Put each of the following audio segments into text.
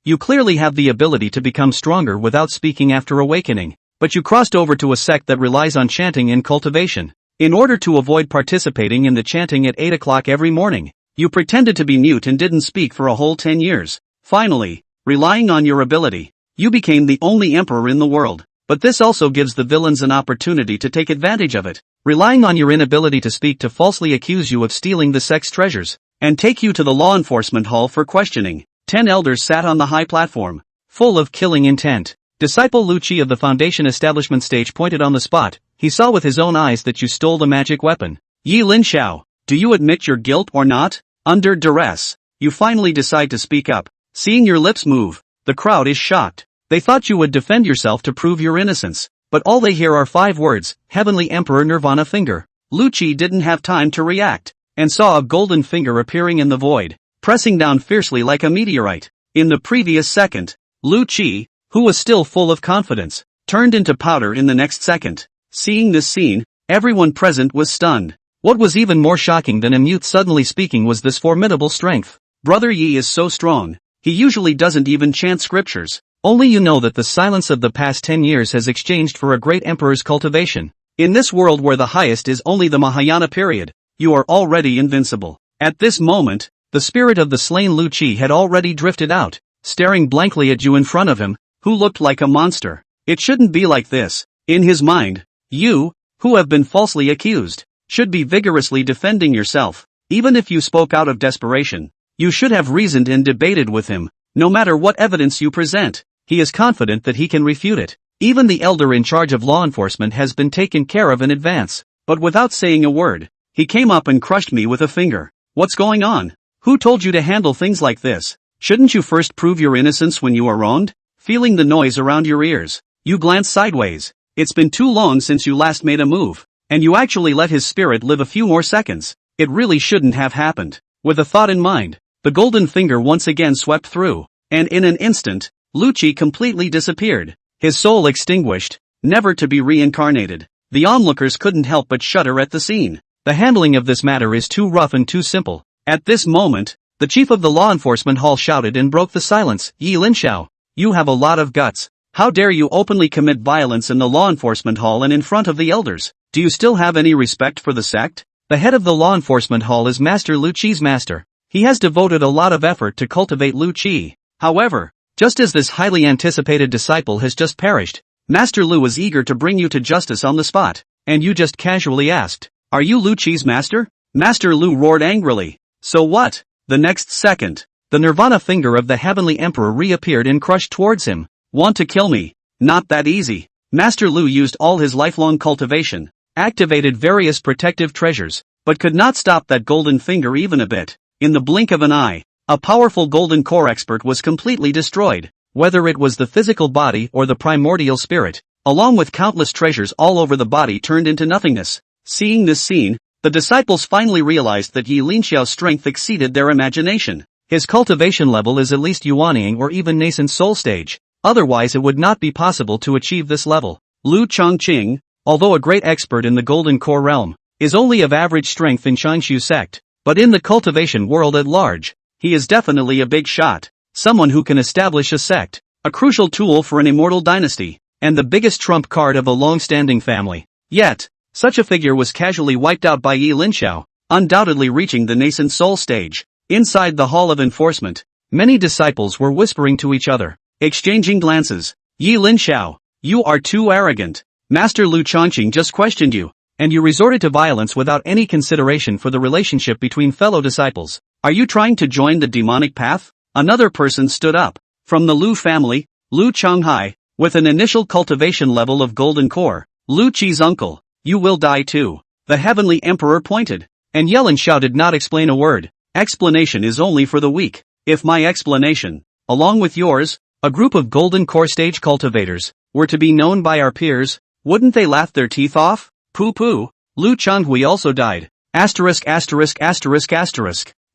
You clearly have the ability to become stronger without speaking after awakening, but you crossed over to a sect that relies on chanting in cultivation. In order to avoid participating in the chanting at 8 o'clock every morning, you pretended to be mute and didn't speak for a whole 10 years. Finally, relying on your ability, you became the only emperor in the world. But this also gives the villains an opportunity to take advantage of it, relying on your inability to speak to falsely accuse you of stealing the sect's treasures, and take you to the law enforcement hall for questioning. 10 elders sat on the high platform, full of killing intent. Disciple Lu Qi of the Foundation establishment stage pointed on the spot. He saw with his own eyes that you stole the magic weapon. Yi Linxiao, do you admit your guilt or not? Under duress, you finally decide to speak up. Seeing your lips move, the crowd is shocked. They thought you would defend yourself to prove your innocence, but all they hear are 5 words, Heavenly Emperor Nirvana Finger. Lu Qi didn't have time to react, and saw a golden finger appearing in the void, pressing down fiercely like a meteorite. In the previous second, Lu Qi, who was still full of confidence, turned into powder in the next second. Seeing this scene, everyone present was stunned. What was even more shocking than a mute suddenly speaking was this formidable strength. Brother Yi is so strong, he usually doesn't even chant scriptures. Only you know that the silence of the past 10 years has exchanged for a great emperor's cultivation. In this world where the highest is only the Mahayana period, you are already invincible. At this moment, the spirit of the slain Lu Qi had already drifted out, staring blankly at you in front of him, who looked like a monster. It shouldn't be like this. In his mind, you, who have been falsely accused, should be vigorously defending yourself. Even if you spoke out of desperation, you should have reasoned and debated with him. No matter what evidence you present, he is confident that he can refute it. Even the elder in charge of law enforcement has been taken care of in advance. But without saying a word, he came up and crushed me with a finger. What's going on? Who told you to handle things like this? Shouldn't you first prove your innocence when you are wronged? Feeling the noise around your ears, you glance sideways. It's been too long since you last made a move, and you actually let his spirit live a few more seconds. It really shouldn't have happened. With a thought in mind, the golden finger once again swept through, and in an instant, Lu Qi completely disappeared, his soul extinguished, never to be reincarnated. The onlookers couldn't help but shudder at the scene. The handling of this matter is too rough and too simple. At this moment, the chief of the law enforcement hall shouted and broke the silence. Yi Linxiao, you have a lot of guts. How dare you openly commit violence in the law enforcement hall and in front of the elders? Do you still have any respect for the sect? The head of the law enforcement hall is Master Lu Qi's master. He has devoted a lot of effort to cultivate Lu Qi. However, just as this highly anticipated disciple has just perished, Master Lu is eager to bring you to justice on the spot, and you just casually asked, "Are you Lu Qi's master?" Master Lu roared angrily. So what? The next second, the Nirvana finger of the Heavenly Emperor reappeared and crushed towards him. Want to kill me? Not that easy. Master Lu used all his lifelong cultivation, activated various protective treasures, but could not stop that golden finger even a bit. In the blink of an eye, a powerful golden core expert was completely destroyed, whether it was the physical body or the primordial spirit, along with countless treasures all over the body turned into nothingness. Seeing this scene, the disciples finally realized that Yi Linxiao's strength exceeded their imagination. His cultivation level is at least Yuanying or even nascent soul stage, otherwise it would not be possible to achieve this level. Lu Chongqing, although a great expert in the golden core realm, is only of average strength in Xiangshu sect, but in the cultivation world at large, he is definitely a big shot, someone who can establish a sect, a crucial tool for an immortal dynasty, and the biggest trump card of a long-standing family. Yet, such a figure was casually wiped out by Yi Linxiao, undoubtedly reaching the nascent soul stage. Inside the hall of enforcement, many disciples were whispering to each other, exchanging glances. Yi Linxiao, you are too arrogant. Master Lu Chongqing just questioned you, and you resorted to violence without any consideration for the relationship between fellow disciples. Are you trying to join the demonic path? Another person stood up. From the Lu family, Lu Chonghai, with an initial cultivation level of golden core, Lu Qi's uncle, you will die too. The Heavenly Emperor pointed, and Yelensha did not explain a word. Explanation is only for the weak. If my explanation, along with yours, a group of golden core stage cultivators, were to be known by our peers, wouldn't they laugh their teeth off? Pooh. Lu Chonghui also died. Asterisk.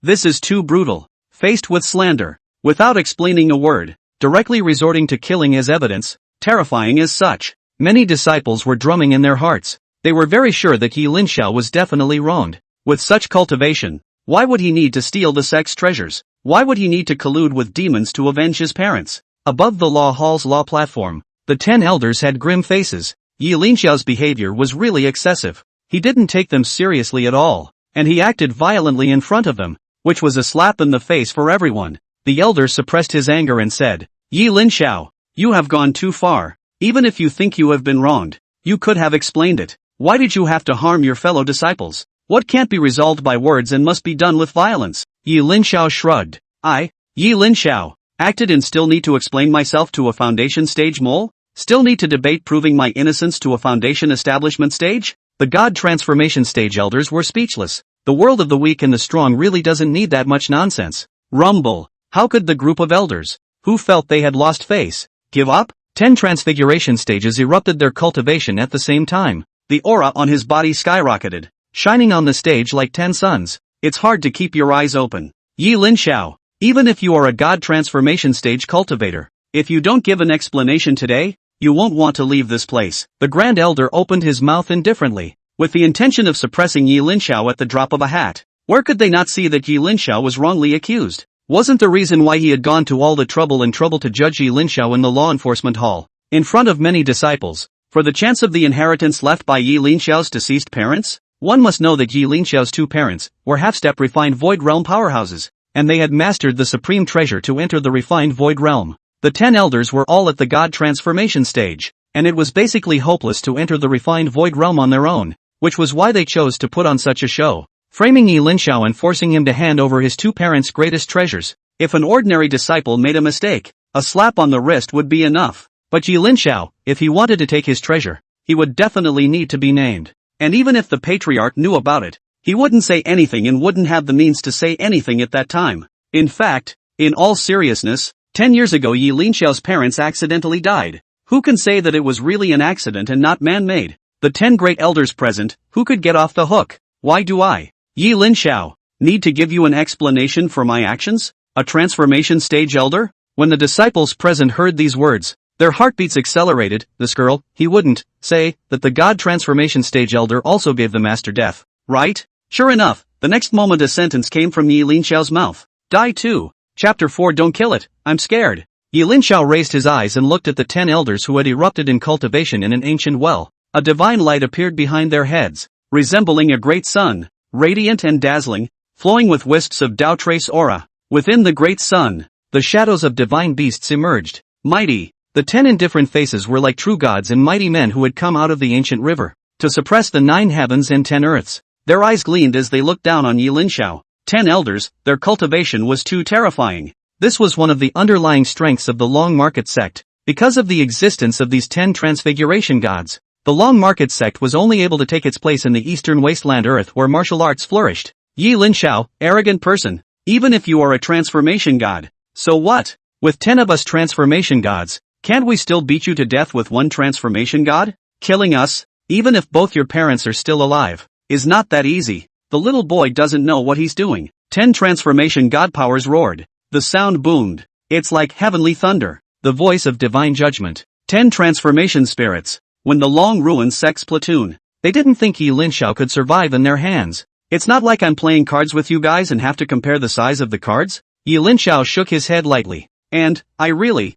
This is too brutal. Faced with slander, without explaining a word, directly resorting to killing as evidence, terrifying as such, many disciples were drumming in their hearts. They were very sure that Yi Linxiao was definitely wronged. With such cultivation, why would he need to steal the sect's treasures? Why would he need to collude with demons to avenge his parents? Above the law hall's law platform, the 10 elders had grim faces. Yi Linxiao's behavior was really excessive. He didn't take them seriously at all, and he acted violently in front of them, which was a slap in the face for everyone. The elder suppressed his anger and said, Yi Linxiao, you have gone too far. Even if you think you have been wronged, you could have explained it. Why did you have to harm your fellow disciples? What can't be resolved by words and must be done with violence? Yi Linxiao shrugged. I, Yi Linxiao, acted and still need to explain myself to a foundation stage mole? Still need to debate proving my innocence to a foundation establishment stage? The God transformation stage elders were speechless. The world of the weak and the strong really doesn't need that much nonsense. Rumble. How could the group of elders, who felt they had lost face, give up? 10 transfiguration stages erupted their cultivation at the same time. The aura on his body skyrocketed, shining on the stage like 10 suns. It's hard to keep your eyes open. Yi Linxiao, even if you are a God transformation stage cultivator, if you don't give an explanation today, you won't want to leave this place. The Grand Elder opened his mouth indifferently, with the intention of suppressing Yi Linxiao at the drop of a hat. Where could they not see that Yi Linxiao was wrongly accused? Wasn't the reason why he had gone to all the trouble to judge Yi Linxiao in the law enforcement hall, in front of many disciples, for the chance of the inheritance left by Yi Linxiao's deceased parents? One must know that Yi Linxiao's two parents were half-step refined void realm powerhouses, and they had mastered the supreme treasure to enter the refined void realm. The 10 elders were all at the God transformation stage, and it was basically hopeless to enter the refined void realm on their own, which was why they chose to put on such a show, framing Yi Linxiao and forcing him to hand over his two parents' greatest treasures. If an ordinary disciple made a mistake, a slap on the wrist would be enough. But Yi Linxiao, if he wanted to take his treasure, he would definitely need to be named. And even if the patriarch knew about it, he wouldn't say anything and wouldn't have the means to say anything at that time. In fact, in all seriousness, 10 years ago Yi Linxiao's parents accidentally died. Who can say that it was really an accident and not man-made? The 10 great elders present, who could get off the hook? Why do I, Yi Linxiao, need to give you an explanation for my actions? A transformation stage elder? When the disciples present heard these words, their heartbeats accelerated. This girl, he wouldn't say that the God transformation stage elder also gave the master death, right? Sure enough, the next moment a sentence came from Yi Linxiao's mouth. Die too. Chapter 4. Don't kill it, I'm scared. Yi Linxiao raised his eyes and looked at the 10 elders who had erupted in cultivation in an ancient well. A divine light appeared behind their heads, resembling a great sun, radiant and dazzling, flowing with wisps of Dao trace aura. Within the great sun, the shadows of divine beasts emerged, mighty. The 10 indifferent faces were like true gods and mighty men who had come out of the ancient river to suppress the 9 heavens and 10 earths. Their eyes gleamed as they looked down on Yi Linxiao. 10 elders, their cultivation was too terrifying. This was one of the underlying strengths of the Long Market sect. Because of the existence of these 10 transfiguration gods, the Long Market sect was only able to take its place in the eastern wasteland earth where martial arts flourished. Yi Linxiao, arrogant person, even if you are a transformation god, so what? With 10 of us transformation gods, can't we still beat you to death with one transformation god? Killing us, even if both your parents are still alive, is not that easy. The little boy doesn't know what he's doing. 10 transformation god powers roared. The sound boomed. It's like heavenly thunder, the voice of divine judgment. 10 transformation spirits. When the long ruined sect's platoon, they didn't think Yi Linxiao could survive in their hands. It's not like I'm playing cards with you guys and have to compare the size of the cards. Yi Linxiao shook his head lightly. And, I really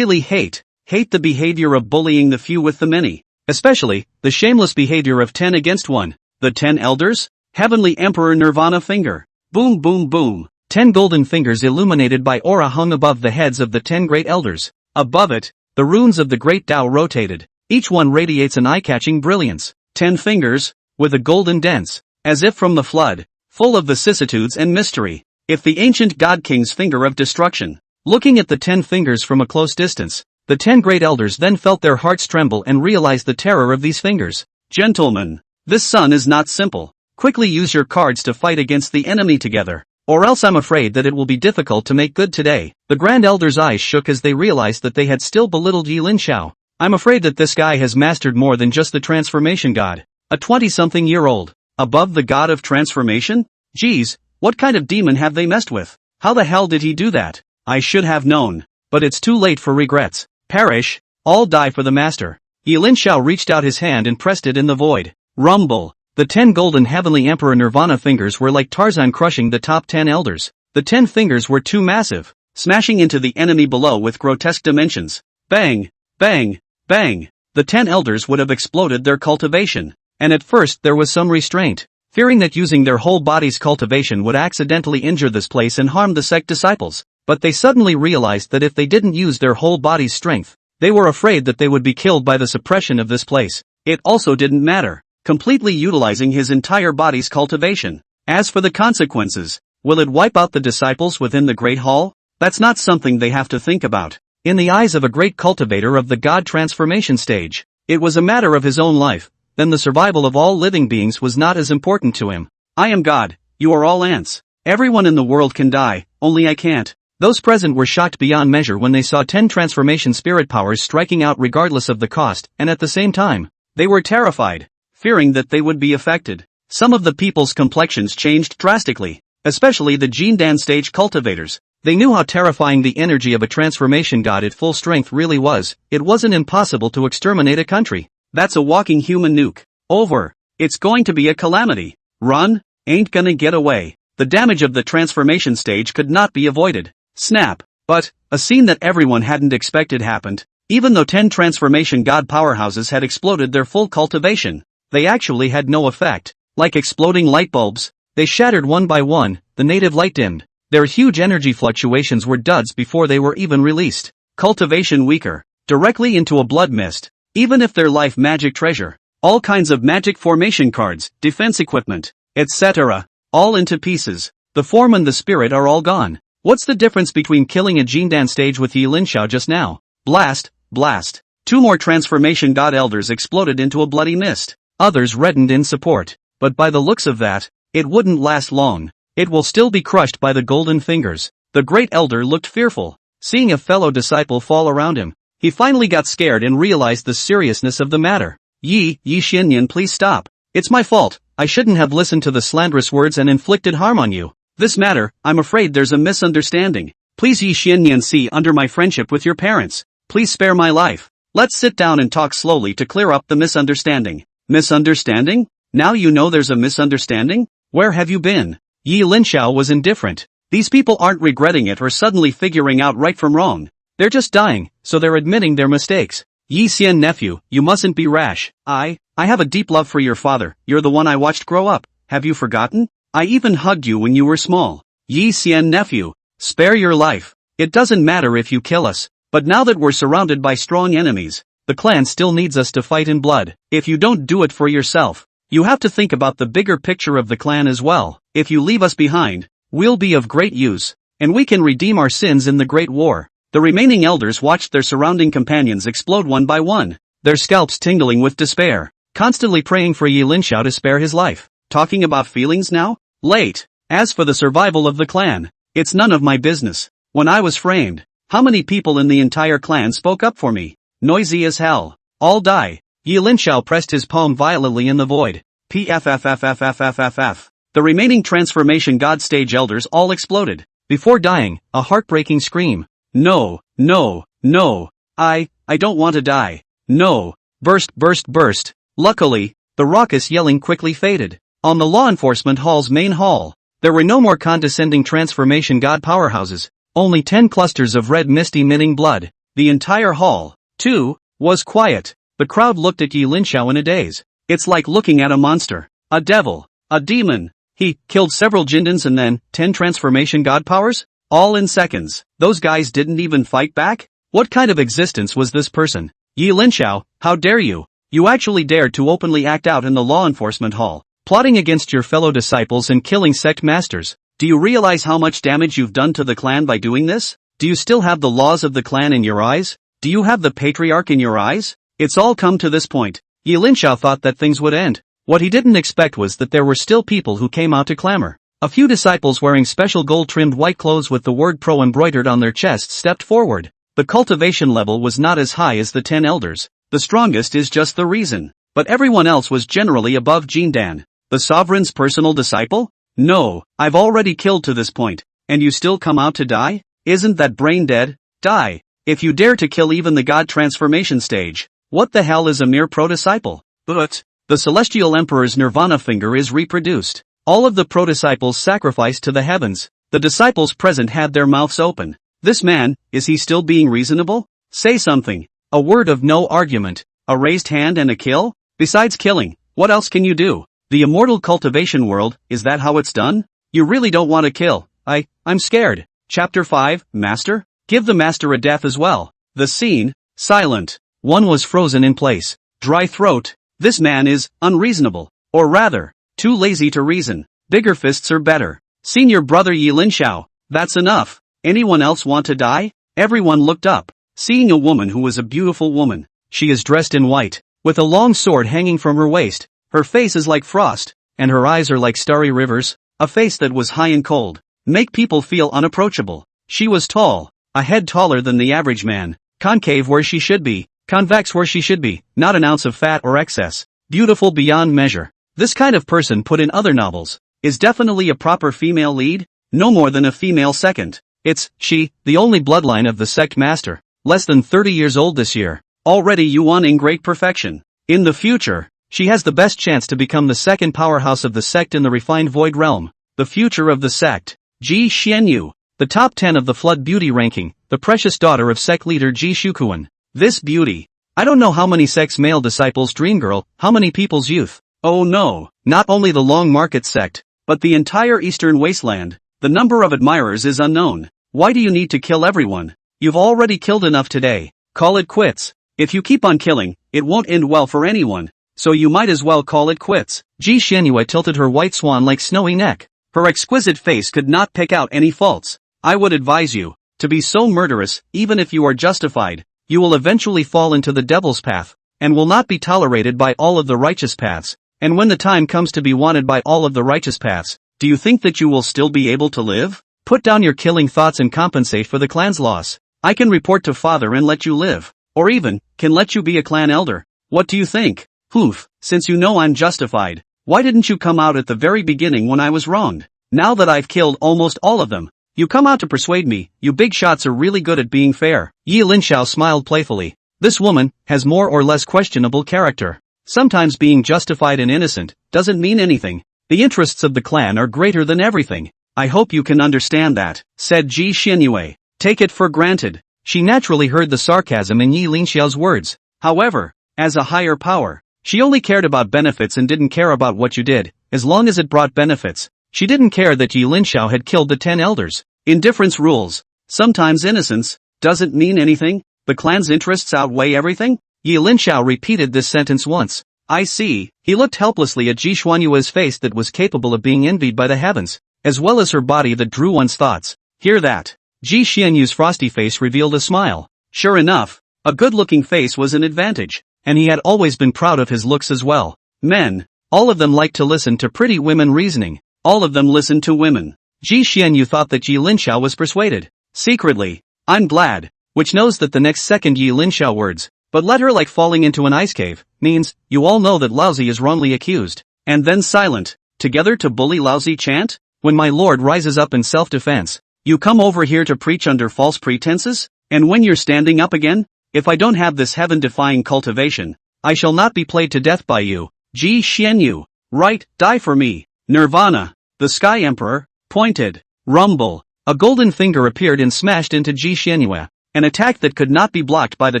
hate the behavior of bullying the few with the many. Especially, the shameless behavior of 10 against 1. The 10 elders? Heavenly Emperor Nirvana finger. Boom boom boom. 10 golden fingers illuminated by aura hung above the heads of the 10 great elders. Above it, the runes of the great Tao rotated. Each one radiates an eye-catching brilliance. 10 fingers, with a golden dance, as if from the flood, full of vicissitudes and mystery. If the ancient God King's finger of destruction. Looking at the 10 fingers from a close distance, the 10 great elders then felt their hearts tremble and realized the terror of these fingers. Gentlemen, this sun is not simple. Quickly use your cards to fight against the enemy together, or else I'm afraid that it will be difficult to make good today. The Grand Elder's eyes shook as they realized that they had still belittled Yi Linxiao. I'm afraid that this guy has mastered more than just the transformation god. A 20-something-year-old, above the god of transformation? Geez, what kind of demon have they messed with? How the hell did he do that? I should have known. But it's too late for regrets. Perish, all die for the master. Yi Linxiao reached out his hand and pressed it in the void. Rumble. The 10 golden heavenly Emperor Nirvana fingers were like Tarzan crushing the top 10 elders. The 10 fingers were too massive, smashing into the enemy below with grotesque dimensions. Bang, bang, bang. The 10 elders would have exploded their cultivation. And at first there was some restraint, fearing that using their whole body's cultivation would accidentally injure this place and harm the sect disciples. But they suddenly realized that if they didn't use their whole body's strength, they were afraid that they would be killed by the suppression of this place. It also didn't matter, completely utilizing his entire body's cultivation. As for the consequences, will it wipe out the disciples within the Great Hall? That's not something they have to think about. In the eyes of a great cultivator of the God transformation stage, it was a matter of his own life. Then the survival of all living beings was not as important to him. I am God, you are all ants. Everyone in the world can die, only I can't. Those present were shocked beyond measure when they saw 10 transformation spirit powers striking out regardless of the cost, and at the same time, they were terrified, fearing that they would be affected. Some of the people's complexions changed drastically, especially the Jindan stage cultivators. They knew how terrifying the energy of a transformation god at full strength really was. It wasn't impossible to exterminate a country. That's a walking human nuke. Over. It's going to be a calamity. Run, ain't gonna get away. The damage of the transformation stage could not be avoided. Snap. But, a scene that everyone hadn't expected happened. Even though 10 transformation god powerhouses had exploded their full cultivation, they actually had no effect. Like exploding light bulbs, they shattered one by one. The native light dimmed. Their huge energy fluctuations were duds before they were even released. Cultivation weaker. Directly into a blood mist. Even if their life magic treasure, all kinds of magic formation cards, defense equipment, etc., all into pieces. The form and the spirit are all gone. What's the difference between killing a Jindan stage with Yi Linxiao just now? Blast, blast. 2 more transformation god elders exploded into a bloody mist. Others reddened in support. But by the looks of that, it wouldn't last long. It will still be crushed by the golden fingers. The great elder looked fearful, seeing a fellow disciple fall around him. He finally got scared and realized the seriousness of the matter. Yi Xianyan, please stop. It's my fault. I shouldn't have listened to the slanderous words and inflicted harm on you. This matter, I'm afraid there's a misunderstanding. Please Yi Xianyan, see under my friendship with your parents. Please spare my life. Let's sit down and talk slowly to clear up the misunderstanding. Misunderstanding? Now you know there's a misunderstanding? Where have you been? Yi Linxiao was indifferent. These people aren't regretting it or suddenly figuring out right from wrong. They're just dying, so they're admitting their mistakes. Yi Xian, nephew, you mustn't be rash. I have a deep love for your father. You're the one I watched grow up. Have you forgotten? I even hugged you when you were small. Yi Xian, nephew, spare your life. It doesn't matter if you kill us. But now that we're surrounded by strong enemies, the clan still needs us to fight in blood. If you don't do it for yourself, you have to think about the bigger picture of the clan as well. If you leave us behind, we'll be of great use, and we can redeem our sins in the Great War. The remaining elders watched their surrounding companions explode one by one, their scalps tingling with despair, constantly praying for Yi Linxiao to spare his life. Talking about feelings now? Late. As for the survival of the clan, it's none of my business. When I was framed, how many people in the entire clan spoke up for me? Noisy as hell. All die. Yi Linxiao pressed his palm violently in the void. PFFFFFFFF. The remaining transformation god stage elders all exploded. Before dying, a heartbreaking scream. No, no, no. I don't want to die. No. Burst, burst, burst. Luckily, the raucous yelling quickly faded. On the law enforcement hall's main hall, there were no more condescending transformation god powerhouses, only 10 clusters of red mist emitting blood. The entire hall, too, was quiet. The crowd looked at Yi Linxiao in a daze. It's like looking at a monster. A devil. A demon. He killed several Jindans and then 10 transformation god powers? All in seconds. Those guys didn't even fight back? What kind of existence was this person? Yi Linxiao, how dare you? You actually dared to openly act out in the law enforcement hall, plotting against your fellow disciples and killing sect masters. Do you realize how much damage you've done to the clan by doing this? Do you still have the laws of the clan in your eyes? Do you have the patriarch in your eyes? It's all come to this point. Yi Linxiao thought that things would end. What he didn't expect was that there were still people who came out to clamor. A few disciples wearing special gold-trimmed white clothes with the word pro embroidered on their chests stepped forward. The cultivation level was not as high as the 10 elders. The strongest is just the reason. But everyone else was generally above Jindan. The sovereign's personal disciple? No, I've already killed to this point. And you still come out to die? Isn't that brain dead? Die. If you dare to kill even the god transformation stage, what the hell is a mere pro-disciple? But the celestial emperor's nirvana finger is reproduced. All of the pro-disciples sacrificed to the heavens. The disciples present had their mouths open. This man, is he still being reasonable? Say something. A word of no argument, a raised hand and a kill? Besides killing, what else can you do? The immortal cultivation world, is that how it's done? You really don't want to kill. I'm scared. Chapter 5, Master? Give the master a death as well. The scene, silent. One was frozen in place. Dry throat. This man is unreasonable. Or rather, too lazy to reason. Bigger fists are better. Senior brother Linxiao. That's enough. Anyone else want to die? Everyone looked up, seeing a woman who was a beautiful woman. She is dressed in white, with a long sword hanging from her waist. Her face is like frost, and her eyes are like starry rivers. A face that was high and cold. Make people feel unapproachable. She was tall, a head taller than the average man. Concave where she should be, convex where she should be, not an ounce of fat or excess. Beautiful beyond measure. This kind of person put in other novels is definitely a proper female lead, no more than a female second. It's she, the only bloodline of the sect master, less than 30 years old this year, already yuaning great perfection. In the future, she has the best chance to become the second powerhouse of the sect in the refined void realm. The future of the sect. Ji Xianyu, the top 10 of the flood beauty ranking, the precious daughter of Sect Leader Ji Shukuan. This beauty. I don't know how many sect's male disciples dream girl, how many people's youth. Oh no, not only the Long Market sect, but the entire eastern wasteland. The number of admirers is unknown. Why do you need to kill everyone? You've already killed enough today. Call it quits. If you keep on killing, it won't end well for anyone. So you might as well call it quits. Ji Xianyue tilted her white swan-like snowy neck. Her exquisite face could not pick out any faults. I would advise you to be so murderous, even if you are justified. You will eventually fall into the devil's path, and will not be tolerated by all of the righteous paths. And when the time comes to be wanted by all of the righteous paths, do you think that you will still be able to live? Put down your killing thoughts and compensate for the clan's loss. I can report to father and let you live. Or even, can let you be a clan elder. What do you think? Poof, since you know I'm justified, why didn't you come out at the very beginning when I was wronged? Now that I've killed almost all of them, you come out to persuade me. You big shots are really good at being fair. Yi Linxiao smiled playfully. This woman has more or less questionable character. Sometimes being justified and innocent doesn't mean anything. The interests of the clan are greater than everything. I hope you can understand that, said Ji Xianyue. Take it for granted. She naturally heard the sarcasm in Yi Linxiao's words. However, as a higher power, she only cared about benefits and didn't care about what you did, as long as it brought benefits. She didn't care that Yi Linxiao had killed the 10 elders. Indifference rules. Sometimes innocence doesn't mean anything. The clan's interests outweigh everything? Yi Linxiao repeated this sentence once. I see. He looked helplessly at Ji Xuanyue's face that was capable of being envied by the heavens, as well as her body that drew one's thoughts. Hear that? Ji Xianyu's frosty face revealed a smile. Sure enough, a good-looking face was an advantage, and he had always been proud of his looks as well. Men, all of them liked to listen to pretty women reasoning. All of them listened to women. Ji Xianyu thought that Yi Linxiao was persuaded. Secretly, I'm glad, which knows that the next second Yi Linxiao words, but let her like falling into an ice cave, means, you all know that Laozi is wrongly accused. And then silent, together to bully Laozi chant? When my lord rises up in self-defense, you come over here to preach under false pretenses? And when you're standing up again? If I don't have this heaven-defying cultivation, I shall not be played to death by you. Ji Xianyu. Right, die for me. Nirvana. The Sky Emperor pointed. Rumble. A golden finger appeared and smashed into Ji Xianyue. An attack that could not be blocked by the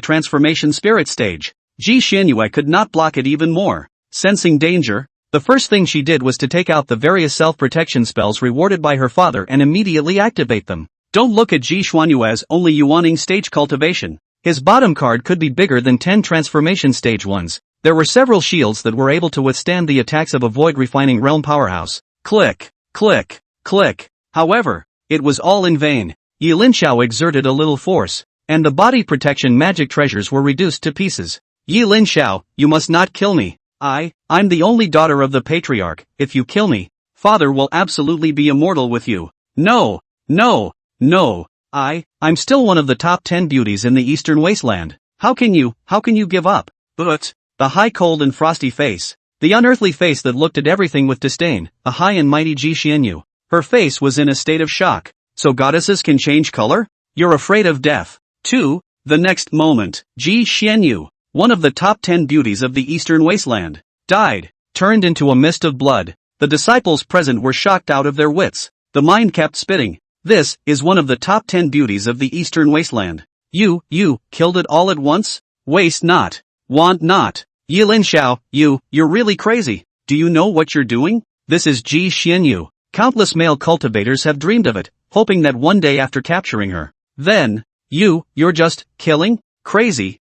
transformation spirit stage. Ji Xianyue could not block it even more. Sensing danger, the first thing she did was to take out the various self-protection spells rewarded by her father and immediately activate them. Don't look at Ji Xuanyue's only yuaning stage cultivation. His bottom card could be bigger than 10 transformation stage ones. There were several shields that were able to withstand the attacks of a void refining realm powerhouse. Click, click, click. However, it was all in vain. Yi Linxiao exerted a little force, and the body protection magic treasures were reduced to pieces. Yi Linxiao, you must not kill me. I'm the only daughter of the patriarch. If you kill me, father will absolutely be immortal with you. No, no, no. I'm still one of the top 10 beauties in the eastern wasteland. How can you give up? But, the high cold and frosty face. The unearthly face that looked at everything with disdain, a high and mighty Ji Xianyu. Her face was in a state of shock. So goddesses can change color? You're afraid of death. 2. The next moment, Ji Xianyu, one of the top 10 beauties of the eastern wasteland, died, turned into a mist of blood. The disciples present were shocked out of their wits. The mind kept spitting. This is one of the top 10 beauties of the Eastern Wasteland. You killed it all at once? Waste not. Want not. Yi Linxiao, you're really crazy. Do you know what you're doing? This is Ji Xianyu. Countless male cultivators have dreamed of it, hoping that one day after capturing her, then, you're just killing? Crazy.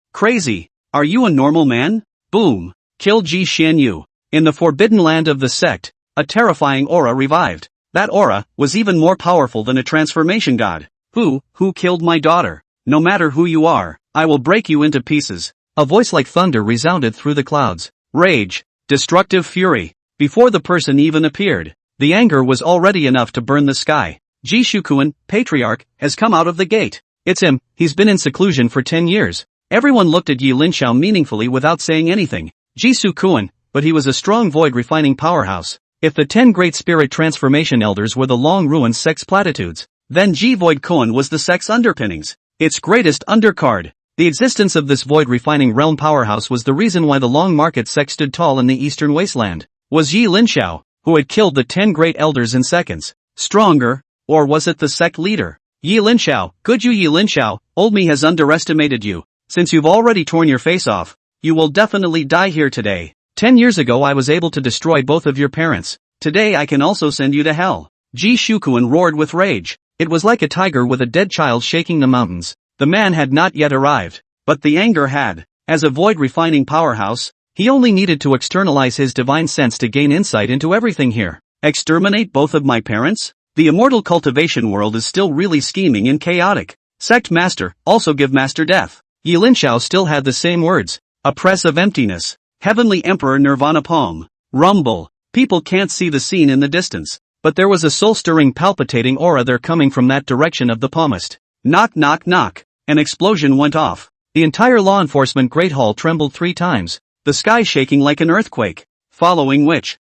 Are you a normal man? Boom. Kill Ji Xianyu. In the forbidden land of the sect, a terrifying aura revived. That aura was even more powerful than a transformation god. Who killed my daughter? No matter who you are, I will break you into pieces. A voice like thunder resounded through the clouds. Rage. Destructive fury. Before the person even appeared, the anger was already enough to burn the sky. Ji Shukuan, patriarch, has come out of the gate. It's him. He's been in seclusion for 10 years. Everyone looked at Yi Linxiao meaningfully without saying anything. Ji Shukuan, but he was a strong void refining powerhouse. If the 10 great spirit transformation elders were the long ruined sect's platitudes, then Ji Void Koan was the sect's underpinnings, its greatest undercard. The existence of this void refining realm powerhouse was the reason why the Long Market sect stood tall in the Eastern Wasteland. Was Yi Linxiao, who had killed the 10 great elders in seconds, stronger, or was it the sect leader? Yi Linxiao, good you Yi Linxiao, old me has underestimated you. Since you've already torn your face off, you will definitely die here today. 10 years ago I was able to destroy both of your parents. Today I can also send you to hell. Ji Shukuan roared with rage. It was like a tiger with a dead child shaking the mountains. The man had not yet arrived, but the anger had. As a void refining powerhouse, he only needed to externalize his divine sense to gain insight into everything here. Exterminate both of my parents? The immortal cultivation world is still really scheming and chaotic. Sect Master, also give Master death. Yi Linxiao still had the same words. A press of emptiness. Heavenly Emperor Nirvana Palm. Rumble. People can't see the scene in the distance, but there was a soul-stirring palpitating aura there coming from that direction of the palmist. Knock knock knock. An explosion went off. The entire law enforcement Great Hall trembled 3 times, the sky shaking like an earthquake. Following which,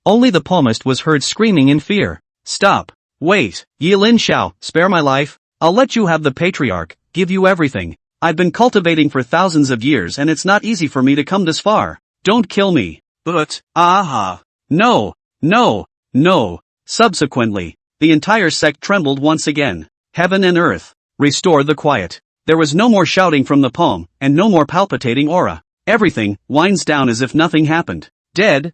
only the palmist was heard screaming in fear. Stop. Wait. Yi Linxiao, spare my life. I'll let you have the patriarch, give you everything. I've been cultivating for thousands of years and it's not easy for me to come this far. Don't kill me. But, no. Subsequently, the entire sect trembled once again. Heaven and earth. Restore the quiet. There was no more shouting from the palm, and no more palpitating aura. Everything winds down as if nothing happened. Dead.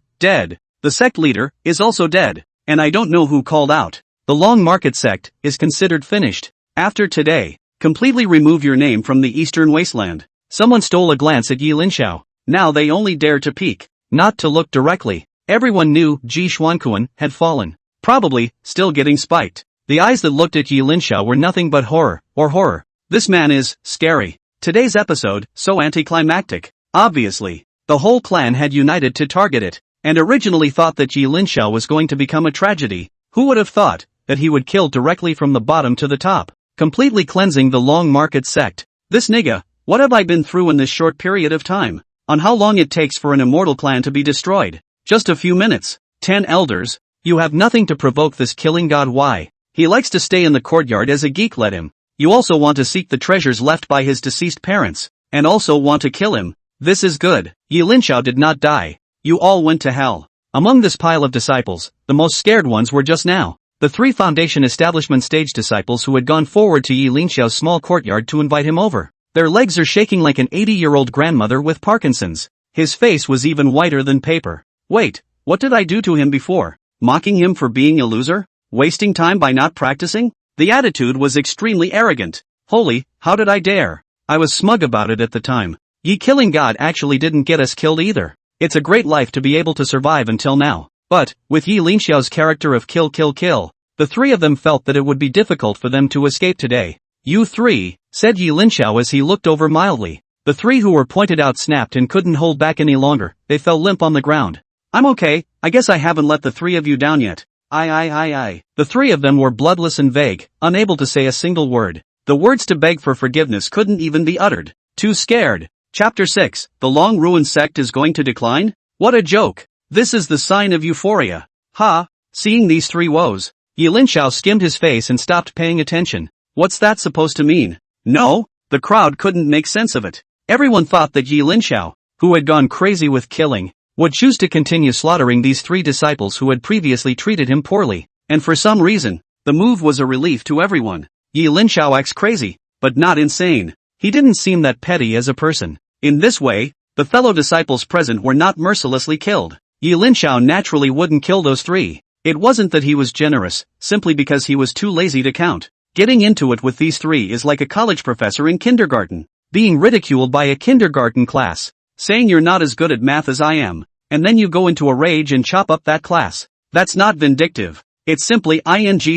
The sect leader is also dead, and I don't know who called out. The Long Market sect is considered finished. After today, completely remove your name from the Eastern Wasteland. Someone stole a glance at Yi Linxiao. Now they only dare to peek, not to look directly. Everyone knew Ji Xuankuan had fallen. Probably, still getting spiked. The eyes that looked at Yi Linxiao were nothing but horror. This man is scary. Today's episode, so anticlimactic. Obviously, the whole clan had united to target it, and originally thought that Yi Linxiao was going to become a tragedy. Who would have thought that he would kill directly from the bottom to the top? Completely cleansing the Long Market sect. This nigga, what have I been through in this short period of time? On how long it takes for an immortal clan to be destroyed? Just a few minutes. 10 elders. You have nothing to provoke this killing god. Why? He likes to stay in the courtyard as a geek let him. You also want to seek the treasures left by his deceased parents, and also want to kill him. This is good. Yi Linxiao did not die. You all went to hell. Among this pile of disciples, the most scared ones were just now the 3 Foundation Establishment stage disciples who had gone forward to Yi Linxiao's small courtyard to invite him over. Their legs are shaking like an 80-year-old grandmother with Parkinson's. His face was even whiter than paper. Wait, what did I do to him before? Mocking him for being a loser? Wasting time by not practicing? The attitude was extremely arrogant. Holy, how did I dare? I was smug about it at the time. Yi killing god actually didn't get us killed either. It's a great life to be able to survive until now. But, with Yi Linxiao's character of kill, the 3 of them felt that it would be difficult for them to escape today. You 3, said Yi Linxiao as he looked over mildly. The 3 who were pointed out snapped and couldn't hold back any longer. They fell limp on the ground. I'm okay, I guess I haven't let the 3 of you down yet. I. The 3 of them were bloodless and vague, unable to say a single word. The words to beg for forgiveness couldn't even be uttered. Too scared. Chapter 6, The Long Ruined Sect is going to decline? What a joke. This is the sign of euphoria. Seeing these 3 woes, Yi Linxiao skimmed his face and stopped paying attention. What's that supposed to mean? No, the crowd couldn't make sense of it. Everyone thought that Yi Linxiao, who had gone crazy with killing, would choose to continue slaughtering these 3 disciples who had previously treated him poorly. and for some reason, the move was a relief to everyone. Yi Linxiao acts crazy, but not insane. He didn't seem that petty as a person. In this way, the fellow disciples present were not mercilessly killed. Yi Linxiao naturally wouldn't kill those three. It wasn't that he was generous, simply because he was too lazy to count. Getting into it with these three is like a college professor in kindergarten being ridiculed by a kindergarten class, saying you're not as good at math as I am, and then you go into a rage and chop up that class. That's not vindictive. It's simply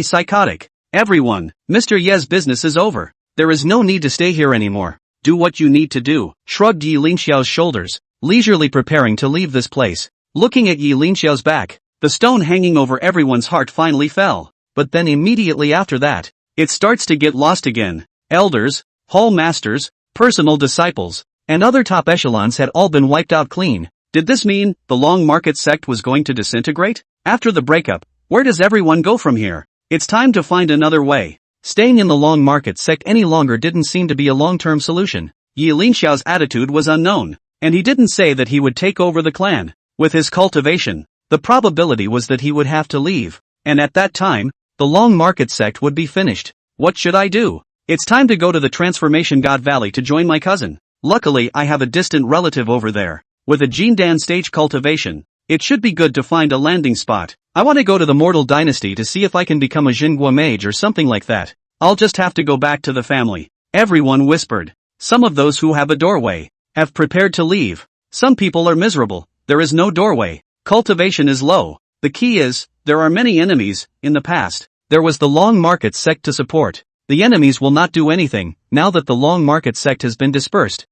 psychotic. Everyone, Mr. Ye's business is over. There is no need to stay here anymore. Do what you need to do. Shrugged Yi Linxiao's shoulders, leisurely preparing to leave this place. Looking at Yi Linxiao's back, the stone hanging over everyone's heart finally fell. But then immediately after that, it starts to get lost again. Elders, hall masters, personal disciples, and other top echelons had all been wiped out clean. Did this mean the Long Market sect was going to disintegrate? After the breakup, where does everyone go from here? It's time to find another way. Staying in the Long Market sect any longer didn't seem to be a long-term solution. Yi Linxiao's attitude was unknown, and he didn't say that he would take over the clan. With his cultivation, the probability was that he would have to leave, and at that time, the Long Market sect would be finished. What should I do? It's time to go to the Transformation God Valley to join my cousin. Luckily I have a distant relative over there. With a Jindan stage cultivation, it should be good to find a landing spot. I want to go to the Mortal Dynasty to see if I can become a Jinghua mage or something like that. I'll just have to go back to the family. Everyone whispered. Some of those who have a doorway have prepared to leave. Some people are miserable. There is no doorway. Cultivation is low. The key is, there are many enemies. In the past, there was the Long Market sect to support. The enemies will not do anything, now that the Long Market sect has been dispersed.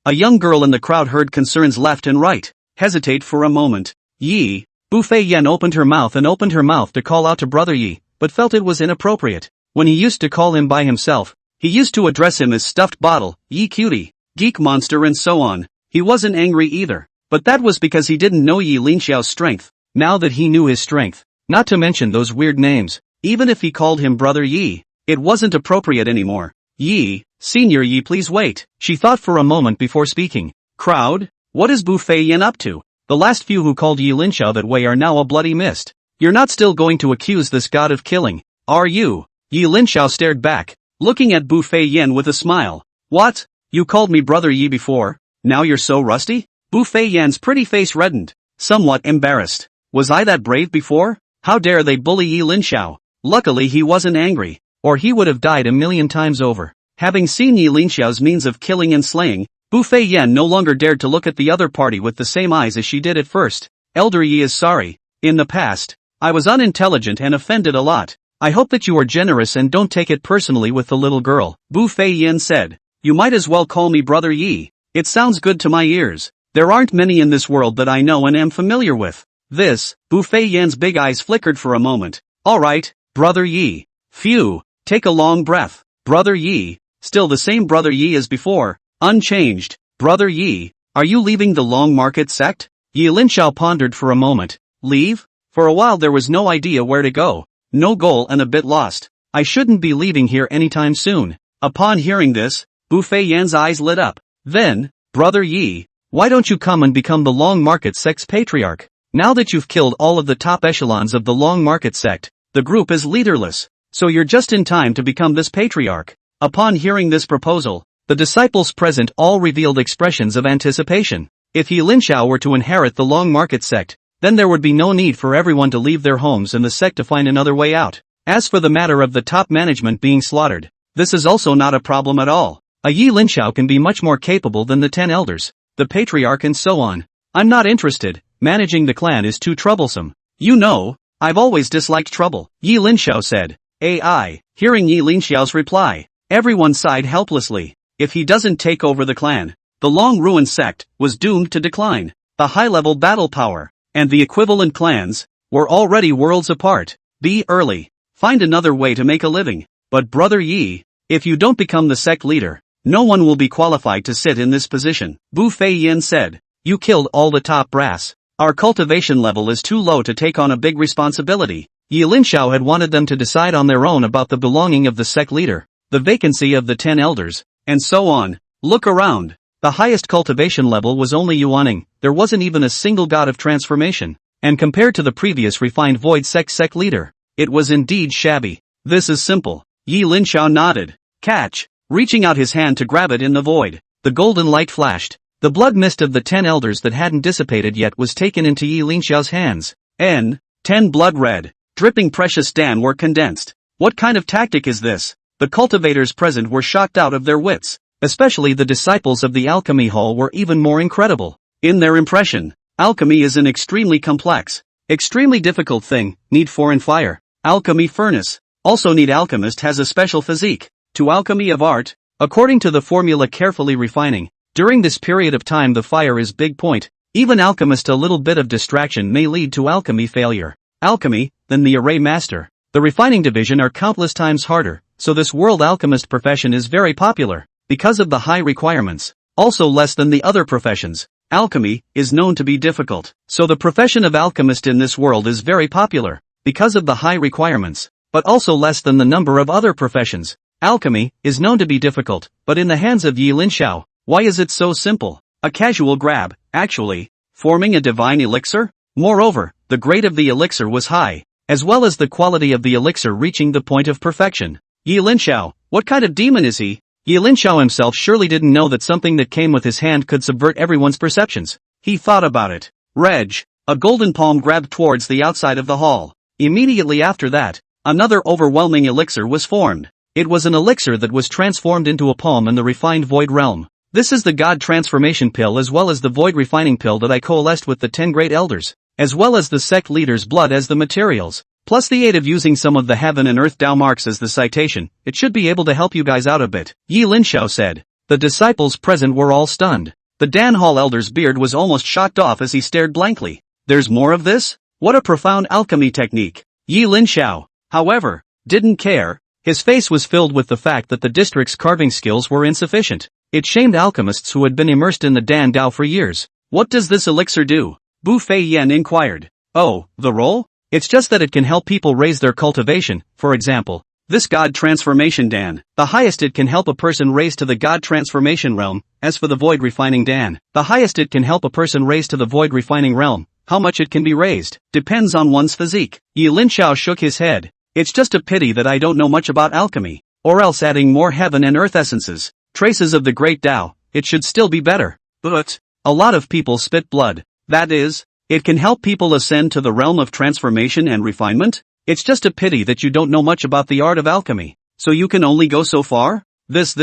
A young girl in the crowd heard concerns left and right. Hesitate for a moment. Yi. Bufei Yen opened her mouth to call out to Brother Yi, but felt it was inappropriate. When he used to call him by himself, he used to address him as stuffed bottle, Yi cutie, geek monster and so on. He wasn't angry either, but that was because he didn't know Yi Linxiao's strength. Now that he knew his strength, not to mention those weird names, even if he called him Brother Yi, it wasn't appropriate anymore. Yi, Senior Yi, please wait. She thought for a moment before speaking. Crowd? What is Bufei Yen up to? The last few who called Yi Linxiao that way are now a bloody mist. You're not still going to accuse this god of killing, are you? Yi Linxiao stared back, looking at Bufei Yen with a smile. What? You called me Brother Yi before? Now you're so rusty? Bufei Yan's pretty face reddened, somewhat embarrassed. Was I that brave before? How dare they bully Yi Linxiao? Luckily he wasn't angry, or he would have died a million times over. Having seen Yi Linxiao's means of killing and slaying, Bufei Yen no longer dared to look at the other party with the same eyes as she did at first. Elder Yi is sorry. In the past, I was unintelligent and offended a lot. I hope that you are generous and don't take it personally with the little girl. Bufei Yen said. You might as well call me Brother Yi. It sounds good to my ears. There aren't many in this world that I know and am familiar with. Bufei Yan's big eyes flickered for a moment. Alright, Brother Yi. Phew, take a long breath. Brother Yi, still the same Brother Yi as before, unchanged. Brother Yi, are you leaving the Long Market sect? Yi Linxiao pondered for a moment. Leave? For a while there was no idea where to go. No goal and a bit lost. I shouldn't be leaving here anytime soon. Upon hearing this, Bufei Yan's eyes lit up. Then, Brother Yi, why don't you come and become the Long Market sect's patriarch? Now that you've killed all of the top echelons of the Long Market sect, the group is leaderless. So you're just in time to become this patriarch. Upon hearing this proposal, the disciples present all revealed expressions of anticipation. If Yi Linxiao were to inherit the Long Market sect, then there would be no need for everyone to leave their homes and the sect to find another way out. As for the matter of the top management being slaughtered, this is also not a problem at all. A Yi Linxiao can be much more capable than the 10 elders, the patriarch and so on. I'm not interested. Managing the clan is too troublesome. You know, I've always disliked trouble, Yi Linxiao said. Hearing Yi Linxiao's reply, everyone sighed helplessly. If he doesn't take over the clan, the long ruined sect was doomed to decline. The high-level battle power, and the equivalent clans, were already worlds apart. Be early. Find another way to make a living. But Brother Yi, if you don't become the sect leader, no one will be qualified to sit in this position. Bufei Yen said. You killed all the top brass. Our cultivation level is too low to take on a big responsibility. Yi Linxiao had wanted them to decide on their own about the belonging of the sect leader, the vacancy of the 10 elders, and so on. Look around. The highest cultivation level was only Yuaning. There wasn't even a single god of transformation. And compared to the previous refined void sect leader, It was indeed shabby. This is simple. Yi Linxiao nodded. Catch. Reaching out his hand to grab it in the void, the golden light flashed. The blood mist of the 10 elders that hadn't dissipated yet was taken into Yi Linxiao's hands. 10 blood red, dripping precious Dan were condensed. What kind of tactic is this? The cultivators present were shocked out of their wits. Especially the disciples of the alchemy hall were even more incredible. In their impression, alchemy is an extremely complex, extremely difficult thing, need foreign fire. Alchemy furnace. Also need alchemist has a special physique. To alchemy of art, according to the formula carefully refining, during this period of time the fire is big point. Even alchemist a little bit of distraction may lead to alchemy failure. Alchemy, then the array master. The refining division are countless times harder, so this world alchemist profession is very popular. Because of the high requirements, also less than the other professions, alchemy is known to be difficult. So the profession of alchemist in this world is very popular, because of the high requirements, but also less than the number of other professions. Alchemy is known to be difficult, but in the hands of Yi Linxiao, why is it so simple? A casual grab, actually, forming a divine elixir? Moreover, the grade of the elixir was high, as well as the quality of the elixir reaching the point of perfection. Yi Linxiao, what kind of demon is he? Yi Linxiao himself surely didn't know that something that came with his hand could subvert everyone's perceptions. He thought about it. Reg. A golden palm grabbed towards the outside of the hall. Immediately after that, another overwhelming elixir was formed. It was an elixir that was transformed into a palm in the refined void realm. This is the God transformation pill as well as the void refining pill that I coalesced with the 10 great elders, as well as the sect leader's blood as the materials. Plus the aid of using some of the heaven and earth Dao marks as the citation, it should be able to help you guys out a bit. Yi Linxiao said. The disciples present were all stunned. The Dan Hall elder's beard was almost shocked off as he stared blankly. There's more of this? What a profound alchemy technique. Yi Linxiao, however, didn't care. His face was filled with the fact that the district's carving skills were insufficient. It shamed alchemists who had been immersed in the Dan Dao for years. What does this elixir do? Bu Fei Yan inquired. Oh, the role? It's just that it can help people raise their cultivation. For example, this God transformation Dan, the highest it can help a person raise to the God transformation realm. As for the void refining Dan, the highest it can help a person raise to the void refining realm. How much it can be raised depends on one's physique. Yi Linxiao shook his head. It's just a pity that I don't know much about alchemy, or else adding more heaven and earth essences, traces of the great Tao, it should still be better. But a lot of people spit blood. That is, it can help people ascend to the realm of transformation and refinement? It's just a pity that you don't know much about the art of alchemy, so you can only go so far? This.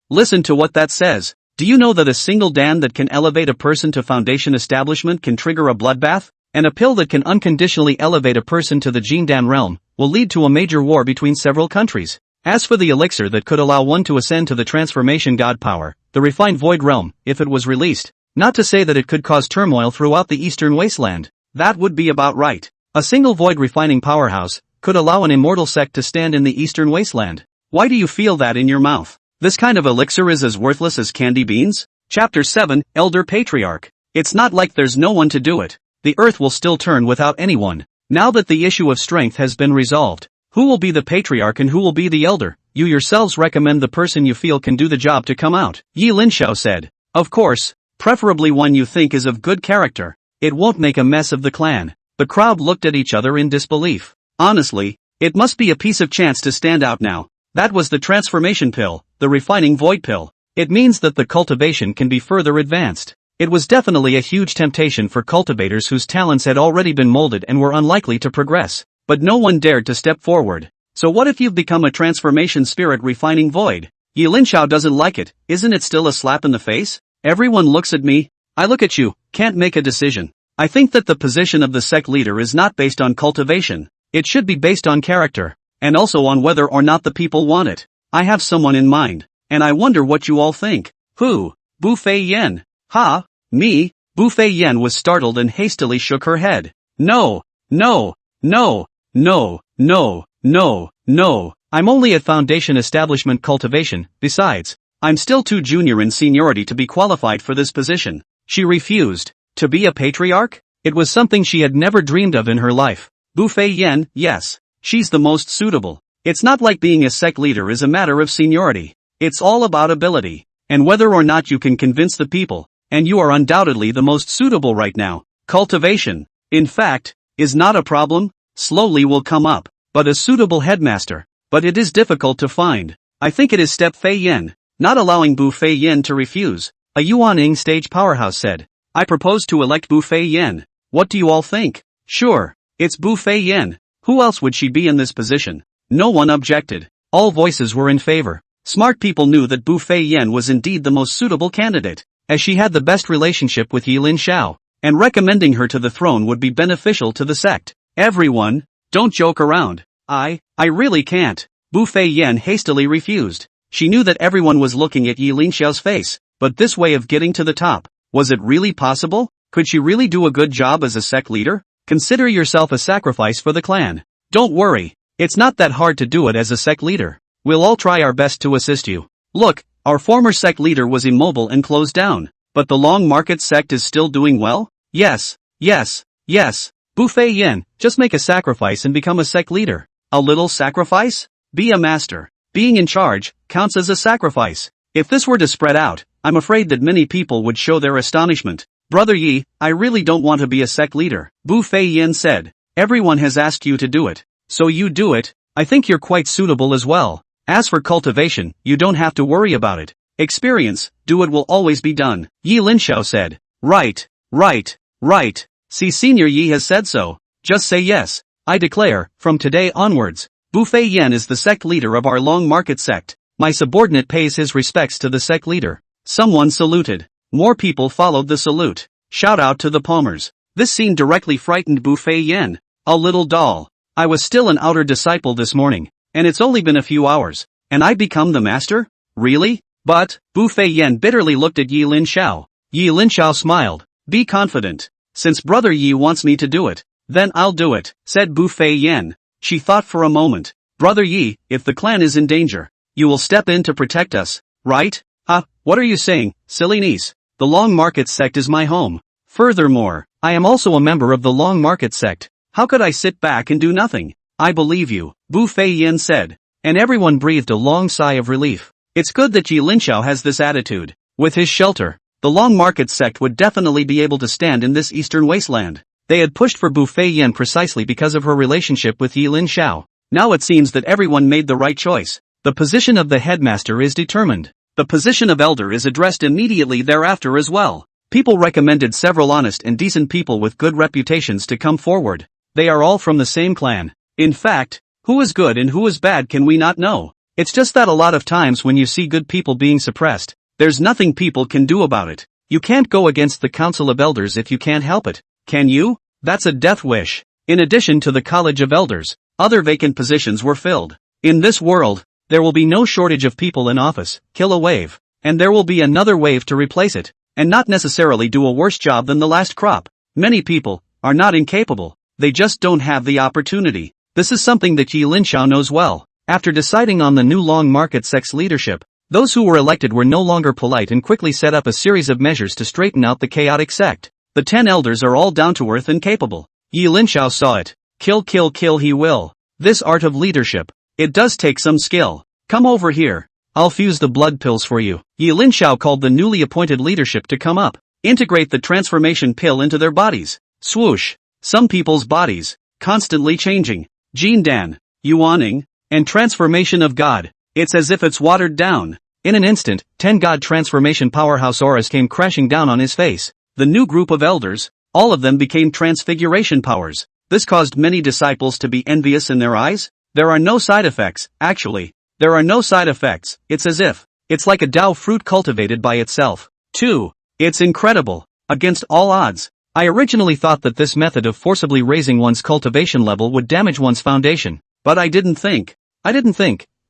Listen to what that says. Do you know that a single Dan that can elevate a person to foundation establishment can trigger a bloodbath? And a pill that can unconditionally elevate a person to the Jin Dan realm will lead to a major war between several countries. As for the elixir that could allow one to ascend to the transformation god power, the refined void realm, if it was released, not to say that it could cause turmoil throughout the eastern wasteland, that would be about right. A single void refining powerhouse could allow an immortal sect to stand in the eastern wasteland. Why do you feel that in your mouth? This kind of elixir is as worthless as candy beans? Chapter 7, Elder Patriarch. It's not like there's no one to do it. The earth will still turn without anyone. Now that the issue of strength has been resolved, who will be the patriarch and who will be the elder? You yourselves recommend the person you feel can do the job to come out. Yi Linxiao said. Of course, preferably one you think is of good character. It won't make a mess of the clan. The crowd looked at each other in disbelief. Honestly, it must be a piece of chance to stand out now. That was the transformation pill, the refining void pill. It means that the cultivation can be further advanced. It was definitely a huge temptation for cultivators whose talents had already been molded and were unlikely to progress. But no one dared to step forward. So what if you've become a transformation spirit refining void? Yi Linxiao doesn't like it. Isn't it still a slap in the face? Everyone looks at me. I look at you, can't make a decision. I think that the position of the sect leader is not based on cultivation. It should be based on character, and also on whether or not the people want it. I have someone in mind, and I wonder what you all think. Who? Bu Fei Yan. Ha? Me? Bu Fei Yan was startled and hastily shook her head. No. I'm only at foundation establishment cultivation. Besides, I'm still too junior in seniority to be qualified for this position. She refused. To be a patriarch? It was something she had never dreamed of in her life. Bu Fei Yan, yes. She's the most suitable. It's not like being a sect leader is a matter of seniority. It's all about ability, and whether or not you can convince the people, and you are undoubtedly the most suitable right now. Cultivation, in fact, is not a problem, slowly will come up. but a suitable headmaster. But it is difficult to find. I think it is Step Fei Yin, not allowing Bu Fei Yin to refuse. A Yuaning stage powerhouse said. I propose to elect Bu Fei Yin. What do you all think? Sure, it's Bu Fei Yin. Who else would she be in this position? No one objected. All voices were in favor. Smart people knew that Bu Fei Yin was indeed the most suitable candidate, as she had the best relationship with Linxiao, and recommending her to the throne would be beneficial to the sect. Everyone, don't joke around. I really can't. Bu Fei Yin hastily refused. She knew that everyone was looking at Linxiao's face, but this way of getting to the top, was it really possible? Could she really do a good job as a sect leader? Consider yourself a sacrifice for the clan. Don't worry, it's not that hard to do it as a sect leader. We'll all try our best to assist you. Look, our former sect leader was immobile and closed down, but the Long Market sect is still doing well? Yes. Bu Fei Yin, just make a sacrifice and become a sect leader. A little sacrifice? Be a master. Being in charge counts as a sacrifice. If this were to spread out, I'm afraid that many people would show their astonishment. Brother Yi, I really don't want to be a sect leader, Bu Fei Yin said. Everyone has asked you to do it. So you do it. I think you're quite suitable as well. As for cultivation, you don't have to worry about it. Experience, do it will always be done. Linxiao said. Right. See, Senior Yi has said so. Just say yes. I declare, from today onwards, Bu Fei Yin is the sect leader of our Long Market sect. My subordinate pays his respects to the sect leader. Someone saluted. More people followed the salute. Shout out to the Palmers. This scene directly frightened Bu Fei Yin. A little doll. I was still an outer disciple this morning, and it's only been a few hours, and I become the master? Really? But, Bu Fei Yin bitterly looked at Linxiao. Linxiao smiled. Be confident. Since Brother Yi wants me to do it, then I'll do it, said Bu Fei Yin. She thought for a moment. Brother Yi, if the clan is in danger, you will step in to protect us, right? What are you saying, silly niece? The Long Market sect is my home. Furthermore, I am also a member of the Long Market sect. How could I sit back and do nothing? I believe you, Bu Fei Yin said. And everyone breathed a long sigh of relief. It's good that Linxiao has this attitude. With his shelter, the Long Market sect would definitely be able to stand in this eastern wasteland. They had pushed for Bu Fei Yin precisely because of her relationship with Linxiao. Now it seems that everyone made the right choice. The position of the headmaster is determined. The position of elder is addressed immediately thereafter as well. People recommended several honest and decent people with good reputations to come forward. They are all from the same clan. In fact, who is good and who is bad can we not know. It's just that a lot of times when you see good people being suppressed, there's nothing people can do about it. You can't go against the Council of Elders if you can't help it, can you? That's a death wish. In addition to the College of Elders, other vacant positions were filled. In this world, there will be no shortage of people in office. Kill a wave, and there will be another wave to replace it, and not necessarily do a worse job than the last crop. Many people are not incapable, they just don't have the opportunity. This is something that Linxiao knows well. After deciding on the new Long Market sect's leadership, those who were elected were no longer polite and quickly set up a series of measures to straighten out the chaotic sect. The 10 elders are all down to earth and capable. Linxiao saw it. Kill he will. This art of leadership. It does take some skill. Come over here. I'll fuse the blood pills for you. Linxiao called the newly appointed leadership to come up. Integrate the transformation pill into their bodies. Swoosh. Some people's bodies, constantly changing. Jin Dan, Yuaning, and transformation of God. It's as if it's watered down. In an instant, 10 God transformation powerhouse auras came crashing down on his face. The new group of elders, all of them became transfiguration powers. This caused many disciples to be envious in their eyes. There are no side effects, actually. There are no side effects, it's as if, it's like a Dao fruit cultivated by itself. 2. It's incredible. Against all odds. I originally thought that this method of forcibly raising one's cultivation level would damage one's foundation. But I didn't think.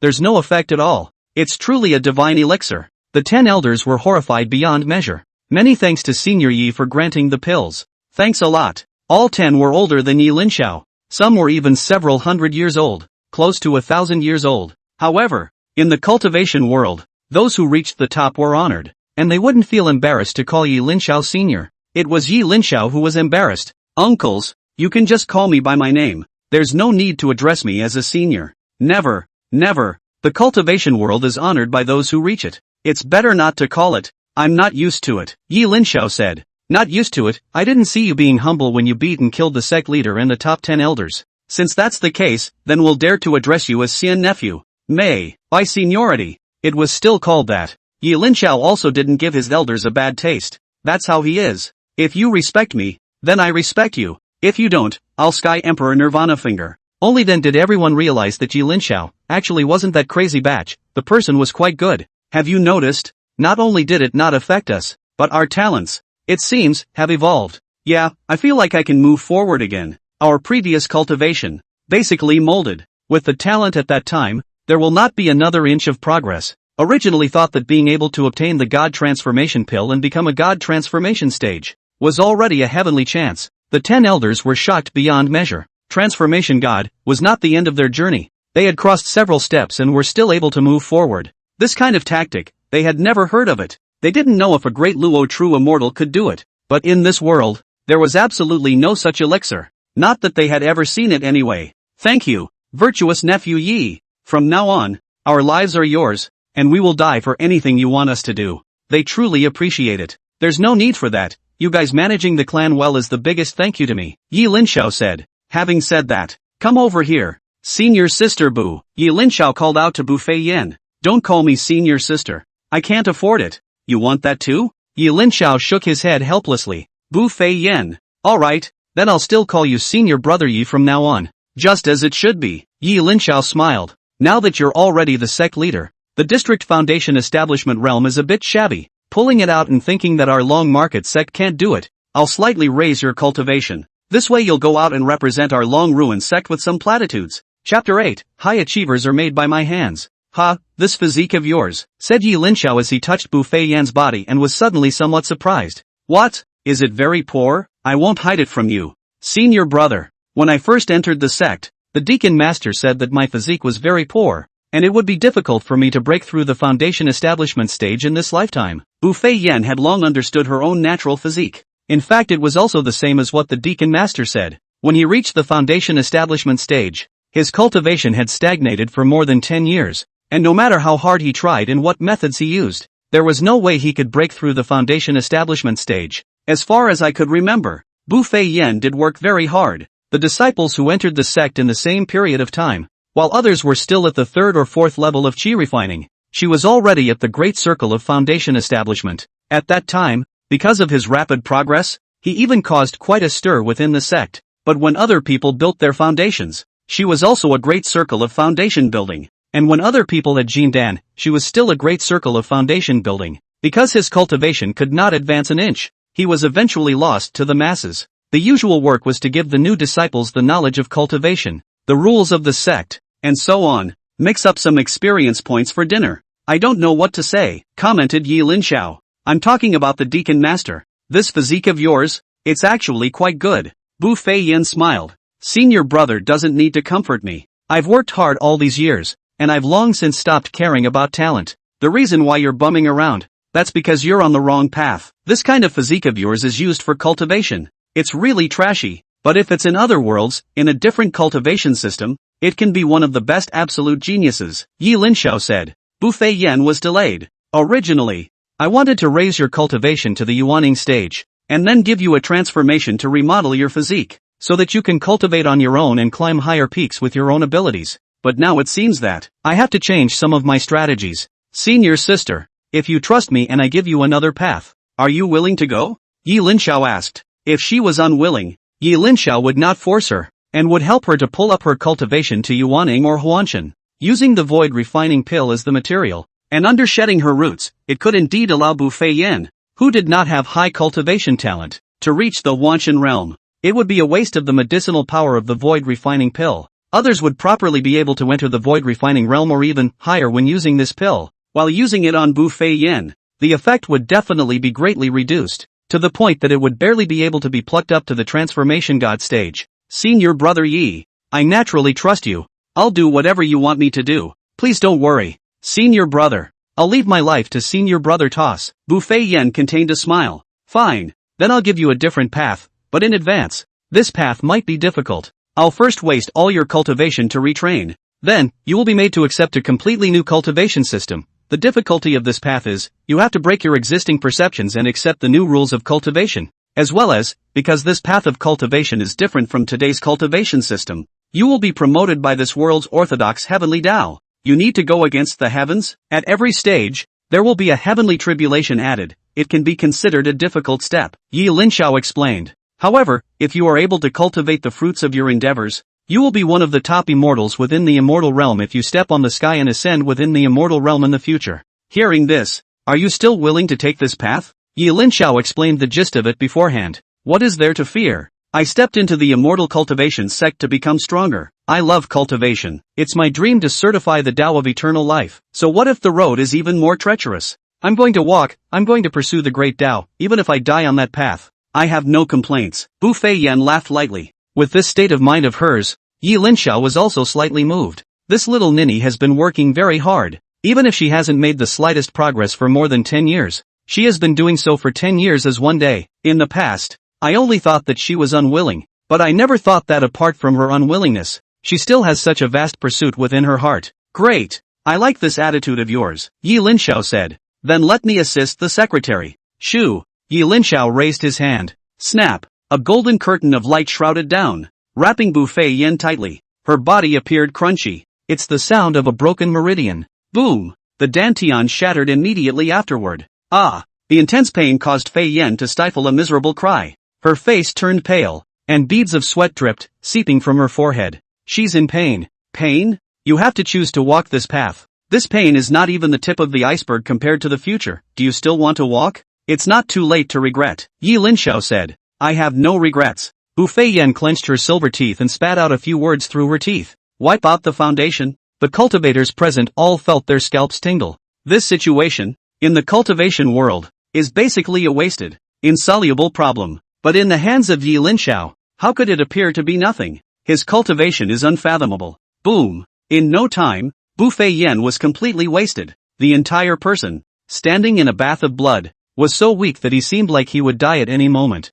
There's no effect at all. It's truly a divine elixir. The 10 elders were horrified beyond measure. Many thanks to Senior Yi for granting the pills. Thanks a lot. All 10 were older than Linxiao. Some were even several hundred years old. Close to 1,000 years old. However, in the cultivation world, those who reached the top were honored, and they wouldn't feel embarrassed to call Linxiao senior. It was Linxiao who was embarrassed. Uncles, you can just call me by my name. There's no need to address me as a senior. Never. The cultivation world is honored by those who reach it. It's better not to call it. I'm not used to it. Linxiao said. Not used to it? I didn't see you being humble when you beat and killed the sect leader and the top 10 elders. Since that's the case, then we'll dare to address you as Sien Nephew. May, by seniority. It was still called that. Yi Linxiao also didn't give his elders a bad taste. That's how he is. If you respect me, then I respect you. If you don't, I'll Sky Emperor Nirvana finger. Only then did everyone realize that Yi Linxiao actually wasn't that crazy batch. The person was quite good. Have you noticed? Not only did it not affect us, but our talents, it seems, have evolved. Yeah, I feel like I can move forward again. Our previous cultivation, basically molded. With the talent at that time, there will not be another inch of progress. Originally thought that being able to obtain the God Transformation Pill and become a God Transformation stage was already a heavenly chance. The 10 elders were shocked beyond measure. Transformation God was not the end of their journey. They had crossed several steps and were still able to move forward. This kind of tactic, they had never heard of it. They didn't know if a great Luo true immortal could do it. But in this world, there was absolutely no such elixir. Not that they had ever seen it anyway. Thank you, virtuous nephew Yi. From now on, our lives are yours, and we will die for anything you want us to do. They truly appreciate it. There's no need for that. You guys managing the clan well is the biggest thank you to me, Yi Linxiao said. Having said that, come over here. Senior sister Bu. Yi Linxiao called out to Bu Feiyan. Don't call me senior sister. I can't afford it. You want that too? Yi Linxiao shook his head helplessly. Bu Feiyan. Alright, then I'll still call you senior brother Yi from now on. Just as it should be. Yi Linxiao smiled. Now that you're already the sect leader, the district foundation establishment realm is a bit shabby. Pulling it out and thinking that our long market sect can't do it, I'll slightly raise your cultivation. This way you'll go out and represent our long ruined sect with some platitudes. Chapter 8, High achievers are made by my hands. Ha, this physique of yours, said Yi Linxiao as he touched Bu Feiyan's body and was suddenly somewhat surprised. What? Is it very poor? I won't hide it from you. Senior brother. When I first entered the sect, the deacon master said that my physique was very poor, and it would be difficult for me to break through the foundation establishment stage in this lifetime. Bu Feiyan had long understood her own natural physique. In fact, it was also the same as what the deacon master said. When he reached the foundation establishment stage, his cultivation had stagnated for more than 10 years, and no matter how hard he tried and what methods he used, there was no way he could break through the foundation establishment stage. As far as I could remember, Bu Feiyan did work very hard. The disciples who entered the sect in the same period of time, while others were still at the 3rd or 4th level of chi refining, she was already at the great circle of foundation establishment. At that time, because of his rapid progress, he even caused quite a stir within the sect. But when other people built their foundations, she was also a great circle of foundation building. And when other people had Jindan, she was still a great circle of foundation building. Because his cultivation could not advance an inch, he was eventually lost to the masses. The usual work was to give the new disciples the knowledge of cultivation, the rules of the sect, and so on. Mix up some experience points for dinner. I don't know what to say, commented Yi Linxiao. I'm talking about the deacon master. This physique of yours, it's actually quite good. Bu Feiyan smiled. Senior brother doesn't need to comfort me. I've worked hard all these years, and I've long since stopped caring about talent. The reason why you're bumming around, that's because you're on the wrong path. This kind of physique of yours is used for cultivation. It's really trashy, but if it's in other worlds, in a different cultivation system, it can be one of the best absolute geniuses, Yi Linxiao said. Bu Feiyan was delayed. Originally, I wanted to raise your cultivation to the Yuaning stage, and then give you a transformation to remodel your physique, so that you can cultivate on your own and climb higher peaks with your own abilities. But now it seems that I have to change some of my strategies. Senior sister, if you trust me and I give you another path, are you willing to go? Yi Linxiao asked. If she was unwilling, Yi Linxiao would not force her, and would help her to pull up her cultivation to Yuaning or Huanshan, using the void refining pill as the material, and under shedding her roots, it could indeed allow Bu Feiyan, who did not have high cultivation talent, to reach the Huanshan realm. It would be a waste of the medicinal power of the void refining pill. Others would properly be able to enter the void refining realm or even higher when using this pill. While using it on Bu Feiyan, the effect would definitely be greatly reduced, to the point that it would barely be able to be plucked up to the transformation god stage. Senior brother Yi, I naturally trust you. I'll do whatever you want me to do. Please don't worry. Senior brother, I'll leave my life to senior brother Toss. Bu Feiyan contained a smile. Fine, then I'll give you a different path, but in advance. This path might be difficult. I'll first waste all your cultivation to retrain. Then, you will be made to accept a completely new cultivation system. The difficulty of this path is, you have to break your existing perceptions and accept the new rules of cultivation. As well as, because this path of cultivation is different from today's cultivation system, You will be promoted by this world's orthodox heavenly Tao. You need to go against the heavens. At every stage, there will be a heavenly tribulation added. It can be considered a difficult step, Yi Linxiao explained. However, if you are able to cultivate the fruits of your endeavors, you will be one of the top immortals within the immortal realm if you step on the sky and ascend within the immortal realm in the future. Hearing this, are you still willing to take this path? Yi Linxiao explained the gist of it beforehand. What is there to fear? I stepped into the immortal cultivation sect to become stronger. I love cultivation. It's my dream to certify the Tao of eternal life. So what if the road is even more treacherous? I'm going to walk, I'm going to pursue the great Tao, even if I die on that path. I have no complaints. Bu Feiyan laughed lightly. With this state of mind of hers, Yi Linxiao was also slightly moved. This little ninny has been working very hard. Even if she hasn't made the slightest progress for more than 10 years, she has been doing so for 10 years as one day. In the past, I only thought that she was unwilling, but I never thought that apart from her unwillingness, she still has such a vast pursuit within her heart. Great! I like this attitude of yours, Yi Linxiao said. Then let me assist the secretary. Shoo! Yi Linxiao raised his hand. Snap! A golden curtain of light shrouded down, wrapping Bu Feiyan tightly. Her body appeared crunchy. It's the sound of a broken meridian. Boom! The dantian shattered immediately afterward. Ah! The intense pain caused Feiyan to stifle a miserable cry. Her face turned pale, and beads of sweat dripped, seeping from her forehead. She's in pain. Pain? You have to choose to walk this path. This pain is not even the tip of the iceberg compared to the future. Do you still want to walk? It's not too late to regret, Yi Linxiao said. I have no regrets. Bu Feiyan clenched her silver teeth and spat out a few words through her teeth. Wipe out the foundation. The cultivators present all felt their scalps tingle. This situation, in the cultivation world, is basically a wasted, insoluble problem. But in the hands of Yi Linxiao, how could it appear to be nothing? His cultivation is unfathomable. Boom! In no time, Bu Feiyan was completely wasted. The entire person, standing in a bath of blood, was so weak that he seemed like he would die at any moment.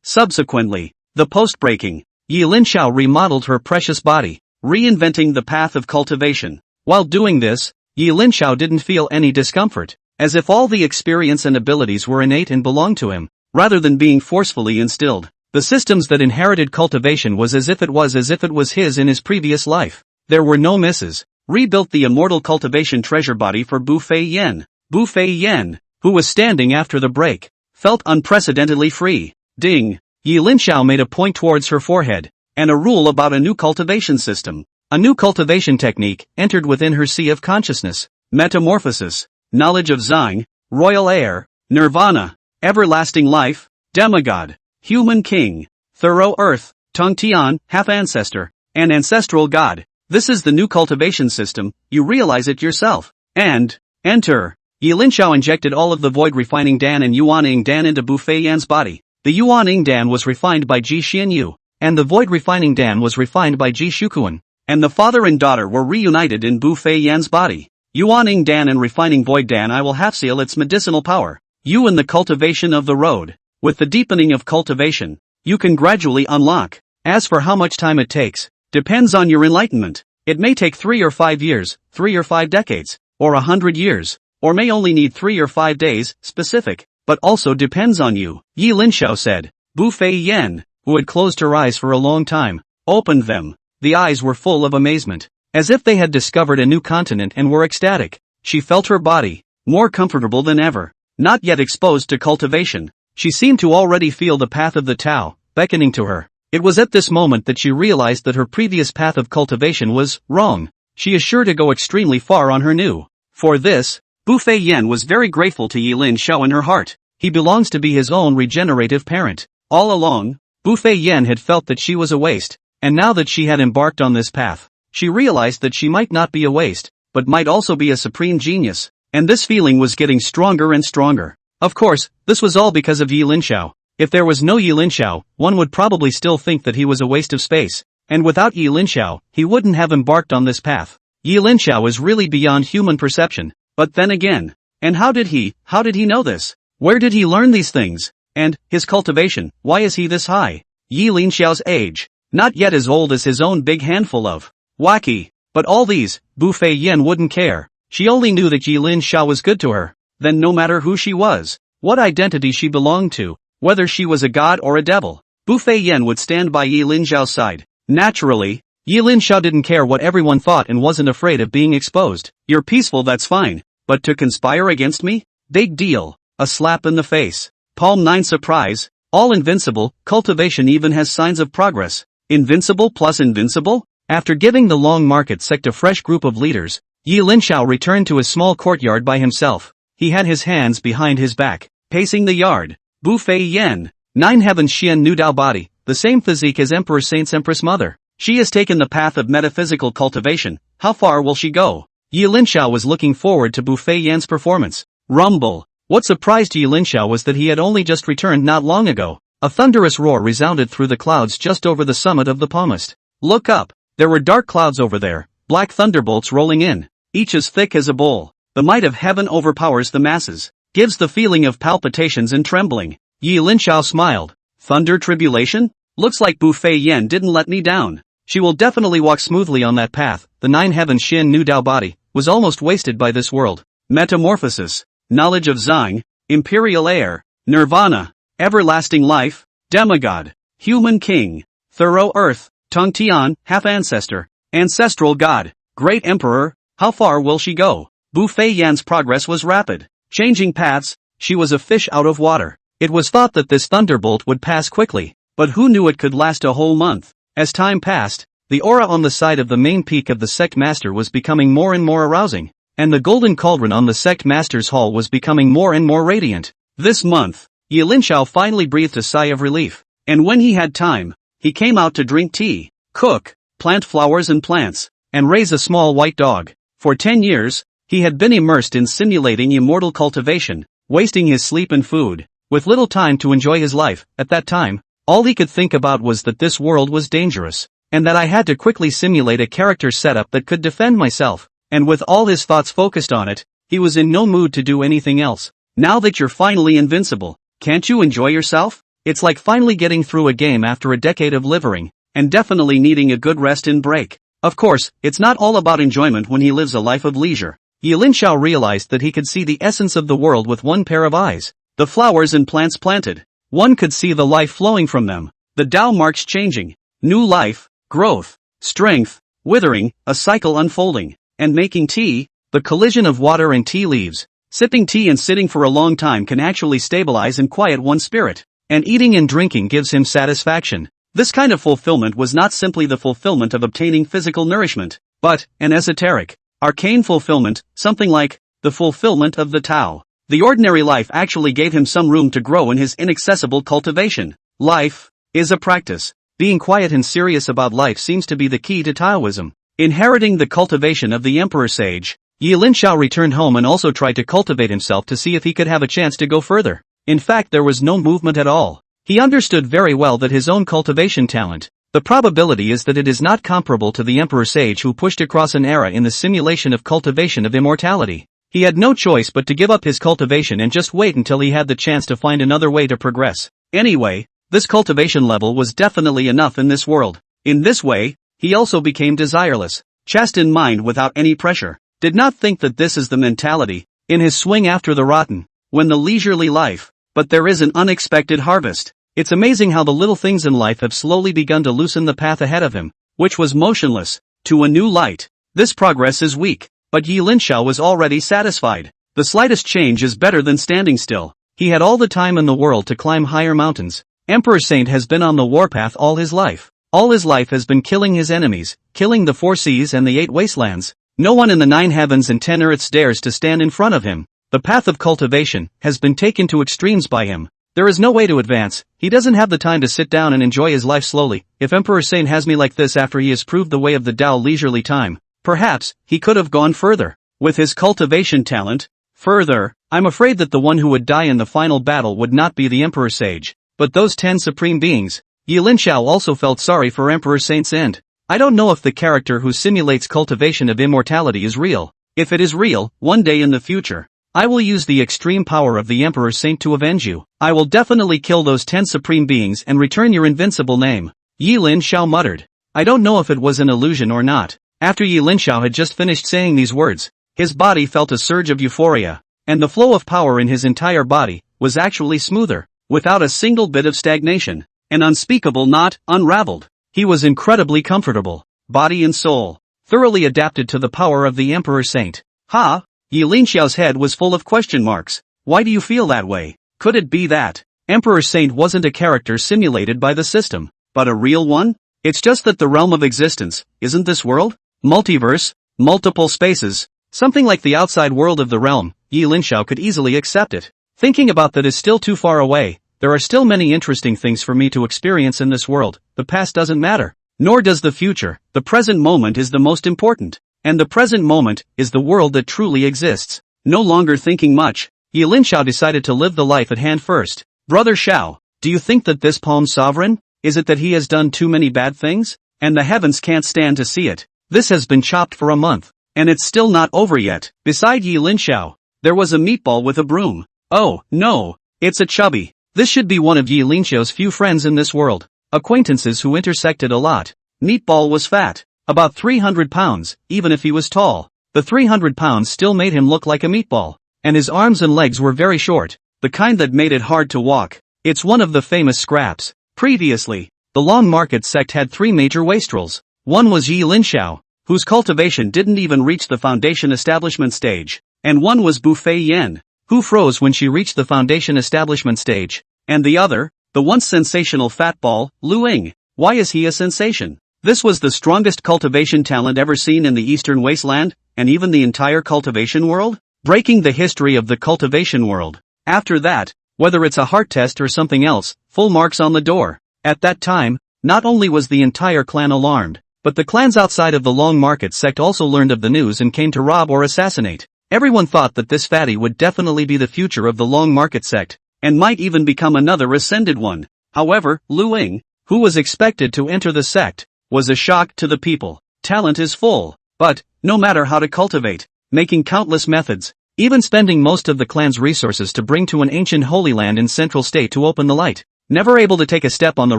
Subsequently, the post-breaking, Yi Linxiao remodeled her precious body, reinventing the path of cultivation. While doing this, Yi Linxiao didn't feel any discomfort, as if all the experience and abilities were innate and belonged to him, rather than being forcefully instilled. The systems that inherited cultivation was as if it was his in his previous life. There were no misses. Rebuilt the immortal cultivation treasure body for Bu Feiyan. Bu Feiyan, who was standing after the break, felt unprecedentedly free. Ding! Yi Linxiao made a point towards her forehead, and a rule about a new cultivation system. A new cultivation technique entered within her sea of consciousness. Metamorphosis, knowledge of Zhang, royal heir, nirvana, everlasting life, demigod, human king, thorough earth, Tongtian, half-ancestor, and ancestral god. This is the new cultivation system, you realize it yourself. And, enter. Yi Linxiao injected all of the void refining Dan and Yuaning Dan into Bu Feiyan's body. The Yuaning Dan was refined by Ji Xianyu, and the void refining Dan was refined by Ji Shukuan, and the father and daughter were reunited in Bu Feiyan's body. Yuaning Dan and refining void Dan I will half-seal its medicinal power. You in the cultivation of the road. With the deepening of cultivation, you can gradually unlock. As for how much time it takes, depends on your enlightenment. It may take 3 or 5 years, 3 or 5 decades, or 100 years, or may only need 3 or 5 days, specific, but also depends on you, Yi Linxiao said. Bu Feiyan, who had closed her eyes for a long time, opened them. The eyes were full of amazement, as if they had discovered a new continent and were ecstatic. She felt her body, more comfortable than ever, not yet exposed to cultivation. She seemed to already feel the path of the Tao, beckoning to her. It was at this moment that she realized that her previous path of cultivation was wrong. She is sure to go extremely far on her new. For this, Bu Feiyan was very grateful to Yi Linxiao in her heart. He belongs to be his own regenerative parent. All along, Bu Feiyan had felt that she was a waste, and now that she had embarked on this path, she realized that she might not be a waste, but might also be a supreme genius, and this feeling was getting stronger and stronger. Of course, this was all because of Yi Linxiao. If there was no Yi Linxiao, one would probably still think that he was a waste of space, and without Yi Linxiao, he wouldn't have embarked on this path. Yi Linxiao is really beyond human perception, but then again, and how did he know this? Where did he learn these things? And, his cultivation, why is he this high? Yi Linxiao's age, not yet as old as his own big handful of wacky. But all these, Bu Feiyan wouldn't care. She only knew that Yi Linxiao was good to her. Then no matter who she was, what identity she belonged to, whether she was a god or a devil, Bu Feiyan would stand by Yi Linxiao's side. Naturally, Yi Linxiao didn't care what everyone thought and wasn't afraid of being exposed. You're peaceful, that's fine. But to conspire against me? Big deal. A slap in the face. Palm 9 surprise. All invincible, cultivation even has signs of progress. Invincible plus invincible? After giving the Long Market sect a fresh group of leaders, Yi Linxiao returned to his small courtyard by himself. He had his hands behind his back, pacing the yard. Bu Fei Yan. 9 Heavens Xian Nu Dao body, the same physique as Emperor Saint's Empress Mother. She has taken the path of metaphysical cultivation. How far will she go? Yi Linxiao was looking forward to Bu Fei Yan's performance. Rumble. What surprised Yi Linxiao was that he had only just returned not long ago. A thunderous roar resounded through the clouds just over the summit of the pomist. Look up. There were dark clouds over there, black thunderbolts rolling in, each as thick as a bowl. The might of heaven overpowers the masses, gives the feeling of palpitations and trembling. Yi Linxiao smiled. Thunder tribulation? Looks like Bu Fei Yan didn't let me down. She will definitely walk smoothly on that path. The 9 Heavens Xian Nu Dao body was almost wasted by this world. Metamorphosis, knowledge of Zhang, imperial heir, nirvana, everlasting life, demigod, human king, thorough earth, Tong Tian, half ancestor, ancestral god, great emperor. How far will she go? Bu Fei Yan's progress was rapid. Changing paths, she was a fish out of water. It was thought that this thunderbolt would pass quickly, but who knew it could last a whole month? As time passed, the aura on the side of the main peak of the sect master was becoming more and more arousing, and the golden cauldron on the sect master's hall was becoming more and more radiant. This month, Yi Linxiao finally breathed a sigh of relief, and when he had time, he came out to drink tea, cook, plant flowers and plants, and raise a small white dog. For 10 years, he had been immersed in simulating immortal cultivation, wasting his sleep and food, with little time to enjoy his life. At that time, all he could think about was that this world was dangerous, and that I had to quickly simulate a character setup that could defend myself, and with all his thoughts focused on it, he was in no mood to do anything else. Now that you're finally invincible, can't you enjoy yourself? It's like finally getting through a game after a decade of livering, and definitely needing a good rest and break. Of course, it's not all about enjoyment when he lives a life of leisure. Yi Linxiao realized that he could see the essence of the world with one pair of eyes. The flowers and plants planted. One could see the life flowing from them. The Tao marks changing. New life, growth, strength, withering, a cycle unfolding. And making tea, the collision of water and tea leaves. Sipping tea and sitting for a long time can actually stabilize and quiet one's spirit. And eating and drinking gives him satisfaction. This kind of fulfillment was not simply the fulfillment of obtaining physical nourishment, but an esoteric, arcane fulfillment, something like the fulfillment of the Tao. The ordinary life actually gave him some room to grow in his inaccessible cultivation. Life is a practice. Being quiet and serious about life seems to be the key to Taoism. Inheriting the cultivation of the Emperor Sage, Yi Linxiao returned home and also tried to cultivate himself to see if he could have a chance to go further. In fact, there was no movement at all. He understood very well that his own cultivation talent, the probability is that it is not comparable to the Emperor Sage who pushed across an era in the simulation of cultivation of immortality. He had no choice but to give up his cultivation and just wait until he had the chance to find another way to progress. Anyway, this cultivation level was definitely enough in this world. In this way, he also became desireless, chaste in mind without any pressure. Did not think that this is the mentality, in his swing after the rotten, when the leisurely life, but there is an unexpected harvest. It's amazing how the little things in life have slowly begun to loosen the path ahead of him, which was motionless, to a new light. This progress is weak, but Yi Linxiao was already satisfied. The slightest change is better than standing still. He had all the time in the world to climb higher mountains. Emperor Saint has been on the warpath all his life. All his life has been killing his enemies, killing the 4 seas and the 8 wastelands. No one in the 9 heavens and 10 earths dares to stand in front of him. The path of cultivation has been taken to extremes by him. There is no way to advance. He doesn't have the time to sit down and enjoy his life slowly. If Emperor Saint has me like this after he has proved the way of the Tao leisurely time, perhaps he could have gone further. With his cultivation talent, further, I'm afraid that the one who would die in the final battle would not be the Emperor Sage, but those 10 supreme beings. Yi Linxiao also felt sorry for Emperor Saint's end. I don't know if the character who simulates cultivation of immortality is real. If it is real, one day in the future, I will use the extreme power of the Emperor Saint to avenge you. I will definitely kill those 10 supreme beings and return your invincible name. Yi Linxiao muttered. I don't know if it was an illusion or not. After Yi Linxiao had just finished saying these words, his body felt a surge of euphoria, and the flow of power in his entire body was actually smoother, without a single bit of stagnation. An unspeakable knot unraveled. He was incredibly comfortable. body and soul, thoroughly adapted to the power of the Emperor Saint. Ha! Yi Linxiao's head was full of question marks. Why do you feel that way? Could it be that Emperor Saint wasn't a character simulated by the system, but a real one? It's just that the realm of existence, isn't this world? Multiverse, multiple spaces, something like the outside world of the realm. Yi Linxiao could easily accept it. Thinking about that is still too far away. There are still many interesting things for me to experience in this world. The past doesn't matter, nor does the future. The present moment is the most important. And the present moment is the world that truly exists. No longer thinking much, Yi Linxiao decided to live the life at hand first. Brother Xiao, do you think that this palm sovereign? Is it that he has done too many bad things? And the heavens can't stand to see it. This has been chopped for a month, and it's still not over yet. Beside Yi Linxiao, there was a meatball with a broom. Oh, no, it's a chubby. This should be one of Yi Linxiao's few friends in this world. Acquaintances who intersected a lot. Meatball was fat. About 300 pounds, even if he was tall. The 300 pounds still made him look like a meatball. And his arms and legs were very short, the kind that made it hard to walk. It's one of the famous scraps. Previously, the Long Market sect had 3 major wastrels. One was Yi Linxiao, whose cultivation didn't even reach the foundation establishment stage. And one was Bu Fei Yan, who froze when she reached the foundation establishment stage. And the other, the once sensational fat ball, Lu Ying. Why is he a sensation? This was the strongest cultivation talent ever seen in the Eastern Wasteland, and even the entire cultivation world? Breaking the history of the cultivation world. After that, whether it's a heart test or something else, full marks on the door. At that time, not only was the entire clan alarmed, but the clans outside of the Long Market sect also learned of the news and came to rob or assassinate. Everyone thought that this fatty would definitely be the future of the Long Market sect, and might even become another ascended one. However, Lu Ying, who was expected to enter the sect, was a shock to the people. Talent is full, but, no matter how to cultivate, making countless methods, even spending most of the clan's resources to bring to an ancient holy land in central state to open the light. Never able to take a step on the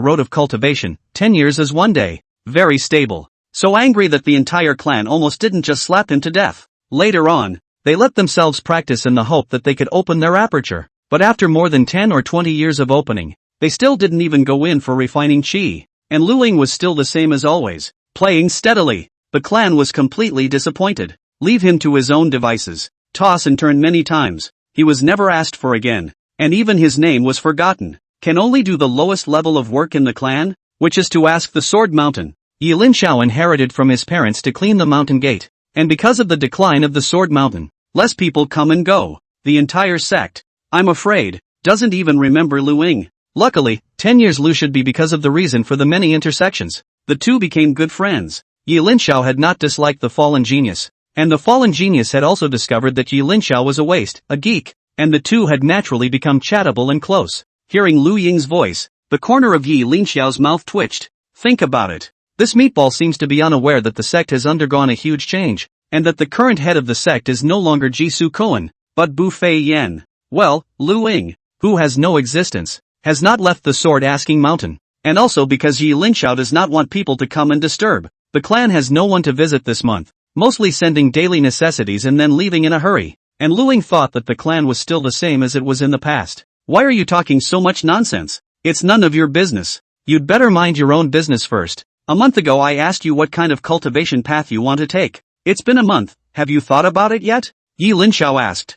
road of cultivation, 10 years as one day. Very stable. So angry that the entire clan almost didn't just slap him to death. Later on, they let themselves practice in the hope that they could open their aperture. But after more than 10 or 20 years of opening, they still didn't even go in for refining chi. And Lu Ying was still the same as always, playing steadily. The clan was completely disappointed. Leave him to his own devices. Toss and turn many times. He was never asked for again. And even his name was forgotten. Can only do the lowest level of work in the clan, which is to ask the Sword Mountain. Yi Linxiao inherited from his parents to clean the mountain gate. And because of the decline of the Sword Mountain, less people come and go. The entire sect, I'm afraid, doesn't even remember Lu Ying. Luckily, 10 years Lu should be because of the reason for the many intersections. The two became good friends. Yi Linxiao had not disliked the fallen genius. And the fallen genius had also discovered that Yi Linxiao was a waste, a geek. And the two had naturally become chattable and close. Hearing Lu Ying's voice, the corner of Yi Linxiao's mouth twitched. Think about it. This meatball seems to be unaware that the sect has undergone a huge change, and that the current head of the sect is no longer Jisoo Koan, but Bu Fei Yan. Well, Lu Ying, who has no existence, has not left the sword-asking mountain. And also because Yi Linxiao does not want people to come and disturb. The clan has no one to visit this month, mostly sending daily necessities and then leaving in a hurry. And Lu Ying thought that the clan was still the same as it was in the past. Why are you talking so much nonsense? It's none of your business. You'd better mind your own business first. A month ago I asked you what kind of cultivation path you want to take. It's been a month, have you thought about it yet? Yi Linxiao asked.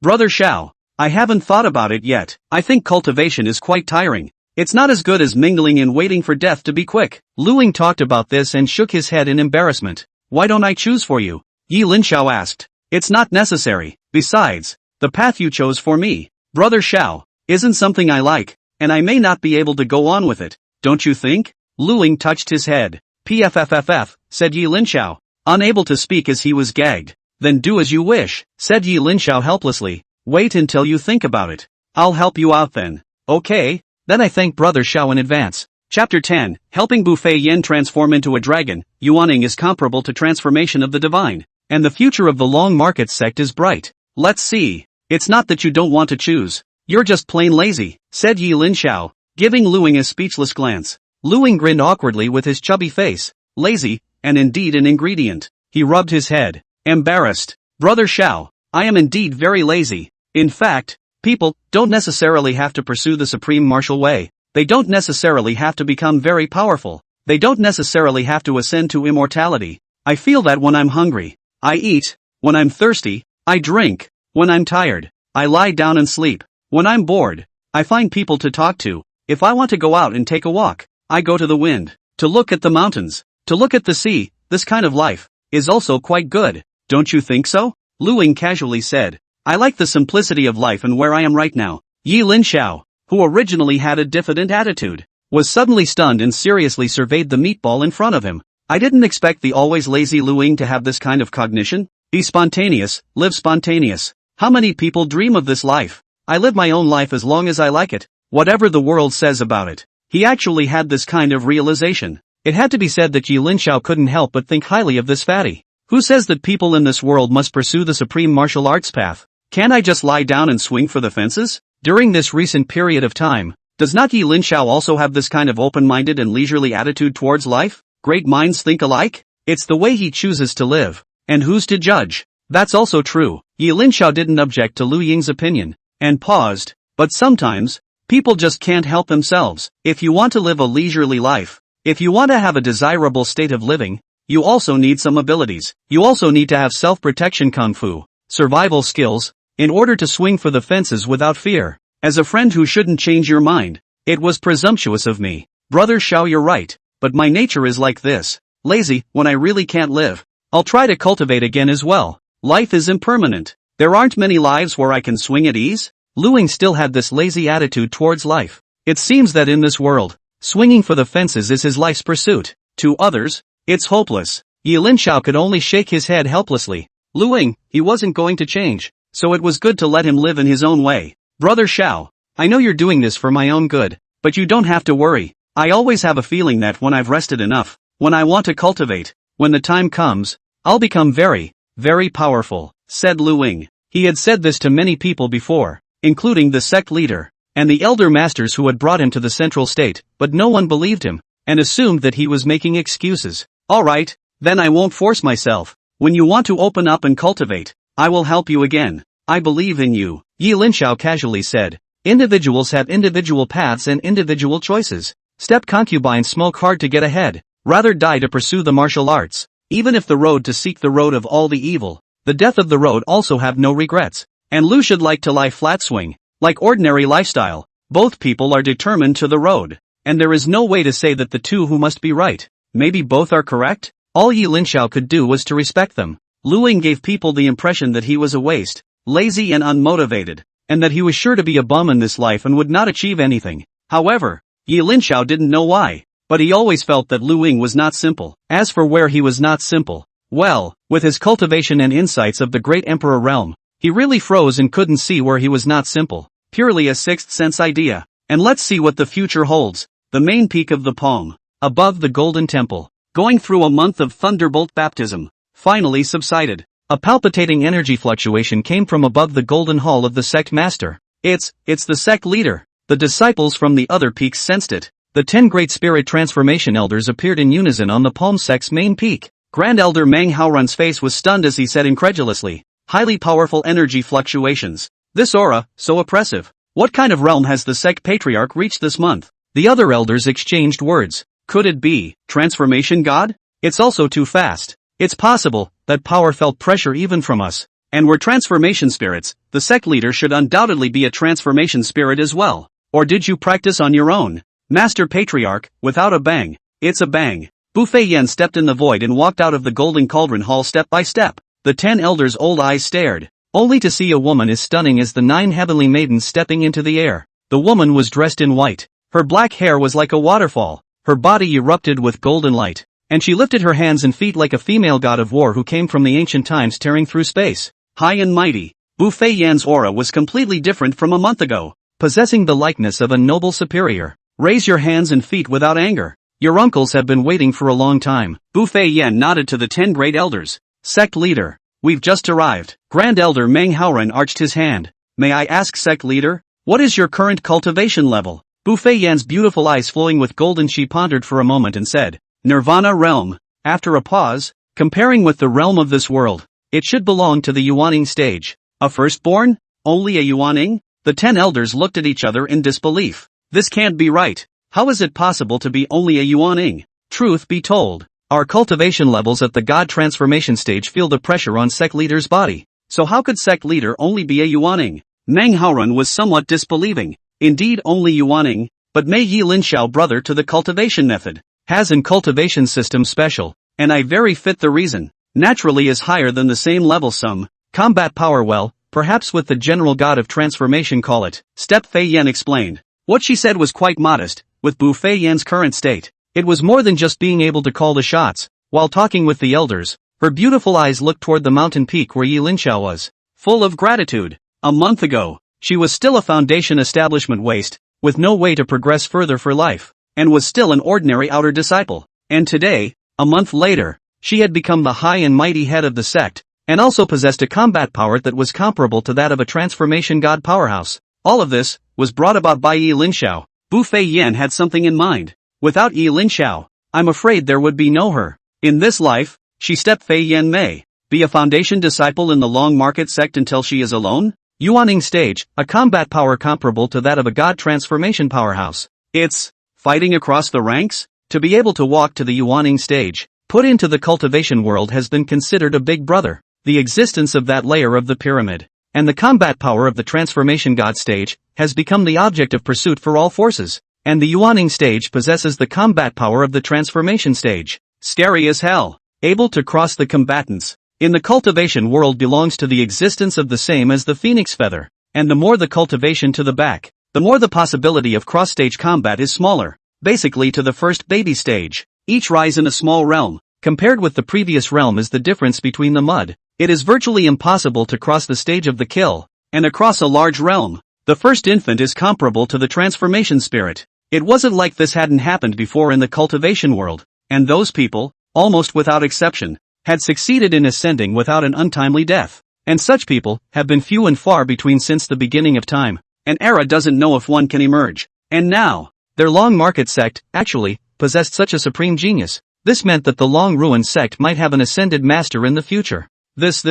Brother Xiao. I haven't thought about it yet. I think cultivation is quite tiring. It's not as good as mingling and waiting for death to be quick. Lu Ying talked about this and shook his head in embarrassment. Why don't I choose for you? Yi Linxiao asked. It's not necessary. Besides, the path you chose for me, Brother Xiao, isn't something I like, and I may not be able to go on with it, don't you think? Lu Ying touched his head. Pfffff, said Yi Linxiao, unable to speak as he was gagged. Then do as you wish, said Yi Linxiao helplessly. Wait until you think about it. I'll help you out then. Okay, then I thank Brother Xiao in advance. Chapter 10, Helping Bu Fei Yan transform into a dragon. Yuaning is comparable to transformation of the divine, and the future of the Long Market sect is bright. Let's see. It's not that you don't want to choose. You're just plain lazy, said Yi Linxiao, giving Lu Ying a speechless glance. Lu Ying grinned awkwardly with his chubby face. Lazy, and indeed an ingredient. He rubbed his head. Embarrassed. Brother Xiao, I am indeed very lazy. In fact, people don't necessarily have to pursue the supreme martial way. They don't necessarily have to become very powerful. They don't necessarily have to ascend to immortality. I feel that when I'm hungry, I eat. When I'm thirsty, I drink. When I'm tired, I lie down and sleep. When I'm bored, I find people to talk to. If I want to go out and take a walk, I go to the wind. To look at the mountains, to look at the sea, this kind of life is also quite good. Don't you think so? Lu Ying casually said. I like the simplicity of life and where I am right now. Yi Linxiao, who originally had a diffident attitude, was suddenly stunned and seriously surveyed the meatball in front of him. I didn't expect the always lazy Lu Ying to have this kind of cognition. Be spontaneous, live spontaneous. How many people dream of this life? I live my own life as long as I like it, whatever the world says about it. He actually had this kind of realization. It had to be said that Yi Linxiao couldn't help but think highly of this fatty. Who says that people in this world must pursue the supreme martial arts path? Can't I just lie down and swing for the fences? During this recent period of time, does not Yi Linxiao also have this kind of open-minded and leisurely attitude towards life? Great minds think alike? It's the way he chooses to live. And who's to judge? That's also true. Yi Linxiao didn't object to Lu Ying's opinion, and paused. But sometimes, people just can't help themselves. If you want to live a leisurely life, if you want to have a desirable state of living, you also need some abilities. You also need to have self-protection kung fu, survival skills, in order to swing for the fences without fear. As a friend who shouldn't change your mind, it was presumptuous of me. Brother Xiao, you're right, but my nature is like this. Lazy, when I really can't live. I'll try to cultivate again as well. Life is impermanent. There aren't many lives where I can swing at ease. Lu Ying still had this lazy attitude towards life. It seems that in this world, swinging for the fences is his life's pursuit. To others, it's hopeless. Yi Linxiao could only shake his head helplessly. Lu Ying, he wasn't going to change, so it was good to let him live in his own way. Brother Xiao, I know you're doing this for my own good, but you don't have to worry. I always have a feeling that when I've rested enough, when I want to cultivate, when the time comes, I'll become very, very powerful, said Lu Ying. He had said this to many people before, including the sect leader, and the elder masters who had brought him to the central state, but no one believed him, and assumed that he was making excuses. Alright, then I won't force myself. When you want to open up and cultivate, I will help you again. I believe in you, Yi Linxiao casually said. Individuals have individual paths and individual choices. Step concubine, smoke hard to get ahead. Rather die to pursue the martial arts. Even if the road to seek the road of all the evil, the death of the road also have no regrets. And Lu should like to lie flat swing, like ordinary lifestyle. Both people are determined to the road, and there is no way to say that the two who must be right. Maybe both are correct? All Yi Linxiao could do was to respect them. Lu Ying gave people the impression that he was a waste, lazy and unmotivated, and that he was sure to be a bum in this life and would not achieve anything. However, Yi Linxiao didn't know why, but he always felt that Lu Ying was not simple. As for where he was not simple, well, with his cultivation and insights of the great emperor realm, he really froze and couldn't see where he was not simple. Purely a sixth sense idea. And let's see what the future holds. The main peak of the palm, above the golden temple, going through a month of thunderbolt baptism, finally subsided. A palpitating energy fluctuation came from above the golden hall of the sect master. It's the sect leader. The disciples from the other peaks sensed it. The 10 great spirit transformation elders appeared in unison on the palm sect's main peak. Grand Elder Manhwa's face was stunned as he said incredulously, highly powerful energy fluctuations. This aura, so oppressive. What kind of realm has the sect patriarch reached this month? The other elders exchanged words. Could it be transformation god? It's also too fast. It's possible that power felt pressure even from us. And we're transformation spirits. The sect leader should undoubtedly be a transformation spirit as well. Or did you practice on your own? Master Patriarch, without a bang. It's a bang. Bu Feiyan stepped in the void and walked out of the golden cauldron hall step by step. The 10 elders' old eyes stared, only to see a woman as stunning as the 9 heavenly maidens stepping into the air. The woman was dressed in white. Her black hair was like a waterfall. Her body erupted with golden light, and she lifted her hands and feet like a female god of war who came from the ancient times tearing through space. High and mighty, Bu Feiyan's aura was completely different from a month ago, possessing the likeness of a noble superior. Raise your hands and feet without anger. Your uncles have been waiting for a long time. Bu Feiyan nodded to the 10 great elders. Sect leader, we've just arrived. Grand Elder Manhwa arched his hand. May I ask, sect leader, what is your current cultivation level? Bu Feiyan's beautiful eyes flowing with golden, she pondered for a moment and said, Nirvana realm. After a pause, comparing with the realm of this world, it should belong to the Yuaning stage. A firstborn? Only a Yuaning? The 10 elders looked at each other in disbelief. This can't be right. How is it possible to be only a Yuaning? Truth be told, our cultivation levels at the God transformation stage feel the pressure on Sect Leader's body. So how could Sect Leader only be a Yuaning? Manhwaeren was somewhat disbelieving. Indeed only Yuaning, but Mei Yi Linxiao brother to the cultivation method, has an cultivation system special, and I very fit the reason. Naturally is higher than the same level some, combat power well, perhaps with the general god of transformation call it. Step Fei Yan explained. What she said was quite modest, with Bu Fei Yan's current state. It was more than just being able to call the shots. While talking with the elders, her beautiful eyes looked toward the mountain peak where Yi Linxiao was, full of gratitude. A month ago, she was still a foundation establishment waste, with no way to progress further for life, and was still an ordinary outer disciple. And today, a month later, she had become the high and mighty head of the sect, and also possessed a combat power that was comparable to that of a transformation god powerhouse. All of this was brought about by Yi Linxiao. Bu Fei Yan had something in mind. Without Yi Linxiao, I'm afraid there would be no her. In this life, she Step Fei Yan may be a foundation disciple in the long market sect until she is alone. Yuaning stage, a combat power comparable to that of a god transformation powerhouse. It's fighting across the ranks? To be able to walk to the Yuaning stage, put into the cultivation world has been considered a big brother. The existence of that layer of the pyramid, and the combat power of the transformation god stage, has become the object of pursuit for all forces. And the Yuaning stage possesses the combat power of the transformation stage. Scary as hell. Able to cross the combatants. In the cultivation world belongs to the existence of the same as the phoenix feather. And the more the cultivation to the back, the more the possibility of cross-stage combat is smaller. Basically to the first baby stage. Each rise in a small realm, compared with the previous realm is the difference between the mud. It is virtually impossible to cross the stage of the kill, and across a large realm. The first infant is comparable to the transformation spirit. It wasn't like this hadn't happened before in the cultivation world, and those people, almost without exception, had succeeded in ascending without an untimely death. And such people have been few and far between since the beginning of time. An era doesn't know if one can emerge. And now, their Long Market sect, actually, possessed such a supreme genius. This meant that the Long Ruin sect might have an ascended master in the future. This.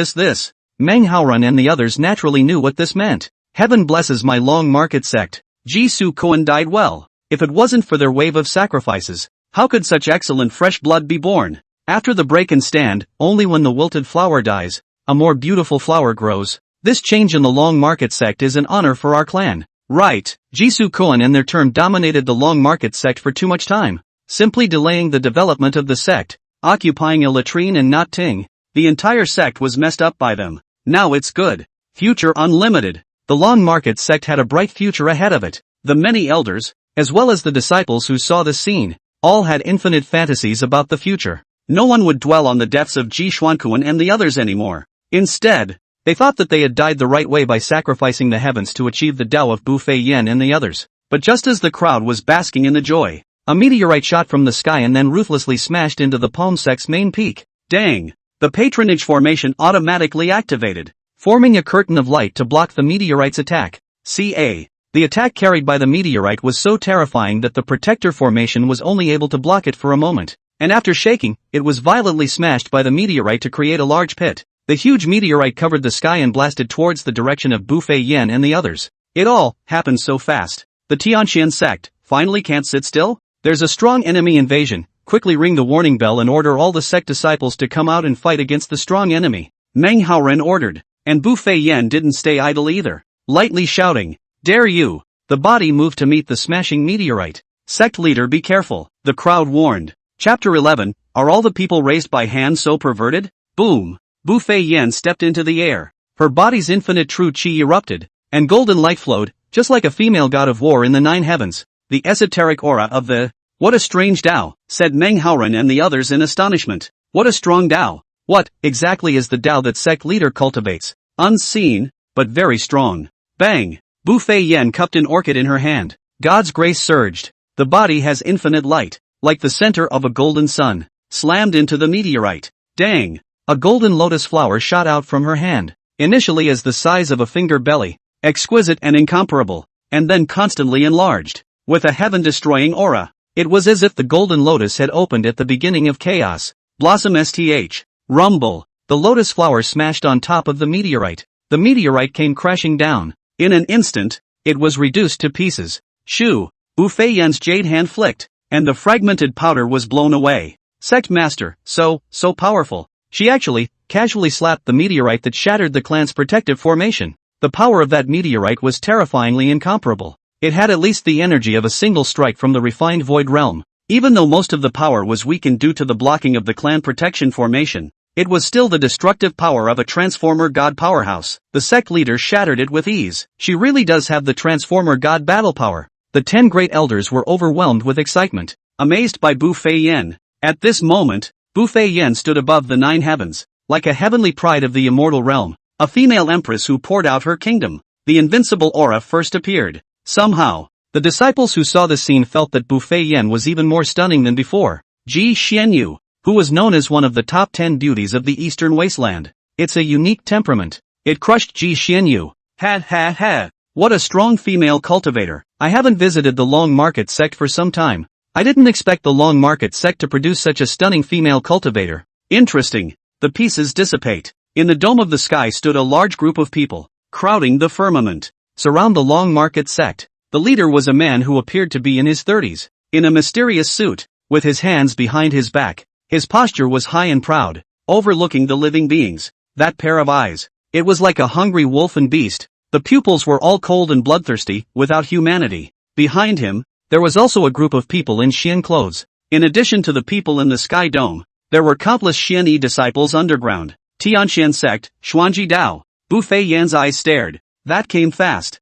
Manhwaeren and the others naturally knew what this meant. Heaven blesses my Long Market sect. Jisoo Koan died well. If it wasn't for their wave of sacrifices, how could such excellent fresh blood be born? After the break and stand, only when the wilted flower dies, a more beautiful flower grows. This change in the Long Market sect is an honor for our clan. Right, Jisoo Koan and their term dominated the Long Market sect for too much time, simply delaying the development of the sect, occupying a latrine and not ting. The entire sect was messed up by them. Now it's good. Future unlimited. The Long Market sect had a bright future ahead of it. The many elders, as well as the disciples who saw the scene, all had infinite fantasies about the future. No one would dwell on the deaths of Ji Xuankuan and the others anymore. Instead, they thought that they had died the right way by sacrificing the heavens to achieve the Tao of Bu Fei Yan and the others. But just as the crowd was basking in the joy, a meteorite shot from the sky and then ruthlessly smashed into the Palm Sect's main peak. Dang! The patronage formation automatically activated, forming a curtain of light to block the meteorite's attack. Ca. The attack carried by the meteorite was so terrifying that the protector formation was only able to block it for a moment, and after shaking, it was violently smashed by the meteorite to create a large pit. The huge meteorite covered the sky and blasted towards the direction of Bu Fei Yan and the others. It all happened so fast. The Tianqian sect finally can't sit still? There's a strong enemy invasion. Quickly ring the warning bell and order all the sect disciples to come out and fight against the strong enemy. Manhwaeren ordered, and Bu Fei Yan didn't stay idle either. Lightly shouting, "Dare you!" The body moved to meet the smashing meteorite. Sect leader, be careful, the crowd warned. Chapter 11, Are all the people raised by hand so perverted? Boom! Bu Fei Yan stepped into the air. Her body's infinite true qi erupted, and golden light flowed, just like a female god of war in the 9 heavens. The esoteric aura of the... What a strange Tao, said Manhwaeren and the others in astonishment. What a strong Tao. What, exactly is the Tao that Sect Leader cultivates? Unseen, but very strong. Bang! Bu Fei Yan cupped an orchid in her hand. God's grace surged. The body has infinite light, like the center of a golden sun. Slammed into the meteorite. Dang! A golden lotus flower shot out from her hand, initially as the size of a finger belly, exquisite and incomparable, and then constantly enlarged, with a heaven-destroying aura. It was as if the golden lotus had opened at the beginning of chaos. Blossom sth. Rumble. The lotus flower smashed on top of the meteorite. The meteorite came crashing down. In an instant, it was reduced to pieces. Shoo! Bu Fei Yan's jade hand flicked. and the fragmented powder was blown away. Sect Master, so powerful. She actually, casually slapped the meteorite that shattered the clan's protective formation. The power of that meteorite was terrifyingly incomparable. It had at least the energy of a single strike from the refined void realm. Even though most of the power was weakened due to the blocking of the clan protection formation, it was still the destructive power of a Transformer God powerhouse. The Sect Leader shattered it with ease. She really does have the Transformer God battle power. The 10 great elders were overwhelmed with excitement, amazed by Bu Fei Yen. At this moment, Bu Fei Yen stood above the 9 heavens, like a heavenly pride of the immortal realm, a female empress who poured out her kingdom. The invincible aura first appeared. Somehow, the disciples who saw the scene felt that Bu Fei Yen was even more stunning than before. Ji Xianyu, who was known as one of the top 10 beauties of the Eastern Wasteland. It's a unique temperament. It crushed Ji Xianyu. Ha. What a strong female cultivator. I haven't visited the Long Market Sect for some time. I didn't expect the Long Market Sect to produce such a stunning female cultivator. Interesting. The pieces dissipate. In the dome of the sky stood a large group of people, crowding the firmament. Surround the Long Market Sect. The leader was a man who appeared to be in his 30s, in a mysterious suit, with his hands behind his back. His posture was high and proud, overlooking the living beings. That pair of eyes. It was like a hungry wolf and beast. The pupils were all cold and bloodthirsty, without humanity. Behind him, there was also a group of people in Xian clothes. In addition to the people in the sky dome, there were countless Xian Yi disciples underground. Tianxian Sect, Xuanji Dao. Bu Fei Yan's eyes stared. That came fast.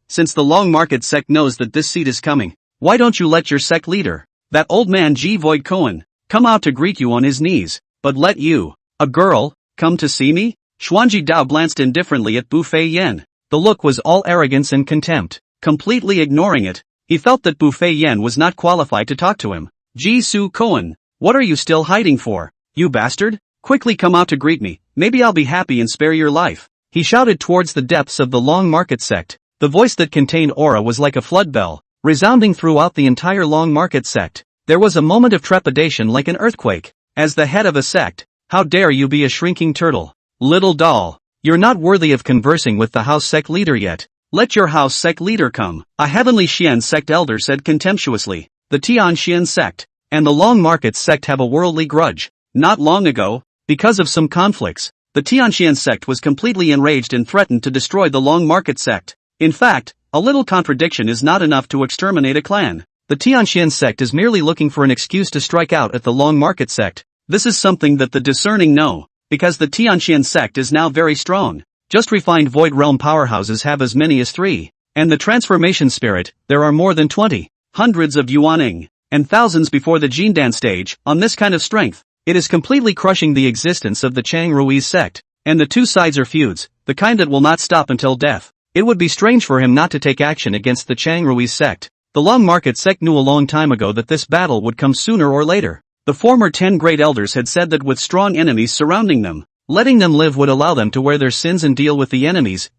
Since the Long Market Sect knows that this seat is coming, why don't you let your sect leader, that old man Ji Void Koan, come out to greet you on his knees, but let you, a girl, come to see me? Xuanji Dao glanced indifferently at Bu Fei Yan. The look was all arrogance and contempt. Completely ignoring it, he felt that Bu Fei Yan was not qualified to talk to him. Ji Su Koan, what are you still hiding for, you bastard? Quickly come out to greet me, maybe I'll be happy and spare your life. He shouted towards the depths of the Long Market Sect. The voice that contained aura was like a flood bell, resounding throughout the entire Long Market Sect. There was a moment of trepidation like an earthquake. As the head of a sect, how dare you be a shrinking turtle? Little doll, you're not worthy of conversing with the house sect leader yet. Let your house sect leader come. A heavenly Xian sect elder said contemptuously. The Tian Xian sect and the Long Market Sect have a worldly grudge. Not long ago, because of some conflicts, the Tianxian sect was completely enraged and threatened to destroy the Long Market Sect. In fact, a little contradiction is not enough to exterminate a clan. The Tianxian sect is merely looking for an excuse to strike out at the Long Market Sect. This is something that the discerning know, because the Tianxian sect is now very strong. Just refined Void Realm powerhouses have as many as 3. And the Transformation Spirit, there are more than 20. Hundreds of Yuaning, and thousands before the Jindan stage. On this kind of strength, it is completely crushing the existence of the Chang Rui's sect. And the two sides are feuds, the kind that will not stop until death. It would be strange for him not to take action against the Chang Rui's sect. The Long Market Sect knew a long time ago that this battle would come sooner or later. The former 10 great elders had said that with strong enemies surrounding them, letting them live would allow them to wear their sins and deal with the enemies,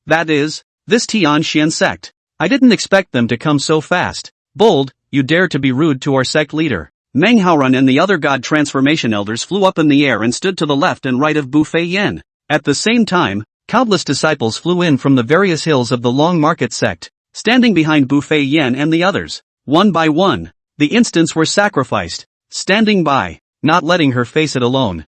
that is, this Tian Xian sect. I didn't expect them to come so fast. Bold, you dare to be rude to our sect leader. Meng Haorun and the other god transformation elders flew up in the air and stood to the left and right of Bu Fei Yan. At the same time, countless disciples flew in from the various hills of the Long Market Sect, standing behind Bu Fei Yan and the others. One by one, the instants were sacrificed, standing by, not letting her face it alone.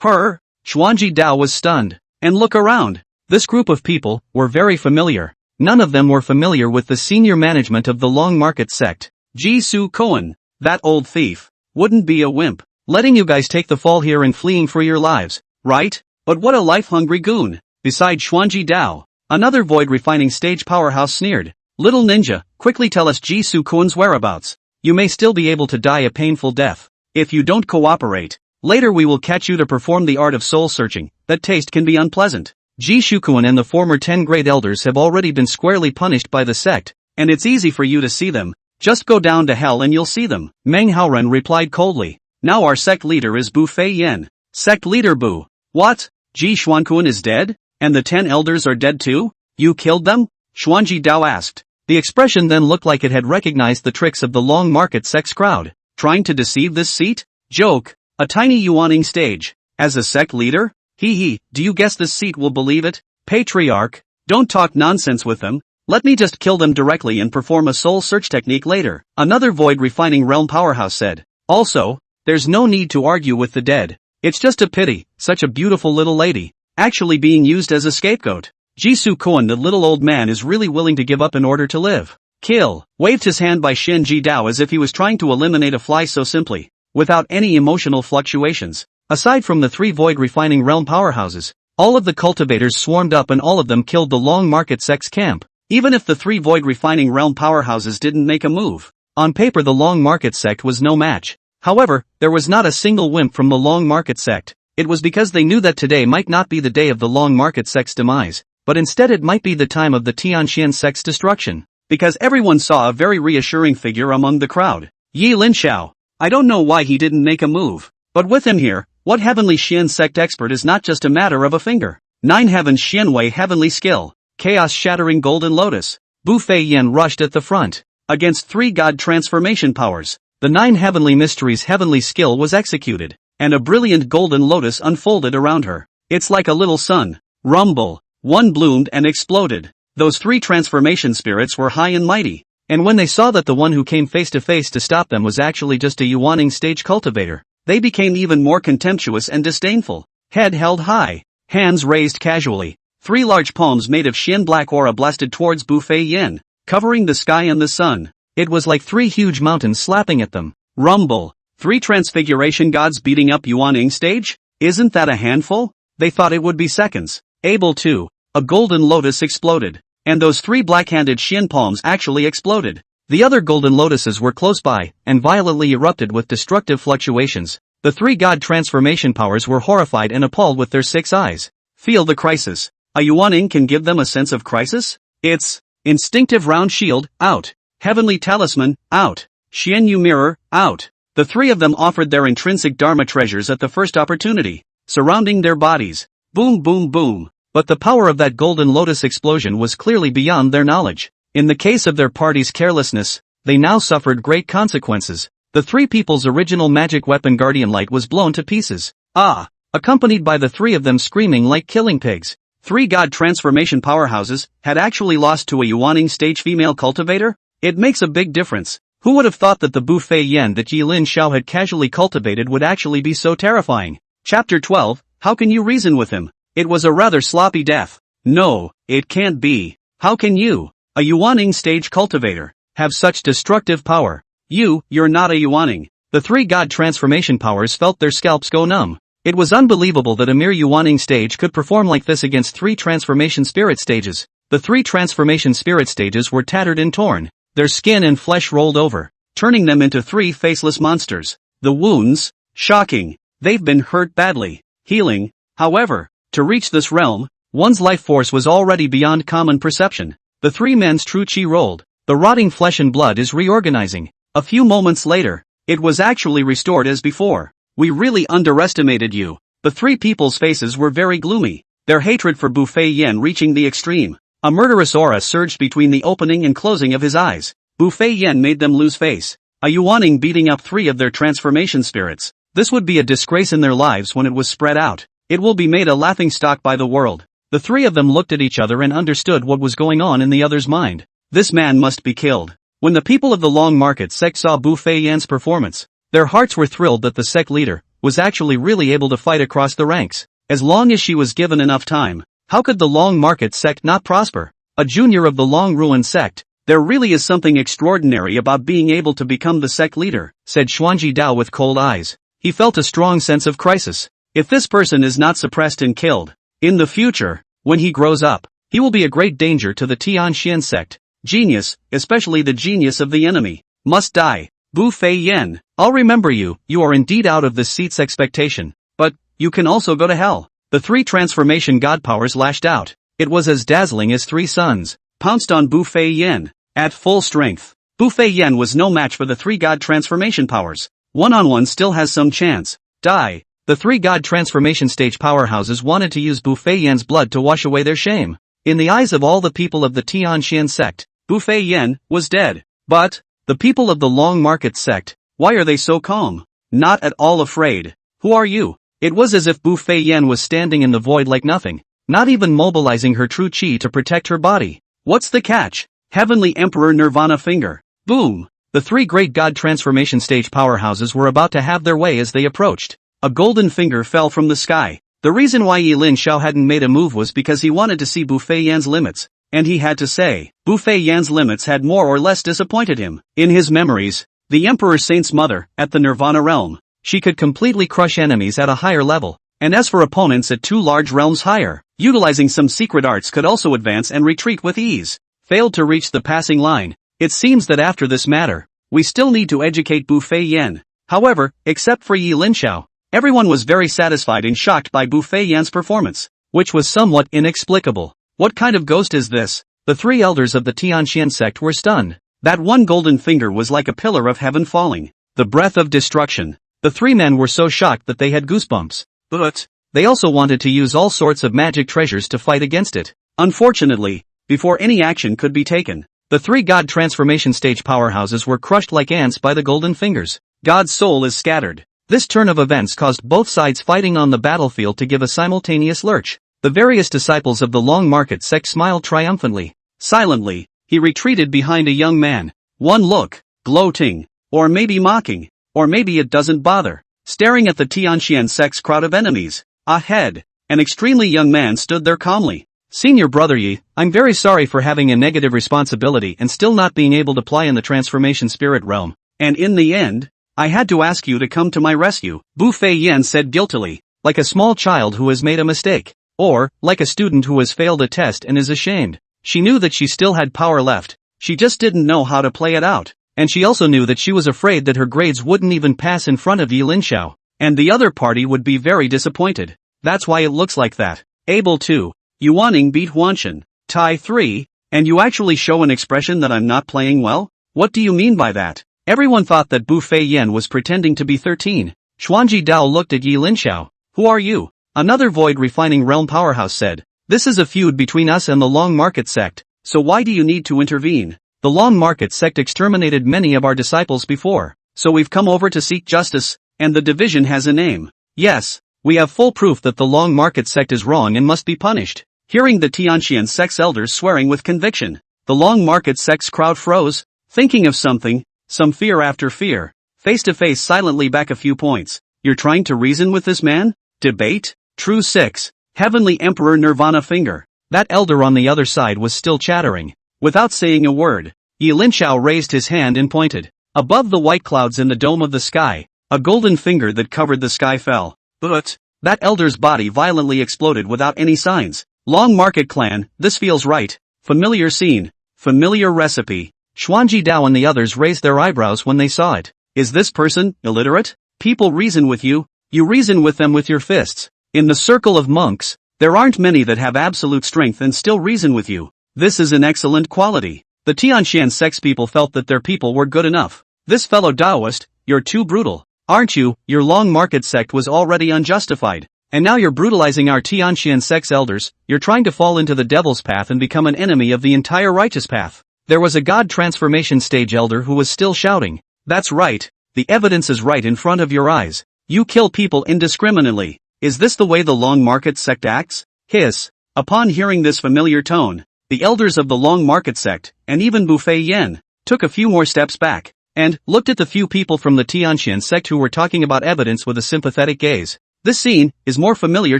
Her, Xuanji Dao was stunned. And look around. This group of people were very familiar. None of them were familiar with the senior management of the Long Market Sect. Ji Su Koan, that old thief, wouldn't be a wimp, letting you guys take the fall here and fleeing for your lives, right? But what a life-hungry goon. Besides Xuanji Dao, another void refining stage powerhouse sneered. Little ninja, quickly tell us Ji Su Koan's whereabouts. You may still be able to die a painful death. If you don't cooperate, later we will catch you to perform the art of soul searching. That taste can be unpleasant. Ji Shukuan and the former 10 great elders have already been squarely punished by the sect, and it's easy for you to see them. Just go down to hell and you'll see them. Meng Haorun replied coldly. Now our sect leader is Bu Fei Yan. Sect leader Bu. What? Ji Xuankuan is dead? And the 10 elders are dead too? You killed them? Xuanji Dao asked. The expression then looked like it had recognized the tricks of the Long Market Sect's crowd. Trying to deceive this seat? Joke. A tiny yuaning stage. As a sect leader? Do you guess this seat will believe it? Patriarch, don't talk nonsense with them. Let me just kill them directly and perform a soul search technique later, another void refining realm powerhouse said. Also, there's no need to argue with the dead. It's just a pity, such a beautiful little lady, actually being used as a scapegoat. Jisoo Koen, the little old man, is really willing to give up in order to live. Kill, waved his hand by Shen Ji Dao as if he was trying to eliminate a fly so simply, without any emotional fluctuations. Aside from the 3 void refining realm powerhouses, all of the cultivators swarmed up and all of them killed the Long Market Sect's camp. Even if the 3 void refining realm powerhouses didn't make a move, on paper the Long Market Sect was no match. However, there was not a single wimp from the Long Market Sect. It was because they knew that today might not be the day of the Long Market Sect's demise, but instead it might be the time of the Tianxian Sect's destruction. Because everyone saw a very reassuring figure among the crowd. Yi Linxiao. I don't know why he didn't make a move. But with him here, what Heavenly Xian Sect expert is not just a matter of a finger. 9 Heavens Xianwei Heavenly Skill. Chaos Shattering Golden Lotus. Bu Fei Yan rushed at the front. Against 3 God Transformation Powers. The 9 Heavenly Mysteries Heavenly Skill was executed, and a brilliant golden lotus unfolded around her. It's like a little sun. Rumble. One bloomed and exploded. Those 3 transformation spirits were high and mighty, and when they saw that the one who came face to face to stop them was actually just a Yuaning stage cultivator, they became even more contemptuous and disdainful. Head held high, hands raised casually. 3 large palms made of Xian black aura blasted towards Bu Fei Yan, covering the sky and the sun. It was like 3 huge mountains slapping at them. Rumble. 3 transfiguration gods beating up Yuaning stage? Isn't that a handful? They thought it would be seconds. Able to. A golden lotus exploded. And those 3 black-handed Xian palms actually exploded. The other golden lotuses were close by, and violently erupted with destructive fluctuations. The 3 god transformation powers were horrified and appalled with their 6 eyes. Feel the crisis. A Yuaning can give them a sense of crisis? It's instinctive round shield, out. Heavenly talisman, out. Xian Yu mirror, out. The 3 of them offered their intrinsic dharma treasures at the first opportunity, surrounding their bodies. Boom boom boom. But the power of that golden lotus explosion was clearly beyond their knowledge. In the case of their party's carelessness, they now suffered great consequences. The 3 people's original magic weapon Guardian Light was blown to pieces. Accompanied by the 3 of them screaming like killing pigs. 3 god transformation powerhouses had actually lost to a Yuaning stage female cultivator? It makes a big difference. Who would have thought that the Bu Fei Yan that Yi Linxiao had casually cultivated would actually be so terrifying? Chapter 12, How can you reason with him? It was a rather sloppy death. No, it can't be. How can you, a Yuaning stage cultivator, have such destructive power? You're not a Yuaning. The 3 god transformation powers felt their scalps go numb. It was unbelievable that a mere Yuaning stage could perform like this against 3 transformation spirit stages. The 3 transformation spirit stages were tattered and torn. Their skin and flesh rolled over, turning them into 3 faceless monsters. The wounds, shocking. They've been hurt badly. Healing, however, to reach this realm, one's life force was already beyond common perception. The 3 men's true chi rolled. The rotting flesh and blood is reorganizing. A few moments later, it was actually restored as before. We really underestimated you. The 3 people's faces were very gloomy, their hatred for Bu Fei Yan reaching the extreme. A murderous aura surged between the opening and closing of his eyes. Bu Fei Yan made them lose face. A Yuaning beating up 3 of their transformation spirits. This would be a disgrace in their lives when it was spread out. It will be made a laughingstock by the world. The 3 of them looked at each other and understood what was going on in the other's mind. This man must be killed. When the people of the Long Market Sect saw Bu Fei Yan's performance, their hearts were thrilled that the Sect Leader was actually really able to fight across the ranks. As long as she was given enough time, how could the Long Market Sect not prosper? A junior of the Long Ruin Sect, there really is something extraordinary about being able to become the Sect Leader, said Xuanji Dao with cold eyes. He felt a strong sense of crisis. If this person is not suppressed and killed, in the future, when he grows up, he will be a great danger to the Tianxian Sect. Genius, especially the genius of the enemy, must die. Bu Fei Yan, I'll remember you. You are indeed out of this seat's expectation. But, you can also go to hell. The 3 transformation god powers lashed out. It was as dazzling as 3 suns, pounced on Bu Fei Yan, at full strength. Bu Fei Yan was no match for the 3 god transformation powers. One-on-one still has some chance. Die. The 3 god transformation stage powerhouses wanted to use Bu Fei Yan's blood to wash away their shame. In the eyes of all the people of the Tianxian Sect, Bu Fei Yan was dead. But, the people of the Long Market Sect, why are they so calm? Not at all afraid. Who are you? It was as if Bu Fei Yan was standing in the void like nothing, not even mobilizing her true chi to protect her body. What's the catch? Heavenly Emperor Nirvana Finger. Boom! The three great god transformation stage powerhouses were about to have their way as they approached. A golden finger fell from the sky. The reason why Linxiao hadn't made a move was because he wanted to see Buffet Yan's limits. And he had to say, Buffet Yan's limits had more or less disappointed him. In his memories, the Emperor Saint's mother, at the Nirvana realm, she could completely crush enemies at a higher level. And as for opponents at two large realms higher, utilizing some secret arts could also advance and retreat with ease. Failed to reach the passing line. It seems that after this matter, we still need to educate Buffet Yan. However, except for Linxiao, everyone was very satisfied and shocked by Buffet Yan's performance, which was somewhat inexplicable. What kind of ghost is this? The three elders of the Tianxian sect were stunned. That one golden finger was like a pillar of heaven falling. The breath of destruction. The three men were so shocked that they had goosebumps. But they also wanted to use all sorts of magic treasures to fight against it. Unfortunately, before any action could be taken, the three god transformation stage powerhouses were crushed like ants by the golden fingers. God's soul is scattered. This turn of events caused both sides fighting on the battlefield to give a simultaneous lurch. The various disciples of the Long Market sect smiled triumphantly. Silently, he retreated behind a young man. One look, gloating, or maybe mocking, or maybe it doesn't bother, staring at the Tianxian sect's crowd of enemies. Ahead, an extremely young man stood there calmly. Senior Brother Yi, I'm very sorry for having a negative responsibility and still not being able to apply in the transformation spirit realm. And in the end, I had to ask you to come to my rescue, Buffet Yan said guiltily, like a small child who has made a mistake. Or, like a student who has failed a test and is ashamed. She knew that she still had power left, she just didn't know how to play it out. And she also knew that she was afraid that her grades wouldn't even pass in front of Linxiao, and the other party would be very disappointed. That's why it looks like that. Able to. Yuaning beat Huanshan. Tie 3, and you actually show an expression that I'm not playing well? What do you mean by that? Everyone thought that Buffet Yan was pretending to be 13. Xuanji Dao looked at Linxiao. Who are you? Another void refining realm powerhouse said, this is a feud between us and the Long Market sect, so why do you need to intervene? The Long Market sect exterminated many of our disciples before, so we've come over to seek justice, and the division has a name. Yes, we have full proof that the Long Market sect is wrong and must be punished. Hearing the Tianxian sect's elders swearing with conviction, the Long Market sect's crowd froze, thinking of something, some fear after fear, face to face silently back a few points. You're trying to reason with this man? Debate? True 6. Heavenly Emperor Nirvana Finger. That elder on the other side was still chattering. Without saying a word, Linxiao raised his hand and pointed. Above the white clouds in the dome of the sky, a golden finger that covered the sky fell. But that elder's body violently exploded without any signs. Long Market Clan, this feels right. Familiar scene. Familiar recipe. Xuanji Dao and the others raised their eyebrows when they saw it. Is this person illiterate? People reason with you. You reason with them with your fists. In the circle of monks, there aren't many that have absolute strength and still reason with you. This is an excellent quality. The Tianxian sect's people felt that their people were good enough. This fellow Taoist, you're too brutal. Aren't you? Your Long Market sect was already unjustified. And now you're brutalizing our Tianxian sect's elders. You're trying to fall into the devil's path and become an enemy of the entire righteous path. There was a god transformation stage elder who was still shouting. That's right. The evidence is right in front of your eyes. You kill people indiscriminately. Is this the way the Long Market sect acts? Hiss. Upon hearing this familiar tone, the elders of the Long Market sect, and even Buffet Yan, took a few more steps back, and looked at the few people from the Tianxian sect who were talking about evidence with a sympathetic gaze. This scene is more familiar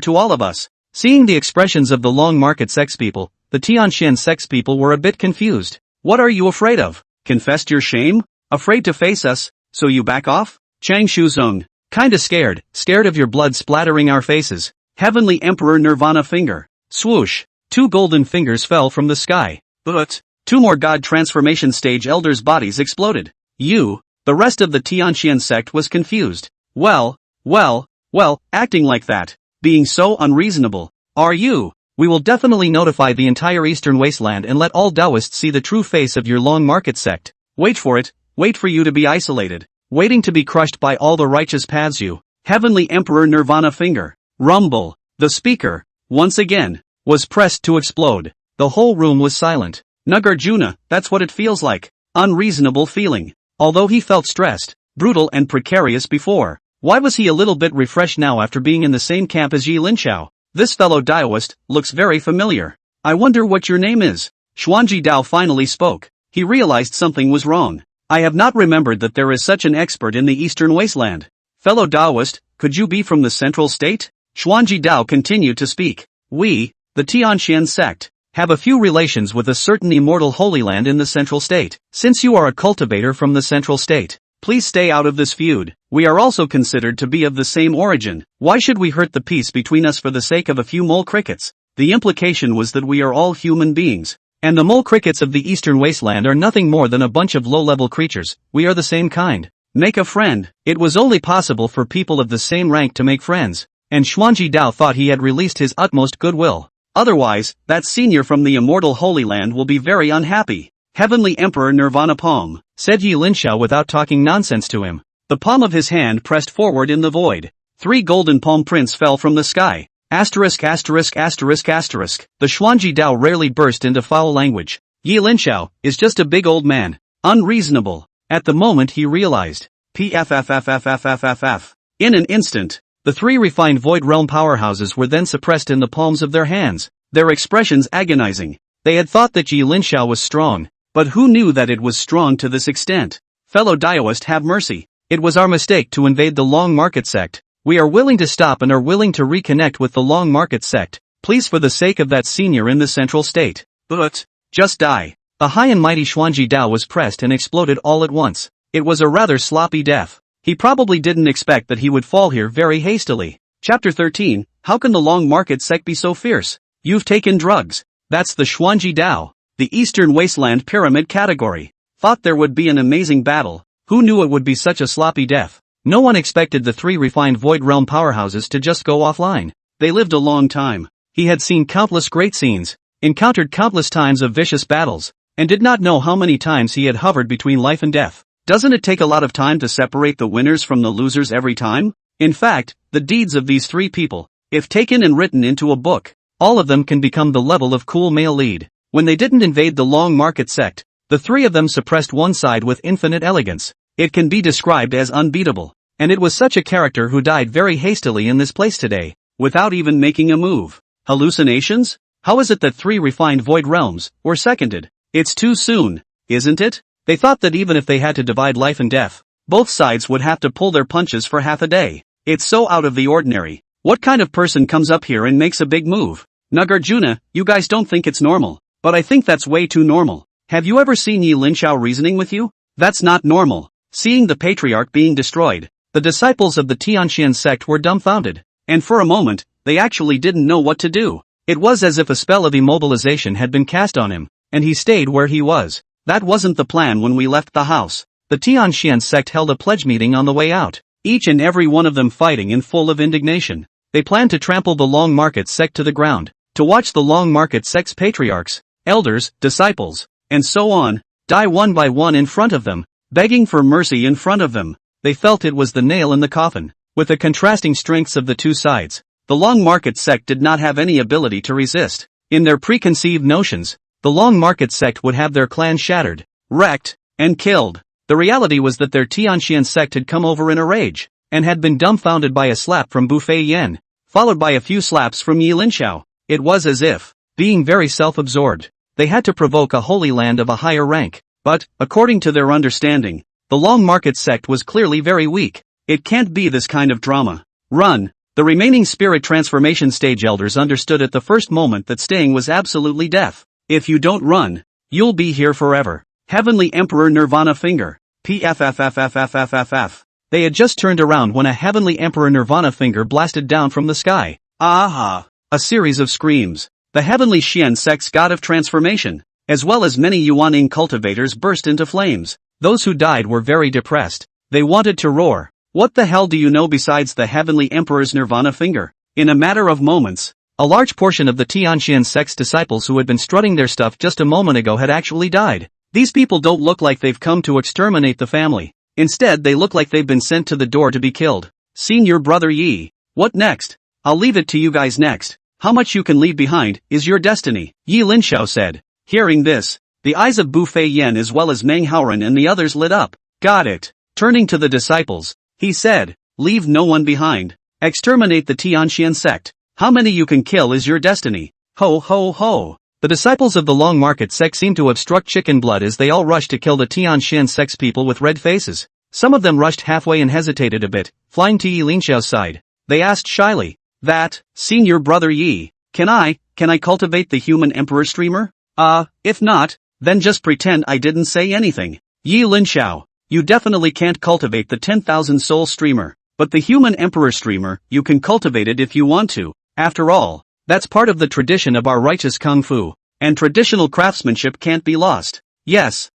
to all of us. Seeing the expressions of the Long Market sect's people, the Tianxian sect's people were a bit confused. What are you afraid of? Confessed your shame? Afraid to face us, so you back off? Chang Shuzong. Kinda scared of your blood splattering our faces. Heavenly Emperor Nirvana Finger. Swoosh. 2 golden fingers fell from the sky. But 2 more god transformation stage elders' bodies exploded. The rest of the Tianxian sect was confused. Well, acting like that, being so unreasonable. Are you? We will definitely notify the entire Eastern Wasteland and let all Taoists see the true face of your Long Market sect. Wait for it, wait for you to be isolated. Waiting to be crushed by all the righteous paths you. Heavenly Emperor Nirvana Finger. Rumble. The speaker, once again, was pressed to explode. The whole room was silent. Nagarjuna, that's what it feels like. Unreasonable feeling. Although he felt stressed, brutal and precarious before, why was he a little bit refreshed now after being in the same camp as Linxiao? This fellow Taoist looks very familiar. I wonder what your name is. Xuanji Dao finally spoke. He realized something was wrong. I have not remembered that there is such an expert in the Eastern Wasteland. Fellow Daoist, could you be from the Central State? Xuanji Dao continued to speak. We, the Tianxian sect, have a few relations with a certain immortal Holy Land in the Central State. Since you are a cultivator from the Central State, please stay out of this feud. We are also considered to be of the same origin. Why should we hurt the peace between us for the sake of a few mole crickets? The implication was that we are all human beings. And the mole crickets of the Eastern Wasteland are nothing more than a bunch of low-level creatures. We are the same kind. Make a friend. It was only possible for people of the same rank to make friends. And Xuanji Dao thought he had released his utmost goodwill. Otherwise, that senior from the immortal Holy Land will be very unhappy. Heavenly Emperor Nirvana Palm, said Yi Linxiao without talking nonsense to him. The palm of his hand pressed forward in the void. 3 golden palm prints fell from the sky. Asterisk asterisk asterisk asterisk. The Xuanji Dao rarely burst into foul language. Yi Linxiao is just a big old man. Unreasonable. At the moment he realized. Pffffffffff. In an instant, the 3 refined Void Realm powerhouses were then suppressed in the palms of their hands, their expressions agonizing. They had thought that Yi Linxiao was strong, but who knew that it was strong to this extent? Fellow Daoist, have mercy. It was our mistake to invade the Long Market sect. We are willing to stop and are willing to reconnect with the Long Market sect. Please, for the sake of that senior in the Central State. But, just die. The high and mighty Xuanji Dao was pressed and exploded all at once. It was a rather sloppy death. He probably didn't expect that he would fall here very hastily. Chapter 13, How can the Long Market sect be so fierce? You've taken drugs. That's the Xuanji Dao, the Eastern Wasteland Pyramid category. Thought there would be an amazing battle. Who knew it would be such a sloppy death? No one expected the 3 refined Void Realm powerhouses to just go offline. They lived a long time. He had seen countless great scenes, encountered countless times of vicious battles, and did not know how many times he had hovered between life and death. Doesn't it take a lot of time to separate the winners from the losers every time? In fact, the deeds of these 3 people, if taken and written into a book, all of them can become the level of cool male lead. When they didn't invade the Long Market sect, the 3 of them suppressed one side with infinite elegance. It can be described as unbeatable. And it was such a character who died very hastily in this place today, without even making a move. Hallucinations? How is it that 3 refined Void Realms were seconded? It's too soon, isn't it? They thought that even if they had to divide life and death, both sides would have to pull their punches for half a day. It's so out of the ordinary. What kind of person comes up here and makes a big move? Nagarjuna, you guys don't think it's normal, but I think that's way too normal. Have you ever seen Yi Linxiao reasoning with you? That's not normal. Seeing the patriarch being destroyed, the disciples of the Tianxian sect were dumbfounded, and for a moment, they actually didn't know what to do. It was as if a spell of immobilization had been cast on him, and he stayed where he was. That wasn't the plan when we left the house. The Tianxian sect held a pledge meeting on the way out, each and every one of them fighting and full of indignation. They planned to trample the Long Market sect to the ground, to watch the Long Market sect's patriarchs, elders, disciples, and so on, die one by one in front of them, begging for mercy in front of them. They felt it was the nail in the coffin. With the contrasting strengths of the 2 sides, the Long Market sect did not have any ability to resist. In their preconceived notions, the Long Market sect would have their clan shattered, wrecked, and killed. The reality was that their Tianxian sect had come over in a rage, and had been dumbfounded by a slap from Buffet Yen, followed by a few slaps from Yi Linxiao. It was as if, being very self-absorbed, they had to provoke a Holy Land of a higher rank. But, according to their understanding, the Long Market sect was clearly very weak. It can't be this kind of drama. Run! The remaining spirit transformation stage elders understood at the first moment that staying was absolutely death. If you don't run, you'll be here forever. Heavenly Emperor Nirvana Finger. Pffffffff. They had just turned around when a Heavenly Emperor Nirvana Finger blasted down from the sky. Aha! A series of screams. The Heavenly Xian sect's god of transformation, as well as many Yuaning cultivators, burst into flames. Those who died were very depressed. They wanted to roar. What the hell do you know besides the Heavenly Emperor's Nirvana Finger? In a matter of moments, a large portion of the Tianxian sect's disciples who had been strutting their stuff just a moment ago had actually died. These people don't look like they've come to exterminate the family. Instead, they look like they've been sent to the door to be killed. Senior Brother Yi. What next? I'll leave it to you guys next. How much you can leave behind is your destiny, Yi Linxiao said. Hearing this, the eyes of Buffet Yen as well as Meng Haoran and the others lit up. Got it. Turning to the disciples, he said, leave no one behind. Exterminate the Tianxian sect. How many you can kill is your destiny. Ho ho ho. The disciples of the Long Market sect seem to have struck chicken blood as they all rushed to kill the Tianxian sect's people with red faces. Some of them rushed halfway and hesitated a bit, flying to Yi Linxiao's side. They asked shyly, "That, senior brother Yi, can I cultivate the human emperor streamer? If not, then just pretend I didn't say anything." "Yi Linxiao, you definitely can't cultivate the 10,000 soul streamer, but the human emperor streamer, you can cultivate it if you want to. After all, that's part of the tradition of our righteous kung fu, and traditional craftsmanship can't be lost." Yes,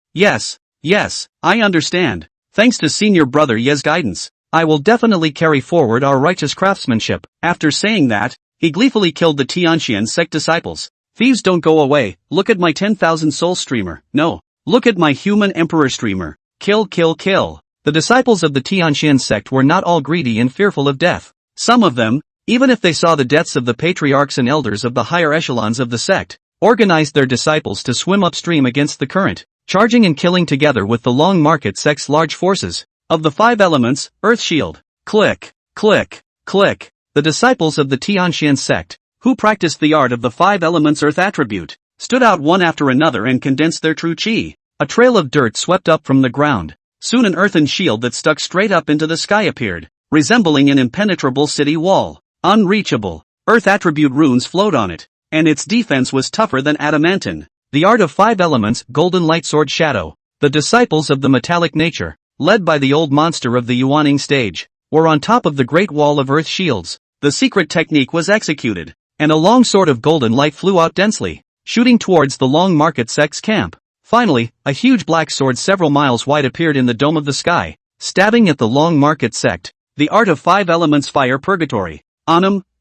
I understand. Thanks to senior brother Ye's guidance, I will definitely carry forward our righteous craftsmanship. After saying that, he gleefully killed the Tianxian sect disciples. "Thieves don't go away, look at my 10,000 soul streamer. No, look at my human emperor streamer. Kill. The disciples of the Tianxian sect were not all greedy and fearful of death. Some of them, even if they saw the deaths of the patriarchs and elders of the higher echelons of the sect, organized their disciples to swim upstream against the current, charging and killing together with the Long Market sect's large forces. Of the 5 elements, Earth Shield. Click. The disciples of the Tianxian sect, who practiced the art of the 5 elements Earth attribute, stood out one after another and condensed their true chi. A trail of dirt swept up from the ground. Soon an earthen shield that stuck straight up into the sky appeared, resembling an impenetrable city wall. Unreachable. Earth attribute runes flowed on it, and its defense was tougher than adamantine. The art of 5 elements, Golden Light Sword Shadow. The disciples of the metallic nature, led by the old monster of the Yuaning stage, were on top of the great wall of earth shields. The secret technique was executed, and a long sword of golden light flew out densely, shooting towards the Long Market sect's camp. Finally, a huge black sword several miles wide appeared in the dome of the sky, stabbing at the Long Market sect. The art of 5 elements Fire Purgatory.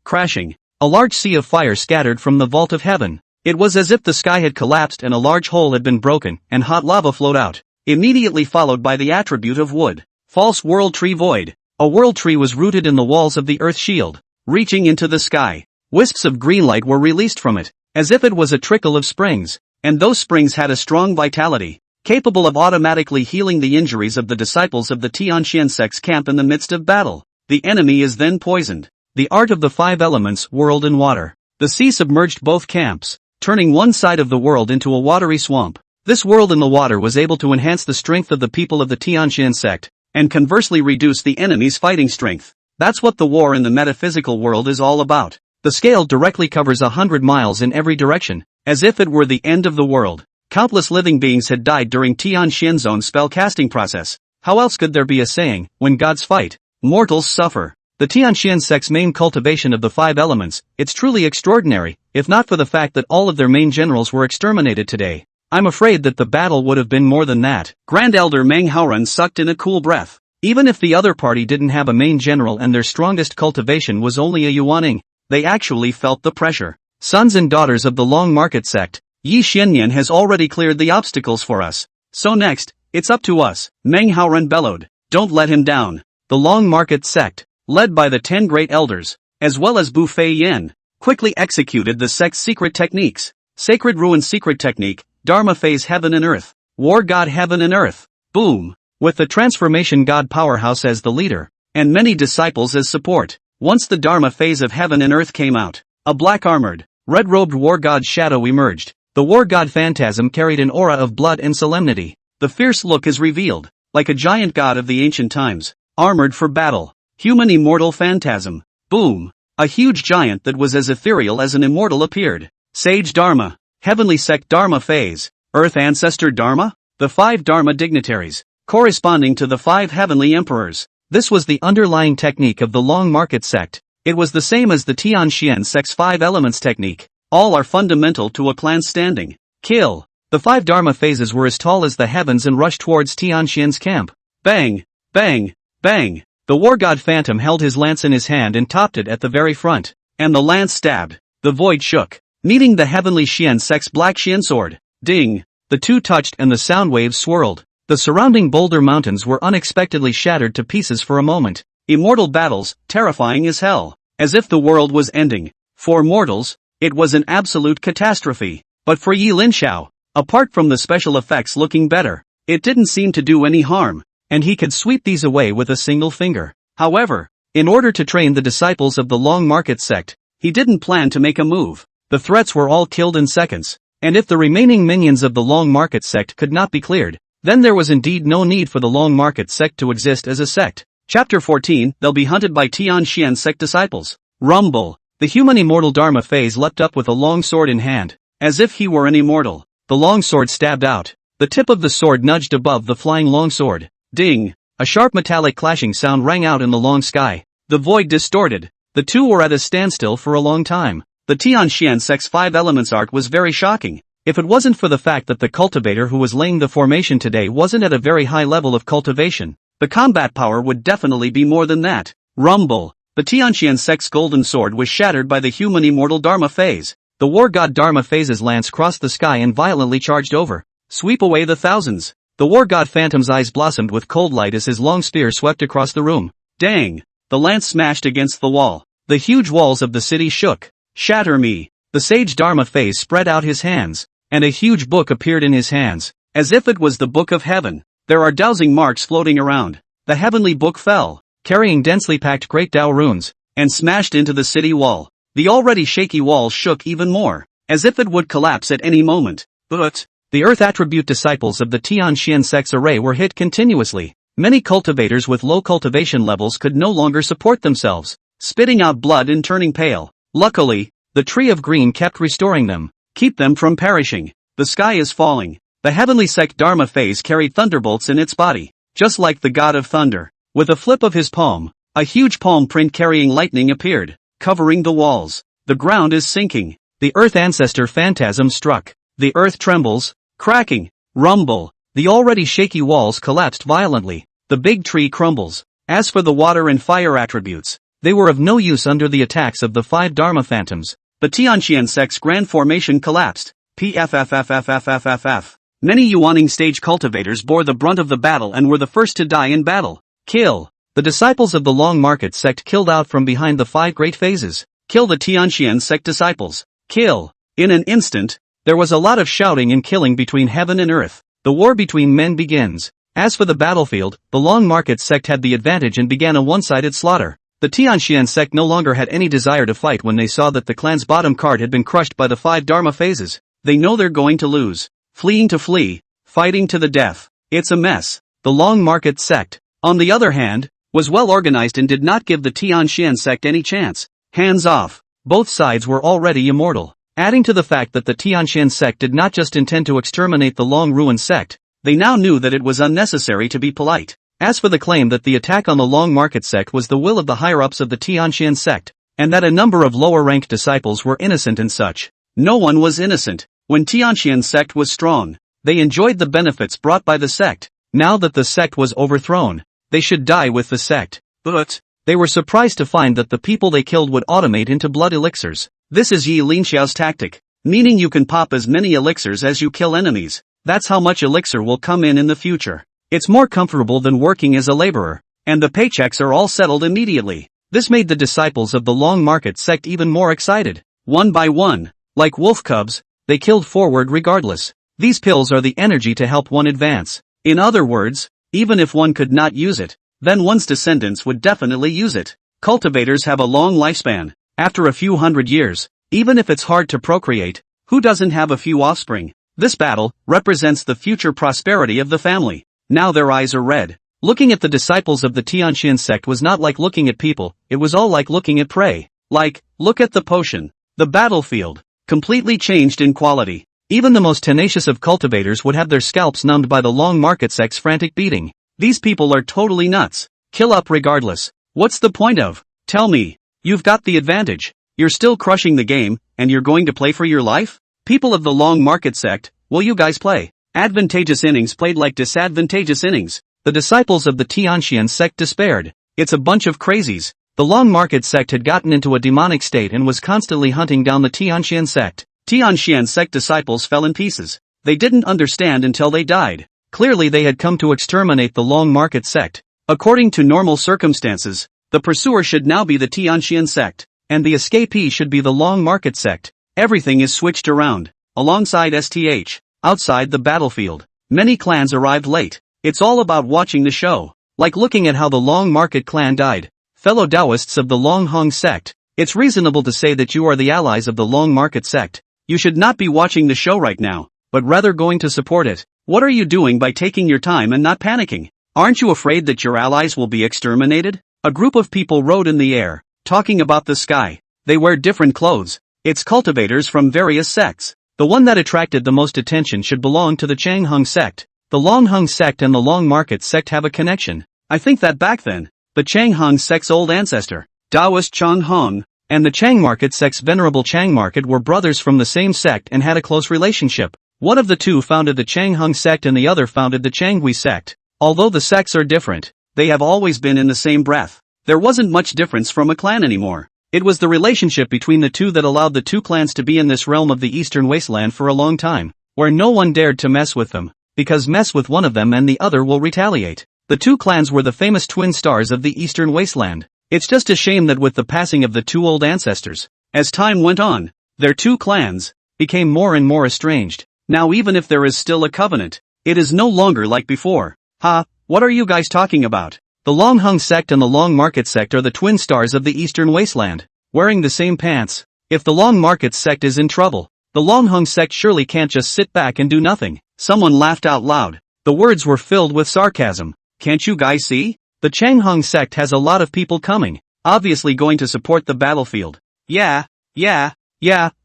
Crashing. A large sea of fire scattered from the vault of heaven. It was as if the sky had collapsed and a large hole had been broken, and hot lava flowed out, immediately followed by the attribute of wood. False World Tree Void. A world tree was rooted in the walls of the earth shield, reaching into the sky. Wisps of green light were released from it, as if it was a trickle of springs, and those springs had a strong vitality, capable of automatically healing the injuries of the disciples of the Tianxian sect's camp in the midst of battle. The enemy is then poisoned. The art of the 5 elements, world and water. The sea submerged both camps, turning one side of the world into a watery swamp. This world in the water was able to enhance the strength of the people of the Tianxian sect, and conversely reduce the enemy's fighting strength. That's what the war in the metaphysical world is all about. The scale directly covers 100 miles in every direction, as if it were the end of the world. Countless living beings had died during Tianxian's own spell casting process. How else could there be a saying, when gods fight, mortals suffer? The Tianxian sect's main cultivation of the 5 elements, it's truly extraordinary, if not for the fact that all of their main generals were exterminated today. I'm afraid that the battle would have been more than that. Grand Elder Meng Haoran sucked in a cool breath. Even if the other party didn't have a main general and their strongest cultivation was only a Yuaning, they actually felt the pressure. Sons and daughters of the Long Market sect, Yi Xianyan has already cleared the obstacles for us. So next, it's up to us. Meng Haoran bellowed. Don't let him down. The Long Market sect, led by the 10 great elders, as well as Bu Fei Yen, quickly executed the sect's secret techniques. Sacred Ruin Secret Technique, Dharma Phase Heaven and Earth, War God Heaven and Earth. Boom! With the Transformation God Powerhouse as the leader, and many disciples as support. Once the Dharma Phase of Heaven and Earth came out, a black-armored, red-robed War God shadow emerged. The War God Phantasm carried an aura of blood and solemnity. The fierce look is revealed, like a giant god of the ancient times, armored for battle. Human Immortal Phantasm. Boom! A huge giant that was as ethereal as an immortal appeared. Sage Dharma. Heavenly Sect Dharma Phase. Earth Ancestor Dharma? The 5 Dharma dignitaries, corresponding to the 5 heavenly emperors. This was the underlying technique of the Long Market sect. It was the same as the Tianxian sect's 5 elements technique. All are fundamental to a clan's standing. Kill. The 5 Dharma phases were as tall as the heavens and rushed towards Tianxian's camp. Bang! Bang! Bang! The War God Phantom held his lance in his hand and topped it at the very front. And the lance stabbed. The void shook, meeting the heavenly Xian sect's black Xian sword. Ding! The two touched and the sound waves swirled. The surrounding boulder mountains were unexpectedly shattered to pieces for a moment. Immortal battles, terrifying as hell. As if the world was ending. For mortals, it was an absolute catastrophe. But for Yi Linxiao, apart from the special effects looking better, it didn't seem to do any harm, and he could sweep these away with a single finger. However, in order to train the disciples of the Long Market sect, he didn't plan to make a move. The threats were all killed in seconds, And if the remaining minions of the Long Market sect could not be cleared, then there was indeed no need for the Long Market sect to exist as a sect. Chapter 14, They'll be hunted by Tianxian sect disciples. Rumble. The human immortal Dharma phase leapt up with a long sword in hand, as if he were an immortal. The long sword stabbed out. The tip of the sword nudged above the flying long sword. Ding! A sharp metallic clashing sound rang out in the long sky. The void distorted. The two were at a standstill for a long time. The Tianxian sect's 5 elements art was very shocking. If it wasn't for the fact that the cultivator who was laying the formation today wasn't at a very high level of cultivation, the combat power would definitely be more than that. Rumble. The Tianxian sect's golden sword was shattered by the human immortal Dharma phase. The war god Dharma phase's lance crossed the sky and violently charged over. Sweep away the thousands. The war god Phantom's eyes blossomed with cold light as his long spear swept across the room. Dang! The lance smashed against the wall. The huge walls of the city shook. Shatter me. The sage Dharma phase spread out his hands, and a huge book appeared in his hands, as if it was the book of heaven. There are dowsing marks floating around. The heavenly book fell, carrying densely packed great Tao runes, and smashed into the city wall. The already shaky walls shook even more, as if it would collapse at any moment. But the earth attribute disciples of the Tianxian sect's array were hit continuously. Many cultivators with low cultivation levels could no longer support themselves, spitting out blood and turning pale. Luckily, the tree of green kept restoring them. Keep them from perishing. The sky is falling. The heavenly sect Dharma phase carried thunderbolts in its body, just like the god of thunder. With a flip of his palm, a huge palm print carrying lightning appeared, covering the walls. The ground is sinking. The earth ancestor phantasm struck. The earth trembles, cracking. Rumble. The already shaky walls collapsed violently. The big tree crumbles. As for the water and fire attributes, they were of no use under the attacks of the 5 Dharma phantoms. The Tianxian sect's grand formation collapsed. PFFFFFFFF. Many Yuaning stage cultivators bore the brunt of the battle and were the first to die in battle. Kill. The disciples of the Long Market sect killed out from behind the 5 great phases. Kill the Tianxian sect disciples. Kill. In an instant, there was a lot of shouting and killing between heaven and earth. The war between men begins. As for the battlefield, the Long Market sect had the advantage and began a one-sided slaughter. The Tianxian sect no longer had any desire to fight when they saw that the clan's bottom card had been crushed by the 5 Dharma phases. They know they're going to lose. Fleeing to flee, fighting to the death. It's a mess. The Long Market sect, on the other hand, was well organized and did not give the Tianxian sect any chance. Hands off. Both sides were already immortal. Adding to the fact that the Tianxian sect did not just intend to exterminate the Long Ruin sect, they now knew that it was unnecessary to be polite. As for the claim that the attack on the Long Market sect was the will of the higher-ups of the Tianxian sect, and that a number of lower-ranked disciples were innocent and such, no one was innocent. When Tianxian sect was strong, they enjoyed the benefits brought by the sect. Now that the sect was overthrown, they should die with the sect. But they were surprised to find that the people they killed would automate into blood elixirs. This is Yi Linxiao's tactic, meaning you can pop as many elixirs as you kill enemies. That's how much elixir will come in the future. It's more comfortable than working as a laborer, and the paychecks are all settled immediately. This made the disciples of the Long Market sect even more excited. One by one, like wolf cubs, they killed forward regardless. These pills are the energy to help one advance. In other words, even if one could not use it, then one's descendants would definitely use it. Cultivators have a long lifespan. After a few hundred years, even if it's hard to procreate, who doesn't have a few offspring? This battle represents the future prosperity of the family. Now their eyes are red. Looking at the disciples of the Tianxian sect was not like looking at people, it was all like looking at prey. Like, look at the potion. The battlefield, completely changed in quality. Even the most tenacious of cultivators would have their scalps numbed by the Long Market sect's frantic beating. These people are totally nuts. Kill up regardless. What's the point of? Tell me. You've got the advantage. You're still crushing the game, and you're going to play for your life? People of the Long Market sect, will you guys play? Advantageous innings played like disadvantageous innings. The disciples of the Tianxian sect despaired. It's a bunch of crazies. The Long Market sect had gotten into a demonic state and was constantly hunting down the Tianxian sect. Tianxian sect disciples fell in pieces. They didn't understand until they died. Clearly they had come to exterminate the Long Market sect. According to normal circumstances, the pursuer should now be the Tianxian sect, and the escapee should be the Long Market sect. Everything is switched around. Alongside STH, outside the battlefield, many clans arrived late. It's all about watching the show. Like looking at how the Long Market clan died. Fellow Taoists of the Long Hong sect, it's reasonable to say that you are the allies of the Long Market sect. You should not be watching the show right now, but rather going to support it. What are you doing by taking your time and not panicking? Aren't you afraid that your allies will be exterminated? A group of people rode in the air, talking about the sky. They wear different clothes. It's cultivators from various sects. The one that attracted the most attention should belong to the Changhung sect. The Longhung sect and the Long Market sect have a connection. I think that back then, the Changhung sect's old ancestor, Taoist Changhung, and the Chang Market sect's venerable Chang Market were brothers from the same sect and had a close relationship. One of the two founded the Changhung sect and the other founded the Changhui sect. Although the sects are different, they have always been in the same breath. There wasn't much difference from a clan anymore. It was the relationship between the two that allowed the two clans to be in this realm of the Eastern Wasteland for a long time, where no one dared to mess with them, because mess with one of them and the other will retaliate. The two clans were the famous twin stars of the Eastern Wasteland. It's just a shame that with the passing of the two old ancestors, as time went on, their two clans became more and more estranged. Now even if there is still a covenant, it is no longer like before. What are you guys talking about? The Longhung sect and the Long Market sect are the twin stars of the Eastern Wasteland, wearing the same pants. If the Long Market sect is in trouble, the Longhung sect surely can't just sit back and do nothing. Someone laughed out loud. The words were filled with sarcasm. Can't you guys see? The Changhung sect has a lot of people coming, obviously going to support the battlefield. Yeah,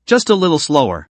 just a little slower.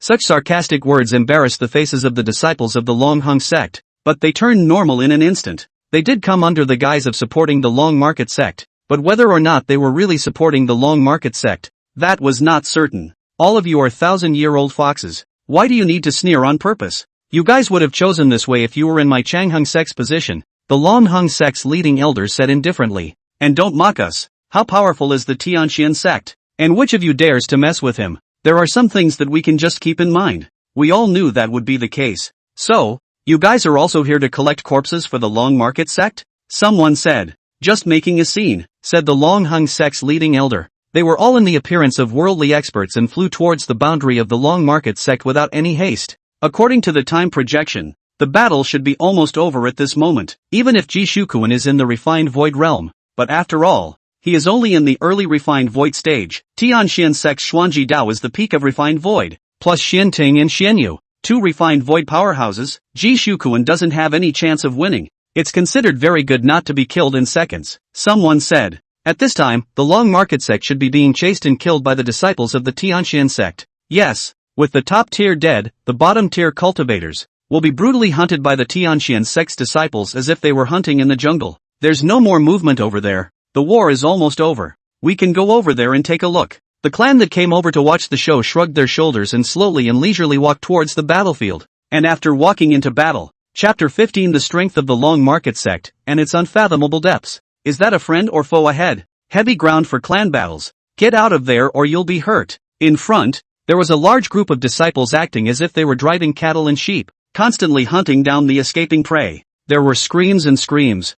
Such sarcastic words embarrassed the faces of the disciples of the Longhung sect, but they turned normal in an instant. They did come under the guise of supporting the Long Market sect, but whether or not they were really supporting the Long Market sect, that was not certain. All of you are 1,000-year-old foxes. Why do you need to sneer on purpose? You guys would have chosen this way if you were in my Changhung sect's position, the Longhung sect's leading elder said indifferently. And don't mock us. How powerful is the Tianxian sect? And which of you dares to mess with him? There are some things that we can just keep in mind. We all knew that would be the case. So, you guys are also here to collect corpses for the Long Market sect? Someone said. Just making a scene, said the Longhung sect's leading elder. They were all in the appearance of worldly experts and flew towards the boundary of the Long Market sect without any haste. According to the time projection, the battle should be almost over at this moment, even if Ji Shukuan is in the refined void realm. But after all, he is only in the early refined void stage. Tianxian sect's Xuanji Dao is the peak of refined void, plus Xianting and Xianyu. Two refined void powerhouses. Ji Shukuan doesn't have any chance of winning. It's considered very good not to be killed in seconds, someone said. At this time, the Long Market sect should be being chased and killed by the disciples of the Tianxian sect. Yes, with the top tier dead, the bottom tier cultivators will be brutally hunted by the Tianxian sect's disciples as if they were hunting in the jungle. There's no more movement over there. The war is almost over. We can go over there and take a look. The clan that came over to watch the show shrugged their shoulders and slowly and leisurely walked towards the battlefield. And after walking into battle, Chapter 15 The Strength of the Long Market Sect, and its Unfathomable Depths. Is that a friend or foe ahead? Heavy ground for clan battles. Get out of there or you'll be hurt. In front, there was a large group of disciples acting as if they were driving cattle and sheep, constantly hunting down the escaping prey. There were screams and screams.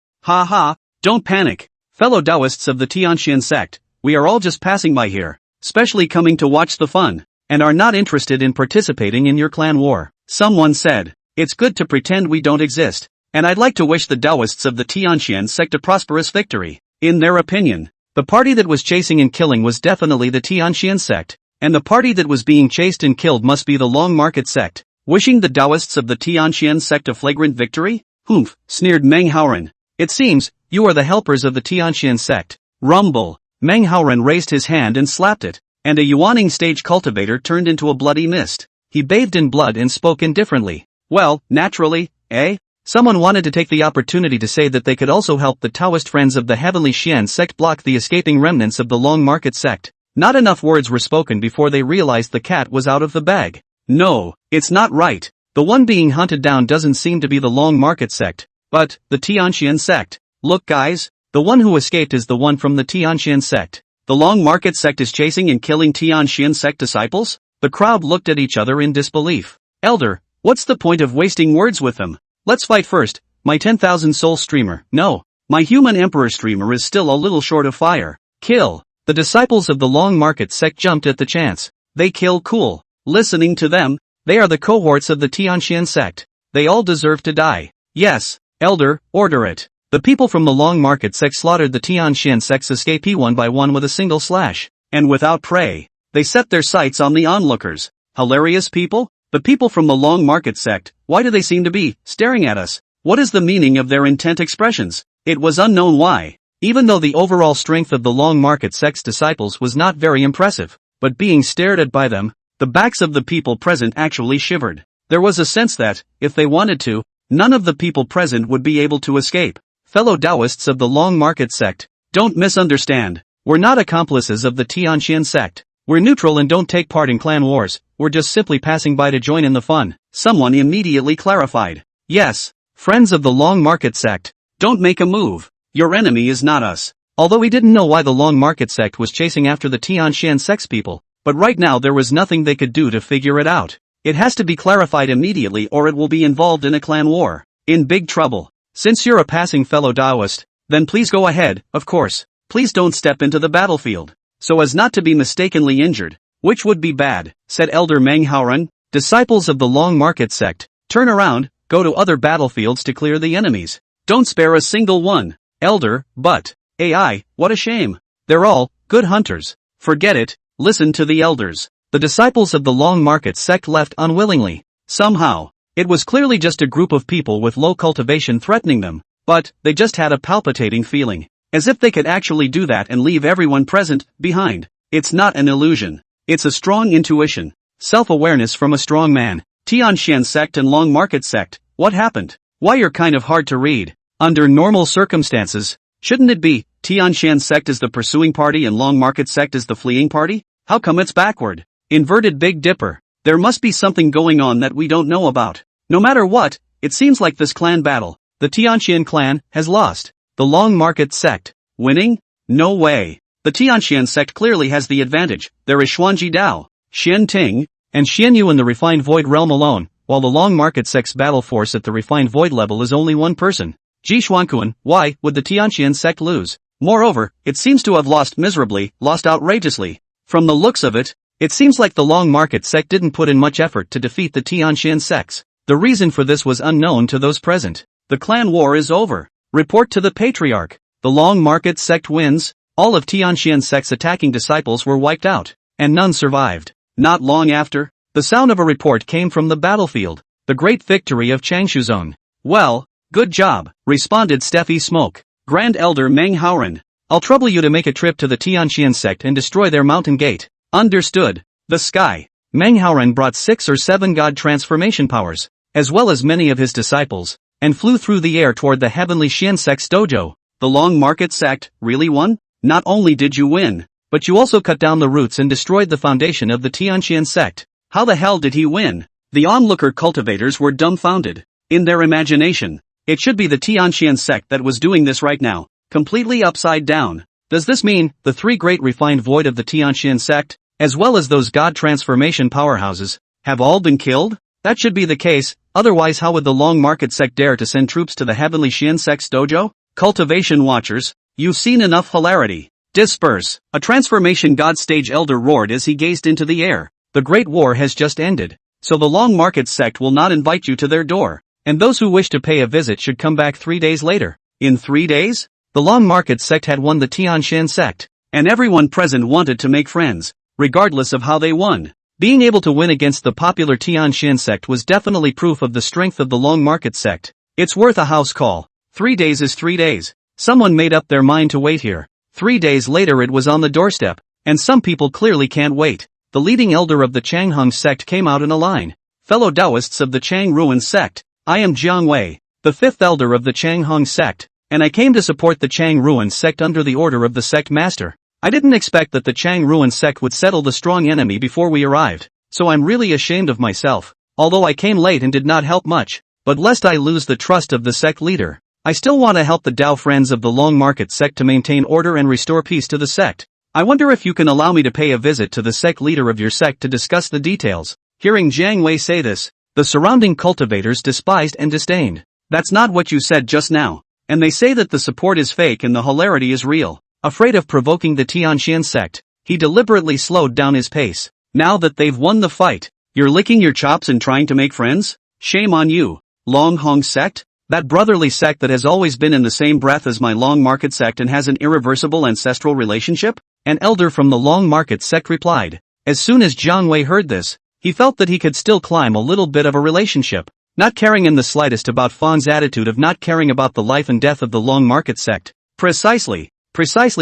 Don't panic. Fellow Taoists of the Tianxian sect, we are all just passing by here, specially coming to watch the fun, and are not interested in participating in your clan war. Someone said. It's good to pretend we don't exist, and I'd like to wish the Taoists of the Tianxian sect a prosperous victory. In their opinion, the party that was chasing and killing was definitely the Tianxian sect, and the party that was being chased and killed must be the Long Market sect. Wishing the Taoists of the Tianxian sect a flagrant victory? Humph, sneered Meng Haoren. It seems, you are the helpers of the Tianxian sect. Rumble. Meng Haoren raised his hand and slapped it, and a yawning stage cultivator turned into a bloody mist. He bathed in blood and spoke indifferently. Well, naturally, eh? Someone wanted to take the opportunity to say that they could also help the Taoist friends of the Heavenly Xian sect block the escaping remnants of the Long Market sect. Not enough words were spoken before they realized the cat was out of the bag. No, it's not right. The one being hunted down doesn't seem to be the Long Market sect, but the Tianxian sect. Look guys, the one who escaped is the one from the Tianxian sect. The Long Market sect is chasing and killing Tianxian sect disciples? The crowd looked at each other in disbelief. Elder, what's the point of wasting words with them? Let's fight first, my 10,000 soul streamer. No, my human emperor streamer is still a little short of fire. Kill. The disciples of the Long Market sect jumped at the chance. They kill cool. Listening to them, they are the cohorts of the Tianxian sect. They all deserve to die. Yes, Elder, order it. The people from the Long Market sect slaughtered the Tianxian sect's escapee one by one with a single slash, and without prey. They set their sights on the onlookers. Hilarious people? The people from the Long Market sect, why do they seem to be staring at us? What is the meaning of their intent expressions? It was unknown why. Even though the overall strength of the Long Market sect's disciples was not very impressive, but being stared at by them, the backs of the people present actually shivered. There was a sense that, if they wanted to, none of the people present would be able to escape. Fellow Taoists of the Long Market sect, don't misunderstand. We're not accomplices of the Tianxian sect. We're neutral and don't take part in clan wars, we're just simply passing by to join in the fun. Someone immediately clarified. Yes, friends of the Long Market sect, don't make a move. Your enemy is not us. Although he didn't know why the Long Market sect was chasing after the Tianxian sect's people, but right now there was nothing they could do to figure it out. It has to be clarified immediately or it will be involved in a clan war. In big trouble. Since you're a passing fellow Taoist, then please go ahead, of course. Please don't step into the battlefield, so as not to be mistakenly injured, which would be bad, said Elder Manhwaerecap. Disciples of the Long Market sect, turn around, go to other battlefields to clear the enemies. Don't spare a single one. Elder, but, AI, what a shame. They're all good hunters. Forget it, listen to the elders. The disciples of the Long Market sect left unwillingly. Somehow, it was clearly just a group of people with low cultivation threatening them, but they just had a palpitating feeling, as if they could actually do that and leave everyone present behind. It's not an illusion. It's a strong intuition. Self-awareness from a strong man. Tianxian sect and Long Market sect, what happened? Why you're kind of hard to read. Under normal circumstances, shouldn't it be, Tianxian sect is the pursuing party and Long Market sect is the fleeing party? How come it's backward? Inverted Big Dipper. There must be something going on that we don't know about. No matter what, it seems like this clan battle, the Tianxian clan, has lost. The Long Market sect, winning? No way. The Tianxian sect clearly has the advantage. There is Xuanji Dao, Xian Ting, and Xian Yu in the Refined Void realm alone, while the Long Market sect's battle force at the Refined Void level is only one person. Ji Xuanquan, why would the Tianxian sect lose? Moreover, it seems to have lost miserably, lost outrageously. From the looks of it, it seems like the Long Market sect didn't put in much effort to defeat the Tianxian sects. The reason for this was unknown to those present. The clan war is over. Report to the Patriarch. The Long Market sect wins. All of Tianxian sect's attacking disciples were wiped out, and none survived. Not long after, the sound of a report came from the battlefield. The great victory of Changshu Zone. Well, good job, responded Steffi Smoke. Grand Elder Manhwaerecap. I'll trouble you to make a trip to the Tianxian sect and destroy their mountain gate. Understood. The sky. Manhwaerecap brought 6 or 7 god transformation powers, as well as many of his disciples, and flew through the air toward the heavenly Xian sect's dojo. The Long Market sect really won? Not only did you win, but you also cut down the roots and destroyed the foundation of the Tianxian sect. How the hell did he win? The onlooker cultivators were dumbfounded. In their imagination, it should be the Tianxian sect that was doing this right now, completely upside down. Does this mean the 3 great refined void of the Tianxian sect, as well as those god transformation powerhouses, have all been killed? That should be the case, otherwise how would the Long Market sect dare to send troops to the heavenly Xian sect's dojo? Cultivation watchers, you've seen enough hilarity. Disperse. A transformation god stage elder roared as he gazed into the air. The great war has just ended, so the Long Market sect will not invite you to their door, and those who wish to pay a visit should come back 3 days later. In 3 days? The Long Market sect had won the Tianxian sect, and everyone present wanted to make friends, regardless of how they won. Being able to win against the popular Tianxian sect was definitely proof of the strength of the Long Market sect. It's worth a house call. 3 days is 3 days. Someone made up their mind to wait here. 3 days later it was on the doorstep, and some people clearly can't wait. The leading elder of the Changheng sect came out in a line. Fellow Taoists of the Chang Ruin sect, I am Jiang Wei, the 5th elder of the Changheng sect, and I came to support the Chang Ruin sect under the order of the sect master. I didn't expect that the Chang Ruin sect would settle the strong enemy before we arrived, so I'm really ashamed of myself, although I came late and did not help much, but lest I lose the trust of the sect leader. I still want to help the Dao friends of the Long Market sect to maintain order and restore peace to the sect. I wonder if you can allow me to pay a visit to the sect leader of your sect to discuss the details. Hearing Jiang Wei say this, the surrounding cultivators despised and disdained. That's not what you said just now. And they say that the support is fake and the hilarity is real. Afraid of provoking the Tianxian sect, he deliberately slowed down his pace. Now that they've won the fight, you're licking your chops and trying to make friends? Shame on you. Long Hong sect? That brotherly sect that has always been in the same breath as my Long Market sect and has an irreversible ancestral relationship? An elder from the Long Market sect replied. As soon as Jiang Wei heard this, he felt that he could still climb a little bit of a relationship, not caring in the slightest about Fang's attitude of not caring about the life and death of the Long Market sect. Precisely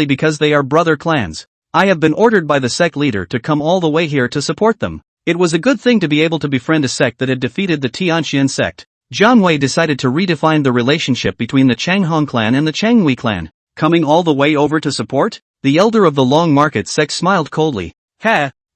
because they are brother clans. I have been ordered by the sect leader to come all the way here to support them. It was a good thing to be able to befriend a sect that had defeated the Tianxian sect. Jiang Wei decided to redefine the relationship between the Changhong clan and the Changhui clan. Coming all the way over to support? The elder of the Long Market sect smiled coldly.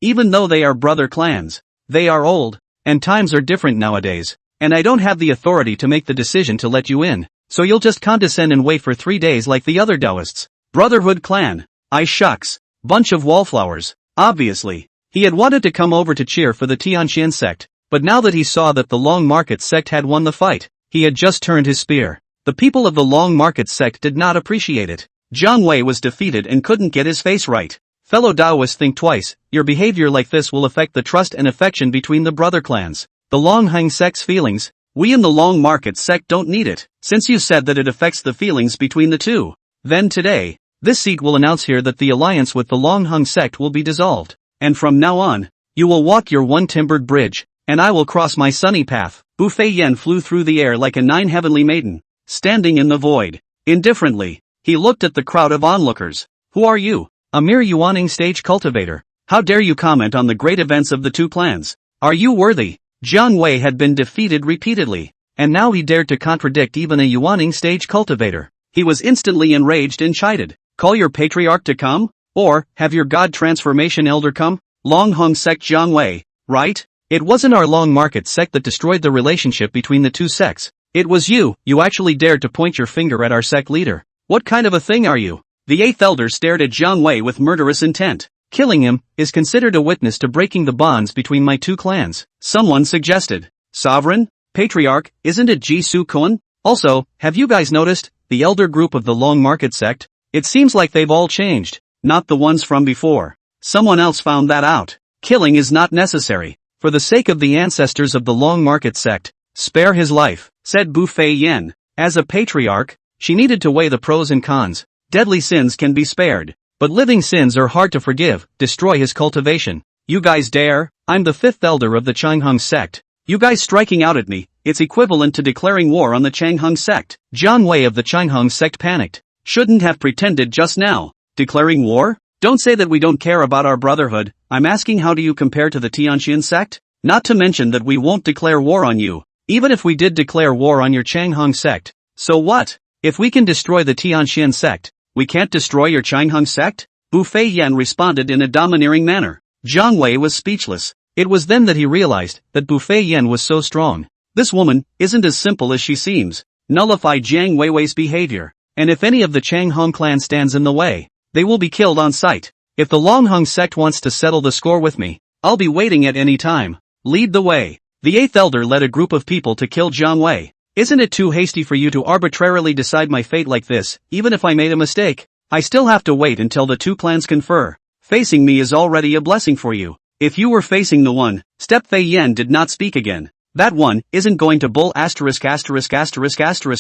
Even though they are brother clans, they are old, and times are different nowadays, and I don't have the authority to make the decision to let you in, so you'll just condescend and wait for 3 days like the other Taoists. Brotherhood clan. Shucks. Bunch of wallflowers. Obviously, he had wanted to come over to cheer for the Tianxian sect, but now that he saw that the Long Market sect had won the fight, he had just turned his spear. The people of the Long Market sect did not appreciate it. Jiang Wei was defeated and couldn't get his face right. Fellow Taoists, think twice. Your behavior like this will affect the trust and affection between the brother clans. The Long Hang sect's feelings? We in the Long Market sect don't need it, since you said that it affects the feelings between the two. Then today, this seat will announce here that the alliance with the Long Hung sect will be dissolved, and from now on, you will walk your one timbered bridge, and I will cross my sunny path. Bu Fei Yan flew through the air like a 9 heavenly maiden, standing in the void. Indifferently, he looked at the crowd of onlookers. Who are you? A mere Yuaning stage cultivator. How dare you comment on the great events of the two clans? Are you worthy? Jiang Wei had been defeated repeatedly, and now he dared to contradict even a Yuaning stage cultivator. He was instantly enraged and chided. Call your patriarch to come? Or, have your god transformation elder come? Long Hung sect Jiang Wei, right? It wasn't our Long Market sect that destroyed the relationship between the two sects. It was you actually dared to point your finger at our sect leader. What kind of a thing are you? The 8th elder stared at Jiang Wei with murderous intent. Killing him is considered a witness to breaking the bonds between my two clans. Someone suggested. Sovereign? Patriarch, isn't it Ji Su Kun? Also, have you guys noticed, the elder group of the Long Market sect? It seems like they've all changed, not the ones from before. Someone else found that out. Killing is not necessary. For the sake of the ancestors of the Long Market sect, spare his life, said Bu Fei Yan. As a patriarch, she needed to weigh the pros and cons. Deadly sins can be spared, but living sins are hard to forgive. Destroy his cultivation. You guys dare? I'm the 5th elder of the Changhong sect. You guys striking out at me, it's equivalent to declaring war on the Changhong sect. Jiang Wei of the Changhong sect panicked. Shouldn't have pretended just now. Declaring war? Don't say that we don't care about our brotherhood. I'm asking, how do you compare to the Tianxian sect? Not to mention that we won't declare war on you, even if we did declare war on your Changhong sect. So what? If we can destroy the Tianxian sect, we can't destroy your Changhong sect? Bu Fei Yan responded in a domineering manner. Jiang Wei was speechless. It was then that he realized that Bu Fei Yan was so strong. This woman isn't as simple as she seems. Nullify Jiang Weiwei's behavior, and if any of the Changhong clan stands in the way, they will be killed on sight. If the Long Hung sect wants to settle the score with me, I'll be waiting at any time. Lead the way. The 8th elder led a group of people to kill Jiang Wei. Isn't it too hasty for you to arbitrarily decide my fate like this? Even if I made a mistake, I still have to wait until the two clans confer. Facing me is already a blessing for you. If you were facing the one, Step Fei Yan did not speak again. That one isn't going to bull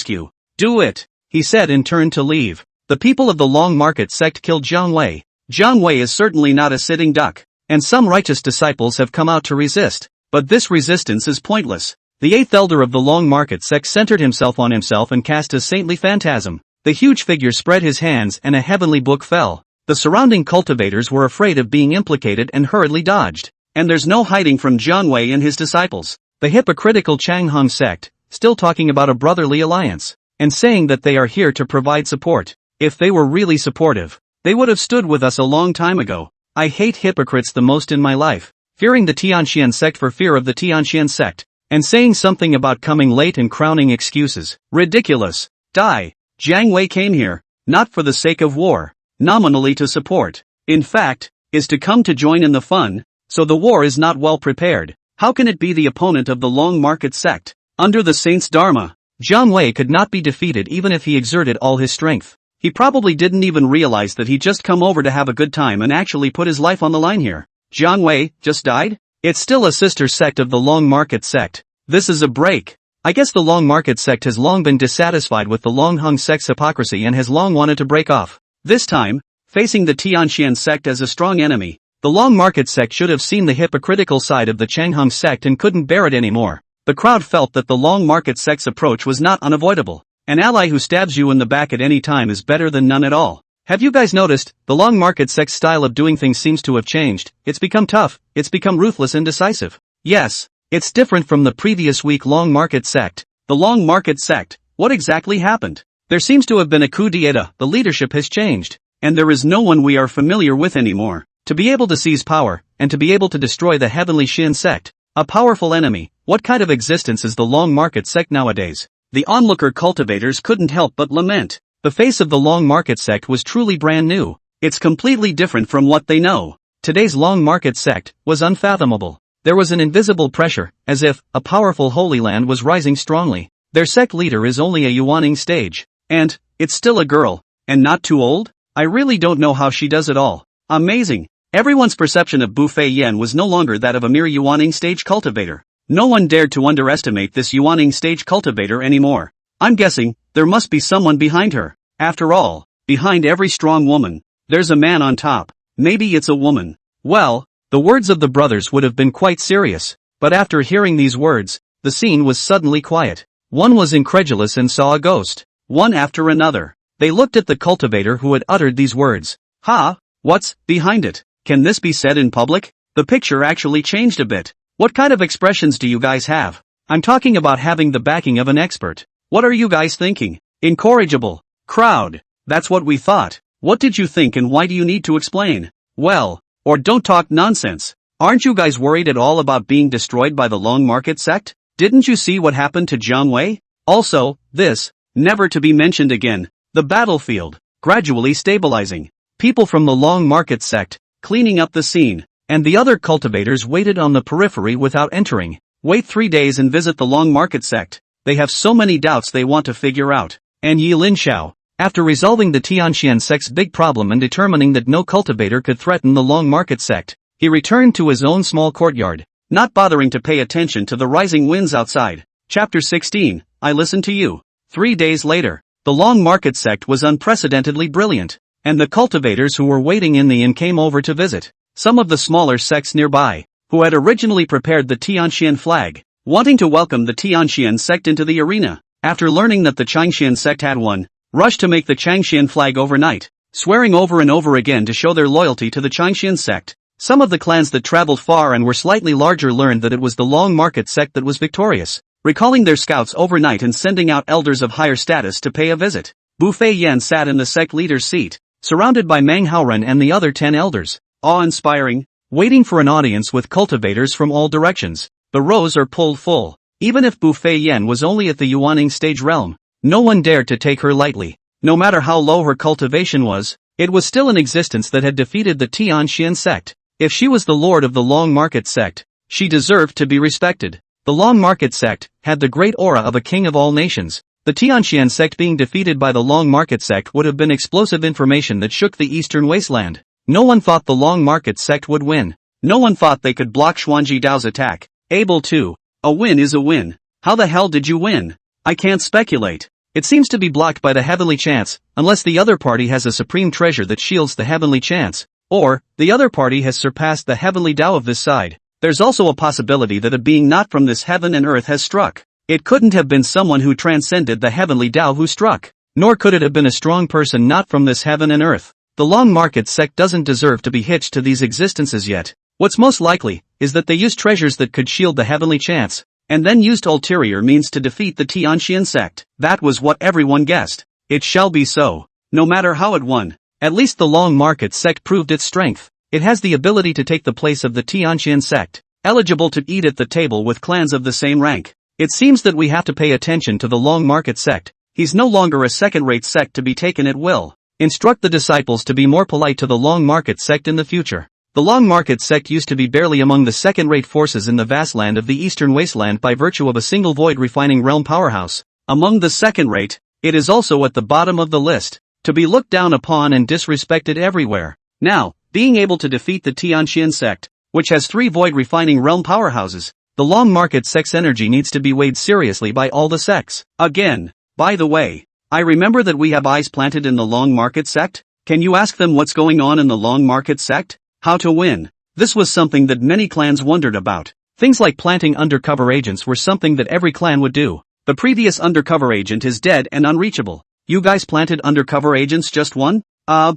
you. Do it, he said and turned to leave. The people of the Long Market sect killed Jiang Wei. Jiang Wei is certainly not a sitting duck, and some righteous disciples have come out to resist, but this resistance is pointless. The 8th elder of the Long Market sect centered himself on himself and cast a saintly phantasm. The huge figure spread his hands and a heavenly book fell. The surrounding cultivators were afraid of being implicated and hurriedly dodged. And there's no hiding from Jiang Wei and his disciples. The hypocritical Changhong sect, still talking about a brotherly alliance, and saying that they are here to provide support. If they were really supportive, they would have stood with us a long time ago. I hate hypocrites the most in my life. Fearing the Tianxian sect for fear of the Tianxian sect. And saying something about coming late and crowning excuses. Ridiculous. Die. Jiang Wei came here, not for the sake of war, nominally to support. In fact, is to come to join in the fun, so the war is not well prepared. How can it be the opponent of the Long Market sect? Under the saint's dharma, Jiang Wei could not be defeated even if he exerted all his strength. He probably didn't even realize that he'd just come over to have a good time and actually put his life on the line here. Jiang Wei just died? It's still a sister sect of the Long Market sect. This is a break. I guess the Long Market sect has long been dissatisfied with the Long Hung sect's hypocrisy and has long wanted to break off. This time, facing the Tianxian sect as a strong enemy, The Long Market sect should have seen the hypocritical side of the Changhung sect and couldn't bear it anymore. The crowd felt that the Long Market sect's approach was not unavoidable. An ally who stabs you in the back at any time is better than none at all. Have you guys noticed, the Long Market sect's style of doing things seems to have changed? It's become tough, it's become ruthless and decisive. Yes, it's different from the previous weak Long Market sect. The Long Market sect, what exactly happened? There seems to have been a coup d'etat, the leadership has changed, and there is no one we are familiar with anymore. To be able to seize power, and to be able to destroy the Heavenly Shin sect, a powerful enemy, what kind of existence is the Long Market sect nowadays? The onlooker cultivators couldn't help but lament. The face of the Long Market sect was truly brand new. It's completely different from what they know. Today's Long Market sect was unfathomable. There was an invisible pressure, as if a powerful Holy Land was rising strongly. Their sect leader is only a yuaning stage. And it's still a girl, and not too old? I really don't know how she does it all. Amazing. Everyone's perception of Bu Fei Yan was no longer that of a mere yuaning stage cultivator. No one dared to underestimate this yuaning stage cultivator anymore. I'm guessing, there must be someone behind her. After all, behind every strong woman, there's a man on top. Maybe it's a woman. Well, the words of the brothers would have been quite serious, but after hearing these words, the scene was suddenly quiet. One was incredulous and saw a ghost. One after another, they looked at the cultivator who had uttered these words. Ha! What's behind it? Can this be said in public? The picture actually changed a bit. What kind of expressions do you guys have? I'm talking about having the backing of an expert. What are you guys thinking? Incorrigible. Crowd. That's what we thought. What did you think and why do you need to explain? Well, or don't talk nonsense. Aren't you guys worried at all about being destroyed by the Long Market sect? Didn't you see what happened to Jiang Wei? Also, this, never to be mentioned again, the battlefield, gradually stabilizing. People from the Long Market sect, cleaning up the scene, and the other cultivators waited on the periphery without entering. Wait 3 days and visit the Long Market sect. They have so many doubts they want to figure out. And Yi Linxiao, after resolving the Tianxian sect's big problem and determining that no cultivator could threaten the Long Market sect, he returned to his own small courtyard, not bothering to pay attention to the rising winds outside. Chapter 16, I Listen to You. 3 days later, the Long Market sect was unprecedentedly brilliant, and the cultivators who were waiting in the inn came over to visit. Some of the smaller sects nearby, who had originally prepared the Tianxian flag, wanting to welcome the Tianxian sect into the arena, after learning that the Changxian sect had one, rushed to make the Changxian flag overnight, swearing over and over again to show their loyalty to the Changxian sect. Some of the clans that traveled far and were slightly larger learned that it was the Long Market sect that was victorious, recalling their scouts overnight and sending out elders of higher status to pay a visit. Bu Fei Yan sat in the sect leader's seat, surrounded by Meng Haoren and the other 10 elders, awe-inspiring, waiting for an audience with cultivators from all directions. The rows are pulled full. Even if Bu Fei Yan was only at the yuaning stage realm, no one dared to take her lightly. No matter how low her cultivation was, it was still an existence that had defeated the Tianxian sect. If she was the lord of the Long Market sect, she deserved to be respected. The Long Market sect had the great aura of a king of all nations. The Tianxian sect being defeated by the Long Market sect would have been explosive information that shook the eastern wasteland. No one thought the Long Market sect would win. No one thought they could block Xuanji Dao's attack. Able to. A win is a win. How the hell did you win? I can't speculate. It seems to be blocked by the Heavenly Chance, unless the other party has a supreme treasure that shields the Heavenly Chance, or the other party has surpassed the Heavenly Dao of this side. There's also a possibility that a being not from this heaven and earth has struck. It couldn't have been someone who transcended the Heavenly Dao who struck, nor could it have been a strong person not from this heaven and earth. The Long Market sect doesn't deserve to be hitched to these existences yet. What's most likely is that they used treasures that could shield the Heavenly Chance, and then used ulterior means to defeat the Tianxian sect. That was what everyone guessed. It shall be so. No matter how it won, at least the Long Market sect proved its strength. It has the ability to take the place of the Tianxian sect, eligible to eat at the table with clans of the same rank. It seems that we have to pay attention to the Long Market sect. He's no longer a second-rate sect to be taken at will. Instruct the disciples to be more polite to the Long Market sect in the future. The Long Market sect used to be barely among the second-rate forces in the vast land of the Eastern Wasteland by virtue of a single void refining realm powerhouse. Among the second-rate, it is also at the bottom of the list, to be looked down upon and disrespected everywhere. Now, being able to defeat the Tianxian sect, which has 3 void refining realm powerhouses, the Long Market sect's energy needs to be weighed seriously by all the sects. Again, by the way, I remember that we have eyes planted in the Long Market sect. Can you ask them what's going on in the Long Market sect? How to win? This was something that many clans wondered about. Things like planting undercover agents were something that every clan would do. The previous undercover agent is dead and unreachable. You guys planted undercover agents just one?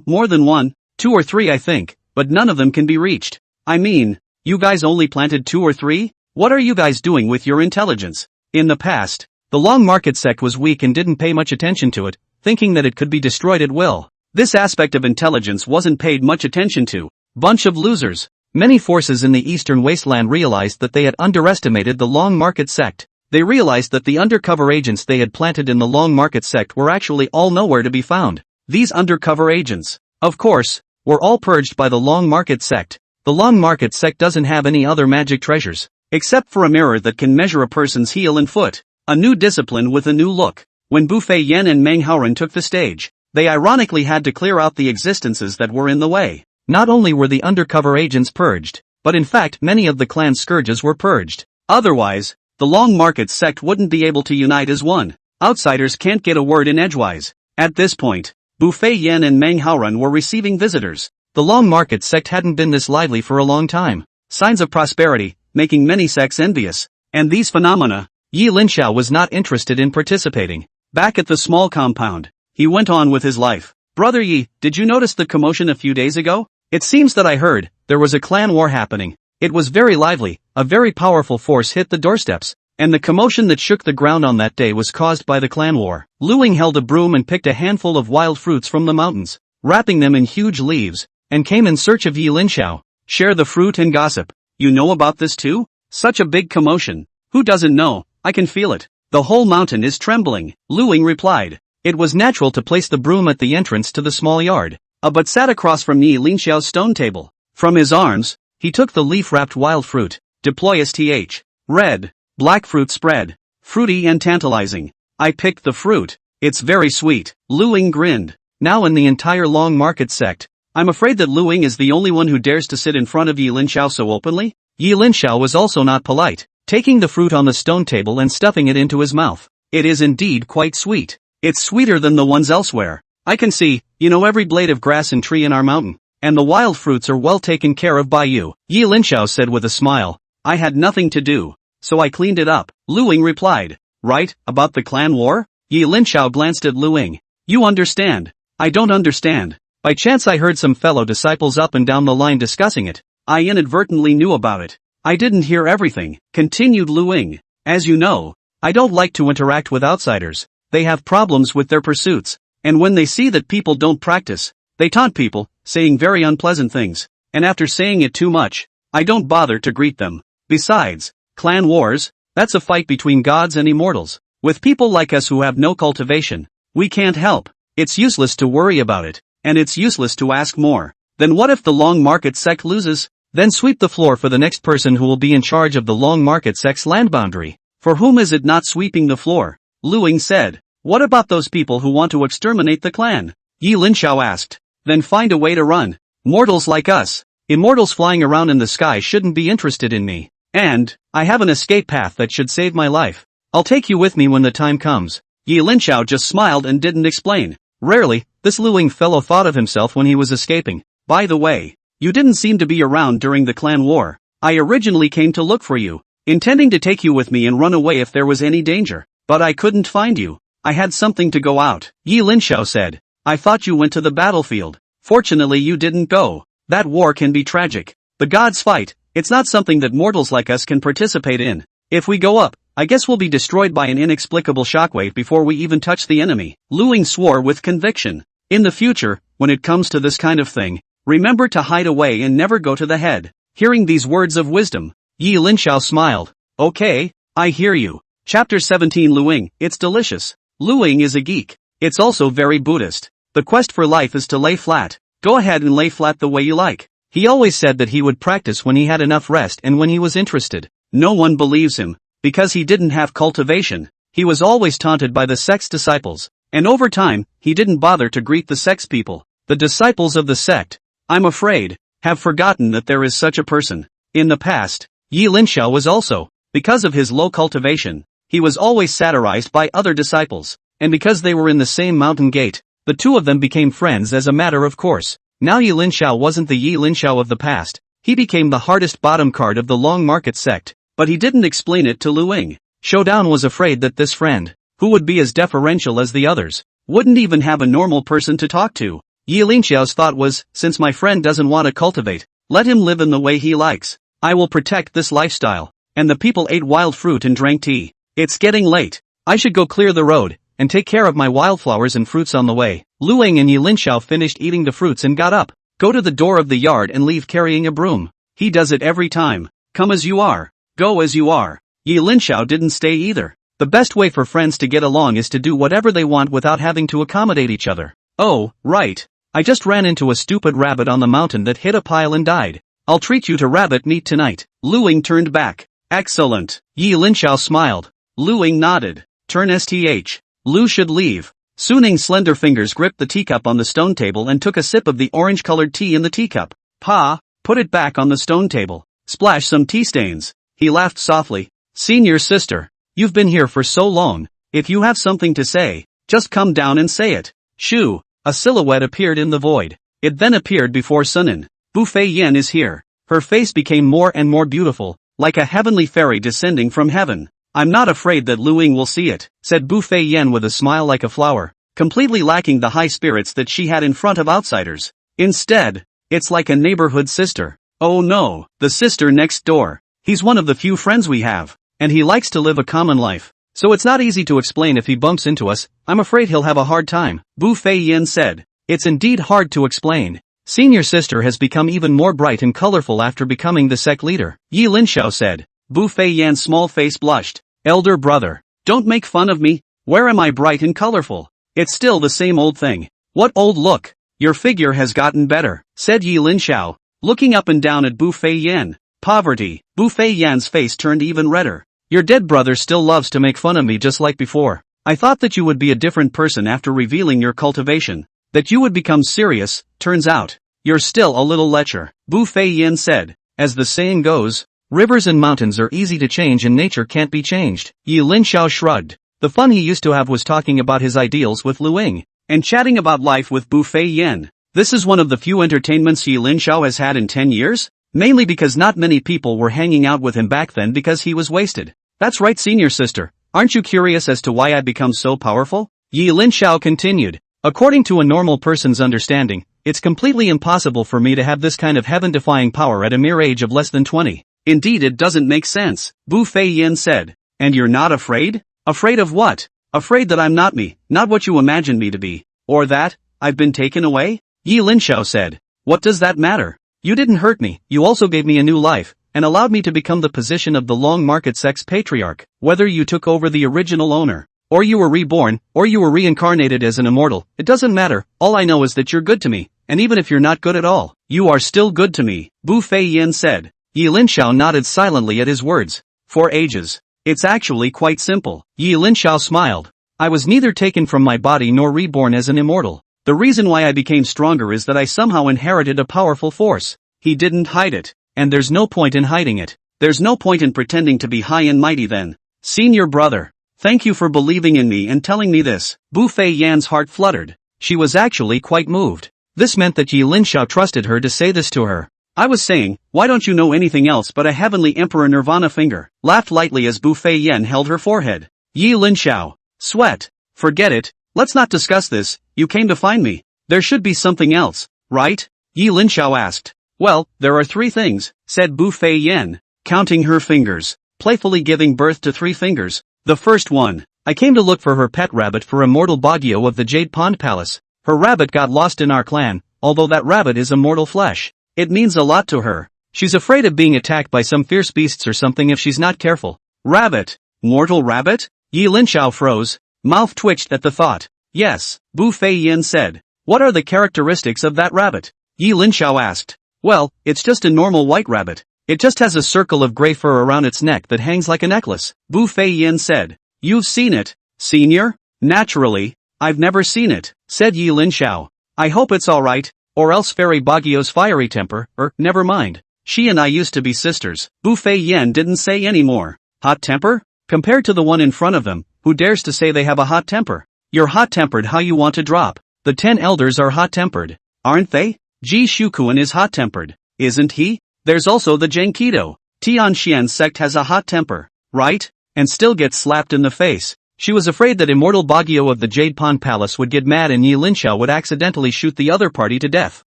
More than one. 2 or 3 I think, but none of them can be reached. I mean, you guys only planted 2 or 3? What are you guys doing with your intelligence? In the past, the Long Market sect was weak and didn't pay much attention to it, thinking that it could be destroyed at will. This aspect of intelligence wasn't paid much attention to. Bunch of losers. Many forces in the Eastern Wasteland realized that they had underestimated the Long Market sect. They realized that the undercover agents they had planted in the Long Market sect were actually all nowhere to be found. These undercover agents, of course, were all purged by the Long Market sect. The Long Market sect doesn't have any other magic treasures, except for a mirror that can measure a person's heel and foot. A new discipline with a new look. When Buffet Yen and Manhwaeren took the stage, they ironically had to clear out the existences that were in the way. Not only were the undercover agents purged, but in fact many of the clan scourges were purged. Otherwise, the Long Market sect wouldn't be able to unite as one. Outsiders can't get a word in edgewise. At this point, Buffet Yen and Manhwaeren were receiving visitors. The Long Market sect hadn't been this lively for a long time. Signs of prosperity, making many sects envious. And these phenomena, Linxiao was not interested in participating. Back at the small compound, he went on with his life. Brother Yi, did you notice the commotion a few days ago? It seems that I heard there was a clan war happening. It was very lively, a very powerful force hit the doorsteps, and the commotion that shook the ground on that day was caused by the clan war. Luing held a broom and picked a handful of wild fruits from the mountains, wrapping them in huge leaves, and came in search of Linxiao. Share the fruit and gossip. You know about this too? Such a big commotion. Who doesn't know? I can feel it. The whole mountain is trembling. Luing replied. It was natural to place the broom at the entrance to the small yard. But sat across from Linxiao's stone table. From his arms, he took the leaf-wrapped wild fruit. Deploy STH. Red, black fruit spread. Fruity and tantalizing. I picked the fruit. It's very sweet. Luing grinned. Now in the entire Long Market sect, I'm afraid that Luing is the only one who dares to sit in front of Linxiao so openly. Linxiao was also not polite, taking the fruit on the stone table and stuffing it into his mouth. It is indeed quite sweet. It's sweeter than the ones elsewhere. I can see, every blade of grass and tree in our mountain, and the wild fruits are well taken care of by you. Linxiao said with a smile. I had nothing to do, so I cleaned it up. Luing replied. Right, about the clan war? Linxiao glanced at Luing. You understand? I don't understand. By chance I heard some fellow disciples up and down the line discussing it. I inadvertently knew about it. I didn't hear everything, continued Luing. As you know, I don't like to interact with outsiders. They have problems with their pursuits. And when they see that people don't practice, they taunt people, saying very unpleasant things. And after saying it too much, I don't bother to greet them. Besides, clan wars, that's a fight between gods and immortals. With people like us who have no cultivation, we can't help. It's useless to worry about it, and it's useless to ask more. Then what if the Long Market sect loses? Then sweep the floor for the next person who will be in charge of the Long Market sect's land boundary. For whom is it not sweeping the floor? Luing said. What about those people who want to exterminate the clan? Linxiao asked. Then find a way to run. Mortals like us, immortals flying around in the sky shouldn't be interested in me. And, I have an escape path that should save my life. I'll take you with me when the time comes. Linxiao just smiled and didn't explain. Rarely, this Luing fellow thought of himself when he was escaping. By the way, you didn't seem to be around during the clan war. I originally came to look for you, intending to take you with me and run away if there was any danger. But I couldn't find you. I had something to go out. Linxiao said. I thought you went to the battlefield. Fortunately you didn't go. That war can be tragic. The gods fight. It's not something that mortals like us can participate in. If we go up, I guess we'll be destroyed by an inexplicable shockwave before we even touch the enemy. Luing swore with conviction. In the future, when it comes to this kind of thing, remember to hide away and never go to the head. Hearing these words of wisdom, Linxiao smiled. Okay, I hear you. Chapter 17 Luing, it's delicious. Luing is a geek. It's also very Buddhist. The quest for life is to lay flat. Go ahead and lay flat the way you like. He always said that he would practice when he had enough rest and when he was interested. No one believes him, because he didn't have cultivation. He was always taunted by the sect's disciples, and over time, he didn't bother to greet the sect's people. The disciples of the sect, I'm afraid, have forgotten that there is such a person. In the past, Linxiao was also, because of his low cultivation, he was always satirized by other disciples, and because they were in the same mountain gate, the two of them became friends as a matter of course. Now Linxiao wasn't the Linxiao of the past, He became the hardest bottom card of the long market sect, but he didn't explain it to Luing. Showdown was afraid that this friend, who would be as deferential as the others, wouldn't even have a normal person to talk to. Linxiao's thought was, since my friend doesn't want to cultivate, let him live in the way he likes. I will protect this lifestyle. And the people ate wild fruit and drank tea. It's getting late. I should go clear the road, and take care of my wildflowers and fruits on the way. Luing and Linxiao finished eating the fruits and got up. Go to the door of the yard and leave carrying a broom. He does it every time. Come as you are. Go as you are. Linxiao didn't stay either. The best way for friends to get along is to do whatever they want without having to accommodate each other. Oh, right. I just ran into a stupid rabbit on the mountain that hit a pile and died. I'll treat you to rabbit meat tonight. Luing turned back. Excellent. Linxiao smiled. Luing nodded. Turn STH. Lu should leave. Suning's slender fingers gripped the teacup on the stone table and took a sip of the orange-colored tea in the teacup. Pa, put it back on the stone table. Splash some tea stains. He laughed softly. Senior sister, you've been here for so long. If you have something to say, just come down and say it. Shoo. A silhouette appeared in the void. It then appeared before Sunin. Bu Fei Yan is here. Her face became more and more beautiful, like a heavenly fairy descending from heaven. I'm not afraid that Luing will see it, said Bu Fei Yan with a smile like a flower, completely lacking the high spirits that she had in front of outsiders. Instead, it's like a neighborhood sister. Oh no, the sister next door. He's one of the few friends we have, and he likes to live a common life. So it's not easy to explain if he bumps into us. I'm afraid he'll have a hard time. Bu Fei Yan said. It's indeed hard to explain. Senior sister has become even more bright and colorful after becoming the sect leader. Linxiao said. Bu Fei Yan's small face blushed. Elder brother, don't make fun of me. Where am I bright and colorful? It's still the same old thing. What old look? Your figure has gotten better, said Linxiao, looking up and down at Bu Fei Yan. Poverty. Bu Fei Yan's face turned even redder. Your dead brother still loves to make fun of me just like before. I thought that you would be a different person after revealing your cultivation. That you would become serious. Turns out, you're still a little lecher. Bu Fei Yan said. As the saying goes, rivers and mountains are easy to change and nature can't be changed. Linxiao shrugged. The fun he used to have was talking about his ideals with Luing, and chatting about life with Bu Fei Yan. This is one of the few entertainments Linxiao has had in 10 years, mainly because not many people were hanging out with him back then because he was wasted. That's right, senior sister. Aren't you curious as to why I become so powerful? Linxiao continued. According to a normal person's understanding, it's completely impossible for me to have this kind of heaven-defying power at a mere age of less than 20. Indeed, it doesn't make sense, Bu Fei Yan said. And you're not afraid? Afraid of what? Afraid that I'm not me, not what you imagine me to be. Or that I've been taken away? Linxiao said. What does that matter? You didn't hurt me, you also gave me a new life, and allowed me to become the position of the long market sect's patriarch. Whether you took over the original owner, or you were reborn, or you were reincarnated as an immortal, it doesn't matter. All I know is that you're good to me, and even if you're not good at all, you are still good to me, Bu Fei Yan said. Linxiao nodded silently at his words. For ages. It's actually quite simple. Linxiao smiled. I was neither taken from my body nor reborn as an immortal. The reason why I became stronger is that I somehow inherited a powerful force. He didn't hide it, and there's no point in hiding it. There's no point in pretending to be high and mighty then. Senior brother, thank you for believing in me and telling me this. Bu Fei Yan's heart fluttered. She was actually quite moved. This meant that Linxiao trusted her to say this to her. I was saying, why don't you know anything else but a heavenly emperor nirvana finger? Laughed lightly as Bu Fei Yan held her forehead. Linxiao. Sweat. Forget it. Let's not discuss this. You came to find me. There should be something else, right? Linxiao asked. Well, there are 3 things, said Bu Fei Yan, counting her fingers, playfully giving birth to 3 fingers. The first one. I came to look for her pet rabbit for immortal Baguio of the Jade Pond Palace. Her rabbit got lost in our clan, although that rabbit is immortal flesh. It means a lot to her. She's afraid of being attacked by some fierce beasts or something if she's not careful. Rabbit? Mortal rabbit? Linxiao froze. Mouth twitched at the thought. Yes, Bu Fei Yan said. What are the characteristics of that rabbit? Linxiao asked. Well, it's just a normal white rabbit. It just has a circle of gray fur around its neck that hangs like a necklace. Bu Fei Yan said. You've seen it, senior? Naturally, I've never seen it, said Linxiao. I hope it's alright. Or else Fairy Baguio's fiery temper, never mind. She and I used to be sisters. Bu Fei Yan didn't say any more. Hot temper? Compared to the one in front of them, who dares to say they have a hot temper? You're hot-tempered how you want to drop. The 10 elders are hot-tempered, aren't they? Ji Shukuan is hot-tempered, isn't he? There's also the Genkido. Tianxian's sect has a hot temper, right? And still gets slapped in the face. She was afraid that immortal Bagyo of the Jade Pond Palace would get mad and Yi Linxiao would accidentally shoot the other party to death.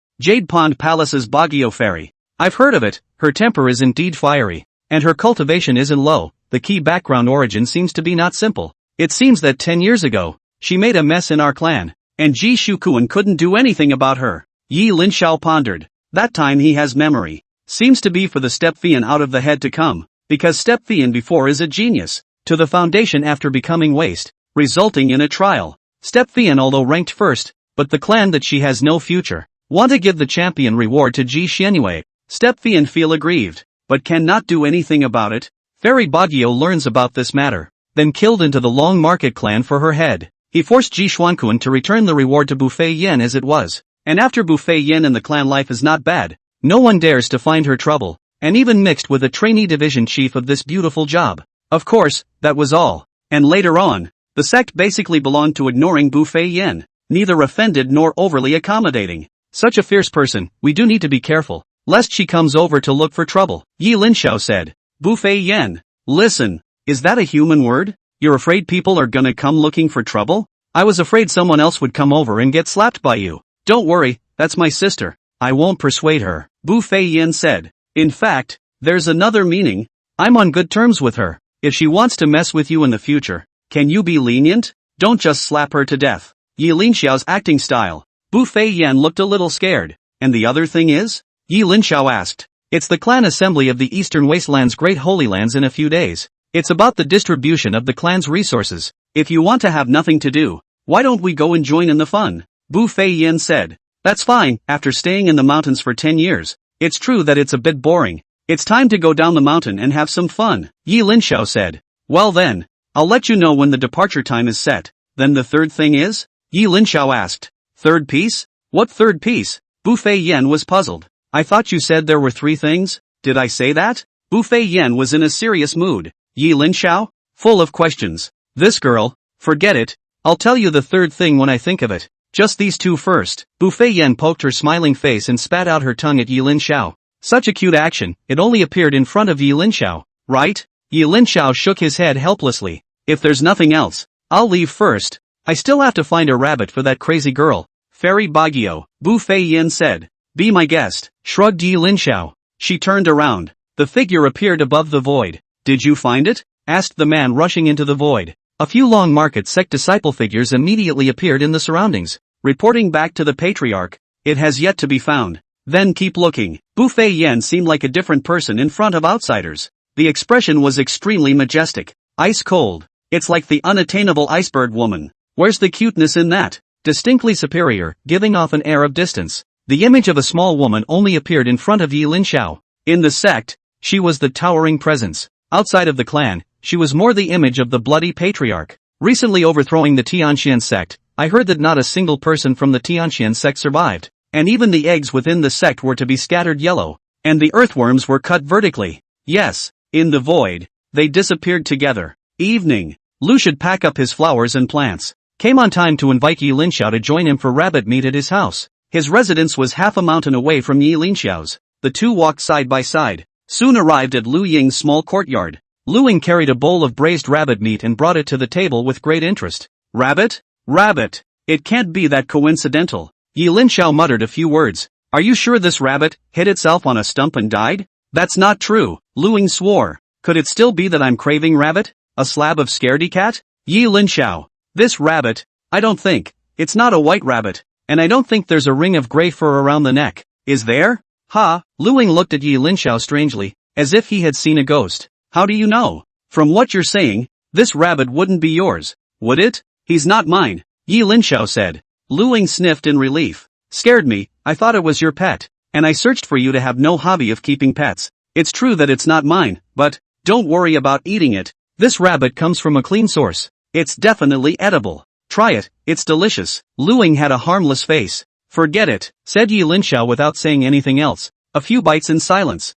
Jade Pond Palace's Bagyo fairy. I've heard of it, her temper is indeed fiery. And her cultivation isn't low. The key background origin seems to be not simple. It seems that 10 years ago, she made a mess in our clan, and Ji Shukuan couldn't do anything about her. Yi Linxiao pondered. That time he has memory. Seems to be for the Step Fian out of the head to come, because Step Fian before is a genius. To the foundation after becoming waste, resulting in a trial. Step Fian although ranked first, but the clan that she has no future. Want to give the champion reward to Ji Xianyue. Step Fian feel aggrieved, but cannot do anything about it. Fairy Bagyo learns about this matter, then killed into the Long Market clan for her head. He forced Ji Xuankuan to return the reward to Buffet Yen as it was. And after Buffet Yen and the clan life is not bad. No one dares to find her trouble, and even mixed with a trainee division chief of this beautiful job. Of course, that was all. And later on, the sect basically belonged to ignoring Buffet Yen, neither offended nor overly accommodating. Such a fierce person, we do need to be careful, lest she comes over to look for trouble. Yi Linxiao said. Buffet Yen, listen, is that a human word? You're afraid people are gonna come looking for trouble? I was afraid someone else would come over and get slapped by you. Don't worry, that's my sister. I won't persuade her. Buffet Yen said. In fact, there's another meaning. I'm on good terms with her. If she wants to mess with you in the future, can you be lenient? Don't just slap her to death. Yi Linxiao's acting style. Buffet Yen looked a little scared. And the other thing is? Yi Linxiao asked. It's the clan assembly of the Eastern Wasteland's Great Holy Lands in a few days. It's about the distribution of the clan's resources. If you want to have nothing to do, why don't we go and join in the fun? Buffet Yen said. That's fine, after staying in the mountains for 10 years. It's true that it's a bit boring. It's time to go down the mountain and have some fun. Yi Linxiao said. Well then, I'll let you know when the departure time is set. Then the third thing is? Yi Linxiao asked. Third piece? What third piece? Buffet Yen was puzzled. I thought you said there were 3 things. Did I say that? Buffet Yen was in a serious mood. Yi Linxiao? Full of questions. This girl, forget it. I'll tell you the third thing when I think of it. Just these 2 first. Buffet Yen poked her smiling face and spat out her tongue at Yi Linxiao. Such a cute action, it only appeared in front of Yi Linxiao, right? Yi Linxiao shook his head helplessly. If there's nothing else, I'll leave first. I still have to find a rabbit for that crazy girl. Fairy Bagyo, Buffet Yen said. Be my guest, shrugged Yi Linxiao. She turned around. The figure appeared above the void. Did you find it? Asked the man rushing into the void. A few Long Market sect disciple figures immediately appeared in the surroundings, reporting back to the patriarch. It has yet to be found. Then keep looking. Buffet Yen seemed like a different person in front of outsiders. The expression was extremely majestic. Ice cold. It's like the unattainable iceberg woman. Where's the cuteness in that? Distinctly superior, giving off an air of distance. The image of a small woman only appeared in front of Yi Linxiao. In the sect, she was the towering presence. Outside of the clan, she was more the image of the bloody patriarch. Recently overthrowing the Tianxian sect, I heard that not a single person from the Tianxian sect survived, and even the eggs within the sect were to be scattered yellow, and the earthworms were cut vertically. Yes, in the void, they disappeared together. Evening. Lu should pack up his flowers and plants. Came on time to invite Yi Linxiao to join him for rabbit meat at his house. His residence was half a mountain away from Yi Linxiao's. The two walked side by side. Soon arrived at Lu Ying's small courtyard. Lu Ying carried a bowl of braised rabbit meat and brought it to the table with great interest. Rabbit? Rabbit. It can't be that coincidental. Yi Linxiao muttered a few words. Are you sure this rabbit hit itself on a stump and died? That's not true. Lu Ying swore. Could it still be that I'm craving rabbit? A slab of scaredy cat? Yi Linxiao. This rabbit? I don't think. It's not a white rabbit. And I don't think there's a ring of gray fur around the neck. Is there? Ha! Lu Ying looked at Yi Linxiao strangely, as if he had seen a ghost. How do you know? From what you're saying, this rabbit wouldn't be yours, would it? He's not mine, Yi Linxiao said. Lu Ying sniffed in relief. Scared me, I thought it was your pet, and I searched for you to have no hobby of keeping pets. It's true that it's not mine, but, don't worry about eating it. This rabbit comes from a clean source. It's definitely edible. Try it, it's delicious. Lu Ying had a harmless face. Forget it, said Yi Linxiao without saying anything else. A few bites in silence.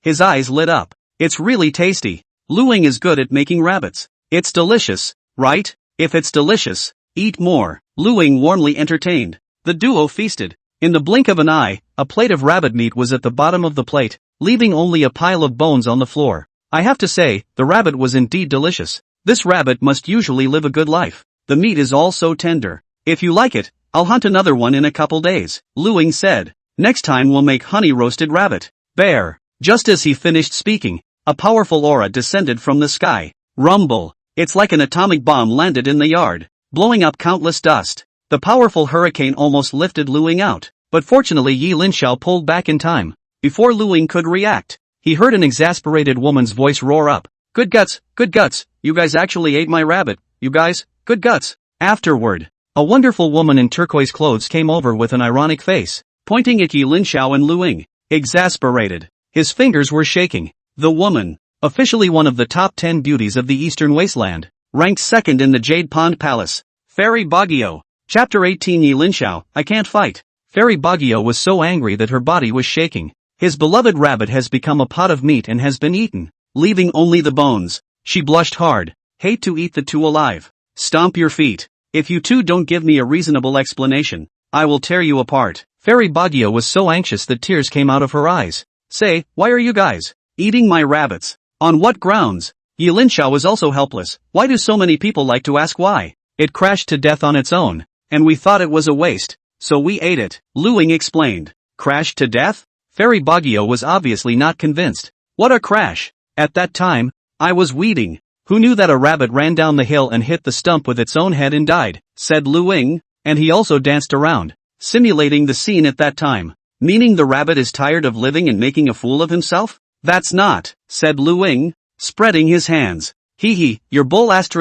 His eyes lit up. It's really tasty. Lu Ying is good at making rabbits. It's delicious, right? If it's delicious, eat more. Lu Ying warmly entertained. The duo feasted. In the blink of an eye, a plate of rabbit meat was at the bottom of the plate, leaving only a pile of bones on the floor. I have to say, the rabbit was indeed delicious. This rabbit must usually live a good life. The meat is all so tender. If you like it, I'll hunt another one in a couple days, Luing said. Next time we'll make honey-roasted rabbit. Bear. Just as he finished speaking, a powerful aura descended from the sky. Rumble. It's like an atomic bomb landed in the yard, blowing up countless dust. The powerful hurricane almost lifted Luing out, but fortunately Linxiao pulled back in time. Before Luing could react, he heard an exasperated woman's voice roar up. Good guts, you guys actually ate my rabbit, you guys, good guts. Afterward, a wonderful woman in turquoise clothes came over with an ironic face, pointing at Linxiao and Luing. Exasperated, his fingers were shaking. The woman, officially one of the top 10 beauties of the Eastern Wasteland, ranked second in the Jade Pond Palace. Fairy Baguio. Chapter 18 Linxiao, I can't fight. Fairy Baguio was so angry that her body was shaking. His beloved rabbit has become a pot of meat and has been eaten, leaving only the bones. She blushed hard. Hate to eat the two alive. Stomp your feet. If you two don't give me a reasonable explanation, I will tear you apart. Fairy Baguio was so anxious that tears came out of her eyes. Say, why are you guys eating my rabbits? On what grounds? Linxiao was also helpless. Why do so many people like to ask why? It crashed to death on its own, and we thought it was a waste, so we ate it, Luing explained. Crashed to death? Fairy Baguio was obviously not convinced. What a crash! At that time, I was weeding. Who knew that a rabbit ran down the hill and hit the stump with its own head and died, said Luing, and he also danced around, simulating the scene at that time. Meaning the rabbit is tired of living and making a fool of himself? That's not, said Luing, spreading his hands. Hee, your bull is so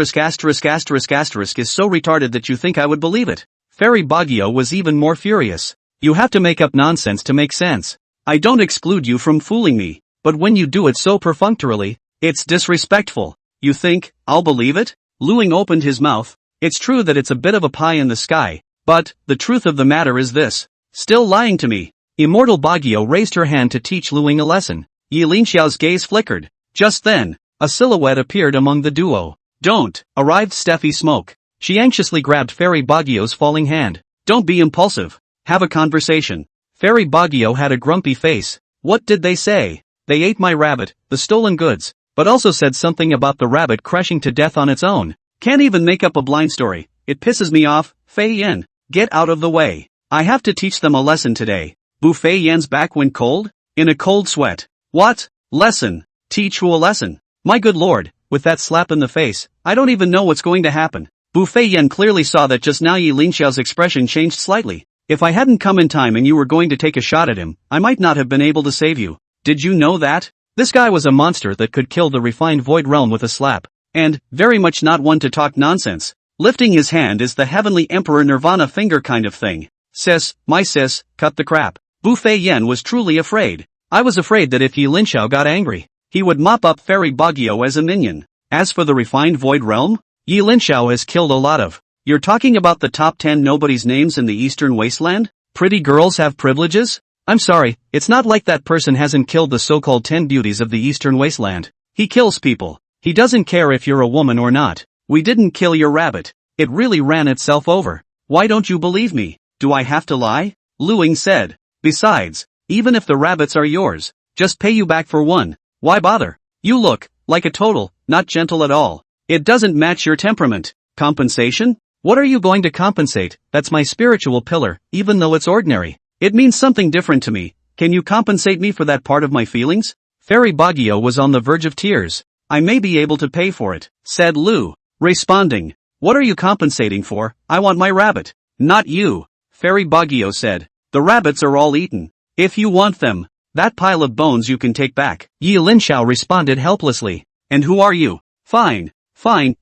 retarded that you think I would believe it. Fairy Baguio was even more furious. You have to make up nonsense to make sense. I don't exclude you from fooling me, but when you do it so perfunctorily, it's disrespectful. You think I'll believe it? Luing opened his mouth. It's true that it's a bit of a pie in the sky, but the truth of the matter is this. Still lying to me. Immortal Baguio raised her hand to teach Luing a lesson. Linxiao's gaze flickered. Just then, a silhouette appeared among the duo. Don't, arrived Steffi Smoke. She anxiously grabbed Fairy Baguio's falling hand. Don't be impulsive. Have a conversation. Fairy Baguio had a grumpy face. What did they say? They ate my rabbit, the stolen goods, but also said something about the rabbit crashing to death on its own. Can't even make up a blind story. It pisses me off. Fei Yan, get out of the way. I have to teach them a lesson today. Bu Fei Yan's back went cold? In a cold sweat. What? Lesson? Teach who a lesson? My good lord, with that slap in the face, I don't even know what's going to happen. Bu Fei Yan clearly saw that just now Linxiao's expression changed slightly. If I hadn't come in time and you were going to take a shot at him, I might not have been able to save you. Did you know that? This guy was a monster that could kill the refined Void Realm with a slap. And, very much not one to talk nonsense. Lifting his hand is the Heavenly Emperor Nirvana finger kind of thing. Sis, my sis, cut the crap. Bu Fei Yan was truly afraid. I was afraid that if Linxiao got angry, he would mop up Fairy Baguio as a minion. As for the refined Void Realm, Linxiao has killed a lot of. You're talking about the top 10 nobody's names in the Eastern Wasteland? Pretty girls have privileges? I'm sorry, it's not like that person hasn't killed the so-called 10 beauties of the Eastern Wasteland. He kills people. He doesn't care if you're a woman or not. We didn't kill your rabbit. It really ran itself over. Why don't you believe me? Do I have to lie? Luing said. Besides, even if the rabbits are yours, just pay you back for one. Why bother? You look like a total, not gentle at all. It doesn't match your temperament. Compensation? What are you going to compensate? That's my spiritual pillar, even though it's ordinary. It means something different to me. Can you compensate me for that part of my feelings? Fairy Baguio was on the verge of tears. I may be able to pay for it, said Lu, responding. What are you compensating for? I want my rabbit. Not you, Fairy Baguio said. The rabbits are all eaten. If you want them, that pile of bones you can take back. Linxiao responded helplessly. And who are you? Fine,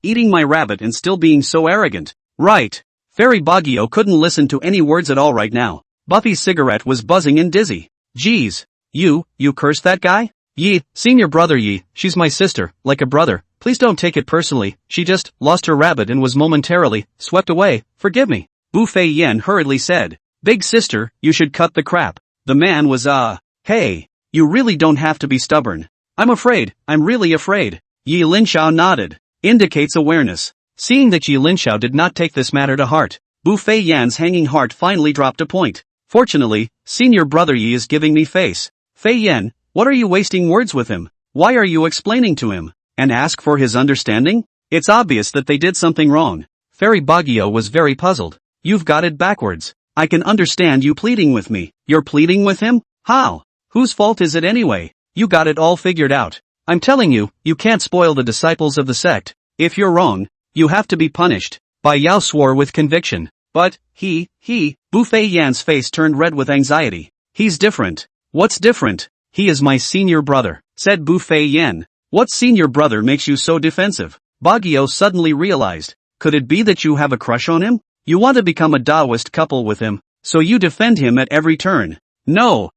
eating my rabbit and still being so arrogant. Right. Fairy Baguio couldn't listen to any words at all right now. Buffy's cigarette was buzzing and dizzy. Geez. You cursed that guy? Senior brother she's my sister, like a brother. Please don't take it personally, she just lost her rabbit and was momentarily swept away, forgive me. Bu Fei Yan hurriedly said. Big sister, you should cut the crap. The man was hey, you really don't have to be stubborn. I'm really afraid. Linxiao nodded. Indicates awareness. Seeing that Linxiao did not take this matter to heart, Bu Fei Yan's hanging heart finally dropped a point. Fortunately, senior brother is giving me face. Fei Yan, What are you wasting words with him? Why are you explaining to him? And ask for his understanding? It's obvious that they did something wrong. Fairy Baguio was very puzzled. You've got it backwards. I can understand you pleading with me. You're pleading with him? How? Whose fault is it anyway? You got it all figured out. I'm telling you, you can't spoil the disciples of the sect. If you're wrong, you have to be punished. Bai Yao swore with conviction. But, Bu Fei Yan's face turned red with anxiety. He's different. What's different? He is my senior brother, said Bu Fei Yan. What senior brother makes you so defensive? Baguio suddenly realized. Could it be that you have a crush on him? You want to become a Taoist couple with him, so you defend him at every turn. No.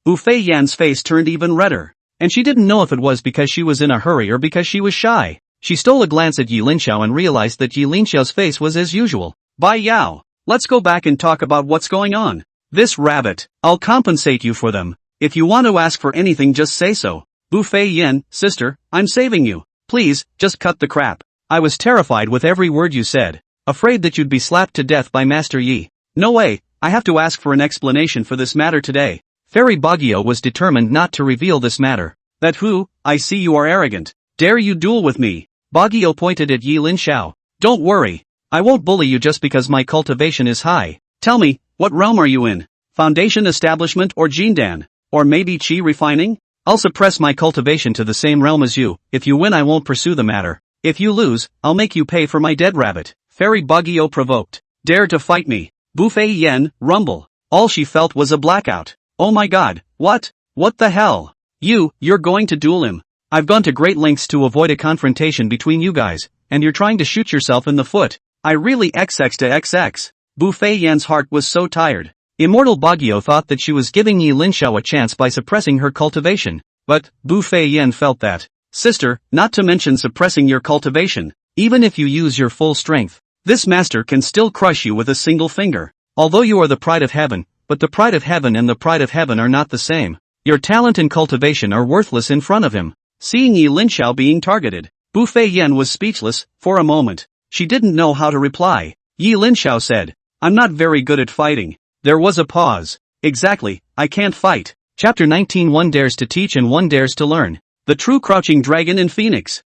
Bu Fei Yan's face turned even redder. And she didn't know if it was because she was in a hurry or because she was shy. She stole a glance at Yi Linxiao and realized that Yi Linxiao's face was as usual. Bai Yao, let's go back and talk about what's going on. This rabbit, I'll compensate you for them. If you want to ask for anything, just say so. Bu Fei Yan, sister, I'm saving you. Please, just cut the crap. I was terrified with every word you said. Afraid that you'd be slapped to death by Master Yi. No way, I have to ask for an explanation for this matter today. Fairy Baguio was determined not to reveal this matter. That who? I see you are arrogant. Dare you duel with me? Baguio pointed at Yi Linxiao. Don't worry. I won't bully you just because my cultivation is high. Tell me, what realm are you in? Foundation establishment or Jindan? Or maybe Qi refining? I'll suppress my cultivation to the same realm as you. If you win, I won't pursue the matter. If you lose, I'll make you pay for my dead rabbit. Fairy Baguio provoked. Dare to fight me. Bu Fei Yan, rumble. All she felt was a blackout. Oh my god, what? What the hell? You're going to duel him. I've gone to great lengths to avoid a confrontation between you guys, and you're trying to shoot yourself in the foot. I really XX to XX. Bu Fei Yan's heart was so tired. Immortal Baguio thought that she was giving Yi Linxiao a chance by suppressing her cultivation, but Bu Fei Yan felt that, sister, not to mention suppressing your cultivation, even if you use your full strength, this master can still crush you with a single finger. Although you are the pride of heaven, but the pride of heaven and the pride of heaven are not the same. Your talent and cultivation are worthless in front of him. Seeing Yi Linxiao being targeted, Bu Fei Yan was speechless. For a moment, she didn't know how to reply. Yi Linxiao said, I'm not very good at fighting. There was a pause. Exactly, I can't fight. Chapter 19. One dares to teach and one dares to learn. The true crouching dragon in Phoenix.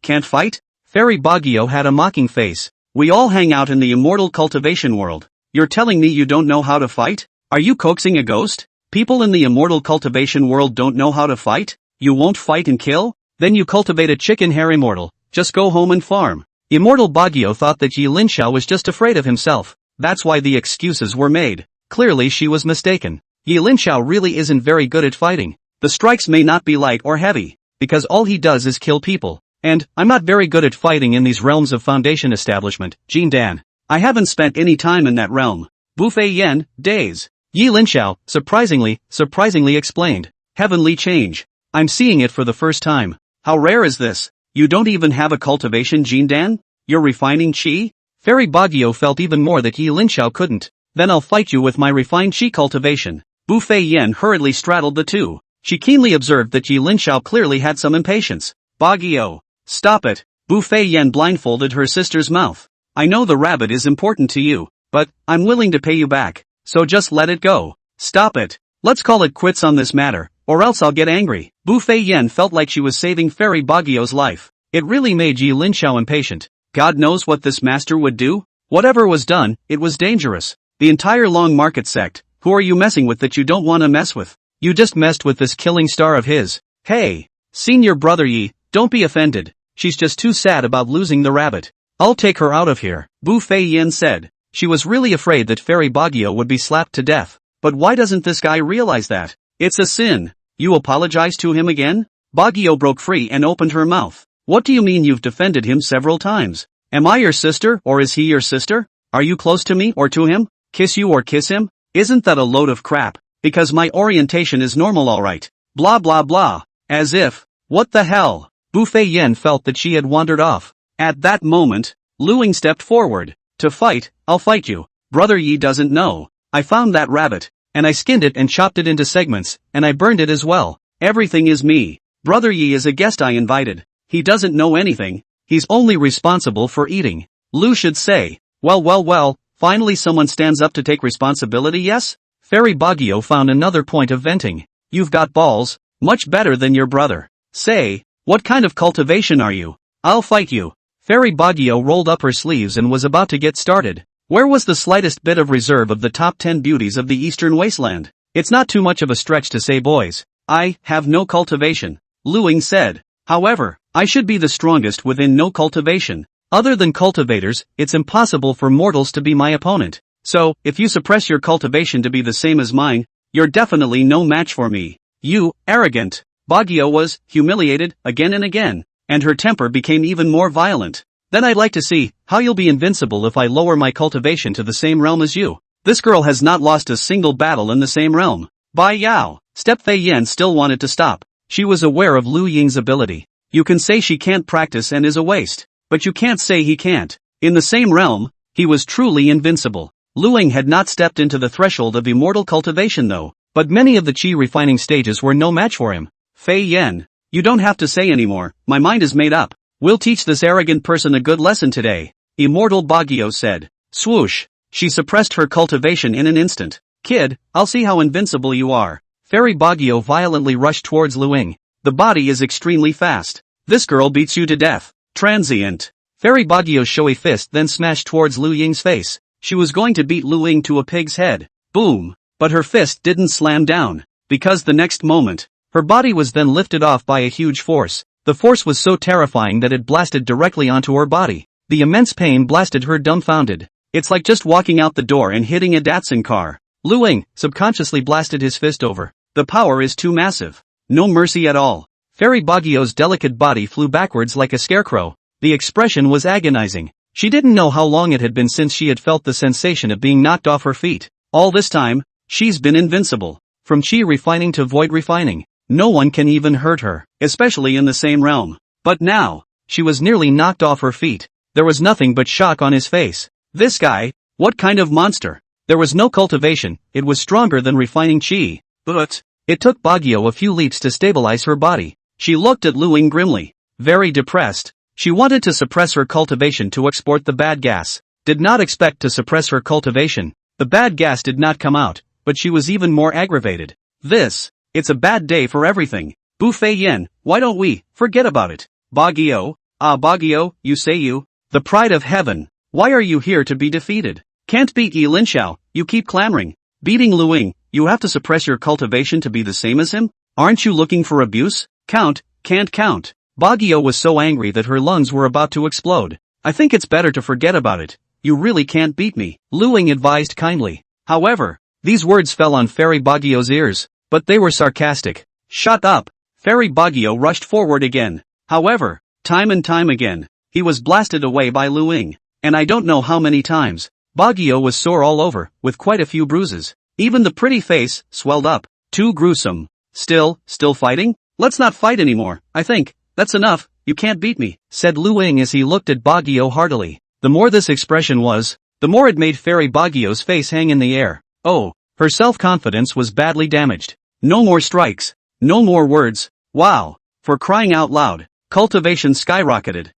Can't fight? Fairy Baguio had a mocking face. We all hang out in the immortal cultivation world. You're telling me you don't know how to fight? Are you coaxing a ghost? People in the immortal cultivation world don't know how to fight? You won't fight and kill? Then you cultivate a chicken hair immortal. Just go home and farm. Immortal Baguio thought that Yi Linxiao was just afraid of himself. That's why the excuses were made. Clearly she was mistaken. Yi Linxiao really isn't very good at fighting. The strikes may not be light or heavy, because all he does is kill people. And, I'm not very good at fighting in these realms of foundation establishment, Jindan. I haven't spent any time in that realm. Bu Fei Yan, days. Yi Linxiao, surprisingly explained. Heavenly change. I'm seeing it for the first time. How rare is this? You don't even have a cultivation, Jindan? You're refining Qi? Fairy Baguio felt even more that Yi Linxiao couldn't. Then I'll fight you with my refined Qi cultivation. Bu Fei Yan hurriedly straddled the two. She keenly observed that Yi Linxiao clearly had some impatience. Baguio. Stop it. Bu Fei Yan blindfolded her sister's mouth. I know the rabbit is important to you, but I'm willing to pay you back. So just let it go. Stop it. Let's call it quits on this matter, or else I'll get angry. Bu Fei Yan felt like she was saving Fairy Baguio's life. It really made Yi Linxiao impatient. God knows what this master would do? Whatever was done, it was dangerous. The entire Long Market sect, who are you messing with that you don't want to mess with? You just messed with this killing star of his. Hey, senior brother Yi, don't be offended. She's just too sad about losing the rabbit. I'll take her out of here, Bu Fei Yan said. She was really afraid that Fairy Baguio would be slapped to death. But why doesn't this guy realize that? It's a sin. You apologize to him again? Baguio broke free and opened her mouth. What do you mean you've defended him several times? Am I your sister or is he your sister? Are you close to me or to him? Kiss you or kiss him? Isn't that a load of crap? Because my orientation is normal alright. Blah blah blah. As if. What the hell? Bu Fei Yan felt that she had wandered off. At that moment, Luing stepped forward. To fight, I'll fight you. Brother Yi doesn't know. I found that rabbit, and I skinned it and chopped it into segments, and I burned it as well. Everything is me. Brother Yi is a guest I invited. He doesn't know anything. He's only responsible for eating. Lu should say, well, finally someone stands up to take responsibility, yes? Fairy Baguio found another point of venting. You've got balls, much better than your brother. Say, what kind of cultivation are you? I'll fight you. Fairy Baguio rolled up her sleeves and was about to get started. Where was the slightest bit of reserve of the top 10 beauties of the Eastern Wasteland? It's not too much of a stretch to say boys. I have no cultivation, Luing said. However, I should be the strongest within no cultivation. Other than cultivators, it's impossible for mortals to be my opponent. So, if you suppress your cultivation to be the same as mine, you're definitely no match for me. You, arrogant. Baguio was humiliated again and again, and her temper became even more violent. Then I'd like to see how you'll be invincible if I lower my cultivation to the same realm as you. This girl has not lost a single battle in the same realm. Bai Yao. Step Fei Yan still wanted to stop. She was aware of Lu Ying's ability. You can say she can't practice and is a waste, but you can't say he can't. In the same realm, he was truly invincible. Lu Ying had not stepped into the threshold of immortal cultivation though, but many of the qi refining stages were no match for him. Fei Yan, you don't have to say anymore, my mind is made up. We'll teach this arrogant person a good lesson today, Immortal Baguio said. Swoosh, she suppressed her cultivation in an instant. Kid, I'll see how invincible you are. Fairy Baguio violently rushed towards Lu Ying. The body is extremely fast. This girl beats you to death. Transient. Fairy Baguio's showy fist then smashed towards Lu Ying's face. She was going to beat Lu Ying to a pig's head. Boom. But her fist didn't slam down. Because the next moment, her body was then lifted off by a huge force. The force was so terrifying that it blasted directly onto her body. The immense pain blasted her dumbfounded. It's like just walking out the door and hitting a Datsun car. Lu Ying subconsciously blasted his fist over. The power is too massive. No mercy at all. Fairy Baguio's delicate body flew backwards like a scarecrow. The expression was agonizing. She didn't know how long it had been since she had felt the sensation of being knocked off her feet. All this time, she's been invincible. From qi refining to void refining, no one can even hurt her, especially in the same realm. But now, she was nearly knocked off her feet. There was nothing but shock on his face. This guy, what kind of monster? There was no cultivation, it was stronger than refining qi. But it took Baguio a few leaps to stabilize her body. She looked at Lu Ying grimly. Very depressed. She wanted to suppress her cultivation to export the bad gas. Did not expect to suppress her cultivation. The bad gas did not come out, but she was even more aggravated. It's a bad day for everything. Bu Fei Yan, why don't we forget about it? Baguio, Baguio, you say you? The pride of heaven. Why are you here to be defeated? Can't beat Yi Linxiao, you keep clamoring. Beating Lu Ying, you have to suppress your cultivation to be the same as him? Aren't you looking for abuse? Can't count. Baguio was so angry that her lungs were about to explode. I think it's better to forget about it. You really can't beat me, Lu Ying advised kindly. However, these words fell on Fairy Baguio's ears, but they were sarcastic. Shut up. Fairy Baguio rushed forward again. However, time and time again, he was blasted away by Lu Ying. And I don't know how many times. Baguio was sore all over, with quite a few bruises. Even the pretty face swelled up. Too gruesome. Still fighting? Let's not fight anymore, I think. That's enough, you can't beat me, said Lu Ying as he looked at Baguio heartily. The more this expression was, the more it made Fairy Baguio's face hang in the air. Oh, her self-confidence was badly damaged. No more strikes. No more words. Wow. For crying out loud. Cultivation skyrocketed.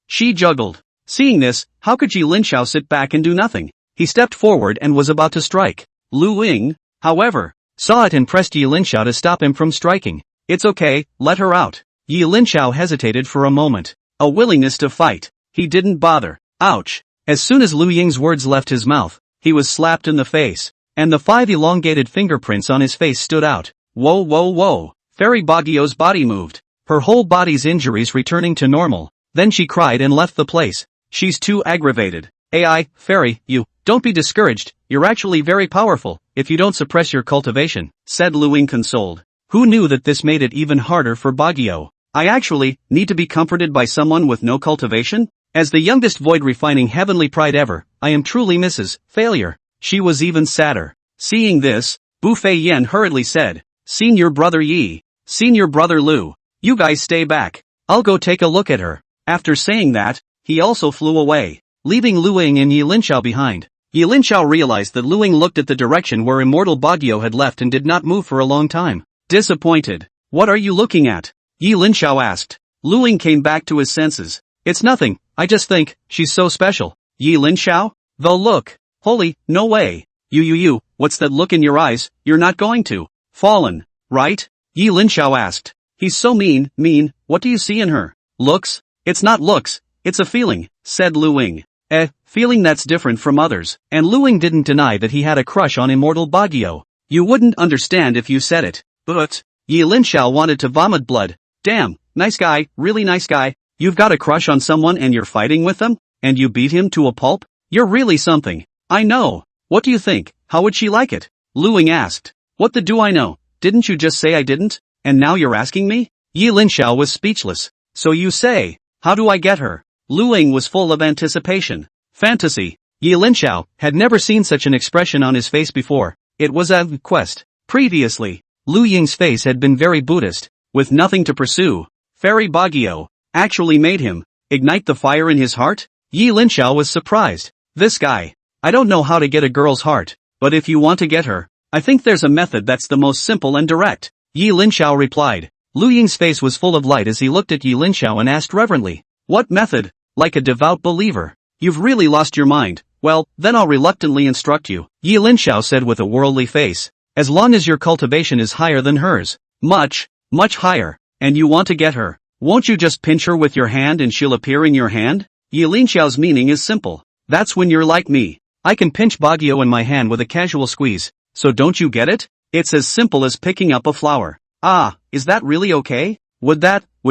She juggled. Seeing this, how could Yi Linxiao sit back and do nothing? He stepped forward and was about to strike. Lu Ying, however, saw it and pressed Yi Linxiao to stop him from striking. It's okay, let her out. Yi Linxiao hesitated for a moment. A willingness to fight. He didn't bother. Ouch. As soon as Lu Ying's words left his mouth, he was slapped in the face. And the 5 elongated fingerprints on his face stood out. Whoa. Fairy Baguio's body moved. Her whole body's injuries returning to normal. Then she cried and left the place. She's too aggravated. Fairy, you, don't be discouraged, you're actually very powerful, if you don't suppress your cultivation, said Lu Ying consoled. Who knew that this made it even harder for Baguio? I actually need to be comforted by someone with no cultivation? As the youngest void refining heavenly pride ever, I am truly Mrs. Failure. She was even sadder. Seeing this, Bu Fei Yan hurriedly said, Senior brother Yi, Senior brother Lu, you guys stay back. I'll go take a look at her. After saying that, he also flew away, leaving Lu Ying and Yi Linxiao behind. Yi Linxiao realized that Lu Ying looked at the direction where Immortal Baguio had left and did not move for a long time. Disappointed. What are you looking at? Yi Linxiao asked. Lu Ying came back to his senses. It's nothing, I just think, she's so special. Yi Linxiao? Though look. Holy, no way. What's that look in your eyes? You're not going to. Fallen, right? Yi Linxiao asked. He's so mean, what do you see in her? Looks? It's not looks, it's a feeling, said Lu Ying. Feeling that's different from others. And Lu Ying didn't deny that he had a crush on immortal Bagyo. You wouldn't understand if you said it. But Yi Linxiao wanted to vomit blood. Damn, nice guy, really nice guy. You've got a crush on someone and you're fighting with them? And you beat him to a pulp? You're really something. I know. What do you think? How would she like it? Lu Ying asked. What the do I know? Didn't you just say I didn't? And now you're asking me? Yi Linxiao was speechless. So you say, how do I get her? Lu Ying was full of anticipation. Fantasy. Yi Linxiao had never seen such an expression on his face before. It was a quest. Previously, Lu Ying's face had been very Buddhist, with nothing to pursue. Fairy Bagyo actually made him ignite the fire in his heart? Yi Linxiao was surprised. This guy. I don't know how to get a girl's heart, but if you want to get her, I think there's a method that's the most simple and direct. Yi Linxiao replied. Lu Ying's face was full of light as he looked at Yi Linxiao and asked reverently, what method? Like a devout believer. You've really lost your mind. Well, then I'll reluctantly instruct you. Yi Linxiao said with a worldly face. As long as your cultivation is higher than hers. Much higher. And you want to get her. Won't you just pinch her with your hand and she'll appear in your hand? Yi Linxiao's meaning is simple. That's when you're like me. I can pinch Bagyo in my hand with a casual squeeze. So don't you get it? It's as simple as picking up a flower. Ah, is that really okay? Would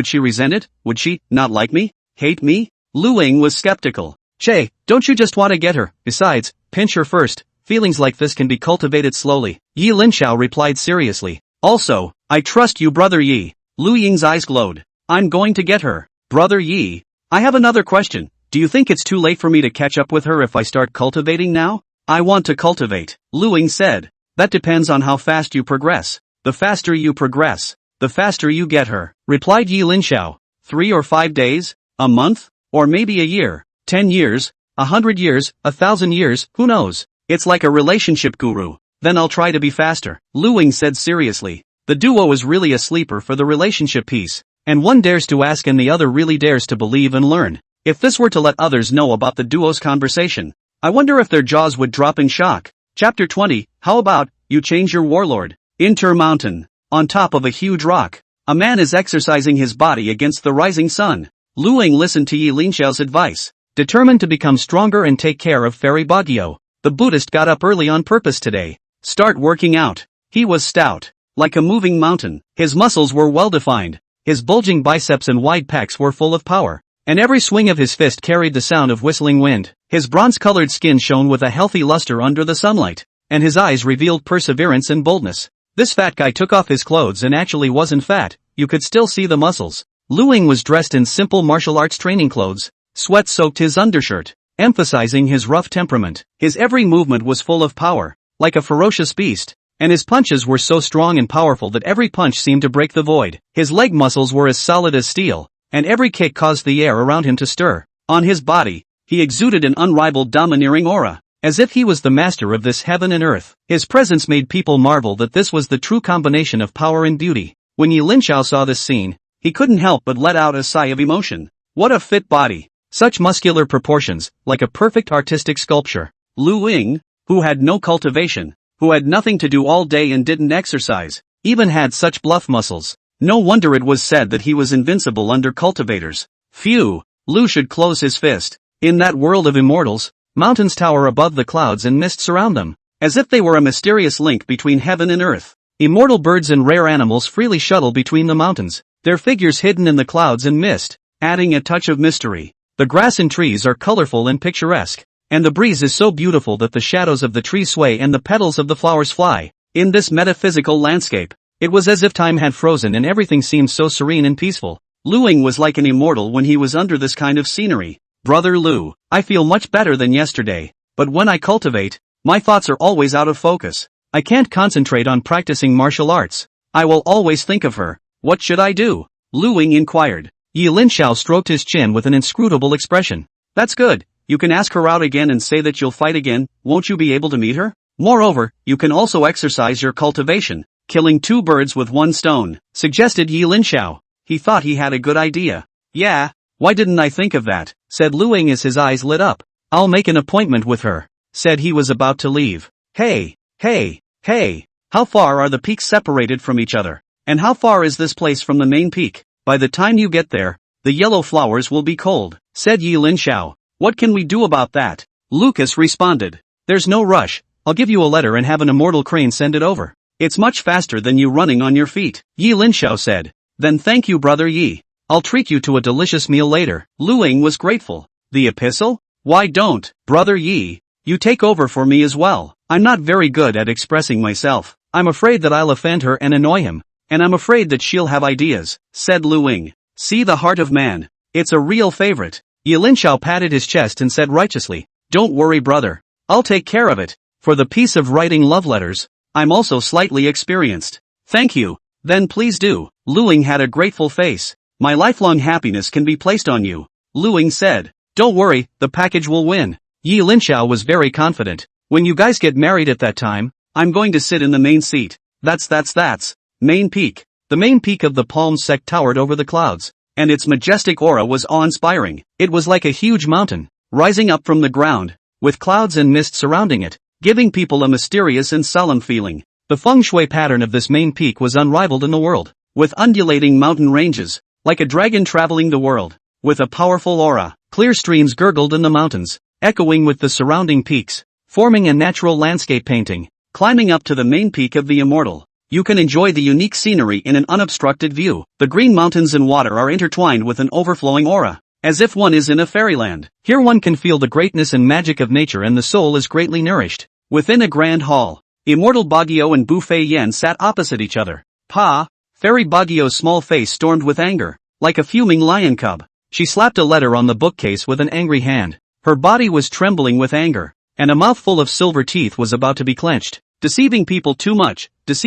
she resent it? Would she not like me? Hate me? Lu Ying was skeptical. Che, don't you just want to get her? Besides, pinch her first. Feelings like this can be cultivated slowly. Yi Linxiao replied seriously. Also, I trust you, Brother Yi. Lu Ying's eyes glowed. I'm going to get her. Brother Yi. I have another question. Do you think it's too late for me to catch up with her if I start cultivating now? I want to cultivate. Lu Ying said. That depends on how fast you progress. The faster you progress, the faster you get her, replied Yi Linxiao. 3 or 5 days? A month? Or maybe a year? 10 years? 100 years? 1,000 years? Who knows? It's like a relationship guru. Then I'll try to be faster. Lu Ying said seriously. The duo is really a sleeper for the relationship piece. And one dares to ask and the other really dares to believe and learn. If this were to let others know about the duo's conversation, I wonder if their jaws would drop in shock. Chapter 20, how about, you change your warlord? Inter Mountain. On top of a huge rock, a man is exercising his body against the rising sun. Lu Ying listened to Yi Linxiao's advice. Determined to become stronger and take care of Fairy Bagyo, the Buddhist got up early on purpose today. Start working out. He was stout, like a moving mountain. His muscles were well defined. His bulging biceps and wide pecs were full of power. And every swing of his fist carried the sound of whistling wind. His bronze-colored skin shone with a healthy luster under the sunlight. And his eyes revealed perseverance and boldness. This fat guy took off his clothes and actually wasn't fat, you could still see the muscles. Lu Ying was dressed in simple martial arts training clothes. Sweat soaked his undershirt, emphasizing his rough temperament. His every movement was full of power, like a ferocious beast. And his punches were so strong and powerful that every punch seemed to break the void. His leg muscles were as solid as steel, and every kick caused the air around him to stir. On his body, he exuded an unrivaled domineering aura. As if he was the master of this heaven and earth. His presence made people marvel that this was the true combination of power and beauty. When Yi Linxiao saw this scene, he couldn't help but let out a sigh of emotion. What a fit body. Such muscular proportions, like a perfect artistic sculpture. Lu Ying, who had no cultivation, who had nothing to do all day and didn't exercise, even had such bluff muscles. No wonder it was said that he was invincible under cultivators. Phew, Lu should close his fist. In that world of immortals, mountains tower above the clouds and mist surround them, as if they were a mysterious link between heaven and earth. Immortal birds and rare animals freely shuttle between the mountains, their figures hidden in the clouds and mist, adding a touch of mystery. The grass and trees are colorful and picturesque, and the breeze is so beautiful that the shadows of the trees sway and the petals of the flowers fly. In this metaphysical landscape, it was as if time had frozen and everything seemed so serene and peaceful. Lu Ying was like an immortal when he was under this kind of scenery. Brother Lu, I feel much better than yesterday, but when I cultivate, my thoughts are always out of focus. I can't concentrate on practicing martial arts. I will always think of her. What should I do? Lu Ying inquired. Yi Linxiao stroked his chin with an inscrutable expression. That's good. You can ask her out again and say that you'll fight again. Won't you be able to meet her? Moreover, you can also exercise your cultivation, killing 2 birds with 1 stone, suggested Yi Linxiao. He thought he had a good idea. Yeah. Why didn't I think of that? Said Lu Ying as his eyes lit up. I'll make an appointment with her. Said he was about to leave. Hey, hey, hey, how far are the peaks separated from each other? And how far is this place from the main peak? By the time you get there, the yellow flowers will be cold, said Yi Linxiao. What can we do about that? Lucas responded. There's no rush, I'll give you a letter and have an immortal crane send it over. It's much faster than you running on your feet, Yi Linxiao said. Then thank you brother Yi. I'll treat you to a delicious meal later. Lu Ying was grateful. The epistle? Why don't, brother Yi, you take over for me as well? I'm not very good at expressing myself. I'm afraid that I'll offend her and annoy him. And I'm afraid that she'll have ideas, said Lu Ying. See the heart of man. It's a real favorite. Yi Linxiao patted his chest and said righteously, don't worry brother. I'll take care of it. For the piece of writing love letters, I'm also slightly experienced. Thank you. Then please do. Lu Ying had a grateful face. My lifelong happiness can be placed on you. Lu Ying said. Don't worry, the package will win. Yi Linxiao was very confident. When you guys get married at that time, I'm going to sit in the main seat. That's. Main peak. The main peak of the Palm Sect towered over the clouds, and its majestic aura was awe-inspiring. It was like a huge mountain, rising up from the ground, with clouds and mist surrounding it, giving people a mysterious and solemn feeling. The feng shui pattern of this main peak was unrivaled in the world, with undulating mountain ranges, like a dragon traveling the world, with a powerful aura. Clear streams gurgled in the mountains, echoing with the surrounding peaks, forming a natural landscape painting. Climbing up to the main peak of the immortal, you can enjoy the unique scenery in an unobstructed view. The green mountains and water are intertwined with an overflowing aura, as if one is in a fairyland. Here one can feel the greatness and magic of nature and the soul is greatly nourished. Within a grand hall, Immortal Baguio and Bu Fei Yan sat opposite each other. Fairy Baguio's small face stormed with anger, like a fuming lion cub. She slapped a letter on the bookcase with an angry hand. Her body was trembling with anger, and a mouthful of silver teeth was about to be clenched. Deceiving people too much. This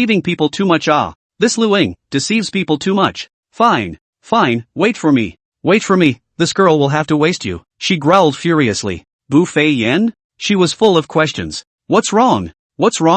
Lu Ying deceives people too much. Fine, wait for me, this girl will have to waste you, she growled furiously. Bu Fei Yan? She was full of questions. What's wrong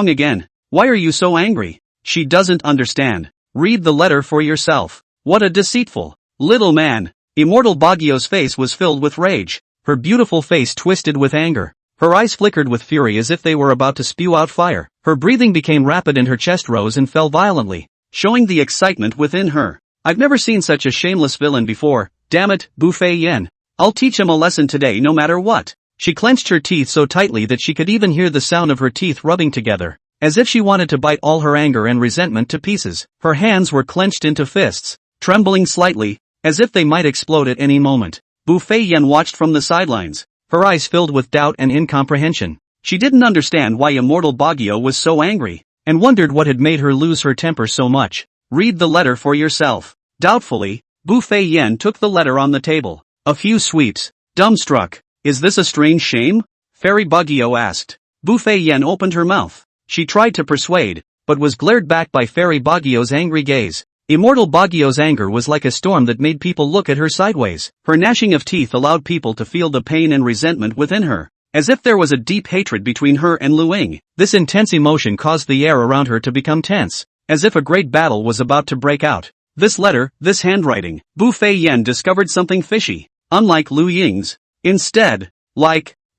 again? Why are you so angry? She doesn't understand. Read the letter for yourself. What a deceitful little man. Immortal Baguio's face was filled with rage. Her beautiful face twisted with anger. Her eyes flickered with fury as if they were about to spew out fire. Her breathing became rapid and her chest rose and fell violently, showing the excitement within her. I've never seen such a shameless villain before. Damn it, Bu Fei Yan. I'll teach him a lesson today no matter what. She clenched her teeth so tightly that she could even hear the sound of her teeth rubbing together, as if she wanted to bite all her anger and resentment to pieces. Her hands were clenched into fists, trembling slightly, as if they might explode at any moment. Bu Fei Yan watched from the sidelines, her eyes filled with doubt and incomprehension. She didn't understand why Immortal Baguio was so angry, and wondered what had made her lose her temper so much. Read the letter for yourself. Doubtfully, Bu Fei Yan took the letter on the table. A few sweeps. Dumbstruck. Is this a strange shame? Fairy Baguio asked. Bu Fei Yan opened her mouth. She tried to persuade, but was glared back by Fairy Baguio's angry gaze. Immortal Baguio's anger was like a storm that made people look at her sideways. Her gnashing of teeth allowed people to feel the pain and resentment within her, as if there was a deep hatred between her and Lu Ying. This intense emotion caused the air around her to become tense, as if a great battle was about to break out. This letter, this handwriting. Bu Fei Yan discovered something fishy. Unlike Lu Ying's. Instead,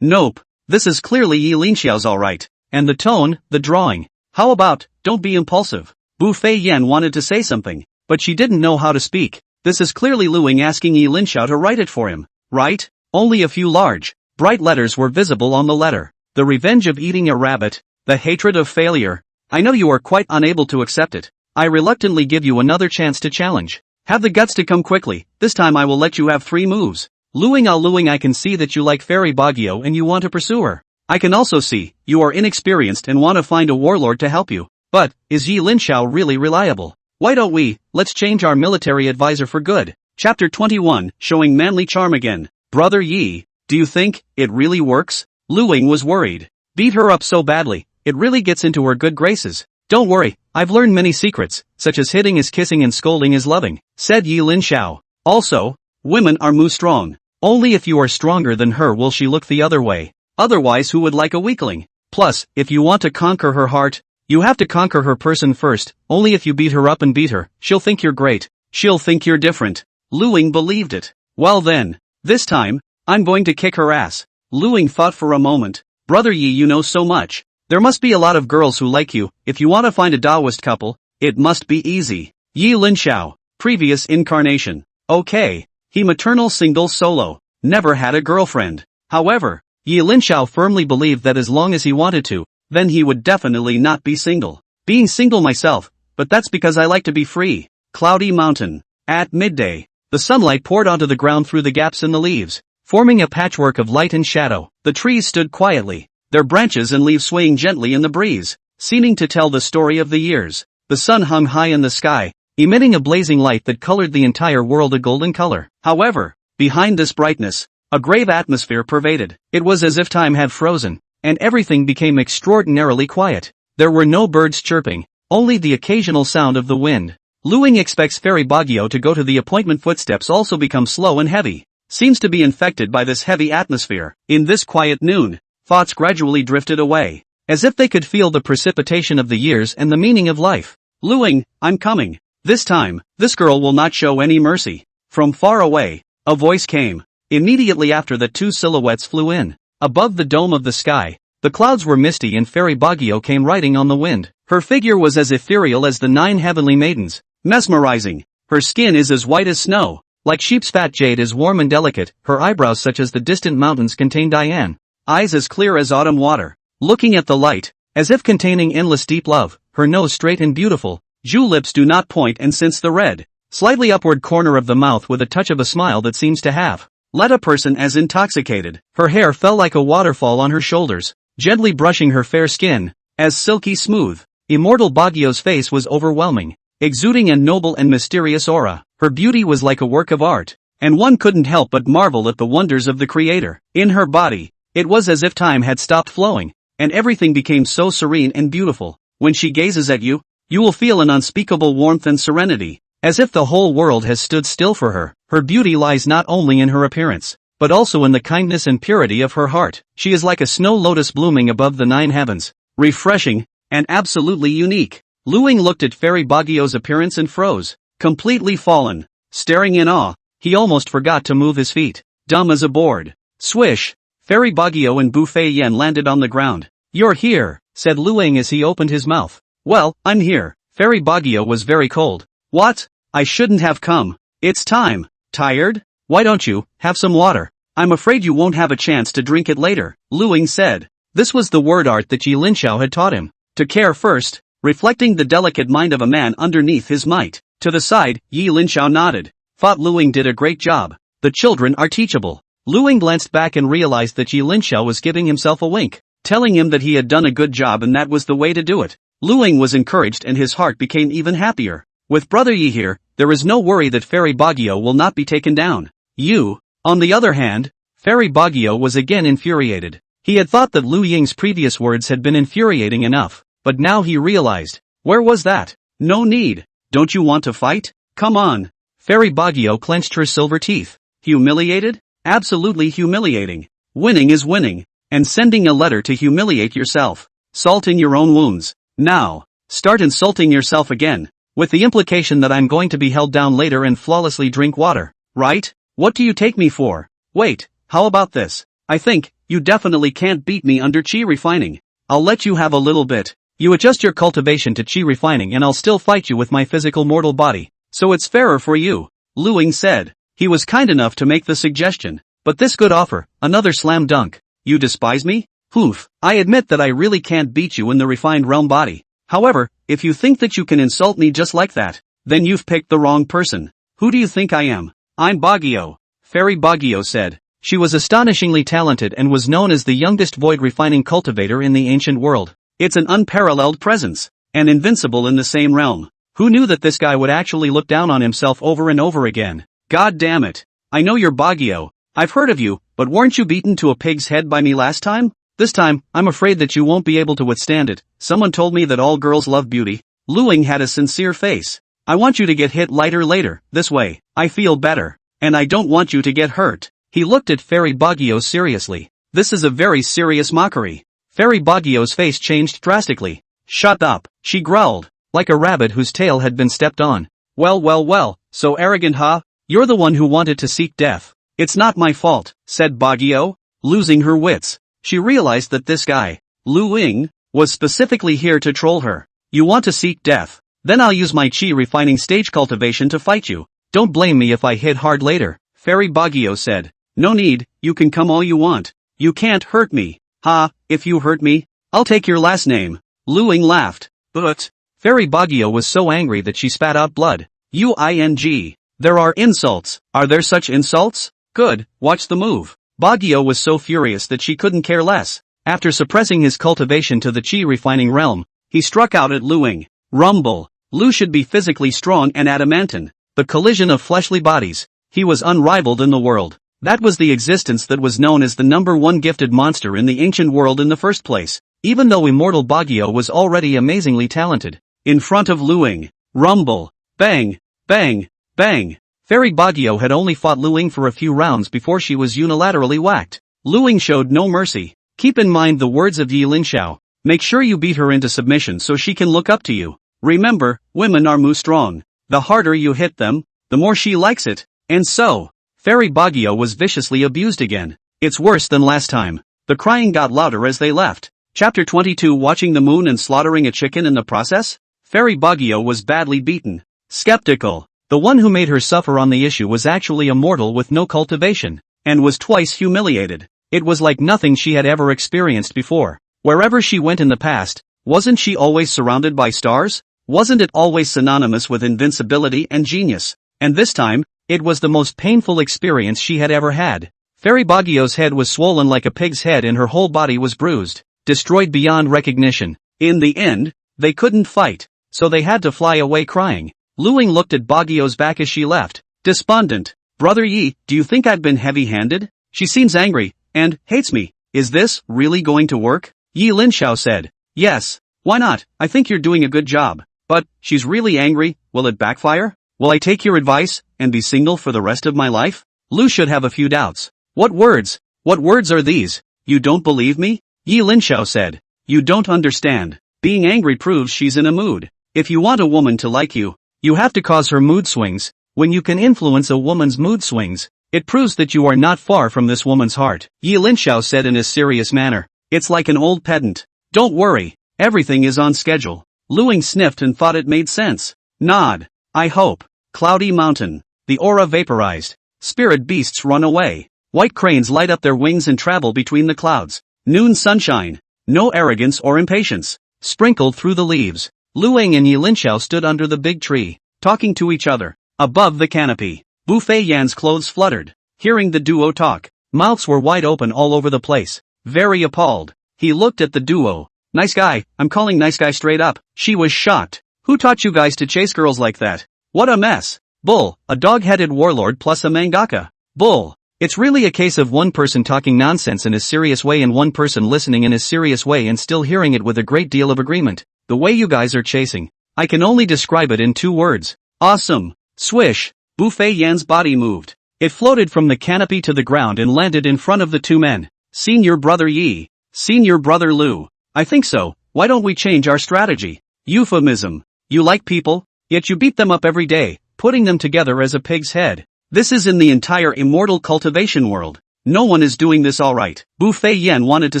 nope, this is clearly Yi Linxiao's alright. And the tone, the drawing. How about, don't be impulsive. Bu Fei Yan wanted to say something, but she didn't know how to speak. This is clearly Lu Ying asking Yi Linxiao to write it for him, right? Only a few large, bright letters were visible on the letter. The revenge of eating a rabbit, the hatred of failure. I know you are quite unable to accept it. I reluctantly give you another chance to challenge. Have the guts to come quickly. This time I will let you have 3 moves. Lu Ying, I can see that you like Fairy Baguio and you want to pursue her. I can also see, you are inexperienced and want to find a warlord to help you. But, is Yi Linxiao really reliable? Why don't let's change our military advisor for good. Chapter 21, showing manly charm again. Brother Yi, do you think it really works? Lu Ying was worried. Beat her up so badly, it really gets into her good graces. Don't worry, I've learned many secrets, such as hitting is kissing and scolding is loving, said Yi Linxiao. Also, women are strong. Only if you are stronger than her will she look the other way. Otherwise who would like a weakling? Plus, if you want to conquer her heart, you have to conquer her person first. Only if you beat her up and beat her, she'll think you're great. She'll think you're different. Lu Ying believed it. Well then, this time, I'm going to kick her ass. Lu Ying thought for a moment. Brother Yi, you know so much. There must be a lot of girls who like you. If you want to find a Taoist couple, it must be easy. Yi Linxiao. Previous incarnation. Okay. He maternal single solo. Never had a girlfriend. However, Yi Linxiao firmly believed that as long as he wanted to, then he would definitely not be single. Being single myself, but that's because I like to be free. Cloudy Mountain. At midday, the sunlight poured onto the ground through the gaps in the leaves, forming a patchwork of light and shadow. The trees stood quietly, their branches and leaves swaying gently in the breeze, seeming to tell the story of the years. The sun hung high in the sky, emitting a blazing light that colored the entire world a golden color. However, behind this brightness, a grave atmosphere pervaded. It was as if time had frozen, and everything became extraordinarily quiet. There were no birds chirping, only the occasional sound of the wind. Luing expects Fairy Baguio to go to the appointment. Footsteps also become slow and heavy. Seems to be infected by this heavy atmosphere. In this quiet noon, thoughts gradually drifted away, as if they could feel the precipitation of the years and the meaning of life. Luing, I'm coming. This time, this girl will not show any mercy. From far away, a voice came. Immediately after that, two silhouettes flew in. Above the dome of the sky, the clouds were misty and Fairy Baguio came riding on the wind. Her figure was as ethereal as the 9 heavenly maidens. Mesmerizing. Her skin is as white as snow, like sheep's fat. Jade is warm and delicate, her eyebrows such as the distant mountains contain Diane. Eyes as clear as autumn water, looking at the light, as if containing endless deep love, her nose straight and beautiful. Ju lips do not point and since the red, slightly upward corner of the mouth with a touch of a smile that seems to have let a person as intoxicated. Her hair fell like a waterfall on her shoulders, gently brushing her fair skin, as silky smooth. Immortal Baguio's face was overwhelming, exuding a noble and mysterious aura. Her beauty was like a work of art, and one couldn't help but marvel at the wonders of the Creator. In her body, it was as if time had stopped flowing, and everything became so serene and beautiful. When she gazes at you, you will feel an unspeakable warmth and serenity, as if the whole world has stood still for her. Her beauty lies not only in her appearance, but also in the kindness and purity of her heart. She is like a snow lotus blooming above the 9 heavens, refreshing, and absolutely unique. Luing looked at Fairy Baguio's appearance and froze, completely fallen. Staring in awe, he almost forgot to move his feet. Dumb as a board. Swish! Fairy Baguio and Bu Fei Yen landed on the ground. You're here, said Luing as he opened his mouth. Well, I'm here. Fairy Baguio was very cold. What? I shouldn't have come. It's time. Tired? Why don't you have some water? I'm afraid you won't have a chance to drink it later, Luing said. This was the word art that Yi Linxiao had taught him. To care first, reflecting the delicate mind of a man underneath his might. To the side, Yi Linxiao nodded. Thought Luing did a great job. The children are teachable. Luing glanced back and realized that Yi Linxiao was giving himself a wink, telling him that he had done a good job and that was the way to do it. Luing was encouraged and his heart became even happier. With Brother Yi here, there is no worry that Fairy Baguio will not be taken down. You, on the other hand, Fairy Baguio was again infuriated. He had thought that Lu Ying's previous words had been infuriating enough. But now he realized, where was that? No need. Don't you want to fight? Come on. Fairy Baguio clenched her silver teeth. Humiliated? Absolutely humiliating. Winning is winning, and sending a letter to humiliate yourself. Salt in your own wounds. Now, start insulting yourself again, with the implication that I'm going to be held down later and flawlessly drink water, right? What do you take me for? Wait, how about this? I think, you definitely can't beat me under chi refining. I'll let you have a little bit. You adjust your cultivation to chi refining and I'll still fight you with my physical mortal body. So it's fairer for you, Luing said. He was kind enough to make the suggestion. But this good offer, another slam dunk. You despise me? Poof, I admit that I really can't beat you in the refined realm body. However, if you think that you can insult me just like that, then you've picked the wrong person. Who do you think I am? I'm Baguio, Fairy Baguio said. She was astonishingly talented and was known as the youngest void refining cultivator in the ancient world. It's an unparalleled presence, and invincible in the same realm. Who knew that this guy would actually look down on himself over and over again? God damn it. I know you're Baguio. I've heard of you, but weren't you beaten to a pig's head by me last time? This time, I'm afraid that you won't be able to withstand it. Someone told me that all girls love beauty. Luing had a sincere face. I want you to get hit lighter later, this way. I feel better. And I don't want you to get hurt. He looked at Fairy Baguio seriously. This is a very serious mockery. Fairy Baguio's face changed drastically. Shut up, she growled, like a rabbit whose tail had been stepped on. Well, so arrogant huh? You're the one who wanted to seek death. It's not my fault, said Baguio, losing her wits. She realized that this guy, Luing, was specifically here to troll her. You want to seek death? Then I'll use my chi refining stage cultivation to fight you. Don't blame me if I hit hard later, Fairy Baguio said. No need, you can come all you want. You can't hurt me. Ha, if you hurt me, I'll take your last name. Luing laughed. But Fairy Baguio was so angry that she spat out blood. Uing. There are insults. Are there such insults? Good, watch the move. Baguio was so furious that she couldn't care less. After suppressing his cultivation to the chi refining realm, he struck out at Luing. Rumble. Lu should be physically strong and adamantine. The collision of fleshly bodies. He was unrivaled in the world. That was the existence that was known as the #1 gifted monster in the ancient world in the first place, even though immortal Baguio was already amazingly talented. In front of Luing. Rumble. Bang. Bang. Bang. Fairy Baguio had only fought Luing for a few rounds before she was unilaterally whacked. Luing showed no mercy. Keep in mind the words of Yi Linxiao. Make sure you beat her into submission so she can look up to you. Remember, women are strong. The harder you hit them, the more she likes it. And so, Fairy Baguio was viciously abused again. It's worse than last time. The crying got louder as they left. Chapter 22 Watching the moon and slaughtering a chicken in the process? Fairy Baguio was badly beaten. Skeptical. The one who made her suffer on the issue was actually a mortal with no cultivation, and was twice humiliated. It was like nothing she had ever experienced before. Wherever she went in the past, wasn't she always surrounded by stars? Wasn't it always synonymous with invincibility and genius? And this time, it was the most painful experience she had ever had. Fairy Baguio's head was swollen like a pig's head and her whole body was bruised, destroyed beyond recognition. In the end, they couldn't fight, so they had to fly away crying. Luing looked at Baguio's back as she left, despondent. Brother Yi, do you think I've been heavy-handed? She seems angry, and hates me. Is this really going to work? Yi Linxiao said. Yes. Why not? I think you're doing a good job. But, she's really angry, will it backfire? Will I take your advice, and be single for the rest of my life? Lu should have a few doubts. What words? What words are these? You don't believe me? Yi Linxiao said. You don't understand. Being angry proves she's in a mood. If you want a woman to like you, you have to cause her mood swings. When you can influence a woman's mood swings, it proves that you are not far from this woman's heart. Yi Linxiao said in a serious manner. It's like an old pedant. Don't worry, everything is on schedule. Luing sniffed and thought it made sense. Nod. I hope. Cloudy mountain. The aura vaporized. Spirit beasts run away. White cranes light up their wings and travel between the clouds. Noon sunshine. No arrogance or impatience. Sprinkled through the leaves. Luing and Yi Linxiao stood under the big tree, talking to each other. Above the canopy, Bu Feiyan's clothes fluttered. Hearing the duo talk, mouths were wide open all over the place. Very appalled. He looked at the duo. Nice guy, I'm calling nice guy straight up. She was shocked. Who taught you guys to chase girls like that? What a mess. Bull, a dog-headed warlord plus a mangaka. Bull. It's really a case of one person talking nonsense in a serious way and one person listening in a serious way and still hearing it with a great deal of agreement. The way you guys are chasing. I can only describe it in 2 words. Awesome. Swish. Bu Feiyan's body moved. It floated from the canopy to the ground and landed in front of the 2 men. Senior brother Yi. Senior brother Lu. I think so. Why don't we change our strategy? Euphemism. You like people, yet you beat them up every day, putting them together as a pig's head. This is in the entire immortal cultivation world. No one is doing this alright. Bu Feiyan wanted to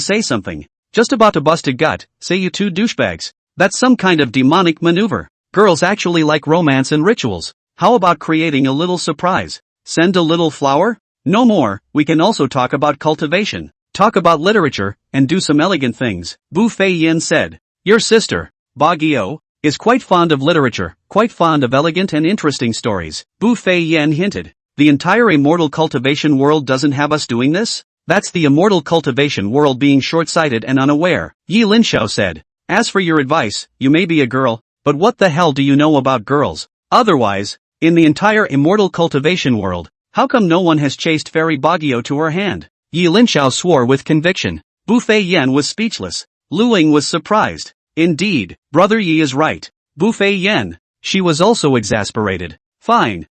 say something. Just about to bust a gut, say you 2 douchebags. That's some kind of demonic maneuver. Girls actually like romance and rituals. How about creating a little surprise? Send a little flower? No more, we can also talk about cultivation. Talk about literature, and do some elegant things. Bu Feiyan said. Your sister, Baguio, is quite fond of literature, quite fond of elegant and interesting stories. Bu Feiyan hinted. The entire immortal cultivation world doesn't have us doing this? That's the immortal cultivation world being short-sighted and unaware. Yi Linxiao said. As for your advice, you may be a girl, but what the hell do you know about girls? Otherwise, in the entire immortal cultivation world, how come no one has chased Fairy Baguio to her hand? Yi Linxiao swore with conviction. Bu Feiyan was speechless. Luing was surprised. Indeed, brother Yi is right. Bu Feiyan. She was also exasperated. Fine.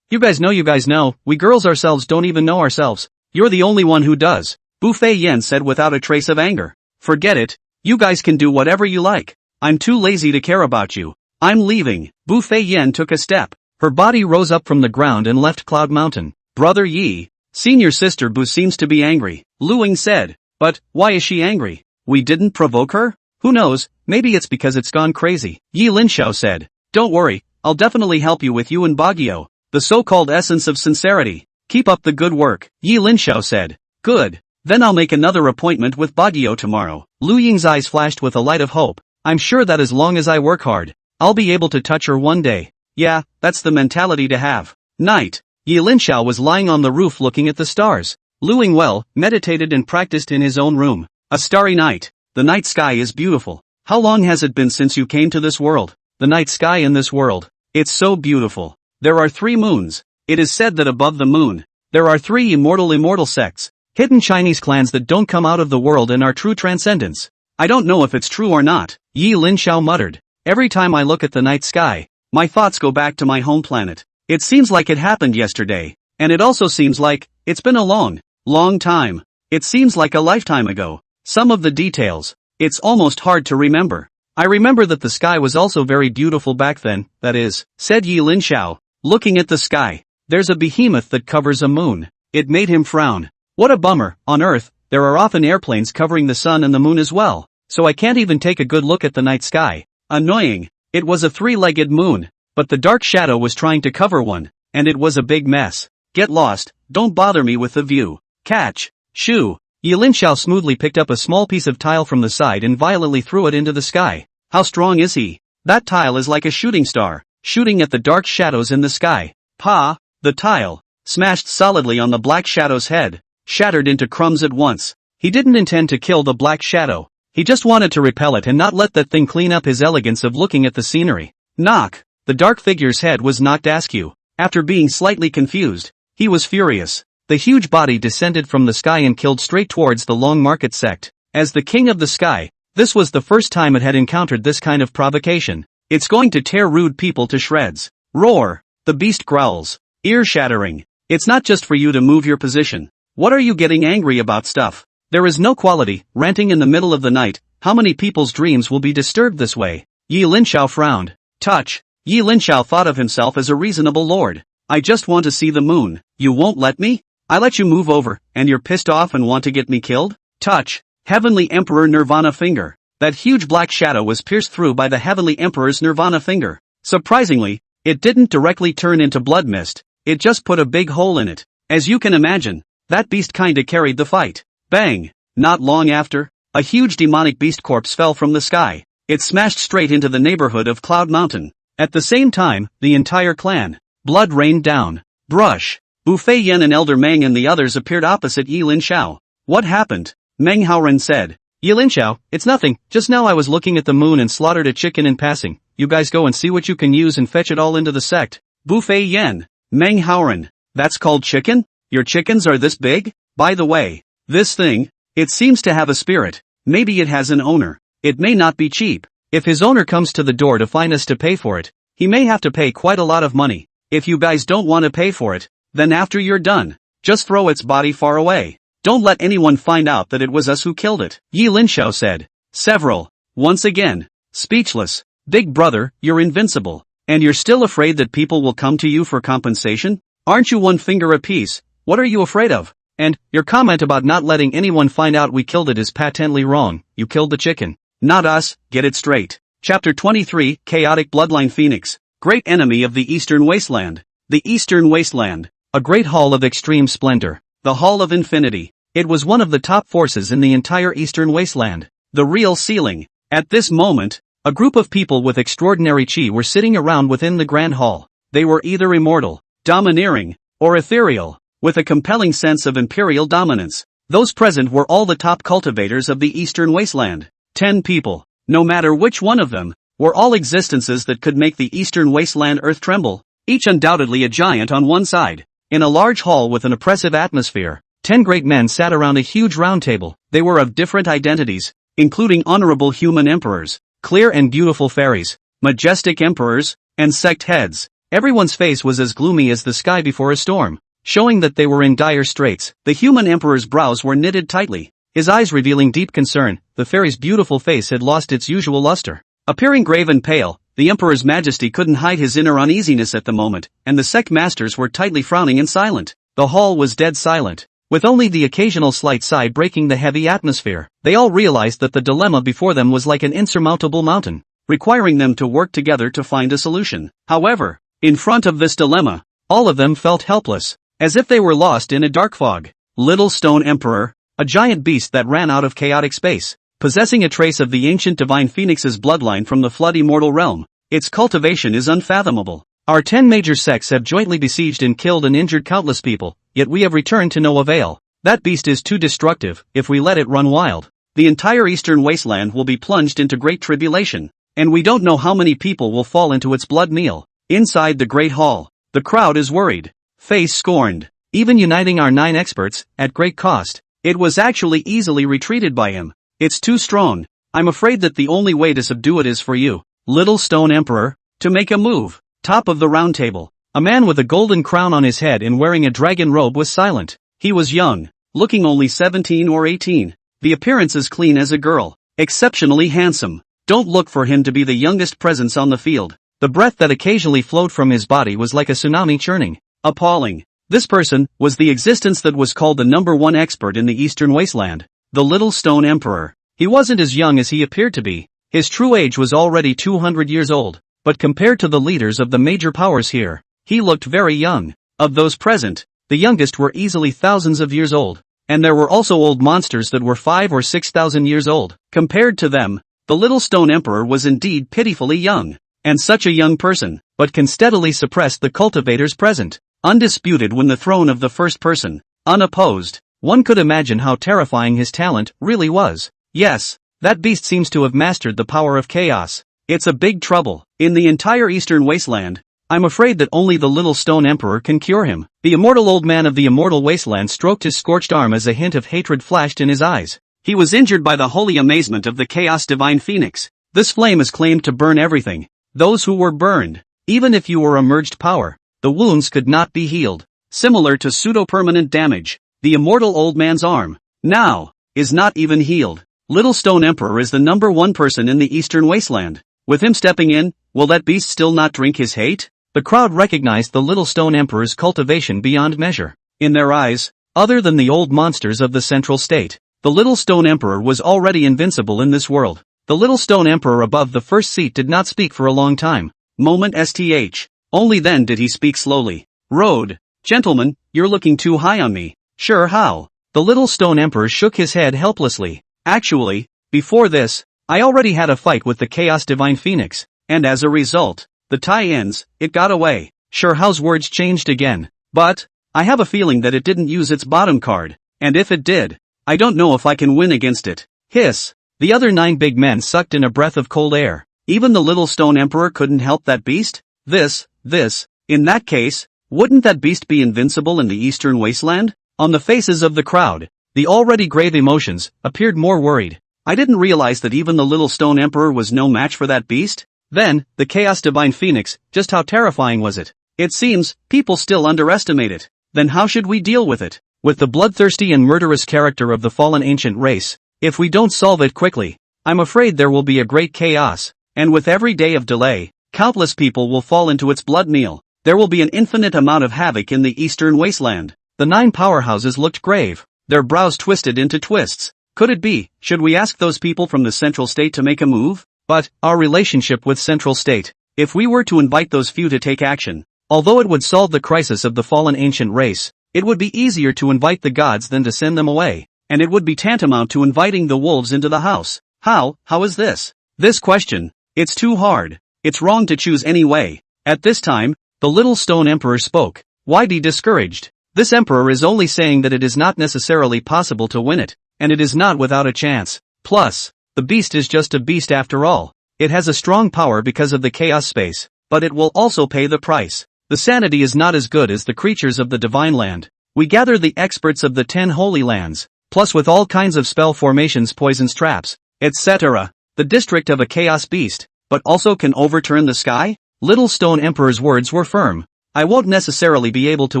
You guys know, we girls ourselves don't even know ourselves. You're the only one who does. Bu Feiyan said without a trace of anger. Forget it. You guys can do whatever you like. I'm too lazy to care about you. I'm leaving. Bu Feiyan took a step. Her body rose up from the ground and left Cloud Mountain. Brother Yi. Senior sister Bu seems to be angry. Luing said. But, why is she angry? We didn't provoke her? Who knows, maybe it's because it's gone crazy. Yi Linxiao said. Don't worry, I'll definitely help you with you and Baguio, the so-called essence of sincerity. Keep up the good work, Yi Linxiao said. Good. Then I'll make another appointment with Baguio tomorrow. Lu Ying's eyes flashed with a light of hope. I'm sure that as long as I work hard, I'll be able to touch her one day. Yeah, that's the mentality to have. Night. Yi Linxiao was lying on the roof looking at the stars. Lu Ying well, meditated and practiced in his own room. A starry night. The night sky is beautiful. How long has it been since you came to this world? The night sky in this world. It's so beautiful. There are 3 moons. It is said that above the moon, there are 3 immortal sects. Hidden Chinese clans that don't come out of the world and are true transcendents. I don't know if it's true or not, Yi Linxiao muttered. Every time I look at the night sky, my thoughts go back to my home planet. It seems like it happened yesterday, and it also seems like it's been a long time. It seems like a lifetime ago. Some of the details, it's almost hard to remember. I remember that the sky was also very beautiful back then, that is, said Yi Linxiao, looking at the sky. There's a behemoth that covers a moon. It made him frown. What a bummer. On Earth, there are often airplanes covering the sun and the moon as well, so I can't even take a good look at the night sky. Annoying. It was a 3-legged moon, but the dark shadow was trying to cover one, and it was a big mess. Get lost, don't bother me with the view. Catch. Shoo. Yi Linxiao smoothly picked up a small piece of tile from the side and violently threw it into the sky. How strong is he? That tile is like a shooting star, shooting at the dark shadows in the sky. Pa! The tile smashed solidly on the black shadow's head, shattered into crumbs at once. He didn't intend to kill the black shadow. He just wanted to repel it and not let that thing clean up his elegance of looking at the scenery. Knock! The dark figure's head was knocked askew. After being slightly confused, he was furious. The huge body descended from the sky and killed straight towards the Long Market sect. As the king of the sky, this was the first time it had encountered this kind of provocation. It's going to tear rude people to shreds. Roar! The beast growls. Ear-shattering. It's not just for you to move your position. What are you getting angry about stuff? There is no quality, ranting in the middle of the night. How many people's dreams will be disturbed this way? Yi Linxiao frowned. Touch. Yi Linxiao thought of himself as a reasonable lord. I just want to see the moon. You won't let me? I let you move over, and you're pissed off and want to get me killed? Touch. Heavenly Emperor Nirvana finger. That huge black shadow was pierced through by the Heavenly Emperor's Nirvana finger. Surprisingly, it didn't directly turn into blood mist. It just put a big hole in it. As you can imagine, that beast kinda carried the fight. Bang! Not long after, a huge demonic beast corpse fell from the sky. It smashed straight into the neighborhood of Cloud Mountain. At the same time, the entire clan. Blood rained down. Brush. Bu Fei Yan and Elder Meng and the others appeared opposite Yi Linxiao. What happened? Meng Haoren said. Yi Linxiao, it's nothing, just now I was looking at the moon and slaughtered a chicken in passing. You guys go and see what you can use and fetch it all into the sect. Bu Fei Yan. Meng Haoren. That's called chicken? Your chickens are this big? By the way, this thing, it seems to have a spirit. Maybe it has an owner. It may not be cheap. If his owner comes to the door to find us to pay for it, he may have to pay quite a lot of money. If you guys don't want to pay for it, then after you're done, just throw its body far away. Don't let anyone find out that it was us who killed it. Yi Linxiao said. Several. Once again. Speechless. Big brother, you're invincible. And you're still afraid that people will come to you for compensation? Aren't you one finger apiece? What are you afraid of? And, your comment about not letting anyone find out we killed it is patently wrong. You killed the chicken. Not us, get it straight. Chapter 23, Chaotic Bloodline Phoenix. Great enemy of the Eastern Wasteland. The Eastern Wasteland. A great hall of extreme splendor. The Hall of Infinity. It was one of the top forces in the entire Eastern Wasteland. The real ceiling. At this moment, a group of people with extraordinary chi were sitting around within the Grand Hall. They were either immortal, domineering, or ethereal, with a compelling sense of imperial dominance. Those present were all the top cultivators of the Eastern Wasteland. 10 people, no matter which one of them, were all existences that could make the Eastern Wasteland earth tremble, each undoubtedly a giant on one side. In a large hall with an oppressive atmosphere, 10 great men sat around a huge round table. They were of different identities, including honorable human emperors, clear and beautiful fairies, majestic emperors, and sect heads. Everyone's face was as gloomy as the sky before a storm, showing that they were in dire straits. The human emperor's brows were knitted tightly, his eyes revealing deep concern. The fairy's beautiful face had lost its usual luster. Appearing grave and pale, the emperor's majesty couldn't hide his inner uneasiness at the moment, and the sect masters were tightly frowning and silent. The hall was dead silent. with only the occasional slight sigh breaking the heavy atmosphere. They all realized that the dilemma before them was like an insurmountable mountain, requiring them to work together to find a solution. However, in front of this dilemma, all of them felt helpless, as if they were lost in a dark fog. Little Stone Emperor, a giant beast that ran out of chaotic space, possessing a trace of the ancient divine phoenix's bloodline from the flood immortal realm. Its cultivation is unfathomable. Our 10 major sects have jointly besieged and killed and injured countless people, yet we have returned to no avail. That beast is too destructive. If we let it run wild, the entire eastern wasteland will be plunged into great tribulation, and we don't know how many people will fall into its blood meal. Inside the great hall, the crowd is worried, face scorned, even uniting our 9 experts, at great cost. It was actually easily retreated by him. It's too strong. I'm afraid that the only way to subdue it is for you, Little Stone Emperor, to make a move. Top of the round table, a man with a golden crown on his head and wearing a dragon robe was silent. He was young, looking only 17 or 18. The appearance as clean as a girl, exceptionally handsome. Don't look for him to be the youngest presence on the field. The breath that occasionally flowed from his body was like a tsunami churning. Appalling. This person was the existence that was called the #1 expert in the Eastern Wasteland, the Little Stone Emperor. He wasn't as young as he appeared to be. His true age was already 200 years old. But compared to the leaders of the major powers here, he looked very young. Of those present, the youngest were easily thousands of years old, and there were also old monsters that were 5 or 6,000 years old. Compared to them, the Little Stone Emperor was indeed pitifully young, and such a young person, but can steadily suppress the cultivators present. Undisputed when the throne of the first person, unopposed. One could imagine how terrifying his talent really was. Yes, that beast seems to have mastered the power of chaos. It's a big trouble. In the entire Eastern Wasteland, I'm afraid that only the Little Stone Emperor can cure him. The immortal old man of the immortal wasteland stroked his scorched arm as a hint of hatred flashed in his eyes. He was injured by the holy amazement of the chaos divine phoenix. This flame is claimed to burn everything. Those who were burned, even if you were a merged power, the wounds could not be healed. Similar to pseudo-permanent damage, the immortal old man's arm, now, is not even healed. Little Stone Emperor is the #1 person in the Eastern Wasteland. With him stepping in, will that beast still not drink his hate? The crowd recognized the Little Stone Emperor's cultivation beyond measure. In their eyes, other than the old monsters of the Central State, the Little Stone Emperor was already invincible in this world. The Little Stone Emperor above the first seat did not speak for a long time. Moment STH. Only then did he speak slowly. Road. Gentlemen, you're looking too high on me. Sure, how? The Little Stone Emperor shook his head helplessly. Actually, before this, I already had a fight with the Chaos Divine Phoenix, and as a result, the tie ends, it got away. Sure, how's words changed again, but, I have a feeling that it didn't use its bottom card, and if it did, I don't know if I can win against it. Hiss. The other 9 big men sucked in a breath of cold air. Even the Little Stone Emperor couldn't help that beast? In that case, wouldn't that beast be invincible in the Eastern Wasteland? On the faces of the crowd, the already grave emotions appeared more worried. I didn't realize that even the Little Stone Emperor was no match for that beast. Then, the Chaos Divine Phoenix, just how terrifying was it? It seems, people still underestimate it. Then how should we deal with it? With the bloodthirsty and murderous character of the fallen ancient race, if we don't solve it quickly, I'm afraid there will be a great chaos, and with every day of delay, countless people will fall into its blood meal. There will be an infinite amount of havoc in the Eastern Wasteland. The 9 powerhouses looked grave, their brows twisted into twists. Could it be, should we ask those people from the Central State to make a move? But, our relationship with Central State, if we were to invite those few to take action, although it would solve the crisis of the fallen ancient race, it would be easier to invite the gods than to send them away, and it would be tantamount to inviting the wolves into the house. How is this? This question, it's too hard, it's wrong to choose any way. At this time, the Little Stone Emperor spoke. Why be discouraged? This emperor is only saying that it is not necessarily possible to win it. And it is not without a chance. Plus, the beast is just a beast after all. It has a strong power because of the chaos space, but it will also pay the price. The sanity is not as good as the creatures of the divine land. We gather the experts of the 10 holy lands, plus with all kinds of spell formations, poisons, traps, etc. The district of a chaos beast, but also can overturn the sky? Little Stone Emperor's words were firm. I won't necessarily be able to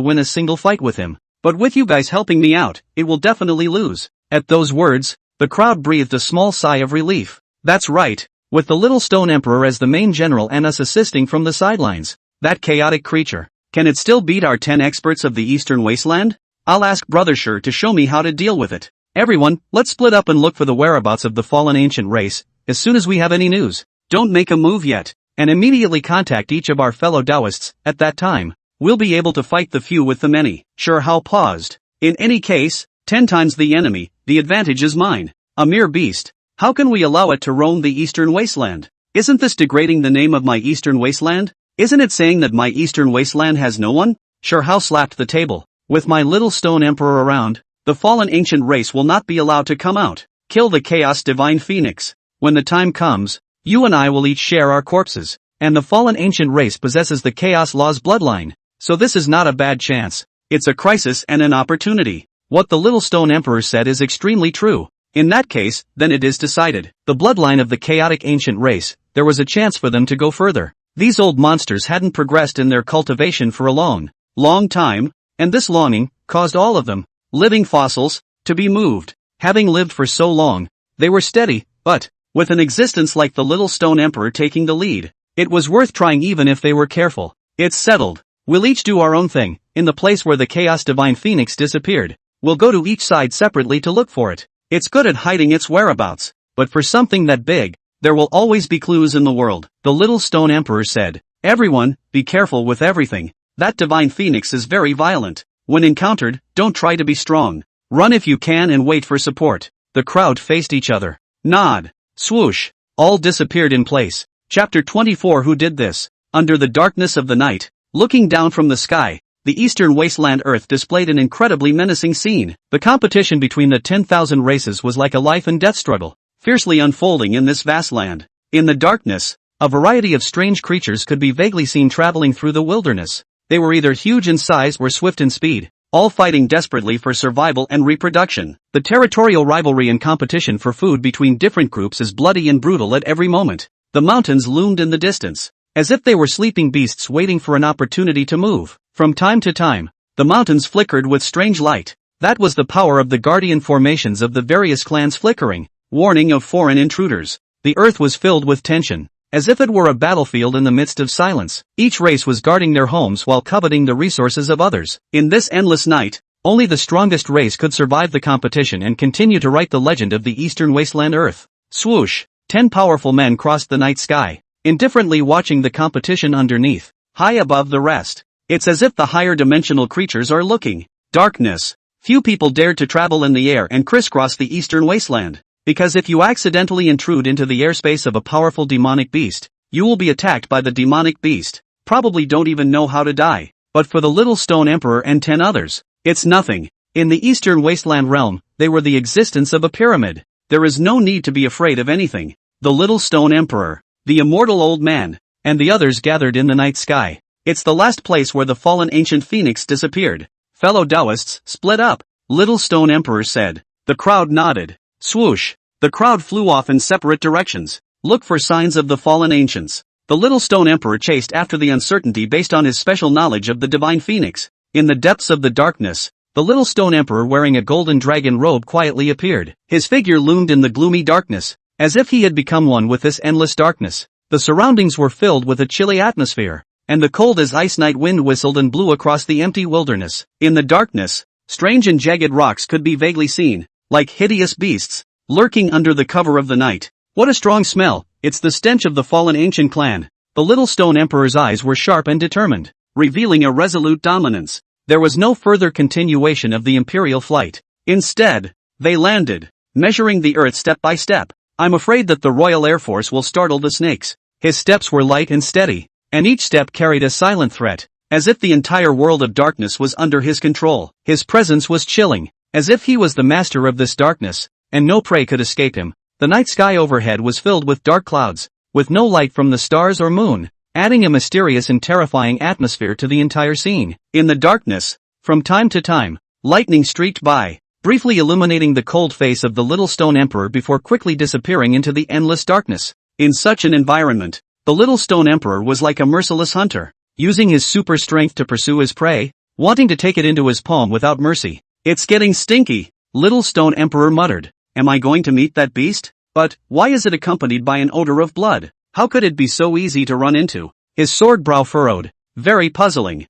win a single fight with him, but with you guys helping me out, it will definitely lose. At those words, the crowd breathed a small sigh of relief. That's right, with the Little Stone Emperor as the main general and us assisting from the sidelines. That chaotic creature, can it still beat our 10 experts of the Eastern Wasteland? I'll ask Brother Sure to show me how to deal with it. Everyone, let's split up and look for the whereabouts of the fallen ancient race, as soon as we have any news. Don't make a move yet, and immediately contact each of our fellow Taoists. At that time, we'll be able to fight the few with the many. Sure Hao paused. In any case, 10 times the enemy, the advantage is mine. A mere beast. How can we allow it to roam the eastern wasteland? Isn't this degrading the name of my eastern wasteland? Isn't it saying that my eastern wasteland has no one? Sure Hao slapped the table. With my little stone emperor around, the fallen ancient race will not be allowed to come out. Kill the chaos divine phoenix. When the time comes, you and I will each share our corpses. And the fallen ancient race possesses the chaos law's bloodline. So this is not a bad chance. It's a crisis and an opportunity. What the little stone emperor said is extremely true. In that case, then it is decided. The bloodline of the chaotic ancient race, there was a chance for them to go further. These old monsters hadn't progressed in their cultivation for a long time, and this longing caused all of them, living fossils, to be moved. Having lived for so long, they were steady, but, with an existence like the little stone emperor taking the lead, it was worth trying even if they were careful. It's settled. We'll each do our own thing. In the place where the chaos divine phoenix disappeared, we'll go to each side separately to look for it. It's good at hiding its whereabouts, but for something that big, there will always be clues in the world. The little stone emperor said, everyone, be careful with everything. That divine phoenix is very violent. When encountered, don't try to be strong. Run if you can and wait for support. The crowd faced each other. Nod. Swoosh. All disappeared in place. Chapter 24. Who did this? Under the darkness of the night, looking down from the sky, the eastern wasteland Earth displayed an incredibly menacing scene. The competition between the 10,000 races was like a life and death struggle, fiercely unfolding in this vast land. In the darkness, a variety of strange creatures could be vaguely seen traveling through the wilderness. They were either huge in size or swift in speed, all fighting desperately for survival and reproduction. The territorial rivalry and competition for food between different groups is bloody and brutal at every moment. The mountains loomed in the distance, as if they were sleeping beasts waiting for an opportunity to move. From time to time, the mountains flickered with strange light. That was the power of the guardian formations of the various clans flickering, warning of foreign intruders. The earth was filled with tension, as if it were a battlefield in the midst of silence. Each race was guarding their homes while coveting the resources of others. In this endless night, only the strongest race could survive the competition and continue to write the legend of the eastern wasteland Earth. Swoosh! 10 powerful men crossed the night sky, indifferently watching the competition underneath, high above the rest. It's as if the higher dimensional creatures are looking. Darkness. Few people dared to travel in the air and crisscross the eastern wasteland, because if you accidentally intrude into the airspace of a powerful demonic beast, you will be attacked by the demonic beast. Probably don't even know how to die. But for the little stone emperor and 10 others, it's nothing. In the eastern wasteland realm, they were the existence of a pyramid. There is no need to be afraid of anything. The little stone emperor, the immortal old man, and the others gathered in the night sky. It's the last place where the fallen ancient phoenix disappeared. Fellow Taoists, split up, little stone emperor said. The crowd nodded. Swoosh. The crowd flew off in separate directions. Look for signs of the fallen ancients. The little stone emperor chased after the uncertainty based on his special knowledge of the divine phoenix. In the depths of the darkness, the little stone emperor wearing a golden dragon robe quietly appeared. His figure loomed in the gloomy darkness, as if he had become one with this endless darkness. The surroundings were filled with a chilly atmosphere, and the cold as ice night wind whistled and blew across the empty wilderness. In the darkness, strange and jagged rocks could be vaguely seen, like hideous beasts, lurking under the cover of the night. What a strong smell! It's the stench of the fallen ancient clan. The little stone emperor's eyes were sharp and determined, revealing a resolute dominance. There was no further continuation of the imperial flight. Instead, they landed, measuring the earth step by step. I'm afraid that the Royal Air Force will startle the snakes. His steps were light and steady, and each step carried a silent threat, as if the entire world of darkness was under his control. His presence was chilling, as if he was the master of this darkness, and no prey could escape him. The night sky overhead was filled with dark clouds, with no light from the stars or moon, adding a mysterious and terrifying atmosphere to the entire scene. In the darkness, from time to time, lightning streaked by, briefly illuminating the cold face of the little stone emperor before quickly disappearing into the endless darkness. In such an environment, the little stone emperor was like a merciless hunter, using his super strength to pursue his prey, wanting to take it into his palm without mercy. It's getting stinky, little stone emperor muttered. Am I going to meet that beast? But, why is it accompanied by an odor of blood? How could it be so easy to run into? His sword brow furrowed. Very puzzling.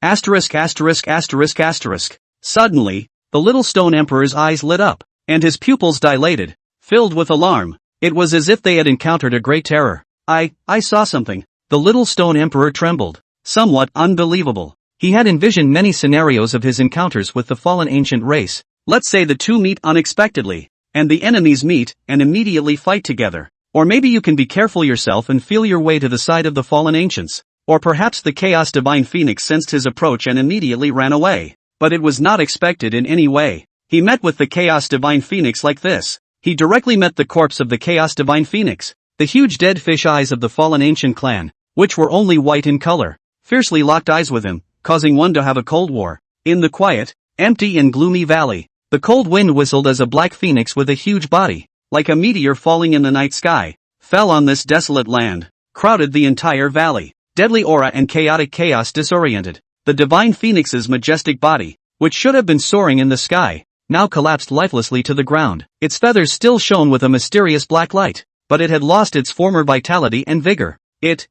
Asterisk. Suddenly, the little stone emperor's eyes lit up, and his pupils dilated, filled with alarm. It was as if they had encountered a great terror. I saw something. The little stone emperor trembled. Somewhat unbelievable. He had envisioned many scenarios of his encounters with the fallen ancient race. Let's say the two meet unexpectedly, and the enemies meet and immediately fight together. Or maybe you can be careful yourself and feel your way to the side of the fallen ancients. Or perhaps the Chaos Divine Phoenix sensed his approach and immediately ran away. But it was not expected in any way. He met with the Chaos Divine Phoenix like this. He directly met the corpse of the Chaos Divine Phoenix. The huge dead fish eyes of the fallen ancient clan, which were only white in color, fiercely locked eyes with him, causing one to have a cold war. In the quiet, empty and gloomy valley, the cold wind whistled as a black phoenix with a huge body, like a meteor falling in the night sky, fell on this desolate land, crowded the entire valley. Deadly aura and chaotic chaos disoriented. The divine phoenix's majestic body, which should have been soaring in the sky, now collapsed lifelessly to the ground. Its feathers still shone with a mysterious black light, but it had lost its former vitality and vigor. It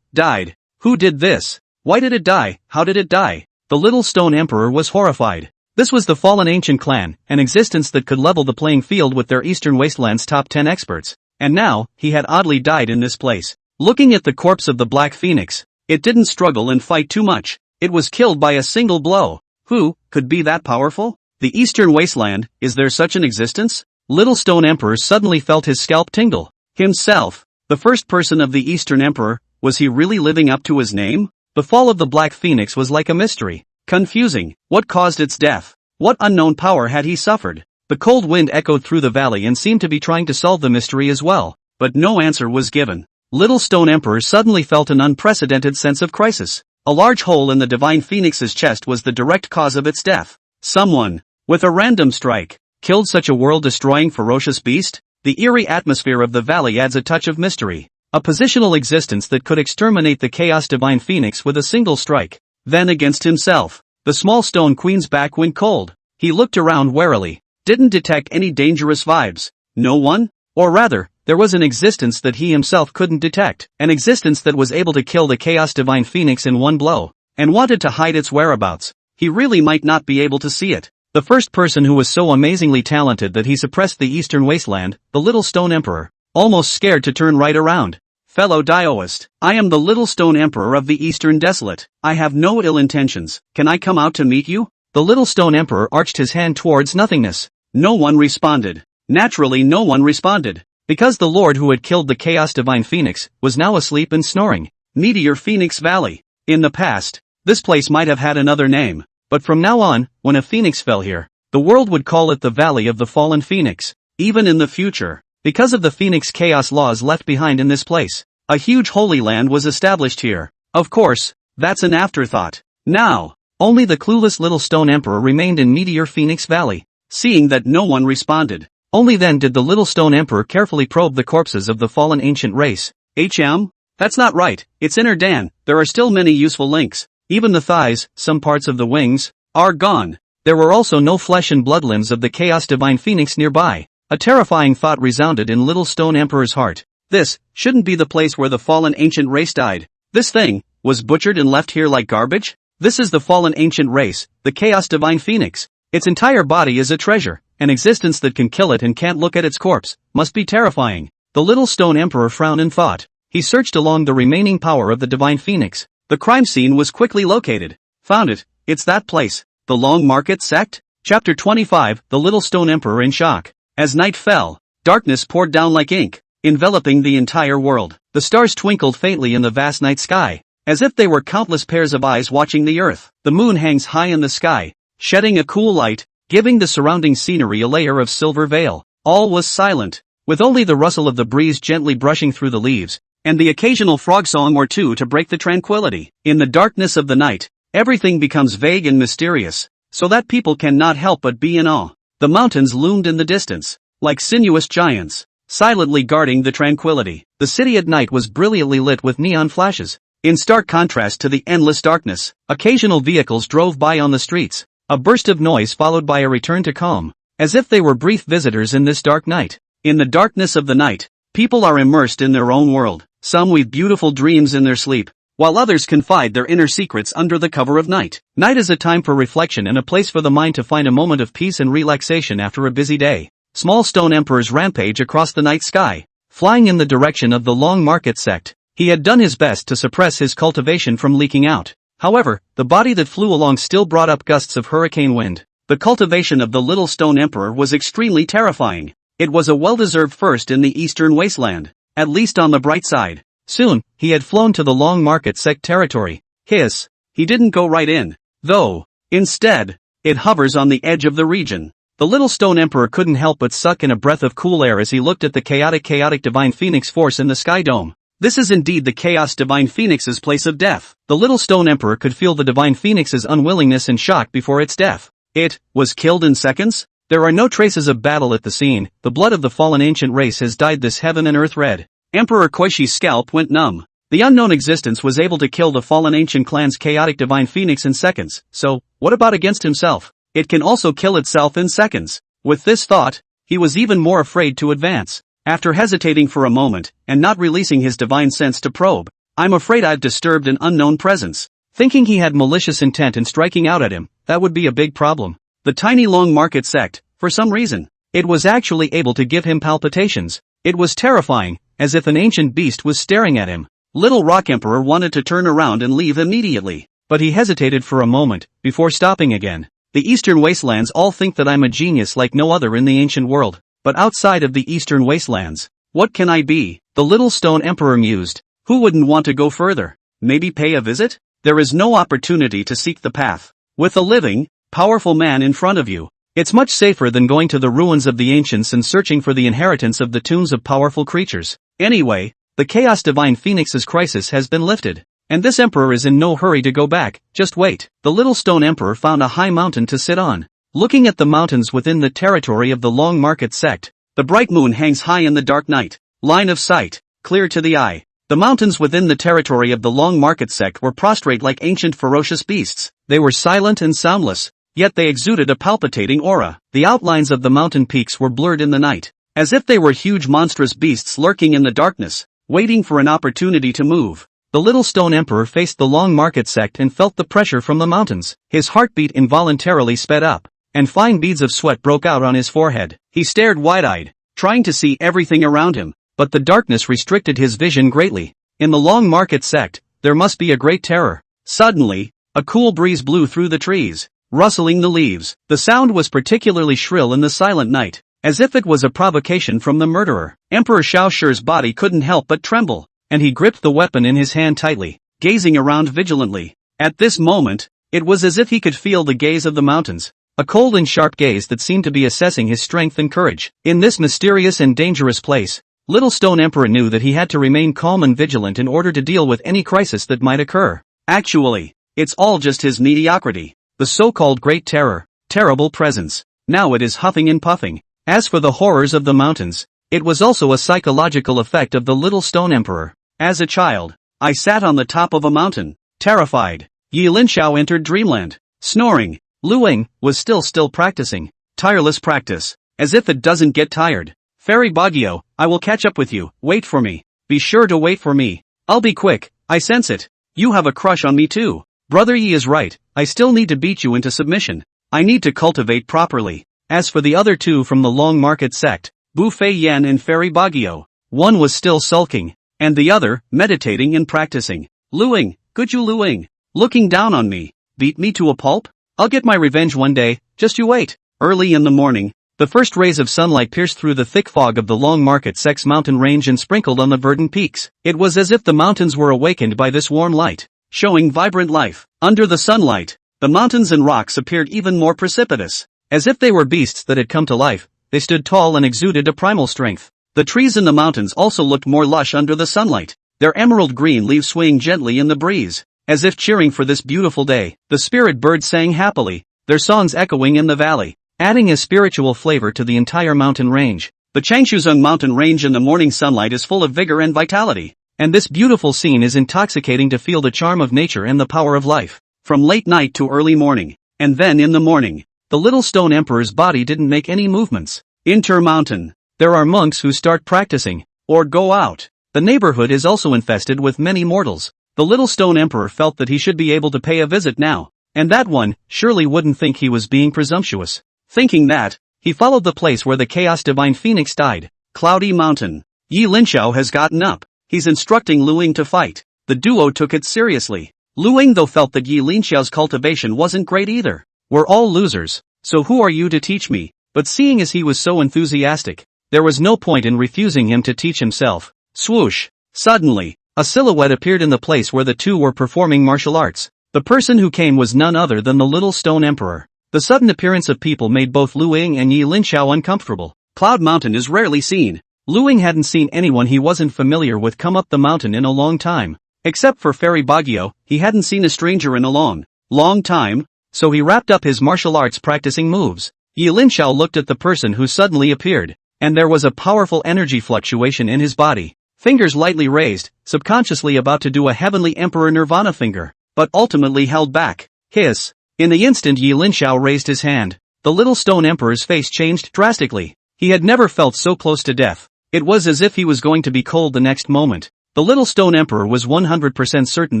died. Who did this? Why did it die? How did it die? The little stone emperor was horrified. This was the fallen ancient clan, an existence that could level the playing field with their eastern wasteland's top 10 experts. And now, he had oddly died in this place. Looking at the corpse of the black phoenix, it didn't struggle and fight too much. It was killed by a single blow. Who could be that powerful? The eastern wasteland, is there such an existence? Little stone emperor suddenly felt his scalp tingle. Himself, the first person of the eastern emperor, was he really living up to his name? The fall of the black phoenix was like a mystery. Confusing. What caused its death? What unknown power had he suffered? The cold wind echoed through the valley and seemed to be trying to solve the mystery as well, but no answer was given. Little stone emperor suddenly felt an unprecedented sense of crisis. A large hole in the divine phoenix's chest was the direct cause of its death. Someone, with a random strike, killed such a world-destroying ferocious beast? The eerie atmosphere of the valley adds a touch of mystery. A positional existence that could exterminate the Chaos Divine Phoenix with a single strike. Then against himself, the small stone queen's back went cold. He looked around warily, didn't detect any dangerous vibes. No one? Or rather, there was an existence that he himself couldn't detect. An existence that was able to kill the Chaos Divine Phoenix in one blow, and wanted to hide its whereabouts. He really might not be able to see it. The first person who was so amazingly talented that he suppressed the Eastern Wasteland, the Little Stone Emperor, almost scared to turn right around. Fellow Dioist, I am the Little Stone Emperor of the Eastern Desolate. I have no ill intentions. Can I come out to meet you? The Little Stone Emperor arched his hand towards nothingness. No one responded. Naturally no one responded. Because the Lord who had killed the Chaos Divine Phoenix was now asleep and snoring. Meteor Phoenix Valley. In the past, this place might have had another name. But from now on, when a phoenix fell here, the world would call it the Valley of the Fallen Phoenix. Even in the future, because of the Phoenix chaos laws left behind in this place, a huge holy land was established here. Of course, that's an afterthought. Now, only the clueless Little Stone Emperor remained in Meteor Phoenix Valley. Seeing that no one responded, only then did the Little Stone Emperor carefully probe the corpses of the fallen ancient race. That's not right. It's Inner Dan. There are still many useful links. Even the thighs, some parts of the wings, are gone. There were also no flesh and blood limbs of the Chaos Divine Phoenix nearby. A terrifying thought resounded in Little Stone Emperor's heart. This shouldn't be the place where the fallen ancient race died. This thing was butchered and left here like garbage? This is the fallen ancient race, the Chaos Divine Phoenix. Its entire body is a treasure. An existence that can kill it and can't look at its corpse must be terrifying. The Little Stone Emperor frowned in thought. He searched along the remaining power of the Divine Phoenix. The crime scene was quickly located. Found it. It's that place. The Long Market Sect? Chapter 25, The Little Stone Emperor in shock. As night fell, darkness poured down like ink, enveloping the entire world. The stars twinkled faintly in the vast night sky, as if they were countless pairs of eyes watching the earth. The moon hangs high in the sky, shedding a cool light, giving the surrounding scenery a layer of silver veil. All was silent, with only the rustle of the breeze gently brushing through the leaves, and the occasional frog song or two to break the tranquility. In the darkness of the night, everything becomes vague and mysterious, so that people cannot help but be in awe. The mountains loomed in the distance, like sinuous giants, silently guarding the tranquility. The city at night was brilliantly lit with neon flashes. In stark contrast to the endless darkness, occasional vehicles drove by on the streets. A burst of noise followed by a return to calm, as if they were brief visitors in this dark night. In the darkness of the night, people are immersed in their own world. Some weave beautiful dreams in their sleep, while others confide their inner secrets under the cover of night. Night is a time for reflection and a place for the mind to find a moment of peace and relaxation after a busy day. Small stone emperors rampage across the night sky, flying in the direction of the Long Market sect. He had done his best to suppress his cultivation from leaking out. However, the body that flew along still brought up gusts of hurricane wind. The cultivation of the Little Stone Emperor was extremely terrifying. It was a well-deserved first in the Eastern Wasteland, at least on the bright side. Soon, he had flown to the Long Market sect territory. He didn't go right in, though. Instead, it hovers on the edge of the region. The Little Stone Emperor couldn't help but suck in a breath of cool air as he looked at the chaotic Divine Phoenix force in the sky dome. This is indeed the Chaos Divine Phoenix's place of death. The Little Stone Emperor could feel the Divine Phoenix's unwillingness and shock before its death. It was killed in seconds? There are no traces of battle at the scene. The blood of the fallen ancient race has dyed this heaven and earth red. Emperor Koishi's scalp went numb. The unknown existence was able to kill the fallen ancient clan's chaotic Divine Phoenix in seconds, so, what about against himself? It can also kill itself in seconds. With this thought, he was even more afraid to advance. After hesitating for a moment, and not releasing his divine sense to probe, I'm afraid I've disturbed an unknown presence. Thinking he had malicious intent in striking out at him, that would be a big problem. The tiny Long Market sect, for some reason, it was actually able to give him palpitations. It was terrifying, as if an ancient beast was staring at him. Little Rock Emperor wanted to turn around and leave immediately, but he hesitated for a moment, before stopping again. The Eastern Wastelands all think that I'm a genius like no other in the ancient world, but outside of the Eastern Wastelands, what can I be? The Little Stone Emperor mused. Who wouldn't want to go further? Maybe pay a visit? There is no opportunity to seek the path. With a living, powerful man in front of you, it's much safer than going to the ruins of the ancients and searching for the inheritance of the tombs of powerful creatures. Anyway, the Chaos Divine Phoenix's crisis has been lifted. And this emperor is in no hurry to go back, just wait. The Little Stone Emperor found a high mountain to sit on. Looking at the mountains within the territory of the Long Market sect, the bright moon hangs high in the dark night. Line of sight, clear to the eye. The mountains within the territory of the Long Market sect were prostrate like ancient ferocious beasts. They were silent and soundless, yet they exuded a palpitating aura. The outlines of the mountain peaks were blurred in the night, as if they were huge monstrous beasts lurking in the darkness, waiting for an opportunity to move. The Little Stone Emperor faced the Long Market sect and felt the pressure from the mountains. His heartbeat involuntarily sped up, and fine beads of sweat broke out on his forehead. He stared wide-eyed, trying to see everything around him, but the darkness restricted his vision greatly. In the Long Market sect, there must be a great terror. Suddenly, a cool breeze blew through the trees, rustling the leaves. The sound was particularly shrill in the silent night, as if it was a provocation from the murderer. Emperor Xiaoshi's body couldn't help but tremble, and he gripped the weapon in his hand tightly, gazing around vigilantly. At this moment, it was as if he could feel the gaze of the mountains, a cold and sharp gaze that seemed to be assessing his strength and courage. In this mysterious and dangerous place, Little Stone Emperor knew that he had to remain calm and vigilant in order to deal with any crisis that might occur. Actually, it's all just his mediocrity. The so-called Great Terror, terrible presence. Now it is huffing and puffing. As for the horrors of the mountains, it was also a psychological effect of the Little Stone Emperor. As a child, I sat on the top of a mountain, terrified. Yi Linxiao entered dreamland, snoring. Luing was still practicing. Tireless practice, as if it doesn't get tired. Fairy Baguio, I will catch up with you. Wait for me. Be sure to wait for me. I'll be quick. I sense it. You have a crush on me too. Brother Yi is right. I still need to beat you into submission. I need to cultivate properly. As for the other two from the Long Market sect, Bu Fei Yan and Fairy Baguio, one was still sulking, and the other, meditating and practicing. Luing, good you Luing, looking down on me. Beat me to a pulp? I'll get my revenge one day, just you wait. Early in the morning, the first rays of sunlight pierced through the thick fog of the Long Market sect's mountain range and sprinkled on the verdant peaks. It was as if the mountains were awakened by this warm light, showing vibrant life. Under the sunlight, the mountains and rocks appeared even more precipitous. As if they were beasts that had come to life, they stood tall and exuded a primal strength. The trees in the mountains also looked more lush under the sunlight, their emerald green leaves swaying gently in the breeze, as if cheering for this beautiful day. The spirit birds sang happily, their songs echoing in the valley, adding a spiritual flavor to the entire mountain range. The Changshuzong mountain range in the morning sunlight is full of vigor and vitality, and this beautiful scene is intoxicating to feel the charm of nature and the power of life. From late night to early morning, and then in the morning, the Little Stone Emperor's body didn't make any movements. Inter-mountain, there are monks who start practicing, or go out. The neighborhood is also infested with many mortals. The little stone emperor felt that he should be able to pay a visit now, and that one surely wouldn't think he was being presumptuous. Thinking that, he followed the place where the Chaos Divine Phoenix died, Cloudy Mountain. Yi Linxiao has gotten up. He's instructing Lu Ying to fight. The duo took it seriously. Lu Ying though felt that Yi Linxiao's cultivation wasn't great either. We're all losers, so who are you to teach me? But seeing as he was so enthusiastic, there was no point in refusing him to teach himself. Swoosh! Suddenly, a silhouette appeared in the place where the two were performing martial arts. The person who came was none other than the little stone emperor. The sudden appearance of people made both Lu Ying and Yi Linxiao uncomfortable. Cloud Mountain is rarely seen. Lu Ying hadn't seen anyone he wasn't familiar with come up the mountain in a long time. Except for Fairy Baguio, he hadn't seen a stranger in a long time, so he wrapped up his martial arts practicing moves. Yi Linxiao looked at the person who suddenly appeared, and there was a powerful energy fluctuation in his body. Fingers lightly raised, subconsciously about to do a heavenly emperor nirvana finger, but ultimately held back. Hiss! In the instant Yi Linxiao raised his hand, the little stone emperor's face changed drastically. He had never felt so close to death. It was as if he was going to be cold the next moment. The little stone emperor was 100% certain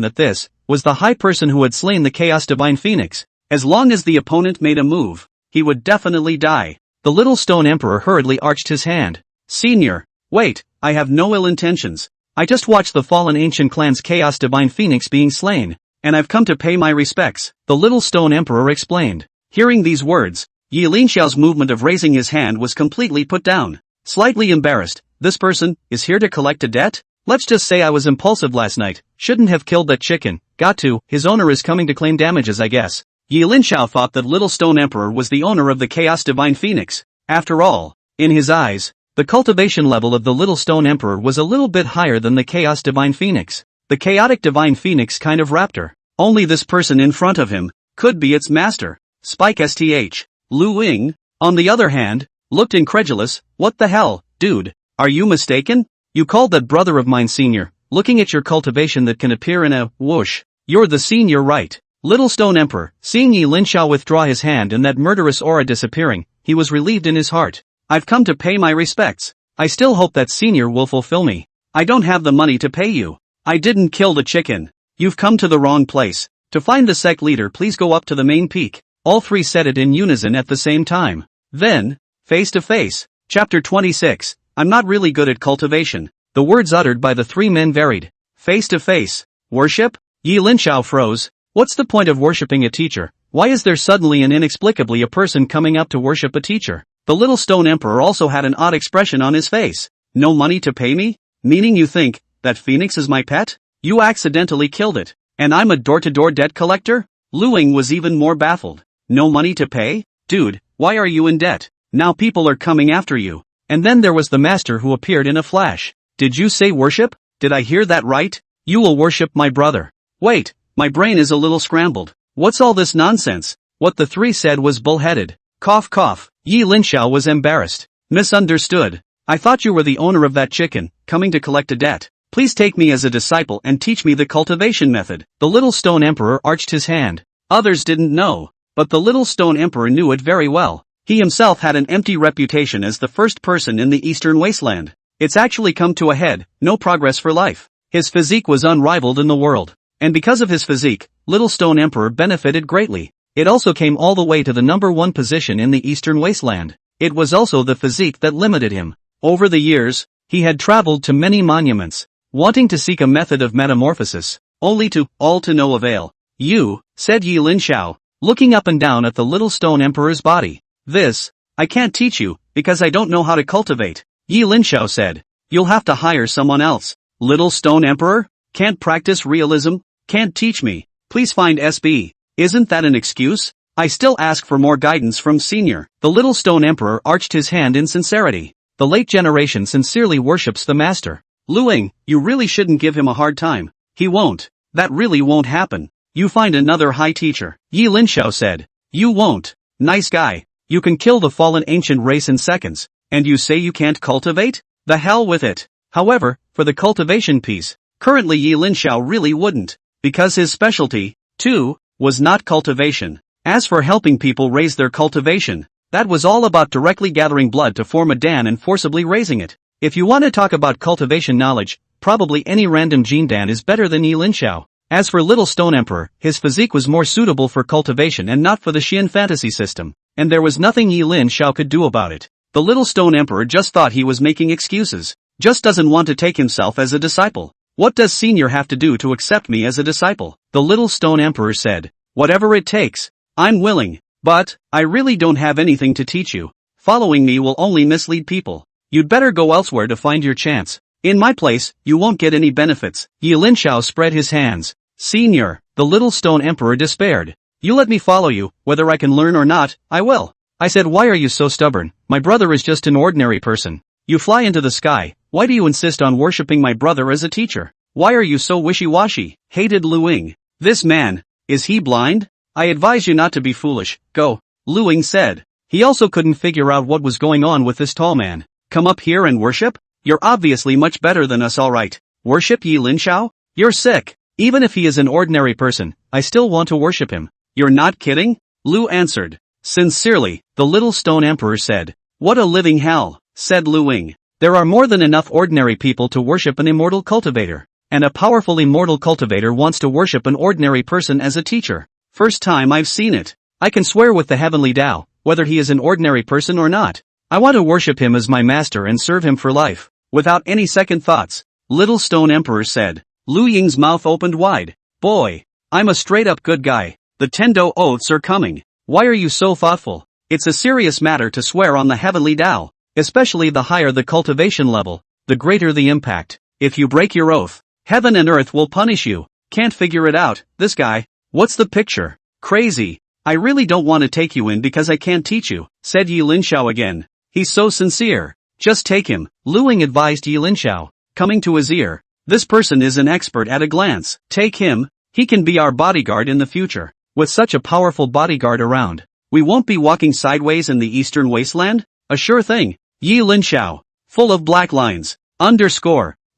that this was the high person who had slain the Chaos Divine Phoenix. As long as the opponent made a move, he would definitely die. The little stone emperor hurriedly arched his hand. Senior, wait, I have no ill intentions. I just watched the fallen ancient clan's Chaos Divine Phoenix being slain, and I've come to pay my respects, the little stone emperor explained. Hearing these words, Yi Linxiao's movement of raising his hand was completely put down. Slightly embarrassed, this person is here to collect a debt? Let's just say I was impulsive last night, shouldn't have killed that chicken, got to, his owner is coming to claim damages I guess. Yi Linxiao thought that little stone emperor was the owner of the Chaos Divine Phoenix. After all, in his eyes, the cultivation level of the little stone emperor was a little bit higher than the Chaos Divine Phoenix. The chaotic Divine Phoenix kind of raptor. Only this person in front of him could be its master. Spike STH. Lu Ying, on the other hand, looked incredulous. What the hell, dude, are you mistaken? You called that brother of mine senior, looking at your cultivation that can appear in a whoosh. You're the senior, right? Little stone emperor, seeing Yi Linxiao withdraw his hand and that murderous aura disappearing, he was relieved in his heart. I've come to pay my respects. I still hope that senior will fulfill me. I don't have the money to pay you. I didn't kill the chicken. You've come to the wrong place. To find the sect leader, please go up to the main peak. All three said it in unison at the same time. Then, face to face. Chapter 26. I'm not really good at cultivation. The words uttered by the three men varied. Face to face. Worship? Yi Linxiao froze. What's the point of worshipping a teacher? Why is there suddenly and inexplicably a person coming up to worship a teacher? The little stone emperor also had an odd expression on his face. No money to pay me? Meaning you think that Phoenix is my pet? You accidentally killed it, and I'm a door-to-door debt collector? Lu Ying was even more baffled. No money to pay? Dude, why are you in debt? Now people are coming after you. And then there was the master who appeared in a flash. Did you say worship? Did I hear that right? You will worship my brother. Wait, my brain is a little scrambled. What's all this nonsense? What the three said was bullheaded. Cough cough. Yi Linxiao was embarrassed. Misunderstood. I thought you were the owner of that chicken, coming to collect a debt. Please take me as a disciple and teach me the cultivation method. The little stone emperor arched his hand. Others didn't know, but the little stone emperor knew it very well. He himself had an empty reputation as the first person in the Eastern Wasteland. It's actually come to a head, no progress for life. His physique was unrivaled in the world. And because of his physique, little stone emperor benefited greatly. It also came all the way to the number one position in the Eastern Wasteland. It was also the physique that limited him. Over the years, he had traveled to many monuments, wanting to seek a method of metamorphosis, only to, all to no avail. You, said Yi Linxiao, looking up and down at the little stone emperor's body. This, I can't teach you, because I don't know how to cultivate. Yi Linxiao said. You'll have to hire someone else. Little stone emperor? Can't practice realism? Can't teach me. Please find SB. Isn't that an excuse? I still ask for more guidance from senior. The little stone emperor arched his hand in sincerity. The late generation sincerely worships the master. Lu Ying, you really shouldn't give him a hard time. He won't. That really won't happen. You find another high teacher. Yi Linxiao said. You won't. Nice guy. You can kill the fallen ancient race in seconds. And you say you can't cultivate? The hell with it. However, for the cultivation piece, currently Yi Linxiao really wouldn't. Because his specialty, too, was not cultivation. As for helping people raise their cultivation, that was all about directly gathering blood to form a dan and forcibly raising it. If you want to talk about cultivation knowledge, probably any random Jindan is better than Yi Linxiao. As for Little Stone Emperor, his physique was more suitable for cultivation and not for the Xian fantasy system, and there was nothing Yi Linxiao could do about it. The Little Stone Emperor just thought he was making excuses, just doesn't want to take himself as a disciple. What does Senior have to do to accept me as a disciple? The Little Stone Emperor said. Whatever it takes. I'm willing, but I really don't have anything to teach you. Following me will only mislead people. You'd better go elsewhere to find your chance. In my place, you won't get any benefits. Yi Linxiao spread his hands. Senior, the Little Stone Emperor despaired. You let me follow you, whether I can learn or not, I will. I said, why are you so stubborn? My brother is just an ordinary person. You fly into the sky, why do you insist on worshipping my brother as a teacher? Why are you so wishy-washy? Hated Lu Ying. This man, is he blind? I advise you not to be foolish, go. Lu Ying said. He also couldn't figure out what was going on with this tall man. Come up here and worship? You're obviously much better than us, alright. Worship Yi Linxiao? You're sick. Even if he is an ordinary person, I still want to worship him. You're not kidding? Lu answered. Sincerely, the Little Stone Emperor said. What a living hell, said Lu Ying. There are more than enough ordinary people to worship an immortal cultivator. And a powerful immortal cultivator wants to worship an ordinary person as a teacher. First time I've seen it. I can swear with the heavenly Tao, whether he is an ordinary person or not. I want to worship him as my master and serve him for life. Without any second thoughts, Little Stone Emperor said. Lu Ying's mouth opened wide. Boy, I'm a straight-up good guy. The Tendo oaths are coming. Why are you so thoughtful? It's a serious matter to swear on the heavenly Tao, especially the higher the cultivation level, the greater the impact. If you break your oath, heaven and earth will punish you. Can't figure it out, this guy. What's the picture? Crazy. I really don't want to take you in because I can't teach you, said Yi Linxiao again. He's so sincere. Just take him, Lu Ying advised Yi Linxiao, coming to his ear. This person is an expert at a glance. Take him, he can be our bodyguard in the future. With such a powerful bodyguard around, we won't be walking sideways in the eastern wasteland? A sure thing. Yi Linxiao, full of black lines,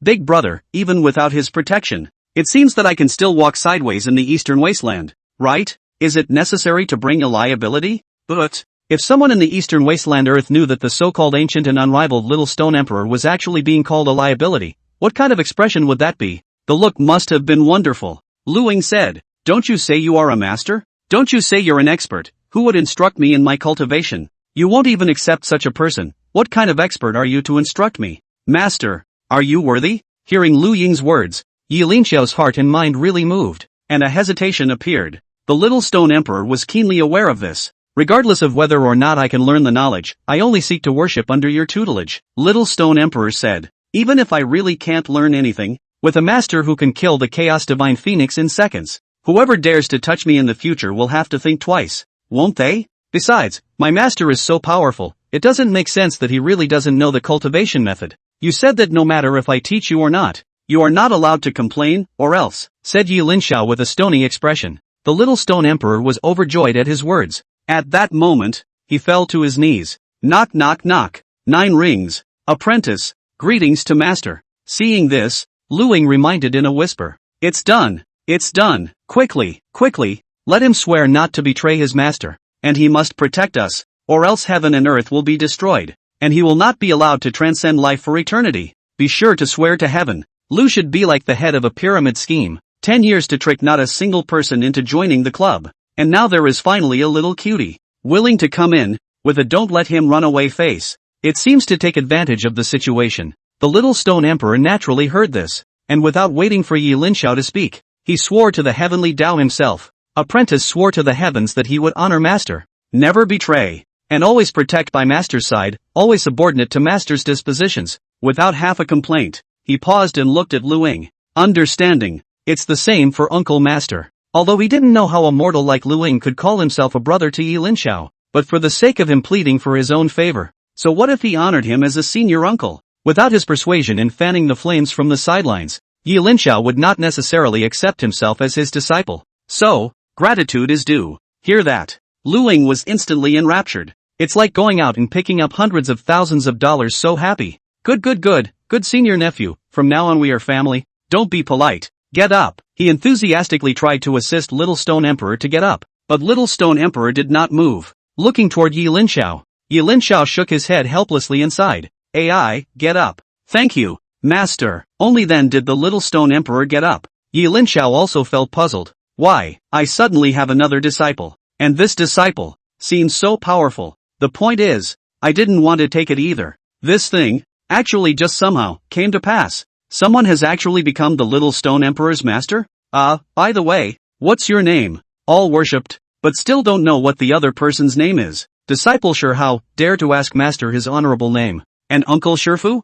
Big brother, even without his protection. It seems that I can still walk sideways in the eastern wasteland, right? Is it necessary to bring a liability? But if someone in the eastern wasteland Earth knew that the so-called ancient and unrivaled Little Stone Emperor was actually being called a liability, what kind of expression would that be? The look must have been wonderful. Lu Ying said, don't you say you are a master? Don't you say you're an expert? Who would instruct me in my cultivation? You won't even accept such a person. What kind of expert are you to instruct me? Master, are you worthy? Hearing Lu Ying's words, Yi Linxiao's heart and mind really moved, and a hesitation appeared. The Little Stone Emperor was keenly aware of this. Regardless of whether or not I can learn the knowledge, I only seek to worship under your tutelage, Little Stone Emperor said. Even if I really can't learn anything, with a master who can kill the Chaos Divine Phoenix in seconds, whoever dares to touch me in the future will have to think twice, won't they? Besides, my master is so powerful, it doesn't make sense that he really doesn't know the cultivation method. You said that no matter if I teach you or not, you are not allowed to complain, or else, said Yi Linxiao with a stony expression. The Little Stone Emperor was overjoyed at his words. At that moment, he fell to his knees. Knock knock knock. 9 rings. Apprentice, greetings to master. Seeing this, Lu Ying reminded in a whisper. It's done. It's done. Quickly, quickly, let him swear not to betray his master. And he must protect us, or else heaven and earth will be destroyed. And he will not be allowed to transcend life for eternity. Be sure to swear to heaven. Lu should be like the head of a pyramid scheme. 10 years to trick not a single person into joining the club. And now there is finally a little cutie, willing to come in, with a don't let him run away face. It seems to take advantage of the situation. The Little Stone Emperor naturally heard this, and without waiting for Yi Linxiao to speak, he swore to the heavenly Tao himself. Apprentice swore to the heavens that he would honor master, never betray, and always protect by master's side, always subordinate to master's dispositions. Without half a complaint, he paused and looked at Lu Ying. Understanding, it's the same for Uncle Master. Although he didn't know how a mortal like Lu Ying could call himself a brother to Yi Linxiao, but for the sake of him pleading for his own favor. So what if he honored him as a senior uncle? Without his persuasion and fanning the flames from the sidelines, Yi Linxiao would not necessarily accept himself as his disciple. So, gratitude is due. Hear that? Lu Ying was instantly enraptured. It's like going out and picking up hundreds of thousands of dollars. So happy. Good senior nephew, from now on we are family. Don't be polite. Get up. He enthusiastically tried to assist Little Stone Emperor to get up, but Little Stone Emperor did not move. Looking toward Yi Linxiao, Yi Linxiao shook his head helplessly and sighed. AI, get up. Thank you, Master. Only then did the little stone emperor get up. Yi Linxiao also felt puzzled. Why, I suddenly have another disciple. And this disciple seems so powerful. The point is, I didn't want to take it either. This thing actually just somehow came to pass. Someone has actually become the little stone emperor's master? By the way, what's your name? All worshipped, but still don't know what the other person's name is. Disciple Shurhao dare to ask master his honorable name. And Uncle Shurfu?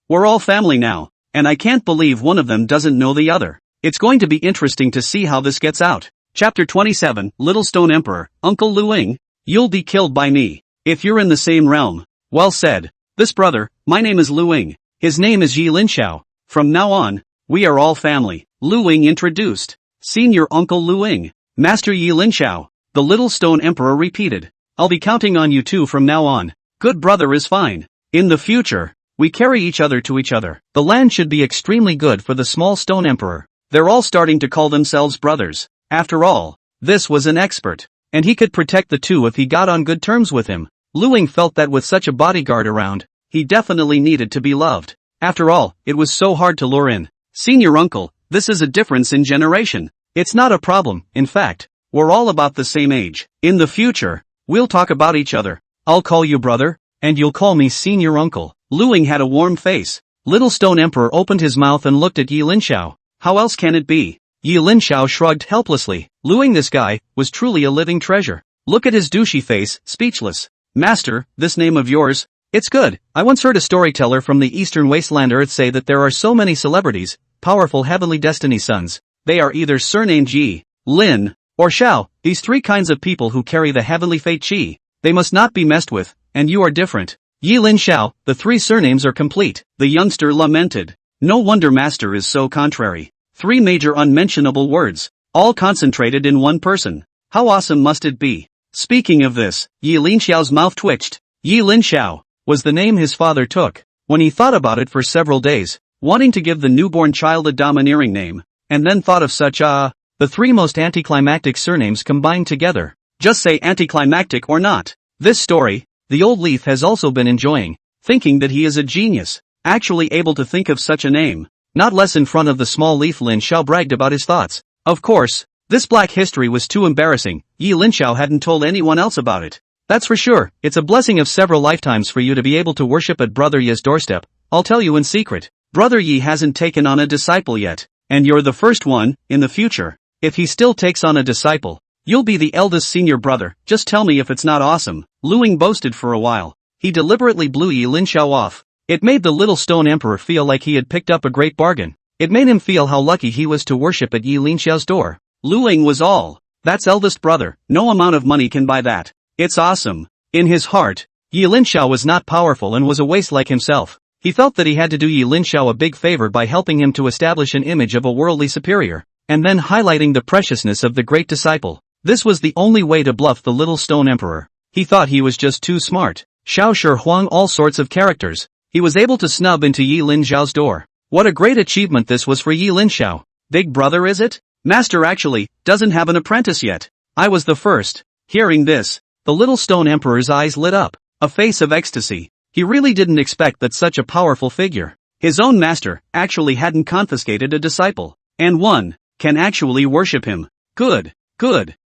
We're all family now, and I can't believe one of them doesn't know the other. It's going to be interesting to see how this gets out. Chapter 27, Little Stone Emperor, Uncle Luing, you'll be killed by me, if you're in the same realm. Well said. This brother, my name is Luing. His name is Yi Linxiao. From now on, we are all family. Luing introduced. Senior Uncle Luing. Master Yi Linxiao. The Little Stone Emperor repeated. I'll be counting on you two from now on. Good brother is fine. In the future, we carry each other to each other. The land should be extremely good for the small stone emperor. They're all starting to call themselves brothers. After all, this was an expert, and he could protect the two if he got on good terms with him. Luing felt that with such a bodyguard around, he definitely needed to be loved. After all, it was so hard to lure in. Senior uncle, this is a difference in generation. It's not a problem, in fact, we're all about the same age. In the future, we'll talk about each other. I'll call you brother, and you'll call me senior uncle. Luing had a warm face. Little Stone Emperor opened his mouth and looked at Yi Linxiao. How else can it be? Yi Linxiao shrugged helplessly. Luing, this guy, was truly a living treasure. Look at his douchey face, speechless. Master, this name of yours? It's good. I once heard a storyteller from the Eastern Wasteland Earth say that there are so many celebrities, powerful heavenly destiny sons. They are either surnamed Yi, Lin, or Xiao, these three kinds of people who carry the heavenly fate Qi. They must not be messed with, and you are different. Yi Linxiao, the three surnames are complete. The youngster lamented. No wonder master is so contrary. Three major unmentionable words, all concentrated in one person. How awesome must it be? Speaking of this, Yi Linxiao's mouth twitched. Yi Linxiao was the name his father took. When he thought about it for several days, wanting to give the newborn child a domineering name, and then thought of such the three most anticlimactic surnames combined together. Just say anticlimactic or not. This story, the old Leaf has also been enjoying, thinking that he is a genius, actually able to think of such a name. Not less in front of the small Leaf, Linxiao bragged about his thoughts. Of course, this black history was too embarrassing. Yi Linxiao hadn't told anyone else about it. That's for sure. It's a blessing of several lifetimes for you to be able to worship at Brother Yi's doorstep. I'll tell you in secret. Brother Yi hasn't taken on a disciple yet, and you're the first one. In the future, if he still takes on a disciple, you'll be the eldest senior brother. Just tell me if it's not awesome. Luing boasted for a while. He deliberately blew Yi Linxiao off. It made the Little Stone Emperor feel like he had picked up a great bargain. It made him feel how lucky he was to worship at Yi Linxiao's door. Luing was all. That's eldest brother. No amount of money can buy that. It's awesome. In his heart, Yi Linxiao was not powerful and was a waste like himself. He felt that he had to do Yi Linxiao a big favor by helping him to establish an image of a worldly superior, and then highlighting the preciousness of the great disciple. This was the only way to bluff the Little Stone Emperor. He thought he was just too smart. Xiao Shi Huang all sorts of characters. He was able to snub into Yi Linxiao's door. What a great achievement this was for Yi Linxiao. Big brother, is it? Master actually doesn't have an apprentice yet. I was the first. Hearing this, the Little Stone Emperor's eyes lit up. A face of ecstasy. He really didn't expect that such a powerful figure, his own master, actually hadn't confiscated a disciple. And one can actually worship him. Good,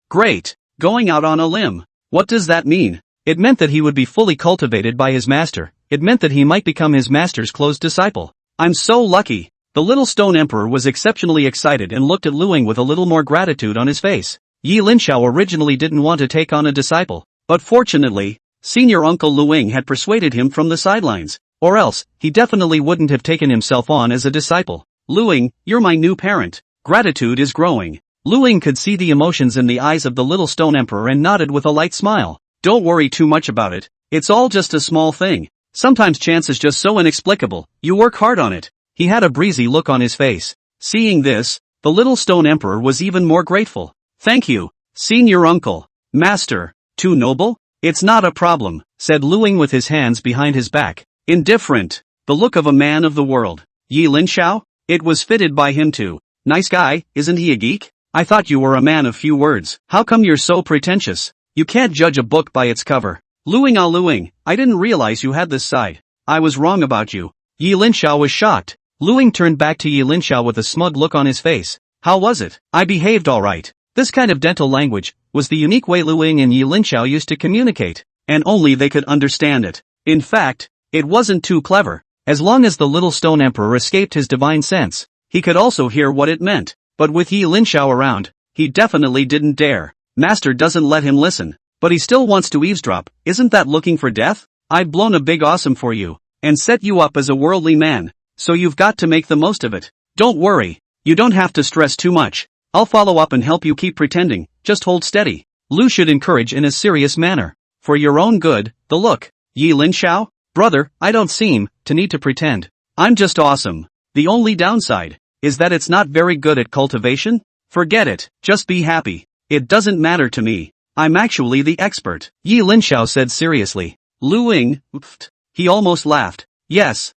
great. Going out on a limb. What does that mean? It meant that he would be fully cultivated by his master. It meant that he might become his master's close disciple. I'm so lucky. The Little Stone Emperor was exceptionally excited and looked at Luing with a little more gratitude on his face. Yi Linxiao originally didn't want to take on a disciple, but fortunately, Senior Uncle Luing had persuaded him from the sidelines, or else, he definitely wouldn't have taken himself on as a disciple. Luing, you're my new parent. Gratitude is growing. Luing could see the emotions in the eyes of the Little Stone Emperor and nodded with a light smile. Don't worry too much about it. It's all just a small thing. Sometimes chance is just so inexplicable. You work hard on it. He had a breezy look on his face. Seeing this, the Little Stone Emperor was even more grateful. Thank you, Senior Uncle. Master. Too noble? It's not a problem, said Luing with his hands behind his back. Indifferent. The look of a man of the world. Yi Linxiao? It was fitted by him too. Nice guy, isn't he a geek? I thought you were a man of few words. How come you're so pretentious? You can't judge a book by its cover. Luing, I didn't realize you had this side. I was wrong about you. Yi Linxiao was shocked. Luing turned back to Yi Linxiao with a smug look on his face. How was it? I behaved alright. This kind of dental language was the unique way Luing and Yi Linxiao used to communicate, and only they could understand it. In fact, it wasn't too clever. As long as the little stone emperor escaped his divine sense, he could also hear what it meant. But with Yi Linxiao around, he definitely didn't dare. Master doesn't let him listen, but he still wants to eavesdrop. Isn't that looking for death? I've blown a big awesome for you, and set you up as a worldly man, so you've got to make the most of it. Don't worry, you don't have to stress too much. I'll follow up and help you keep pretending, just hold steady. Lu should encourage in a serious manner. For your own good, the look. Yi Linxiao? Brother, I don't seem to need to pretend. I'm just awesome. The only downside is that it's not very good at cultivation? Forget it, just be happy. It doesn't matter to me. I'm actually the expert. Yi Linxiao said seriously. Luing, oofed. He almost laughed. Yes.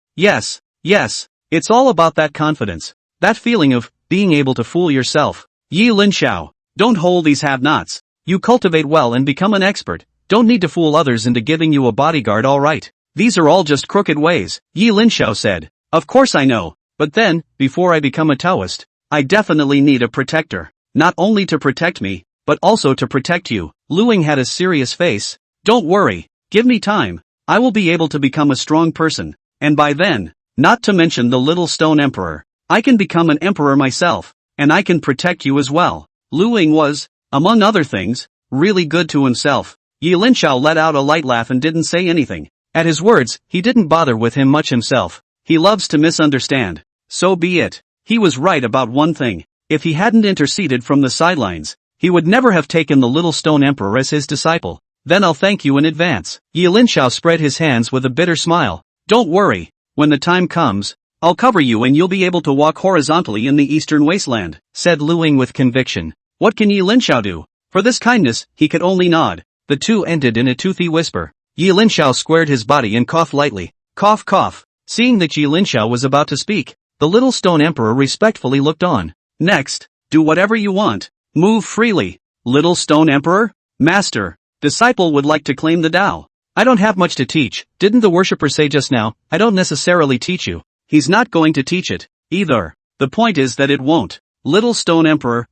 It's all about that confidence. That feeling of being able to fool yourself. Yi Linxiao, don't hold these have-nots. You cultivate well and become an expert. Don't need to fool others into giving you a bodyguard, alright. These are all just crooked ways, Yi Linxiao said. Of course I know, but then, before I become a Taoist, I definitely need a protector. Not only to protect me, but also to protect you. Luing had a serious face. Don't worry, give me time. I will be able to become a strong person, and by then, not to mention the little stone emperor, I can become an emperor myself, and I can protect you as well. Luing was, among other things, really good to himself. Yi Linxiao let out a light laugh and didn't say anything. At his words, he didn't bother with him much himself. He loves to misunderstand. So be it. He was right about one thing. If he hadn't interceded from the sidelines, he would never have taken the little stone emperor as his disciple. Then I'll thank you in advance. Yi Linxiao spread his hands with a bitter smile. Don't worry. When the time comes, I'll cover you and you'll be able to walk horizontally in the eastern wasteland, said Luing with conviction. What can Yi Linxiao do? For this kindness, he could only nod. The two ended in a toothy whisper. Yi Linxiao squared his body and coughed lightly. Cough cough. Seeing that Yi Linxiao was about to speak, the little stone emperor respectfully looked on. Next, do whatever you want. Move freely. Little stone emperor? Master. Disciple would like to claim the Tao. I don't have much to teach. Didn't the worshipper say just now, I don't necessarily teach you. He's not going to teach it, either. The point is that it won't. Little stone emperor,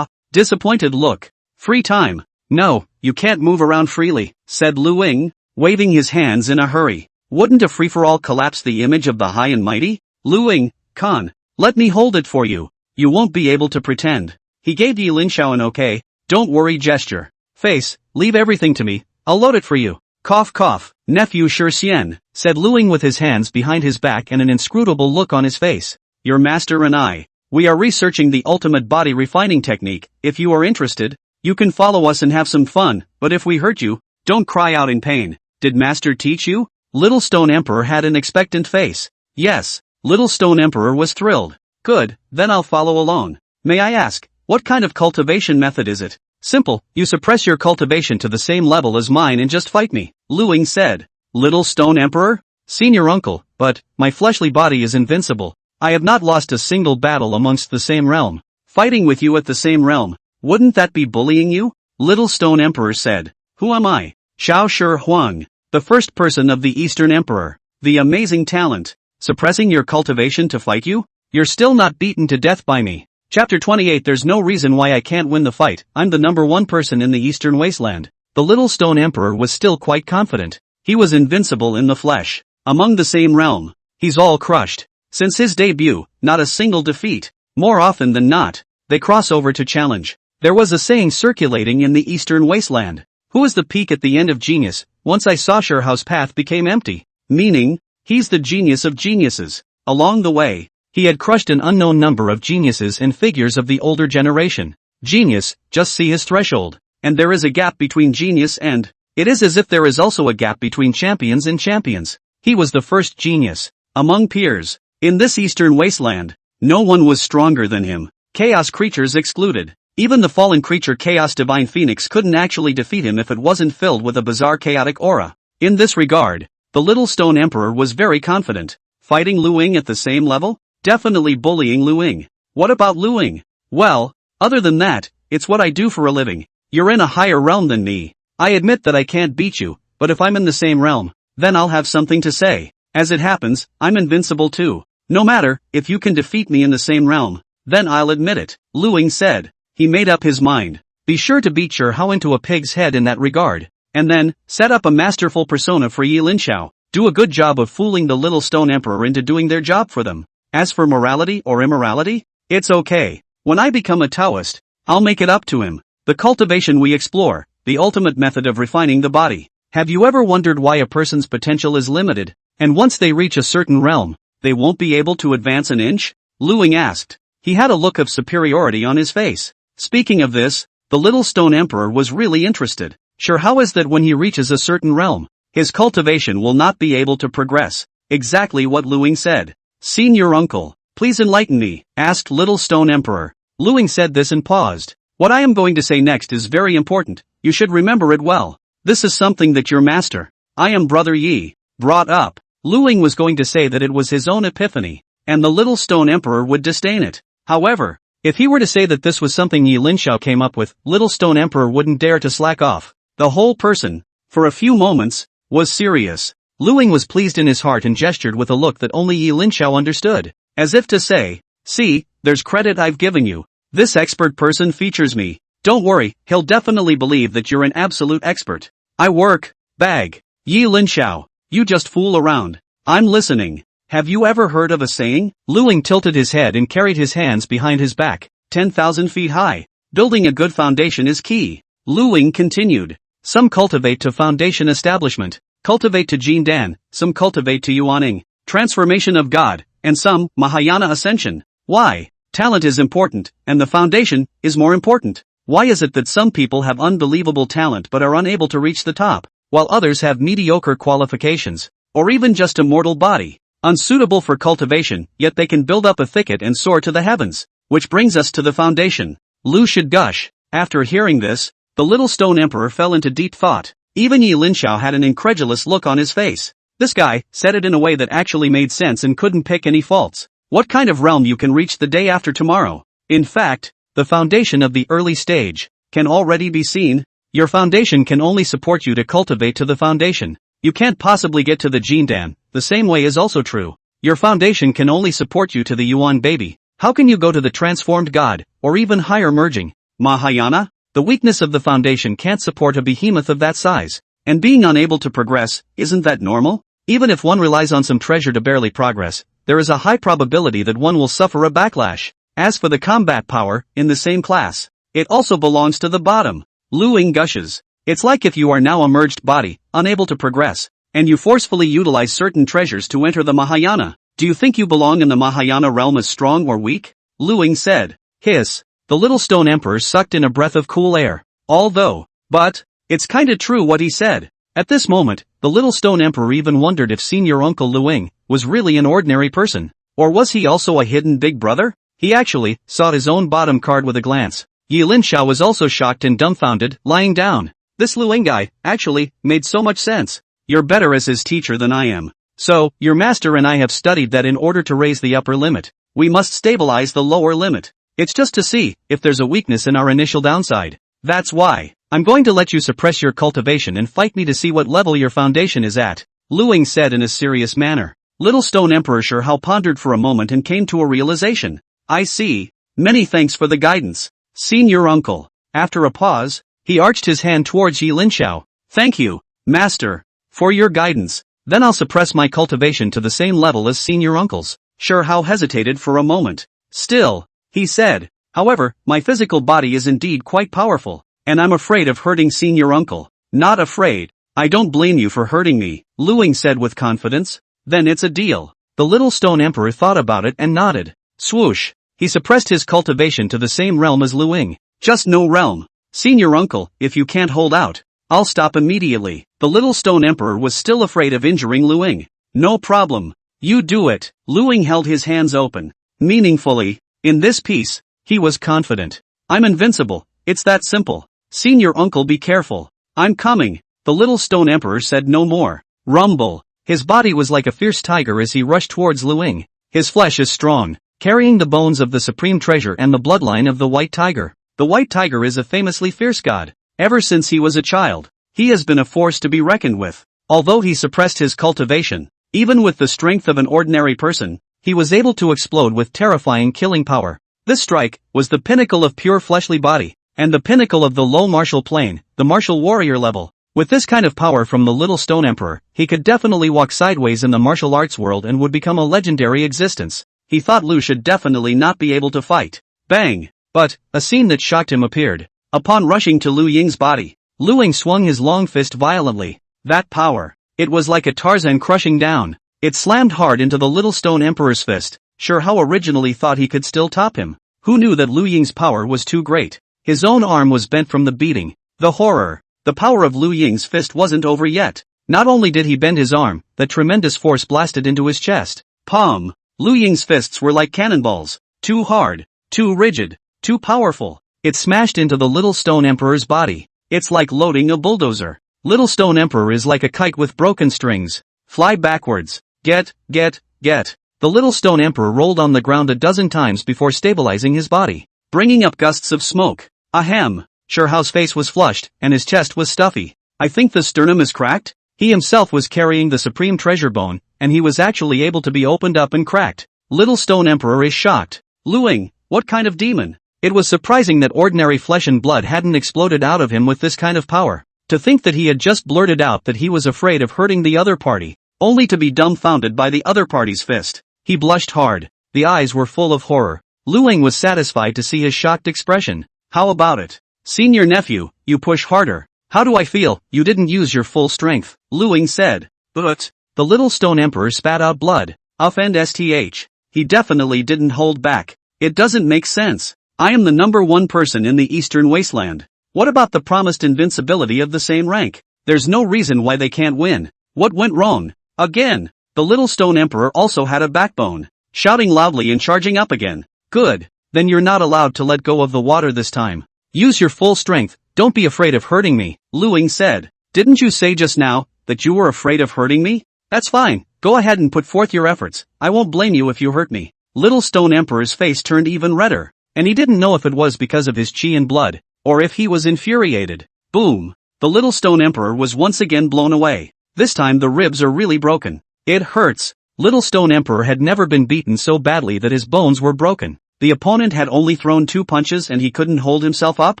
disappointed look. Free time. No, you can't move around freely, said Luing, waving his hands in a hurry. Wouldn't a free-for-all collapse the image of the high and mighty? Luing, Khan, let me hold it for you. You won't be able to pretend. He gave Yi Linxiao an okay, don't worry gesture. Face, leave everything to me, I'll load it for you. Cough cough, nephew Shi Xian, said Luing with his hands behind his back and an inscrutable look on his face. Your master and I, we are researching the ultimate body refining technique. If you are interested, you can follow us and have some fun, but if we hurt you, don't cry out in pain. Did master teach you? Little Stone Emperor had an expectant face. Yes, Little Stone Emperor was thrilled. Good, then I'll follow along. May I ask, what kind of cultivation method is it? Simple, you suppress your cultivation to the same level as mine and just fight me, Luing said. Little Stone Emperor? Senior uncle, but, my fleshly body is invincible. I have not lost a single battle amongst the same realm. Fighting with you at the same realm, wouldn't that be bullying you? Little Stone Emperor said. Who am I? Xiao Shi Huang, the first person of the Eastern Emperor. The amazing talent. Suppressing your cultivation to fight you? You're still not beaten to death by me. Chapter 28. There's no reason why I can't win the fight. I'm the number one person in the Eastern Wasteland. The Little Stone Emperor was still quite confident. He was invincible in the flesh. Among the same realm, he's all crushed. Since his debut, not a single defeat. More often than not, they cross over to challenge. There was a saying circulating in the Eastern Wasteland. Who is the peak at the end of genius? Once I saw sure how's path became empty. Meaning, he's the genius of geniuses. Along the way, he had crushed an unknown number of geniuses and figures of the older generation. Genius, just see his threshold. And there is a gap between genius and, it is as if there is also a gap between champions and champions. He was the first genius. Among peers, in this Eastern Wasteland, no one was stronger than him. Chaos creatures excluded. Even the fallen creature Chaos Divine Phoenix couldn't actually defeat him if it wasn't filled with a bizarre chaotic aura. In this regard, the Little Stone Emperor was very confident. Fighting Luing at the same level? Definitely bullying Luing. What about Luing? Well, other than that, it's what I do for a living. You're in a higher realm than me. I admit that I can't beat you, but if I'm in the same realm, then I'll have something to say. As it happens, I'm invincible too. No matter, if you can defeat me in the same realm, then I'll admit it, Luing said. He made up his mind. Be sure to beat How into a pig's head in that regard. And then, set up a masterful persona for Yi Linxiao. Do a good job of fooling the little stone emperor into doing their job for them. As for morality or immorality, it's okay. When I become a Taoist, I'll make it up to him. The cultivation we explore, the ultimate method of refining the body. Have you ever wondered why a person's potential is limited, and once they reach a certain realm, they won't be able to advance an inch? Luing asked. He had a look of superiority on his face. Speaking of this, the little stone emperor was really interested. How is that when he reaches a certain realm, his cultivation will not be able to progress? Exactly what Luing said. Senior uncle, please enlighten me, asked little stone emperor. Luing said this and paused. What I am going to say next is very important, you should remember it well. This is something that your master, I am brother Yi, brought up. Luing was going to say that it was his own epiphany, and the little stone emperor would disdain it. However, if he were to say that this was something Yi Linxiao came up with, little stone emperor wouldn't dare to slack off. The whole person, for a few moments, was serious. Luing was pleased in his heart and gestured with a look that only Yi Linxiao understood, as if to say, see, there's credit I've given you. This expert person features me. Don't worry, he'll definitely believe that you're an absolute expert. I work, bag. Yi Linxiao, you just fool around. I'm listening. Have you ever heard of a saying? Luing tilted his head and carried his hands behind his back, 10,000 feet high. Building a good foundation is key. Luing continued. Some cultivate to foundation establishment, cultivate to Jin Dan, some cultivate to Yuaning, transformation of God, and some, Mahayana ascension. Why? Talent is important, and the foundation is more important. Why is it that some people have unbelievable talent but are unable to reach the top, while others have mediocre qualifications, or even just a mortal body, unsuitable for cultivation, yet they can build up a thicket and soar to the heavens? Which brings us to the foundation. Lu should gush. After hearing this, the little stone emperor fell into deep thought. Even Yi Linxiao had an incredulous look on his face. This guy said it in a way that actually made sense and couldn't pick any faults. What kind of realm you can reach the day after tomorrow? In fact, the foundation of the early stage can already be seen. Your foundation can only support you to cultivate to the foundation. You can't possibly get to the Jindan. The same way is also true. Your foundation can only support you to the Yuan baby. How can you go to the transformed God, or even higher merging? Mahayana? The weakness of the foundation can't support a behemoth of that size. And being unable to progress, isn't that normal? Even if one relies on some treasure to barely progress, there is a high probability that one will suffer a backlash. As for the combat power, in the same class, it also belongs to the bottom. Luing gushes. It's like if you are now a merged body, unable to progress, and you forcefully utilize certain treasures to enter the Mahayana. Do you think you belong in the Mahayana realm as strong or weak? Luing said. Hiss. The little stone emperor sucked in a breath of cool air. But, it's kinda true what he said. At this moment, the little stone emperor even wondered if senior uncle Luing was really an ordinary person. Or was he also a hidden big brother? He actually sought his own bottom card with a glance. Yi Linxiao was also shocked and dumbfounded, lying down. This Luing guy, actually, made so much sense. You're better as his teacher than I am. So, your master and I have studied that in order to raise the upper limit, we must stabilize the lower limit. It's just to see if there's a weakness in our initial downside. That's why. I'm going to let you suppress your cultivation and fight me to see what level your foundation is at, Luing said in a serious manner. Little Stone Emperor Hao pondered for a moment and came to a realization. I see. Many thanks for the guidance, senior uncle. After a pause, he arched his hand towards Yi Linxiao. Thank you, master, for your guidance. Then I'll suppress my cultivation to the same level as senior uncle's. Hao hesitated for a moment. Still, he said, however, my physical body is indeed quite powerful, and I'm afraid of hurting senior uncle. Not afraid. I don't blame you for hurting me, Luing said with confidence. Then it's a deal. The little stone emperor thought about it and nodded. Swoosh. He suppressed his cultivation to the same realm as Luing. Just no realm. Senior uncle, if you can't hold out, I'll stop immediately. The little stone emperor was still afraid of injuring Luing. No problem. You do it. Luing held his hands open. Meaningfully. In this piece, he was confident. I'm invincible. It's that simple. Senior uncle, be careful. I'm coming. The little stone emperor said no more. Rumble. His body was like a fierce tiger as he rushed towards Luing. His flesh is strong, carrying the bones of the supreme treasure and the bloodline of the white tiger. The white tiger is a famously fierce god. Ever since he was a child, he has been a force to be reckoned with. Although he suppressed his cultivation, Even with the strength of an ordinary person, he was able to explode with terrifying killing power. This strike was the pinnacle of pure fleshly body, and the pinnacle of the low martial plane, the martial warrior level. With this kind of power from the Little Stone Emperor, he could definitely walk sideways in the martial arts world and would become a legendary existence. He thought Lu should definitely not be able to fight. Bang! But a scene that shocked him appeared. Upon rushing to Lu Ying's body, Lu Ying swung his long fist violently. That power. It was like a Tarzan crushing down. It slammed hard into the Little Stone Emperor's fist. Sure, how originally thought he could still top him. Who knew that Lu Ying's power was too great? His own arm was bent from the beating. The horror. The power of Lu Ying's fist wasn't over yet. Not only did he bend his arm, that tremendous force blasted into his chest. Palm. Lu Ying's fists were like cannonballs. Too hard. Too rigid. Too powerful. It smashed into the Little Stone Emperor's body. It's like loading a bulldozer. Little Stone Emperor is like a kite with broken strings. Fly backwards. Get. The Little Stone Emperor rolled on the ground a dozen times before stabilizing his body, bringing up gusts of smoke. Ahem. Sure, Hao's face was flushed, and his chest was stuffy. I think the sternum is cracked? He himself was carrying the supreme treasure bone, and he was actually able to be opened up and cracked. Little Stone Emperor is shocked. Lu Ying, what kind of demon? It was surprising that ordinary flesh and blood hadn't exploded out of him with this kind of power. To think that he had just blurted out that he was afraid of hurting the other party, only to be dumbfounded by the other party's fist. He blushed hard. The eyes were full of horror. Lu Ying was satisfied to see his shocked expression. How about it? Senior nephew, you push harder. How do I feel? You didn't use your full strength, Lu Ying said. But, the Little Stone Emperor spat out blood. Offend-sth. He definitely didn't hold back. It doesn't make sense. I am the number one person in the Eastern Wasteland. What about the promised invincibility of the same rank? There's no reason why they can't win. What went wrong? Again. The Little Stone Emperor also had a backbone. Shouting loudly and charging up again. Good. Then you're not allowed to let go of the water this time. Use your full strength, don't be afraid of hurting me, Lu Ying said. Didn't you say just now that you were afraid of hurting me? That's fine, go ahead and put forth your efforts, I won't blame you if you hurt me. Little Stone Emperor's face turned even redder, and he didn't know if it was because of his chi and blood, or if he was infuriated. Boom! The Little Stone Emperor was once again blown away. This time the ribs are really broken. It hurts. Little Stone Emperor had never been beaten so badly that his bones were broken. The opponent had only thrown 2 punches and he couldn't hold himself up?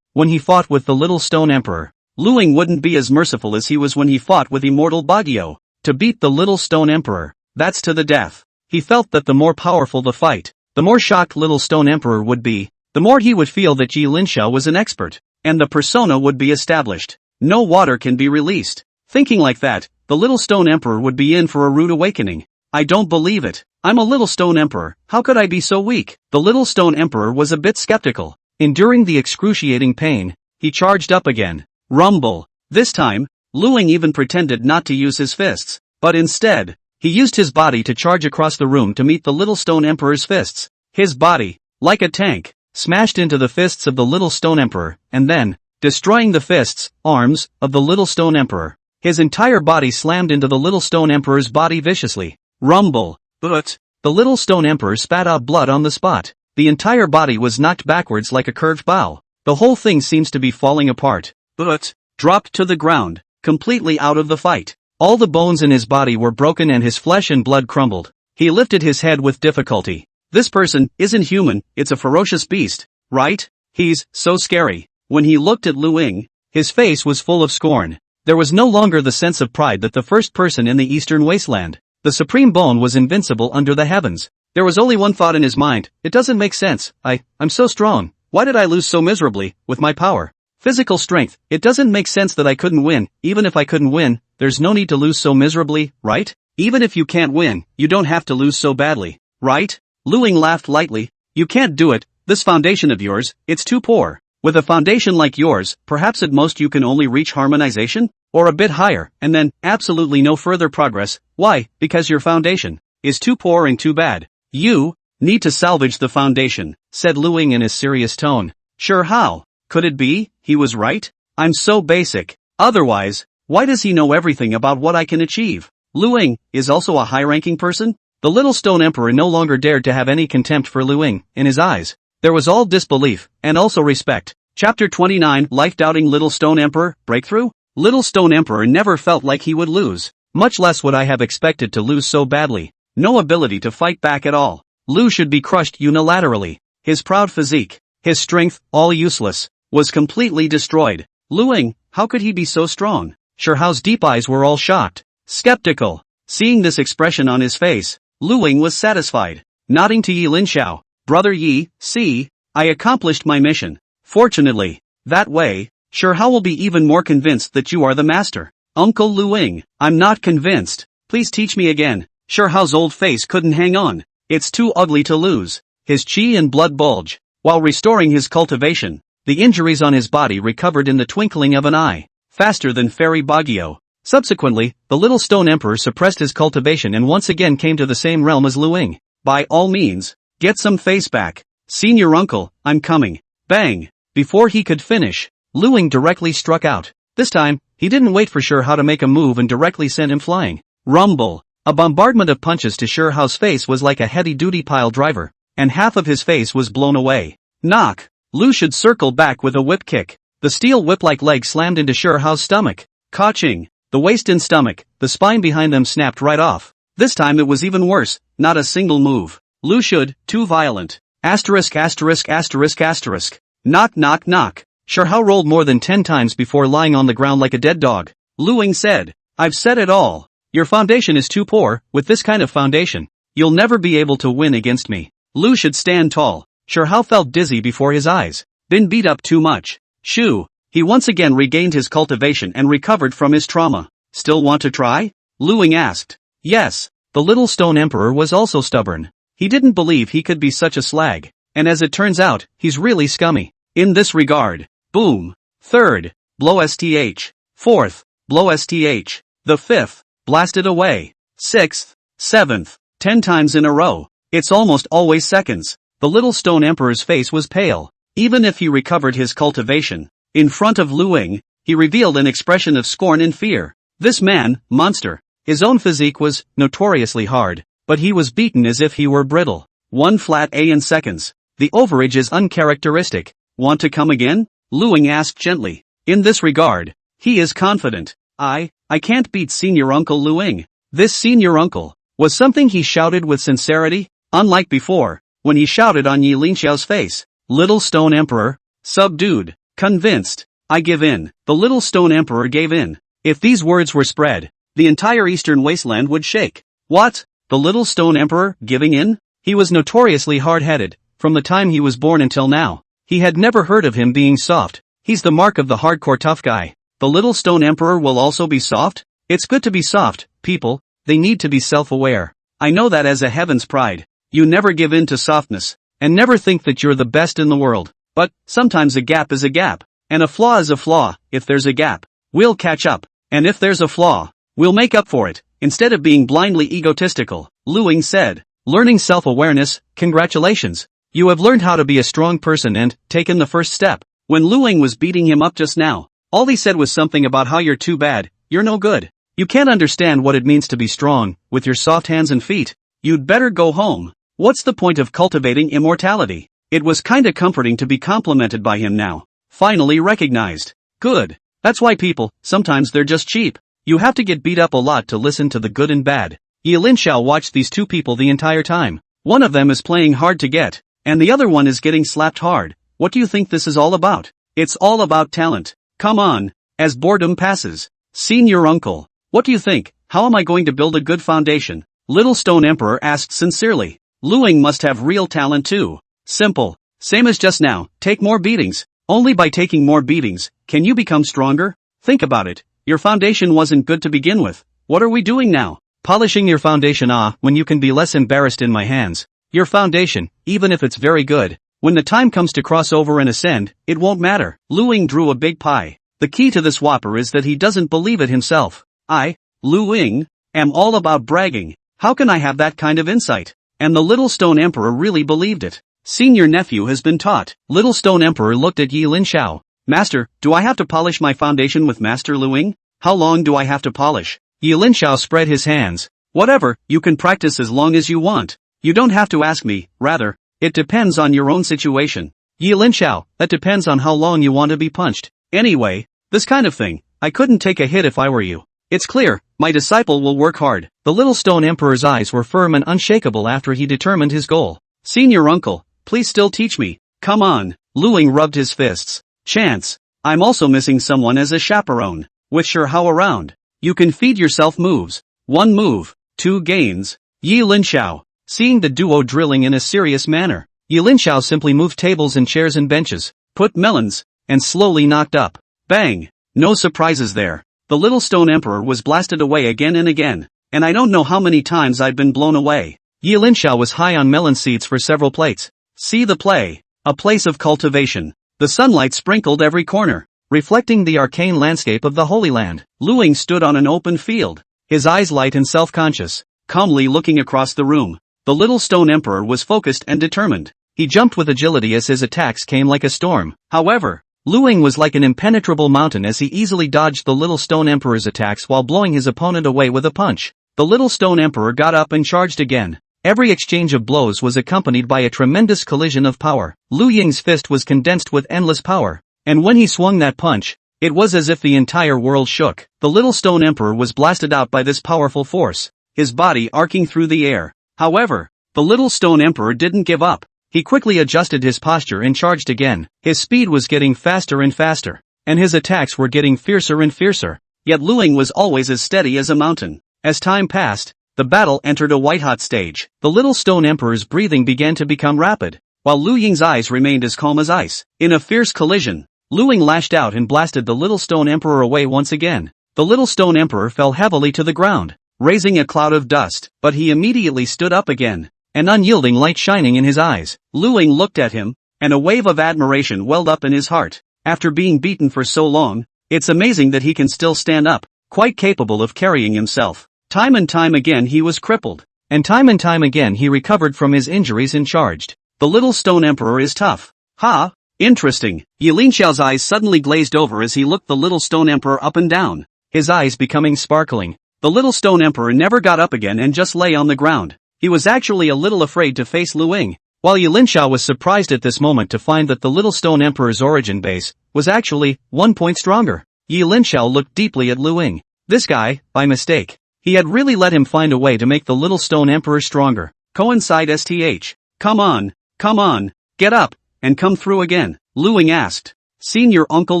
When he fought with the Little Stone Emperor, Lu Ying wouldn't be as merciful as he was when he fought with Immortal Baguio. To beat the Little Stone Emperor, that's to the death. He felt that the more powerful the fight, the more shocked Little Stone Emperor would be, the more he would feel that Linxiao was an expert, and the persona would be established. No water can be released. Thinking like that, the Little Stone Emperor would be in for a rude awakening. I don't believe it. I'm a Little Stone Emperor, how could I be so weak? The Little Stone Emperor was a bit skeptical. Enduring the excruciating pain, he charged up again. Rumble. This time, Lu Ying even pretended not to use his fists, but instead, he used his body to charge across the room to meet the Little Stone Emperor's fists. His body, like a tank, smashed into the fists of the Little Stone Emperor, and then, destroying the fists, arms, of the Little Stone Emperor. His entire body slammed into the Little Stone Emperor's body viciously. Rumble. But, the Little Stone Emperor spat out blood on the spot. The entire body was knocked backwards like a curved bow. The whole thing seems to be falling apart. But, dropped to the ground, completely out of the fight. All the bones in his body were broken and his flesh and blood crumbled. He lifted his head with difficulty. This person isn't human, it's a ferocious beast, right? He's so scary. When he looked at Lu Ying, his face was full of scorn. There was no longer the sense of pride that the first person in the Eastern Wasteland, the Supreme Bone, was invincible under the heavens. There was only one thought in his mind, it doesn't make sense, I'm so strong, why did I lose so miserably, with my power? Physical strength, it doesn't make sense that I couldn't win, even if I couldn't win, there's no need to lose so miserably, right? Even if you can't win, you don't have to lose so badly, right? Lu Ying laughed lightly, you can't do it, this foundation of yours, it's too poor. With a foundation like yours, perhaps at most you can only reach harmonization? Or a bit higher, and then, absolutely no further progress. Why? Because your foundation is too poor and too bad. You need to salvage the foundation, said Lu Ying in his serious tone. Sure, how? Could it be? He was right? I'm so basic. Otherwise, why does he know everything about what I can achieve? Lu Ying is also a high-ranking person? The Little Stone Emperor no longer dared to have any contempt for Lu Ying. In his eyes, there was all disbelief, and also respect. Chapter 29, Life-Doubting Little Stone Emperor, Breakthrough? Little Stone Emperor never felt like he would lose. Much less would I have expected to lose so badly. No ability to fight back at all. Lu should be crushed unilaterally. His proud physique, his strength, all useless, was completely destroyed. Luing, how could he be so strong? Shihao's deep eyes were all shocked. Skeptical. Seeing this expression on his face, Luing was satisfied. Nodding to Yi Linxiao, Brother Yi, see, I accomplished my mission. Fortunately, that way, Shihao will be even more convinced that you are the master. Uncle Luing, I'm not convinced. Please teach me again. Shihao's old face couldn't hang on. It's too ugly to lose. His chi and blood bulge. While restoring his cultivation, the injuries on his body recovered in the twinkling of an eye, faster than Fairy Baguio. Subsequently, the little stone emperor suppressed his cultivation and once again came to the same realm as Luing. By all means, get some face back. Senior uncle, I'm coming. Bang! Before he could finish, Luing directly struck out. This time, he didn't wait for Shihao to make a move and directly sent him flying. Rumble! A bombardment of punches to Shihao's face was like a heavy-duty pile driver, and half of his face was blown away. Knock! Lu should circle back with a whip kick. The steel whip-like leg slammed into Shihao's stomach. Ka-ching! The waist and stomach, the spine behind them snapped right off. This time it was even worse, not a single move. Lu should, too violent. Asterisk asterisk asterisk asterisk. Knock knock knock. Shihao rolled more than 10 times before lying on the ground like a dead dog. Luing said, I've said it all. Your foundation is too poor. With this kind of foundation, you'll never be able to win against me. Lu should stand tall. Shihao felt dizzy before his eyes. Been beat up too much. Shoo. He once again regained his cultivation and recovered from his trauma. Still want to try? Luing asked. Yes. The little stone emperor was also stubborn. He didn't believe he could be such a slag. And as it turns out, he's really scummy. In this regard. Boom. Third. Blow STH. Fourth. Blow STH. The fifth. Blasted away. Sixth. Seventh. 10 times in a row. It's almost always seconds. The little stone emperor's face was pale. Even if he recovered his cultivation, in front of Luing, he revealed an expression of scorn and fear. This man, monster. His own physique was notoriously hard, but he was beaten as if he were brittle. 1 flat A in seconds. The overage is uncharacteristic. Want to come again? Luing asked gently. In this regard, he is confident. I can't beat Senior Uncle Luing. This Senior Uncle was something he shouted with sincerity, unlike before, when he shouted on Yi Linxiao's face. Little Stone Emperor, subdued, convinced. I give in. The little Stone Emperor gave in. If these words were spread, the entire eastern wasteland would shake. What? The little Stone Emperor, giving in? He was notoriously hard-headed, from the time he was born until now. He had never heard of him being soft. He's the mark of the hardcore tough guy. The little Stone Emperor will also be soft? It's good to be soft, people. They need to be self-aware. I know that as a heaven's pride. You never give in to softness, and never think that you're the best in the world. But, sometimes a gap is a gap, and a flaw is a flaw. If there's a gap, we'll catch up, and if there's a flaw, we'll make up for it, instead of being blindly egotistical, Luing said. Learning self-awareness, congratulations. You have learned how to be a strong person and taken the first step. When Luing was beating him up just now, all he said was something about how you're too bad, you're no good. You can't understand what it means to be strong, with your soft hands and feet. You'd better go home. What's the point of cultivating immortality? It was kinda comforting to be complimented by him now. Finally recognized. Good. That's why people, sometimes they're just cheap. You have to get beat up a lot to listen to the good and bad. Yi Linxiao watched these two people the entire time. One of them is playing hard to get, and the other one is getting slapped hard. What do you think this is all about? It's all about talent. Come on. As boredom passes. Senior Uncle. What do you think? How am I going to build a good foundation? Little Stone Emperor asked sincerely. Luing must have real talent too. Simple. Same as just now, take more beatings. Only by taking more beatings, can you become stronger? Think about it. Your foundation wasn't good to begin with. What are we doing now? Polishing your foundation when you can be less embarrassed in my hands. Your foundation, even if it's very good, when the time comes to cross over and ascend, it won't matter. Luing drew a big pie. The key to this whopper is that he doesn't believe it himself. I, Luing, am all about bragging. How can I have that kind of insight? And the Little Stone Emperor really believed it. Senior nephew has been taught. Little Stone Emperor looked at Yi Linxiao. Master, do I have to polish my foundation with Master Luing? How long do I have to polish? Yi Linxiao spread his hands. Whatever, you can practice as long as you want. You don't have to ask me, rather, it depends on your own situation. Yi Linxiao, that depends on how long you want to be punched. Anyway, this kind of thing, I couldn't take a hit if I were you. It's clear, my disciple will work hard. The little stone emperor's eyes were firm and unshakable after he determined his goal. Senior uncle, please still teach me. Come on. Luing rubbed his fists. Chance. I'm also missing someone as a chaperone. With sure how around. You can feed yourself moves. 1 move, 2 gains. Yi Linxiao. Seeing the duo drilling in a serious manner, Yi Linxiao simply moved tables and chairs and benches, put melons, and slowly knocked up. Bang! No surprises there. The little stone emperor was blasted away again and again, and I don't know how many times I'd been blown away. Yi Linxiao was high on melon seeds for several plates. See the play. A place of cultivation. The sunlight sprinkled every corner, reflecting the arcane landscape of the Holy Land. Luing stood on an open field, his eyes light and self-conscious, calmly looking across the room. The little stone emperor was focused and determined. He jumped with agility as his attacks came like a storm. However, Luing was like an impenetrable mountain as he easily dodged the little stone emperor's attacks while blowing his opponent away with a punch. The little stone emperor got up and charged again. Every exchange of blows was accompanied by a tremendous collision of power. Lu Ying's fist was condensed with endless power, and when he swung that punch, it was as if the entire world shook. The little stone emperor was blasted out by this powerful force, his body arcing through the air. However, the little stone emperor didn't give up. He quickly adjusted his posture and charged again. His speed was getting faster and faster, and his attacks were getting fiercer and fiercer. Yet Luing was always as steady as a mountain. As time passed, the battle entered a white-hot stage. The little stone emperor's breathing began to become rapid, while Lu Ying's eyes remained as calm as ice. In a fierce collision, Luing lashed out and blasted the little stone emperor away once again. The little stone emperor fell heavily to the ground, raising a cloud of dust, but he immediately stood up again, an unyielding light shining in his eyes. Luing looked at him, and a wave of admiration welled up in his heart. After being beaten for so long, it's amazing that he can still stand up, quite capable of carrying himself. Time and time again he was crippled, and time again he recovered from his injuries and charged. The little stone emperor is tough. Ha! Interesting. Yi Linxiao's eyes suddenly glazed over as he looked the little stone emperor up and down, his eyes becoming sparkling. The little stone emperor never got up again and just lay on the ground. He was actually a little afraid to face Luing, while Yi Linxiao was surprised at this moment to find that the little stone emperor's origin base was actually 1 point stronger. Yi Linxiao looked deeply at Luing. This guy, by mistake. He had really let him find a way to make the little stone emperor stronger. Coincide STH. Come on, get up, and come through again, Luing asked. Senior Uncle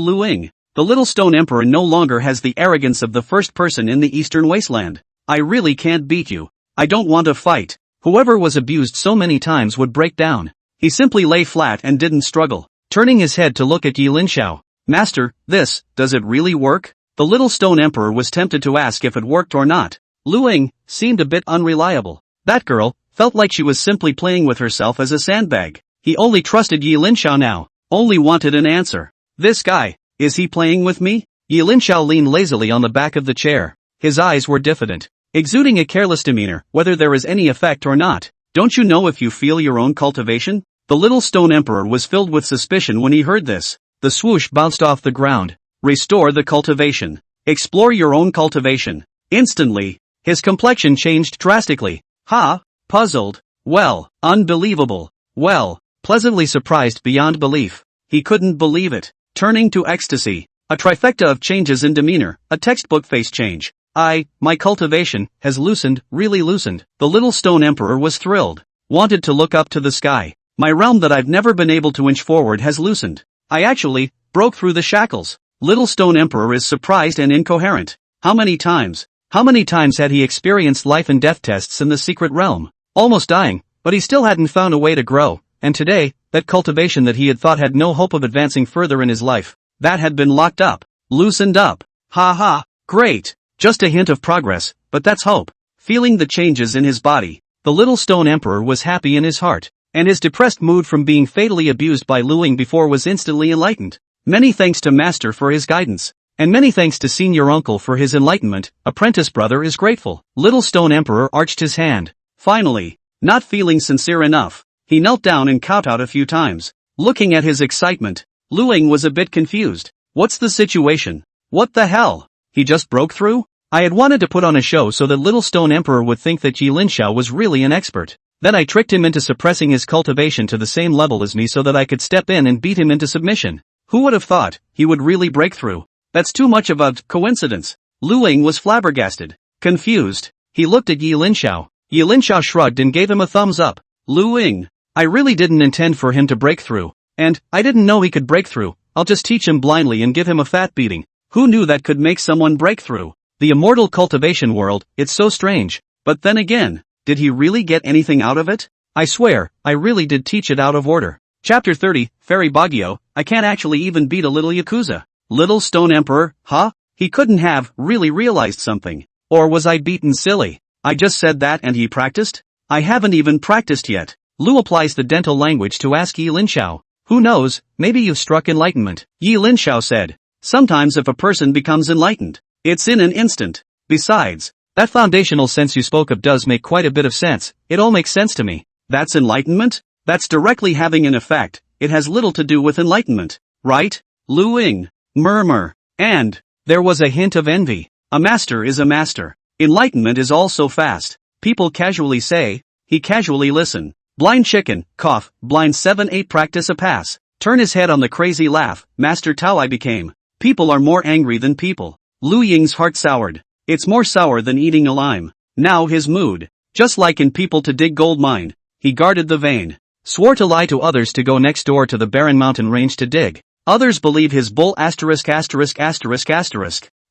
Luing. The little stone emperor no longer has the arrogance of the first person in the eastern wasteland. I really can't beat you. I don't want to fight. Whoever was abused so many times would break down. He simply lay flat and didn't struggle, turning his head to look at Yi Linxiao. Master, does it really work? The little stone emperor was tempted to ask if it worked or not. Luing seemed a bit unreliable. That girl felt like she was simply playing with herself as a sandbag. He only trusted Yi Linxiao now, only wanted an answer. This guy, is he playing with me? Yi Linxiao leaned lazily on the back of the chair. His eyes were diffident, exuding a careless demeanor, whether there is any effect or not. Don't you know if you feel your own cultivation? The little stone emperor was filled with suspicion when he heard this. The swoosh bounced off the ground. Restore the cultivation. Explore your own cultivation. Instantly, his complexion changed drastically. Ha! Puzzled. Well, unbelievable. Well, pleasantly surprised beyond belief. He couldn't believe it. Turning to ecstasy. A trifecta of changes in demeanor, a textbook face change. My cultivation has loosened, really loosened. The little stone emperor was thrilled. Wanted to look up to the sky. My realm that I've never been able to inch forward has loosened. I actually broke through the shackles. Little stone emperor is surprised and incoherent. How many times had he experienced life and death tests in the secret realm? Almost dying, but he still hadn't found a way to grow, and today, that cultivation that he had thought had no hope of advancing further in his life, that had been locked up, loosened up. Ha ha, great, just a hint of progress, but that's hope. Feeling the changes in his body, the little stone emperor was happy in his heart, and his depressed mood from being fatally abused by Luing before was instantly enlightened. Many thanks to Master for his guidance, and many thanks to Senior Uncle for his enlightenment. Apprentice brother is grateful. Little stone emperor arched his hand. Finally, not feeling sincere enough, he knelt down and kowtowed a few times. Looking at his excitement, Luing was a bit confused. What's the situation? What the hell? He just broke through? I had wanted to put on a show so that little stone emperor would think that Yi Linxiao was really an expert. Then I tricked him into suppressing his cultivation to the same level as me so that I could step in and beat him into submission. Who would have thought he would really break through? That's too much of a coincidence. Lu Ying was flabbergasted. Confused, he looked at Yi Linxiao. Yi Linxiao shrugged and gave him a thumbs up. Lu Ying, I really didn't intend for him to break through. And, I didn't know he could break through. I'll just teach him blindly and give him a fat beating. Who knew that could make someone break through? The immortal cultivation world, it's so strange. But then again, did he really get anything out of it? I swear, I really did teach it out of order. Chapter 30, Fairy Baguio, I can't actually even beat a little Yakuza. Little Stone Emperor, huh? He couldn't have really realized something. Or was I beaten silly? I just said that and he practiced? I haven't even practiced yet. Lu applies the dental language to ask Yi Linxiao. Who knows, maybe you've struck enlightenment. Yi Linxiao said. Sometimes if a person becomes enlightened, it's in an instant. Besides, that foundational sense you spoke of does make quite a bit of sense. It all makes sense to me. That's enlightenment? That's directly having an effect. It has little to do with enlightenment. Right? Lu Ying. Murmur. And there was a hint of envy. A master is a master. Enlightenment is all so fast. People casually say, he casually listen. Blind chicken, cough, blind 7-8 practice a pass. Turn his head on the crazy laugh, Master Tao I became. People are more angry than people. Lu Ying's heart soured. It's more sour than eating a lime. Now his mood. Just like in People to Dig Gold Mine. He guarded the vein. Swore to lie to others to go next door to the barren mountain range to dig. Others believe his bull ********.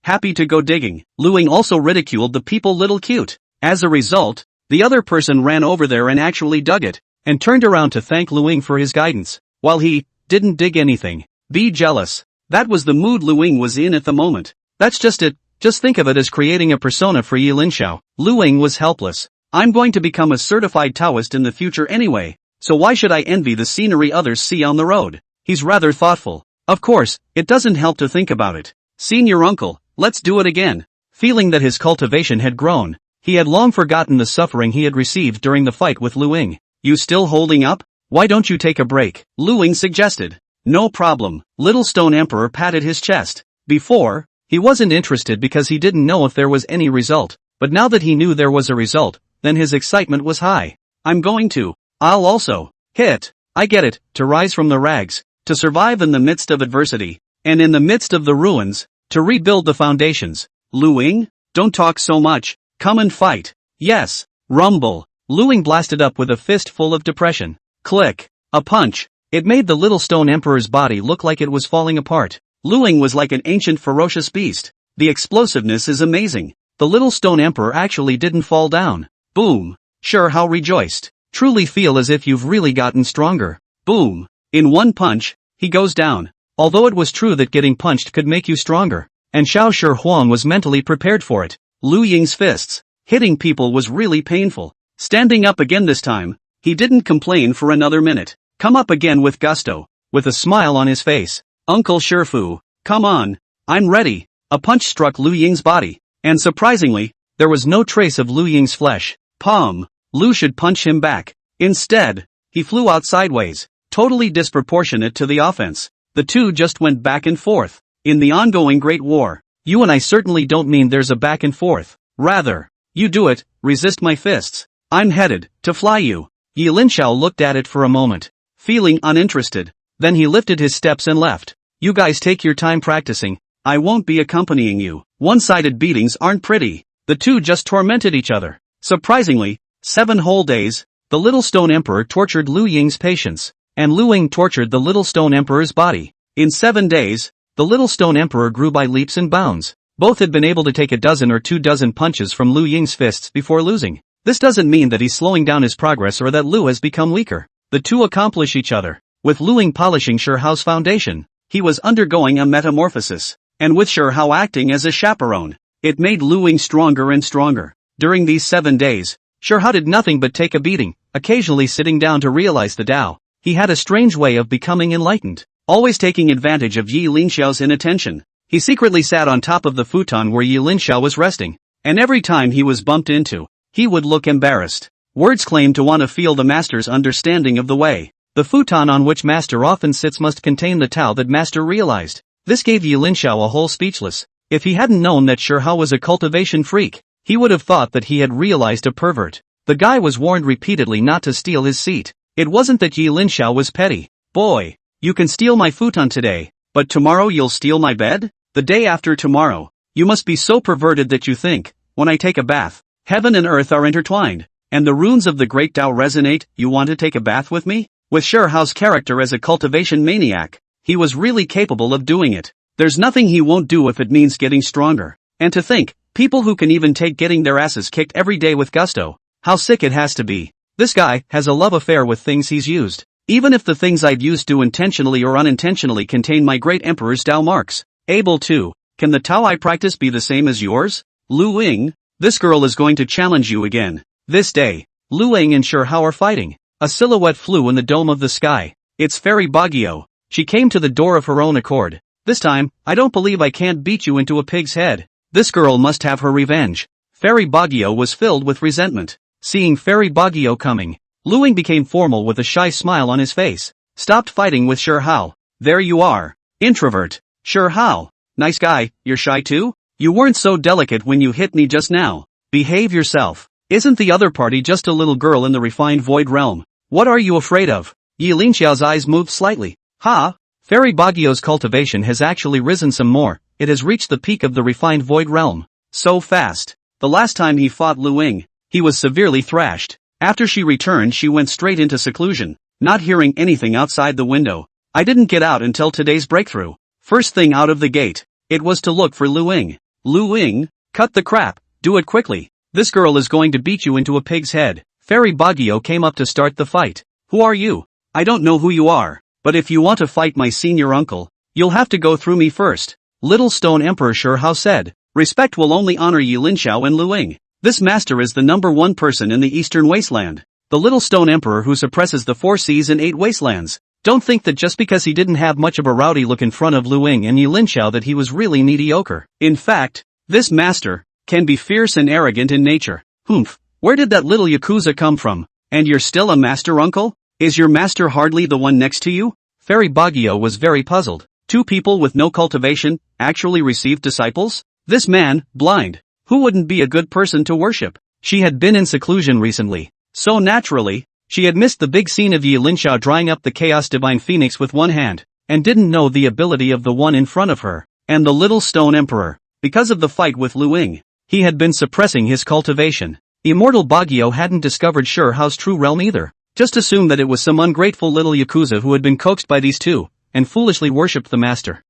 Happy to go digging. Lu Ying also ridiculed the people little cute. As a result, the other person ran over there and actually dug it, and turned around to thank Lu Ying for his guidance, while he didn't dig anything. Be jealous. That was the mood Lu Ying was in at the moment. That's just it. Just think of it as creating a persona for Yi Linxiao. Lu Ying was helpless. I'm going to become a certified Taoist in the future anyway, so why should I envy the scenery others see on the road? He's rather thoughtful. Of course, it doesn't help to think about it. Senior uncle, let's do it again. Feeling that his cultivation had grown, he had long forgotten the suffering he had received during the fight with Lu Ying. You still holding up? Why don't you take a break? Lu Ying suggested. No problem. Little Stone Emperor patted his chest. Before, he wasn't interested because he didn't know if there was any result, but now that he knew there was a result, then his excitement was high. I'll also hit. I get it, to rise from the rags, to survive in the midst of adversity, and in the midst of the ruins, to rebuild the foundations. Lu Ying, don't talk so much, come and fight. Yes. Rumble. Lu Ying blasted up with a fist full of depression. Click. A punch. It made the little Stone Emperor's body look like it was falling apart. Lu Ying was like an ancient ferocious beast. The explosiveness is amazing. The little Stone Emperor actually didn't fall down. Boom. Sure, how rejoiced. Truly feel as if you've really gotten stronger. Boom. In one punch, he goes down. Although it was true that getting punched could make you stronger, and Xiao Shi Huang was mentally prepared for it. Lu Ying's fists. Hitting people was really painful. Standing up again this time, he didn't complain for another minute. Come up again with gusto, with a smile on his face. Uncle Shifu, come on. I'm ready. A punch struck Lu Ying's body, and surprisingly, there was no trace of Lu Ying's flesh. Palm. Lu should punch him back. Instead, he flew out sideways, totally disproportionate to the offense. The two just went back and forth. In the ongoing Great War, you and I certainly don't mean there's a back and forth. Rather, you do it, resist my fists. I'm headed to fly you. Yi Linxiao looked at it for a moment, feeling uninterested. Then he lifted his steps and left. You guys take your time practicing. I won't be accompanying you. One-sided beatings aren't pretty. The two just tormented each other. Surprisingly, 7 whole days, the little Stone Emperor tortured Lu Ying's patience, and Lu Ying tortured the little Stone Emperor's body. In 7 days, the little Stone Emperor grew by leaps and bounds. Both had been able to take a dozen or 2 dozen punches from Lu Ying's fists before losing. This doesn't mean that he's slowing down his progress or that Lu has become weaker. The two accomplish each other. With Lu Ying polishing Shi Hao's foundation, he was undergoing a metamorphosis, and with Shi Hao acting as a chaperone, it made Lu Ying stronger and stronger. During these 7 days, Shi Hao did nothing but take a beating, occasionally sitting down to realize the Tao. He had a strange way of becoming enlightened, always taking advantage of Yi Linxiao's inattention. He secretly sat on top of the futon where Yi Linxiao was resting, and every time he was bumped into, he would look embarrassed. Words claim to want to feel the master's understanding of the way. The futon on which master often sits must contain the Tao that master realized. This gave Yi Linxiao a whole speechless. If he hadn't known that Shi Hao was a cultivation freak, he would have thought that he had realized a pervert. The guy was warned repeatedly not to steal his seat. It wasn't that Yi Linxiao was petty. Boy, you can steal my futon today, but tomorrow you'll steal my bed? The day after tomorrow, You must be so perverted that you think, when I take a bath, heaven and earth are intertwined, and the runes of the great Tao resonate. You want to take a bath with me? With Sherhao's character as a cultivation maniac, he was really capable of doing it. There's nothing he won't do if it means getting stronger. And to think, people who can even take getting their asses kicked every day with gusto. How sick it has to be. This guy has a love affair with things he's used. Even if the things I've used do intentionally or unintentionally contain my great emperor's Tao marks. Able to. Can the Tao I practice be the same as yours? Lu Ying, this girl is going to challenge you again. This day, Lu Ying and Sherhao are fighting. A silhouette flew in the dome of the sky. It's Fairy Baguio. She came to the door of her own accord. This time, I don't believe I can't beat you into a pig's head. This girl must have her revenge. Fairy Baguio was filled with resentment. Seeing Fairy Baguio coming, Lu Ying became formal with a shy smile on his face. Stopped fighting with Sherhao. There you are. Introvert. Sherhao. Nice guy, you're shy too? You weren't so delicate when you hit me just now. Behave yourself. Isn't the other party just a little girl in the refined void realm? What are you afraid of? Yi Linxiao's eyes moved slightly. Ha! Fairy Baguio's cultivation has actually risen some more. It has reached the peak of the refined void realm. So fast. The last time he fought Lu Ying, he was severely thrashed. After she returned, she went straight into seclusion, not hearing anything outside the window. I didn't get out until today's breakthrough. First thing out of the gate, it was to look for Lu Ying. Lu Ying, cut the crap, do it quickly. This girl is going to beat you into a pig's head. Fairy Baguio came up to start the fight. Who are you? I don't know who you are, but if you want to fight my senior uncle, you'll have to go through me first. Little Stone Emperor Sherhao said. Respect will only honor Yi Linxiao and Lu Ying. This master is the #1 person in the Eastern Wasteland. The Little Stone Emperor who suppresses the 4 seas and 8 wastelands. Don't think that just because he didn't have much of a rowdy look in front of Lu Ying and Yi Linxiao that he was really mediocre. In fact, this master can be fierce and arrogant in nature. Humph, where did that little Yakuza come from? And you're still a master uncle? Is your master hardly the one next to you? Fairy Baguio was very puzzled. 2 people with no cultivation actually received disciples? This man, blind. Who wouldn't be a good person to worship? She had been in seclusion recently. So naturally, she had missed the big scene of Yi Linxiao drying up the Chaos Divine Phoenix with one hand, and didn't know the ability of the one in front of her, and the Little Stone Emperor. Because of the fight with Lu Ying, he had been suppressing his cultivation. Immortal Baguio hadn't discovered Sherhao's true realm either. Just assumed that it was some ungrateful little Yakuza who had been coaxed by these two, and foolishly worshipped the master.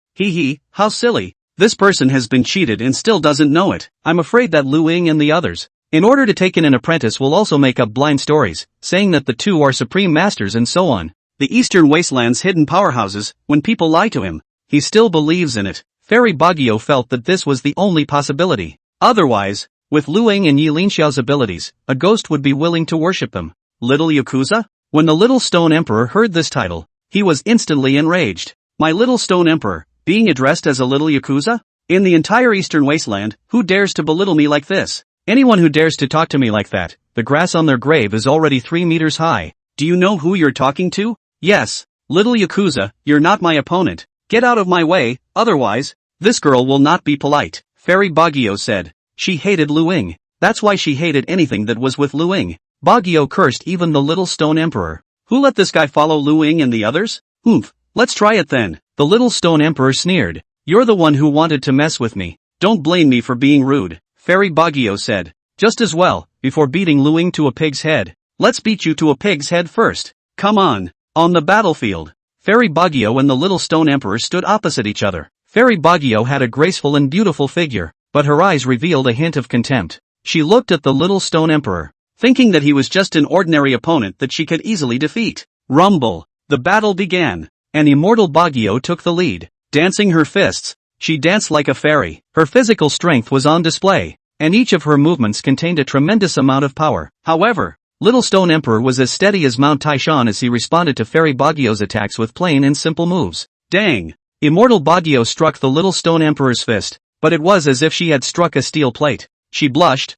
How silly. This person has been cheated and still doesn't know it. I'm afraid that Lu Ying and the others, in order to take in an apprentice, will also make up blind stories, saying that the two are supreme masters and so on. The Eastern Wasteland's hidden powerhouses, when people lie to him, he still believes in it. Fairy Baguio felt that this was the only possibility. Otherwise, with Lu Ying and Yi Linxiao's abilities, a ghost would be willing to worship them. Little Yakuza? When the Little Stone Emperor heard this title, he was instantly enraged. My Little Stone Emperor, being addressed as a little Yakuza? In the entire Eastern Wasteland, who dares to belittle me like this? Anyone who dares to talk to me like that, the grass on their grave is already 3 meters high. Do you know who you're talking to? Yes, little Yakuza, you're not my opponent. Get out of my way, otherwise, this girl will not be polite. Fairy Baguio said. She hated Lu Ying. That's why she hated anything that was with Lu Ying. Baguio cursed even the Little Stone Emperor. Who let this guy follow Lu Ying and the others? Oomph, let's try it then. The Little Stone Emperor sneered. You're the one who wanted to mess with me. Don't blame me for being rude. Fairy Baguio said. Just as well, before beating Lu Ying to a pig's head. Let's beat you to a pig's head first. Come on. On the battlefield. Fairy Baguio and the Little Stone Emperor stood opposite each other. Fairy Baguio had a graceful and beautiful figure, but her eyes revealed a hint of contempt. She looked at the Little Stone Emperor, thinking that he was just an ordinary opponent that she could easily defeat. Rumble. The battle began, and Immortal Baguio took the lead. Dancing her fists, she danced like a fairy. Her physical strength was on display, and each of her movements contained a tremendous amount of power. However, Little Stone Emperor was as steady as Mount Taishan as he responded to Fairy Baguio's attacks with plain and simple moves. Dang! Immortal Baguio struck the Little Stone Emperor's fist, but it was as if she had struck a steel plate. She blushed.